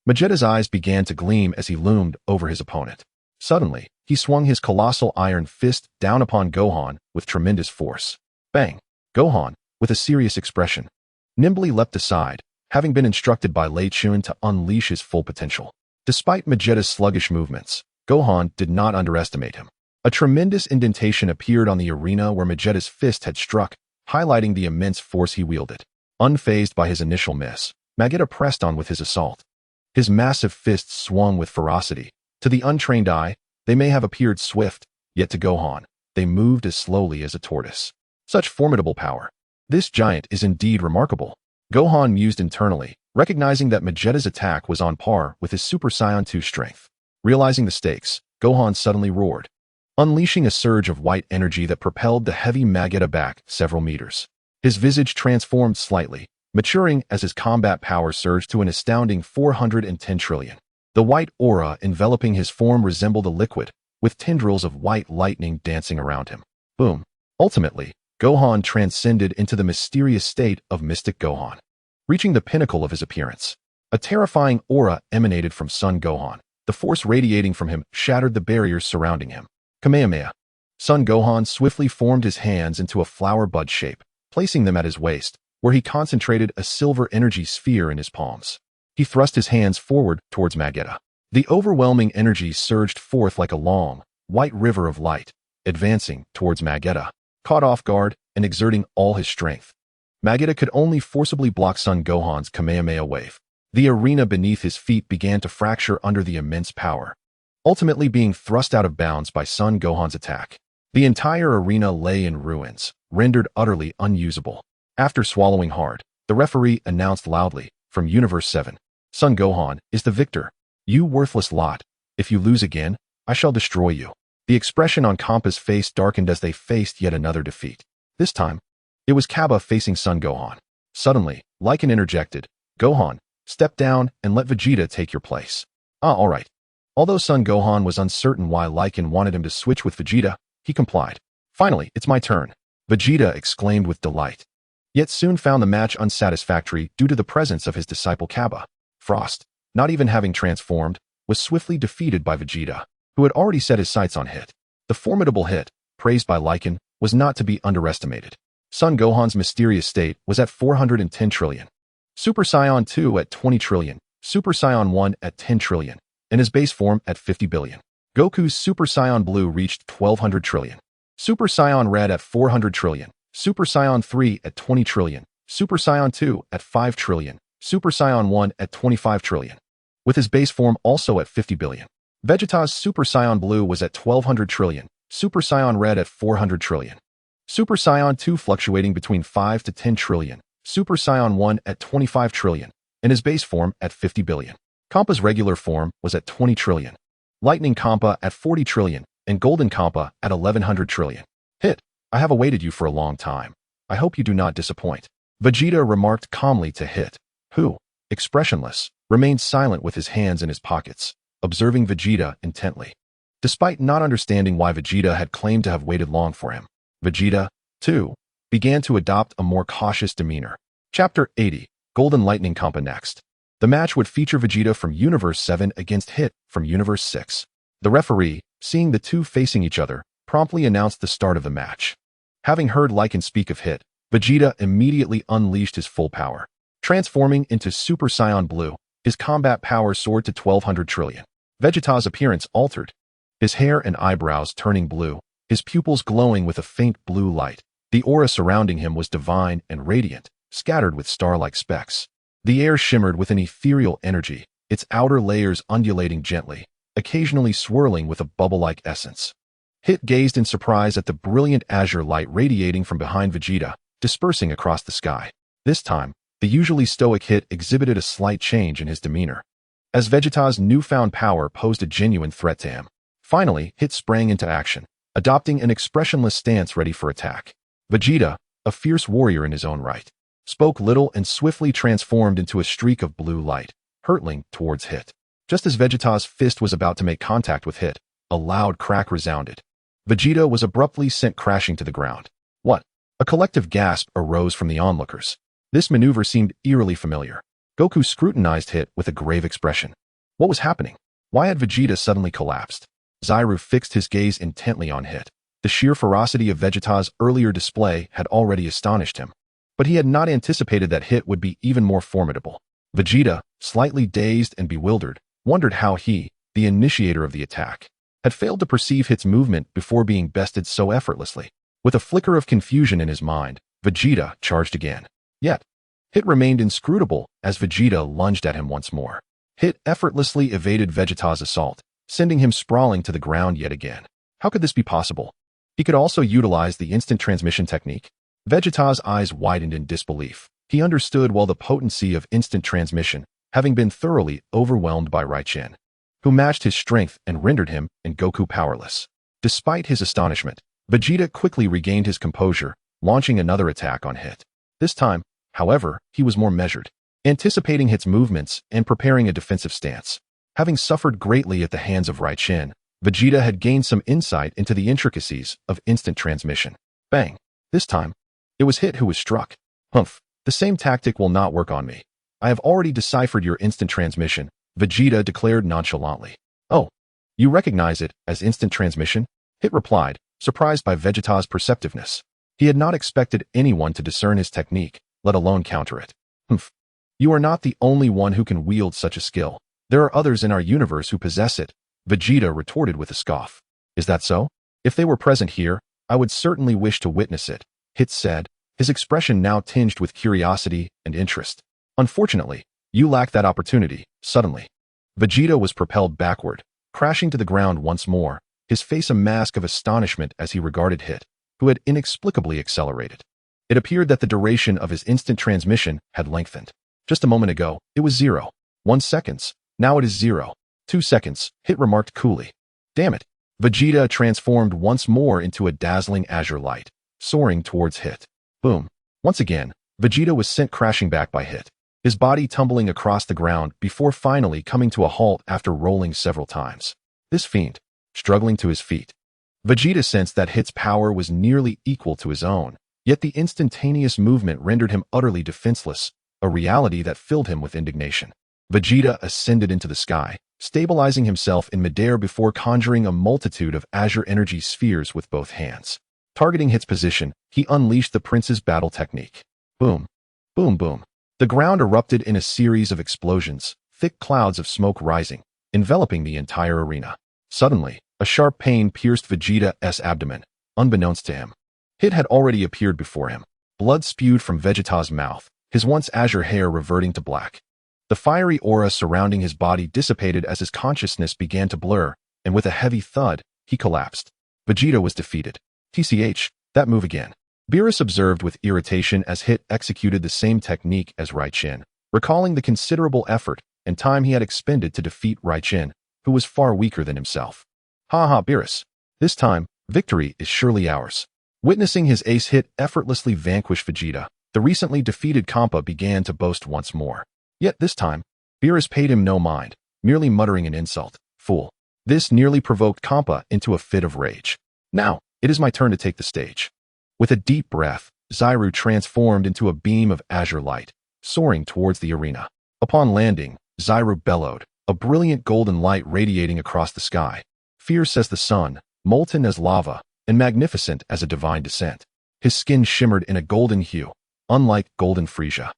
Speaker 1: Magetta's eyes began to gleam as he loomed over his opponent. Suddenly, he swung his colossal iron fist down upon Gohan with tremendous force. Bang! Gohan, with a serious expression, nimbly leapt aside, having been instructed by Lei Chentian to unleash his full potential. Despite Magetta's sluggish movements, Gohan did not underestimate him. A tremendous indentation appeared on the arena where Magetta's fist had struck, highlighting the immense force he wielded. Unfazed by his initial miss, Magetta pressed on with his assault. His massive fists swung with ferocity. To the untrained eye, they may have appeared swift, yet to Gohan, they moved as slowly as a tortoise. Such formidable power. This giant is indeed remarkable. Gohan mused internally, recognizing that Magetta's attack was on par with his Super Saiyan 2 strength. Realizing the stakes, Gohan suddenly roared, unleashing a surge of white energy that propelled the heavy Magetta back several meters. His visage transformed slightly, maturing as his combat power surged to an astounding 410 trillion. The white aura enveloping his form resembled a liquid, with tendrils of white lightning dancing around him. Boom. Ultimately, Gohan transcended into the mysterious state of Mystic Gohan, reaching the pinnacle of his appearance. A terrifying aura emanated from Son Gohan. The force radiating from him shattered the barriers surrounding him. Kamehameha. Son Gohan swiftly formed his hands into a flower bud shape, placing them at his waist, where he concentrated a silver energy sphere in his palms. He thrust his hands forward towards Magetta. The overwhelming energy surged forth like a long, white river of light, advancing towards Magetta. Caught off guard and exerting all his strength, Magetta could only forcibly block Son Gohan's Kamehameha wave. The arena beneath his feet began to fracture under the immense power, ultimately being thrust out of bounds by Son Gohan's attack. The entire arena lay in ruins, rendered utterly unusable. After swallowing hard, the referee announced loudly, from Universe 7, Son Gohan is the victor. You worthless lot. If you lose again, I shall destroy you. The expression on Kampa's face darkened as they faced yet another defeat. This time, it was Kaba facing Son Gohan. Suddenly, Lycan interjected, Gohan, step down and let Vegeta take your place. All right. Although Son Gohan was uncertain why Lycan wanted him to switch with Vegeta, he complied. Finally, it's my turn, Vegeta exclaimed with delight, yet soon found the match unsatisfactory due to the presence of his disciple Kaba. Frost, not even having transformed, was swiftly defeated by Vegeta, who had already set his sights on Hit. The formidable Hit, praised by Lycan, was not to be underestimated. Son Gohan's mysterious state was at 410 trillion. Super Saiyan 2 at 20 trillion, Super Saiyan 1 at 10 trillion, and his base form at 50 billion. Goku's Super Saiyan Blue reached 1200 trillion. Super Saiyan Red at 400 trillion, Super Saiyan 3 at 20 trillion, Super Saiyan 2 at 5 trillion, Super Saiyan 1 at 25 trillion, with his base form also at 50 billion. Vegeta's Super Saiyan Blue was at 1200 trillion, Super Saiyan Red at 400 trillion, Super Saiyan 2 fluctuating between 5 to 10 trillion, Super Saiyan 1 at 25 trillion, and his base form at 50 billion. Kampa's regular form was at 20 trillion, Lightning Kampa at 40 trillion, and Golden Kampa at 1100 trillion. Hit, I have awaited you for a long time. I hope you do not disappoint. Vegeta remarked calmly to Hit, who, expressionless, remained silent with his hands in his pockets, observing Vegeta intently. Despite not understanding why Vegeta had claimed to have waited long for him, Vegeta, too, began to adopt a more cautious demeanor. Chapter 80, Golden Lightning Kampa next. The match would feature Vegeta from Universe 7 against Hit from Universe 6. The referee, seeing the two facing each other, promptly announced the start of the match. Having heard Lycan speak of Hit, Vegeta immediately unleashed his full power. Transforming into Super Saiyan Blue, his combat power soared to 1200 trillion. Vegeta's appearance altered, his hair and eyebrows turning blue, his pupils glowing with a faint blue light. The aura surrounding him was divine and radiant, scattered with star-like specks. The air shimmered with an ethereal energy, its outer layers undulating gently, occasionally swirling with a bubble-like essence. Hit gazed in surprise at the brilliant azure light radiating from behind Vegeta, dispersing across the sky. This time, the usually stoic Hit exhibited a slight change in his demeanor. as Vegeta's newfound power posed a genuine threat to him. Finally, Hit sprang into action, adopting an expressionless stance ready for attack. Vegeta, a fierce warrior in his own right, spoke little and swiftly transformed into a streak of blue light, hurtling towards Hit. Just as Vegeta's fist was about to make contact with Hit, a loud crack resounded. Vegeta was abruptly sent crashing to the ground. What? A collective gasp arose from the onlookers. This maneuver seemed eerily familiar. Goku scrutinized Hit with a grave expression. What was happening? Why had Vegeta suddenly collapsed? Zairu fixed his gaze intently on Hit. The sheer ferocity of Vegeta's earlier display had already astonished him, but he had not anticipated that Hit would be even more formidable. Vegeta, slightly dazed and bewildered, wondered how he, the initiator of the attack, had failed to perceive Hit's movement before being bested so effortlessly. With a flicker of confusion in his mind, Vegeta charged again. Yet, Hit remained inscrutable as Vegeta lunged at him once more. Hit effortlessly evaded Vegeta's assault, sending him sprawling to the ground yet again. How could this be possible? He could also utilize the instant transmission technique. Vegeta's eyes widened in disbelief. He understood well the potency of instant transmission, having been thoroughly overwhelmed by Rinnegan, who matched his strength and rendered him and Goku powerless. Despite his astonishment, Vegeta quickly regained his composure, launching another attack on Hit. This time, however, he was more measured, anticipating Hit's movements and preparing a defensive stance. Having suffered greatly at the hands of Rinnegan, Vegeta had gained some insight into the intricacies of instant transmission. Bang! This time, it was Hit who was struck. Humph, the same tactic will not work on me. I have already deciphered your instant transmission, Vegeta declared nonchalantly. Oh, you recognize it as instant transmission? Hit replied, surprised by Vegeta's perceptiveness. He had not expected anyone to discern his technique, let alone counter it. Humph. You are not the only one who can wield such a skill. There are others in our universe who possess it, Vegeta retorted with a scoff. Is that so? If they were present here, I would certainly wish to witness it, Hit said, his expression now tinged with curiosity and interest. Unfortunately, you lack that opportunity. Suddenly, Vegeta was propelled backward, crashing to the ground once more, his face a mask of astonishment as he regarded Hit, who had inexplicably accelerated. It appeared that the duration of his instant transmission had lengthened. Just a moment ago, it was 0.1 seconds. Now it is 0.2 seconds, Hit remarked coolly. Damn it. Vegeta transformed once more into a dazzling azure light, soaring towards Hit. Boom. Once again, Vegeta was sent crashing back by Hit, his body tumbling across the ground before finally coming to a halt after rolling several times. This fiend, struggling to his feet. Vegeta sensed that Hit's power was nearly equal to his own, yet the instantaneous movement rendered him utterly defenseless, a reality that filled him with indignation. Vegeta ascended into the sky, stabilizing himself in midair before conjuring a multitude of azure energy spheres with both hands. Targeting Hit's position, he unleashed the prince's battle technique. Boom. Boom boom. The ground erupted in a series of explosions, thick clouds of smoke rising, enveloping the entire arena. Suddenly, a sharp pain pierced Vegeta's abdomen, unbeknownst to him. Hit had already appeared before him. Blood spewed from Vegeta's mouth, his once azure hair reverting to black. The fiery aura surrounding his body dissipated as his consciousness began to blur, and with a heavy thud, he collapsed. Vegeta was defeated. TCH, that move again. Beerus observed with irritation as Hit executed the same technique as Rinnegan, recalling the considerable effort and time he had expended to defeat Rinnegan, who was far weaker than himself. Ha Beerus. This time, victory is surely ours. Witnessing his ace Hit effortlessly vanquish Vegeta, the recently defeated Kampa began to boast once more. Yet this time, Beerus paid him no mind, merely muttering an insult. Fool. This nearly provoked Kampa into a fit of rage. Now, it is my turn to take the stage. With a deep breath, Zairu transformed into a beam of azure light, soaring towards the arena. Upon landing, Zairu bellowed, a brilliant golden light radiating across the sky, fierce as the sun, molten as lava, and magnificent as a divine descent. His skin shimmered in a golden hue, unlike Golden Frieza.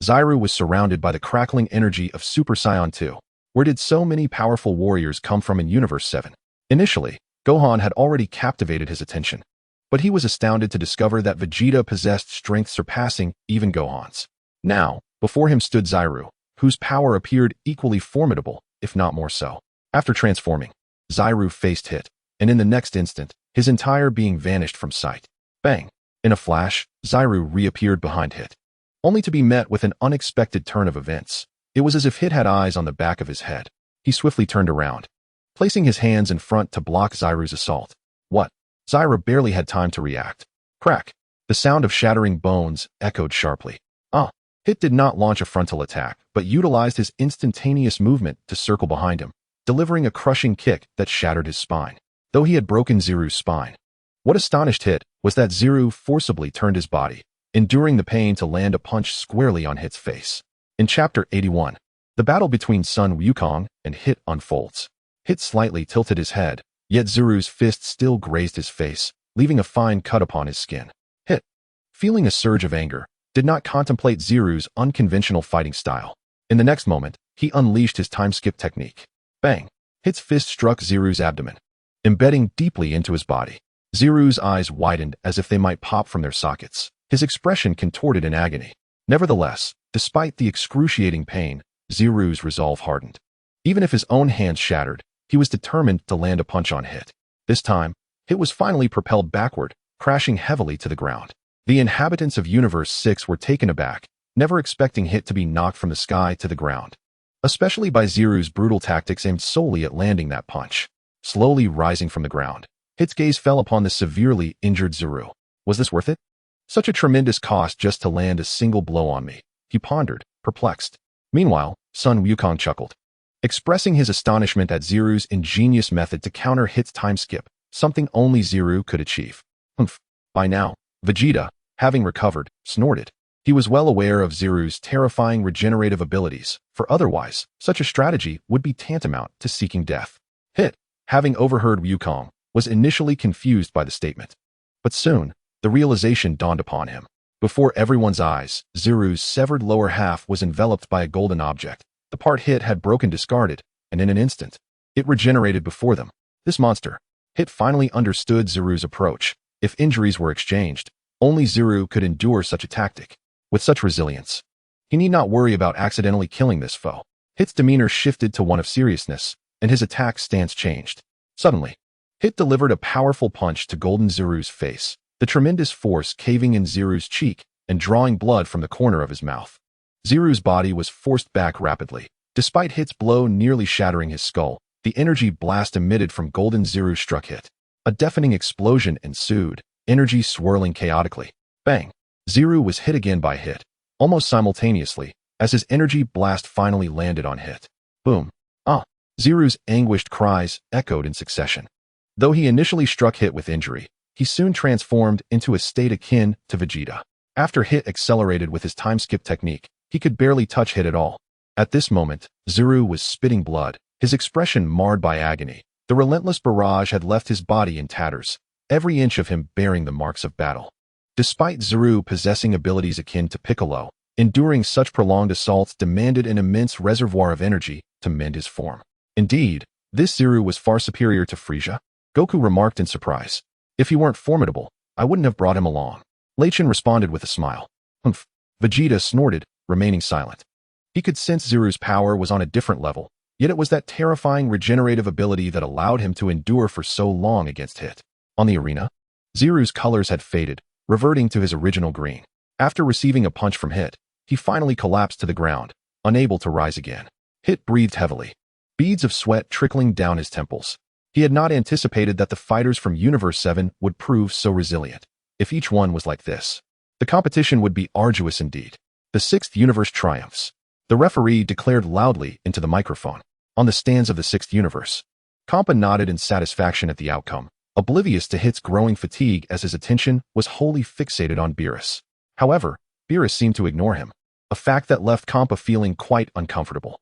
Speaker 1: Zairu was surrounded by the crackling energy of Super Saiyan 2. Where did so many powerful warriors come from in Universe 7? Initially, Gohan had already captivated his attention, but he was astounded to discover that Vegeta possessed strength surpassing even Gohan's. Now, before him stood Zairu, whose power appeared equally formidable, if not more so. After transforming, Zairu faced Hit, and in the next instant, his entire being vanished from sight. Bang! In a flash, Zairu reappeared behind Hit, only to be met with an unexpected turn of events. It was as if Hit had eyes on the back of his head. He swiftly turned around, placing his hands in front to block Ziru's assault. What? Zyra barely had time to react. Crack. The sound of shattering bones echoed sharply. Hit did not launch a frontal attack, but utilized his instantaneous movement to circle behind him, delivering a crushing kick that shattered his spine, though he had broken Ziru's spine. What astonished Hit was that Ziru forcibly turned his body, enduring the pain to land a punch squarely on Hit's face. In Chapter 81, the battle between Sun Wukong and Hit unfolds. Hit slightly tilted his head, yet Ziru's fist still grazed his face, leaving a fine cut upon his skin. Hit, feeling a surge of anger, did not contemplate Ziru's unconventional fighting style. In the next moment, he unleashed his time-skip technique. Bang! Hit's fist struck Ziru's abdomen, embedding deeply into his body. Ziru's eyes widened as if they might pop from their sockets. His expression contorted in agony. Nevertheless, despite the excruciating pain, Ziru's resolve hardened. Even if his own hands shattered, he was determined to land a punch on Hit. This time, Hit was finally propelled backward, crashing heavily to the ground. The inhabitants of Universe 6 were taken aback, never expecting Hit to be knocked from the sky to the ground, especially by Ziru's brutal tactics aimed solely at landing that punch. Slowly rising from the ground, Hit's gaze fell upon the severely injured Ziru. Was this worth it? Such a tremendous cost just to land a single blow on me, he pondered, perplexed. Meanwhile, Sun Wukong chuckled, expressing his astonishment at Ziru's ingenious method to counter Hit's time skip, something only Ziru could achieve. By now, Vegeta, having recovered, snorted. He was well aware of Ziru's terrifying regenerative abilities, for otherwise, such a strategy would be tantamount to seeking death. Hit, having overheard Wukong, was initially confused by the statement. But soon, the realization dawned upon him. Before everyone's eyes, Ziru's severed lower half was enveloped by a golden object. The part Hit had broken discarded, and in an instant, it regenerated before them. This monster. Hit finally understood Ziru's approach. If injuries were exchanged, only Ziru could endure such a tactic. With such resilience, he need not worry about accidentally killing this foe. Hit's demeanor shifted to one of seriousness, and his attack stance changed. Suddenly, Hit delivered a powerful punch to Golden Ziru's face, the tremendous force caving in Ziru's cheek and drawing blood from the corner of his mouth. Ziru's body was forced back rapidly. Despite Hit's blow nearly shattering his skull, the energy blast emitted from Golden Ziru struck Hit. A deafening explosion ensued, energy swirling chaotically. Bang! Ziru was hit again by Hit, almost simultaneously, as his energy blast finally landed on Hit. Boom! Ziru's anguished cries echoed in succession. Though he initially struck Hit with injury, he soon transformed into a state akin to Vegeta. After Hit accelerated with his time-skip technique, he could barely touch Hit at all. At this moment, Ziru was spitting blood, his expression marred by agony. The relentless barrage had left his body in tatters, every inch of him bearing the marks of battle. Despite Ziru possessing abilities akin to Piccolo, enduring such prolonged assaults demanded an immense reservoir of energy to mend his form. Indeed, this Ziru was far superior to Frieza. Goku remarked in surprise. If he weren't formidable, I wouldn't have brought him along. Lei Chentian responded with a smile. Vegeta snorted, remaining silent. He could sense Ziru's power was on a different level, yet it was that terrifying regenerative ability that allowed him to endure for so long against Hit. On the arena, Ziru's colors had faded, reverting to his original green. After receiving a punch from Hit, he finally collapsed to the ground, unable to rise again. Hit breathed heavily, beads of sweat trickling down his temples. He had not anticipated that the fighters from Universe 7 would prove so resilient. If each one was like this, the competition would be arduous indeed. The sixth universe triumphs. The referee declared loudly into the microphone. On the stands of the sixth universe, Kampa nodded in satisfaction at the outcome, oblivious to Hit's growing fatigue as his attention was wholly fixated on Beerus. However, Beerus seemed to ignore him, a fact that left Kampa feeling quite uncomfortable.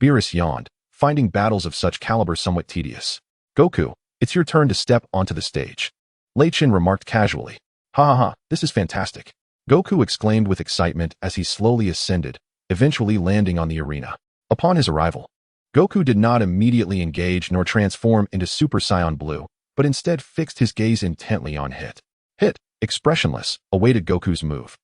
Speaker 1: Beerus yawned, finding battles of such caliber somewhat tedious. Goku, it's your turn to step onto the stage. Lei Chentian remarked casually. Ha, this is fantastic. Goku exclaimed with excitement as he slowly ascended, eventually landing on the arena. Upon his arrival, Goku did not immediately engage nor transform into Super Saiyan Blue, but instead fixed his gaze intently on Hit. Hit, expressionless, awaited Goku's move.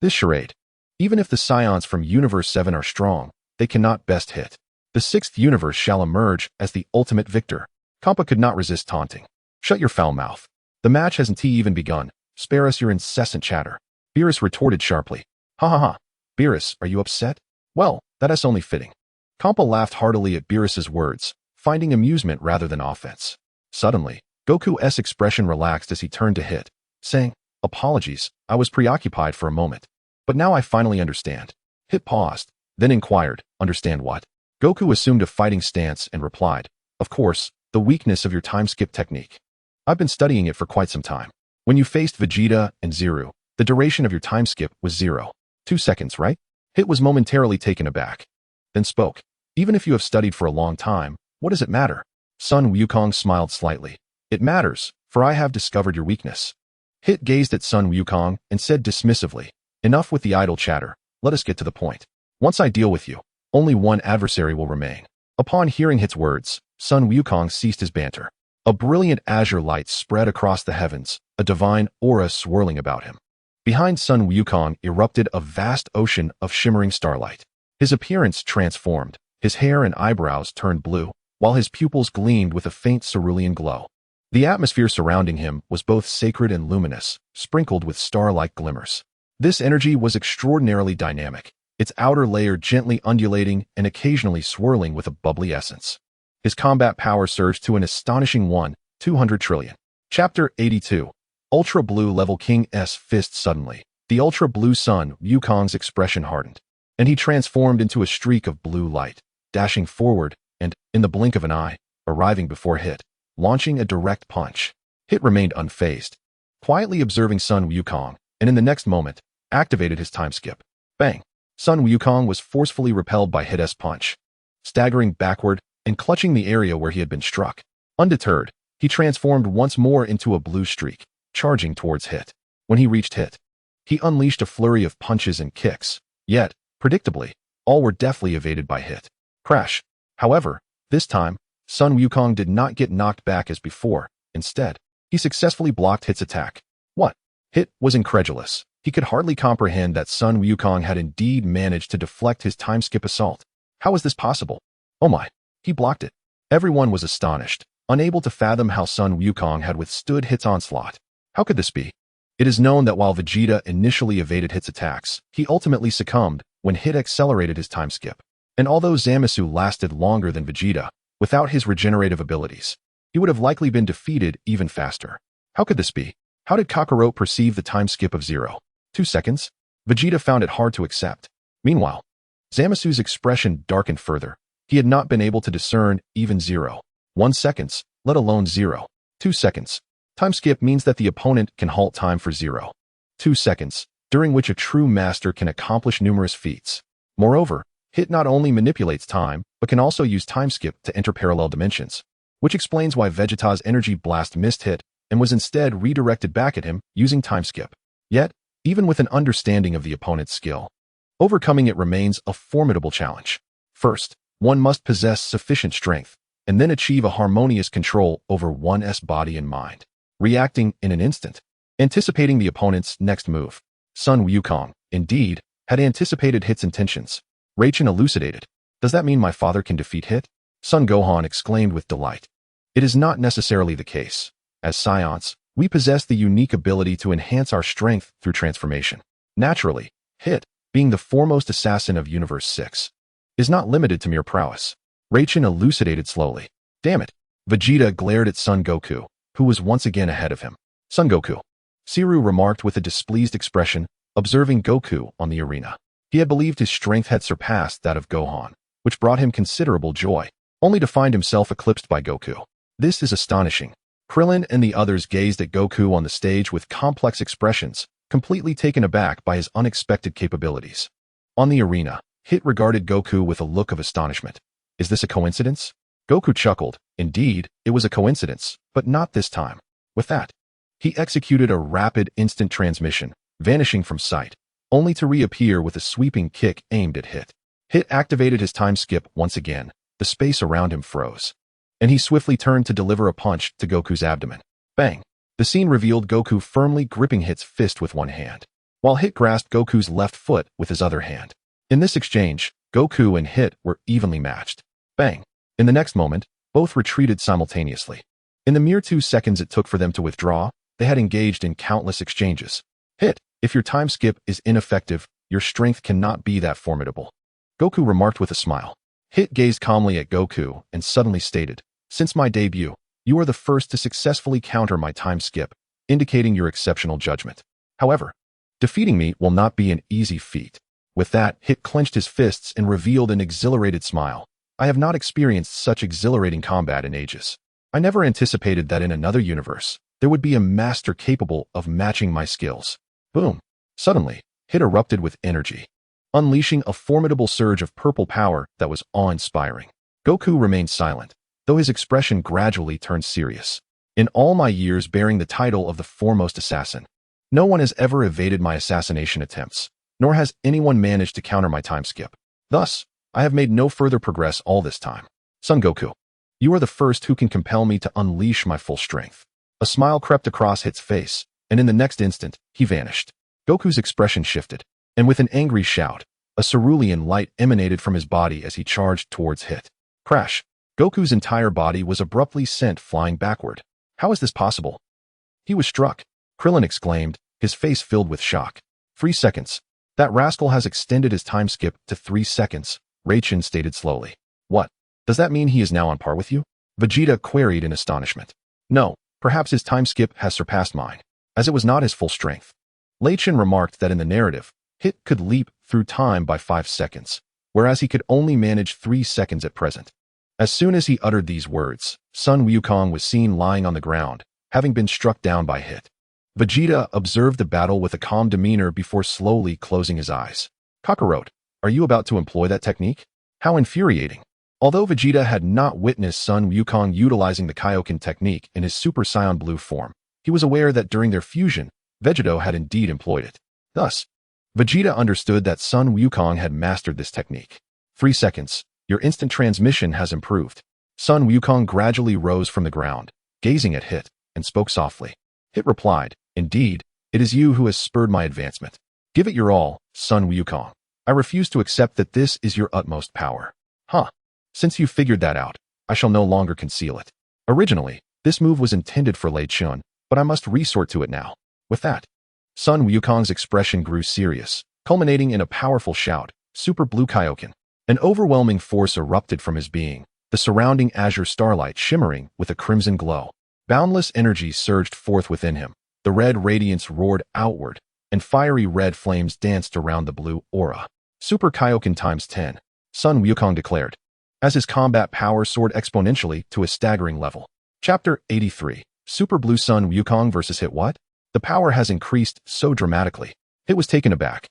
Speaker 1: This charade. Even if the Saiyans from Universe 7 are strong, they cannot best Hit. The sixth universe shall emerge as the ultimate victor. Kampa could not resist taunting. Shut your foul mouth. The match hasn't even begun. Spare us your incessant chatter. Beerus retorted sharply. Ha. Beerus, are you upset? Well, That's only fitting. Kampa laughed heartily at Beerus's words, finding amusement rather than offense. Suddenly, Goku's expression relaxed as he turned to Hit, saying, "Apologies, I was preoccupied for a moment. But now I finally understand." Hit paused, then inquired, "Understand what?" Goku assumed a fighting stance and replied, "Of course, the weakness of your time skip technique. I've been studying it for quite some time. When you faced Vegeta and Zero, the duration of your time skip was 0.2 seconds, right?" Hit was momentarily taken aback, then spoke, "Even if you have studied for a long time, what does it matter?" Sun Wukong smiled slightly. "It matters, for I have discovered your weakness." Hit gazed at Sun Wukong and said dismissively, "Enough with the idle chatter, let us get to the point. Once I deal with you, only one adversary will remain." Upon hearing Hit's words, Sun Wukong ceased his banter. A brilliant azure light spread across the heavens, a divine aura swirling about him. Behind Sun Wukong erupted a vast ocean of shimmering starlight. His appearance transformed, his hair and eyebrows turned blue, while his pupils gleamed with a faint cerulean glow. The atmosphere surrounding him was both sacred and luminous, sprinkled with star-like glimmers. This energy was extraordinarily dynamic, its outer layer gently undulating and occasionally swirling with a bubbly essence. His combat power surged to an astonishing 1,200 trillion. Chapter 82. Ultra Blue Level King's Fist. Suddenly, the Ultra Blue Sun Wukong's expression hardened, and he transformed into a streak of blue light, dashing forward and, in the blink of an eye, arriving before Hit, launching a direct punch. Hit remained unfazed, quietly observing Sun Wukong, and in the next moment, activated his time skip. Bang! Sun Wukong was forcefully repelled by Hit's punch, staggering backward and clutching the area where he had been struck. Undeterred, he transformed once more into a blue streak, charging towards Hit. When he reached Hit, he unleashed a flurry of punches and kicks, yet, predictably, all were deftly evaded by Hit. Crash! However, this time, Sun Wukong did not get knocked back as before. Instead, he successfully blocked Hit's attack. What? Hit was incredulous. He could hardly comprehend that Sun Wukong had indeed managed to deflect his time skip assault. How was this possible? Oh my! He blocked it. Everyone was astonished, unable to fathom how Sun Wukong had withstood Hit's onslaught. How could this be? It is known that while Vegeta initially evaded Hit's attacks, he ultimately succumbed when Hit accelerated his time skip. And although Zamasu lasted longer than Vegeta, without his regenerative abilities, he would have likely been defeated even faster. How could this be? How did Kakarot perceive the time skip of 0.2 seconds? Vegeta found it hard to accept. Meanwhile, Zamasu's expression darkened further. He had not been able to discern even 0.1 seconds, let alone 0.2 seconds. Time skip means that the opponent can halt time for 0.2 seconds, during which a true master can accomplish numerous feats. Moreover, Hit not only manipulates time, but can also use time skip to enter parallel dimensions, which explains why Vegeta's energy blast missed Hit and was instead redirected back at him using time skip. Yet, even with an understanding of the opponent's skill, overcoming it remains a formidable challenge. First, one must possess sufficient strength, and then achieve a harmonious control over one's body and mind, reacting in an instant, anticipating the opponent's next move. Sun Wukong, indeed, had anticipated Hit's intentions. Reichen elucidated. "Does that mean my father can defeat Hit?" Sun Gohan exclaimed with delight. "It is not necessarily the case. As Saiyans, we possess the unique ability to enhance our strength through transformation. Naturally, Hit, being the foremost assassin of Universe 6, is not limited to mere prowess." Reichen elucidated slowly. "Damn it." Vegeta glared at Son Goku, who was once again ahead of him. "Son Goku," Siru remarked with a displeased expression, observing Goku on the arena. He had believed his strength had surpassed that of Gohan, which brought him considerable joy, only to find himself eclipsed by Goku. This is astonishing. Krillin and the others gazed at Goku on the stage with complex expressions, completely taken aback by his unexpected capabilities. On the arena, Hit regarded Goku with a look of astonishment. "Is this a coincidence?" Goku chuckled. Indeed, it was a coincidence, but not this time. With that, he executed a rapid instant transmission, vanishing from sight, only to reappear with a sweeping kick aimed at Hit. Hit activated his time skip once again. The space around him froze, and he swiftly turned to deliver a punch to Goku's abdomen. Bang! The scene revealed Goku firmly gripping Hit's fist with one hand, while Hit grasped Goku's left foot with his other hand. In this exchange, Goku and Hit were evenly matched. Bang! In the next moment, both retreated simultaneously. In the mere 2 seconds it took for them to withdraw, they had engaged in countless exchanges. "Hit, if your time skip is ineffective, your strength cannot be that formidable." Goku remarked with a smile. Hit gazed calmly at Goku and suddenly stated, "Since my debut, you are the first to successfully counter my time skip, indicating your exceptional judgment. However, defeating me will not be an easy feat." With that, Hit clenched his fists and revealed an exhilarated smile. "I have not experienced such exhilarating combat in ages. I never anticipated that in another universe, there would be a master capable of matching my skills." Boom. Suddenly, Hit erupted with energy, unleashing a formidable surge of purple power that was awe-inspiring. Goku remained silent, though his expression gradually turned serious. "In all my years bearing the title of the foremost assassin, no one has ever evaded my assassination attempts, nor has anyone managed to counter my time skip. Thus, I have made no further progress all this time. Son Goku, you are the first who can compel me to unleash my full strength." A smile crept across Hit's face, and in the next instant, he vanished. Goku's expression shifted, and with an angry shout, a cerulean light emanated from his body as he charged towards Hit. Crash! Goku's entire body was abruptly sent flying backward. "How is this possible?" "He was struck," Krillin exclaimed, his face filled with shock. 3 seconds. "That rascal has extended his time skip to 3 seconds, Lei Chentian stated slowly. "What? Does that mean he is now on par with you?" Vegeta queried in astonishment. "No, perhaps his time skip has surpassed mine, as it was not his full strength." Lei Chentian remarked that in the narrative, Hit could leap through time by 5 seconds, whereas he could only manage 3 seconds at present. As soon as he uttered these words, Sun Wukong was seen lying on the ground, having been struck down by Hit. Vegeta observed the battle with a calm demeanor before slowly closing his eyes. "Kakarot, are you about to employ that technique? How infuriating." Although Vegeta had not witnessed Sun Wukong utilizing the Kaioken technique in his Super Saiyan Blue form, he was aware that during their fusion, Vegito had indeed employed it. Thus, Vegeta understood that Sun Wukong had mastered this technique. 3 seconds. Your instant transmission has improved. Sun Wukong gradually rose from the ground, gazing at Hit, and spoke softly. Hit replied, "Indeed, it is you who has spurred my advancement. Give it your all, Sun Wukong. I refuse to accept that this is your utmost power." "Huh. Since you figured that out, I shall no longer conceal it. Originally, this move was intended for Lei Chentian, but I must resort to it now." With that, Sun Wukong's expression grew serious, culminating in a powerful shout, "Super Blue Kaioken." An overwhelming force erupted from his being, the surrounding azure starlight shimmering with a crimson glow. Boundless energy surged forth within him, the red radiance roared outward, and fiery red flames danced around the blue aura. "Super Kaioken times 10, Sun Wukong declared, as his combat power soared exponentially to a staggering level. Chapter 83, Super Blue Sun Wukong vs. Hit. What? The power has increased so dramatically. Hit was taken aback.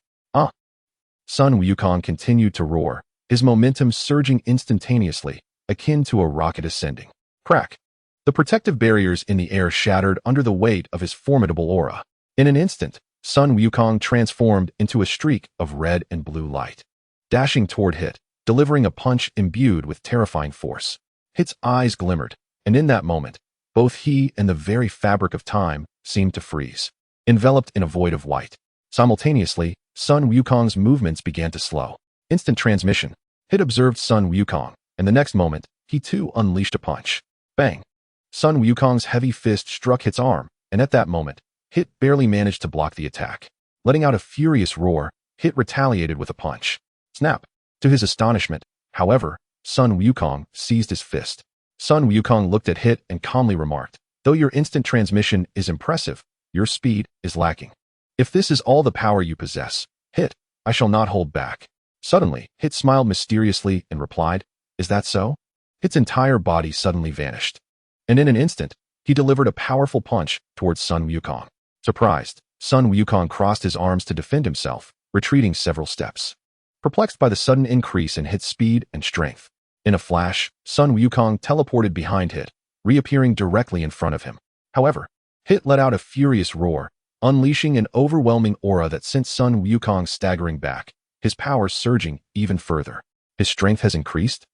Speaker 1: Sun Wukong continued to roar, his momentum surging instantaneously, akin to a rocket ascending. Crack! The protective barriers in the air shattered under the weight of his formidable aura. In an instant, Sun Wukong transformed into a streak of red and blue light, dashing toward Hit, delivering a punch imbued with terrifying force. Hit's eyes glimmered, and in that moment, both he and the very fabric of time seemed to freeze, enveloped in a void of white. Simultaneously, Sun Wukong's movements began to slow. Instant transmission. Hit observed Sun Wukong, and the next moment, he too unleashed a punch. Bang! Sun Wukong's heavy fist struck Hit's arm, and at that moment, Hit barely managed to block the attack. Letting out a furious roar, Hit retaliated with a punch. Snap! To his astonishment, however, Sun Wukong seized his fist. Sun Wukong looked at Hit and calmly remarked, "Though your instant transmission is impressive, your speed is lacking. If this is all the power you possess, Hit, I shall not hold back." Suddenly, Hit smiled mysteriously and replied, "Is that so?" Hit's entire body suddenly vanished, and in an instant, he delivered a powerful punch towards Sun Wukong. Surprised, Sun Wukong crossed his arms to defend himself, retreating several steps. Perplexed by the sudden increase in Hit's speed and strength, in a flash, Sun Wukong teleported behind Hit, reappearing directly in front of him. However, Hit let out a furious roar, unleashing an overwhelming aura that sent Sun Wukong staggering back, his power surging even further. His strength has increased?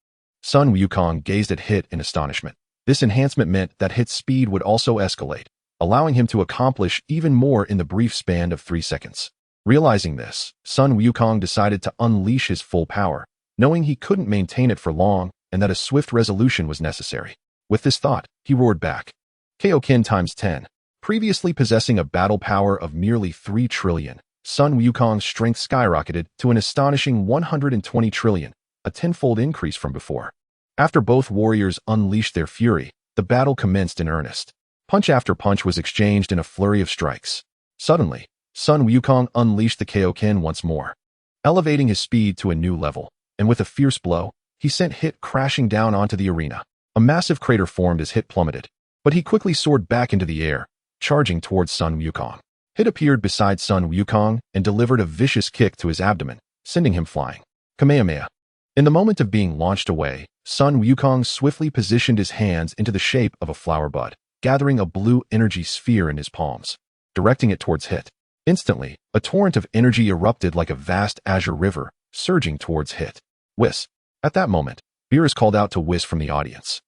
Speaker 1: Sun Wukong gazed at Hit in astonishment. This enhancement meant that Hit's speed would also escalate, allowing him to accomplish even more in the brief span of 3 seconds. Realizing this, Sun Wukong decided to unleash his full power, knowing he couldn't maintain it for long and that a swift resolution was necessary. With this thought, he roared back. Kaioken times 10. Previously possessing a battle power of nearly 3 trillion, Sun Wukong's strength skyrocketed to an astonishing 120 trillion, a tenfold increase from before. After both warriors unleashed their fury, the battle commenced in earnest. Punch after punch was exchanged in a flurry of strikes. Suddenly, Sun Wukong unleashed the Kaioken once more, elevating his speed to a new level, and with a fierce blow, he sent Hit crashing down onto the arena. A massive crater formed as Hit plummeted, but he quickly soared back into the air, charging towards Sun Wukong. Hit appeared beside Sun Wukong and delivered a vicious kick to his abdomen, sending him flying. Kamehameha. In the moment of being launched away, Sun Wukong swiftly positioned his hands into the shape of a flower bud, gathering a blue energy sphere in his palms, directing it towards Hit. Instantly, a torrent of energy erupted like a vast azure river, surging towards Hit. Whis. At that moment, Beerus called out to Whis from the audience.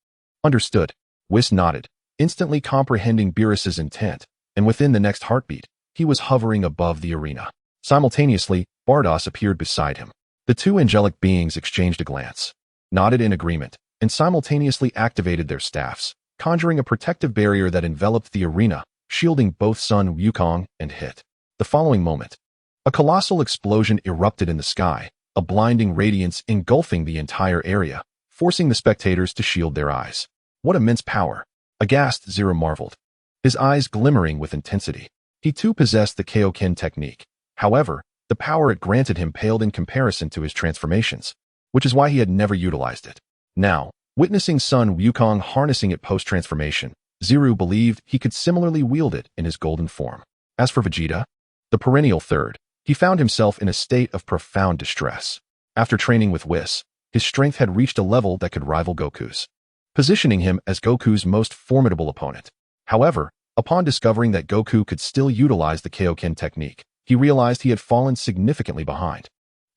Speaker 1: Understood. Whis nodded, instantly comprehending Beerus's intent, and within the next heartbeat, he was hovering above the arena. Simultaneously, Bardos appeared beside him. The two angelic beings exchanged a glance, nodded in agreement, and simultaneously activated their staffs, conjuring a protective barrier that enveloped the arena, shielding both Sun Wukong and Hit. The following moment, a colossal explosion erupted in the sky, a blinding radiance engulfing the entire area, forcing the spectators to shield their eyes. What immense power! Aghast, Zero marveled, his eyes glimmering with intensity. He too possessed the Kaioken technique. However, the power it granted him paled in comparison to his transformations, which is why he had never utilized it. Now, witnessing Sun Wukong harnessing it post-transformation, Zero believed he could similarly wield it in his golden form. As for Vegeta, the perennial third, he found himself in a state of profound distress. After training with Whis, his strength had reached a level that could rival Goku's, positioning him as Goku's most formidable opponent. However, upon discovering that Goku could still utilize the Kaioken technique, he realized he had fallen significantly behind.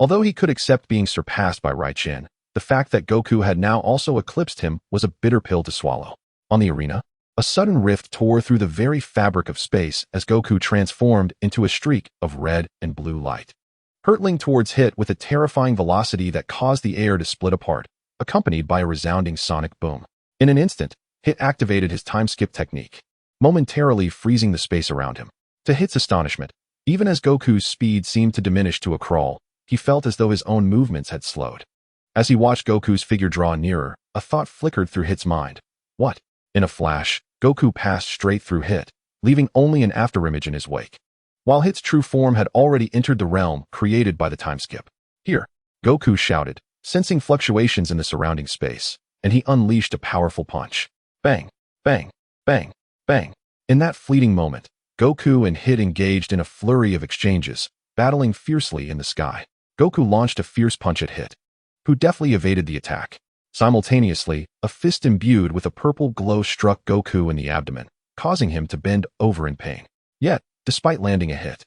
Speaker 1: Although he could accept being surpassed by Lei Chentian, the fact that Goku had now also eclipsed him was a bitter pill to swallow. On the arena, a sudden rift tore through the very fabric of space as Goku transformed into a streak of red and blue light, hurtling towards Hit with a terrifying velocity that caused the air to split apart, accompanied by a resounding sonic boom. In an instant, Hit activated his time skip technique, momentarily freezing the space around him. To Hit's astonishment, even as Goku's speed seemed to diminish to a crawl, he felt as though his own movements had slowed. As he watched Goku's figure draw nearer, a thought flickered through Hit's mind. What? In a flash, Goku passed straight through Hit, leaving only an afterimage in his wake, while Hit's true form had already entered the realm created by the time skip. Here, Goku shouted, sensing fluctuations in the surrounding space, and he unleashed a powerful punch. Bang, bang, bang, bang. In that fleeting moment, Goku and Hit engaged in a flurry of exchanges, battling fiercely in the sky. Goku launched a fierce punch at Hit, who deftly evaded the attack. Simultaneously, a fist imbued with a purple glow struck Goku in the abdomen, causing him to bend over in pain. Yet, despite landing a hit,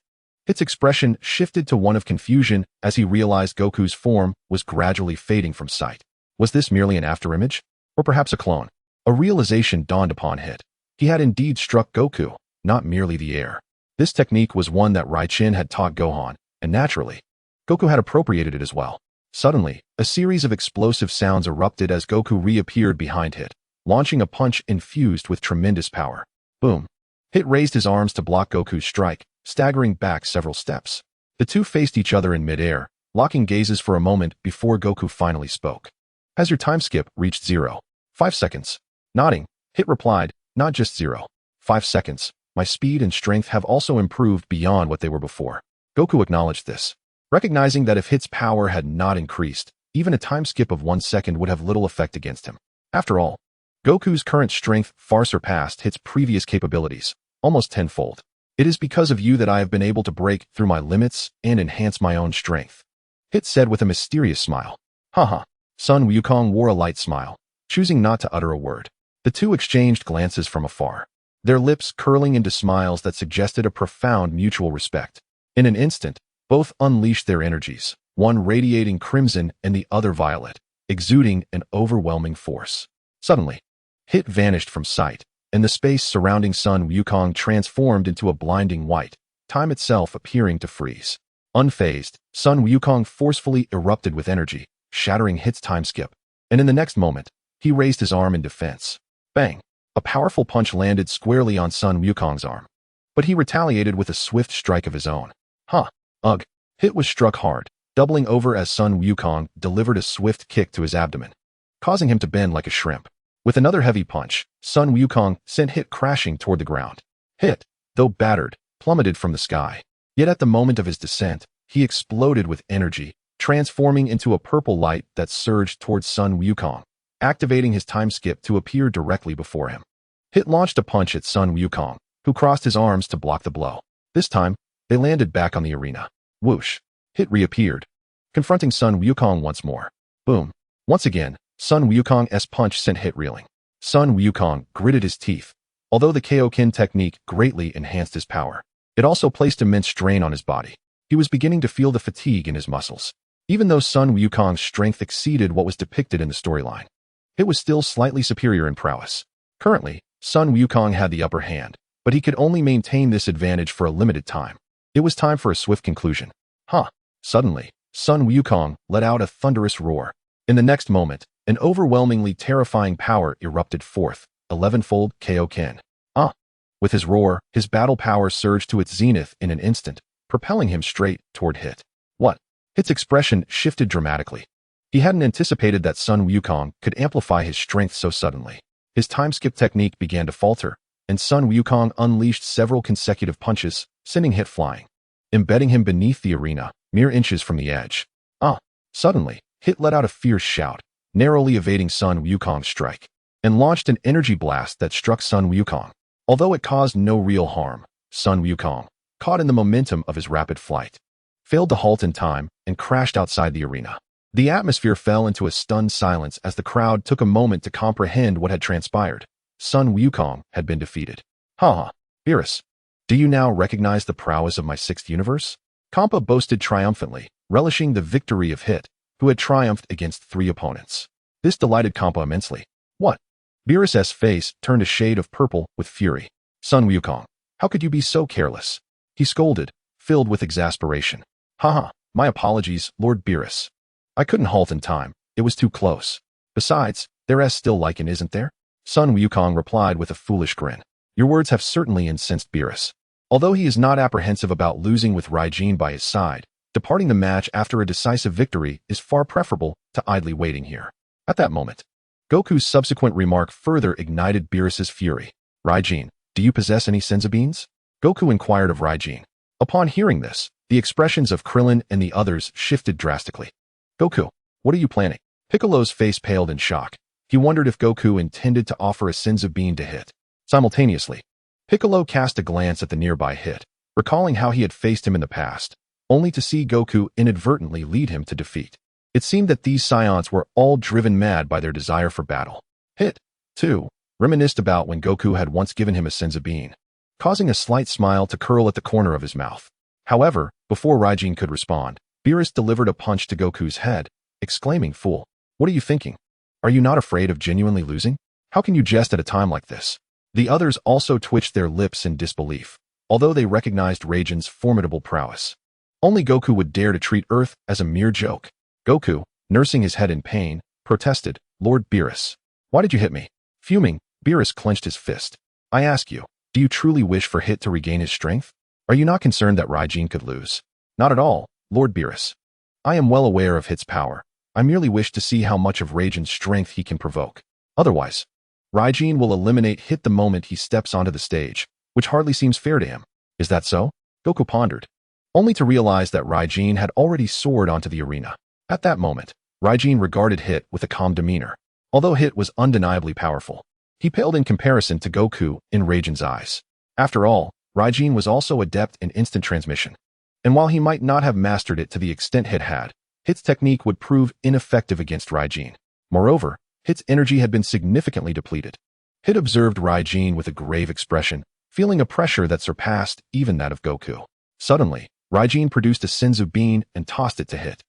Speaker 1: Hit's expression shifted to one of confusion as he realized Goku's form was gradually fading from sight. Was this merely an afterimage? Or perhaps a clone? A realization dawned upon Hit. He had indeed struck Goku, not merely the air. This technique was one that Lei Chentian had taught Gohan, and naturally, Goku had appropriated it as well. Suddenly, a series of explosive sounds erupted as Goku reappeared behind Hit, launching a punch infused with tremendous power. Boom. Hit raised his arms to block Goku's strike, staggering back several steps. The two faced each other in midair, locking gazes for a moment before Goku finally spoke. Has your time skip reached 0.5 seconds? Nodding, Hit replied, not just 0.5 seconds. My speed and strength have also improved beyond what they were before. Goku acknowledged this, recognizing that if Hit's power had not increased, even a time skip of 1 second would have little effect against him. After all, Goku's current strength far surpassed Hit's previous capabilities, almost tenfold. It is because of you that I have been able to break through my limits and enhance my own strength, Hit said with a mysterious smile. Haha. Sun Wukong wore a light smile, choosing not to utter a word. The two exchanged glances from afar, their lips curling into smiles that suggested a profound mutual respect. In an instant, both unleashed their energies, one radiating crimson and the other violet, exuding an overwhelming force. Suddenly, Hit vanished from sight, and the space surrounding Sun Wukong transformed into a blinding white, time itself appearing to freeze. Unfazed, Sun Wukong forcefully erupted with energy, shattering Hit's time skip, and in the next moment, he raised his arm in defense. Bang! A powerful punch landed squarely on Sun Wukong's arm, but he retaliated with a swift strike of his own. Huh! Ugh! Hit was struck hard, doubling over as Sun Wukong delivered a swift kick to his abdomen, causing him to bend like a shrimp. With another heavy punch, Sun Wukong sent Hit crashing toward the ground. Hit, though battered, plummeted from the sky. Yet at the moment of his descent, he exploded with energy, transforming into a purple light that surged towards Sun Wukong, activating his time skip to appear directly before him. Hit launched a punch at Sun Wukong, who crossed his arms to block the blow. This time, they landed back on the arena. Whoosh! Hit reappeared, confronting Sun Wukong once more. Boom! Once again, Sun Wukong's punch sent Hit reeling. Sun Wukong gritted his teeth. Although the Kaioken technique greatly enhanced his power, it also placed immense strain on his body. He was beginning to feel the fatigue in his muscles. Even though Sun Wukong's strength exceeded what was depicted in the storyline, it was still slightly superior in prowess. Currently, Sun Wukong had the upper hand, but he could only maintain this advantage for a limited time. It was time for a swift conclusion. Suddenly, Sun Wukong let out a thunderous roar. In the next moment, an overwhelmingly terrifying power erupted forth, 11-fold Kaioken. With his roar, his battle power surged to its zenith in an instant, propelling him straight toward Hit. What? Hit's expression shifted dramatically. He hadn't anticipated that Sun Wukong could amplify his strength so suddenly. His time skip technique began to falter, and Sun Wukong unleashed several consecutive punches, sending Hit flying, embedding him beneath the arena, mere inches from the edge. Suddenly, Hit let out a fierce shout, narrowly evading Sun Wukong's strike, and launched an energy blast that struck Sun Wukong. Although it caused no real harm, Sun Wukong, caught in the momentum of his rapid flight, failed to halt in time and crashed outside the arena. The atmosphere fell into a stunned silence as the crowd took a moment to comprehend what had transpired. Sun Wukong had been defeated. Beerus, do you now recognize the prowess of my sixth universe? Kampa boasted triumphantly, relishing the victory of Hit, who had triumphed against 3 opponents. This delighted Kampa immensely. What? Beerus's face turned a shade of purple with fury. Sun Wukong, how could you be so careless? He scolded, filled with exasperation. My apologies, Lord Beerus. I couldn't halt in time. It was too close. Besides, there's still Lycan, isn't there? Sun Wukong replied with a foolish grin. Your words have certainly incensed Beerus. Although he is not apprehensive about losing with Raijin by his side, departing the match after a decisive victory is far preferable to idly waiting here. At that moment, Goku's subsequent remark further ignited Beerus's fury. Raijin, do you possess any senzu beans? Goku inquired of Raijin. Upon hearing this, the expressions of Krillin and the others shifted drastically. Goku, what are you planning? Piccolo's face paled in shock. He wondered if Goku intended to offer a senzu bean to Hit. Simultaneously, Piccolo cast a glance at the nearby Hit, recalling how he had faced him in the past, only to see Goku inadvertently lead him to defeat. It seemed that these Saiyans were all driven mad by their desire for battle. Hit, too, reminisced about when Goku had once given him a senzu bean, causing a slight smile to curl at the corner of his mouth. However, before Raijin could respond, Beerus delivered a punch to Goku's head, exclaiming, "Fool, what are you thinking? Are you not afraid of genuinely losing? How can you jest at a time like this?" The others also twitched their lips in disbelief, although they recognized Raijin's formidable prowess. Only Goku would dare to treat Earth as a mere joke. Goku, nursing his head in pain, protested, "Lord Beerus, why did you hit me?" Fuming, Beerus clenched his fist. "I ask you, do you truly wish for Hit to regain his strength? Are you not concerned that Raijin could lose?" "Not at all, Lord Beerus. I am well aware of Hit's power. I merely wish to see how much of Raijin's strength he can provoke. Otherwise, Raijin will eliminate Hit the moment he steps onto the stage, which hardly seems fair to him." "Is that so?" Goku pondered, only to realize that Raijin had already soared onto the arena. At that moment, Raijin regarded Hit with a calm demeanor. Although Hit was undeniably powerful, he paled in comparison to Goku in Raijin's eyes. After all, Raijin was also adept in instant transmission, and while he might not have mastered it to the extent Hit had, Hit's technique would prove ineffective against Raijin. Moreover, Hit's energy had been significantly depleted. Hit observed Raijin with a grave expression, feeling a pressure that surpassed even that of Goku. Suddenly, Raijin produced a senzu bean and tossed it to Hit.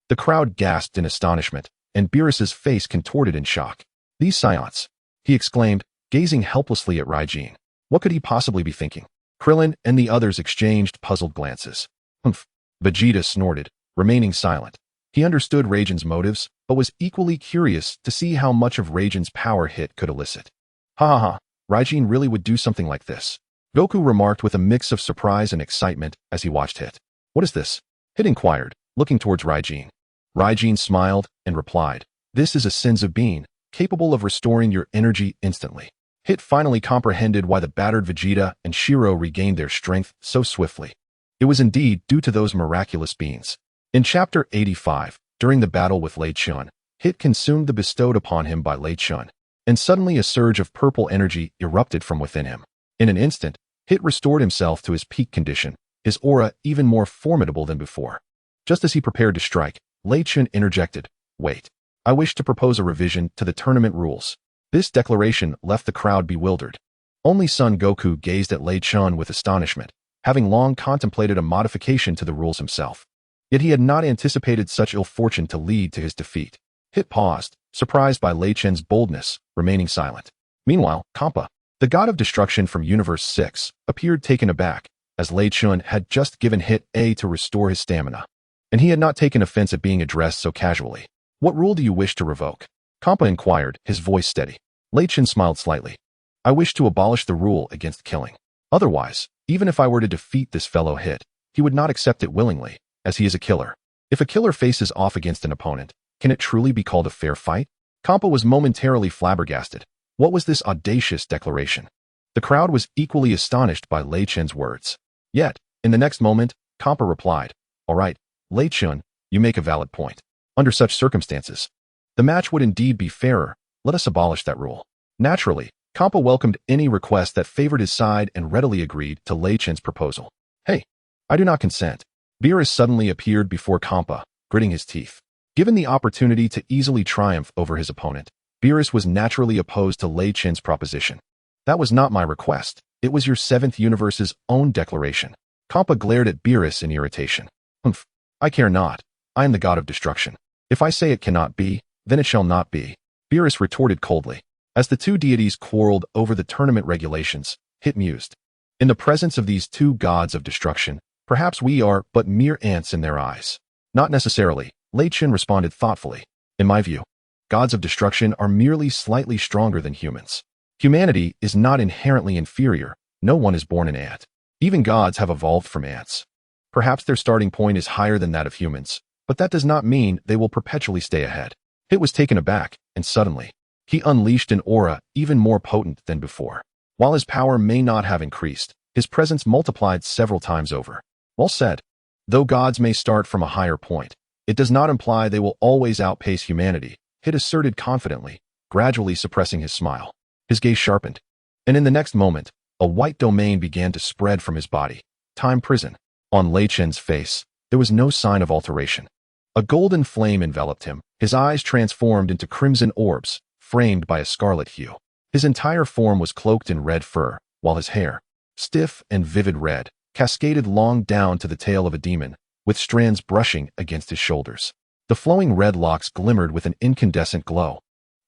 Speaker 1: The crowd gasped in astonishment, and Beerus's face contorted in shock. "These Saiyans," he exclaimed, gazing helplessly at Raijin. What could he possibly be thinking? Krillin and the others exchanged puzzled glances. "Humph," Vegeta snorted, remaining silent. He understood Raijin's motives, but was equally curious to see how much of Raijin's power Hit could elicit. Raijin really would do something like this," Goku remarked with a mix of surprise and excitement as he watched Hit. What is this? Hit inquired, looking towards Raijin. Raijin smiled and replied, this is a Senzu bean, capable of restoring your energy instantly. Hit finally comprehended why the battered Vegeta and Shiro regained their strength so swiftly. It was indeed due to those miraculous beans. In Chapter 85, during the battle with Lei Chentian, Hit consumed the bestowed upon him by Lei Chentian, and suddenly a surge of purple energy erupted from within him. In an instant, Hit restored himself to his peak condition, his aura even more formidable than before. Just as he prepared to strike, Lei Chentian interjected, wait. I wish to propose a revision to the tournament rules. This declaration left the crowd bewildered. Only Son Goku gazed at Lei Chentian with astonishment, having long contemplated a modification to the rules himself. Yet he had not anticipated such ill fortune to lead to his defeat. Hit paused, surprised by Lei Chentian's boldness, remaining silent. Meanwhile, Kampa, the god of destruction from Universe 6, appeared taken aback, as Lei Chentian had just given Hit A to restore his stamina. And he had not taken offense at being addressed so casually. What rule do you wish to revoke? Kampa inquired, his voice steady. Lei Chentian smiled slightly. I wish to abolish the rule against killing. Otherwise, even if I were to defeat this fellow Hit, he would not accept it willingly, as he is a killer. If a killer faces off against an opponent, can it truly be called a fair fight? Kampa was momentarily flabbergasted. What was this audacious declaration? The crowd was equally astonished by Lei Chentian's words. Yet, in the next moment, Kampa replied, all right, Lei Chentian, you make a valid point. Under such circumstances, the match would indeed be fairer. Let us abolish that rule. Naturally, Kampa welcomed any request that favored his side and readily agreed to Lei Chentian's proposal. Hey, I do not consent. Beerus suddenly appeared before Kampa, gritting his teeth. Given the opportunity to easily triumph over his opponent, Beerus was naturally opposed to Lei Chentian's proposition. That was not my request. It was your 7th universe's own declaration. Kampa glared at Beerus in irritation. Humph, I care not. I am the god of destruction. If I say it cannot be, then it shall not be, Beerus retorted coldly. As the two deities quarreled over the tournament regulations, Hit mused. In the presence of these two gods of destruction, perhaps we are but mere ants in their eyes. Not necessarily, Lei Chentian responded thoughtfully. In my view, gods of destruction are merely slightly stronger than humans. Humanity is not inherently inferior. No one is born an ant. Even gods have evolved from ants. Perhaps their starting point is higher than that of humans, but that does not mean they will perpetually stay ahead. Hit was taken aback, and suddenly, he unleashed an aura even more potent than before. While his power may not have increased, his presence multiplied several times over. Well said. Though gods may start from a higher point, it does not imply they will always outpace humanity, Hit asserted confidently, gradually suppressing his smile. His gaze sharpened, and in the next moment, a white domain began to spread from his body. Time prison. On Lei Chentian's face, there was no sign of alteration. A golden flame enveloped him, his eyes transformed into crimson orbs, framed by a scarlet hue. His entire form was cloaked in red fur, while his hair, stiff and vivid red, cascaded long down to the tail of a demon, with strands brushing against his shoulders. The flowing red locks glimmered with an incandescent glow,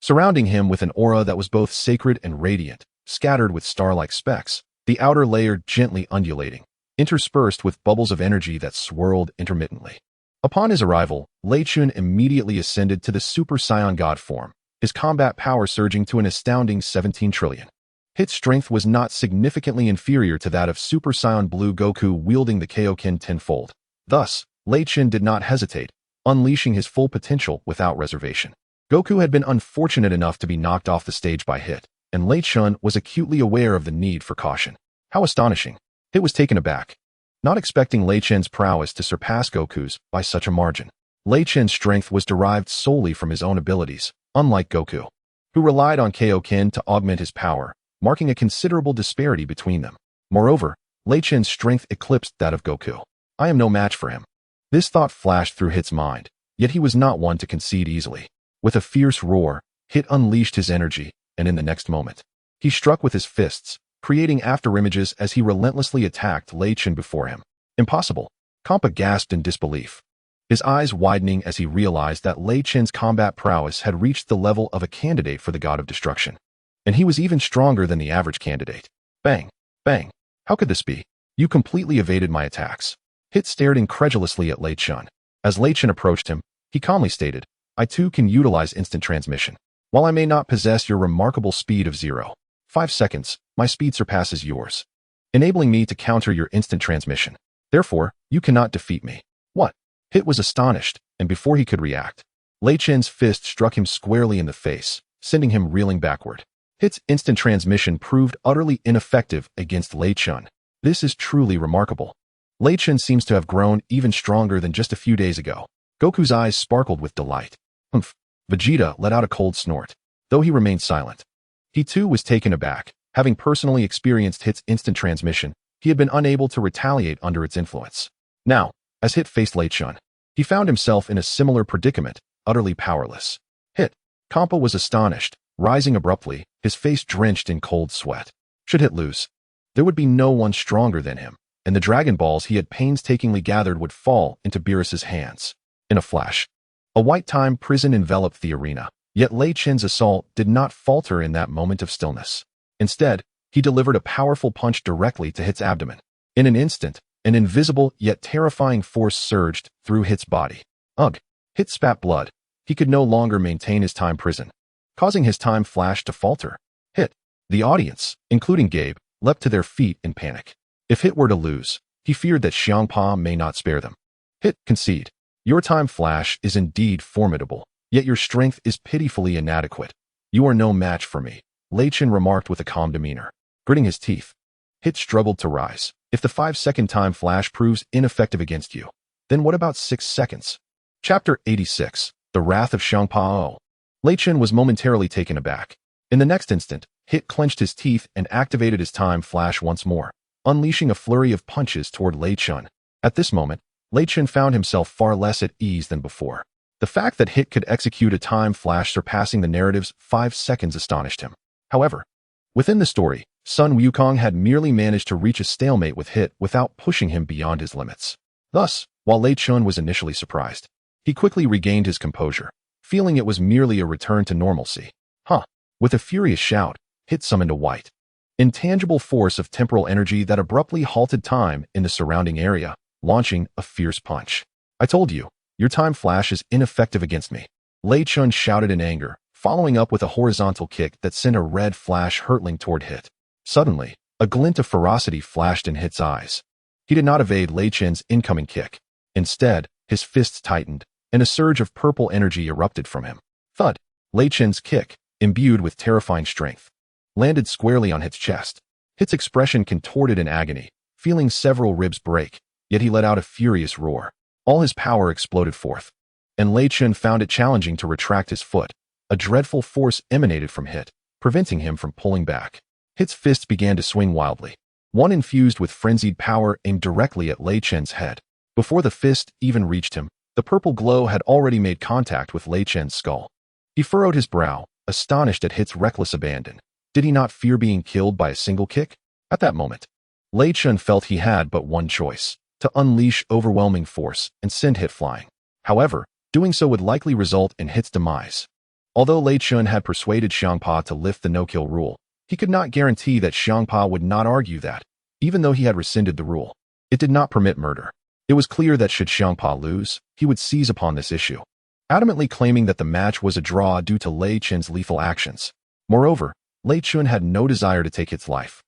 Speaker 1: surrounding him with an aura that was both sacred and radiant, scattered with star-like specks, the outer layer gently undulating, interspersed with bubbles of energy that swirled intermittently. Upon his arrival, Lei Chentian immediately ascended to the Super Saiyan God form, his combat power surging to an astounding 17 trillion. Hit's strength was not significantly inferior to that of Super Saiyan Blue Goku wielding the Kaioken tenfold. Thus, Lei Chentian did not hesitate, unleashing his full potential without reservation. Goku had been unfortunate enough to be knocked off the stage by Hit, and Lei Chentian was acutely aware of the need for caution. How astonishing! Hit was taken aback, not expecting Lei Chentian's prowess to surpass Goku's by such a margin. Lei Chentian's strength was derived solely from his own abilities, unlike Goku, who relied on Kaioken to augment his power, marking a considerable disparity between them. Moreover, Lei Chentian's strength eclipsed that of Goku. I am no match for him. This thought flashed through Hit's mind, yet he was not one to concede easily. With a fierce roar, Hit unleashed his energy, and in the next moment, he struck with his fists, creating afterimages as he relentlessly attacked Lei Chentian before him. Impossible! Kampa gasped in disbelief, his eyes widening as he realized that Lei Chentian's combat prowess had reached the level of a candidate for the God of Destruction. And he was even stronger than the average candidate. Bang! Bang! How could this be? You completely evaded my attacks. Hit stared incredulously at Lei Chentian. As Lei Chentian approached him, he calmly stated, I too can utilize instant transmission. While I may not possess your remarkable speed of 0.5 seconds, my speed surpasses yours, enabling me to counter your instant transmission. Therefore, you cannot defeat me. What? Hit was astonished, and before he could react, Lei Chen's fist struck him squarely in the face, sending him reeling backward. Hit's instant transmission proved utterly ineffective against Lei Chen. This is truly remarkable. Lei Chen seems to have grown even stronger than just a few days ago. Goku's eyes sparkled with delight. Humph. Vegeta let out a cold snort, though he remained silent. He too was taken aback. Having personally experienced Hit's instant transmission, he had been unable to retaliate under its influence. Now, as Hit faced Lei Chen, he found himself in a similar predicament, utterly powerless. Hit. Kampa was astonished, rising abruptly, his face drenched in cold sweat. Should Hit lose, there would be no one stronger than him, and the Dragon Balls he had painstakingly gathered would fall into Beerus's hands. In a flash, a white time prison enveloped the arena, yet Lei Chen's assault did not falter in that moment of stillness. Instead, he delivered a powerful punch directly to Hit's abdomen. In an instant, an invisible yet terrifying force surged through Hit's body. Ugh! Hit spat blood. He could no longer maintain his time prison, causing his time flash to falter. Hit. The audience, including Gabe, leapt to their feet in panic. If Hit were to lose, he feared that Xiangpa may not spare them. Hit, concede. Your time flash is indeed formidable, yet your strength is pitifully inadequate. You are no match for me, Lei Chen remarked with a calm demeanor. Gritting his teeth, Hit struggled to rise. If the 5-second time flash proves ineffective against you, then what about 6 seconds? Chapter 86, The Wrath of Xiangpa. Lei Chen was momentarily taken aback. In the next instant, Hit clenched his teeth and activated his time flash once more, unleashing a flurry of punches toward Lei Chen. At this moment, Lei Chen found himself far less at ease than before. The fact that Hit could execute a time flash surpassing the narrative's 5 seconds astonished him. However, within the story, Sun Wukong had merely managed to reach a stalemate with Hit without pushing him beyond his limits. Thus, while Lei Chen was initially surprised, he quickly regained his composure, feeling it was merely a return to normalcy. With a furious shout, Hit summoned a white, intangible force of temporal energy that abruptly halted time in the surrounding area, launching a fierce punch. I told you, your time flash is ineffective against me. Lei Chen shouted in anger, following up with a horizontal kick that sent a red flash hurtling toward Hit. Suddenly, a glint of ferocity flashed in Hit's eyes. He did not evade Lei Chen's incoming kick. Instead, his fists tightened, and a surge of purple energy erupted from him. Thud! Lei Chen's kick, imbued with terrifying strength, landed squarely on Hit's chest. Hit's expression contorted in agony, feeling several ribs break, yet he let out a furious roar. All his power exploded forth, and Lei Chen found it challenging to retract his foot. A dreadful force emanated from Hit, preventing him from pulling back. Hit's fists began to swing wildly, one infused with frenzied power aimed directly at Lei Chen's head. Before the fist even reached him, the purple glow had already made contact with Lei Chen's skull. He furrowed his brow, astonished at Hit's reckless abandon. Did he not fear being killed by a single kick? At that moment, Lei Chen felt he had but one choice: to unleash overwhelming force and send Hit flying. However, doing so would likely result in Hit's demise. Although Lei Chen had persuaded Xiangpa to lift the no-kill rule, he could not guarantee that Xiangpa would not argue that, even though he had rescinded the rule. It did not permit murder. It was clear that should Xiangpa lose, he would seize upon this issue, adamantly claiming that the match was a draw due to Lei Chen's lethal actions. Moreover, Lei Chen had no desire to take Hit's life.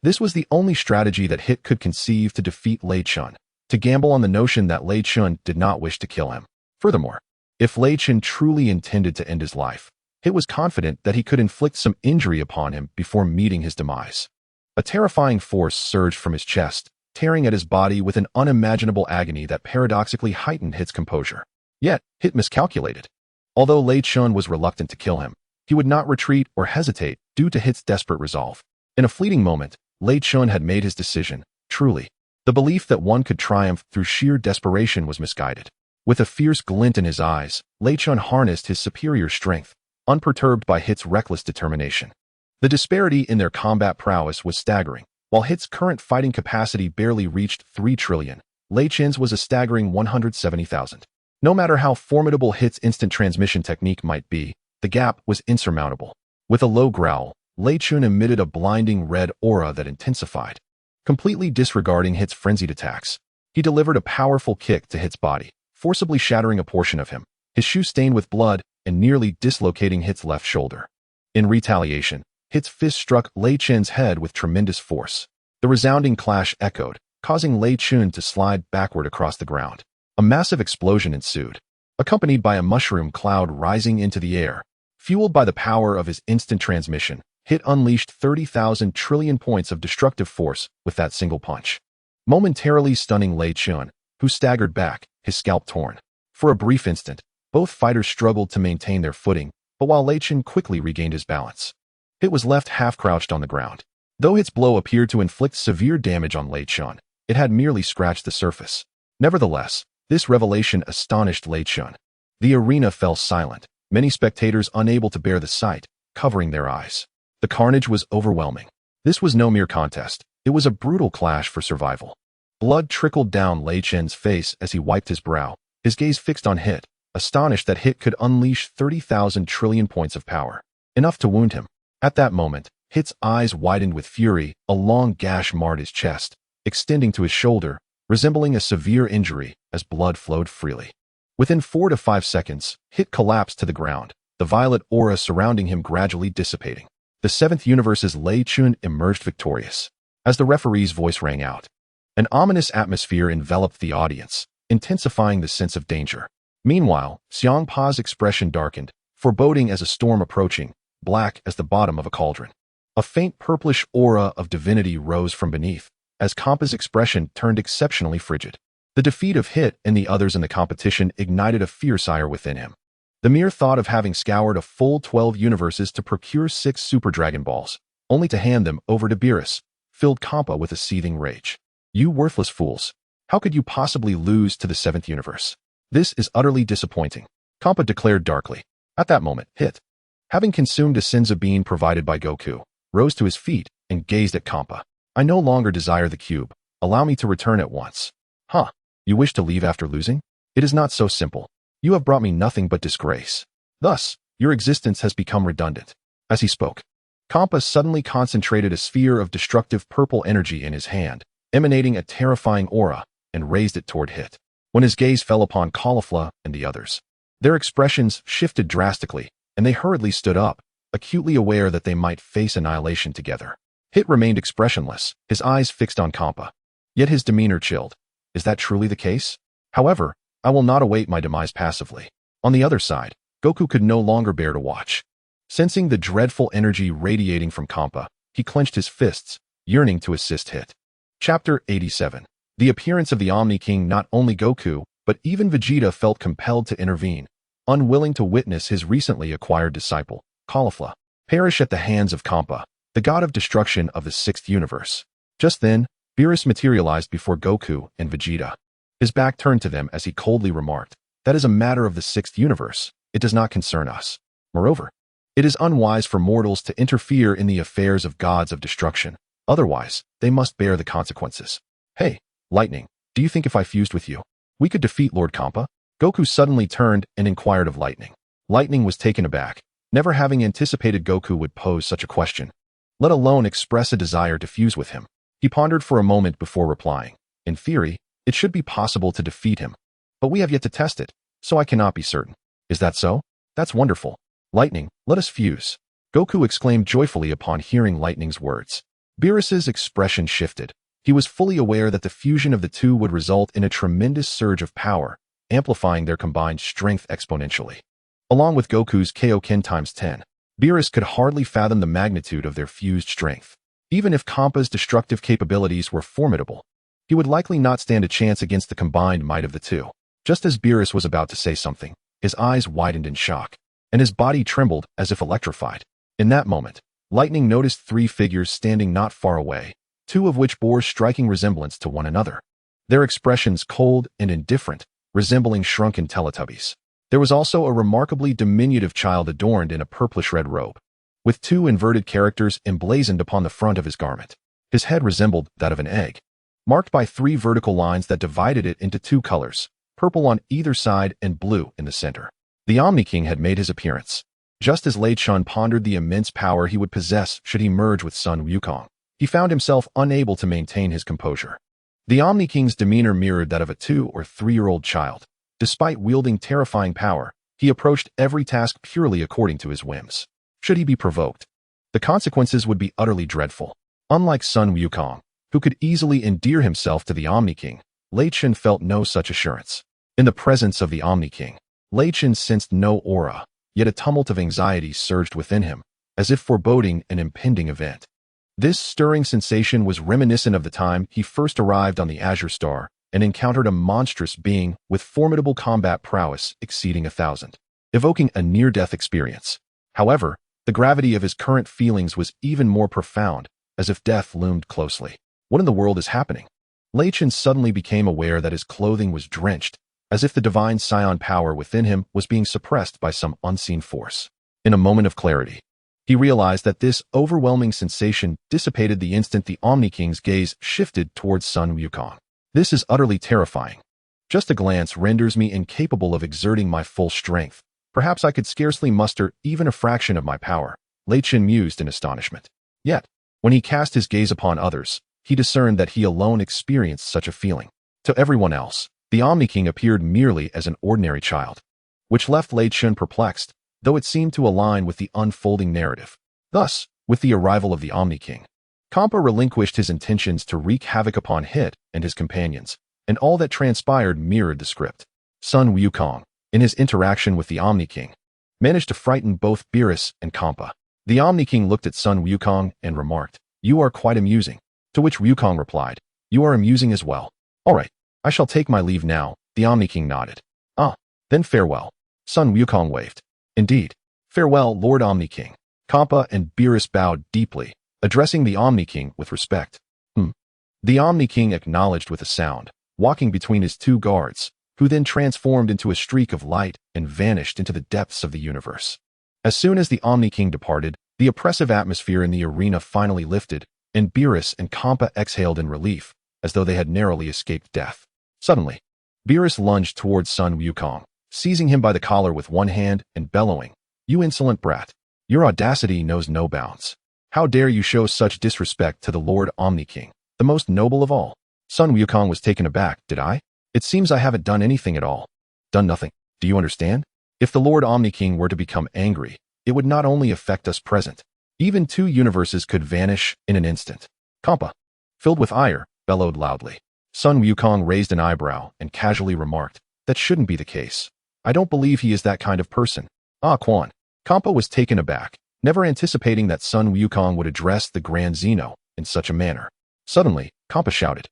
Speaker 1: This was the only strategy that Hit could conceive to defeat Lei Chen, to gamble on the notion that Lei Chen did not wish to kill him. Furthermore, if Lei Chen truly intended to end his life, Hit was confident that he could inflict some injury upon him before meeting his demise. A terrifying force surged from his chest, tearing at his body with an unimaginable agony that paradoxically heightened Hit's composure. Yet, Hit miscalculated. Although Lei Chen was reluctant to kill him, he would not retreat or hesitate due to Hit's desperate resolve. In a fleeting moment, Lei Chen had made his decision. Truly, the belief that one could triumph through sheer desperation was misguided. With a fierce glint in his eyes, Lei Chen harnessed his superior strength, unperturbed by Hit's reckless determination. The disparity in their combat prowess was staggering. While Hit's current fighting capacity barely reached 3 trillion, Lei Chen's was a staggering 170,000. No matter how formidable Hit's instant transmission technique might be, the gap was insurmountable. With a low growl, Lei Chen emitted a blinding red aura that intensified. Completely disregarding Hit's frenzied attacks, he delivered a powerful kick to Hit's body, forcibly shattering a portion of him, his shoe stained with blood and nearly dislocating Hit's left shoulder. In retaliation, Hit's fist struck Lei Chen's head with tremendous force. The resounding clash echoed, causing Lei Chun to slide backward across the ground. A massive explosion ensued, accompanied by a mushroom cloud rising into the air. Fueled by the power of his instant transmission, Hit unleashed 30,000 trillion points of destructive force with that single punch, momentarily stunning Lei Chun, who staggered back, his scalp torn. For a brief instant, both fighters struggled to maintain their footing, but while Lei Chun quickly regained his balance, Hit was left half-crouched on the ground. Though Hit's blow appeared to inflict severe damage on Lei Chun, it had merely scratched the surface. Nevertheless, this revelation astonished Lei Chun. The arena fell silent, many spectators unable to bear the sight, covering their eyes. The carnage was overwhelming. This was no mere contest. It was a brutal clash for survival. Blood trickled down Lei Chun's face as he wiped his brow, his gaze fixed on Hit, astonished that Hit could unleash 30,000 trillion points of power, enough to wound him. At that moment, Hit's eyes widened with fury, a long gash marred his chest, extending to his shoulder, resembling a severe injury as blood flowed freely. Within 4 to 5 seconds, Hit collapsed to the ground, the violet aura surrounding him gradually dissipating. The 7th Universe's Lei Chun emerged victorious. As the referee's voice rang out, an ominous atmosphere enveloped the audience, intensifying the sense of danger. Meanwhile, Xiang Pa's expression darkened, foreboding as a storm approaching, black as the bottom of a cauldron. A faint purplish aura of divinity rose from beneath, as Kampa's expression turned exceptionally frigid. The defeat of Hit and the others in the competition ignited a fierce ire within him. The mere thought of having scoured a full 12 universes to procure 6 Super Dragon Balls, only to hand them over to Beerus, filled Kampa with a seething rage. You worthless fools! How could you possibly lose to the 7th universe? This is utterly disappointing, Kampa declared darkly. At that moment, Hit, having consumed a Senzu bean provided by Goku, rose to his feet and gazed at Kampa. I no longer desire the cube. Allow me to return at once. Huh? You wish to leave after losing? It is not so simple. You have brought me nothing but disgrace. Thus, your existence has become redundant. As he spoke, Kampa suddenly concentrated a sphere of destructive purple energy in his hand, emanating a terrifying aura, and raised it toward Hit. When his gaze fell upon Caulifla and the others, their expressions shifted drastically, and they hurriedly stood up, acutely aware that they might face annihilation together. Hit remained expressionless, his eyes fixed on Kampa. Yet his demeanor chilled. Is that truly the case? However, I will not await my demise passively. On the other side, Goku could no longer bear to watch. Sensing the dreadful energy radiating from Kampa, he clenched his fists, yearning to assist Hit. Chapter 87. The appearance of the Omni King. Not only Goku, but even Vegeta felt compelled to intervene, unwilling to witness his recently acquired disciple, Caulifla, perish at the hands of Kampa, the god of destruction of the 6th universe. Just then, Beerus materialized before Goku and Vegeta. His back turned to them as he coldly remarked, "That is a matter of the 6th universe. It does not concern us. Moreover, it is unwise for mortals to interfere in the affairs of gods of destruction. Otherwise, they must bear the consequences. Hey, Lightning, do you think if I fused with you, we could defeat Lord Kampa?" Goku suddenly turned and inquired of Lightning. Lightning was taken aback, never having anticipated Goku would pose such a question, let alone express a desire to fuse with him. He pondered for a moment before replying. In theory, it should be possible to defeat him, but we have yet to test it, so I cannot be certain. Is that so? That's wonderful. Lightning, let us fuse. Goku exclaimed joyfully upon hearing Lightning's words. Beerus's expression shifted. He was fully aware that the fusion of the two would result in a tremendous surge of power, amplifying their combined strength exponentially. Along with Goku's Kaioken times 10, Beerus could hardly fathom the magnitude of their fused strength. Even if Kampa's destructive capabilities were formidable, he would likely not stand a chance against the combined might of the two. Just as Beerus was about to say something, his eyes widened in shock, and his body trembled as if electrified. In that moment, Lightning noticed 3 figures standing not far away, 2 of which bore striking resemblance to one another. Their expressions cold and indifferent, resembling shrunken Teletubbies. There was also a remarkably diminutive child adorned in a purplish-red robe, with 2 inverted characters emblazoned upon the front of his garment. His head resembled that of an egg, marked by 3 vertical lines that divided it into 2 colors, purple on either side and blue in the center. The Omni King had made his appearance. Just as Lei Chun pondered the immense power he would possess should he merge with Sun Wukong, he found himself unable to maintain his composure. The Omni King's demeanor mirrored that of a 2 or 3-year-old child. Despite wielding terrifying power, he approached every task purely according to his whims. Should he be provoked, the consequences would be utterly dreadful. Unlike Sun Wukong, who could easily endear himself to the Omni King, Lei Chentian felt no such assurance. In the presence of the Omni King, Lei Chentian sensed no aura, yet a tumult of anxiety surged within him, as if foreboding an impending event. This stirring sensation was reminiscent of the time he first arrived on the Azure Star and encountered a monstrous being with formidable combat prowess exceeding 1,000, evoking a near-death experience. However, the gravity of his current feelings was even more profound, as if death loomed closely. What in the world is happening? Lei Chentian suddenly became aware that his clothing was drenched, as if the divine Saiyan power within him was being suppressed by some unseen force. In a moment of clarity, he realized that this overwhelming sensation dissipated the instant the Omni King's gaze shifted towards Sun Wukong. This is utterly terrifying. Just a glance renders me incapable of exerting my full strength. Perhaps I could scarcely muster even a fraction of my power, Lei Chentian mused in astonishment. Yet, when he cast his gaze upon others, he discerned that he alone experienced such a feeling. To everyone else, the Omni King appeared merely as an ordinary child, which left Lei Chentian perplexed, though it seemed to align with the unfolding narrative. Thus, with the arrival of the Omni King, Kampa relinquished his intentions to wreak havoc upon Hit and his companions, and all that transpired mirrored the script. Sun Wukong, in his interaction with the Omni King, managed to frighten both Beerus and Kampa. The Omni King looked at Sun Wukong and remarked, "You are quite amusing." To which Wukong replied, "You are amusing as well. All right, I shall take my leave now." The Omni King nodded. "Ah, then farewell." Sun Wukong waved. "Indeed. Farewell, Lord Omni King." Kampa and Beerus bowed deeply, addressing the Omni King with respect. The Omni King acknowledged with a sound, walking between his two guards, who then transformed into a streak of light and vanished into the depths of the universe. As soon as the Omni King departed, the oppressive atmosphere in the arena finally lifted, and Beerus and Kampa exhaled in relief, as though they had narrowly escaped death. Suddenly, Beerus lunged towards Sun Wukong, seizing him by the collar with one hand and bellowing, "You insolent brat! Your audacity knows no bounds. How dare you show such disrespect to the Lord Omni King, the most noble of all?" Sun Wukong was taken aback. "Did I? It seems I haven't done anything at all." "Done nothing. Do you understand? If the Lord Omni King were to become angry, it would not only affect us present. Even 2 universes could vanish in an instant." Kampa, filled with ire, bellowed loudly. Sun Wukong raised an eyebrow and casually remarked, "That shouldn't be the case. I don't believe he is that kind of person." "Ah, Quan." Kampa was taken aback, never anticipating that Sun Wukong would address the Grand Zeno in such a manner. Suddenly, Kampa shouted,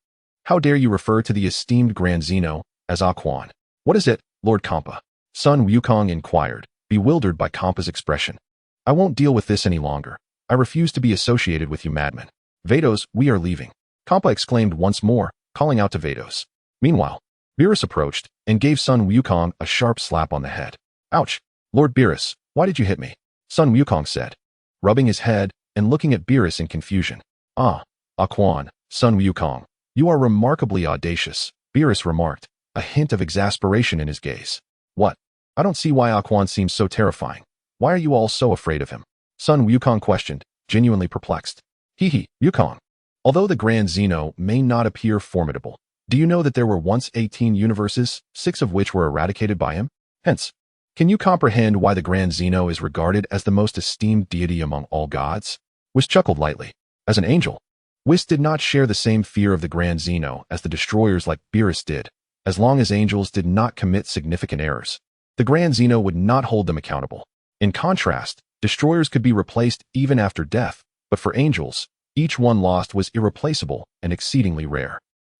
Speaker 1: "How dare you refer to the esteemed Grand Zeno as Ah Quan?" "What is it, Lord Kampa?" Sun Wukong inquired, bewildered by Kampa's expression. "I won't deal with this any longer. I refuse to be associated with you madmen. Vados, we are leaving." Kampa exclaimed once more, calling out to Vados. Meanwhile, Beerus approached and gave Sun Wukong a sharp slap on the head. "Ouch! Lord Beerus, why did you hit me?" Sun Wukong said, rubbing his head and looking at Beerus in confusion. Ah Quan, Sun Wukong, you are remarkably audacious," Beerus remarked, a hint of exasperation in his gaze. "What? I don't see why Quan seems so terrifying. Why are you all so afraid of him?" Sun Wukong questioned, genuinely perplexed. Wukong. Although the Grand Zeno may not appear formidable, do you know that there were once 18 universes, 6 of which were eradicated by him? Hence, can you comprehend why the Grand Zeno is regarded as the most esteemed deity among all gods? Whis chuckled lightly. As an angel, Whis did not share the same fear of the Grand Zeno as the destroyers like Beerus did, as long as angels did not commit significant errors. The Grand Zeno would not hold them accountable. In contrast, destroyers could be replaced even after death, but for angels, each one lost was irreplaceable and exceedingly rare.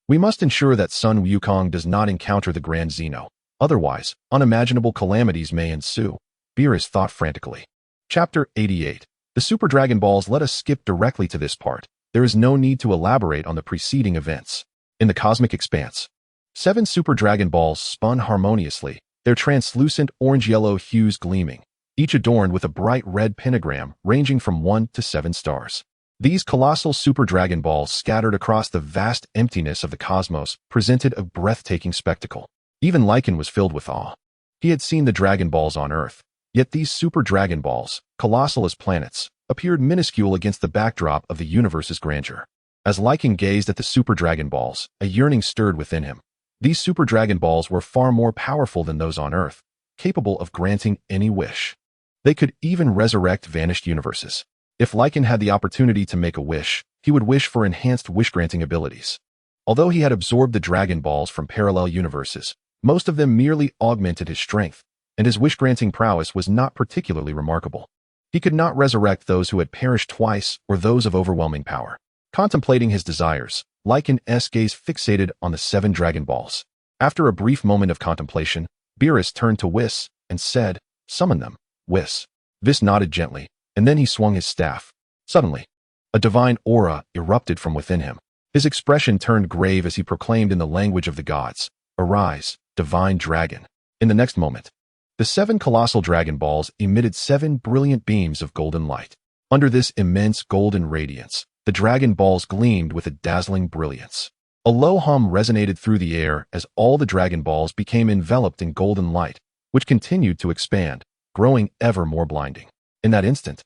Speaker 1: We must ensure that Sun Wukong does not encounter the Grand Zeno. Otherwise, unimaginable calamities may ensue, Beerus thought frantically. Chapter 88. The Super Dragon Balls. Let us skip directly to this part. There is no need to elaborate on the preceding events. In the cosmic expanse, 7 Super Dragon Balls spun harmoniously, their translucent orange-yellow hues gleaming, each adorned with a bright red pentagram ranging from 1 to 7 stars. These colossal Super Dragon Balls scattered across the vast emptiness of the cosmos presented a breathtaking spectacle. Even Lycan was filled with awe. He had seen the Dragon Balls on Earth, yet these Super Dragon Balls, colossal as planets, appeared minuscule against the backdrop of the universe's grandeur. As Lycan gazed at the Super Dragon Balls, a yearning stirred within him. These Super Dragon Balls were far more powerful than those on Earth, capable of granting any wish. They could even resurrect vanished universes. If Lycan had the opportunity to make a wish, he would wish for enhanced wish-granting abilities. Although he had absorbed the Dragon Balls from parallel universes, most of them merely augmented his strength, and his wish-granting prowess was not particularly remarkable. He could not resurrect those who had perished twice or those of overwhelming power. Contemplating his desires, Lycan's gaze fixated on the 7 Dragon Balls. After a brief moment of contemplation, Beerus turned to Whis and said, "Summon them, Whis." Whis nodded gently, and then he swung his staff. Suddenly, a divine aura erupted from within him. His expression turned grave as he proclaimed in the language of the gods, "Arise, divine dragon." In the next moment, the 7 colossal Dragon Balls emitted 7 brilliant beams of golden light. Under this immense golden radiance, the Dragon Balls gleamed with a dazzling brilliance. A low hum resonated through the air as all the Dragon Balls became enveloped in golden light, which continued to expand, growing ever more blinding. In that instant,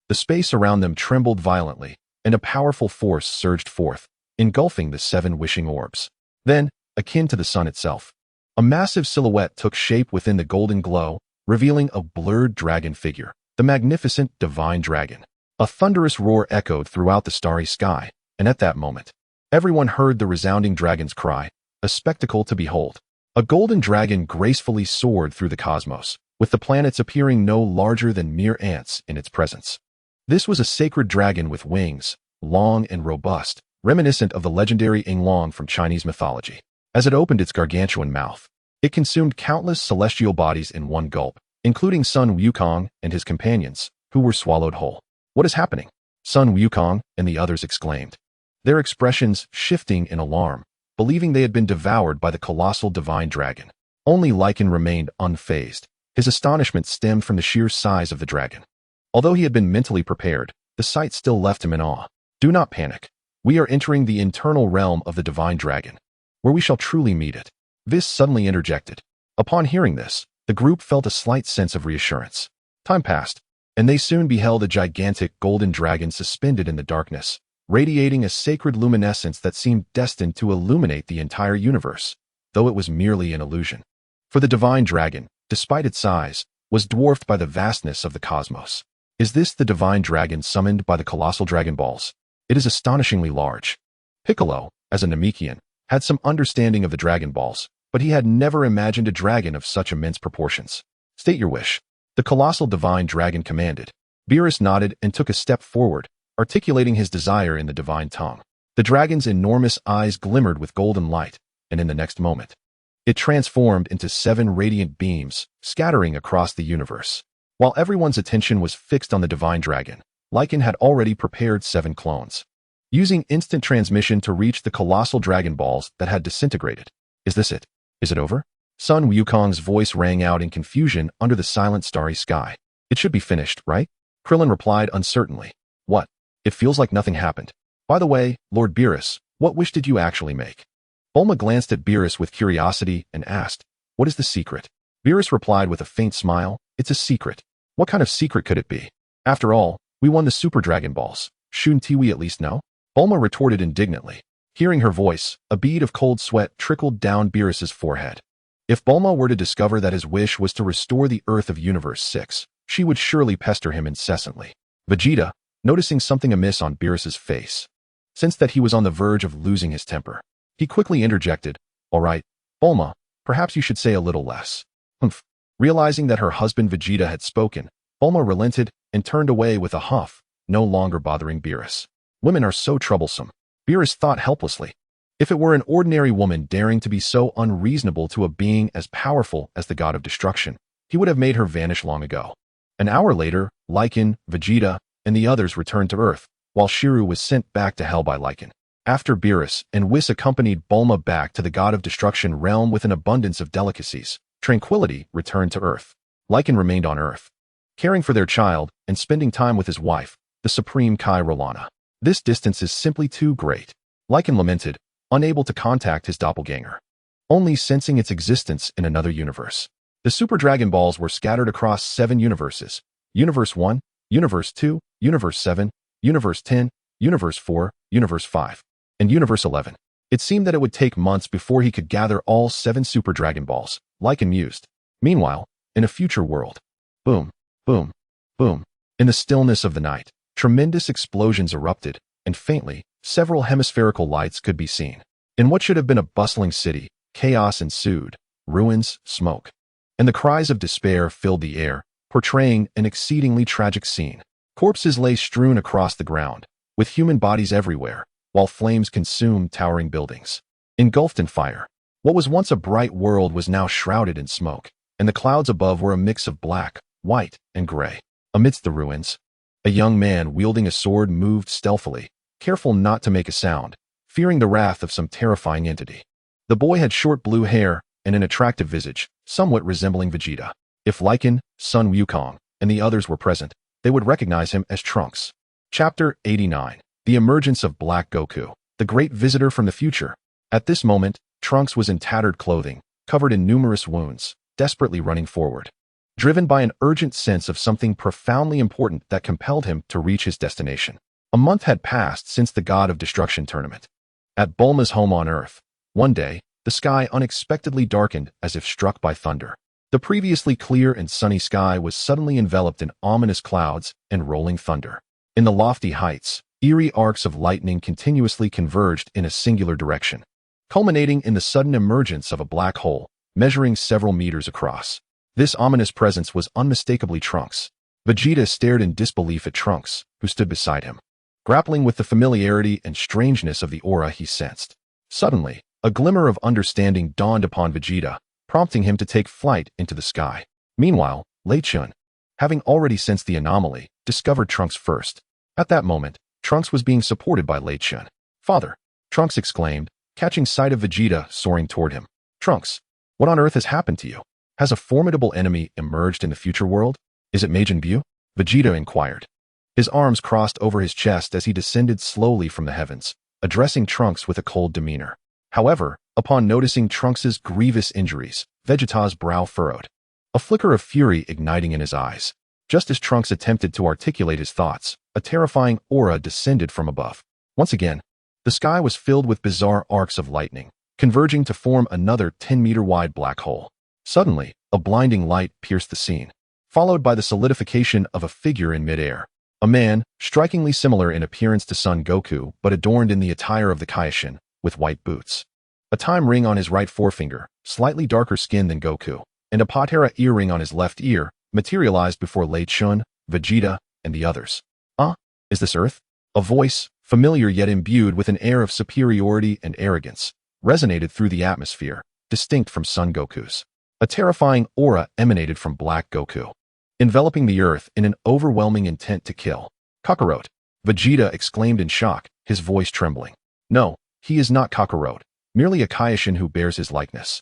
Speaker 1: the space around them trembled violently, and a powerful force surged forth, engulfing the 7 wishing orbs. Then, akin to the sun itself, a massive silhouette took shape within the golden glow, revealing a blurred dragon figure, the magnificent divine dragon. A thunderous roar echoed throughout the starry sky, and at that moment, everyone heard the resounding dragon's cry, a spectacle to behold. A golden dragon gracefully soared through the cosmos, with the planets appearing no larger than mere ants in its presence. This was a sacred dragon with wings, long and robust, reminiscent of the legendary Yinglong from Chinese mythology. As it opened its gargantuan mouth, it consumed countless celestial bodies in one gulp, including Sun Wukong and his companions, who were swallowed whole. "What is happening?" Sun Wukong and the others exclaimed, their expressions shifting in alarm, believing they had been devoured by the colossal divine dragon. Only Lycan remained unfazed. His astonishment stemmed from the sheer size of the dragon. Although he had been mentally prepared, the sight still left him in awe. "Do not panic. We are entering the internal realm of the divine dragon, where we shall truly meet it." Vis suddenly interjected. Upon hearing this, the group felt a slight sense of reassurance. Time passed, and they soon beheld a gigantic golden dragon suspended in the darkness, radiating a sacred luminescence that seemed destined to illuminate the entire universe, though it was merely an illusion. For the divine dragon, despite its size, was dwarfed by the vastness of the cosmos. Is this the divine dragon summoned by the colossal Dragon Balls? It is astonishingly large. Piccolo, as a Namekian, had some understanding of the Dragon Balls, but he had never imagined a dragon of such immense proportions. "State your wish," the colossal divine dragon commanded. Beerus nodded and took a step forward, articulating his desire in the divine tongue. The dragon's enormous eyes glimmered with golden light, and in the next moment, it transformed into 7 radiant beams, scattering across the universe. While everyone's attention was fixed on the divine dragon, Lycan had already prepared 7 clones, using instant transmission to reach the colossal Dragon Balls that had disintegrated. "Is this it? Is it over?" Sun Wukong's voice rang out in confusion under the silent starry sky. "It should be finished, right?" Krillin replied uncertainly. "What? It feels like nothing happened. By the way, Lord Beerus, what wish did you actually make?" Bulma glanced at Beerus with curiosity and asked, "What is the secret?" Beerus replied with a faint smile, "It's a secret." "What kind of secret could it be? After all, we won the Super Dragon Balls. Shouldn't we at least know?" Bulma retorted indignantly. Hearing her voice, a bead of cold sweat trickled down Beerus's forehead. If Bulma were to discover that his wish was to restore the Earth of Universe 6, she would surely pester him incessantly. Vegeta, noticing something amiss on Beerus's face, sensed that he was on the verge of losing his temper. He quickly interjected, "All right, Bulma, perhaps you should say a little less." Humph. Realizing that her husband Vegeta had spoken, Bulma relented and turned away with a huff, no longer bothering Beerus. Women are so troublesome, Beerus thought helplessly. If it were an ordinary woman daring to be so unreasonable to a being as powerful as the god of destruction, he would have made her vanish long ago. An hour later, Lycan, Vegeta, and the others returned to Earth, while Shiru was sent back to Hell by Lycan. After Beerus and Whis accompanied Bulma back to the God of Destruction realm with an abundance of delicacies, tranquility returned to Earth. Lycan remained on Earth, caring for their child and spending time with his wife, the Supreme Kai Rolana. "This distance is simply too great," Lycan lamented, unable to contact his doppelganger, only sensing its existence in another universe. The Super Dragon Balls were scattered across 7 universes: Universe 1, Universe 2, Universe 7, Universe 10, Universe 4, Universe 5, and Universe 11. It seemed that it would take months before he could gather all 7 Super Dragon Balls, Lycan mused. Meanwhile, in a future world, boom, boom, boom. In the stillness of the night, tremendous explosions erupted, and faintly, several hemispherical lights could be seen. In what should have been a bustling city, chaos ensued, ruins, smoke, and the cries of despair filled the air, portraying an exceedingly tragic scene. Corpses lay strewn across the ground, with human bodies everywhere, while flames consumed towering buildings. Engulfed in fire, what was once a bright world was now shrouded in smoke, and the clouds above were a mix of black, white, and gray. Amidst the ruins, a young man wielding a sword moved stealthily, careful not to make a sound, fearing the wrath of some terrifying entity. The boy had short blue hair and an attractive visage, somewhat resembling Vegeta. If Lycan, Sun Wukong, and the others were present, they would recognize him as Trunks. Chapter 89. The Emergence of Black Goku, the Great Visitor from the Future. At this moment, Trunks was in tattered clothing, covered in numerous wounds, desperately running forward, driven by an urgent sense of something profoundly important that compelled him to reach his destination. A month had passed since the God of Destruction tournament. At Bulma's home on Earth, one day, the sky unexpectedly darkened as if struck by thunder. The previously clear and sunny sky was suddenly enveloped in ominous clouds and rolling thunder. In the lofty heights, eerie arcs of lightning continuously converged in a singular direction, culminating in the sudden emergence of a black hole, measuring several meters across. This ominous presence was unmistakably Trunks. Vegeta stared in disbelief at Trunks, who stood beside him, grappling with the familiarity and strangeness of the aura he sensed. Suddenly, a glimmer of understanding dawned upon Vegeta, prompting him to take flight into the sky. Meanwhile, Lei Chentian, having already sensed the anomaly, discovered Trunks first. At that moment, Trunks was being supported by Lei Chentian. "Father!" Trunks exclaimed, catching sight of Vegeta soaring toward him. "Trunks, what on earth has happened to you? Has a formidable enemy emerged in the future world? Is it Majin Buu?" Vegeta inquired. His arms crossed over his chest as he descended slowly from the heavens, addressing Trunks with a cold demeanor. However, upon noticing Trunks's grievous injuries, Vegeta's brow furrowed, a flicker of fury igniting in his eyes. Just as Trunks attempted to articulate his thoughts, a terrifying aura descended from above. Once again, the sky was filled with bizarre arcs of lightning, converging to form another 10-meter-wide black hole. Suddenly, a blinding light pierced the scene, followed by the solidification of a figure in midair. A man, strikingly similar in appearance to Son Goku but adorned in the attire of the Kaioken, with white boots, a time ring on his right forefinger, slightly darker skin than Goku, and a patera earring on his left ear, materialized before Lei Chentian, Vegeta, and the others. Is this Earth?" A voice, familiar yet imbued with an air of superiority and arrogance, resonated through the atmosphere, distinct from Son Goku's. A terrifying aura emanated from Black Goku, enveloping the Earth in an overwhelming intent to kill. "Kakarot!" Vegeta exclaimed in shock, his voice trembling. "No, he is not Kakarot, merely a Kaioken who bears his likeness."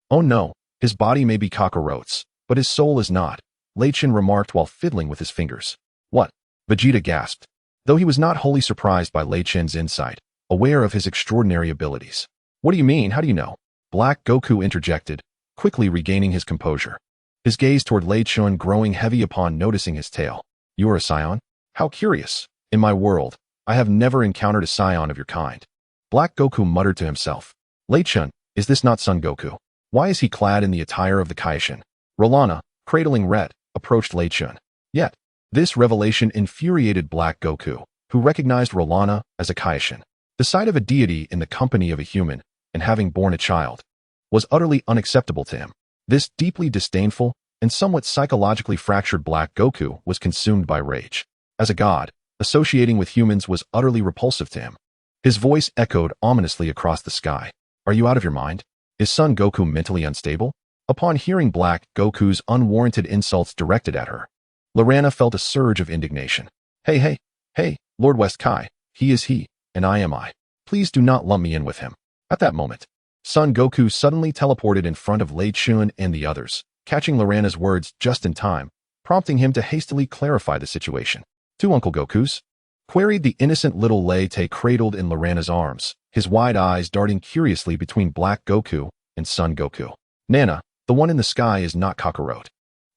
Speaker 1: "Oh no, his body may be Kakarot's, but his soul is not," Lei Chentian remarked while fiddling with his fingers. "What?" Vegeta gasped, though he was not wholly surprised by Lei Chentian's insight, aware of his extraordinary abilities. "What do you mean? How do you know?" Black Goku interjected, quickly regaining his composure, his gaze toward Lei Chentian growing heavy upon noticing his tale. "You are a Saiyan? How curious. In my world, I have never encountered a Saiyan of your kind." Black Goku muttered to himself. "Lei Chentian, is this not Son Goku? Why is he clad in the attire of the Kaioken?" Rolana, cradling Ret, approached Lei Chentian. Yet, this revelation infuriated Black Goku, who recognized Rolana as a Kaioken. The sight of a deity in the company of a human, and having borne a child, was utterly unacceptable to him. This deeply disdainful and somewhat psychologically fractured Black Goku was consumed by rage. As a god, associating with humans was utterly repulsive to him. His voice echoed ominously across the sky. "Are you out of your mind? Is Son Goku mentally unstable?" Upon hearing Black Goku's unwarranted insults directed at her, Lorana felt a surge of indignation. Hey, Lord West Kai, he is he, and I am I. Please do not lump me in with him." At that moment, Son Goku suddenly teleported in front of Lei Chentian and the others, catching Lorana's words just in time, prompting him to hastily clarify the situation. "Two Uncle Gokus?" queried the innocent little Lei Te cradled in Lorana's arms, his wide eyes darting curiously between Black Goku and Son Goku. "Nana, the one in the sky is not Kakarot.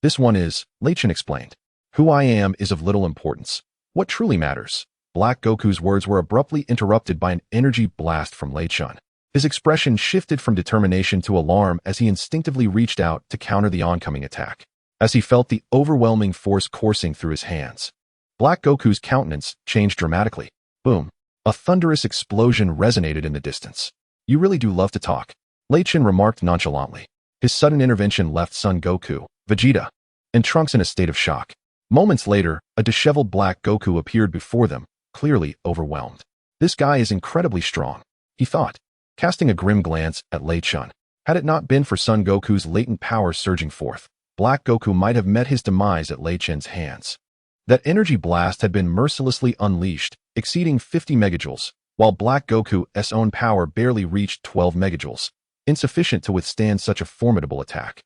Speaker 1: This one is," Lei Chentian explained. "Who I am is of little importance. What truly matters." Black Goku's words were abruptly interrupted by an energy blast from Lei Chentian. His expression shifted from determination to alarm as he instinctively reached out to counter the oncoming attack. As he felt the overwhelming force coursing through his hands, Black Goku's countenance changed dramatically. Boom! A thunderous explosion resonated in the distance. "You really do love to talk," Lei Chentian remarked nonchalantly. His sudden intervention left Son Goku, Vegeta, and Trunks in a state of shock. Moments later, a disheveled black Goku appeared before them, clearly overwhelmed. "This guy is incredibly strong," he thought, casting a grim glance at Lei Chentian. Had it not been for Son Goku's latent power surging forth, Black Goku might have met his demise at Lei Chentian's hands. That energy blast had been mercilessly unleashed, exceeding 50 megajoules, while Black Goku's own power barely reached 12 megajoules, insufficient to withstand such a formidable attack.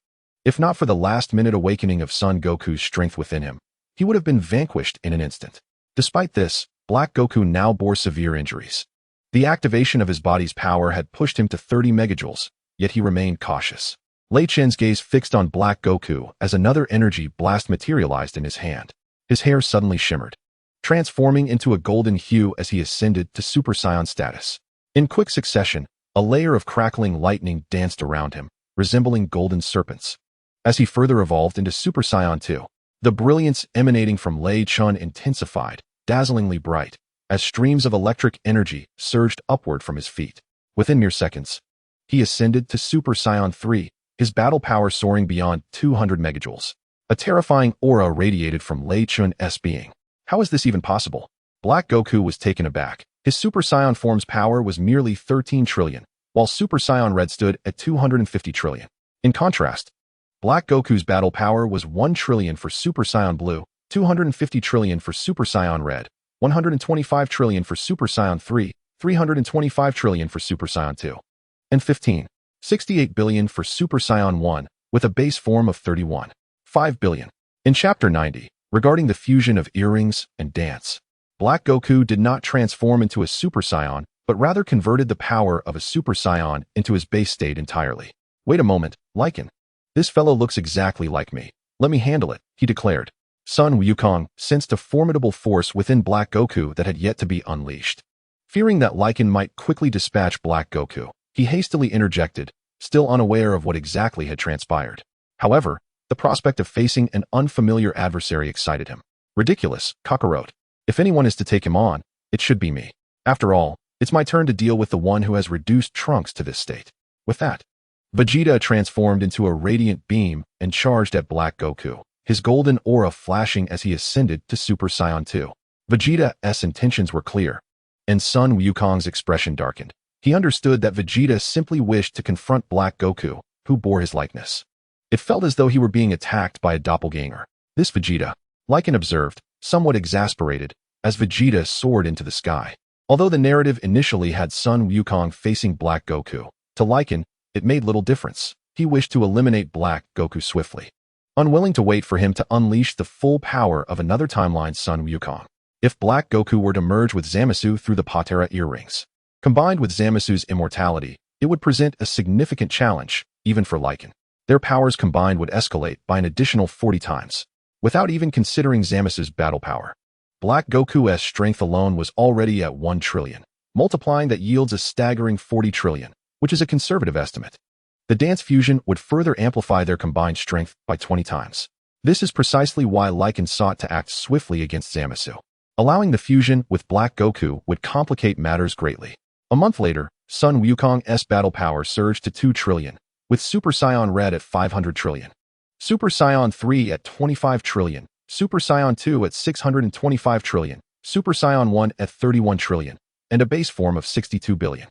Speaker 1: If not for the last-minute awakening of Son Goku's strength within him, he would have been vanquished in an instant. Despite this, Black Goku now bore severe injuries. The activation of his body's power had pushed him to 30 megajoules, yet he remained cautious. Lei Chentian's gaze fixed on Black Goku as another energy blast materialized in his hand. His hair suddenly shimmered, transforming into a golden hue as he ascended to Super Saiyan status. In quick succession, a layer of crackling lightning danced around him, resembling golden serpents. As he further evolved into Super Saiyan 2, the brilliance emanating from Lei Chentian intensified, dazzlingly bright, as streams of electric energy surged upward from his feet. Within mere seconds, he ascended to Super Saiyan 3, his battle power soaring beyond 200 megajoules. A terrifying aura radiated from Lei Chentian's being. How is this even possible? Black Goku was taken aback. His Super Saiyan form's power was merely 13 trillion, while Super Saiyan Red stood at 250 trillion. In contrast, Black Goku's battle power was 1 trillion for Super Saiyan Blue, 250 trillion for Super Saiyan Red, 125 trillion for Super Saiyan 3, 325 trillion for Super Saiyan 2, and 68 billion for Super Saiyan 1, with a base form of 5 billion. In Chapter 90, regarding the fusion of earrings and dance, Black Goku did not transform into a Super Saiyan, but rather converted the power of a Super Saiyan into his base state entirely. "Wait a moment, Lycan. This fellow looks exactly like me. Let me handle it," he declared. Sun Wukong sensed a formidable force within Black Goku that had yet to be unleashed. Fearing that Lycan might quickly dispatch Black Goku, he hastily interjected, still unaware of what exactly had transpired. However, the prospect of facing an unfamiliar adversary excited him. "Ridiculous, Kakarot. If anyone is to take him on, it should be me. After all, it's my turn to deal with the one who has reduced Trunks to this state." With that, Vegeta transformed into a radiant beam and charged at Black Goku, his golden aura flashing as he ascended to Super Saiyan 2. Vegeta's intentions were clear, and Sun Wukong's expression darkened. He understood that Vegeta simply wished to confront Black Goku, who bore his likeness. It felt as though he were being attacked by a doppelganger. "This Vegeta," Lycan observed, somewhat exasperated, as Vegeta soared into the sky. Although the narrative initially had Sun Wukong facing Black Goku, to Lycan, it made little difference. He wished to eliminate Black Goku swiftly, unwilling to wait for him to unleash the full power of another timeline's Sun Wukong. If Black Goku were to merge with Zamasu through the Patera earrings, combined with Zamasu's immortality, it would present a significant challenge, even for Lycan. Their powers combined would escalate by an additional 40 times, without even considering Zamasu's battle power. Black Goku's strength alone was already at 1 trillion. Multiplying that yields a staggering 40 trillion, which is a conservative estimate. The dance fusion would further amplify their combined strength by 20 times. This is precisely why Lycan sought to act swiftly against Zamasu. Allowing the fusion with Black Goku would complicate matters greatly. A month later, Sun Wukong's battle power surged to 2 trillion, with Super Saiyan Red at 500 trillion, Super Saiyan 3 at 25 trillion, Super Saiyan 2 at 625 trillion, Super Saiyan 1 at 31 trillion, and a base form of 62 billion.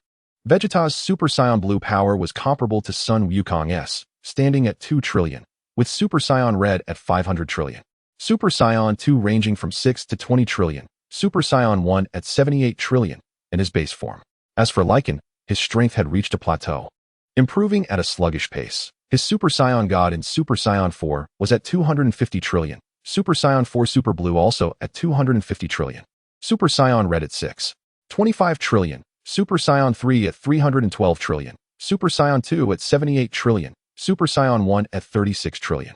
Speaker 1: Vegeta's Super Saiyan Blue power was comparable to Sun Wukong's, standing at 2 trillion, with Super Saiyan Red at 500 trillion. Super Saiyan 2 ranging from 6 to 20 trillion, Super Saiyan 1 at 78 trillion, and his base form. As for Lycan, his strength had reached a plateau, improving at a sluggish pace. His Super Saiyan God in Super Saiyan 4 was at 250 trillion, Super Saiyan 4 Super Blue also at 250 trillion, Super Saiyan Red at 25 trillion, Super Saiyan 3 at 312 trillion, Super Saiyan 2 at 78 trillion, Super Saiyan 1 at 36 trillion,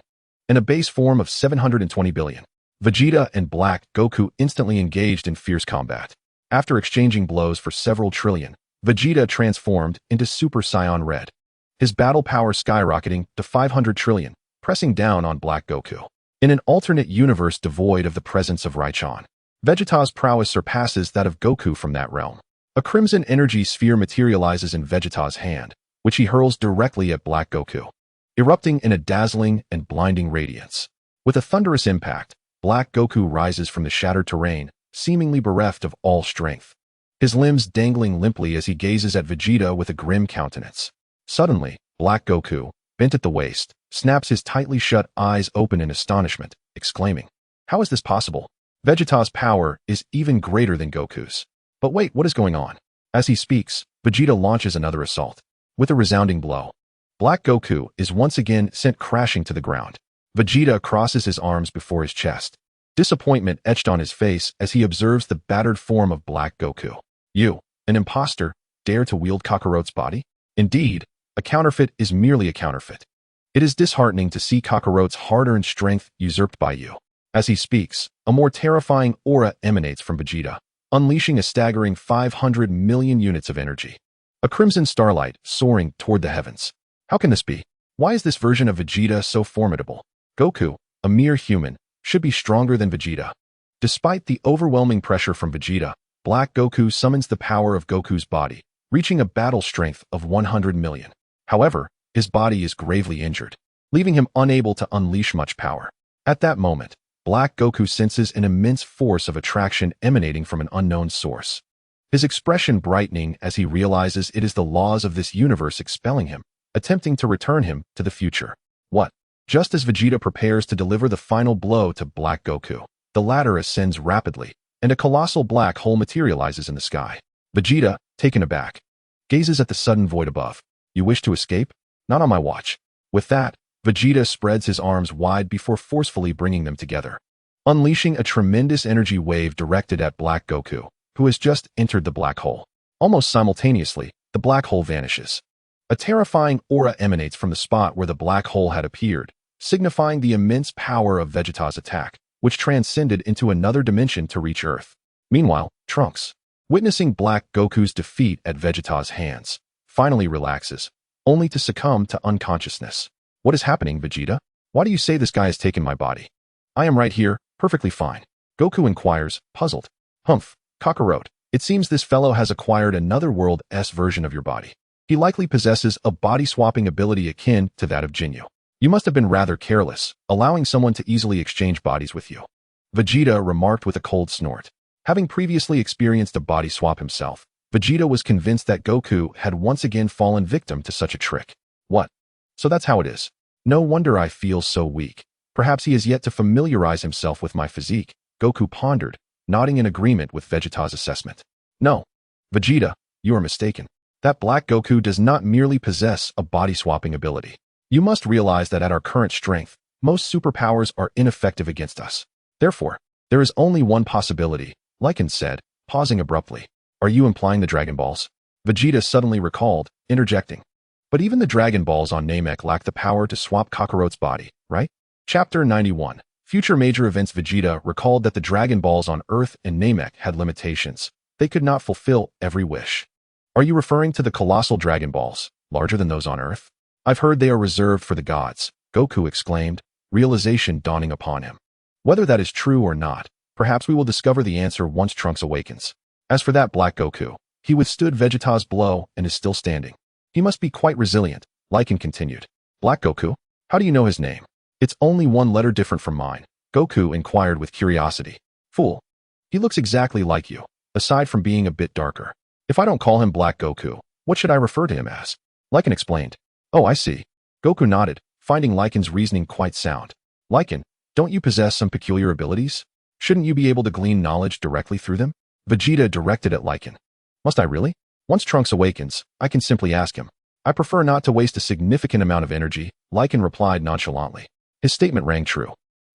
Speaker 1: and a base form of 720 billion. Vegeta and Black Goku instantly engaged in fierce combat. After exchanging blows for several trillion, Vegeta transformed into Super Saiyan Red, his battle power skyrocketing to 500 trillion, pressing down on Black Goku. In an alternate universe devoid of the presence of Raichon, Vegeta's prowess surpasses that of Goku from that realm. A crimson energy sphere materializes in Vegeta's hand, which he hurls directly at Black Goku, erupting in a dazzling and blinding radiance. With a thunderous impact, Black Goku rises from the shattered terrain, seemingly bereft of all strength, his limbs dangling limply as he gazes at Vegeta with a grim countenance. Suddenly, Black Goku, bent at the waist, snaps his tightly shut eyes open in astonishment, exclaiming, "How is this possible? Vegeta's power is even greater than Goku's." But wait, what is going on? As he speaks, Vegeta launches another assault. With a resounding blow, Black Goku is once again sent crashing to the ground. Vegeta crosses his arms before his chest, disappointment etched on his face as he observes the battered form of Black Goku. "You, an imposter, dare to wield Kakaroto's body? Indeed, a counterfeit is merely a counterfeit. It is disheartening to see Kakaroto's hard-earned strength usurped by you." As he speaks, a more terrifying aura emanates from Vegeta, unleashing a staggering 500 million units of energy. A crimson starlight soaring toward the heavens. How can this be? Why is this version of Vegeta so formidable? Goku, a mere human, should be stronger than Vegeta. Despite the overwhelming pressure from Vegeta, Black Goku summons the power of Goku's body, reaching a battle strength of 100 million. However, his body is gravely injured, leaving him unable to unleash much power. At that moment, Black Goku senses an immense force of attraction emanating from an unknown source, his expression brightening as he realizes it is the laws of this universe expelling him, attempting to return him to the future. What? Just as Vegeta prepares to deliver the final blow to Black Goku, the latter ascends rapidly, and a colossal black hole materializes in the sky. Vegeta, taken aback, gazes at the sudden void above. "You wish to escape? Not on my watch." With that, Vegeta spreads his arms wide before forcefully bringing them together, unleashing a tremendous energy wave directed at Black Goku, who has just entered the black hole. Almost simultaneously, the black hole vanishes. A terrifying aura emanates from the spot where the black hole had appeared, signifying the immense power of Vegeta's attack, which transcended into another dimension to reach Earth. Meanwhile, Trunks, witnessing Black Goku's defeat at Vegeta's hands, finally relaxes, only to succumb to unconsciousness. "What is happening, Vegeta? Why do you say this guy has taken my body?" "I am right here, perfectly fine." Goku inquires, puzzled. "Humph, Kakaroto, it seems this fellow has acquired another world-s version of your body. He likely possesses a body-swapping ability akin to that of Jinyu. You must have been rather careless, allowing someone to easily exchange bodies with you." Vegeta remarked with a cold snort. Having previously experienced a body swap himself, Vegeta was convinced that Goku had once again fallen victim to such a trick. "What? So that's how it is. No wonder I feel so weak. Perhaps he has yet to familiarize himself with my physique," Goku pondered, nodding in agreement with Vegeta's assessment. "No, Vegeta, you are mistaken. That Black Goku does not merely possess a body-swapping ability. You must realize that at our current strength, most superpowers are ineffective against us. Therefore, there is only one possibility," Lycan said, pausing abruptly. "Are you implying the Dragon Balls?" Vegeta suddenly recalled, interjecting. "But even the Dragon Balls on Namek lack the power to swap Kakaroto's body, right?" Chapter 91. Future Major Events. Vegeta recalled that the Dragon Balls on Earth and Namek had limitations. They could not fulfill every wish. "Are you referring to the colossal Dragon Balls, larger than those on Earth?" "I've heard they are reserved for the gods," Goku exclaimed, realization dawning upon him. "Whether that is true or not, perhaps we will discover the answer once Trunks awakens. As for that Black Goku, he withstood Vegeta's blow and is still standing. He must be quite resilient," Lycan continued. "Black Goku? How do you know his name?" "It's only one letter different from mine," Goku inquired with curiosity. "Fool. He looks exactly like you, aside from being a bit darker. If I don't call him Black Goku, what should I refer to him as?" Lycan explained. "Oh, I see." Goku nodded, finding Lycan's reasoning quite sound. "Lycan, don't you possess some peculiar abilities? Shouldn't you be able to glean knowledge directly through them?" Vegeta directed at Lycan. "Must I really? Once Trunks awakens, I can simply ask him." "I prefer not to waste a significant amount of energy," Lycan replied nonchalantly. His statement rang true.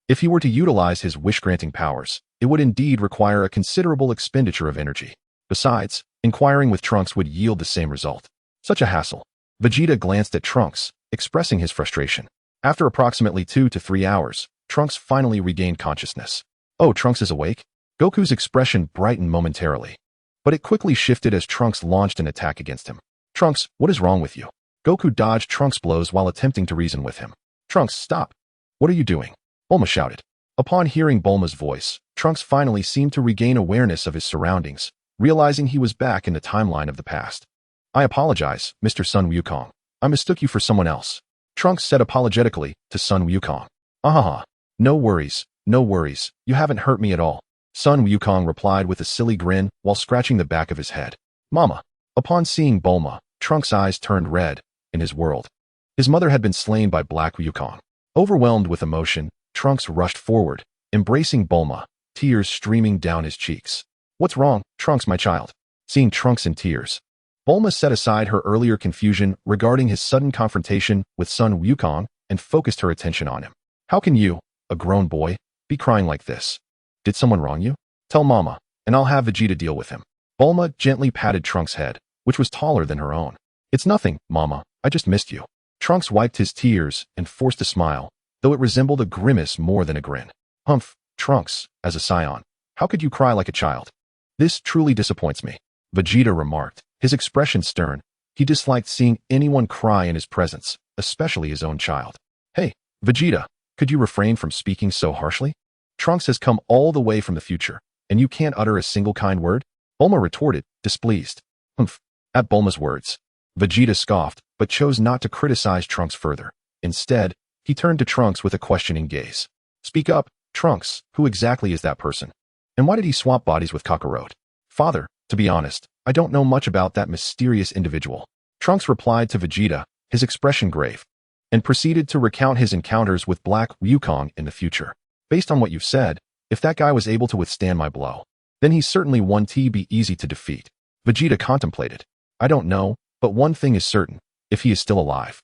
Speaker 1: If he were to utilize his wish-granting powers, it would indeed require a considerable expenditure of energy. Besides, inquiring with Trunks would yield the same result. Such a hassle. Vegeta glanced at Trunks, expressing his frustration. After approximately 2 to 3 hours, Trunks finally regained consciousness. "Oh, Trunks is awake?" Goku's expression brightened momentarily, but it quickly shifted as Trunks launched an attack against him. "Trunks, what is wrong with you?" Goku dodged Trunks' blows while attempting to reason with him. "Trunks, stop! What are you doing?" Bulma shouted. Upon hearing Bulma's voice, Trunks finally seemed to regain awareness of his surroundings, realizing he was back in the timeline of the past. I apologize, Mr. Sun Wukong. I mistook you for someone else. Trunks said apologetically to Sun Wukong. Ahaha. No worries, no worries. You haven't hurt me at all. Sun Wukong replied with a silly grin while scratching the back of his head. Mama. Upon seeing Bulma, Trunks' eyes turned red in his world. His mother had been slain by Black Wukong. Overwhelmed with emotion, Trunks rushed forward, embracing Bulma, tears streaming down his cheeks. What's wrong, Trunks, my child? Seeing Trunks in tears, Bulma set aside her earlier confusion regarding his sudden confrontation with Sun Wukong and focused her attention on him. How can you, a grown boy, be crying like this? Did someone wrong you? Tell Mama, and I'll have Vegeta deal with him. Bulma gently patted Trunks' head, which was taller than her own. It's nothing, Mama, I just missed you. Trunks wiped his tears and forced a smile, though it resembled a grimace more than a grin. Humph, Trunks, as a Saiyan, how could you cry like a child? This truly disappoints me, Vegeta remarked, his expression stern. He disliked seeing anyone cry in his presence, especially his own child. Hey, Vegeta, could you refrain from speaking so harshly? Trunks has come all the way from the future, and you can't utter a single kind word? Bulma retorted, displeased. Humph. At Bulma's words, Vegeta scoffed, but chose not to criticize Trunks further. Instead, he turned to Trunks with a questioning gaze. Speak up, Trunks, who exactly is that person? And why did he swap bodies with Kakarot? Father, to be honest, I don't know much about that mysterious individual. Trunks replied to Vegeta, his expression grave, and proceeded to recount his encounters with Black Wukong in the future. Based on what you've said, if that guy was able to withstand my blow, then he's certainly one to be easy to defeat. Vegeta contemplated. I don't know, but one thing is certain, if he is still alive,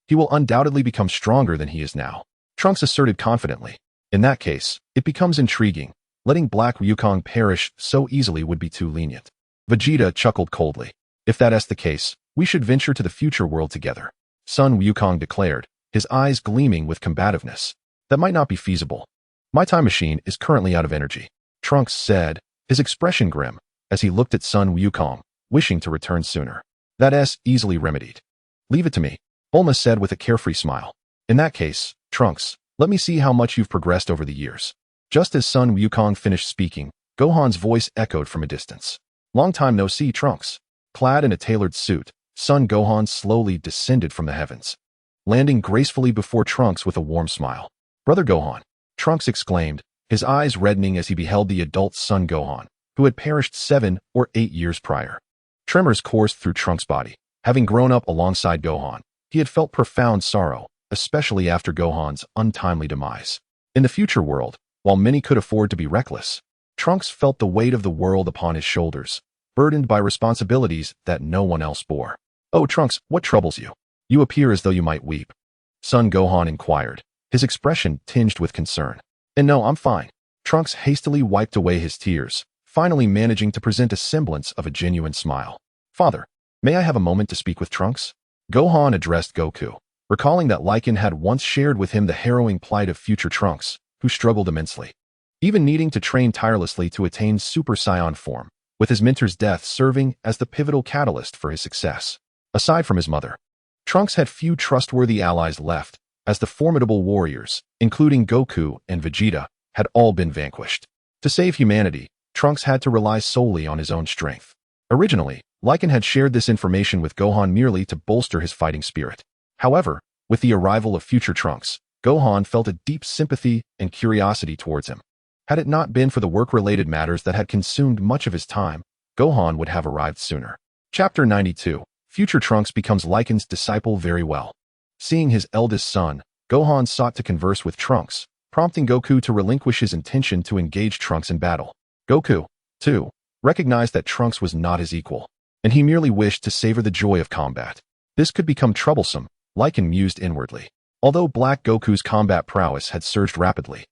Speaker 1: he will undoubtedly become stronger than he is now. Trunks asserted confidently. In that case, it becomes intriguing. Letting Black Wukong perish so easily would be too lenient. Vegeta chuckled coldly. If that is the case, we should venture to the future world together. Sun Wukong declared, his eyes gleaming with combativeness. That might not be feasible. My time machine is currently out of energy. Trunks said, his expression grim, as he looked at Sun Wukong, wishing to return sooner. That is easily remedied. Leave it to me, Bulma said with a carefree smile. In that case, Trunks, let me see how much you've progressed over the years. Just as Sun Wukong finished speaking, Gohan's voice echoed from a distance. Long time no see, Trunks. Clad in a tailored suit, Son Gohan slowly descended from the heavens, landing gracefully before Trunks with a warm smile. Brother Gohan, Trunks exclaimed, his eyes reddening as he beheld the adult Son Gohan, who had perished 7 or 8 years prior. Tremors coursed through Trunks' body. Having grown up alongside Gohan, he had felt profound sorrow, especially after Gohan's untimely demise. In the future world, while many could afford to be reckless, Trunks felt the weight of the world upon his shoulders, burdened by responsibilities that no one else bore. Oh, Trunks, what troubles you? You appear as though you might weep. Son Gohan inquired, his expression tinged with concern. And no, I'm fine. Trunks hastily wiped away his tears, finally managing to present a semblance of a genuine smile. Father, may I have a moment to speak with Trunks? Gohan addressed Goku, recalling that Lycan had once shared with him the harrowing plight of future Trunks, who struggled immensely, even needing to train tirelessly to attain Super Saiyan form, with his mentor's death serving as the pivotal catalyst for his success. Aside from his mother, Trunks had few trustworthy allies left, as the formidable warriors, including Goku and Vegeta, had all been vanquished. To save humanity, Trunks had to rely solely on his own strength. Originally, Lycan had shared this information with Gohan merely to bolster his fighting spirit. However, with the arrival of future Trunks, Gohan felt a deep sympathy and curiosity towards him. Had it not been for the work-related matters that had consumed much of his time, Gohan would have arrived sooner. Chapter 92. Future Trunks becomes Lycan's disciple very well. Seeing his eldest son, Gohan sought to converse with Trunks, prompting Goku to relinquish his intention to engage Trunks in battle. Goku, too, recognized that Trunks was not his equal, and he merely wished to savor the joy of combat. This could become troublesome, Lycan mused inwardly. Although Black Goku's combat prowess had surged rapidly,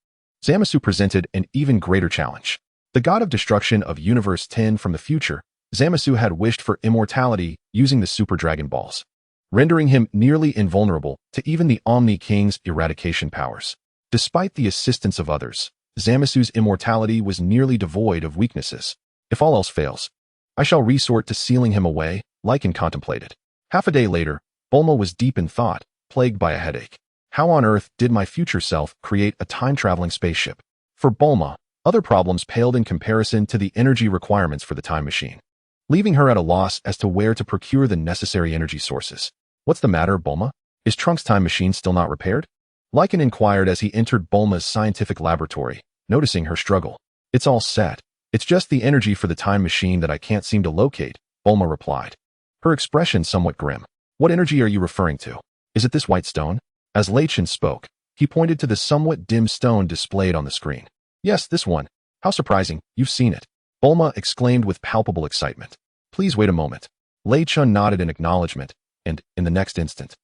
Speaker 1: Zamasu presented an even greater challenge. The god of destruction of Universe 10 from the future, Zamasu had wished for immortality using the Super Dragon Balls, rendering him nearly invulnerable to even the Omni King's eradication powers. Despite the assistance of others, Zamasu's immortality was nearly devoid of weaknesses. If all else fails, I shall resort to sealing him away, Lycan contemplated. Half a day later, Bulma was deep in thought, plagued by a headache. How on earth did my future self create a time-traveling spaceship? For Bulma, Other problems paled in comparison to the energy requirements for the time machine, leaving her at a loss as to where to procure the necessary energy sources. What's the matter, Bulma? Is Trunks' time machine still not repaired? Lycan inquired as he entered Bulma's scientific laboratory, noticing her struggle. It's all set. It's just the energy for the time machine that I can't seem to locate, Bulma replied, her expression somewhat grim. What energy are you referring to? Is it this white stone? As Lei Chentian spoke, he pointed to the somewhat dim stone displayed on the screen. Yes, this one. How surprising, you've seen it. Bulma exclaimed with palpable excitement. Please wait a moment. Lei Chentian nodded in acknowledgement, and, in the next instant,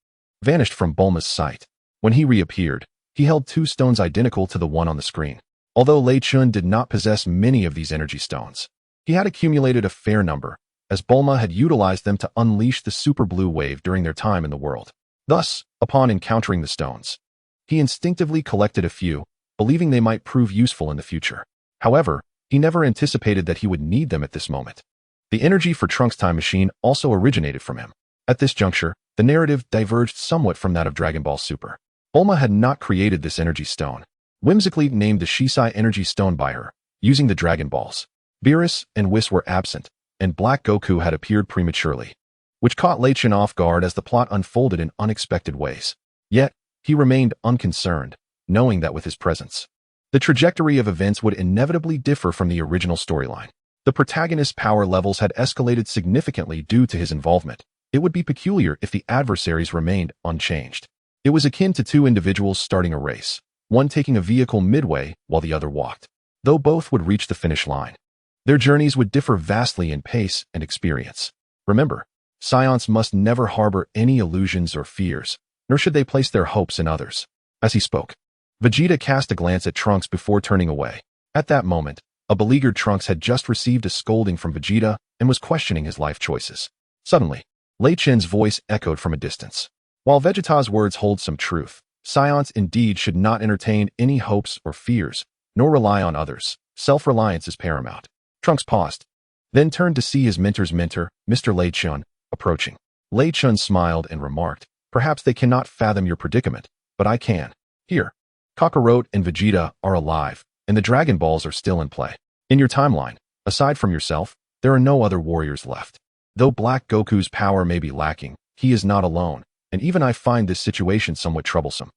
Speaker 1: vanished from Bulma's sight. When he reappeared, he held 2 stones identical to the one on the screen. Although Lei Chentian did not possess many of these energy stones, he had accumulated a fair number, as Bulma had utilized them to unleash the super blue wave during their time in the world. Thus, upon encountering the stones, he instinctively collected a few, believing they might prove useful in the future. However, he never anticipated that he would need them at this moment. The energy for Trunks' time machine also originated from him. At this juncture, the narrative diverged somewhat from that of Dragon Ball Super. Bulma had not created this energy stone, whimsically named the Shisai energy stone by her, using the Dragon Balls. Beerus and Whis were absent, and Black Goku had appeared prematurely, which caught Lei Chentian off guard as the plot unfolded in unexpected ways. Yet, he remained unconcerned, knowing that with his presence, the trajectory of events would inevitably differ from the original storyline. The protagonist's power levels had escalated significantly due to his involvement. It would be peculiar if the adversaries remained unchanged. It was akin to 2 individuals starting a race, one taking a vehicle midway while the other walked. Though both would reach the finish line, their journeys would differ vastly in pace and experience. Remember, Saiyans must never harbor any illusions or fears, nor should they place their hopes in others. As he spoke, Vegeta cast a glance at Trunks before turning away. At that moment, a beleaguered Trunks had just received a scolding from Vegeta and was questioning his life choices. Suddenly, Lei Chentian's voice echoed from a distance. While Vegeta's words hold some truth, Saiyans indeed should not entertain any hopes or fears, nor rely on others. Self-reliance is paramount. Trunks paused, then turned to see his mentor's mentor, Mr. Lei Chentian, approaching. Lei Chentian smiled and remarked, perhaps they cannot fathom your predicament, but I can. Here, Kakarot and Vegeta are alive, and the Dragon Balls are still in play. In your timeline, aside from yourself, there are no other warriors left. Though Black Goku's power may be lacking, he is not alone, and even I find this situation somewhat troublesome.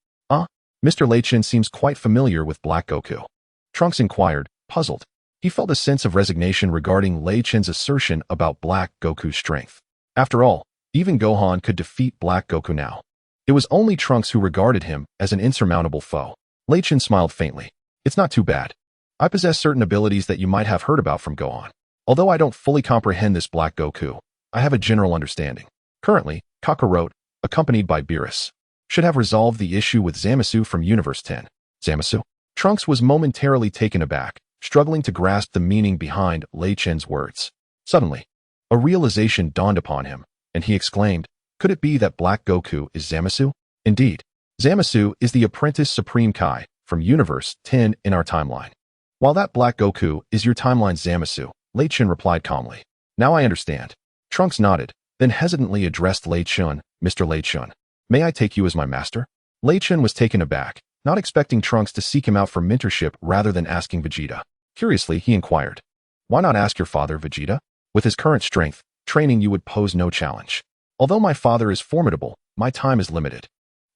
Speaker 1: Mr. Lei Chentian seems quite familiar with Black Goku. Trunks inquired, puzzled. He felt a sense of resignation regarding Lei Chentian's assertion about Black Goku's strength. After all, even Gohan could defeat Black Goku now. It was only Trunks who regarded him as an insurmountable foe. Lei Chentian smiled faintly. It's not too bad. I possess certain abilities that you might have heard about from Gohan. Although I don't fully comprehend this Black Goku, I have a general understanding. Currently, Kakarot, accompanied by Beerus, should have resolved the issue with Zamasu from Universe 10. Zamasu? Trunks was momentarily taken aback, struggling to grasp the meaning behind Lei Chentian's words. Suddenly, a realization dawned upon him, and he exclaimed, could it be that Black Goku is Zamasu? Indeed, Zamasu is the apprentice Supreme Kai from Universe 10 in our timeline. While that Black Goku is your timeline's Zamasu, Lei Chentian replied calmly. Now I understand. Trunks nodded, then hesitantly addressed Lei Chentian, Mr. Lei Chentian. May I take you as my master? Lei Chentian was taken aback, not expecting Trunks to seek him out for mentorship rather than asking Vegeta. Curiously, he inquired, why not ask your father, Vegeta? With his current strength, training you would pose no challenge. Although my father is formidable, my time is limited.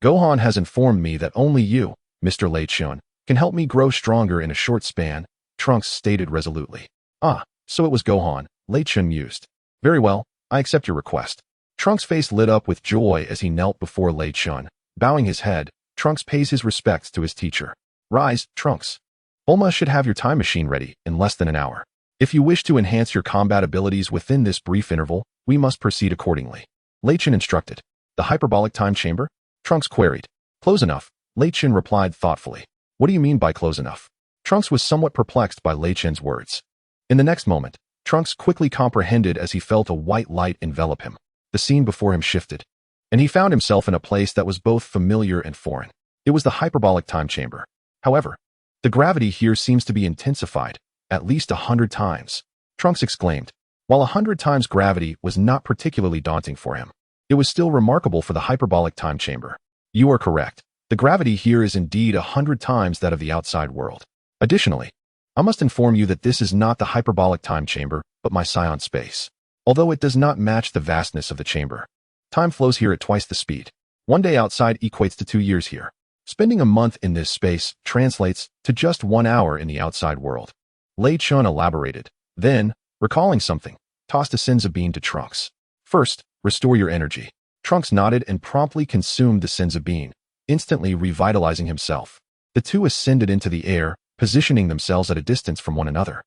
Speaker 1: Gohan has informed me that only you, Mr. Lei Chentian, can help me grow stronger in a short span, Trunks stated resolutely. So it was Gohan, Lei Chentian mused. Very well, I accept your request. Trunks' face lit up with joy as he knelt before Lei Chentian. Bowing his head, Trunks pays his respects to his teacher. Rise, Trunks. Bulma should have your time machine ready in less than an hour. If you wish to enhance your combat abilities within this brief interval, we must proceed accordingly. Lei Chentian instructed. The hyperbolic time chamber? Trunks queried. Close enough, Lei Chentian replied thoughtfully. What do you mean by close enough? Trunks was somewhat perplexed by Lei Chentian's words. In the next moment, Trunks quickly comprehended as he felt a white light envelop him. The scene before him shifted, and he found himself in a place that was both familiar and foreign. It was the hyperbolic time chamber. However, the gravity here seems to be intensified, at least 100 times. Trunks exclaimed. While 100 times gravity was not particularly daunting for him, it was still remarkable for the hyperbolic time chamber. You are correct. The gravity here is indeed 100 times that of the outside world. Additionally, I must inform you that this is not the hyperbolic time chamber, but my Saiyan space. Although it does not match the vastness of the chamber. Time flows here at twice the speed. 1 day outside equates to 2 years here. Spending a month in this space translates to just 1 hour in the outside world. Lei Chun elaborated. Then, recalling something, tossed a senzu bean to Trunks. First, restore your energy. Trunks nodded and promptly consumed the senzu bean, instantly revitalizing himself. The two ascended into the air, positioning themselves at a distance from one another.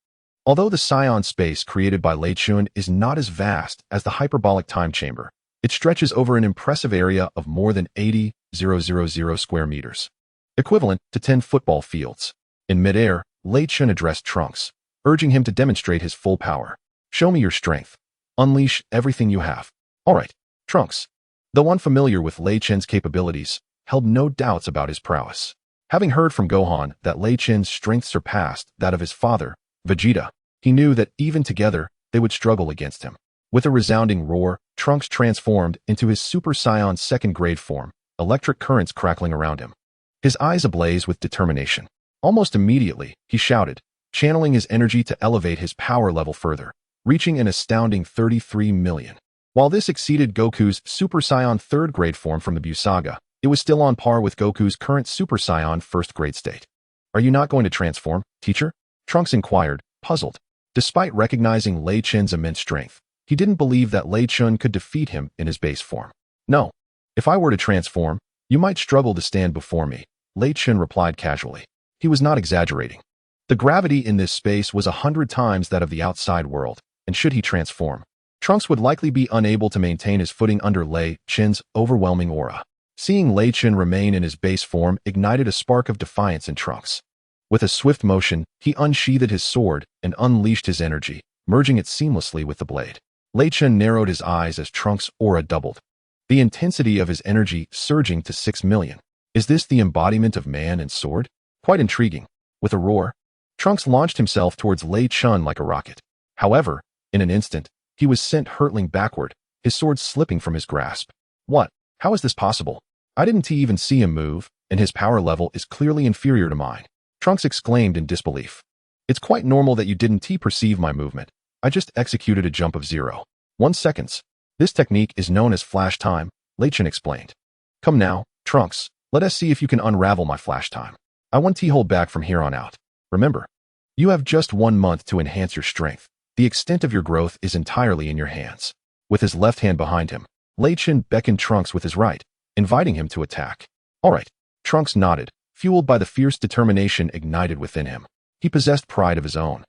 Speaker 1: Although the Saiyan space created by Lei Chun is not as vast as the hyperbolic time chamber, it stretches over an impressive area of more than 80,000 square meters, equivalent to 10 football fields. In midair, Lei Chun addressed Trunks, urging him to demonstrate his full power. Show me your strength. Unleash everything you have. All right, Trunks. Though unfamiliar with Lei Chun's capabilities, held no doubts about his prowess. Having heard from Gohan that Lei Chun's strength surpassed that of his father, Vegeta, he knew that even together, they would struggle against him. With a resounding roar, Trunks transformed into his Super Saiyan second-grade form, electric currents crackling around him. His eyes ablaze with determination. Almost immediately, he shouted, channeling his energy to elevate his power level further, reaching an astounding 33 million. While this exceeded Goku's Super Saiyan third-grade form from the Buu saga, it was still on par with Goku's current Super Saiyan first-grade state. Are you not going to transform, teacher? Trunks inquired, puzzled. Despite recognizing Lei Chun's immense strength, he didn't believe that Lei Chun could defeat him in his base form. No. If I were to transform, you might struggle to stand before me, Lei Chun replied casually. He was not exaggerating. The gravity in this space was 100 times that of the outside world, and should he transform, Trunks would likely be unable to maintain his footing under Lei Chun's overwhelming aura. Seeing Lei Chun remain in his base form ignited a spark of defiance in Trunks. With a swift motion, he unsheathed his sword and unleashed his energy, merging it seamlessly with the blade. Lei Chun narrowed his eyes as Trunks' aura doubled, the intensity of his energy surging to 6 million. Is this the embodiment of man and sword? Quite intriguing. With a roar, Trunks launched himself towards Lei Chun like a rocket. However, in an instant, he was sent hurtling backward, his sword slipping from his grasp. What? How is this possible? I didn't even see him move, and his power level is clearly inferior to mine. Trunks exclaimed in disbelief. It's quite normal that you didn't perceive my movement. I just executed a jump of 0.1 seconds. This technique is known as flash time, Lei Chun explained. Come now, Trunks, let us see if you can unravel my flash time. I won't hold back from here on out. Remember, you have just 1 month to enhance your strength. The extent of your growth is entirely in your hands. With his left hand behind him, Lei Chun beckoned Trunks with his right, inviting him to attack. All right, Trunks nodded, fueled by the fierce determination ignited within him. He possessed pride of his own.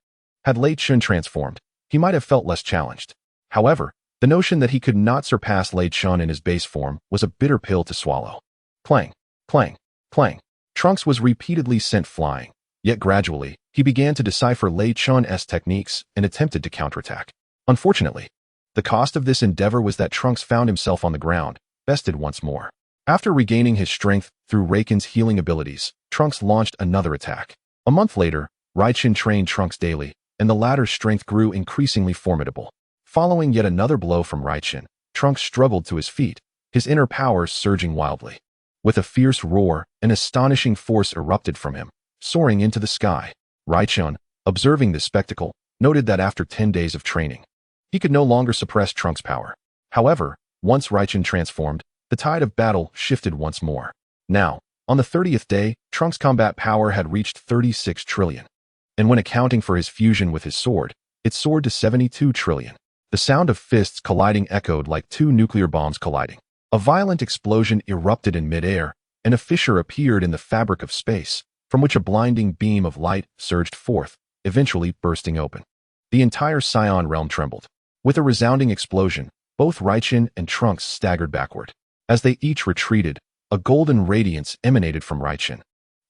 Speaker 1: Had Lei Chun transformed, he might have felt less challenged. However, the notion that he could not surpass Lei Chun in his base form was a bitter pill to swallow. Clang, clang, clang. Trunks was repeatedly sent flying, yet gradually, he began to decipher Lei Chun's techniques and attempted to counterattack. Unfortunately, the cost of this endeavor was that Trunks found himself on the ground, bested once more. After regaining his strength through Raken's healing abilities, Trunks launched another attack. A month later, Raichin trained Trunks daily, and the latter's strength grew increasingly formidable. Following yet another blow from Raichin, Trunks struggled to his feet, his inner powers surging wildly. With a fierce roar, an astonishing force erupted from him, soaring into the sky. Raichin, observing this spectacle, noted that after 10 days of training, he could no longer suppress Trunks' power. However, once Raichin transformed, the tide of battle shifted once more. Now, on the 30th day, Trunks' combat power had reached 36 trillion. And when accounting for his fusion with his sword, it soared to 72 trillion. The sound of fists colliding echoed like 2 nuclear bombs colliding. A violent explosion erupted in midair, and a fissure appeared in the fabric of space, from which a blinding beam of light surged forth, eventually bursting open. The entire Saiyan realm trembled. With a resounding explosion, both Raichin and Trunks staggered backward. As they each retreated, a golden radiance emanated from Raichin,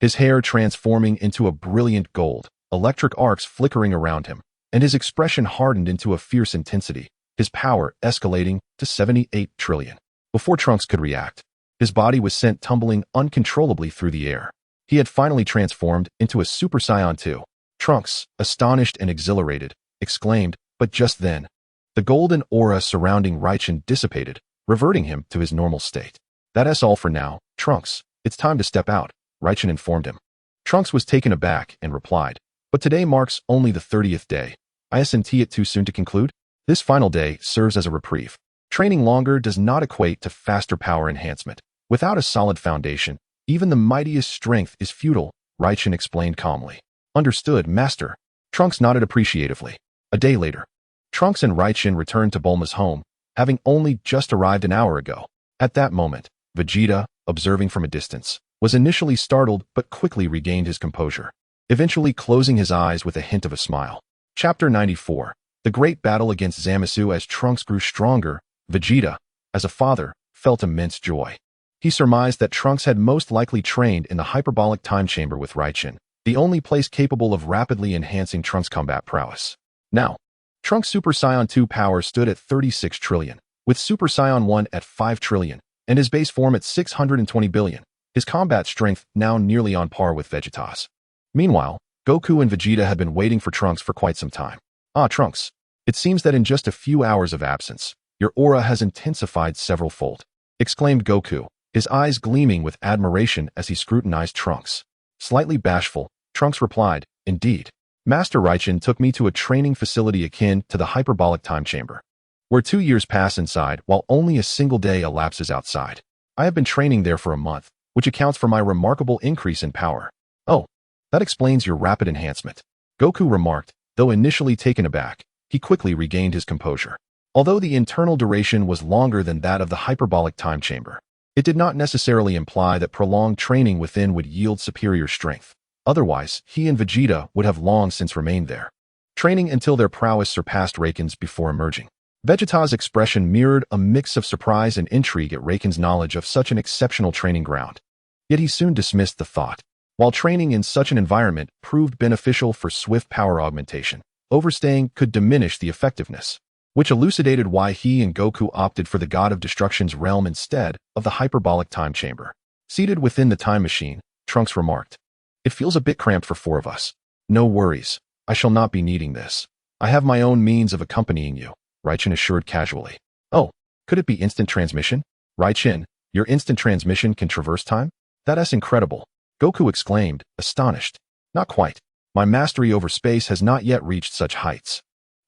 Speaker 1: his hair transforming into a brilliant gold, electric arcs flickering around him, and his expression hardened into a fierce intensity, his power escalating to 78 trillion. Before Trunks could react, his body was sent tumbling uncontrollably through the air. He had finally transformed into a Super Saiyan 2. Trunks, astonished and exhilarated, exclaimed, but just then, the golden aura surrounding Raichin dissipated, reverting him to his normal state. That's all for now, Trunks. It's time to step out, Raichin informed him. Trunks was taken aback and replied, But today marks only the 30th day. Isn't it too soon to conclude? This final day serves as a reprieve. Training longer does not equate to faster power enhancement. Without a solid foundation, even the mightiest strength is futile, Richen explained calmly. Understood, Master. Trunks nodded appreciatively. A day later, Trunks and Richen returned to Bulma's home, having only just arrived an hour ago. At that moment, Vegeta, observing from a distance, was initially startled but quickly regained his composure, eventually closing his eyes with a hint of a smile. Chapter 94. The Great Battle Against Zamasu. As Trunks grew stronger, Vegeta, as a father, felt immense joy. He surmised that Trunks had most likely trained in the hyperbolic time chamber with Richen, the only place capable of rapidly enhancing Trunks' combat prowess. Now, Trunks' Super Saiyan 2 power stood at 36 trillion, with Super Saiyan 1 at 5 trillion, and his base form at 620 billion, his combat strength now nearly on par with Vegeta's. Meanwhile, Goku and Vegeta had been waiting for Trunks for quite some time. Ah, Trunks, it seems that in just a few hours of absence, your aura has intensified several-fold, exclaimed Goku, his eyes gleaming with admiration as he scrutinized Trunks. Slightly bashful, Trunks replied, Indeed. Master Richen took me to a training facility akin to the hyperbolic time chamber, where 2 years pass inside while only a single day elapses outside. I have been training there for a month, which accounts for my remarkable increase in power. Oh, that explains your rapid enhancement, Goku remarked, though initially taken aback. He quickly regained his composure. Although the internal duration was longer than that of the hyperbolic time chamber, it did not necessarily imply that prolonged training within would yield superior strength. Otherwise, he and Vegeta would have long since remained there, training until their prowess surpassed Reiken's before emerging. Vegeta's expression mirrored a mix of surprise and intrigue at Reiken's knowledge of such an exceptional training ground. Yet he soon dismissed the thought. While training in such an environment proved beneficial for swift power augmentation, overstaying could diminish the effectiveness, which elucidated why he and Goku opted for the God of Destruction's realm instead of the hyperbolic time chamber. Seated within the time machine, Trunks remarked, It feels a bit cramped for 4 of us. No worries, I shall not be needing this. I have my own means of accompanying you, Richen assured casually. Oh, could it be instant transmission? Richen, your instant transmission can traverse time? That's incredible, Goku exclaimed, astonished. Not quite. My mastery over space has not yet reached such heights.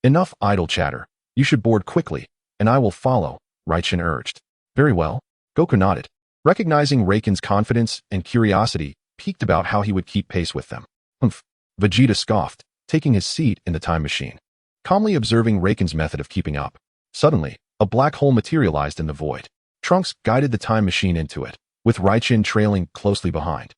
Speaker 1: Enough idle chatter. You should board quickly, and I will follow, Richen urged. Very well, Goku nodded, recognizing Reiken's confidence and curiosity piqued about how he would keep pace with them. Humph, Vegeta scoffed, taking his seat in the time machine, calmly observing Reiken's method of keeping up. Suddenly, a black hole materialized in the void. Trunks guided the time machine into it, with Richen trailing closely behind.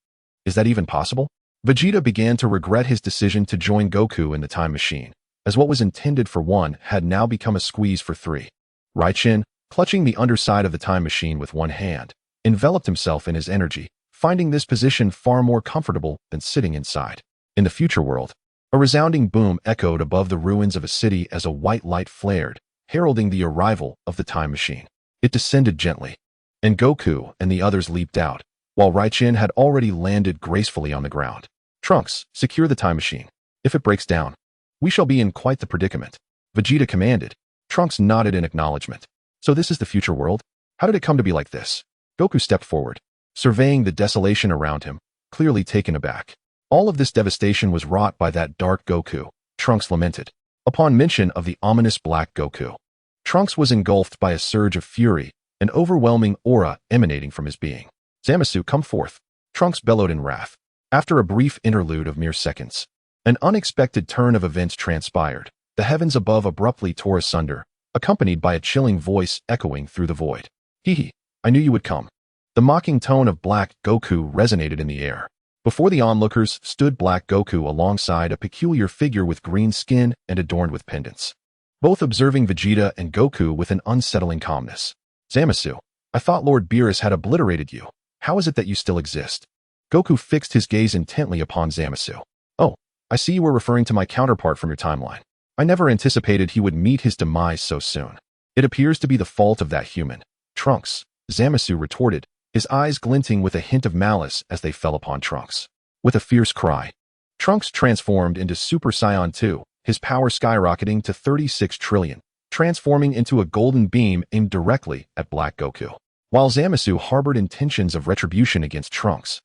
Speaker 1: Is that even possible? Vegeta began to regret his decision to join Goku in the time machine, as what was intended for 1 had now become a squeeze for 3. Richen, clutching the underside of the time machine with one hand, enveloped himself in his energy, finding this position far more comfortable than sitting inside. In the future world, a resounding boom echoed above the ruins of a city as a white light flared, heralding the arrival of the time machine. It descended gently, and Goku and the others leaped out, while Richen had already landed gracefully on the ground. Trunks, secure the time machine. If it breaks down, we shall be in quite the predicament, Vegeta commanded. Trunks nodded in acknowledgement. So this is the future world? How did it come to be like this? Goku stepped forward, surveying the desolation around him, clearly taken aback. All of this devastation was wrought by that dark Goku, Trunks lamented. Upon mention of the ominous black Goku, Trunks was engulfed by a surge of fury, an overwhelming aura emanating from his being. Zamasu, come forth, Trunks bellowed in wrath. After a brief interlude of mere seconds, an unexpected turn of events transpired. The heavens above abruptly tore asunder, accompanied by a chilling voice echoing through the void. Hee, I knew you would come. The mocking tone of Black Goku resonated in the air. Before the onlookers stood Black Goku alongside a peculiar figure with green skin and adorned with pendants, both observing Vegeta and Goku with an unsettling calmness. Zamasu, I thought Lord Beerus had obliterated you. How is it that you still exist? Goku fixed his gaze intently upon Zamasu. Oh, I see you were referring to my counterpart from your timeline. I never anticipated he would meet his demise so soon. It appears to be the fault of that human. Trunks, Zamasu retorted, his eyes glinting with a hint of malice as they fell upon Trunks. With a fierce cry, Trunks transformed into Super Saiyan 2, his power skyrocketing to 36 trillion, transforming into a golden beam aimed directly at Black Goku. While Zamasu harbored intentions of retribution against Trunks,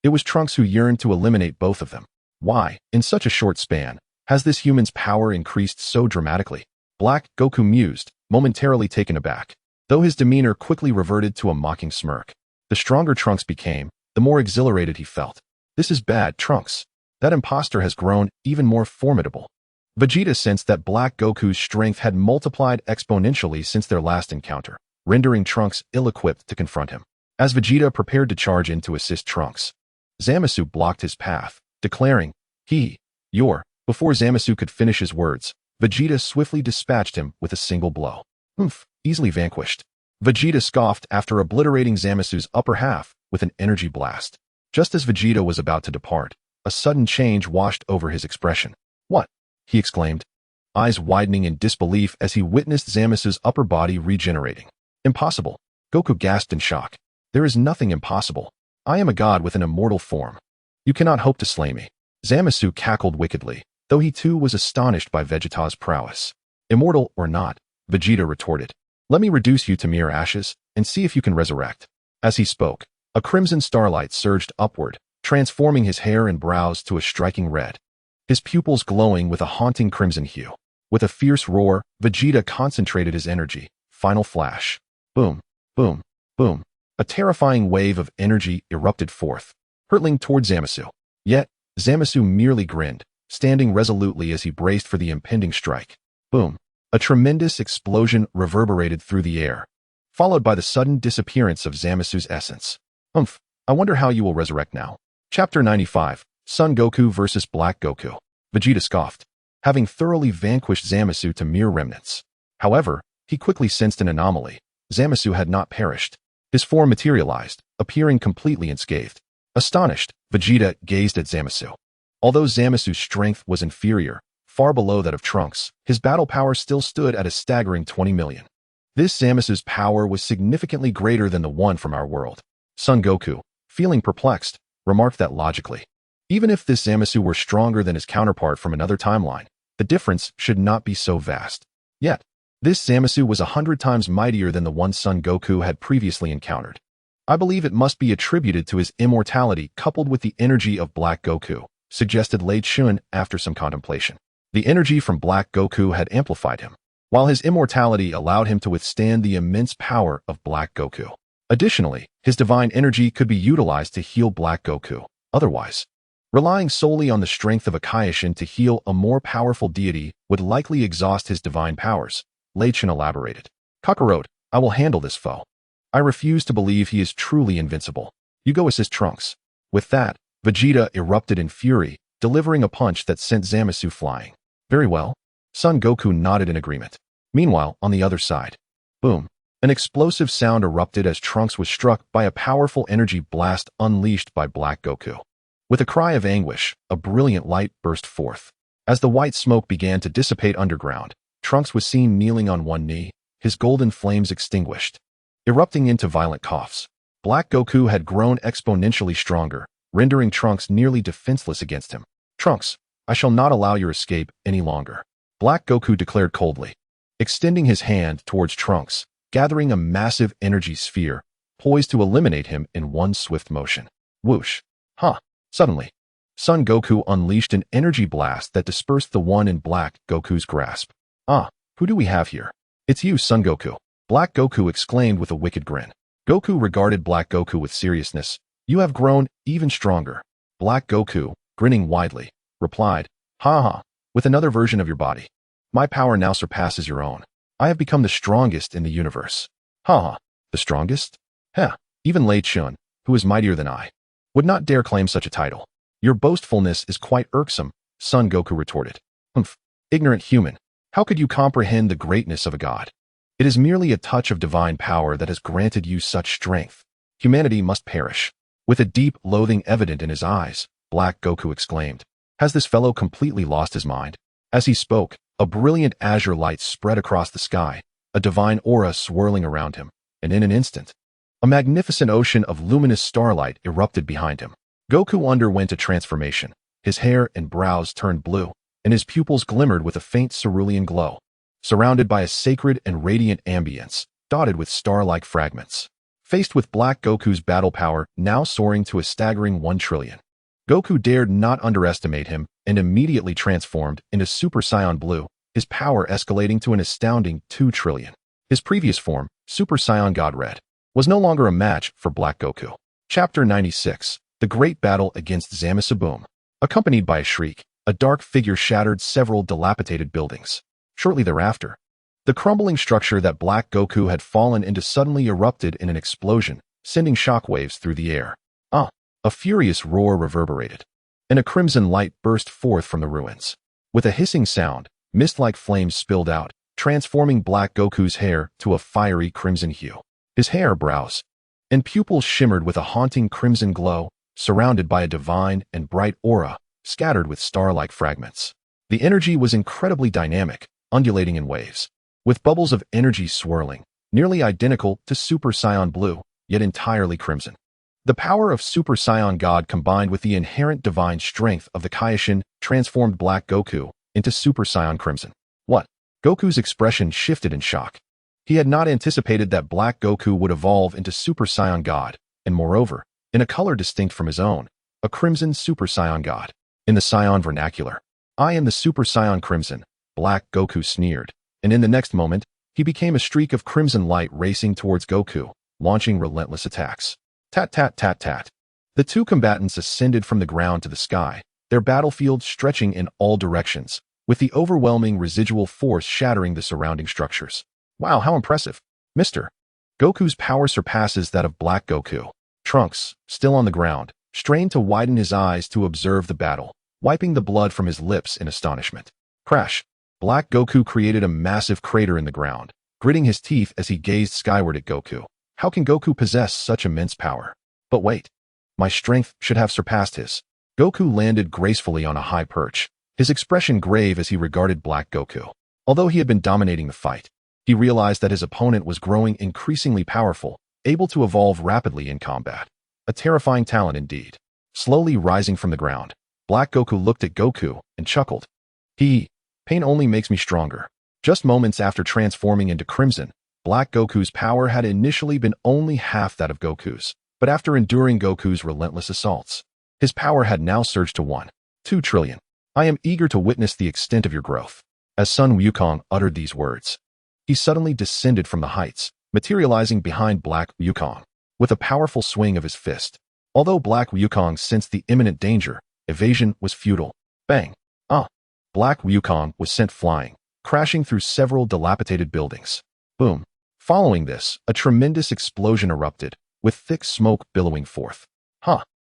Speaker 1: it was Trunks who yearned to eliminate both of them. Why, in such a short span, has this human's power increased so dramatically? Black Goku mused, momentarily taken aback, though his demeanor quickly reverted to a mocking smirk. The stronger Trunks became, the more exhilarated he felt. This is bad, Trunks. That imposter has grown even more formidable. Vegeta sensed that Black Goku's strength had multiplied exponentially since their last encounter, rendering Trunks ill-equipped to confront him. As Vegeta prepared to charge in to assist Trunks, Zamasu blocked his path, declaring, Before Zamasu could finish his words, Vegeta swiftly dispatched him with a single blow. Easily vanquished. Vegeta scoffed after obliterating Zamasu's upper half with an energy blast. Just as Vegeta was about to depart, a sudden change washed over his expression. What? He exclaimed, eyes widening in disbelief as he witnessed Zamasu's upper body regenerating. Impossible. Goku gasped in shock. There is nothing impossible. I am a god with an immortal form. You cannot hope to slay me. Zamasu cackled wickedly, though he too was astonished by Vegeta's prowess. Immortal or not, Vegeta retorted. Let me reduce you to mere ashes, and see if you can resurrect. As he spoke, a crimson starlight surged upward, transforming his hair and brows to a striking red, his pupils glowing with a haunting crimson hue. With a fierce roar, Vegeta concentrated his energy. Final flash. Boom, boom, boom. A terrifying wave of energy erupted forth, hurtling toward Zamasu. Yet, Zamasu merely grinned, standing resolutely as he braced for the impending strike. Boom. A tremendous explosion reverberated through the air, followed by the sudden disappearance of Zamasu's essence. I wonder how you will resurrect now. Chapter 95, Son Goku vs. Black Goku. Vegeta scoffed, having thoroughly vanquished Zamasu to mere remnants. However, he quickly sensed an anomaly. Zamasu had not perished. His form materialized, appearing completely unscathed. Astonished, Vegeta gazed at Zamasu. Although Zamasu's strength was inferior, far below that of Trunks, his battle power still stood at a staggering 20 million. This Zamasu's power was significantly greater than the one from our world. Son Goku, feeling perplexed, remarked that logically, even if this Zamasu were stronger than his counterpart from another timeline, the difference should not be so vast. Yet, this Zamasu was 100 times mightier than the one Son Goku had previously encountered. I believe it must be attributed to his immortality coupled with the energy of Black Goku, suggested Lei Chentian after some contemplation. The energy from Black Goku had amplified him, while his immortality allowed him to withstand the immense power of Black Goku. Additionally, his divine energy could be utilized to heal Black Goku. Otherwise, relying solely on the strength of a Kaioken to heal a more powerful deity would likely exhaust his divine powers. Lei Chentian elaborated. Kakarot, I will handle this foe. I refuse to believe he is truly invincible. You go assist Trunks. With that, Vegeta erupted in fury, delivering a punch that sent Zamasu flying. Very well. Son Goku nodded in agreement. Meanwhile, on the other side. Boom. An explosive sound erupted as Trunks was struck by a powerful energy blast unleashed by Black Goku. With a cry of anguish, a brilliant light burst forth. As the white smoke began to dissipate underground, Trunks was seen kneeling on one knee, his golden flames extinguished, erupting into violent coughs. Black Goku had grown exponentially stronger, rendering Trunks nearly defenseless against him. Trunks, I shall not allow your escape any longer. Black Goku declared coldly, extending his hand towards Trunks, gathering a massive energy sphere, poised to eliminate him in one swift motion. Whoosh. Suddenly, Son Goku unleashed an energy blast that dispersed the one in Black Goku's grasp. Who do we have here? It's you, Son Goku. Black Goku exclaimed with a wicked grin. Goku regarded Black Goku with seriousness. You have grown even stronger. Black Goku, grinning widely, replied, with another version of your body. My power now surpasses your own. I have become the strongest in the universe. The strongest? Even Lei Chentian, who is mightier than I, would not dare claim such a title. Your boastfulness is quite irksome, Son Goku retorted. Ignorant human, how could you comprehend the greatness of a god? It is merely a touch of divine power that has granted you such strength. Humanity must perish. With a deep loathing evident in his eyes, Black Goku exclaimed, has this fellow completely lost his mind? As he spoke, a brilliant azure light spread across the sky, a divine aura swirling around him, and in an instant, a magnificent ocean of luminous starlight erupted behind him. Goku underwent a transformation. His hair and brows turned blue, and his pupils glimmered with a faint cerulean glow, surrounded by a sacred and radiant ambience, dotted with star-like fragments. Faced with Black Goku's battle power now soaring to a staggering 1 trillion. Goku dared not underestimate him and immediately transformed into Super Saiyan Blue, his power escalating to an astounding 2 trillion. His previous form, Super Saiyan God Red, was no longer a match for Black Goku. Chapter 96. The Great Battle Against Zamasu. Accompanied by a shriek, a dark figure shattered several dilapidated buildings. Shortly thereafter, the crumbling structure that Black Goku had fallen into suddenly erupted in an explosion, sending shockwaves through the air. A furious roar reverberated, and a crimson light burst forth from the ruins. With a hissing sound, mist-like flames spilled out, transforming Black Goku's hair to a fiery crimson hue. His hair, brows, and pupils shimmered with a haunting crimson glow, surrounded by a divine and bright aura, scattered with star-like fragments. The energy was incredibly dynamic, undulating in waves, with bubbles of energy swirling, nearly identical to Super Saiyan Blue, yet entirely crimson. The power of Super Saiyan God combined with the inherent divine strength of the Kaioken transformed Black Goku into Super Saiyan Crimson. What? Goku's expression shifted in shock. He had not anticipated that Black Goku would evolve into Super Saiyan God, and moreover, in a color distinct from his own, a Crimson Super Saiyan God. In the Saiyan vernacular, "I am the Super Saiyan Crimson," Black Goku sneered, and in the next moment, he became a streak of crimson light racing towards Goku, launching relentless attacks. Tat tat tat tat. The two combatants ascended from the ground to the sky, their battlefield stretching in all directions, with the overwhelming residual force shattering the surrounding structures. Wow, how impressive. Mr. Goku's power surpasses that of Black Goku. Trunks, still on the ground, strained to widen his eyes to observe the battle, wiping the blood from his lips in astonishment. Crash. Black Goku created a massive crater in the ground, gritting his teeth as he gazed skyward at Goku. How can Goku possess such immense power? But wait. My strength should have surpassed his. Goku landed gracefully on a high perch, his expression grave as he regarded Black Goku. Although he had been dominating the fight, he realized that his opponent was growing increasingly powerful, able to evolve rapidly in combat. A terrifying talent indeed. Slowly rising from the ground, Black Goku looked at Goku and chuckled. Pain only makes me stronger. Just moments after transforming into Crimson, Black Goku's power had initially been only half that of Goku's, but after enduring Goku's relentless assaults, his power had now surged to 1.2 trillion. I am eager to witness the extent of your growth. As Sun Wukong uttered these words, he suddenly descended from the heights, materializing behind Black Wukong, with a powerful swing of his fist. Although Black Wukong sensed the imminent danger, evasion was futile. Bang! Black Wukong was sent flying, crashing through several dilapidated buildings. Boom! Following this, a tremendous explosion erupted, with thick smoke billowing forth.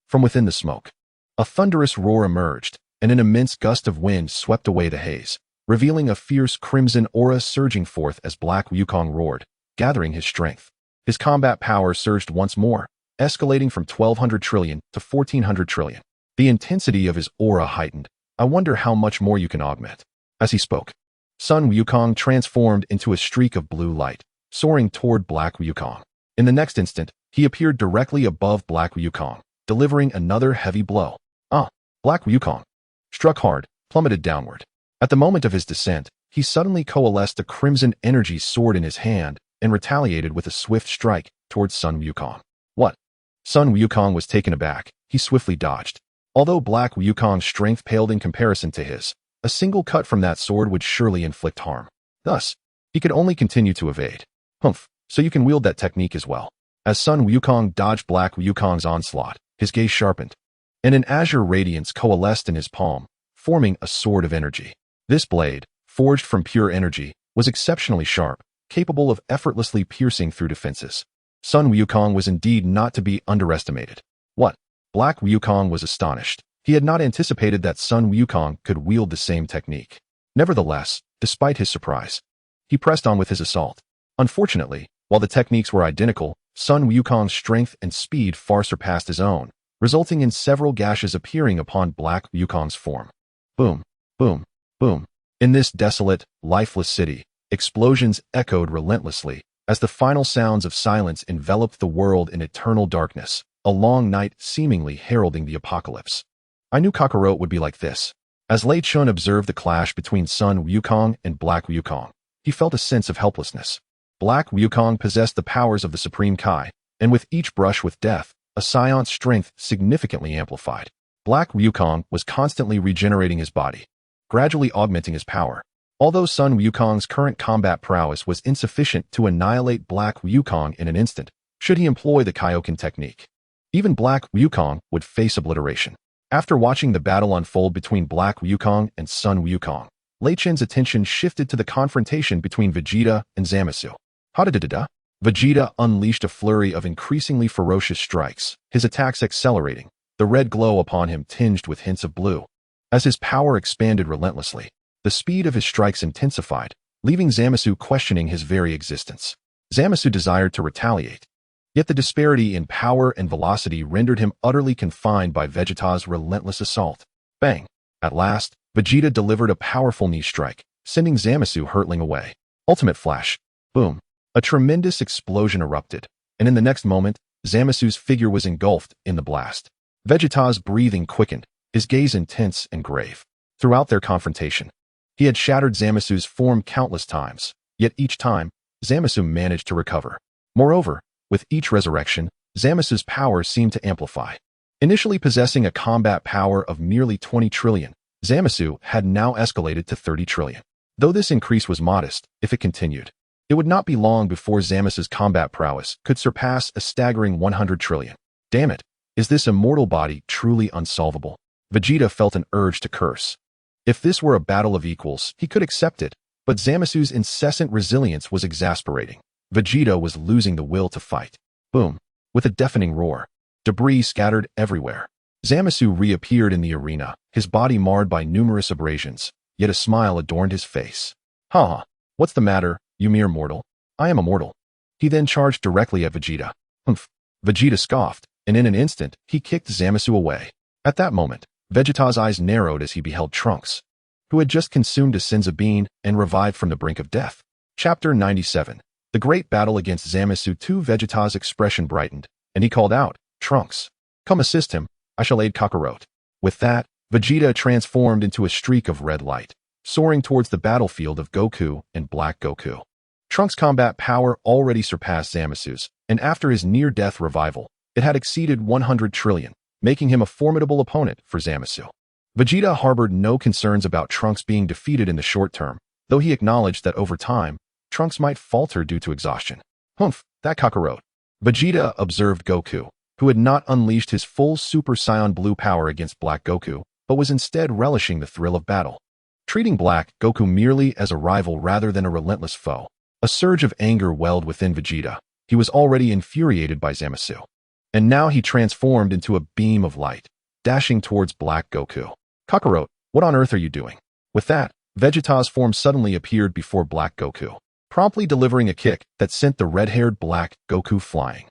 Speaker 1: From within the smoke, a thunderous roar emerged, and an immense gust of wind swept away the haze, revealing a fierce crimson aura surging forth as Black Wukong roared, gathering his strength. His combat power surged once more, escalating from 1,200 trillion to 1,400 trillion. The intensity of his aura heightened. I wonder how much more you can augment. As he spoke, Sun Wukong transformed into a streak of blue light, soaring toward Black Wukong. In the next instant, he appeared directly above Black Wukong, delivering another heavy blow. Black Wukong, struck hard, plummeted downward. At the moment of his descent, he suddenly coalesced a crimson energy sword in his hand and retaliated with a swift strike towards Sun Wukong. What? Sun Wukong was taken aback. He swiftly dodged. Although Black Wukong's strength paled in comparison to his, a single cut from that sword would surely inflict harm. Thus, he could only continue to evade. So you can wield that technique as well. As Sun Wukong dodged Black Wukong's onslaught, his gaze sharpened, and an azure radiance coalesced in his palm, forming a sword of energy. This blade, forged from pure energy, was exceptionally sharp, capable of effortlessly piercing through defenses. Sun Wukong was indeed not to be underestimated. What? Black Wukong was astonished. He had not anticipated that Sun Wukong could wield the same technique. Nevertheless, despite his surprise, he pressed on with his assault. Unfortunately, while the techniques were identical, Sun Wukong's strength and speed far surpassed his own, resulting in several gashes appearing upon Black Wukong's form. Boom, boom, boom. In this desolate, lifeless city, explosions echoed relentlessly as the final sounds of silence enveloped the world in eternal darkness, a long night seemingly heralding the apocalypse. I knew Kakarot would be like this. As Lei Chun observed the clash between Sun Wukong and Black Wukong, he felt a sense of helplessness. Black Wukong possessed the powers of the Supreme Kai, and with each brush with death, a Saiyant's strength significantly amplified. Black Wukong was constantly regenerating his body, gradually augmenting his power. Although Sun Wukong's current combat prowess was insufficient to annihilate Black Wukong in an instant, should he employ the Kaioken technique. Even Black Wukong would face obliteration. After watching the battle unfold between Black Wukong and Sun Wukong, Lei Chentian's attention shifted to the confrontation between Vegeta and Zamasu. Ha-da-da-da-da. Vegeta unleashed a flurry of increasingly ferocious strikes, his attacks accelerating, the red glow upon him tinged with hints of blue. As his power expanded relentlessly, the speed of his strikes intensified, leaving Zamasu questioning his very existence. Zamasu desired to retaliate, yet the disparity in power and velocity rendered him utterly confined by Vegeta's relentless assault. Bang! At last, Vegeta delivered a powerful knee strike, sending Zamasu hurtling away. Ultimate flash. Boom! A tremendous explosion erupted, and in the next moment, Zamasu's figure was engulfed in the blast. Vegeta's breathing quickened, his gaze intense and grave. Throughout their confrontation, he had shattered Zamasu's form countless times, yet each time, Zamasu managed to recover. Moreover, with each resurrection, Zamasu's power seemed to amplify. Initially possessing a combat power of merely 20 trillion, Zamasu had now escalated to 30 trillion. Though this increase was modest, if it continued, it would not be long before Zamasu's combat prowess could surpass a staggering 100 trillion. Damn it, is this immortal body truly unsolvable? Vegeta felt an urge to curse. If this were a battle of equals, he could accept it, but Zamasu's incessant resilience was exasperating. Vegeta was losing the will to fight. Boom! With a deafening roar, debris scattered everywhere. Zamasu reappeared in the arena, his body marred by numerous abrasions, yet a smile adorned his face. Ha! What's the matter, you mere mortal? I am immortal. He then charged directly at Vegeta. Humph! Vegeta scoffed, and in an instant, he kicked Zamasu away. At that moment, Vegeta's eyes narrowed as he beheld Trunks, who had just consumed a Senzu bean and revived from the brink of death. Chapter 97. The great battle against Zamasu II. Vegeta's expression brightened, and he called out, Trunks, come assist him, I shall aid Kakarot. With that, Vegeta transformed into a streak of red light, soaring towards the battlefield of Goku and Black Goku. Trunks' combat power already surpassed Zamasu's, and after his near-death revival, it had exceeded 100 trillion, making him a formidable opponent for Zamasu. Vegeta harbored no concerns about Trunks being defeated in the short term, though he acknowledged that over time, Trunks might falter due to exhaustion. Humph, that Kakarot. Vegeta observed Goku, who had not unleashed his full Super Saiyan Blue power against Black Goku, but was instead relishing the thrill of battle. Treating Black Goku merely as a rival rather than a relentless foe, a surge of anger welled within Vegeta. He was already infuriated by Zamasu, and now he transformed into a beam of light, dashing towards Black Goku. Kakarot, what on earth are you doing? With that, Vegeta's form suddenly appeared before Black Goku, promptly delivering a kick that sent the red-haired Black Goku flying.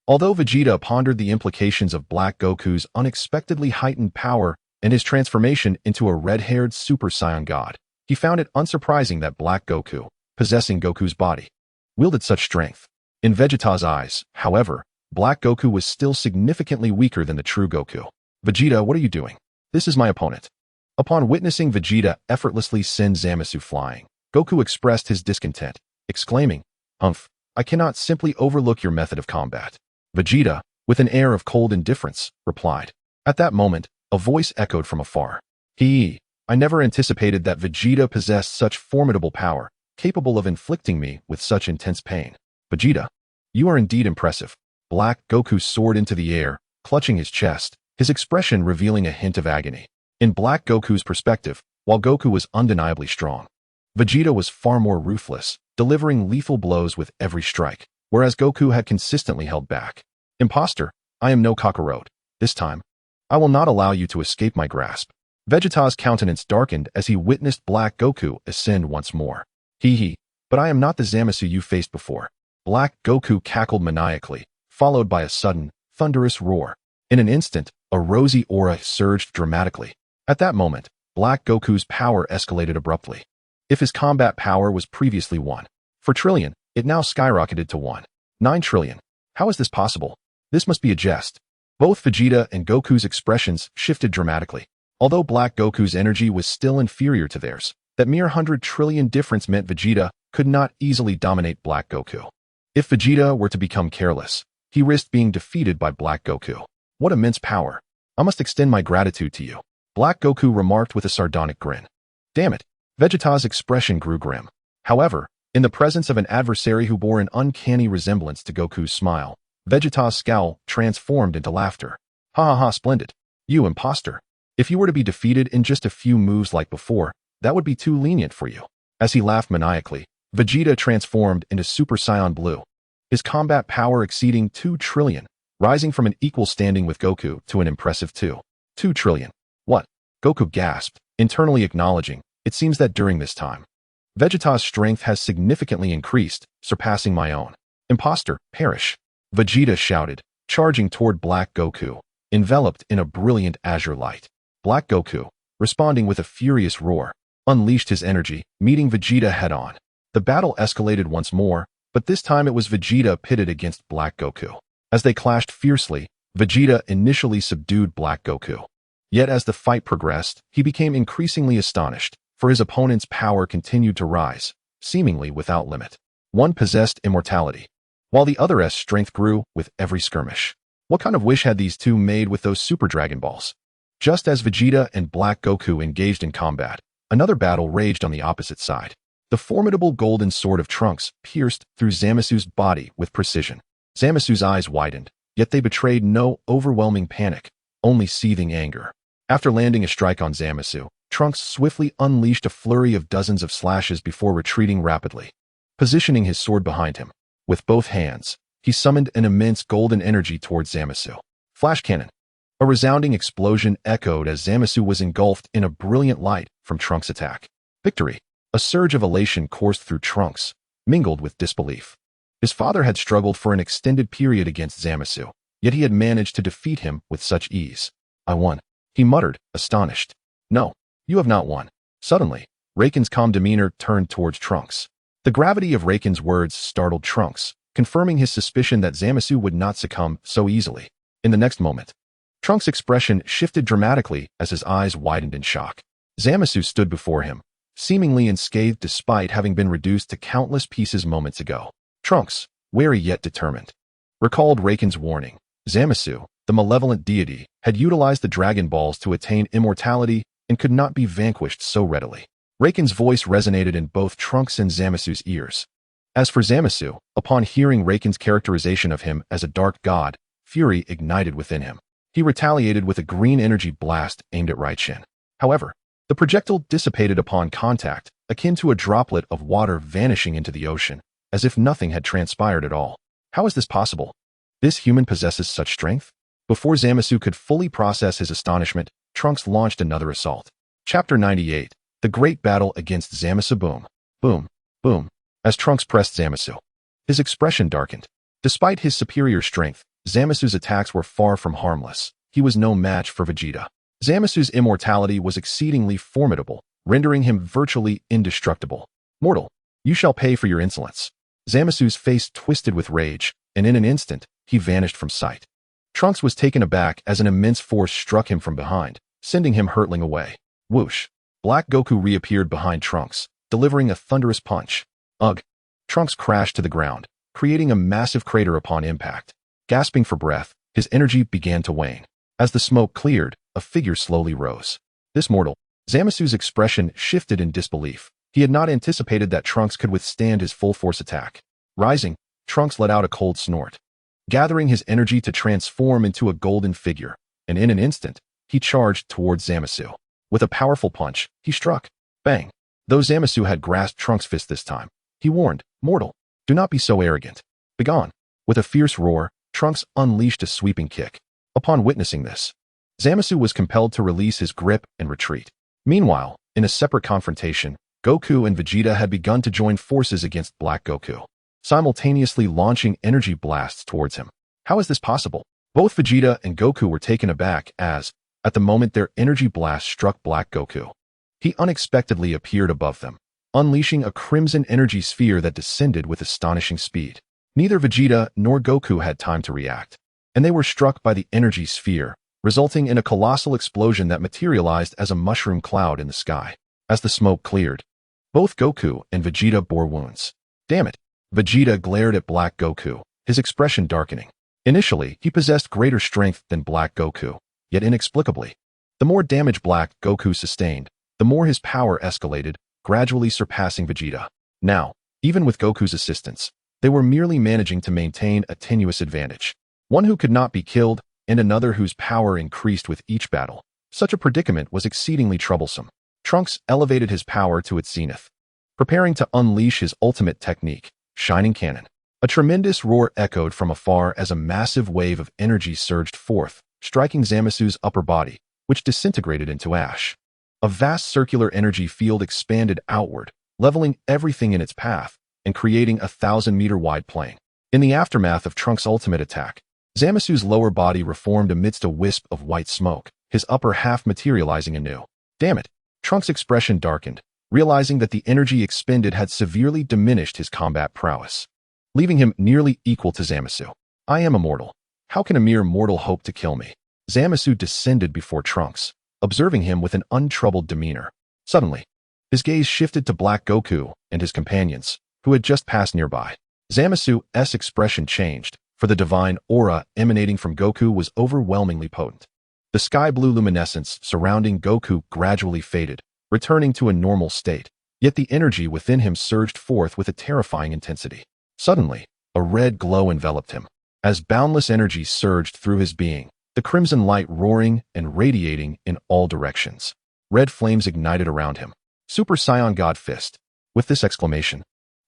Speaker 1: Although Vegeta pondered the implications of Black Goku's unexpectedly heightened power and his transformation into a red-haired Super Saiyan God, he found it unsurprising that Black Goku, possessing Goku's body, wielded such strength. In Vegeta's eyes, however, Black Goku was still significantly weaker than the true Goku. Vegeta, what are you doing? This is my opponent. Upon witnessing Vegeta effortlessly send Zamasu flying, Goku expressed his discontent, exclaiming, Humph, I cannot simply overlook your method of combat. Vegeta, with an air of cold indifference, replied. At that moment, a voice echoed from afar. I never anticipated that Vegeta possessed such formidable power, capable of inflicting me with such intense pain. Vegeta, you are indeed impressive. Black Goku soared into the air, clutching his chest, his expression revealing a hint of agony. In Black Goku's perspective, while Goku was undeniably strong, Vegeta was far more ruthless, delivering lethal blows with every strike, whereas Goku had consistently held back. Imposter, I am no Kakarot. This time, I will not allow you to escape my grasp. Vegeta's countenance darkened as he witnessed Black Goku ascend once more. But I am not the Zamasu you faced before. Black Goku cackled maniacally, followed by a sudden, thunderous roar. In an instant, a rosy aura surged dramatically. At that moment, Black Goku's power escalated abruptly. If his combat power was previously 1 trillion, it now skyrocketed to 9 trillion. How is this possible? This must be a jest. Both Vegeta and Goku's expressions shifted dramatically. Although Black Goku's energy was still inferior to theirs, that mere 100 trillion difference meant Vegeta could not easily dominate Black Goku. If Vegeta were to become careless, he risked being defeated by Black Goku. What immense power! I must extend my gratitude to you, Black Goku remarked with a sardonic grin. Damn it. Vegeta's expression grew grim. However, in the presence of an adversary who bore an uncanny resemblance to Goku's smile, Vegeta's scowl transformed into laughter. Ha ha ha, splendid. You imposter. If you were to be defeated in just a few moves like before, that would be too lenient for you. As he laughed maniacally, Vegeta transformed into Super Saiyan Blue, his combat power exceeding 2 trillion, rising from an equal standing with Goku to an impressive 2 trillion. What? Goku gasped, internally acknowledging, it seems that during this time, Vegeta's strength has significantly increased, surpassing my own. Imposter, perish. Vegeta shouted, charging toward Black Goku, enveloped in a brilliant azure light. Black Goku, responding with a furious roar, unleashed his energy, meeting Vegeta head-on. The battle escalated once more, but this time it was Vegeta pitted against Black Goku. As they clashed fiercely, Vegeta initially subdued Black Goku. Yet as the fight progressed, he became increasingly astonished, for his opponent's power continued to rise, seemingly without limit. One possessed immortality, while the other's strength grew with every skirmish. What kind of wish had these two made with those Super Dragon Balls? Just as Vegeta and Black Goku engaged in combat, another battle raged on the opposite side. The formidable golden sword of Trunks pierced through Zamasu's body with precision. Zamasu's eyes widened, yet they betrayed no overwhelming panic, only seething anger. After landing a strike on Zamasu, Trunks swiftly unleashed a flurry of dozens of slashes before retreating rapidly. Positioning his sword behind him, with both hands, he summoned an immense golden energy towards Zamasu. Flash cannon. A resounding explosion echoed as Zamasu was engulfed in a brilliant light from Trunks' attack. Victory. A surge of elation coursed through Trunks, mingled with disbelief. His father had struggled for an extended period against Zamasu, yet he had managed to defeat him with such ease. I won, he muttered, astonished. No, you have not won. Suddenly, Raken's calm demeanor turned towards Trunks. The gravity of Raken's words startled Trunks, confirming his suspicion that Zamasu would not succumb so easily. In the next moment, Trunks' expression shifted dramatically as his eyes widened in shock. Zamasu stood before him, seemingly unscathed despite having been reduced to countless pieces moments ago. Trunks, wary yet determined, recalled Raken's warning. Zamasu, the malevolent deity, had utilized the Dragon Balls to attain immortality and could not be vanquished so readily. Raken's voice resonated in both Trunks and Zamasu's ears. As for Zamasu, upon hearing Raken's characterization of him as a dark god, fury ignited within him. He retaliated with a green energy blast aimed at Raichin. However, the projectile dissipated upon contact, akin to a droplet of water vanishing into the ocean, as if nothing had transpired at all. How is this possible? This human possesses such strength? Before Zamasu could fully process his astonishment, Trunks launched another assault. Chapter 98. The Great Battle Against Zamasu. Boom. Boom. Boom. As Trunks pressed Zamasu, his expression darkened. Despite his superior strength, Zamasu's attacks were far from harmless. He was no match for Vegeta. Zamasu's immortality was exceedingly formidable, rendering him virtually indestructible. Mortal, you shall pay for your insolence. Zamasu's face twisted with rage, and in an instant, he vanished from sight. Trunks was taken aback as an immense force struck him from behind, sending him hurtling away. Whoosh! Black Goku reappeared behind Trunks, delivering a thunderous punch. Ugh! Trunks crashed to the ground, creating a massive crater upon impact. Gasping for breath, his energy began to wane. As the smoke cleared, a figure slowly rose. This mortal. Zamasu's expression shifted in disbelief. He had not anticipated that Trunks could withstand his full force attack. Rising, Trunks let out a cold snort, gathering his energy to transform into a golden figure, and in an instant, he charged towards Zamasu. With a powerful punch, he struck. Bang! Though Zamasu had grasped Trunks' fist this time, he warned, Mortal, do not be so arrogant. Begone! With a fierce roar, Trunks unleashed a sweeping kick. Upon witnessing this, Zamasu was compelled to release his grip and retreat. Meanwhile, in a separate confrontation, Goku and Vegeta had begun to join forces against Black Goku, simultaneously launching energy blasts towards him. How is this possible? Both Vegeta and Goku were taken aback as, at the moment their energy blast struck Black Goku, he unexpectedly appeared above them, unleashing a crimson energy sphere that descended with astonishing speed. Neither Vegeta nor Goku had time to react, and they were struck by the energy sphere, resulting in a colossal explosion that materialized as a mushroom cloud in the sky. As the smoke cleared, both Goku and Vegeta bore wounds. Damn it! Vegeta glared at Black Goku, his expression darkening. Initially, he possessed greater strength than Black Goku, yet inexplicably. The more damage Black Goku sustained, the more his power escalated, gradually surpassing Vegeta. Now, even with Goku's assistance, they were merely managing to maintain a tenuous advantage. One who could not be killed, and another whose power increased with each battle. Such a predicament was exceedingly troublesome. Trunks elevated his power to its zenith, preparing to unleash his ultimate technique, Shining Cannon. A tremendous roar echoed from afar as a massive wave of energy surged forth, striking Zamasu's upper body, which disintegrated into ash. A vast circular energy field expanded outward, leveling everything in its path and creating a 1,000-meter-wide plain. In the aftermath of Trunks' ultimate attack, Zamasu's lower body reformed amidst a wisp of white smoke, his upper half materializing anew. Damn it! Trunks' expression darkened, realizing that the energy expended had severely diminished his combat prowess, leaving him nearly equal to Zamasu. I am immortal. How can a mere mortal hope to kill me? Zamasu descended before Trunks, observing him with an untroubled demeanor. Suddenly, his gaze shifted to Black Goku and his companions, who had just passed nearby. Zamasu's expression changed, for the divine aura emanating from Goku was overwhelmingly potent. The sky-blue luminescence surrounding Goku gradually faded, returning to a normal state, yet the energy within him surged forth with a terrifying intensity. Suddenly, a red glow enveloped him. As boundless energy surged through his being, the crimson light roaring and radiating in all directions. Red flames ignited around him. Super Saiyan God Fist. With this exclamation,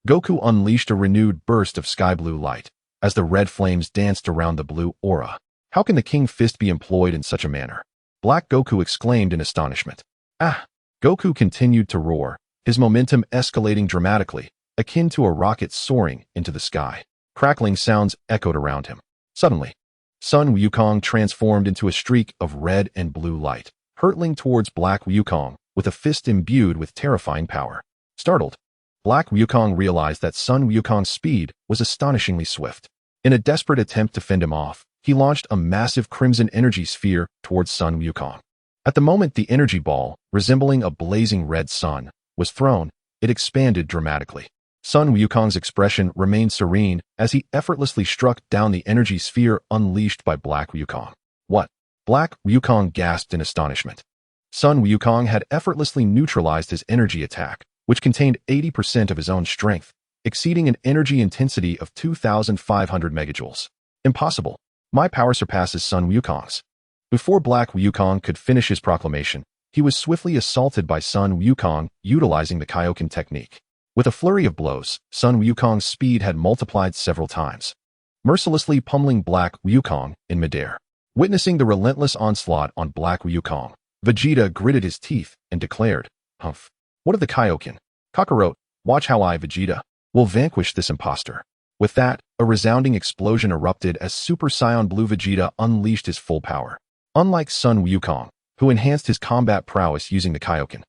Speaker 1: Goku unleashed a renewed burst of sky-blue light, as the red flames danced around the blue aura. How can the King Fist be employed in such a manner? Black Goku exclaimed in astonishment. Ah! Goku continued to roar, his momentum escalating dramatically, akin to a rocket soaring into the sky. Crackling sounds echoed around him. Suddenly, Sun Wukong transformed into a streak of red and blue light, hurtling towards Black Wukong with a fist imbued with terrifying power. Startled, Black Wukong realized that Sun Wukong's speed was astonishingly swift. In a desperate attempt to fend him off, he launched a massive crimson energy sphere towards Sun Wukong. At the moment the energy ball, resembling a blazing red sun, was thrown, it expanded dramatically. Sun Wukong's expression remained serene as he effortlessly struck down the energy sphere unleashed by Black Wukong. What? Black Wukong gasped in astonishment. Sun Wukong had effortlessly neutralized his energy attack, which contained 80% of his own strength, exceeding an energy intensity of 2,500 megajoules. Impossible. My power surpasses Sun Wukong's. Before Black Wukong could finish his proclamation, he was swiftly assaulted by Sun Wukong utilizing the Kaioken technique. With a flurry of blows, Sun Wukong's speed had multiplied several times, mercilessly pummeling Black Wukong in midair. Witnessing the relentless onslaught on Black Wukong, Vegeta gritted his teeth and declared, "Humph! What of the Kaioken? Kakarot, watch how I, Vegeta, will vanquish this impostor." With that, a resounding explosion erupted as Super Saiyan Blue Vegeta unleashed his full power. Unlike Sun Wukong, who enhanced his combat prowess using the Kaioken,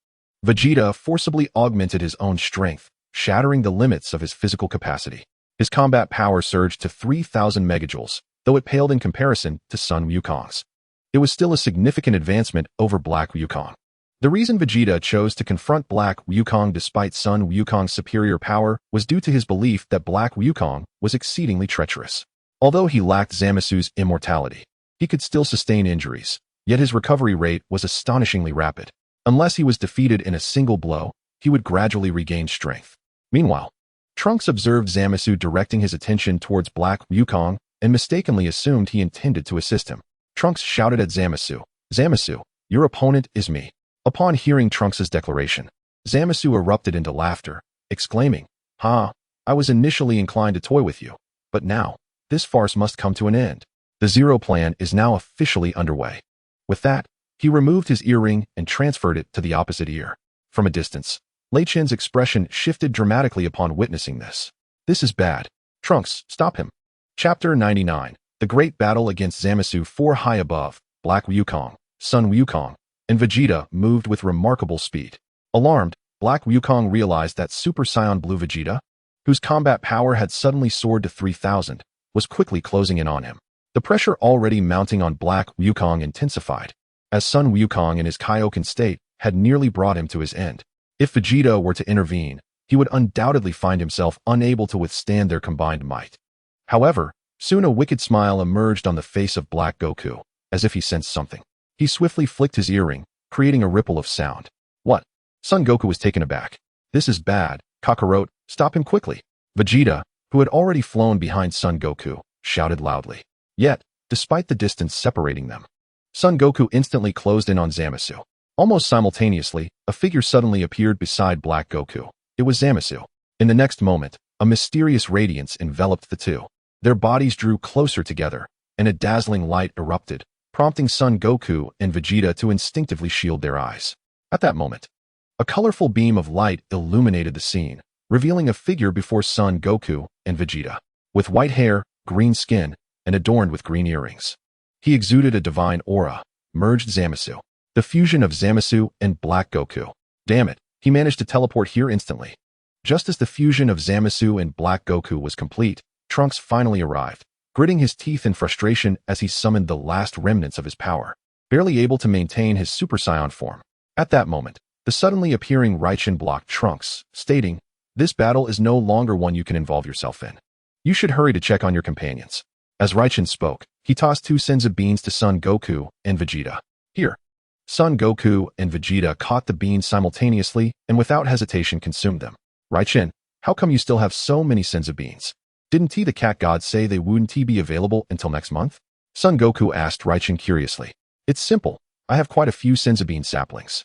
Speaker 1: Vegeta forcibly augmented his own strength, shattering the limits of his physical capacity. His combat power surged to 3,000 megajoules, though it paled in comparison to Sun Wukong's. It was still a significant advancement over Black Wukong. The reason Vegeta chose to confront Black Wukong despite Sun Wukong's superior power was due to his belief that Black Wukong was exceedingly treacherous. Although he lacked Zamasu's immortality, he could still sustain injuries, yet his recovery rate was astonishingly rapid. Unless he was defeated in a single blow, he would gradually regain strength. Meanwhile, Trunks observed Zamasu directing his attention towards Black Wukong and mistakenly assumed he intended to assist him. Trunks shouted at Zamasu, "Zamasu, your opponent is me." Upon hearing Trunks' declaration, Zamasu erupted into laughter, exclaiming, "Ha, I was initially inclined to toy with you, but now, this farce must come to an end. The Zero Plan is now officially underway." With that, he removed his earring and transferred it to the opposite ear. From a distance, Lei Chentian's expression shifted dramatically upon witnessing this. "This is bad. Trunks, stop him." Chapter 99. The Great Battle Against Zamasu. 4 high above, Black Wukong, Sun Wukong, and Vegeta moved with remarkable speed. Alarmed, Black Wukong realized that Super Saiyan Blue Vegeta, whose combat power had suddenly soared to 3,000, was quickly closing in on him. The pressure already mounting on Black Wukong intensified, as Sun Wukong in his Kaioken state had nearly brought him to his end. If Vegeta were to intervene, he would undoubtedly find himself unable to withstand their combined might. However, soon a wicked smile emerged on the face of Black Goku, as if he sensed something. He swiftly flicked his earring, creating a ripple of sound. What? Son Goku was taken aback. This is bad. Kakarot, stop him quickly. Vegeta, who had already flown behind Son Goku, shouted loudly. Yet, despite the distance separating them, Son Goku instantly closed in on Zamasu. Almost simultaneously, a figure suddenly appeared beside Black Goku. It was Zamasu. In the next moment, a mysterious radiance enveloped the two. Their bodies drew closer together, and a dazzling light erupted, prompting Son Goku and Vegeta to instinctively shield their eyes. At that moment, a colorful beam of light illuminated the scene, revealing a figure before Son Goku and Vegeta. With white hair, green skin, and adorned with green earrings. He exuded a divine aura, merged Zamasu. The fusion of Zamasu and Black Goku. Damn it, he managed to teleport here instantly. Just as the fusion of Zamasu and Black Goku was complete, Trunks finally arrived, gritting his teeth in frustration as he summoned the last remnants of his power, barely able to maintain his Super Saiyan form. At that moment, the suddenly appearing Raichin blocked Trunks, stating, "This battle is no longer one you can involve yourself in. You should hurry to check on your companions." As Raichin spoke, he tossed 2 senzu beans to Son Goku and Vegeta. Here. Son Goku and Vegeta caught the beans simultaneously and without hesitation consumed them. Raichin, how come you still have so many senzu beans? Didn't the cat god say they wouldn't be available until next month? Son Goku asked Raichin curiously. It's simple. I have quite a few senzu bean saplings.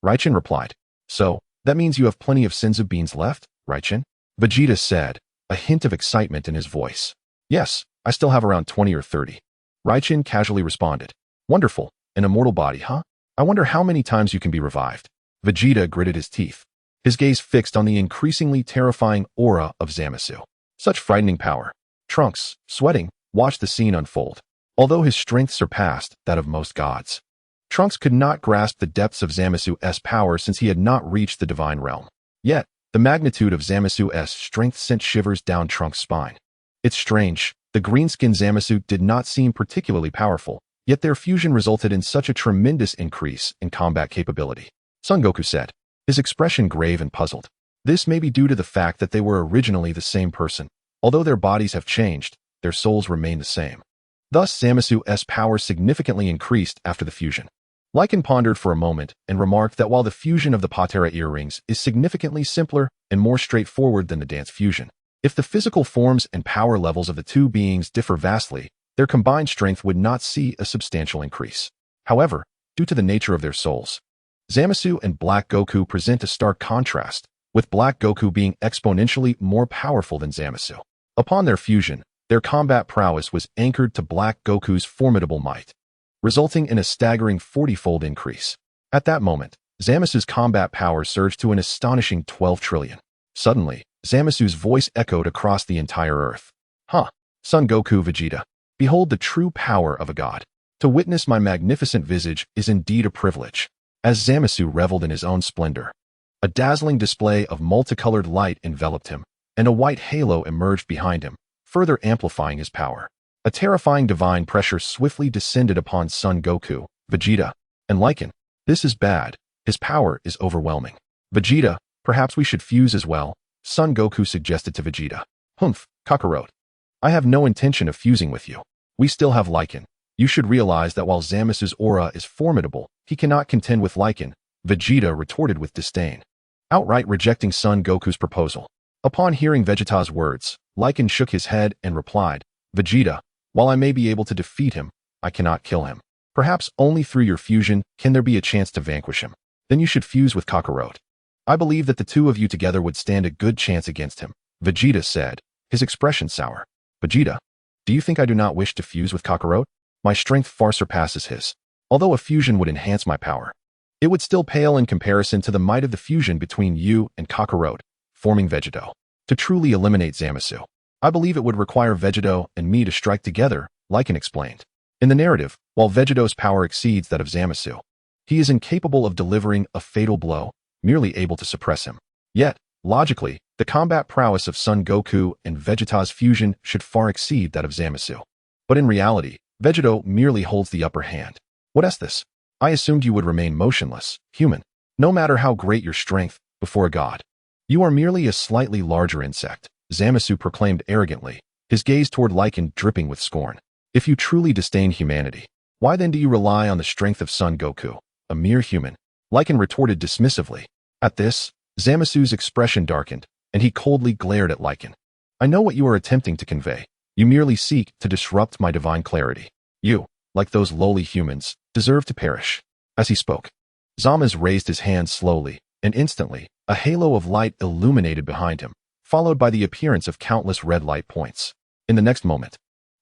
Speaker 1: Raichin replied. So, that means you have plenty of senzu beans left, Raichin? Vegeta said, a hint of excitement in his voice. Yes, I still have around 20 or 30. Raichin casually responded. Wonderful, an immortal body, huh? I wonder how many times you can be revived. Vegeta gritted his teeth, his gaze fixed on the increasingly terrifying aura of Zamasu. Such frightening power. Trunks, sweating, watched the scene unfold. Although his strength surpassed that of most gods, Trunks could not grasp the depths of Zamasu's power since he had not reached the divine realm. Yet, the magnitude of Zamasu's strength sent shivers down Trunks' spine. It's strange, the green-skinned Zamasu did not seem particularly powerful, yet their fusion resulted in such a tremendous increase in combat capability. Son Goku said, his expression grave and puzzled. This may be due to the fact that they were originally the same person. Although their bodies have changed, their souls remain the same. Thus, Zamasu's power significantly increased after the fusion. Lycan pondered for a moment and remarked that while the fusion of the Patera earrings is significantly simpler and more straightforward than the dance fusion, if the physical forms and power levels of the two beings differ vastly, their combined strength would not see a substantial increase. However, due to the nature of their souls, Zamasu and Black Goku present a stark contrast, with Black Goku being exponentially more powerful than Zamasu. Upon their fusion, their combat prowess was anchored to Black Goku's formidable might, resulting in a staggering 40-fold increase. At that moment, Zamasu's combat power surged to an astonishing 12 trillion. Suddenly, Zamasu's voice echoed across the entire earth. Huh, Son Goku Vegeta, behold the true power of a god. To witness my magnificent visage is indeed a privilege. As Zamasu reveled in his own splendor, a dazzling display of multicolored light enveloped him, and a white halo emerged behind him, further amplifying his power. A terrifying divine pressure swiftly descended upon Son Goku, Vegeta, and Lycan. This is bad. His power is overwhelming. Vegeta, perhaps we should fuse as well, Son Goku suggested to Vegeta. Humph, Kakarot. I have no intention of fusing with you. We still have Lycan. You should realize that while Zamasu's aura is formidable, he cannot contend with Lycan, Vegeta retorted with disdain, outright rejecting Son Goku's proposal. Upon hearing Vegeta's words, Lycan shook his head and replied, Vegeta, while I may be able to defeat him, I cannot kill him. Perhaps only through your fusion can there be a chance to vanquish him. Then you should fuse with Kakarot. I believe that the two of you together would stand a good chance against him, Vegeta said, his expression sour. Vegeta, do you think I do not wish to fuse with Kakarot? My strength far surpasses his. Although a fusion would enhance my power, it would still pale in comparison to the might of the fusion between you and Kakarot, forming Vegeto. To truly eliminate Zamasu, I believe it would require Vegeto and me to strike together, Lycan explained. In the narrative, while Vegeto's power exceeds that of Zamasu, he is incapable of delivering a fatal blow, merely able to suppress him. Yet, logically, the combat prowess of Son Goku and Vegeta's fusion should far exceed that of Zamasu. But in reality, Vegeto merely holds the upper hand. What is this? I assumed you would remain motionless, human, no matter how great your strength, before a god. You are merely a slightly larger insect, Zamasu proclaimed arrogantly, his gaze toward Lycan dripping with scorn. If you truly disdain humanity, Why then do you rely on the strength of Son Goku, a mere human? Lycan retorted dismissively. At this, Zamasu's expression darkened, and he coldly glared at Lycan. I know what you are attempting to convey. You merely seek to disrupt my divine clarity. You, like those lowly humans, deserve to perish. As he spoke, Zamasu raised his hand slowly, and instantly, a halo of light illuminated behind him, followed by the appearance of countless red light points. In the next moment,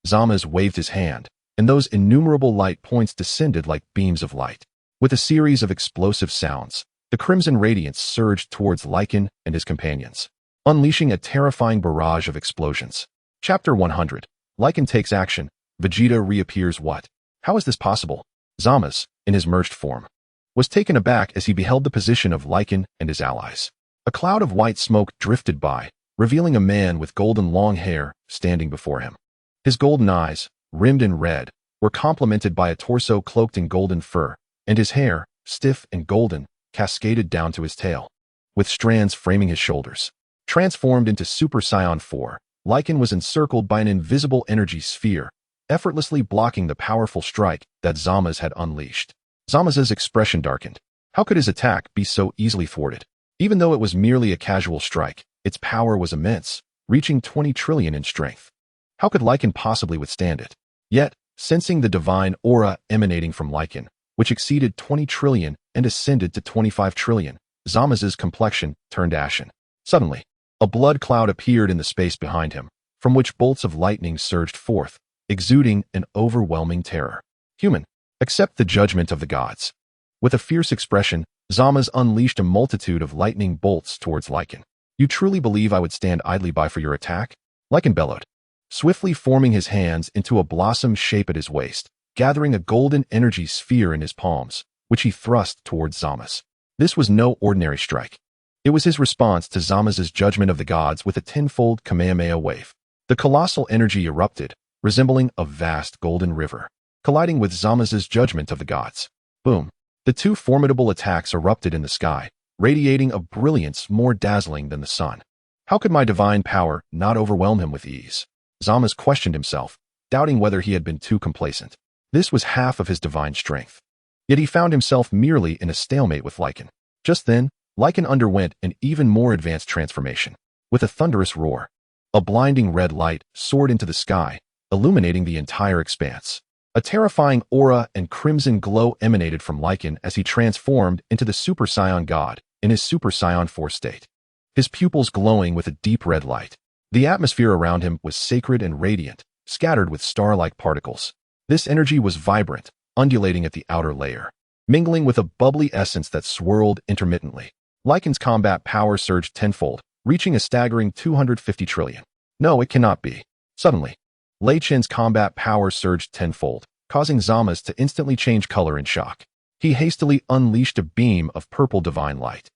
Speaker 1: Zamasu waved his hand, and those innumerable light points descended like beams of light. With a series of explosive sounds, the crimson radiance surged towards Lycan and his companions, unleashing a terrifying barrage of explosions. Chapter 100. Lycan takes action. Vegeta reappears. What? How is this possible? Zamasu, in his merged form, was taken aback as he beheld the position of Lycan and his allies. A cloud of white smoke drifted by, revealing a man with golden long hair standing before him. His golden eyes, rimmed in red, were complemented by a torso cloaked in golden fur, and his hair, stiff and golden, cascaded down to his tail, with strands framing his shoulders. Transformed into Super Saiyan 4, Lycan was encircled by an invisible energy sphere, effortlessly blocking the powerful strike that Zamasu had unleashed. Zamasu's expression darkened. How could his attack be so easily thwarted? Even though it was merely a casual strike, its power was immense, reaching 20 trillion in strength. How could Lycan possibly withstand it? Yet, sensing the divine aura emanating from Lycan, which exceeded 20 trillion and ascended to 25 trillion, Zamasu's complexion turned ashen. Suddenly, a blood cloud appeared in the space behind him, from which bolts of lightning surged forth, exuding an overwhelming terror. Human, accept the judgment of the gods. With a fierce expression, Zamasu unleashed a multitude of lightning bolts towards Lycan. You truly believe I would stand idly by for your attack? Lycan bellowed, swiftly forming his hands into a blossom shape at his waist, gathering a golden energy sphere in his palms, which he thrust towards Zamasu. This was no ordinary strike. It was his response to Zamasu's judgment of the gods with a tenfold Kamehameha wave. The colossal energy erupted, resembling a vast golden river, colliding with Zamasu's judgment of the gods. Boom! The two formidable attacks erupted in the sky, radiating a brilliance more dazzling than the sun. How could my divine power not overwhelm him with ease? Zamasu questioned himself, doubting whether he had been too complacent. This was half of his divine strength. Yet he found himself merely in a stalemate with Lycan. Just then, Lycan underwent an even more advanced transformation. With a thunderous roar, a blinding red light soared into the sky, illuminating the entire expanse. A terrifying aura and crimson glow emanated from Lycan as he transformed into the Super Saiyan God in his Super Saiyan 4 state, his pupils glowing with a deep red light. The atmosphere around him was sacred and radiant, scattered with star-like particles. This energy was vibrant, undulating at the outer layer, mingling with a bubbly essence that swirled intermittently. Lycan's combat power surged tenfold, reaching a staggering 250 trillion. No, it cannot be. Suddenly, Lei Chentian's combat power surged tenfold, causing Zamasu to instantly change color in shock. He hastily unleashed a beam of purple divine light,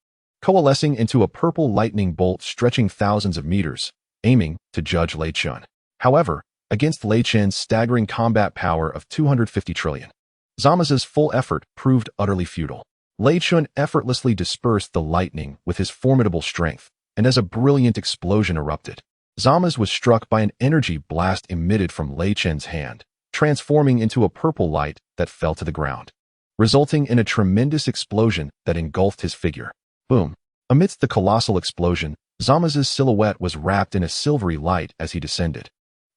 Speaker 1: coalescing into a purple lightning bolt stretching thousands of meters, aiming to judge Lei Chentian. However, against Lei Chentian's staggering combat power of 250 trillion, Zamasu's full effort proved utterly futile. Lei Chentian effortlessly dispersed the lightning with his formidable strength, and as a brilliant explosion erupted, Zamasu was struck by an energy blast emitted from Lei Chentian's hand, transforming into a purple light that fell to the ground, resulting in a tremendous explosion that engulfed his figure. Boom! Amidst the colossal explosion, Zamasu's silhouette was wrapped in a silvery light as he descended,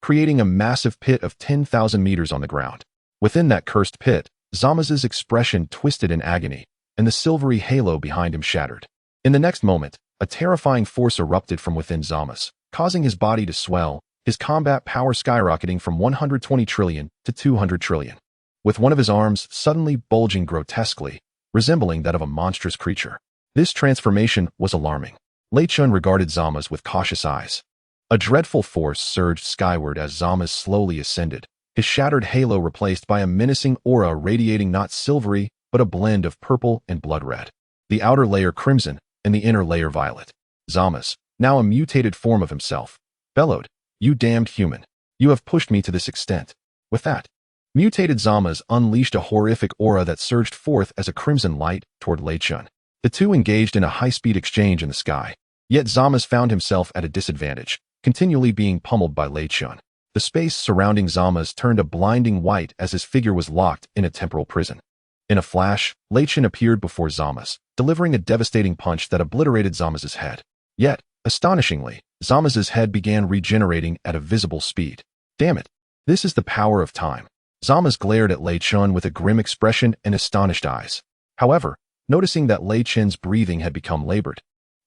Speaker 1: creating a massive pit of 10,000 meters on the ground. Within that cursed pit, Zamasu's expression twisted in agony, and the silvery halo behind him shattered. In the next moment, a terrifying force erupted from within Zamasu, causing his body to swell, his combat power skyrocketing from 120 trillion to 200 trillion, with one of his arms suddenly bulging grotesquely, resembling that of a monstrous creature. This transformation was alarming. Lei Chentian regarded Zamasu with cautious eyes. A dreadful force surged skyward as Zamasu slowly ascended, his shattered halo replaced by a menacing aura radiating not silvery, but a blend of purple and blood red. The outer layer crimson, and the inner layer violet. Zamasu, now a mutated form of himself, bellowed, "You damned human! You have pushed me to this extent." With that, mutated Zamasu unleashed a horrific aura that surged forth as a crimson light toward Lei Chentian. The two engaged in a high-speed exchange in the sky, yet Zamasu found himself at a disadvantage, continually being pummeled by Lei Chentian. The space surrounding Zama's turned a blinding white as his figure was locked in a temporal prison. In a flash, Lei Chentian appeared before Zama's, delivering a devastating punch that obliterated Zama's head. Yet, astonishingly, Zama's head began regenerating at a visible speed. Damn it! This is the power of time. Zama's glared at Lei Chentian with a grim expression and astonished eyes. However, noticing that Lei Chentian's breathing had become labored,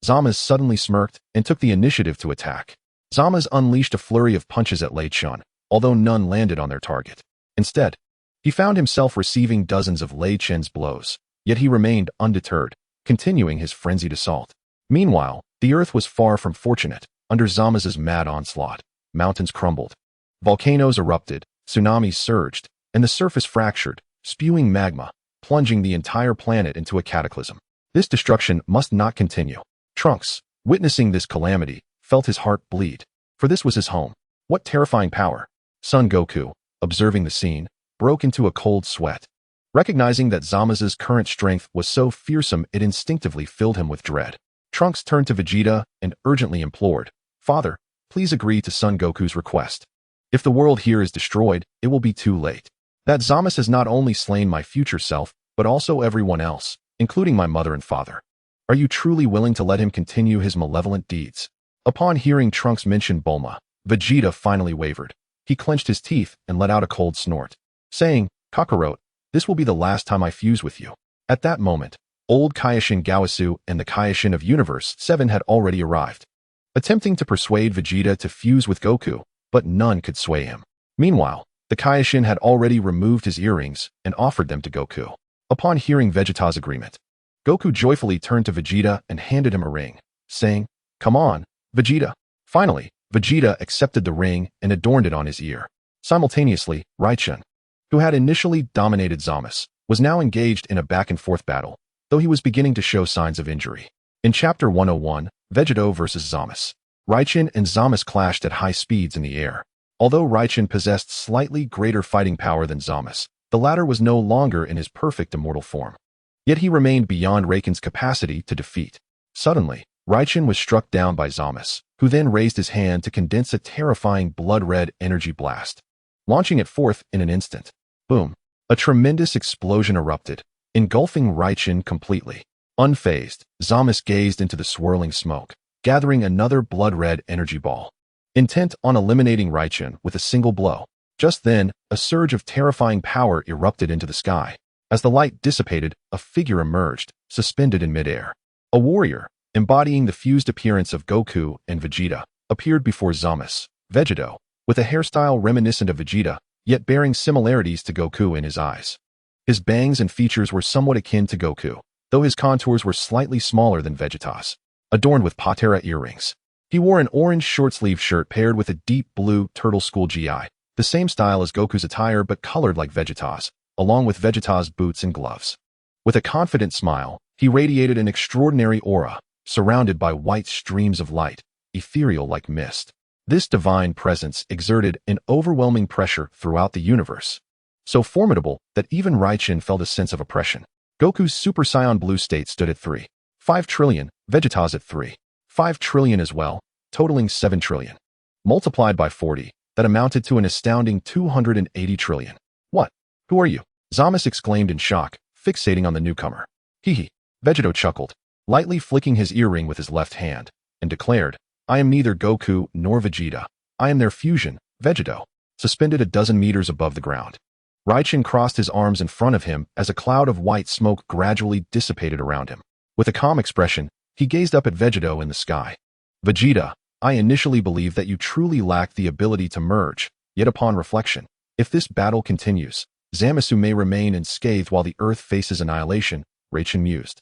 Speaker 1: Zama's suddenly smirked and took the initiative to attack. Zama's unleashed a flurry of punches at Lei Chentian, although none landed on their target. Instead, he found himself receiving dozens of Lei Chentian's blows, yet he remained undeterred, continuing his frenzied assault. Meanwhile, the earth was far from fortunate. Under Zama's mad onslaught, mountains crumbled, volcanoes erupted, tsunamis surged, and the surface fractured, spewing magma, plunging the entire planet into a cataclysm. This destruction must not continue. Trunks, witnessing this calamity, felt his heart bleed, for this was his home. What terrifying power! Son Goku, observing the scene, broke into a cold sweat. Recognizing that Zama's current strength was so fearsome it instinctively filled him with dread. Trunks turned to Vegeta and urgently implored, "Father, please agree to Son Goku's request. If the world here is destroyed, it will be too late. That Zama's has not only slain my future self, but also everyone else, including my mother and father. Are you truly willing to let him continue his malevolent deeds?" Upon hearing Trunks mention Bulma, Vegeta finally wavered. He clenched his teeth and let out a cold snort, saying, "Kakarot, this will be the last time I fuse with you." At that moment, old Kaioshin Gaosu and the Kaioshin of Universe 7 had already arrived, attempting to persuade Vegeta to fuse with Goku, but none could sway him. Meanwhile, the Kaioshin had already removed his earrings and offered them to Goku. Upon hearing Vegeta's agreement, Goku joyfully turned to Vegeta and handed him a ring, saying, "Come on, Vegeta." Finally, Vegeta accepted the ring and adorned it on his ear. Simultaneously, Raichun, who had initially dominated Zama's, was now engaged in a back-and-forth battle, though he was beginning to show signs of injury. In Chapter 101, Vegito vs. Zama's, Raichun and Zama's clashed at high speeds in the air. Although Raichun possessed slightly greater fighting power than Zama's, the latter was no longer in his perfect immortal form. Yet he remained beyond Raichun's capacity to defeat. Suddenly, Raichun was struck down by Zama's, who then raised his hand to condense a terrifying blood-red energy blast, launching it forth in an instant. Boom! A tremendous explosion erupted, engulfing Raichun completely. Unfazed, Zama's gazed into the swirling smoke, gathering another blood-red energy ball, intent on eliminating Raichun with a single blow. Just then, a surge of terrifying power erupted into the sky. As the light dissipated, a figure emerged, suspended in midair. A warrior, embodying the fused appearance of Goku and Vegeta, appeared before Zama's, Vegito, with a hairstyle reminiscent of Vegeta, yet bearing similarities to Goku in his eyes. His bangs and features were somewhat akin to Goku, though his contours were slightly smaller than Vegeta's, adorned with patera earrings. He wore an orange short-sleeved shirt paired with a deep blue turtle school GI, the same style as Goku's attire but colored like Vegeta's, along with Vegeta's boots and gloves. With a confident smile, he radiated an extraordinary aura, surrounded by white streams of light, ethereal like mist. This divine presence exerted an overwhelming pressure throughout the universe, so formidable that even Raichun felt a sense of oppression. Goku's Super Saiyan Blue state stood at 3.5 trillion, Vegeta's at 3.5 trillion as well, totaling 7 trillion. Multiplied by 40, that amounted to an astounding 280 trillion. "What? Who are you?" Zama's exclaimed in shock, fixating on the newcomer. "Hee." Vegito chuckled, lightly flicking his earring with his left hand, and declared, "I am neither Goku nor Vegeta. I am their fusion, Vegito," suspended a dozen meters above the ground. Raichun crossed his arms in front of him as a cloud of white smoke gradually dissipated around him. With a calm expression, he gazed up at Vegito in the sky. "Vegeta, I initially believed that you truly lacked the ability to merge, yet upon reflection, if this battle continues, Zamasu may remain unscathed while the Earth faces annihilation," Raichun mused.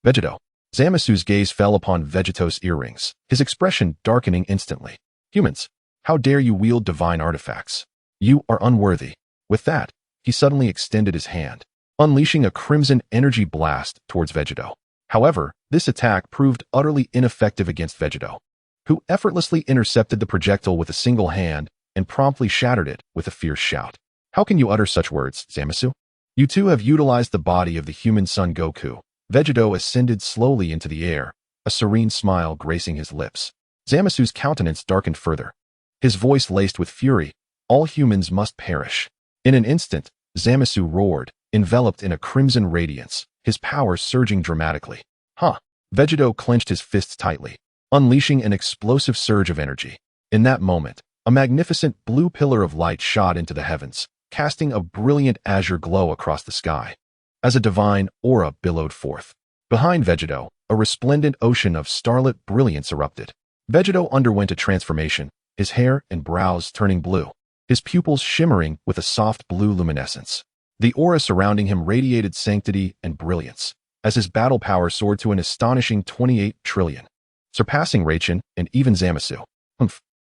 Speaker 1: "Vegito." Zamasu's gaze fell upon Vegito's earrings, his expression darkening instantly. "Humans, how dare you wield divine artifacts? You are unworthy." With that, he suddenly extended his hand, unleashing a crimson energy blast towards Vegito. However, this attack proved utterly ineffective against Vegito, who effortlessly intercepted the projectile with a single hand and promptly shattered it with a fierce shout. "How can you utter such words, Zamasu? You too have utilized the body of the human son Goku." Vegito ascended slowly into the air, a serene smile gracing his lips. Zamasu's countenance darkened further, his voice laced with fury, All humans must perish. In an instant, Zamasu roared, enveloped in a crimson radiance, his power surging dramatically. Huh! Vegeto clenched his fists tightly, unleashing an explosive surge of energy. In that moment, a magnificent blue pillar of light shot into the heavens, casting a brilliant azure glow across the sky. As a divine aura billowed forth. Behind Vegeto, a resplendent ocean of starlit brilliance erupted. Vegeto underwent a transformation, his hair and brows turning blue, his pupils shimmering with a soft blue luminescence. The aura surrounding him radiated sanctity and brilliance, as his battle power soared to an astonishing 28 trillion, surpassing Reichen and even Zamasu.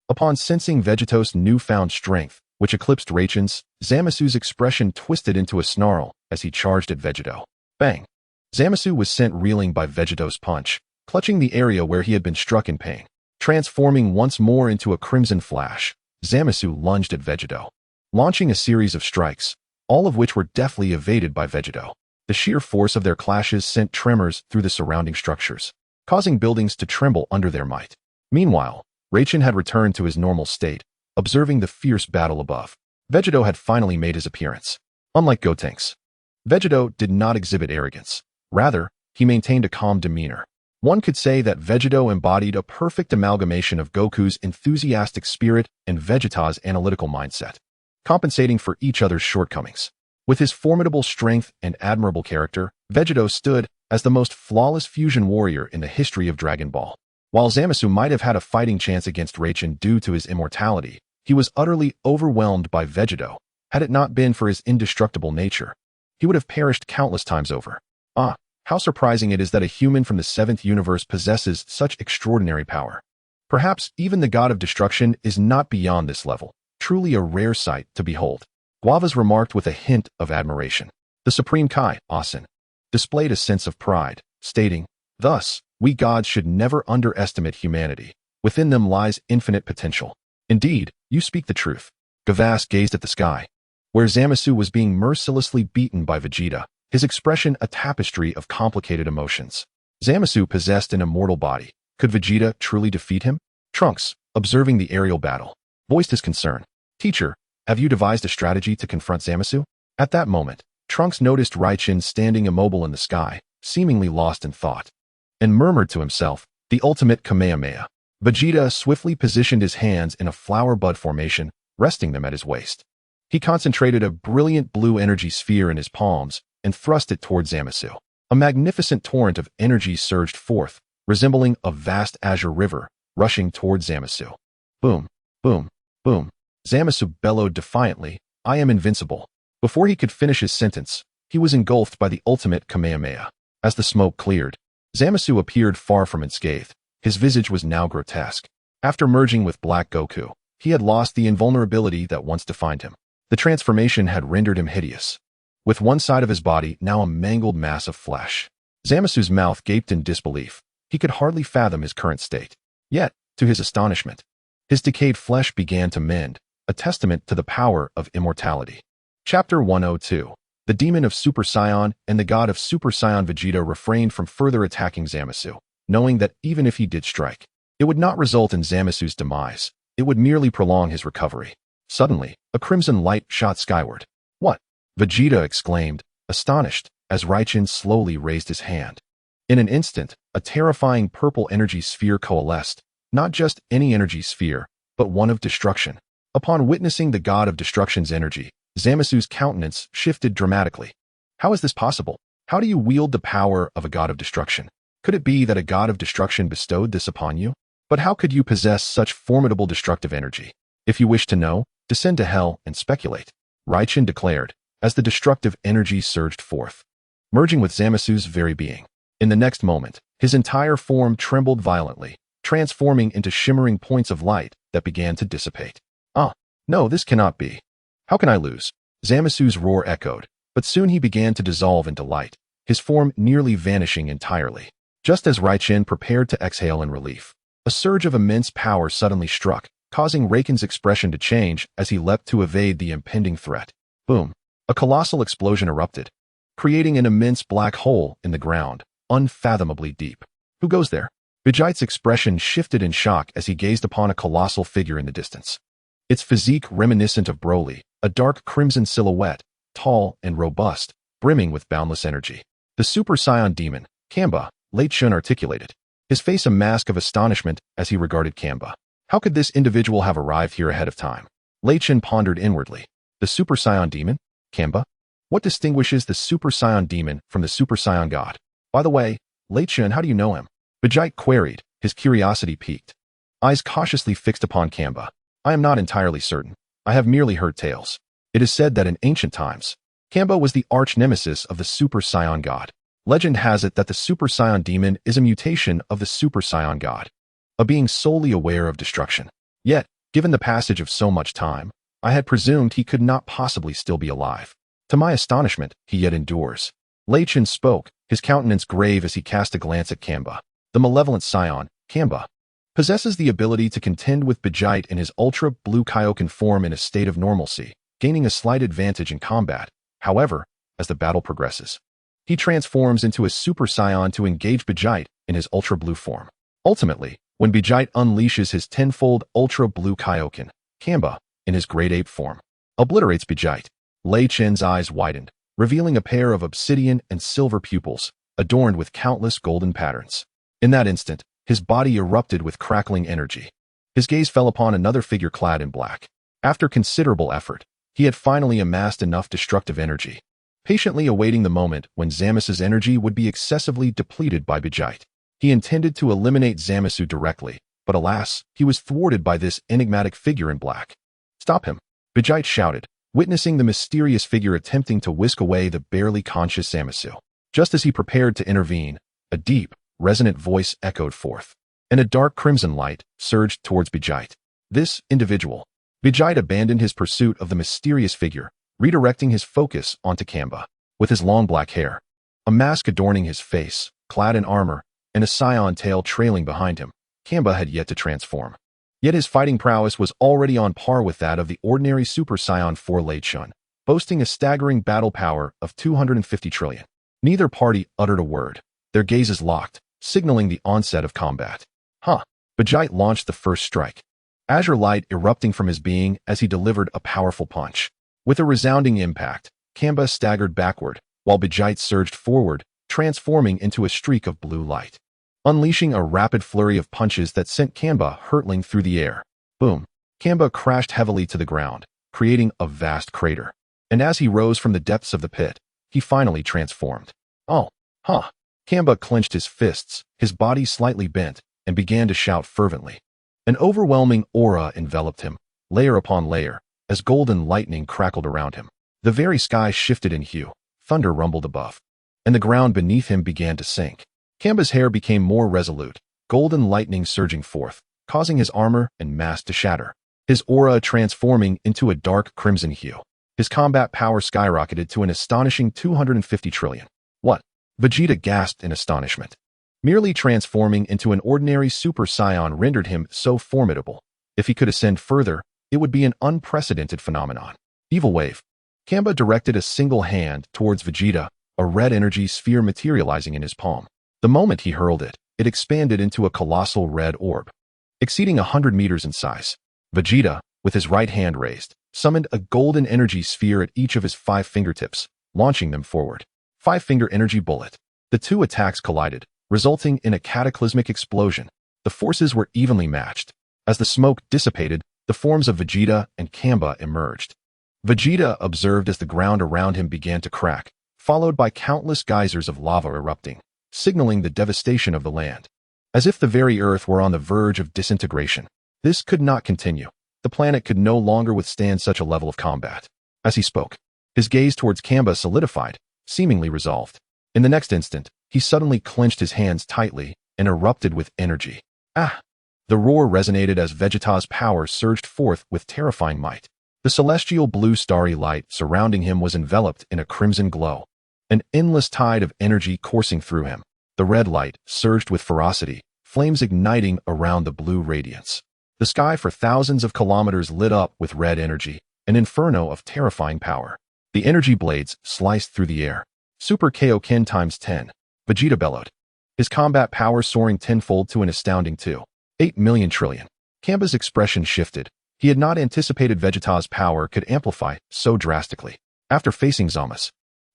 Speaker 1: Upon sensing Vegeto's newfound strength, which eclipsed Reichen's, Zamasu's expression twisted into a snarl as he charged at Vegeto. Bang! Zamasu was sent reeling by Vegeto's punch, clutching the area where he had been struck in pain. Transforming once more into a crimson flash, Zamasu lunged at Vegeto, launching a series of strikes, all of which were deftly evaded by Vegeto. The sheer force of their clashes sent tremors through the surrounding structures, causing buildings to tremble under their might. Meanwhile, Reichen had returned to his normal state, observing the fierce battle above. Vegeto had finally made his appearance. Unlike Gotenks, Vegeto did not exhibit arrogance. Rather, he maintained a calm demeanor. One could say that Vegeto embodied a perfect amalgamation of Goku's enthusiastic spirit and Vegeta's analytical mindset, compensating for each other's shortcomings. With his formidable strength and admirable character, Vegeto stood as the most flawless fusion warrior in the history of Dragon Ball. While Zamasu might have had a fighting chance against Reichen due to his immortality, he was utterly overwhelmed by Vegeto. Had it not been for his indestructible nature, he would have perished countless times over. How surprising it is that a human from the 7th universe possesses such extraordinary power. Perhaps even the god of destruction is not beyond this level. Truly a rare sight to behold. Guavas remarked with a hint of admiration. The Supreme Kai, Asen, displayed a sense of pride, stating, "Thus, we gods should never underestimate humanity. Within them lies infinite potential." Indeed, you speak the truth. Gavas gazed at the sky, where Zamasu was being mercilessly beaten by Vegeta, his expression a tapestry of complicated emotions. Zamasu possessed an immortal body. Could Vegeta truly defeat him? Trunks, observing the aerial battle, voiced his concern. "Teacher, have you devised a strategy to confront Zamasu?" At that moment, Trunks noticed Reichen standing immobile in the sky, seemingly lost in thought, and murmured to himself, "The ultimate Kamehameha." Vegeta swiftly positioned his hands in a flower bud formation, resting them at his waist. He concentrated a brilliant blue energy sphere in his palms and thrust it toward Zamasu. A magnificent torrent of energy surged forth, resembling a vast azure river, rushing toward Zamasu. Boom, boom, boom. Zamasu bellowed defiantly, "I am invincible." Before he could finish his sentence, he was engulfed by the ultimate Kamehameha. As the smoke cleared, Zamasu appeared far from unscathed. His visage was now grotesque. After merging with Black Goku, he had lost the invulnerability that once defined him. The transformation had rendered him hideous, with one side of his body now a mangled mass of flesh. Zamasu's mouth gaped in disbelief. He could hardly fathom his current state. Yet, to his astonishment, his decayed flesh began to mend, a testament to the power of immortality. Chapter 102. The Demon of Super Saiyan and the God of Super Saiyan. Vegeta refrained from further attacking Zamasu, knowing that even if he did strike, it would not result in Zamasu's demise. It would merely prolong his recovery. Suddenly, a crimson light shot skyward. "What?" Vegeta exclaimed, astonished, as Reichen slowly raised his hand. In an instant, a terrifying purple energy sphere coalesced, not just any energy sphere, but one of destruction. Upon witnessing the god of destruction's energy, Zamasu's countenance shifted dramatically. How is this possible? How do you wield the power of a god of destruction? Could it be that a god of destruction bestowed this upon you? But how could you possess such formidable destructive energy? If you wish to know, descend to hell and speculate, Reichen declared, as the destructive energy surged forth, merging with Zamasu's very being. In the next moment, his entire form trembled violently, transforming into shimmering points of light that began to dissipate. No, this cannot be. How can I lose? Zamasu's roar echoed, but soon he began to dissolve into light, his form nearly vanishing entirely. Just as Reichen prepared to exhale in relief, a surge of immense power suddenly struck, causing Reichen's expression to change as he leapt to evade the impending threat. Boom! A colossal explosion erupted, creating an immense black hole in the ground, unfathomably deep. Who goes there? Vegeta's expression shifted in shock as he gazed upon a colossal figure in the distance. its physique reminiscent of Broly, a dark crimson silhouette, tall and robust, brimming with boundless energy. The Super Saiyan demon, Kamba, Lei Chentian articulated, his face a mask of astonishment as he regarded Kamba. How could this individual have arrived here ahead of time? Lei Chentian pondered inwardly. The Super Saiyan demon? Kamba? What distinguishes the Super Saiyan demon from the Super Saiyan god? By the way, Lei Chentian, how do you know him? Vegeta queried, his curiosity piqued. Eyes cautiously fixed upon Kamba. I am not entirely certain. I have merely heard tales. It is said that in ancient times, Kamba was the arch-nemesis of the Super Saiyan god. Legend has it that the Super Saiyan demon is a mutation of the Super Saiyan god, a being solely aware of destruction. Yet, given the passage of so much time, I had presumed he could not possibly still be alive. To my astonishment, he yet endures. Lei Chentian spoke, his countenance grave as he cast a glance at Kamba. The malevolent Saiyan, Kamba, possesses the ability to contend with Vegeta in his Ultra Blue Kaioken form in a state of normalcy, gaining a slight advantage in combat. However, as the battle progresses, he transforms into a Super Saiyan to engage Vegeta in his Ultra Blue form. Ultimately, when Vegeta unleashes his tenfold Ultra Blue Kaioken, Kamba, in his Great Ape form, obliterates Vegeta. Lei Chentian's eyes widened, revealing a pair of obsidian and silver pupils, adorned with countless golden patterns. In that instant, his body erupted with crackling energy. His gaze fell upon another figure clad in black. After considerable effort, he had finally amassed enough destructive energy, patiently awaiting the moment when Zamasu's energy would be excessively depleted by Vegeta. He intended to eliminate Zamasu directly, but alas, he was thwarted by this enigmatic figure in black. Stop him! Vegeta shouted, witnessing the mysterious figure attempting to whisk away the barely conscious Zamasu. Just as he prepared to intervene, a deep, resonant voice echoed forth, and a dark crimson light surged towards Vegeta. This individual. Vegeta abandoned his pursuit of the mysterious figure, redirecting his focus onto Kamba. With his long black hair, a mask adorning his face, clad in armor, and a Saiyan tail trailing behind him, Kamba had yet to transform. Yet his fighting prowess was already on par with that of the ordinary Super Saiyan 4 Lei Chentian, boasting a staggering battle power of 250 trillion. Neither party uttered a word, their gazes locked, signaling the onset of combat. Vegeta launched the first strike, azure light erupting from his being as he delivered a powerful punch. With a resounding impact, Kamba staggered backward, while Vegeta surged forward, transforming into a streak of blue light, unleashing a rapid flurry of punches that sent Kamba hurtling through the air. Boom! Kamba crashed heavily to the ground, creating a vast crater. And as he rose from the depths of the pit, he finally transformed. Kamba clenched his fists, his body slightly bent, and began to shout fervently. An overwhelming aura enveloped him, layer upon layer, as golden lightning crackled around him. The very sky shifted in hue, thunder rumbled above, and the ground beneath him began to sink. Kamba's hair became more resolute, golden lightning surging forth, causing his armor and mask to shatter, his aura transforming into a dark crimson hue. His combat power skyrocketed to an astonishing 250 trillion. What? Vegeta gasped in astonishment. Merely transforming into an ordinary Super Saiyan rendered him so formidable. If he could ascend further, it would be an unprecedented phenomenon. Evil Wave. Kamba directed a single hand towards Vegeta, a red energy sphere materializing in his palm. The moment he hurled it, it expanded into a colossal red orb, exceeding 100 meters in size. Vegeta, with his right hand raised, summoned a golden energy sphere at each of his 5 fingertips, launching them forward. 5-finger energy bullet. The two attacks collided, resulting in a cataclysmic explosion. The forces were evenly matched. As the smoke dissipated, the forms of Vegeta and Kamba emerged. Vegeta observed as the ground around him began to crack, followed by countless geysers of lava erupting, signaling the devastation of the land. As if the very earth were on the verge of disintegration. This could not continue. The planet could no longer withstand such a level of combat. As he spoke, his gaze towards Kamba solidified, seemingly resolved. In the next instant, he suddenly clenched his hands tightly and erupted with energy. The roar resonated as Vegeta's power surged forth with terrifying might. The celestial blue starry light surrounding him was enveloped in a crimson glow, an endless tide of energy coursing through him. The red light surged with ferocity, flames igniting around the blue radiance. The sky for thousands of kilometers lit up with red energy, an inferno of terrifying power. The energy blades sliced through the air. Super Kaioken times 10. Vegeta bellowed, his combat power soaring tenfold to an astounding 2.8 million trillion. Kamba's expression shifted, He had not anticipated Vegeta's power could amplify so drastically. After facing Zamasu,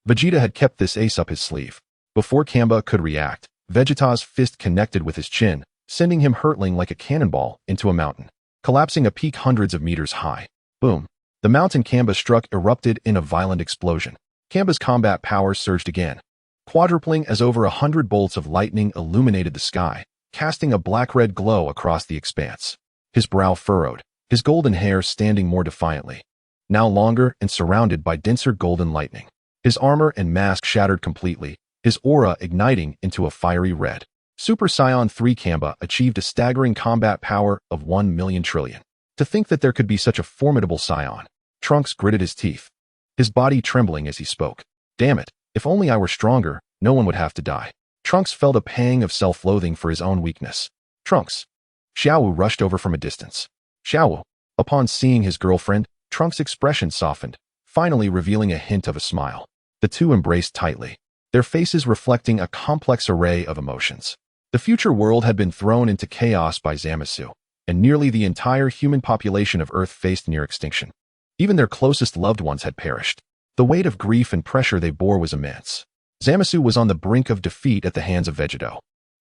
Speaker 1: Vegeta had kept this ace up his sleeve. Before Kamba could react, Vegeta's fist connected with his chin, sending him hurtling like a cannonball into a mountain, collapsing a peak hundreds of meters high. Boom! The mountain Kamba struck erupted in a violent explosion. Kamba's combat power surged again, quadrupling as over 100 bolts of lightning illuminated the sky, casting a black-red glow across the expanse. His brow furrowed, his golden hair standing more defiantly, now longer and surrounded by denser golden lightning. His armor and mask shattered completely, his aura igniting into a fiery red. Super Saiyan 3 Kamba achieved a staggering combat power of 1 million trillion. To think that there could be such a formidable Saiyan. Trunks gritted his teeth, his body trembling as he spoke. Damn it, if only I were stronger, no one would have to die. Trunks felt a pang of self-loathing for his own weakness. Trunks. Xiaowu rushed over from a distance. Xiaowu. Upon seeing his girlfriend, Trunks' expression softened, finally revealing a hint of a smile. The two embraced tightly, their faces reflecting a complex array of emotions. The future world had been thrown into chaos by Zamasu, and nearly the entire human population of Earth faced near extinction. Even their closest loved ones had perished. The weight of grief and pressure they bore was immense. Zamasu was on the brink of defeat at the hands of Vegito.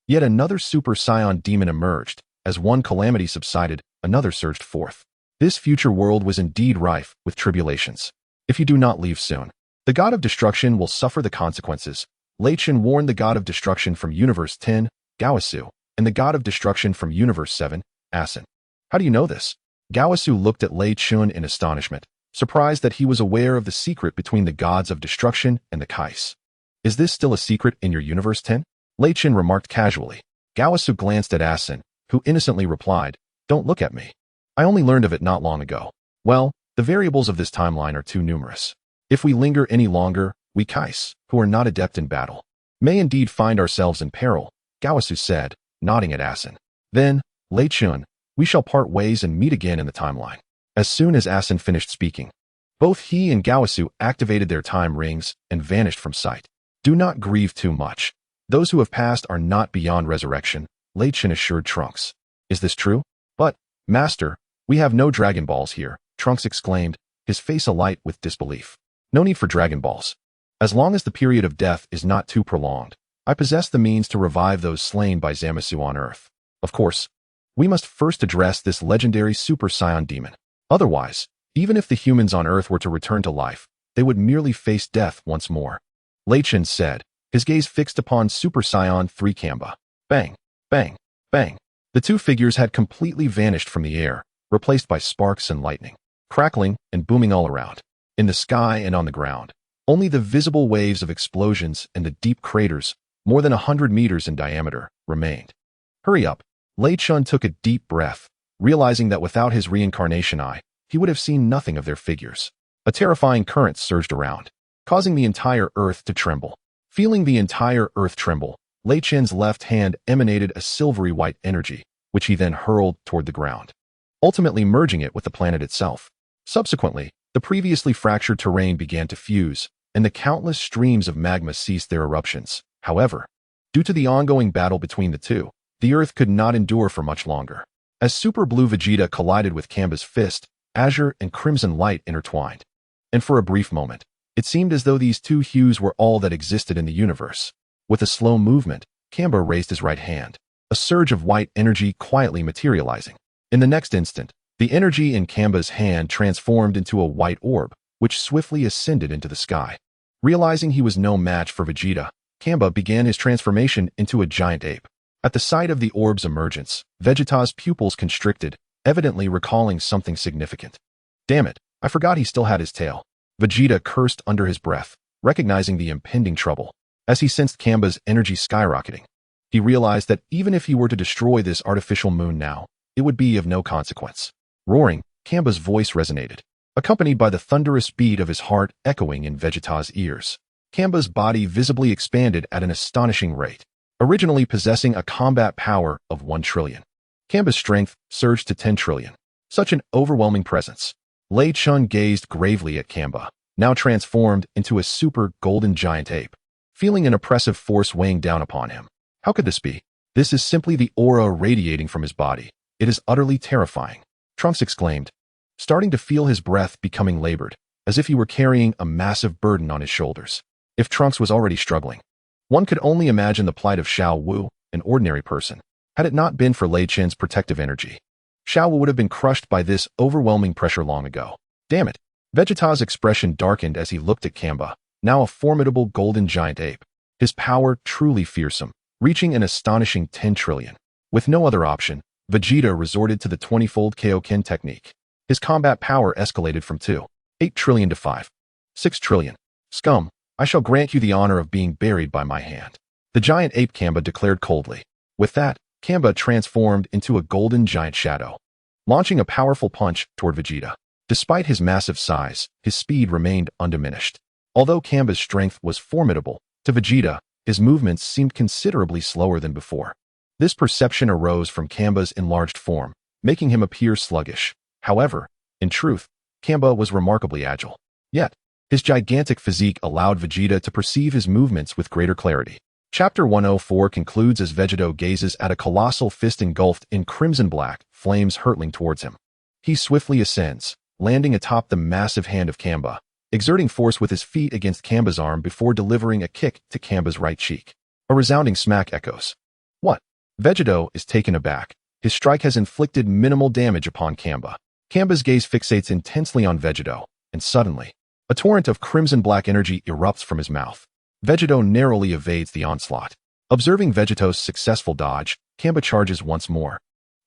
Speaker 1: Yet another Super Saiyan demon emerged. As one calamity subsided, another surged forth. This future world was indeed rife with tribulations. If you do not leave soon, the god of destruction will suffer the consequences. Lei Chentian warned the god of destruction from Universe 10, Gaosu, and the god of destruction from Universe 7, Asin. How do you know this? Gaosu looked at Lei Chentian in astonishment, surprised that he was aware of the secret between the gods of destruction and the Kais. Is this still a secret in your Universe 10? Lei Chentian remarked casually. Gaosu glanced at Asin, who innocently replied, "Don't look at me. I only learned of it not long ago." Well, the variables of this timeline are too numerous. If we linger any longer, we Kais, who are not adept in battle, may indeed find ourselves in peril, Gaosu said, nodding at Asin. Then, Lei Chentian, we shall part ways and meet again in the timeline. As soon as Asin finished speaking, both he and Gaosu activated their time rings and vanished from sight. Do not grieve too much. Those who have passed are not beyond resurrection, Lei Chentian assured Trunks. Is this true? But, Master, we have no Dragon Balls here, Trunks exclaimed, his face alight with disbelief. No need for Dragon Balls. As long as the period of death is not too prolonged, I possess the means to revive those slain by Zamasu on Earth. Of course, we must first address this legendary Super Saiyan demon. Otherwise, even if the humans on Earth were to return to life, they would merely face death once more. Lei Chentian said, his gaze fixed upon Super Saiyan 3 Kamba. Bang, bang, bang. The two figures had completely vanished from the air, replaced by sparks and lightning, crackling and booming all around. In the sky and on the ground, only the visible waves of explosions and the deep craters, more than 100 meters in diameter, remained. Hurry up. Lei Chentian took a deep breath, realizing that without his reincarnation eye, he would have seen nothing of their figures. A terrifying current surged around, causing the entire earth to tremble. Feeling the entire earth tremble, Lei Chentian's left hand emanated a silvery white energy, which he then hurled toward the ground, ultimately merging it with the planet itself. Subsequently, the previously fractured terrain began to fuse, and the countless streams of magma ceased their eruptions. However, due to the ongoing battle between the two, the Earth could not endure for much longer. As Super Blue Vegeta collided with Kamba's fist, azure and crimson light intertwined. And for a brief moment, it seemed as though these two hues were all that existed in the universe. With a slow movement, Kamba raised his right hand, a surge of white energy quietly materializing. In the next instant, the energy in Kamba's hand transformed into a white orb, which swiftly ascended into the sky. Realizing he was no match for Vegeta, Kamba began his transformation into a giant ape. At the sight of the orb's emergence, Vegeta's pupils constricted, evidently recalling something significant. Damn it, I forgot he still had his tail. Vegeta cursed under his breath, recognizing the impending trouble. As he sensed Kamba's energy skyrocketing, he realized that even if he were to destroy this artificial moon now, it would be of no consequence. Roaring, Kamba's voice resonated, accompanied by the thunderous beat of his heart echoing in Vegeta's ears. Kamba's body visibly expanded at an astonishing rate, originally possessing a combat power of 1 trillion. Kamba's strength surged to 10 trillion. Such an overwhelming presence. Lei Chentian gazed gravely at Kamba, now transformed into a super golden giant ape, feeling an oppressive force weighing down upon him. How could this be? This is simply the aura radiating from his body. It is utterly terrifying. Trunks exclaimed, starting to feel his breath becoming labored, as if he were carrying a massive burden on his shoulders. If Trunks was already struggling, one could only imagine the plight of Xiao Wu, an ordinary person. Had it not been for Lei Chen's protective energy, Xiao Wu would have been crushed by this overwhelming pressure long ago. Damn it! Vegeta's expression darkened as he looked at Kamba, now a formidable golden giant ape. His power truly fearsome, reaching an astonishing 10 trillion. With no other option, Vegeta resorted to the 20-fold Kaioken technique. His combat power escalated from 2.8 trillion to 5.6 trillion. Scum, I shall grant you the honor of being buried by my hand. The giant ape Kamba declared coldly. With that, Kamba transformed into a golden giant shadow, launching a powerful punch toward Vegeta. Despite his massive size, his speed remained undiminished. Although Kamba's strength was formidable, to Vegeta, his movements seemed considerably slower than before. This perception arose from Kamba's enlarged form, making him appear sluggish. However, in truth, Kamba was remarkably agile. Yet, his gigantic physique allowed Vegeta to perceive his movements with greater clarity. Chapter 104 concludes as Vegeta gazes at a colossal fist engulfed in crimson black, flames hurtling towards him. He swiftly ascends, landing atop the massive hand of Kamba, exerting force with his feet against Kamba's arm before delivering a kick to Kamba's right cheek. A resounding smack echoes. What? Vegeta is taken aback. His strike has inflicted minimal damage upon Kamba. Kamba's gaze fixates intensely on Vegeta, and suddenly, a torrent of crimson-black energy erupts from his mouth. Vegeta narrowly evades the onslaught. Observing Vegeta's successful dodge, Kamba charges once more,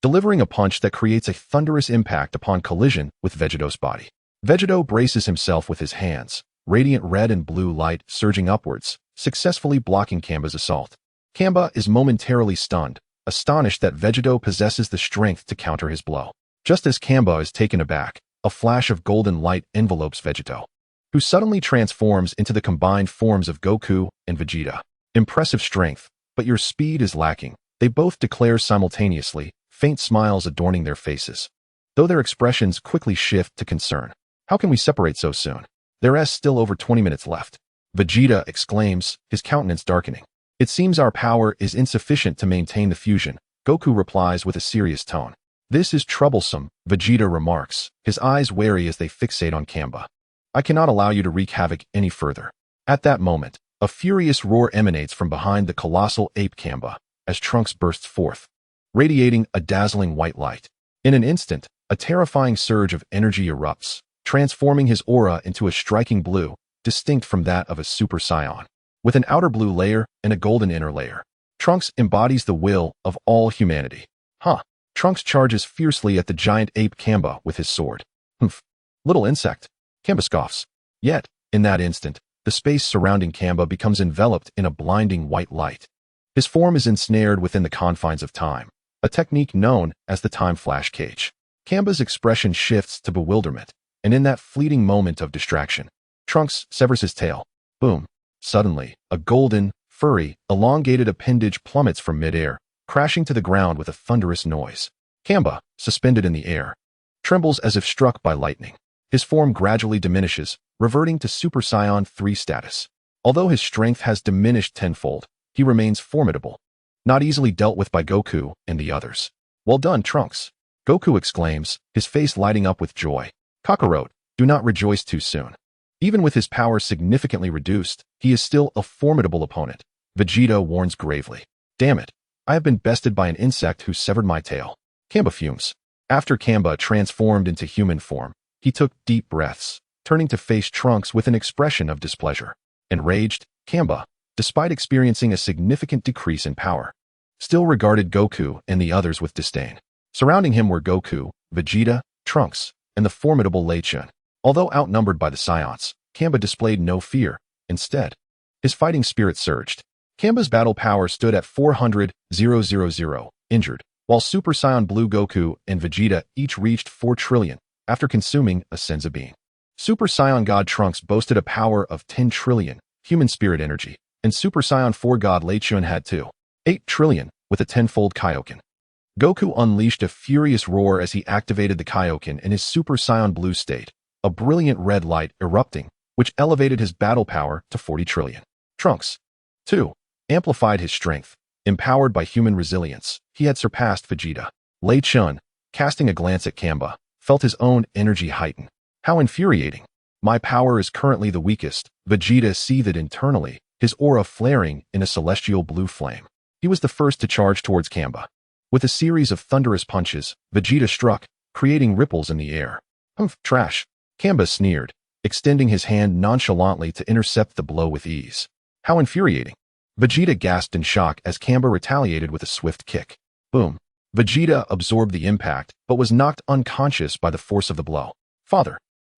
Speaker 1: delivering a punch that creates a thunderous impact upon collision with Vegeta's body. Vegeta braces himself with his hands, radiant red and blue light surging upwards, successfully blocking Kamba's assault. Kamba is momentarily stunned, astonished that Vegeta possesses the strength to counter his blow. Just as Kamba is taken aback, a flash of golden light envelopes Vegeta, who suddenly transforms into the combined forms of Goku and Vegeta. Impressive strength, but your speed is lacking, they both declare simultaneously, faint smiles adorning their faces, though their expressions quickly shift to concern. How can we separate so soon? There is still over 20 minutes left. Vegeta exclaims, his countenance darkening. It seems our power is insufficient to maintain the fusion, Goku replies with a serious tone. This is troublesome, Vegeta remarks, his eyes wary as they fixate on Kamba. I cannot allow you to wreak havoc any further. At that moment, a furious roar emanates from behind the colossal ape Kamba, as Trunks bursts forth, radiating a dazzling white light. In an instant, a terrifying surge of energy erupts, transforming his aura into a striking blue, distinct from that of a Super Saiyan, with an outer blue layer and a golden inner layer. Trunks embodies the will of all humanity. Trunks charges fiercely at the giant ape Kamba with his sword. Humph. Little insect. Kamba scoffs. Yet, in that instant, the space surrounding Kamba becomes enveloped in a blinding white light. His form is ensnared within the confines of time, a technique known as the time flash cage. Kamba's expression shifts to bewilderment, and in that fleeting moment of distraction, Trunks severs his tail. Boom. Suddenly, a golden, furry, elongated appendage plummets from midair, crashing to the ground with a thunderous noise. Kamba, suspended in the air, trembles as if struck by lightning. His form gradually diminishes, reverting to Super Saiyan 3 status. Although his strength has diminished tenfold, he remains formidable, not easily dealt with by Goku and the others. Well done, Trunks. Goku exclaims, his face lighting up with joy. Kakarot, do not rejoice too soon. Even with his power significantly reduced, he is still a formidable opponent. Vegeta warns gravely. Damn it, I have been bested by an insect who severed my tail. Kamba fumes. After Kamba transformed into human form, he took deep breaths, turning to face Trunks with an expression of displeasure. Enraged, Kamba, despite experiencing a significant decrease in power, still regarded Goku and the others with disdain. Surrounding him were Goku, Vegeta, Trunks, and the formidable Lei Chentian. Although outnumbered by the Saiyans, Kamba displayed no fear. Instead, his fighting spirit surged. Kamba's battle power stood at 400,000, injured, while Super Saiyan Blue Goku and Vegeta each reached 4 trillion after consuming a Senza being. Super Saiyan God Trunks boasted a power of 10 trillion human spirit energy, and Super Saiyan 4 God Lei Chentian had 2.8 trillion with a tenfold Kaioken. Goku unleashed a furious roar as he activated the Kaioken in his Super Saiyan Blue state, a brilliant red light erupting, which elevated his battle power to 40 trillion. Trunks, too, amplified his strength. Empowered by human resilience, he had surpassed Vegeta. Lei Chentian, casting a glance at Kamba, felt his own energy heighten. How infuriating. My power is currently the weakest. Vegeta seethed internally, his aura flaring in a celestial blue flame. He was the first to charge towards Kamba. With a series of thunderous punches, Vegeta struck, creating ripples in the air. Humph, trash. Kamba sneered, extending his hand nonchalantly to intercept the blow with ease. How infuriating. Vegeta gasped in shock as Kamba retaliated with a swift kick. Boom. Vegeta absorbed the impact, but was knocked unconscious by the force of the blow. Father.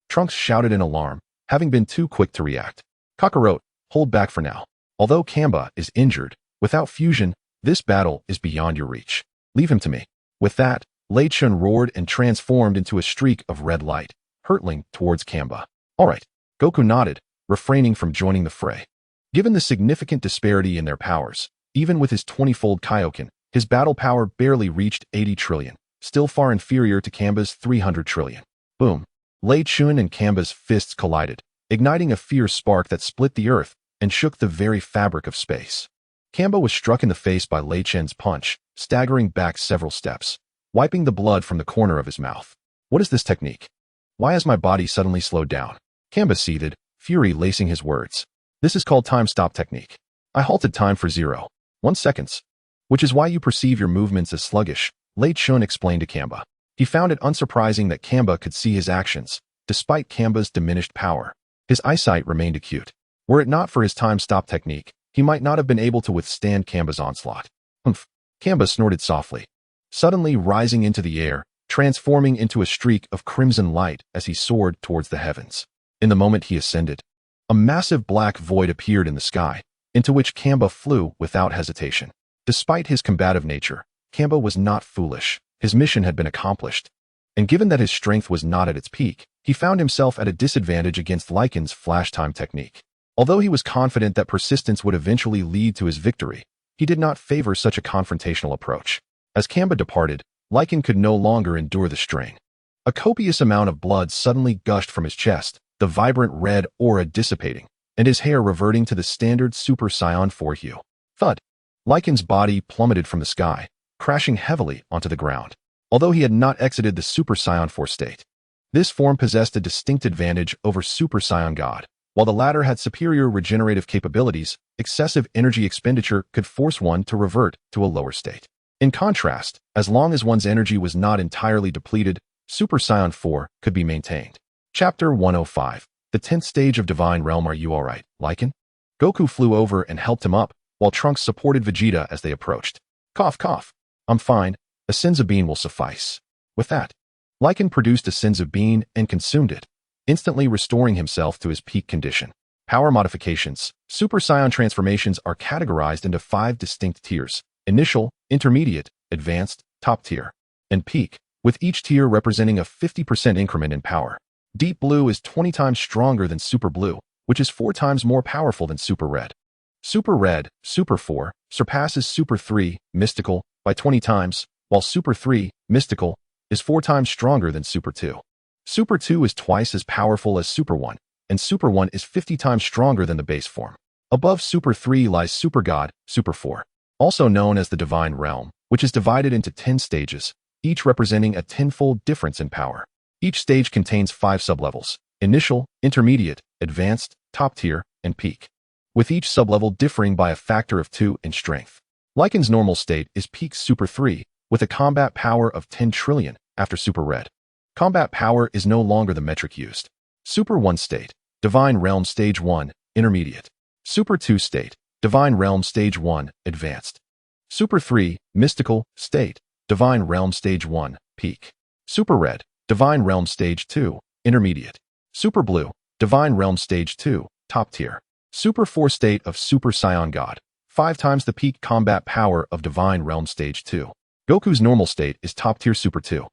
Speaker 1: Trunks shouted in alarm, having been too quick to react. Kakarot, hold back for now. Although Kamba is injured, without fusion, this battle is beyond your reach. Leave him to me. With that, Lei Chentian roared and transformed into a streak of red light, hurtling towards Kamba. All right. Goku nodded, refraining from joining the fray. Given the significant disparity in their powers, even with his 20-fold Kaioken, his battle power barely reached 80 trillion, still far inferior to Kamba's 300 trillion. Boom. Lei Chentian and Kamba's fists collided, igniting a fierce spark that split the earth and shook the very fabric of space. Kamba was struck in the face by Lei Chentian's punch, staggering back several steps, wiping the blood from the corner of his mouth. What is this technique? Why has my body suddenly slowed down? Kamba seethed, fury lacing his words. This is called time stop technique. I halted time for 0.1 seconds. Which is why you perceive your movements as sluggish, Lei Chentian explained to Kamba. He found it unsurprising that Kamba could see his actions, despite Kamba's diminished power. His eyesight remained acute. Were it not for his time stop technique, he might not have been able to withstand Kamba's onslaught. Humph. Kamba snorted softly, suddenly rising into the air, transforming into a streak of crimson light as he soared towards the heavens. In the moment he ascended, a massive black void appeared in the sky, into which Kamba flew without hesitation. Despite his combative nature, Kamba was not foolish. His mission had been accomplished. And given that his strength was not at its peak, he found himself at a disadvantage against Lycan's flash time technique. Although he was confident that persistence would eventually lead to his victory, he did not favor such a confrontational approach. As Kamba departed, Lycan could no longer endure the strain. A copious amount of blood suddenly gushed from his chest, the vibrant red aura dissipating, and his hair reverting to the standard Super Saiyan 4 hue. Thud. Lycan's body plummeted from the sky, crashing heavily onto the ground. Although he had not exited the Super Saiyan 4 state, this form possessed a distinct advantage over Super Saiyan God. While the latter had superior regenerative capabilities, excessive energy expenditure could force one to revert to a lower state. In contrast, as long as one's energy was not entirely depleted, Super Saiyan 4 could be maintained. Chapter 105. The 10th stage of Divine Realm. Are you alright, Lycan? Goku flew over and helped him up, while Trunks supported Vegeta as they approached. Cough, cough. I'm fine. A Senzu bean will suffice. With that, Lycan produced a Senzu bean and consumed it, instantly restoring himself to his peak condition. Power modifications. Super Saiyan transformations are categorized into 5 distinct tiers: initial, intermediate, advanced, top tier, and peak, with each tier representing a 50% increment in power. Deep Blue is 20 times stronger than Super Blue, which is 4 times more powerful than Super Red. Super Red, Super 4, surpasses Super 3, Mystical, by 20 times, while Super 3, Mystical, is 4 times stronger than Super 2. Super 2 is twice as powerful as Super 1, and Super 1 is 50 times stronger than the base form. Above Super 3 lies Super God, Super 4, also known as the Divine Realm, which is divided into 10 stages, each representing a 10-fold difference in power. Each stage contains 5 sublevels: initial, intermediate, advanced, top tier, and peak, with each sublevel differing by a factor of 2 in strength. Lycan's normal state is peak Super 3, with a combat power of 10 trillion after Super Red. Combat power is no longer the metric used. Super 1 state, Divine Realm Stage 1, Intermediate. Super 2 state, Divine Realm Stage 1, Advanced. Super 3, Mystical, State, Divine Realm Stage 1, Peak. Super Red, Divine Realm Stage 2, Intermediate. Super Blue, Divine Realm Stage 2, Top Tier. Super 4 state of Super Saiyan God, 5 times the peak combat power of Divine Realm Stage 2. Goku's normal state is Top Tier Super 2,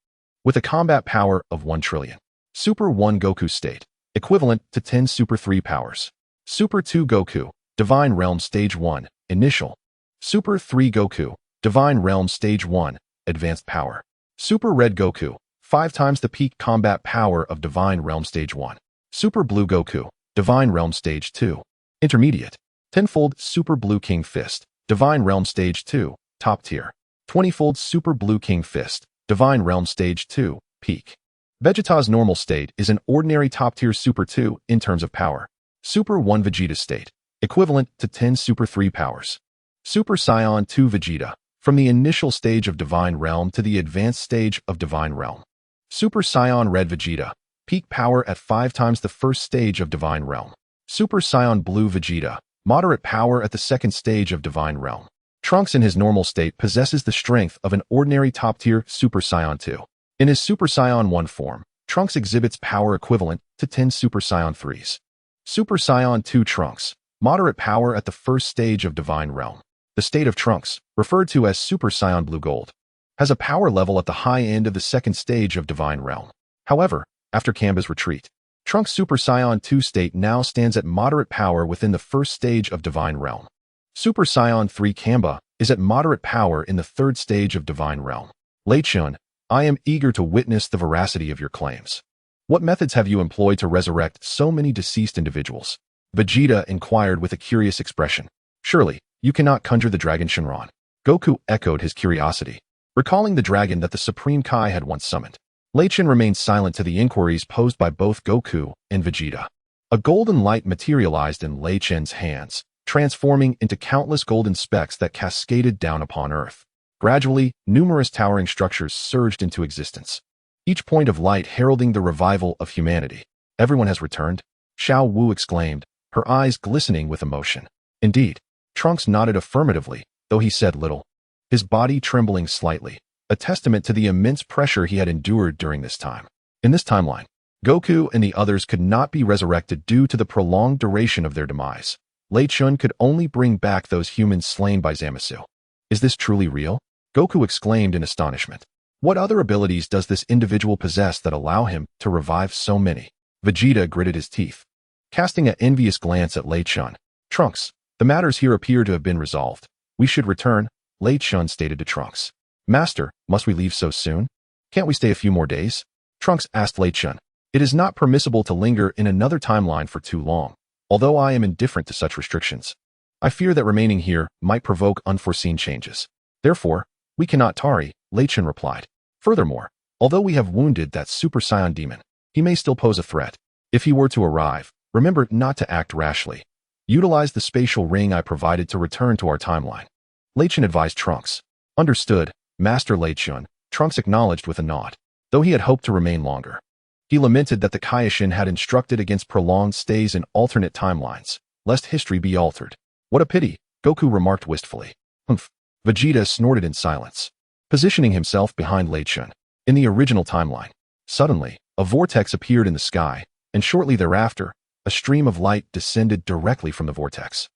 Speaker 1: with a combat power of 1 trillion. Super 1 Goku state, equivalent to 10 Super 3 powers. Super 2 Goku, Divine Realm Stage 1, Initial. Super 3 Goku, Divine Realm Stage 1, Advanced Power. Super Red Goku, 5 times the peak combat power of Divine Realm Stage 1. Super Blue Goku, Divine Realm Stage 2, Intermediate. 10-fold Super Blue King Fist, Divine Realm Stage 2, Top Tier. 20-fold Super Blue King Fist, Divine Realm Stage 2, Peak. Vegeta's normal state is an ordinary top-tier Super 2 in terms of power. Super 1 Vegeta state, equivalent to 10 Super 3 powers. Super Saiyan 2 Vegeta, from the initial stage of Divine Realm to the advanced stage of Divine Realm. Super Saiyan Red Vegeta, peak power at 5 times the first stage of Divine Realm. Super Saiyan Blue Vegeta, moderate power at the second stage of Divine Realm. Trunks in his normal state possesses the strength of an ordinary top-tier Super Saiyan 2. In his Super Saiyan 1 form, Trunks exhibits power equivalent to 10 Super Saiyan 3s. Super Saiyan 2 Trunks, moderate power at the first stage of Divine Realm. The state of Trunks, referred to as Super Saiyan Blue Gold, has a power level at the high end of the second stage of Divine Realm. However, after Kamba's retreat, Trunks' Super Saiyan 2 state now stands at moderate power within the first stage of Divine Realm. Super Saiyan 3 Kamba is at moderate power in the third stage of Divine Realm. Lei Chentian, I am eager to witness the veracity of your claims. What methods have you employed to resurrect so many deceased individuals? Vegeta inquired with a curious expression. Surely, you cannot conjure the dragon Shinran. Goku echoed his curiosity, recalling the dragon that the Supreme Kai had once summoned. Lei Chentian remained silent to the inquiries posed by both Goku and Vegeta. A golden light materialized in Lei Chentian's hands, transforming into countless golden specks that cascaded down upon Earth. Gradually, numerous towering structures surged into existence, each point of light heralding the revival of humanity. Everyone has returned, Xiao Wu exclaimed, her eyes glistening with emotion. Indeed, Trunks nodded affirmatively, though he said little, his body trembling slightly, a testament to the immense pressure he had endured during this time. In this timeline, Goku and the others could not be resurrected due to the prolonged duration of their demise. Lei Chentian could only bring back those humans slain by Zamasu. Is this truly real? Goku exclaimed in astonishment. What other abilities does this individual possess that allow him to revive so many? Vegeta gritted his teeth, casting an envious glance at Lei Chentian. Trunks, the matters here appear to have been resolved. We should return, Lei Chentian stated to Trunks. Master, must we leave so soon? Can't we stay a few more days? Trunks asked Lei Chentian. It is not permissible to linger in another timeline for too long, although I am indifferent to such restrictions. I fear that remaining here might provoke unforeseen changes. Therefore, we cannot tarry, Lei Chentian replied. Furthermore, although we have wounded that Super Saiyan demon, he may still pose a threat. If he were to arrive, remember not to act rashly. Utilize the spatial ring I provided to return to our timeline. Lei Chentian advised Trunks. Understood, Master Lei Chentian, Trunks acknowledged with a nod, though he had hoped to remain longer. He lamented that the Kaioshin had instructed against prolonged stays in alternate timelines, lest history be altered. What a pity, Goku remarked wistfully. Humph. Vegeta snorted in silence, positioning himself behind Lei Chentian. In the original timeline, suddenly, a vortex appeared in the sky, and shortly thereafter, a stream of light descended directly from the vortex,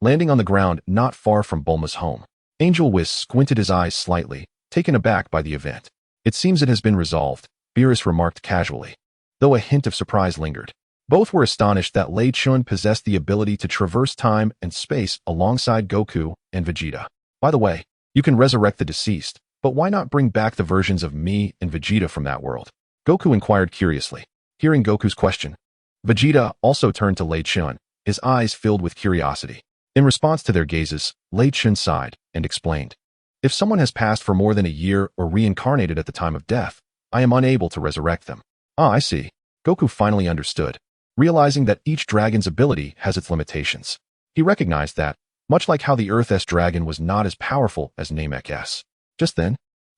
Speaker 1: landing on the ground not far from Bulma's home. Angel Whis squinted his eyes slightly, taken aback by the event. It seems it has been resolved, Beerus remarked casually, though a hint of surprise lingered. Both were astonished that Lei Chentian possessed the ability to traverse time and space alongside Goku and Vegeta. By the way, you can resurrect the deceased, but why not bring back the versions of me and Vegeta from that world? Goku inquired curiously. Hearing Goku's question, Vegeta also turned to Lei Chentian, his eyes filled with curiosity. In response to their gazes, Lei Chentian sighed and explained. If someone has passed for more than a year or reincarnated at the time of death, I am unable to resurrect them. Ah, I see. Goku finally understood, realizing that each dragon's ability has its limitations. He recognized that, much like how the Earth's dragon was not as powerful as Namek's. Just then,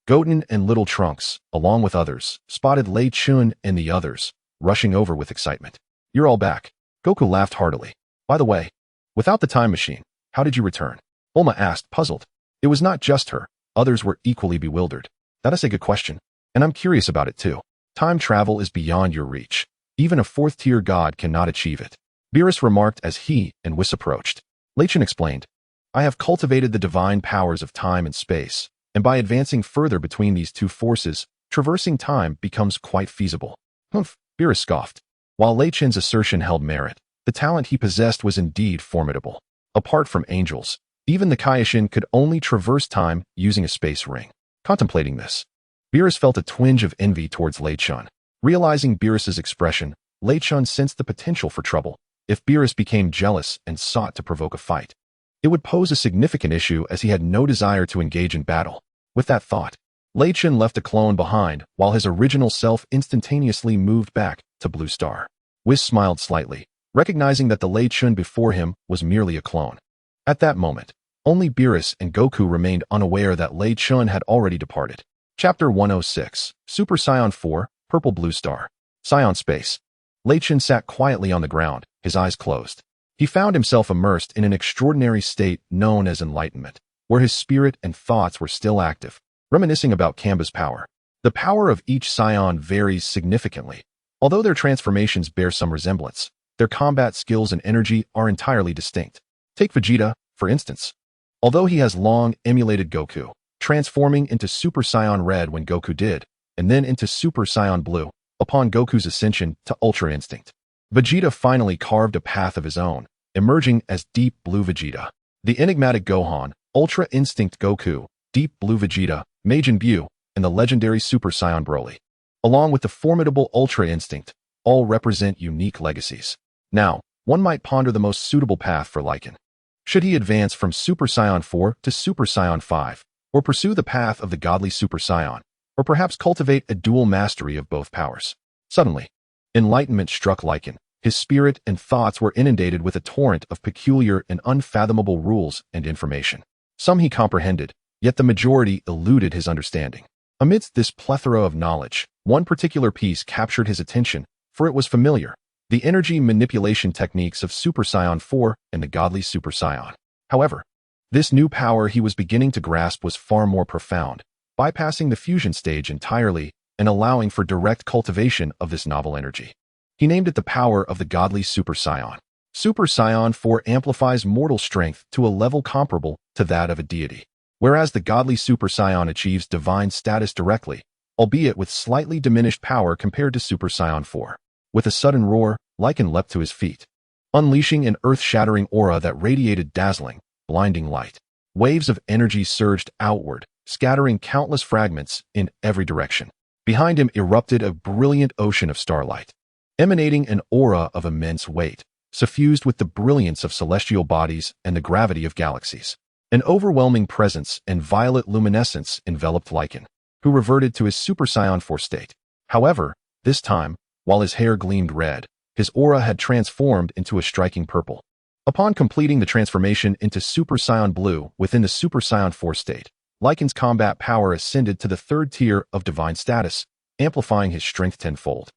Speaker 1: Goten and Little Trunks, along with others, spotted Lei Chentian and the others, rushing over with excitement. You're all back. Goku laughed heartily. By the way, without the time machine, how did you return? Bulma asked, puzzled. It was not just her. Others were equally bewildered. That is a good question, and I'm curious about it too. Time travel is beyond your reach. Even a fourth-tier god cannot achieve it. Beerus remarked as he and Whis approached. Lei Chentian explained, I have cultivated the divine powers of time and space, and by advancing further between these two forces, traversing time becomes quite feasible. Humph, Beerus scoffed. While Lei Chentian's assertion held merit, the talent he possessed was indeed formidable. Apart from angels, even the Kaioshin could only traverse time using a space ring. Contemplating this, Beerus felt a twinge of envy towards Lei Chentian. Realizing Beerus's expression, Lei Chentian sensed the potential for trouble. If Beerus became jealous and sought to provoke a fight, it would pose a significant issue as he had no desire to engage in battle. With that thought, Lei Chentian left a clone behind, while his original self instantaneously moved back to Blue Star. Whis smiled slightly, recognizing that the Lei Chentian before him was merely a clone. At that moment, only Beerus and Goku remained unaware that Lei Chentian had already departed. Chapter 106, Super Saiyan 4, Purple Blue Star. Saiyan Space. Lei Chentian sat quietly on the ground, his eyes closed. He found himself immersed in an extraordinary state known as enlightenment, where his spirit and thoughts were still active, reminiscing about Kamba's power. The power of each Saiyan varies significantly. Although their transformations bear some resemblance, their combat skills and energy are entirely distinct. Take Vegeta, for instance. Although he has long emulated Goku, transforming into Super Saiyan Red when Goku did, and then into Super Saiyan Blue, upon Goku's ascension to Ultra Instinct. Vegeta finally carved a path of his own, emerging as Deep Blue Vegeta. The enigmatic Gohan, Ultra Instinct Goku, Deep Blue Vegeta, Majin Buu, and the legendary Super Saiyan Broly, along with the formidable Ultra Instinct, all represent unique legacies. Now, one might ponder the most suitable path for Lycan. Should he advance from Super Saiyan 4 to Super Saiyan 5, or pursue the path of the godly Super Saiyan, or perhaps cultivate a dual mastery of both powers? Suddenly, enlightenment struck Lycan. His spirit and thoughts were inundated with a torrent of peculiar and unfathomable rules and information. Some he comprehended, yet the majority eluded his understanding. Amidst this plethora of knowledge, one particular piece captured his attention, for it was familiar: the energy manipulation techniques of Super Saiyan 4 and the godly Super Saiyan. However, this new power he was beginning to grasp was far more profound, bypassing the fusion stage entirely and allowing for direct cultivation of this novel energy. He named it the power of the godly Super Saiyan. Super Saiyan 4 amplifies mortal strength to a level comparable to that of a deity, whereas the godly Super Saiyan achieves divine status directly, albeit with slightly diminished power compared to Super Saiyan 4. With a sudden roar, Lycan leapt to his feet, unleashing an earth-shattering aura that radiated dazzling, blinding light. Waves of energy surged outward, scattering countless fragments in every direction. Behind him erupted a brilliant ocean of starlight, emanating an aura of immense weight, suffused with the brilliance of celestial bodies and the gravity of galaxies. An overwhelming presence and violet luminescence enveloped Lycan, who reverted to his Super Saiyan 4 state. However, this time, while his hair gleamed red, his aura had transformed into a striking purple. Upon completing the transformation into Super Saiyan Blue within the Super Saiyan 4 state, Lycan's combat power ascended to the third tier of divine status, amplifying his strength tenfold.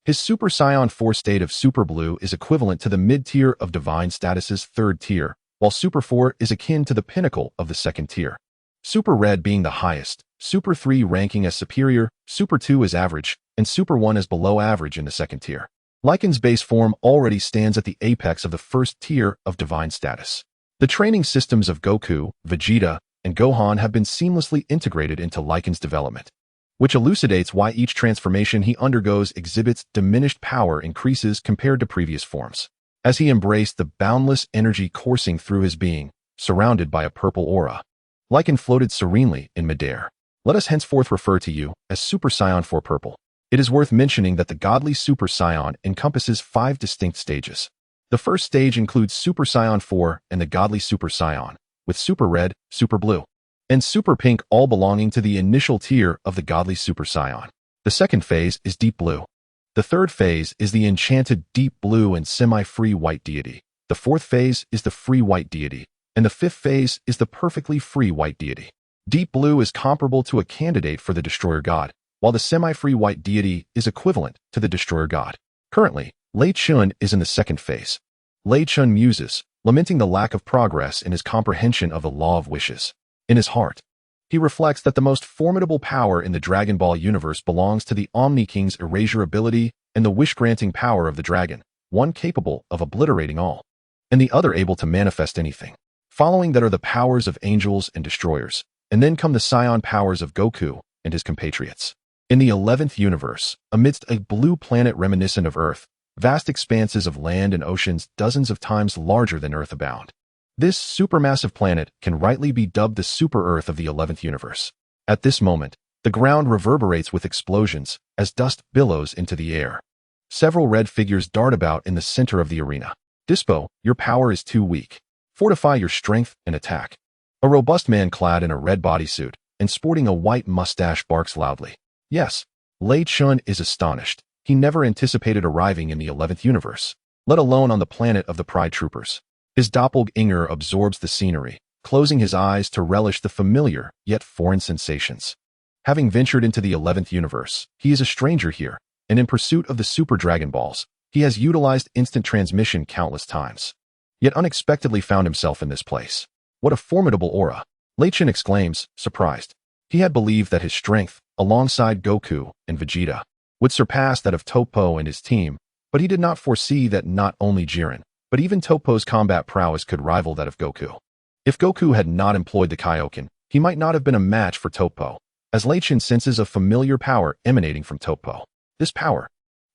Speaker 1: His Super Saiyan 4 state of Super Blue is equivalent to the mid-tier of divine status's third tier, while Super 4 is akin to the pinnacle of the second tier. Super Red being the highest, Super 3 ranking as superior, Super 2 as average, and Super 1 as below average in the second tier. Lycan's base form already stands at the apex of the first tier of divine status. The training systems of Goku, Vegeta, and Gohan have been seamlessly integrated into Lycan's development, which elucidates why each transformation he undergoes exhibits diminished power increases compared to previous forms. As he embraced the boundless energy coursing through his being, surrounded by a purple aura, Lycan floated serenely in midair. Let us henceforth refer to you as Super Saiyan 4 Purple. It is worth mentioning that the godly Super Saiyan encompasses 5 distinct stages. The first stage includes Super Saiyan 4 and the godly Super Saiyan, with Super Red, Super Blue, and Super Pink all belonging to the initial tier of the godly Super Saiyan. The second phase is Deep Blue. The third phase is the enchanted Deep Blue and semi-free white deity. The fourth phase is the free white deity, and the fifth phase is the perfectly free white deity. Deep Blue is comparable to a candidate for the Destroyer God, while the semi-free white deity is equivalent to the Destroyer God. Currently, Lei Chentian is in the second phase. Lei Chentian muses, lamenting the lack of progress in his comprehension of the law of wishes. In his heart, he reflects that the most formidable power in the Dragon Ball universe belongs to the Omni King's erasure ability and the wish-granting power of the dragon, one capable of obliterating all, and the other able to manifest anything. Following that are the powers of angels and destroyers, and then come the Saiyan powers of Goku and his compatriots. In the 11th universe, amidst a blue planet reminiscent of Earth, vast expanses of land and oceans dozens of times larger than Earth abound. This supermassive planet can rightly be dubbed the super-Earth of the 11th universe. At this moment, the ground reverberates with explosions as dust billows into the air. Several red figures dart about in the center of the arena. Dispo, your power is too weak. Fortify your strength and attack. A robust man clad in a red bodysuit and sporting a white mustache barks loudly. Yes, Lei Chun is astonished. He never anticipated arriving in the 11th universe, let alone on the planet of the Pride Troopers. His doppelganger absorbs the scenery, closing his eyes to relish the familiar yet foreign sensations. Having ventured into the 11th universe, he is a stranger here, and in pursuit of the Super Dragon Balls, he has utilized instant transmission countless times. Yet unexpectedly found himself in this place. What a formidable aura! Lei Chun exclaims, surprised. He had believed that his strength, alongside Goku and Vegeta, would surpass that of Toppo and his team, but he did not foresee that not only Jiren, but even Toppo's combat prowess could rival that of Goku. If Goku had not employed the Kaioken, he might not have been a match for Toppo, as Lei Chun senses a familiar power emanating from Toppo. This power,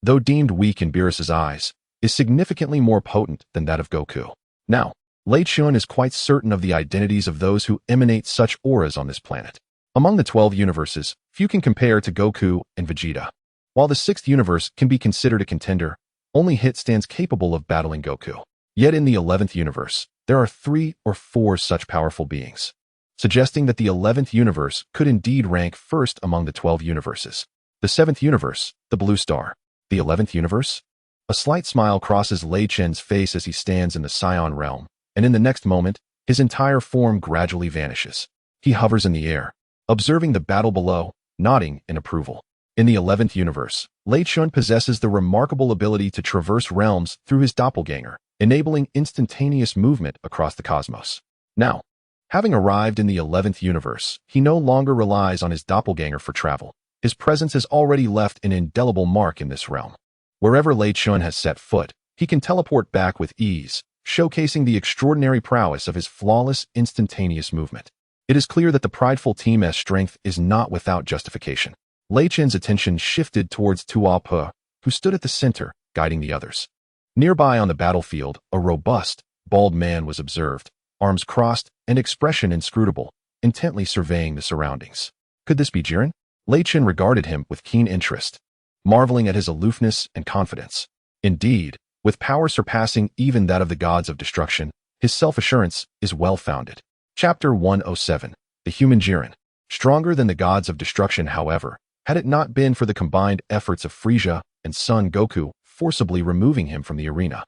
Speaker 1: though deemed weak in Beerus's eyes, is significantly more potent than that of Goku. Now, Lei Chun is quite certain of the identities of those who emanate such auras on this planet. Among the 12 universes, few can compare to Goku and Vegeta. While the 6th universe can be considered a contender, only Hit stands capable of battling Goku. Yet in the 11th universe, there are 3 or 4 such powerful beings, suggesting that the 11th universe could indeed rank first among the 12 universes. The 7th universe, the Blue Star. The 11th universe? A slight smile crosses Lei Chun's face as he stands in the Saiyan realm, and in the next moment, his entire form gradually vanishes. He hovers in the air, observing the battle below, nodding in approval. In the 11th universe, Lei Chun possesses the remarkable ability to traverse realms through his doppelganger, enabling instantaneous movement across the cosmos. Now, having arrived in the 11th universe, he no longer relies on his doppelganger for travel. His presence has already left an indelible mark in this realm. Wherever Lei Chun has set foot, he can teleport back with ease, showcasing the extraordinary prowess of his flawless, instantaneous movement. It is clear that the prideful Team S strength is not without justification. Lei Chun's attention shifted towards Tua Pe, who stood at the center, guiding the others. Nearby on the battlefield, a robust, bald man was observed, arms crossed and expression inscrutable, intently surveying the surroundings. Could this be Jiren? Lei Chun regarded him with keen interest, marveling at his aloofness and confidence. Indeed, with power surpassing even that of the gods of destruction, his self-assurance is well-founded. Chapter 107. The Human Jiren. Stronger than the gods of destruction, however, had it not been for the combined efforts of Frieza and Son Goku forcibly removing him from the arena,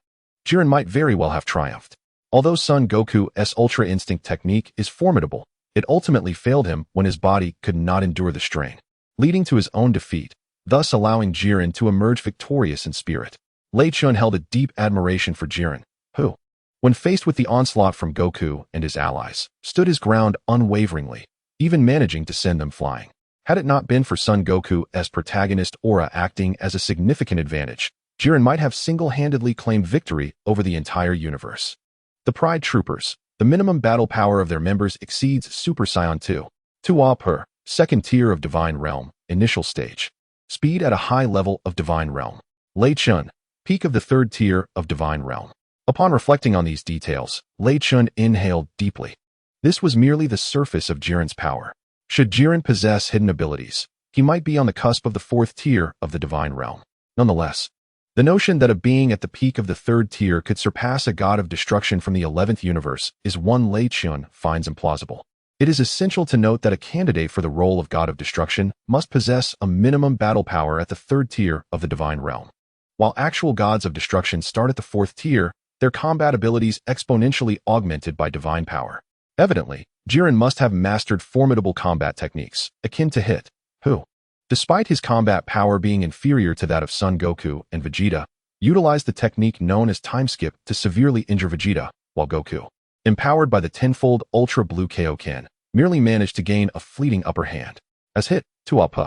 Speaker 1: Jiren might very well have triumphed. Although Son Goku's Ultra Instinct technique is formidable, it ultimately failed him when his body could not endure the strain, leading to his own defeat, thus allowing Jiren to emerge victorious in spirit. Lei Chun held a deep admiration for Jiren, who, when faced with the onslaught from Goku and his allies, stood his ground unwaveringly, even managing to send them flying. Had it not been for Son Goku's protagonist aura acting as a significant advantage, Jiren might have single-handedly claimed victory over the entire universe. The Pride Troopers. The minimum battle power of their members exceeds Super Saiyan 2. Tua Pe, second tier of Divine Realm, initial stage. Speed at a high level of Divine Realm. Lei Chun, peak of the third tier of Divine Realm. Upon reflecting on these details, Lei Chun inhaled deeply. This was merely the surface of Jiren's power. Should Jiren possess hidden abilities, he might be on the cusp of the fourth tier of the Divine Realm. Nonetheless, the notion that a being at the peak of the third tier could surpass a god of destruction from the 11th universe is one Lei Chun finds implausible. It is essential to note that a candidate for the role of god of destruction must possess a minimum battle power at the third tier of the Divine Realm. While actual gods of destruction start at the fourth tier, their combat abilities exponentially augmented by divine power. Evidently, Jiren must have mastered formidable combat techniques, akin to Hit, who, despite his combat power being inferior to that of Son Goku and Vegeta, utilized the technique known as time skip to severely injure Vegeta, while Goku, empowered by the tenfold Ultra Blue Kaioken, merely managed to gain a fleeting upper hand. As Hit, Tua Pe,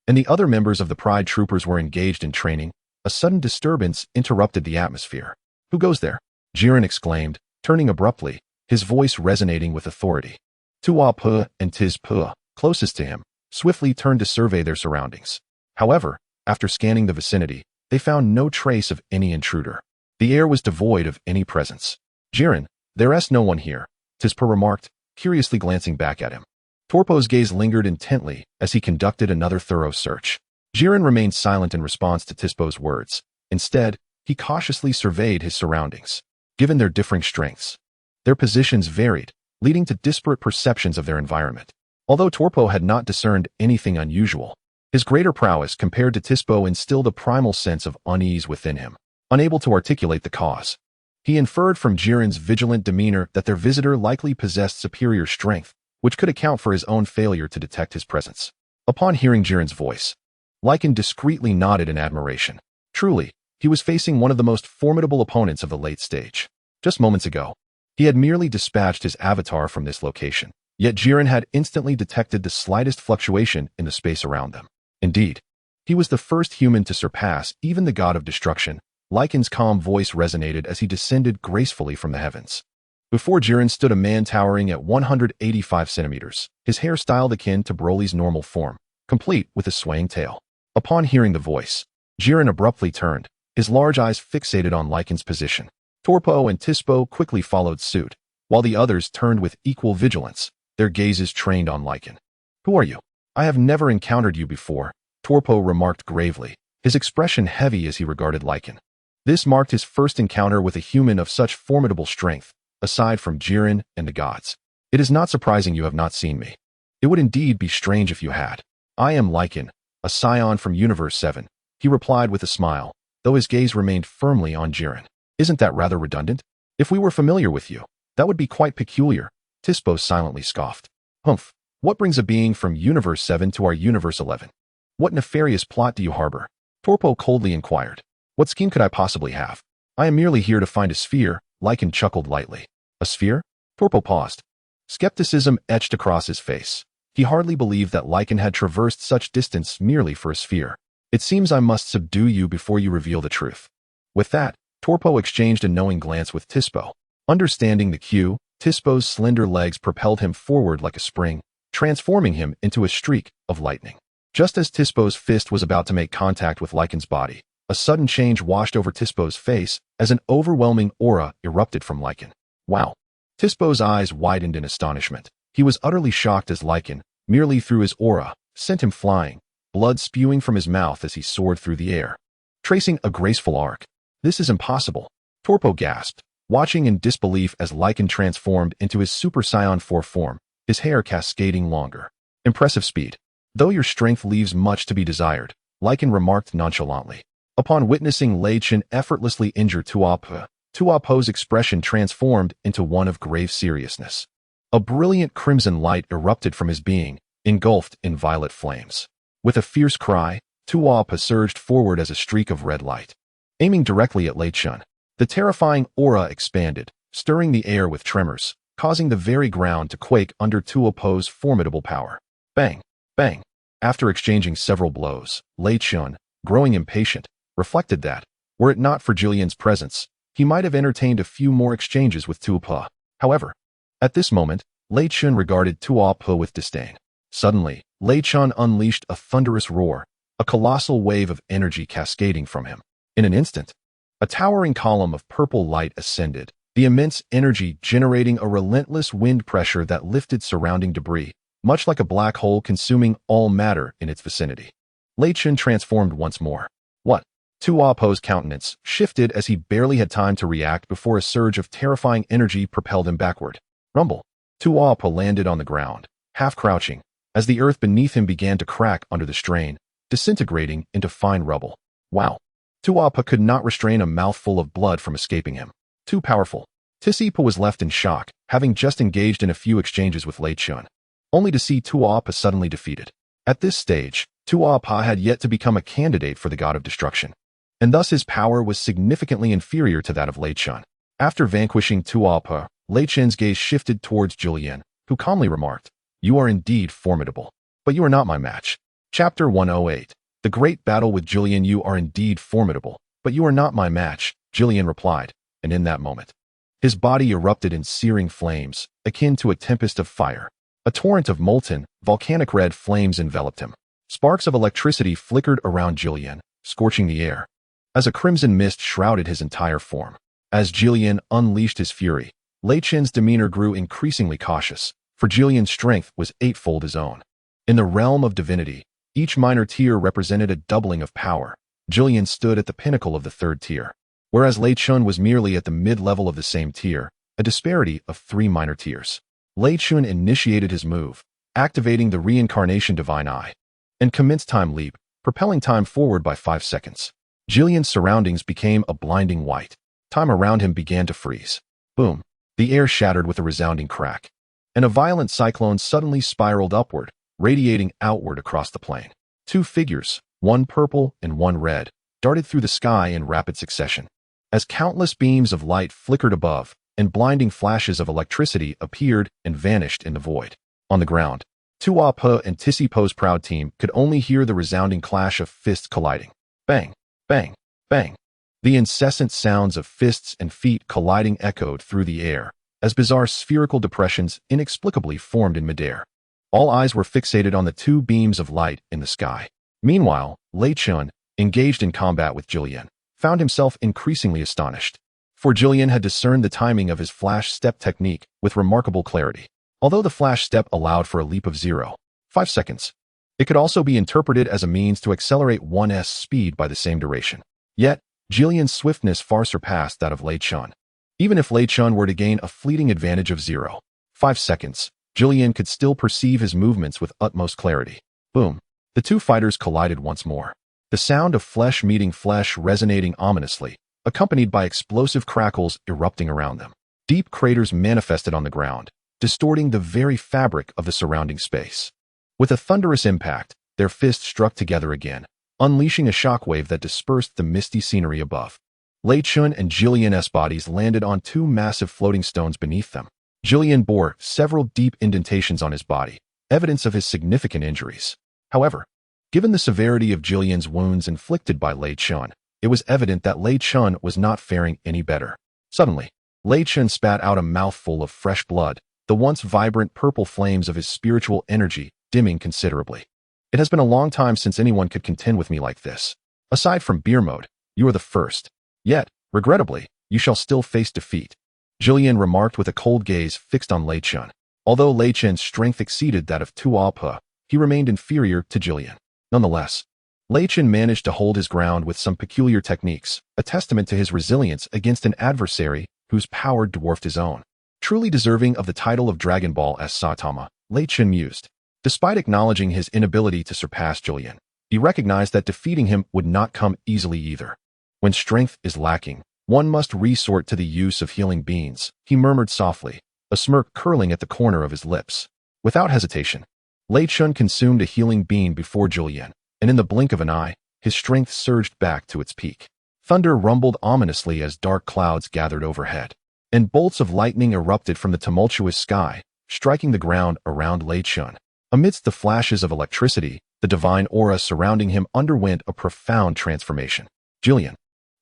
Speaker 1: and the other members of the Pride Troopers were engaged in training, a sudden disturbance interrupted the atmosphere. Who goes there? Jiren exclaimed, turning abruptly, his voice resonating with authority. Tua Pe and Tiz Pe, closest to him, swiftly turned to survey their surroundings. However, after scanning the vicinity, they found no trace of any intruder. The air was devoid of any presence. Jiren, there's no one here, Tiz Pe remarked, curiously glancing back at him. Torpo's gaze lingered intently as he conducted another thorough search. Jiren remained silent in response to Tiz Pe's words. Instead, he cautiously surveyed his surroundings. Given their differing strengths, their positions varied, leading to disparate perceptions of their environment. Although Torpo had not discerned anything unusual, his greater prowess compared to Tispo instilled a primal sense of unease within him. Unable to articulate the cause, he inferred from Jiren's vigilant demeanor that their visitor likely possessed superior strength, which could account for his own failure to detect his presence. Upon hearing Jiren's voice, Lycan discreetly nodded in admiration. Truly, he was facing one of the most formidable opponents of the late stage. Just moments ago, he had merely dispatched his avatar from this location, yet Jiren had instantly detected the slightest fluctuation in the space around them. Indeed, he was the first human to surpass even the god of destruction. Lycan's calm voice resonated as he descended gracefully from the heavens. Before Jiren stood a man towering at 185 centimeters, his hair styled akin to Broly's normal form, complete with a swaying tail. Upon hearing the voice, Jiren abruptly turned, his large eyes fixated on Lycan's position. Torpo and Tispo quickly followed suit, while the others turned with equal vigilance, their gazes trained on Lycan. "Who are you? I have never encountered you before," Torpo remarked gravely, his expression heavy as he regarded Lycan. This marked his first encounter with a human of such formidable strength, aside from Jiren and the gods. "It is not surprising you have not seen me. It would indeed be strange if you had. I am Lycan, a Saiyan from Universe 7, he replied with a smile, though his gaze remained firmly on Jiren. "Isn't that rather redundant? If we were familiar with you, that would be quite peculiar," Tispo silently scoffed. "Humph, what brings a being from Universe 7 to our Universe 11? What nefarious plot do you harbor?" Torpo coldly inquired. "What scheme could I possibly have? I am merely here to find a sphere," Lycan chuckled lightly. "A sphere?" Torpo paused. Skepticism etched across his face. He hardly believed that Lycan had traversed such distance merely for a sphere. "It seems I must subdue you before you reveal the truth." With that, Torpo exchanged a knowing glance with Tispo. Understanding the cue, Tispo's slender legs propelled him forward like a spring, transforming him into a streak of lightning. Just as Tispo's fist was about to make contact with Lycan's body, a sudden change washed over Tispo's face as an overwhelming aura erupted from Lycan. "Wow." Tispo's eyes widened in astonishment. He was utterly shocked as Lycan, merely through his aura, sent him flying, blood spewing from his mouth as he soared through the air, tracing a graceful arc. "This is impossible," Torpo gasped, watching in disbelief as Lycan transformed into his Super Saiyan 4 form, his hair cascading longer. "Impressive speed. Though your strength leaves much to be desired," Lycan remarked nonchalantly. Upon witnessing Lei Chentian effortlessly injure Tuapo's expression transformed into one of grave seriousness. A brilliant crimson light erupted from his being, engulfed in violet flames. With a fierce cry, Tuapa surged forward as a streak of red light. Aiming directly at Lei Chentian, the terrifying aura expanded, stirring the air with tremors, causing the very ground to quake under Tuapo's formidable power. Bang! Bang! After exchanging several blows, Lei Chentian, growing impatient, reflected that, were it not for Julian's presence, he might have entertained a few more exchanges with Tuapa. However, at this moment, Lei Chentian regarded Tuapa with disdain. Suddenly, Lei Chentian unleashed a thunderous roar, a colossal wave of energy cascading from him. In an instant, a towering column of purple light ascended, the immense energy generating a relentless wind pressure that lifted surrounding debris, much like a black hole consuming all matter in its vicinity. Lei Chentian transformed once more. "What?" Tuapo's countenance shifted as he barely had time to react before a surge of terrifying energy propelled him backward. Rumble. Tuapa landed on the ground, half crouching, as the earth beneath him began to crack under the strain, disintegrating into fine rubble. Wow. Tuapa could not restrain a mouthful of blood from escaping him. Too powerful. Tispo was left in shock, having just engaged in a few exchanges with Lei Chentian, only to see Tuapa suddenly defeated. At this stage, Tuapa had yet to become a candidate for the god of destruction, and thus his power was significantly inferior to that of Lei Chentian. After vanquishing Tuapa, Lei Chentian's gaze shifted towards Julian, who calmly remarked, "You are indeed formidable, but you are not my match." Chapter 108. The Great Battle with Julian. "You are indeed formidable, but you are not my match," Julian replied, and in that moment, his body erupted in searing flames, akin to a tempest of fire. A torrent of molten, volcanic red flames enveloped him. Sparks of electricity flickered around Julian, scorching the air, as a crimson mist shrouded his entire form. As Julian unleashed his fury, Lei Chentian's demeanor grew increasingly cautious, for Julian's strength was eightfold his own. In the realm of divinity, each minor tier represented a doubling of power. Julian stood at the pinnacle of the third tier, whereas Lei Chentian was merely at the mid-level of the same tier, a disparity of 3 minor tiers. Lei Chentian initiated his move, activating the reincarnation divine eye, and commenced time leap, propelling time forward by 5 seconds. Jiren's surroundings became a blinding white. Time around him began to freeze. Boom. The air shattered with a resounding crack, and a violent cyclone suddenly spiraled upward, radiating outward across the plain. 2 figures, one purple and one red, darted through the sky in rapid succession. As countless beams of light flickered above, and blinding flashes of electricity appeared and vanished in the void. On the ground, Tuapa and Tissipo's proud team could only hear the resounding clash of fists colliding. Bang, bang, bang. The incessant sounds of fists and feet colliding echoed through the air, as bizarre spherical depressions inexplicably formed in midair. All eyes were fixated on the 2 beams of light in the sky. Meanwhile, Lei Chentian, engaged in combat with Jiren, found himself increasingly astonished. For Jiren had discerned the timing of his flash step technique with remarkable clarity. Although the flash step allowed for a leap of 0.5 seconds, it could also be interpreted as a means to accelerate one's speed by the same duration. Yet, Jiren's swiftness far surpassed that of Lei Chentian. Even if Lei Chentian were to gain a fleeting advantage of 0.5 seconds, Jiren could still perceive his movements with utmost clarity. Boom. The 2 fighters collided once more. The sound of flesh meeting flesh resonating ominously, accompanied by explosive crackles erupting around them. Deep craters manifested on the ground, distorting the very fabric of the surrounding space. With a thunderous impact, their fists struck together again, unleashing a shockwave that dispersed the misty scenery above. Lei Chentian and Jiren's bodies landed on 2 massive floating stones beneath them. Jiren bore several deep indentations on his body, evidence of his significant injuries. However, given the severity of Jiren's wounds inflicted by Lei Chentian, it was evident that Lei Chentian was not faring any better. Suddenly, Lei Chentian spat out a mouthful of fresh blood, the once vibrant purple flames of his spiritual energy dimming considerably. It has been a long time since anyone could contend with me like this. Aside from beer mode, you are the first. Yet, regrettably, you shall still face defeat. Jiren remarked with a cold gaze fixed on Lei Chentian. Although Lei Chentian's strength exceeded that of Tuapa, he remained inferior to Jiren. Nonetheless, Lei Chentian managed to hold his ground with some peculiar techniques, a testament to his resilience against an adversary whose power dwarfed his own. Truly deserving of the title of Dragon Ball as Saitama, Lei Chentian mused. Despite acknowledging his inability to surpass Jiren, he recognized that defeating him would not come easily either. When strength is lacking, one must resort to the use of healing beans, he murmured softly, a smirk curling at the corner of his lips. Without hesitation, Lei Chentian consumed a healing bean before Jiren, and in the blink of an eye, his strength surged back to its peak. Thunder rumbled ominously as dark clouds gathered overhead, and bolts of lightning erupted from the tumultuous sky, striking the ground around Lei Chentian. Amidst the flashes of electricity, the divine aura surrounding him underwent a profound transformation. Jiren,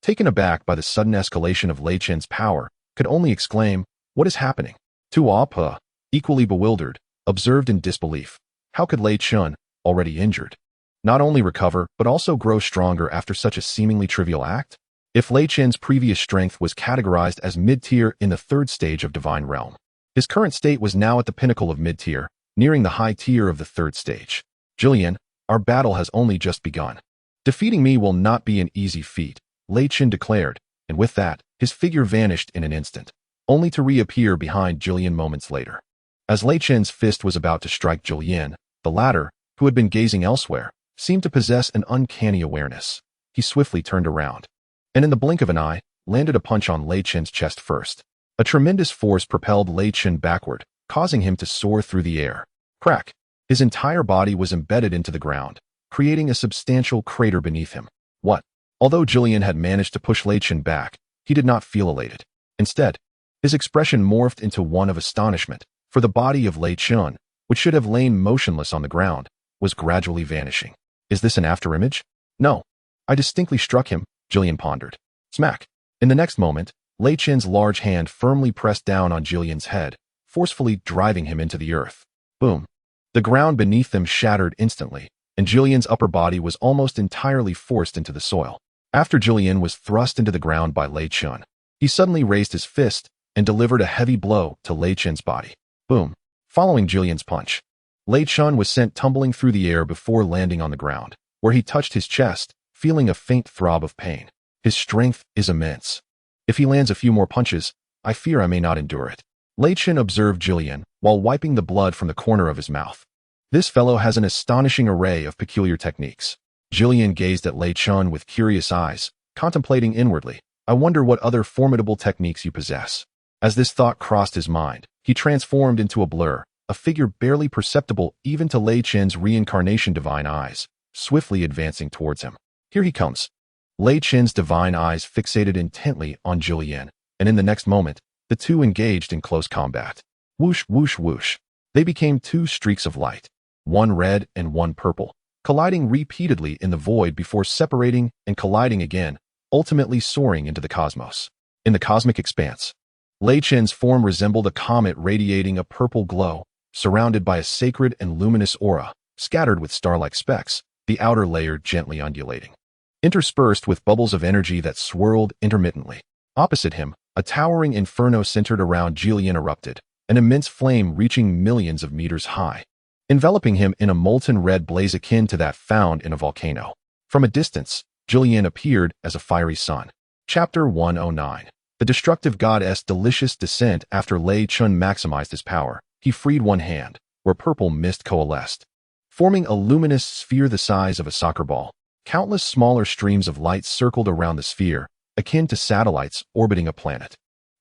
Speaker 1: taken aback by the sudden escalation of Lei Chentian's power, could only exclaim, "What is happening?" Tuapa, equally bewildered, observed in disbelief. How could Lei Chentian, already injured, not only recover but also grow stronger after such a seemingly trivial act? If Lei Chentian's previous strength was categorized as mid-tier in the 3rd stage of Divine Realm, his current state was now at the pinnacle of mid-tier, nearing the high tier of the 3rd stage. Jiren, our battle has only just begun. Defeating me will not be an easy feat, Lei Chentian declared, and with that, his figure vanished in an instant, only to reappear behind Jiren moments later. As Lei Chentian's fist was about to strike Jiren, the latter, who had been gazing elsewhere, seemed to possess an uncanny awareness. He swiftly turned around, and in the blink of an eye, landed a punch on Lei Chentian's chest first. A tremendous force propelled Lei Chentian backward, causing him to soar through the air. Crack! His entire body was embedded into the ground, creating a substantial crater beneath him. What? Although Jiren had managed to push Lei Chentian back, he did not feel elated. Instead, his expression morphed into one of astonishment, for the body of Lei Chentian, which should have lain motionless on the ground, was gradually vanishing. Is this an afterimage? No. I distinctly struck him, Jiren pondered. Smack! In the next moment, Lei Chentian's large hand firmly pressed down on Jiren's head, forcefully driving him into the earth. Boom. The ground beneath them shattered instantly, and Jiren's upper body was almost entirely forced into the soil. After Jiren was thrust into the ground by Lei Chentian, he suddenly raised his fist and delivered a heavy blow to Lei Chentian's body. Boom. Following Jiren's punch, Lei Chentian was sent tumbling through the air before landing on the ground, where he touched his chest, feeling a faint throb of pain. His strength is immense. If he lands a few more punches, I fear I may not endure it. Lei Chentian observed Jiren, while wiping the blood from the corner of his mouth. This fellow has an astonishing array of peculiar techniques. Jiren gazed at Lei Chun with curious eyes, contemplating inwardly. I wonder what other formidable techniques you possess. As this thought crossed his mind, he transformed into a blur, a figure barely perceptible even to Lei Chun's reincarnation divine eyes, swiftly advancing towards him. Here he comes. Lei Chun's divine eyes fixated intently on Jiren, and in the next moment, the two engaged in close combat. Whoosh, whoosh, whoosh. They became two streaks of light, one red and one purple, colliding repeatedly in the void before separating and colliding again, ultimately soaring into the cosmos. In the cosmic expanse, Lei Chun's form resembled a comet radiating a purple glow, surrounded by a sacred and luminous aura, scattered with star-like specks, the outer layer gently undulating, interspersed with bubbles of energy that swirled intermittently. Opposite him, a towering inferno centered around Jiren erupted, an immense flame reaching millions of meters high, enveloping him in a molten red blaze akin to that found in a volcano. From a distance, Jiren appeared as a fiery sun. Chapter 109. The destructive goddess' delicious descent. After Lei Chun maximized his power, he freed one hand, where purple mist coalesced, forming a luminous sphere the size of a soccer ball. Countless smaller streams of light circled around the sphere, akin to satellites orbiting a planet.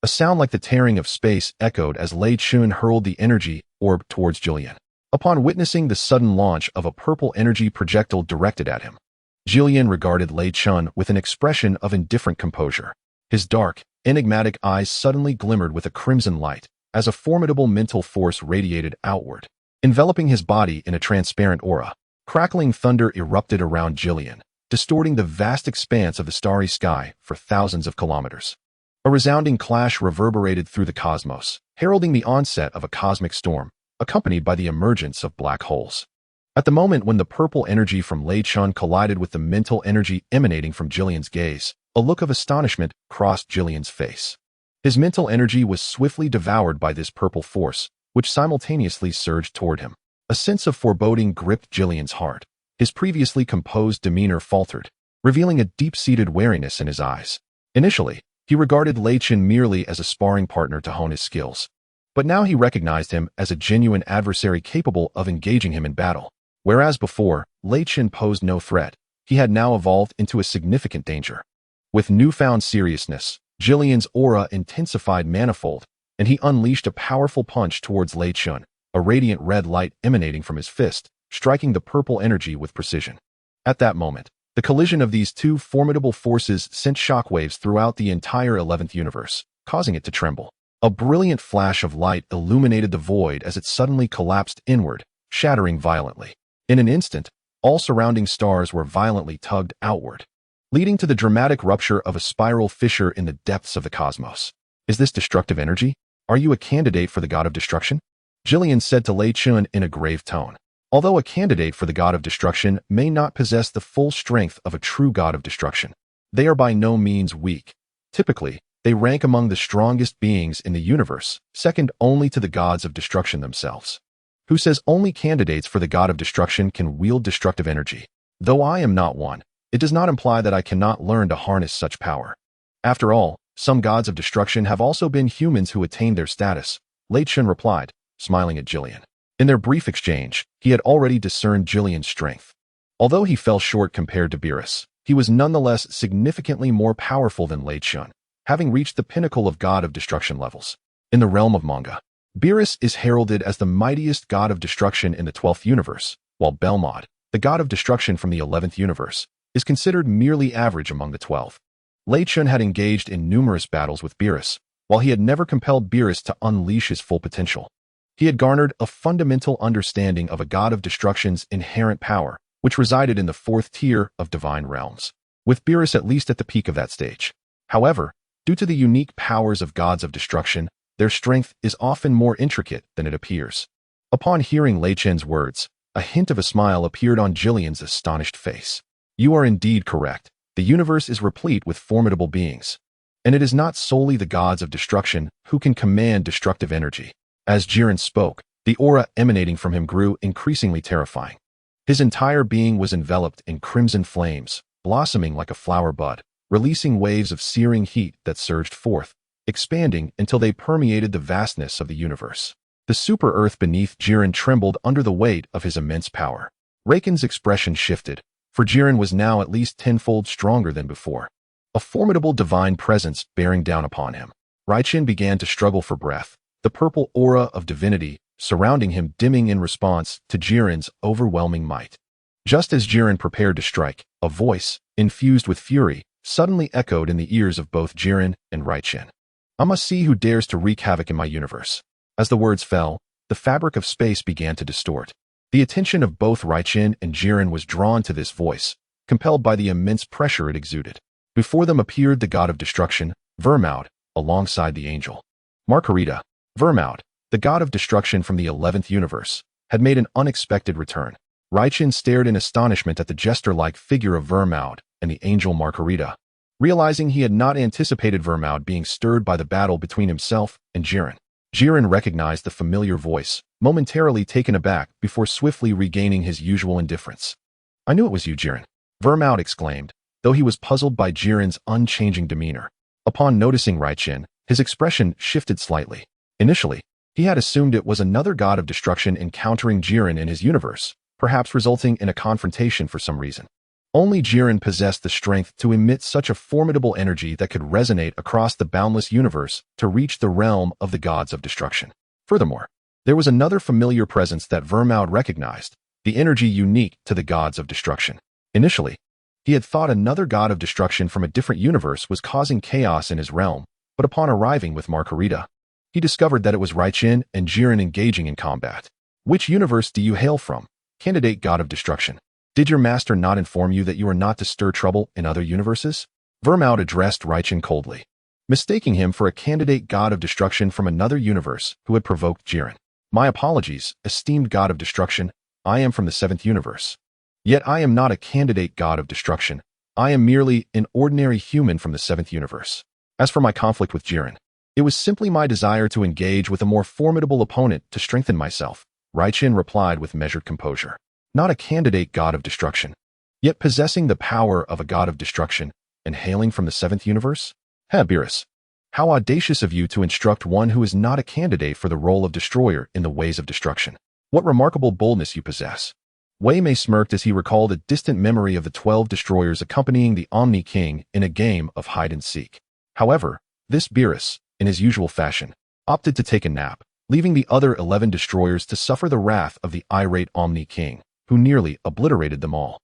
Speaker 1: A sound like the tearing of space echoed as Lei Chun hurled the energy orb towards Jiren. Upon witnessing the sudden launch of a purple energy projectile directed at him, Jiren regarded Lei Chun with an expression of indifferent composure. His dark, enigmatic eyes suddenly glimmered with a crimson light, as a formidable mental force radiated outward, enveloping his body in a transparent aura. Crackling thunder erupted around Jiren, distorting the vast expanse of the starry sky for thousands of kilometers. A resounding clash reverberated through the cosmos, heralding the onset of a cosmic storm, accompanied by the emergence of black holes. At the moment when the purple energy from Lei Chun collided with the mental energy emanating from Jiren's gaze, a look of astonishment crossed Jiren's face. His mental energy was swiftly devoured by this purple force, which simultaneously surged toward him. A sense of foreboding gripped Jiren's heart. His previously composed demeanor faltered, revealing a deep-seated wariness in his eyes. Initially, he regarded Lei Chun merely as a sparring partner to hone his skills. But now he recognized him as a genuine adversary capable of engaging him in battle. Whereas before, Lei Chun posed no threat, he had now evolved into a significant danger. With newfound seriousness, Jiren's aura intensified manifold, and he unleashed a powerful punch towards Lei Chun, a radiant red light emanating from his fist, striking the purple energy with precision. At that moment, the collision of these two formidable forces sent shockwaves throughout the entire 11th universe, causing it to tremble. A brilliant flash of light illuminated the void as it suddenly collapsed inward, shattering violently. In an instant, all surrounding stars were violently tugged outward, leading to the dramatic rupture of a spiral fissure in the depths of the cosmos. Is this destructive energy? Are you a candidate for the god of destruction? Jiren said to Lei Chun in a grave tone. Although a candidate for the god of destruction may not possess the full strength of a true god of destruction, they are by no means weak. Typically, they rank among the strongest beings in the universe, second only to the gods of destruction themselves. Who says only candidates for the god of destruction can wield destructive energy? Though I am not one, it does not imply that I cannot learn to harness such power. After all, some gods of destruction have also been humans who attained their status, Lei Chun replied, smiling at Jiren. In their brief exchange, he had already discerned Jiren's strength. Although he fell short compared to Beerus, he was nonetheless significantly more powerful than Lei Chun, having reached the pinnacle of god of destruction levels. In the realm of manga, Beerus is heralded as the mightiest god of destruction in the 12th universe, while Belmod, the god of destruction from the 11th universe, is considered merely average among the 12. Lei Chun had engaged in numerous battles with Beerus, while he had never compelled Beerus to unleash his full potential. He had garnered a fundamental understanding of a god of destruction's inherent power, which resided in the 4th tier of divine realms, with Beerus at least at the peak of that stage. However, due to the unique powers of gods of destruction, their strength is often more intricate than it appears. Upon hearing Lei Chun's words, a hint of a smile appeared on Jiren's astonished face. You are indeed correct. The universe is replete with formidable beings, and it is not solely the gods of destruction who can command destructive energy. As Jiren spoke, the aura emanating from him grew increasingly terrifying. His entire being was enveloped in crimson flames, blossoming like a flower bud, releasing waves of searing heat that surged forth, expanding until they permeated the vastness of the universe. The super Earth beneath Jiren trembled under the weight of his immense power. Reiken's expression shifted, for Jiren was now at least tenfold stronger than before. A formidable divine presence bearing down upon him. Raichin began to struggle for breath, the purple aura of divinity surrounding him dimming in response to Jiren's overwhelming might. Just as Jiren prepared to strike, a voice, infused with fury, suddenly echoed in the ears of both Jiren and Raichin. I must see who dares to wreak havoc in my universe. As the words fell, the fabric of space began to distort. The attention of both Raichin and Jiren was drawn to this voice, compelled by the immense pressure it exuded. Before them appeared the god of destruction, WARMUP, alongside the angel. Margarita, WARMUP, the god of destruction from the 11th universe, had made an unexpected return. Raichin stared in astonishment at the jester-like figure of WARMUP and the angel Margarita, realizing he had not anticipated WARMUP being stirred by the battle between himself and Jiren. Jiren recognized the familiar voice, momentarily taken aback before swiftly regaining his usual indifference. I knew it was you, Jiren, WARMUP exclaimed, though he was puzzled by Jiren's unchanging demeanor. Upon noticing Raichin, his expression shifted slightly. Initially, he had assumed it was another god of destruction encountering Jiren in his universe, perhaps resulting in a confrontation for some reason. Only Jiren possessed the strength to emit such a formidable energy that could resonate across the boundless universe to reach the realm of the gods of destruction. Furthermore, there was another familiar presence that WARMUP recognized, the energy unique to the gods of destruction. Initially, he had thought another god of destruction from a different universe was causing chaos in his realm, but upon arriving with Margarita, he discovered that it was Raichin and Jiren engaging in combat. Which universe do you hail from, candidate god of destruction? Did your master not inform you that you are not to stir trouble in other universes? WARMUP addressed Raichin coldly, mistaking him for a candidate god of destruction from another universe who had provoked Jiren. My apologies, esteemed god of destruction, I am from the 7th universe. Yet I am not a candidate god of destruction, I am merely an ordinary human from the 7th universe. As for my conflict with Jiren, it was simply my desire to engage with a more formidable opponent to strengthen myself, Raichin replied with measured composure. Not a candidate god of destruction, yet possessing the power of a god of destruction and hailing from the 7th universe? Beerus, how audacious of you to instruct one who is not a candidate for the role of destroyer in the ways of destruction. What remarkable boldness you possess. Wei Mei smirked as he recalled a distant memory of the 12 destroyers accompanying the Omni King in a game of hide-and-seek. However, this Beerus, in his usual fashion, opted to take a nap, leaving the other 11 destroyers to suffer the wrath of the irate Omni King, who nearly obliterated them all.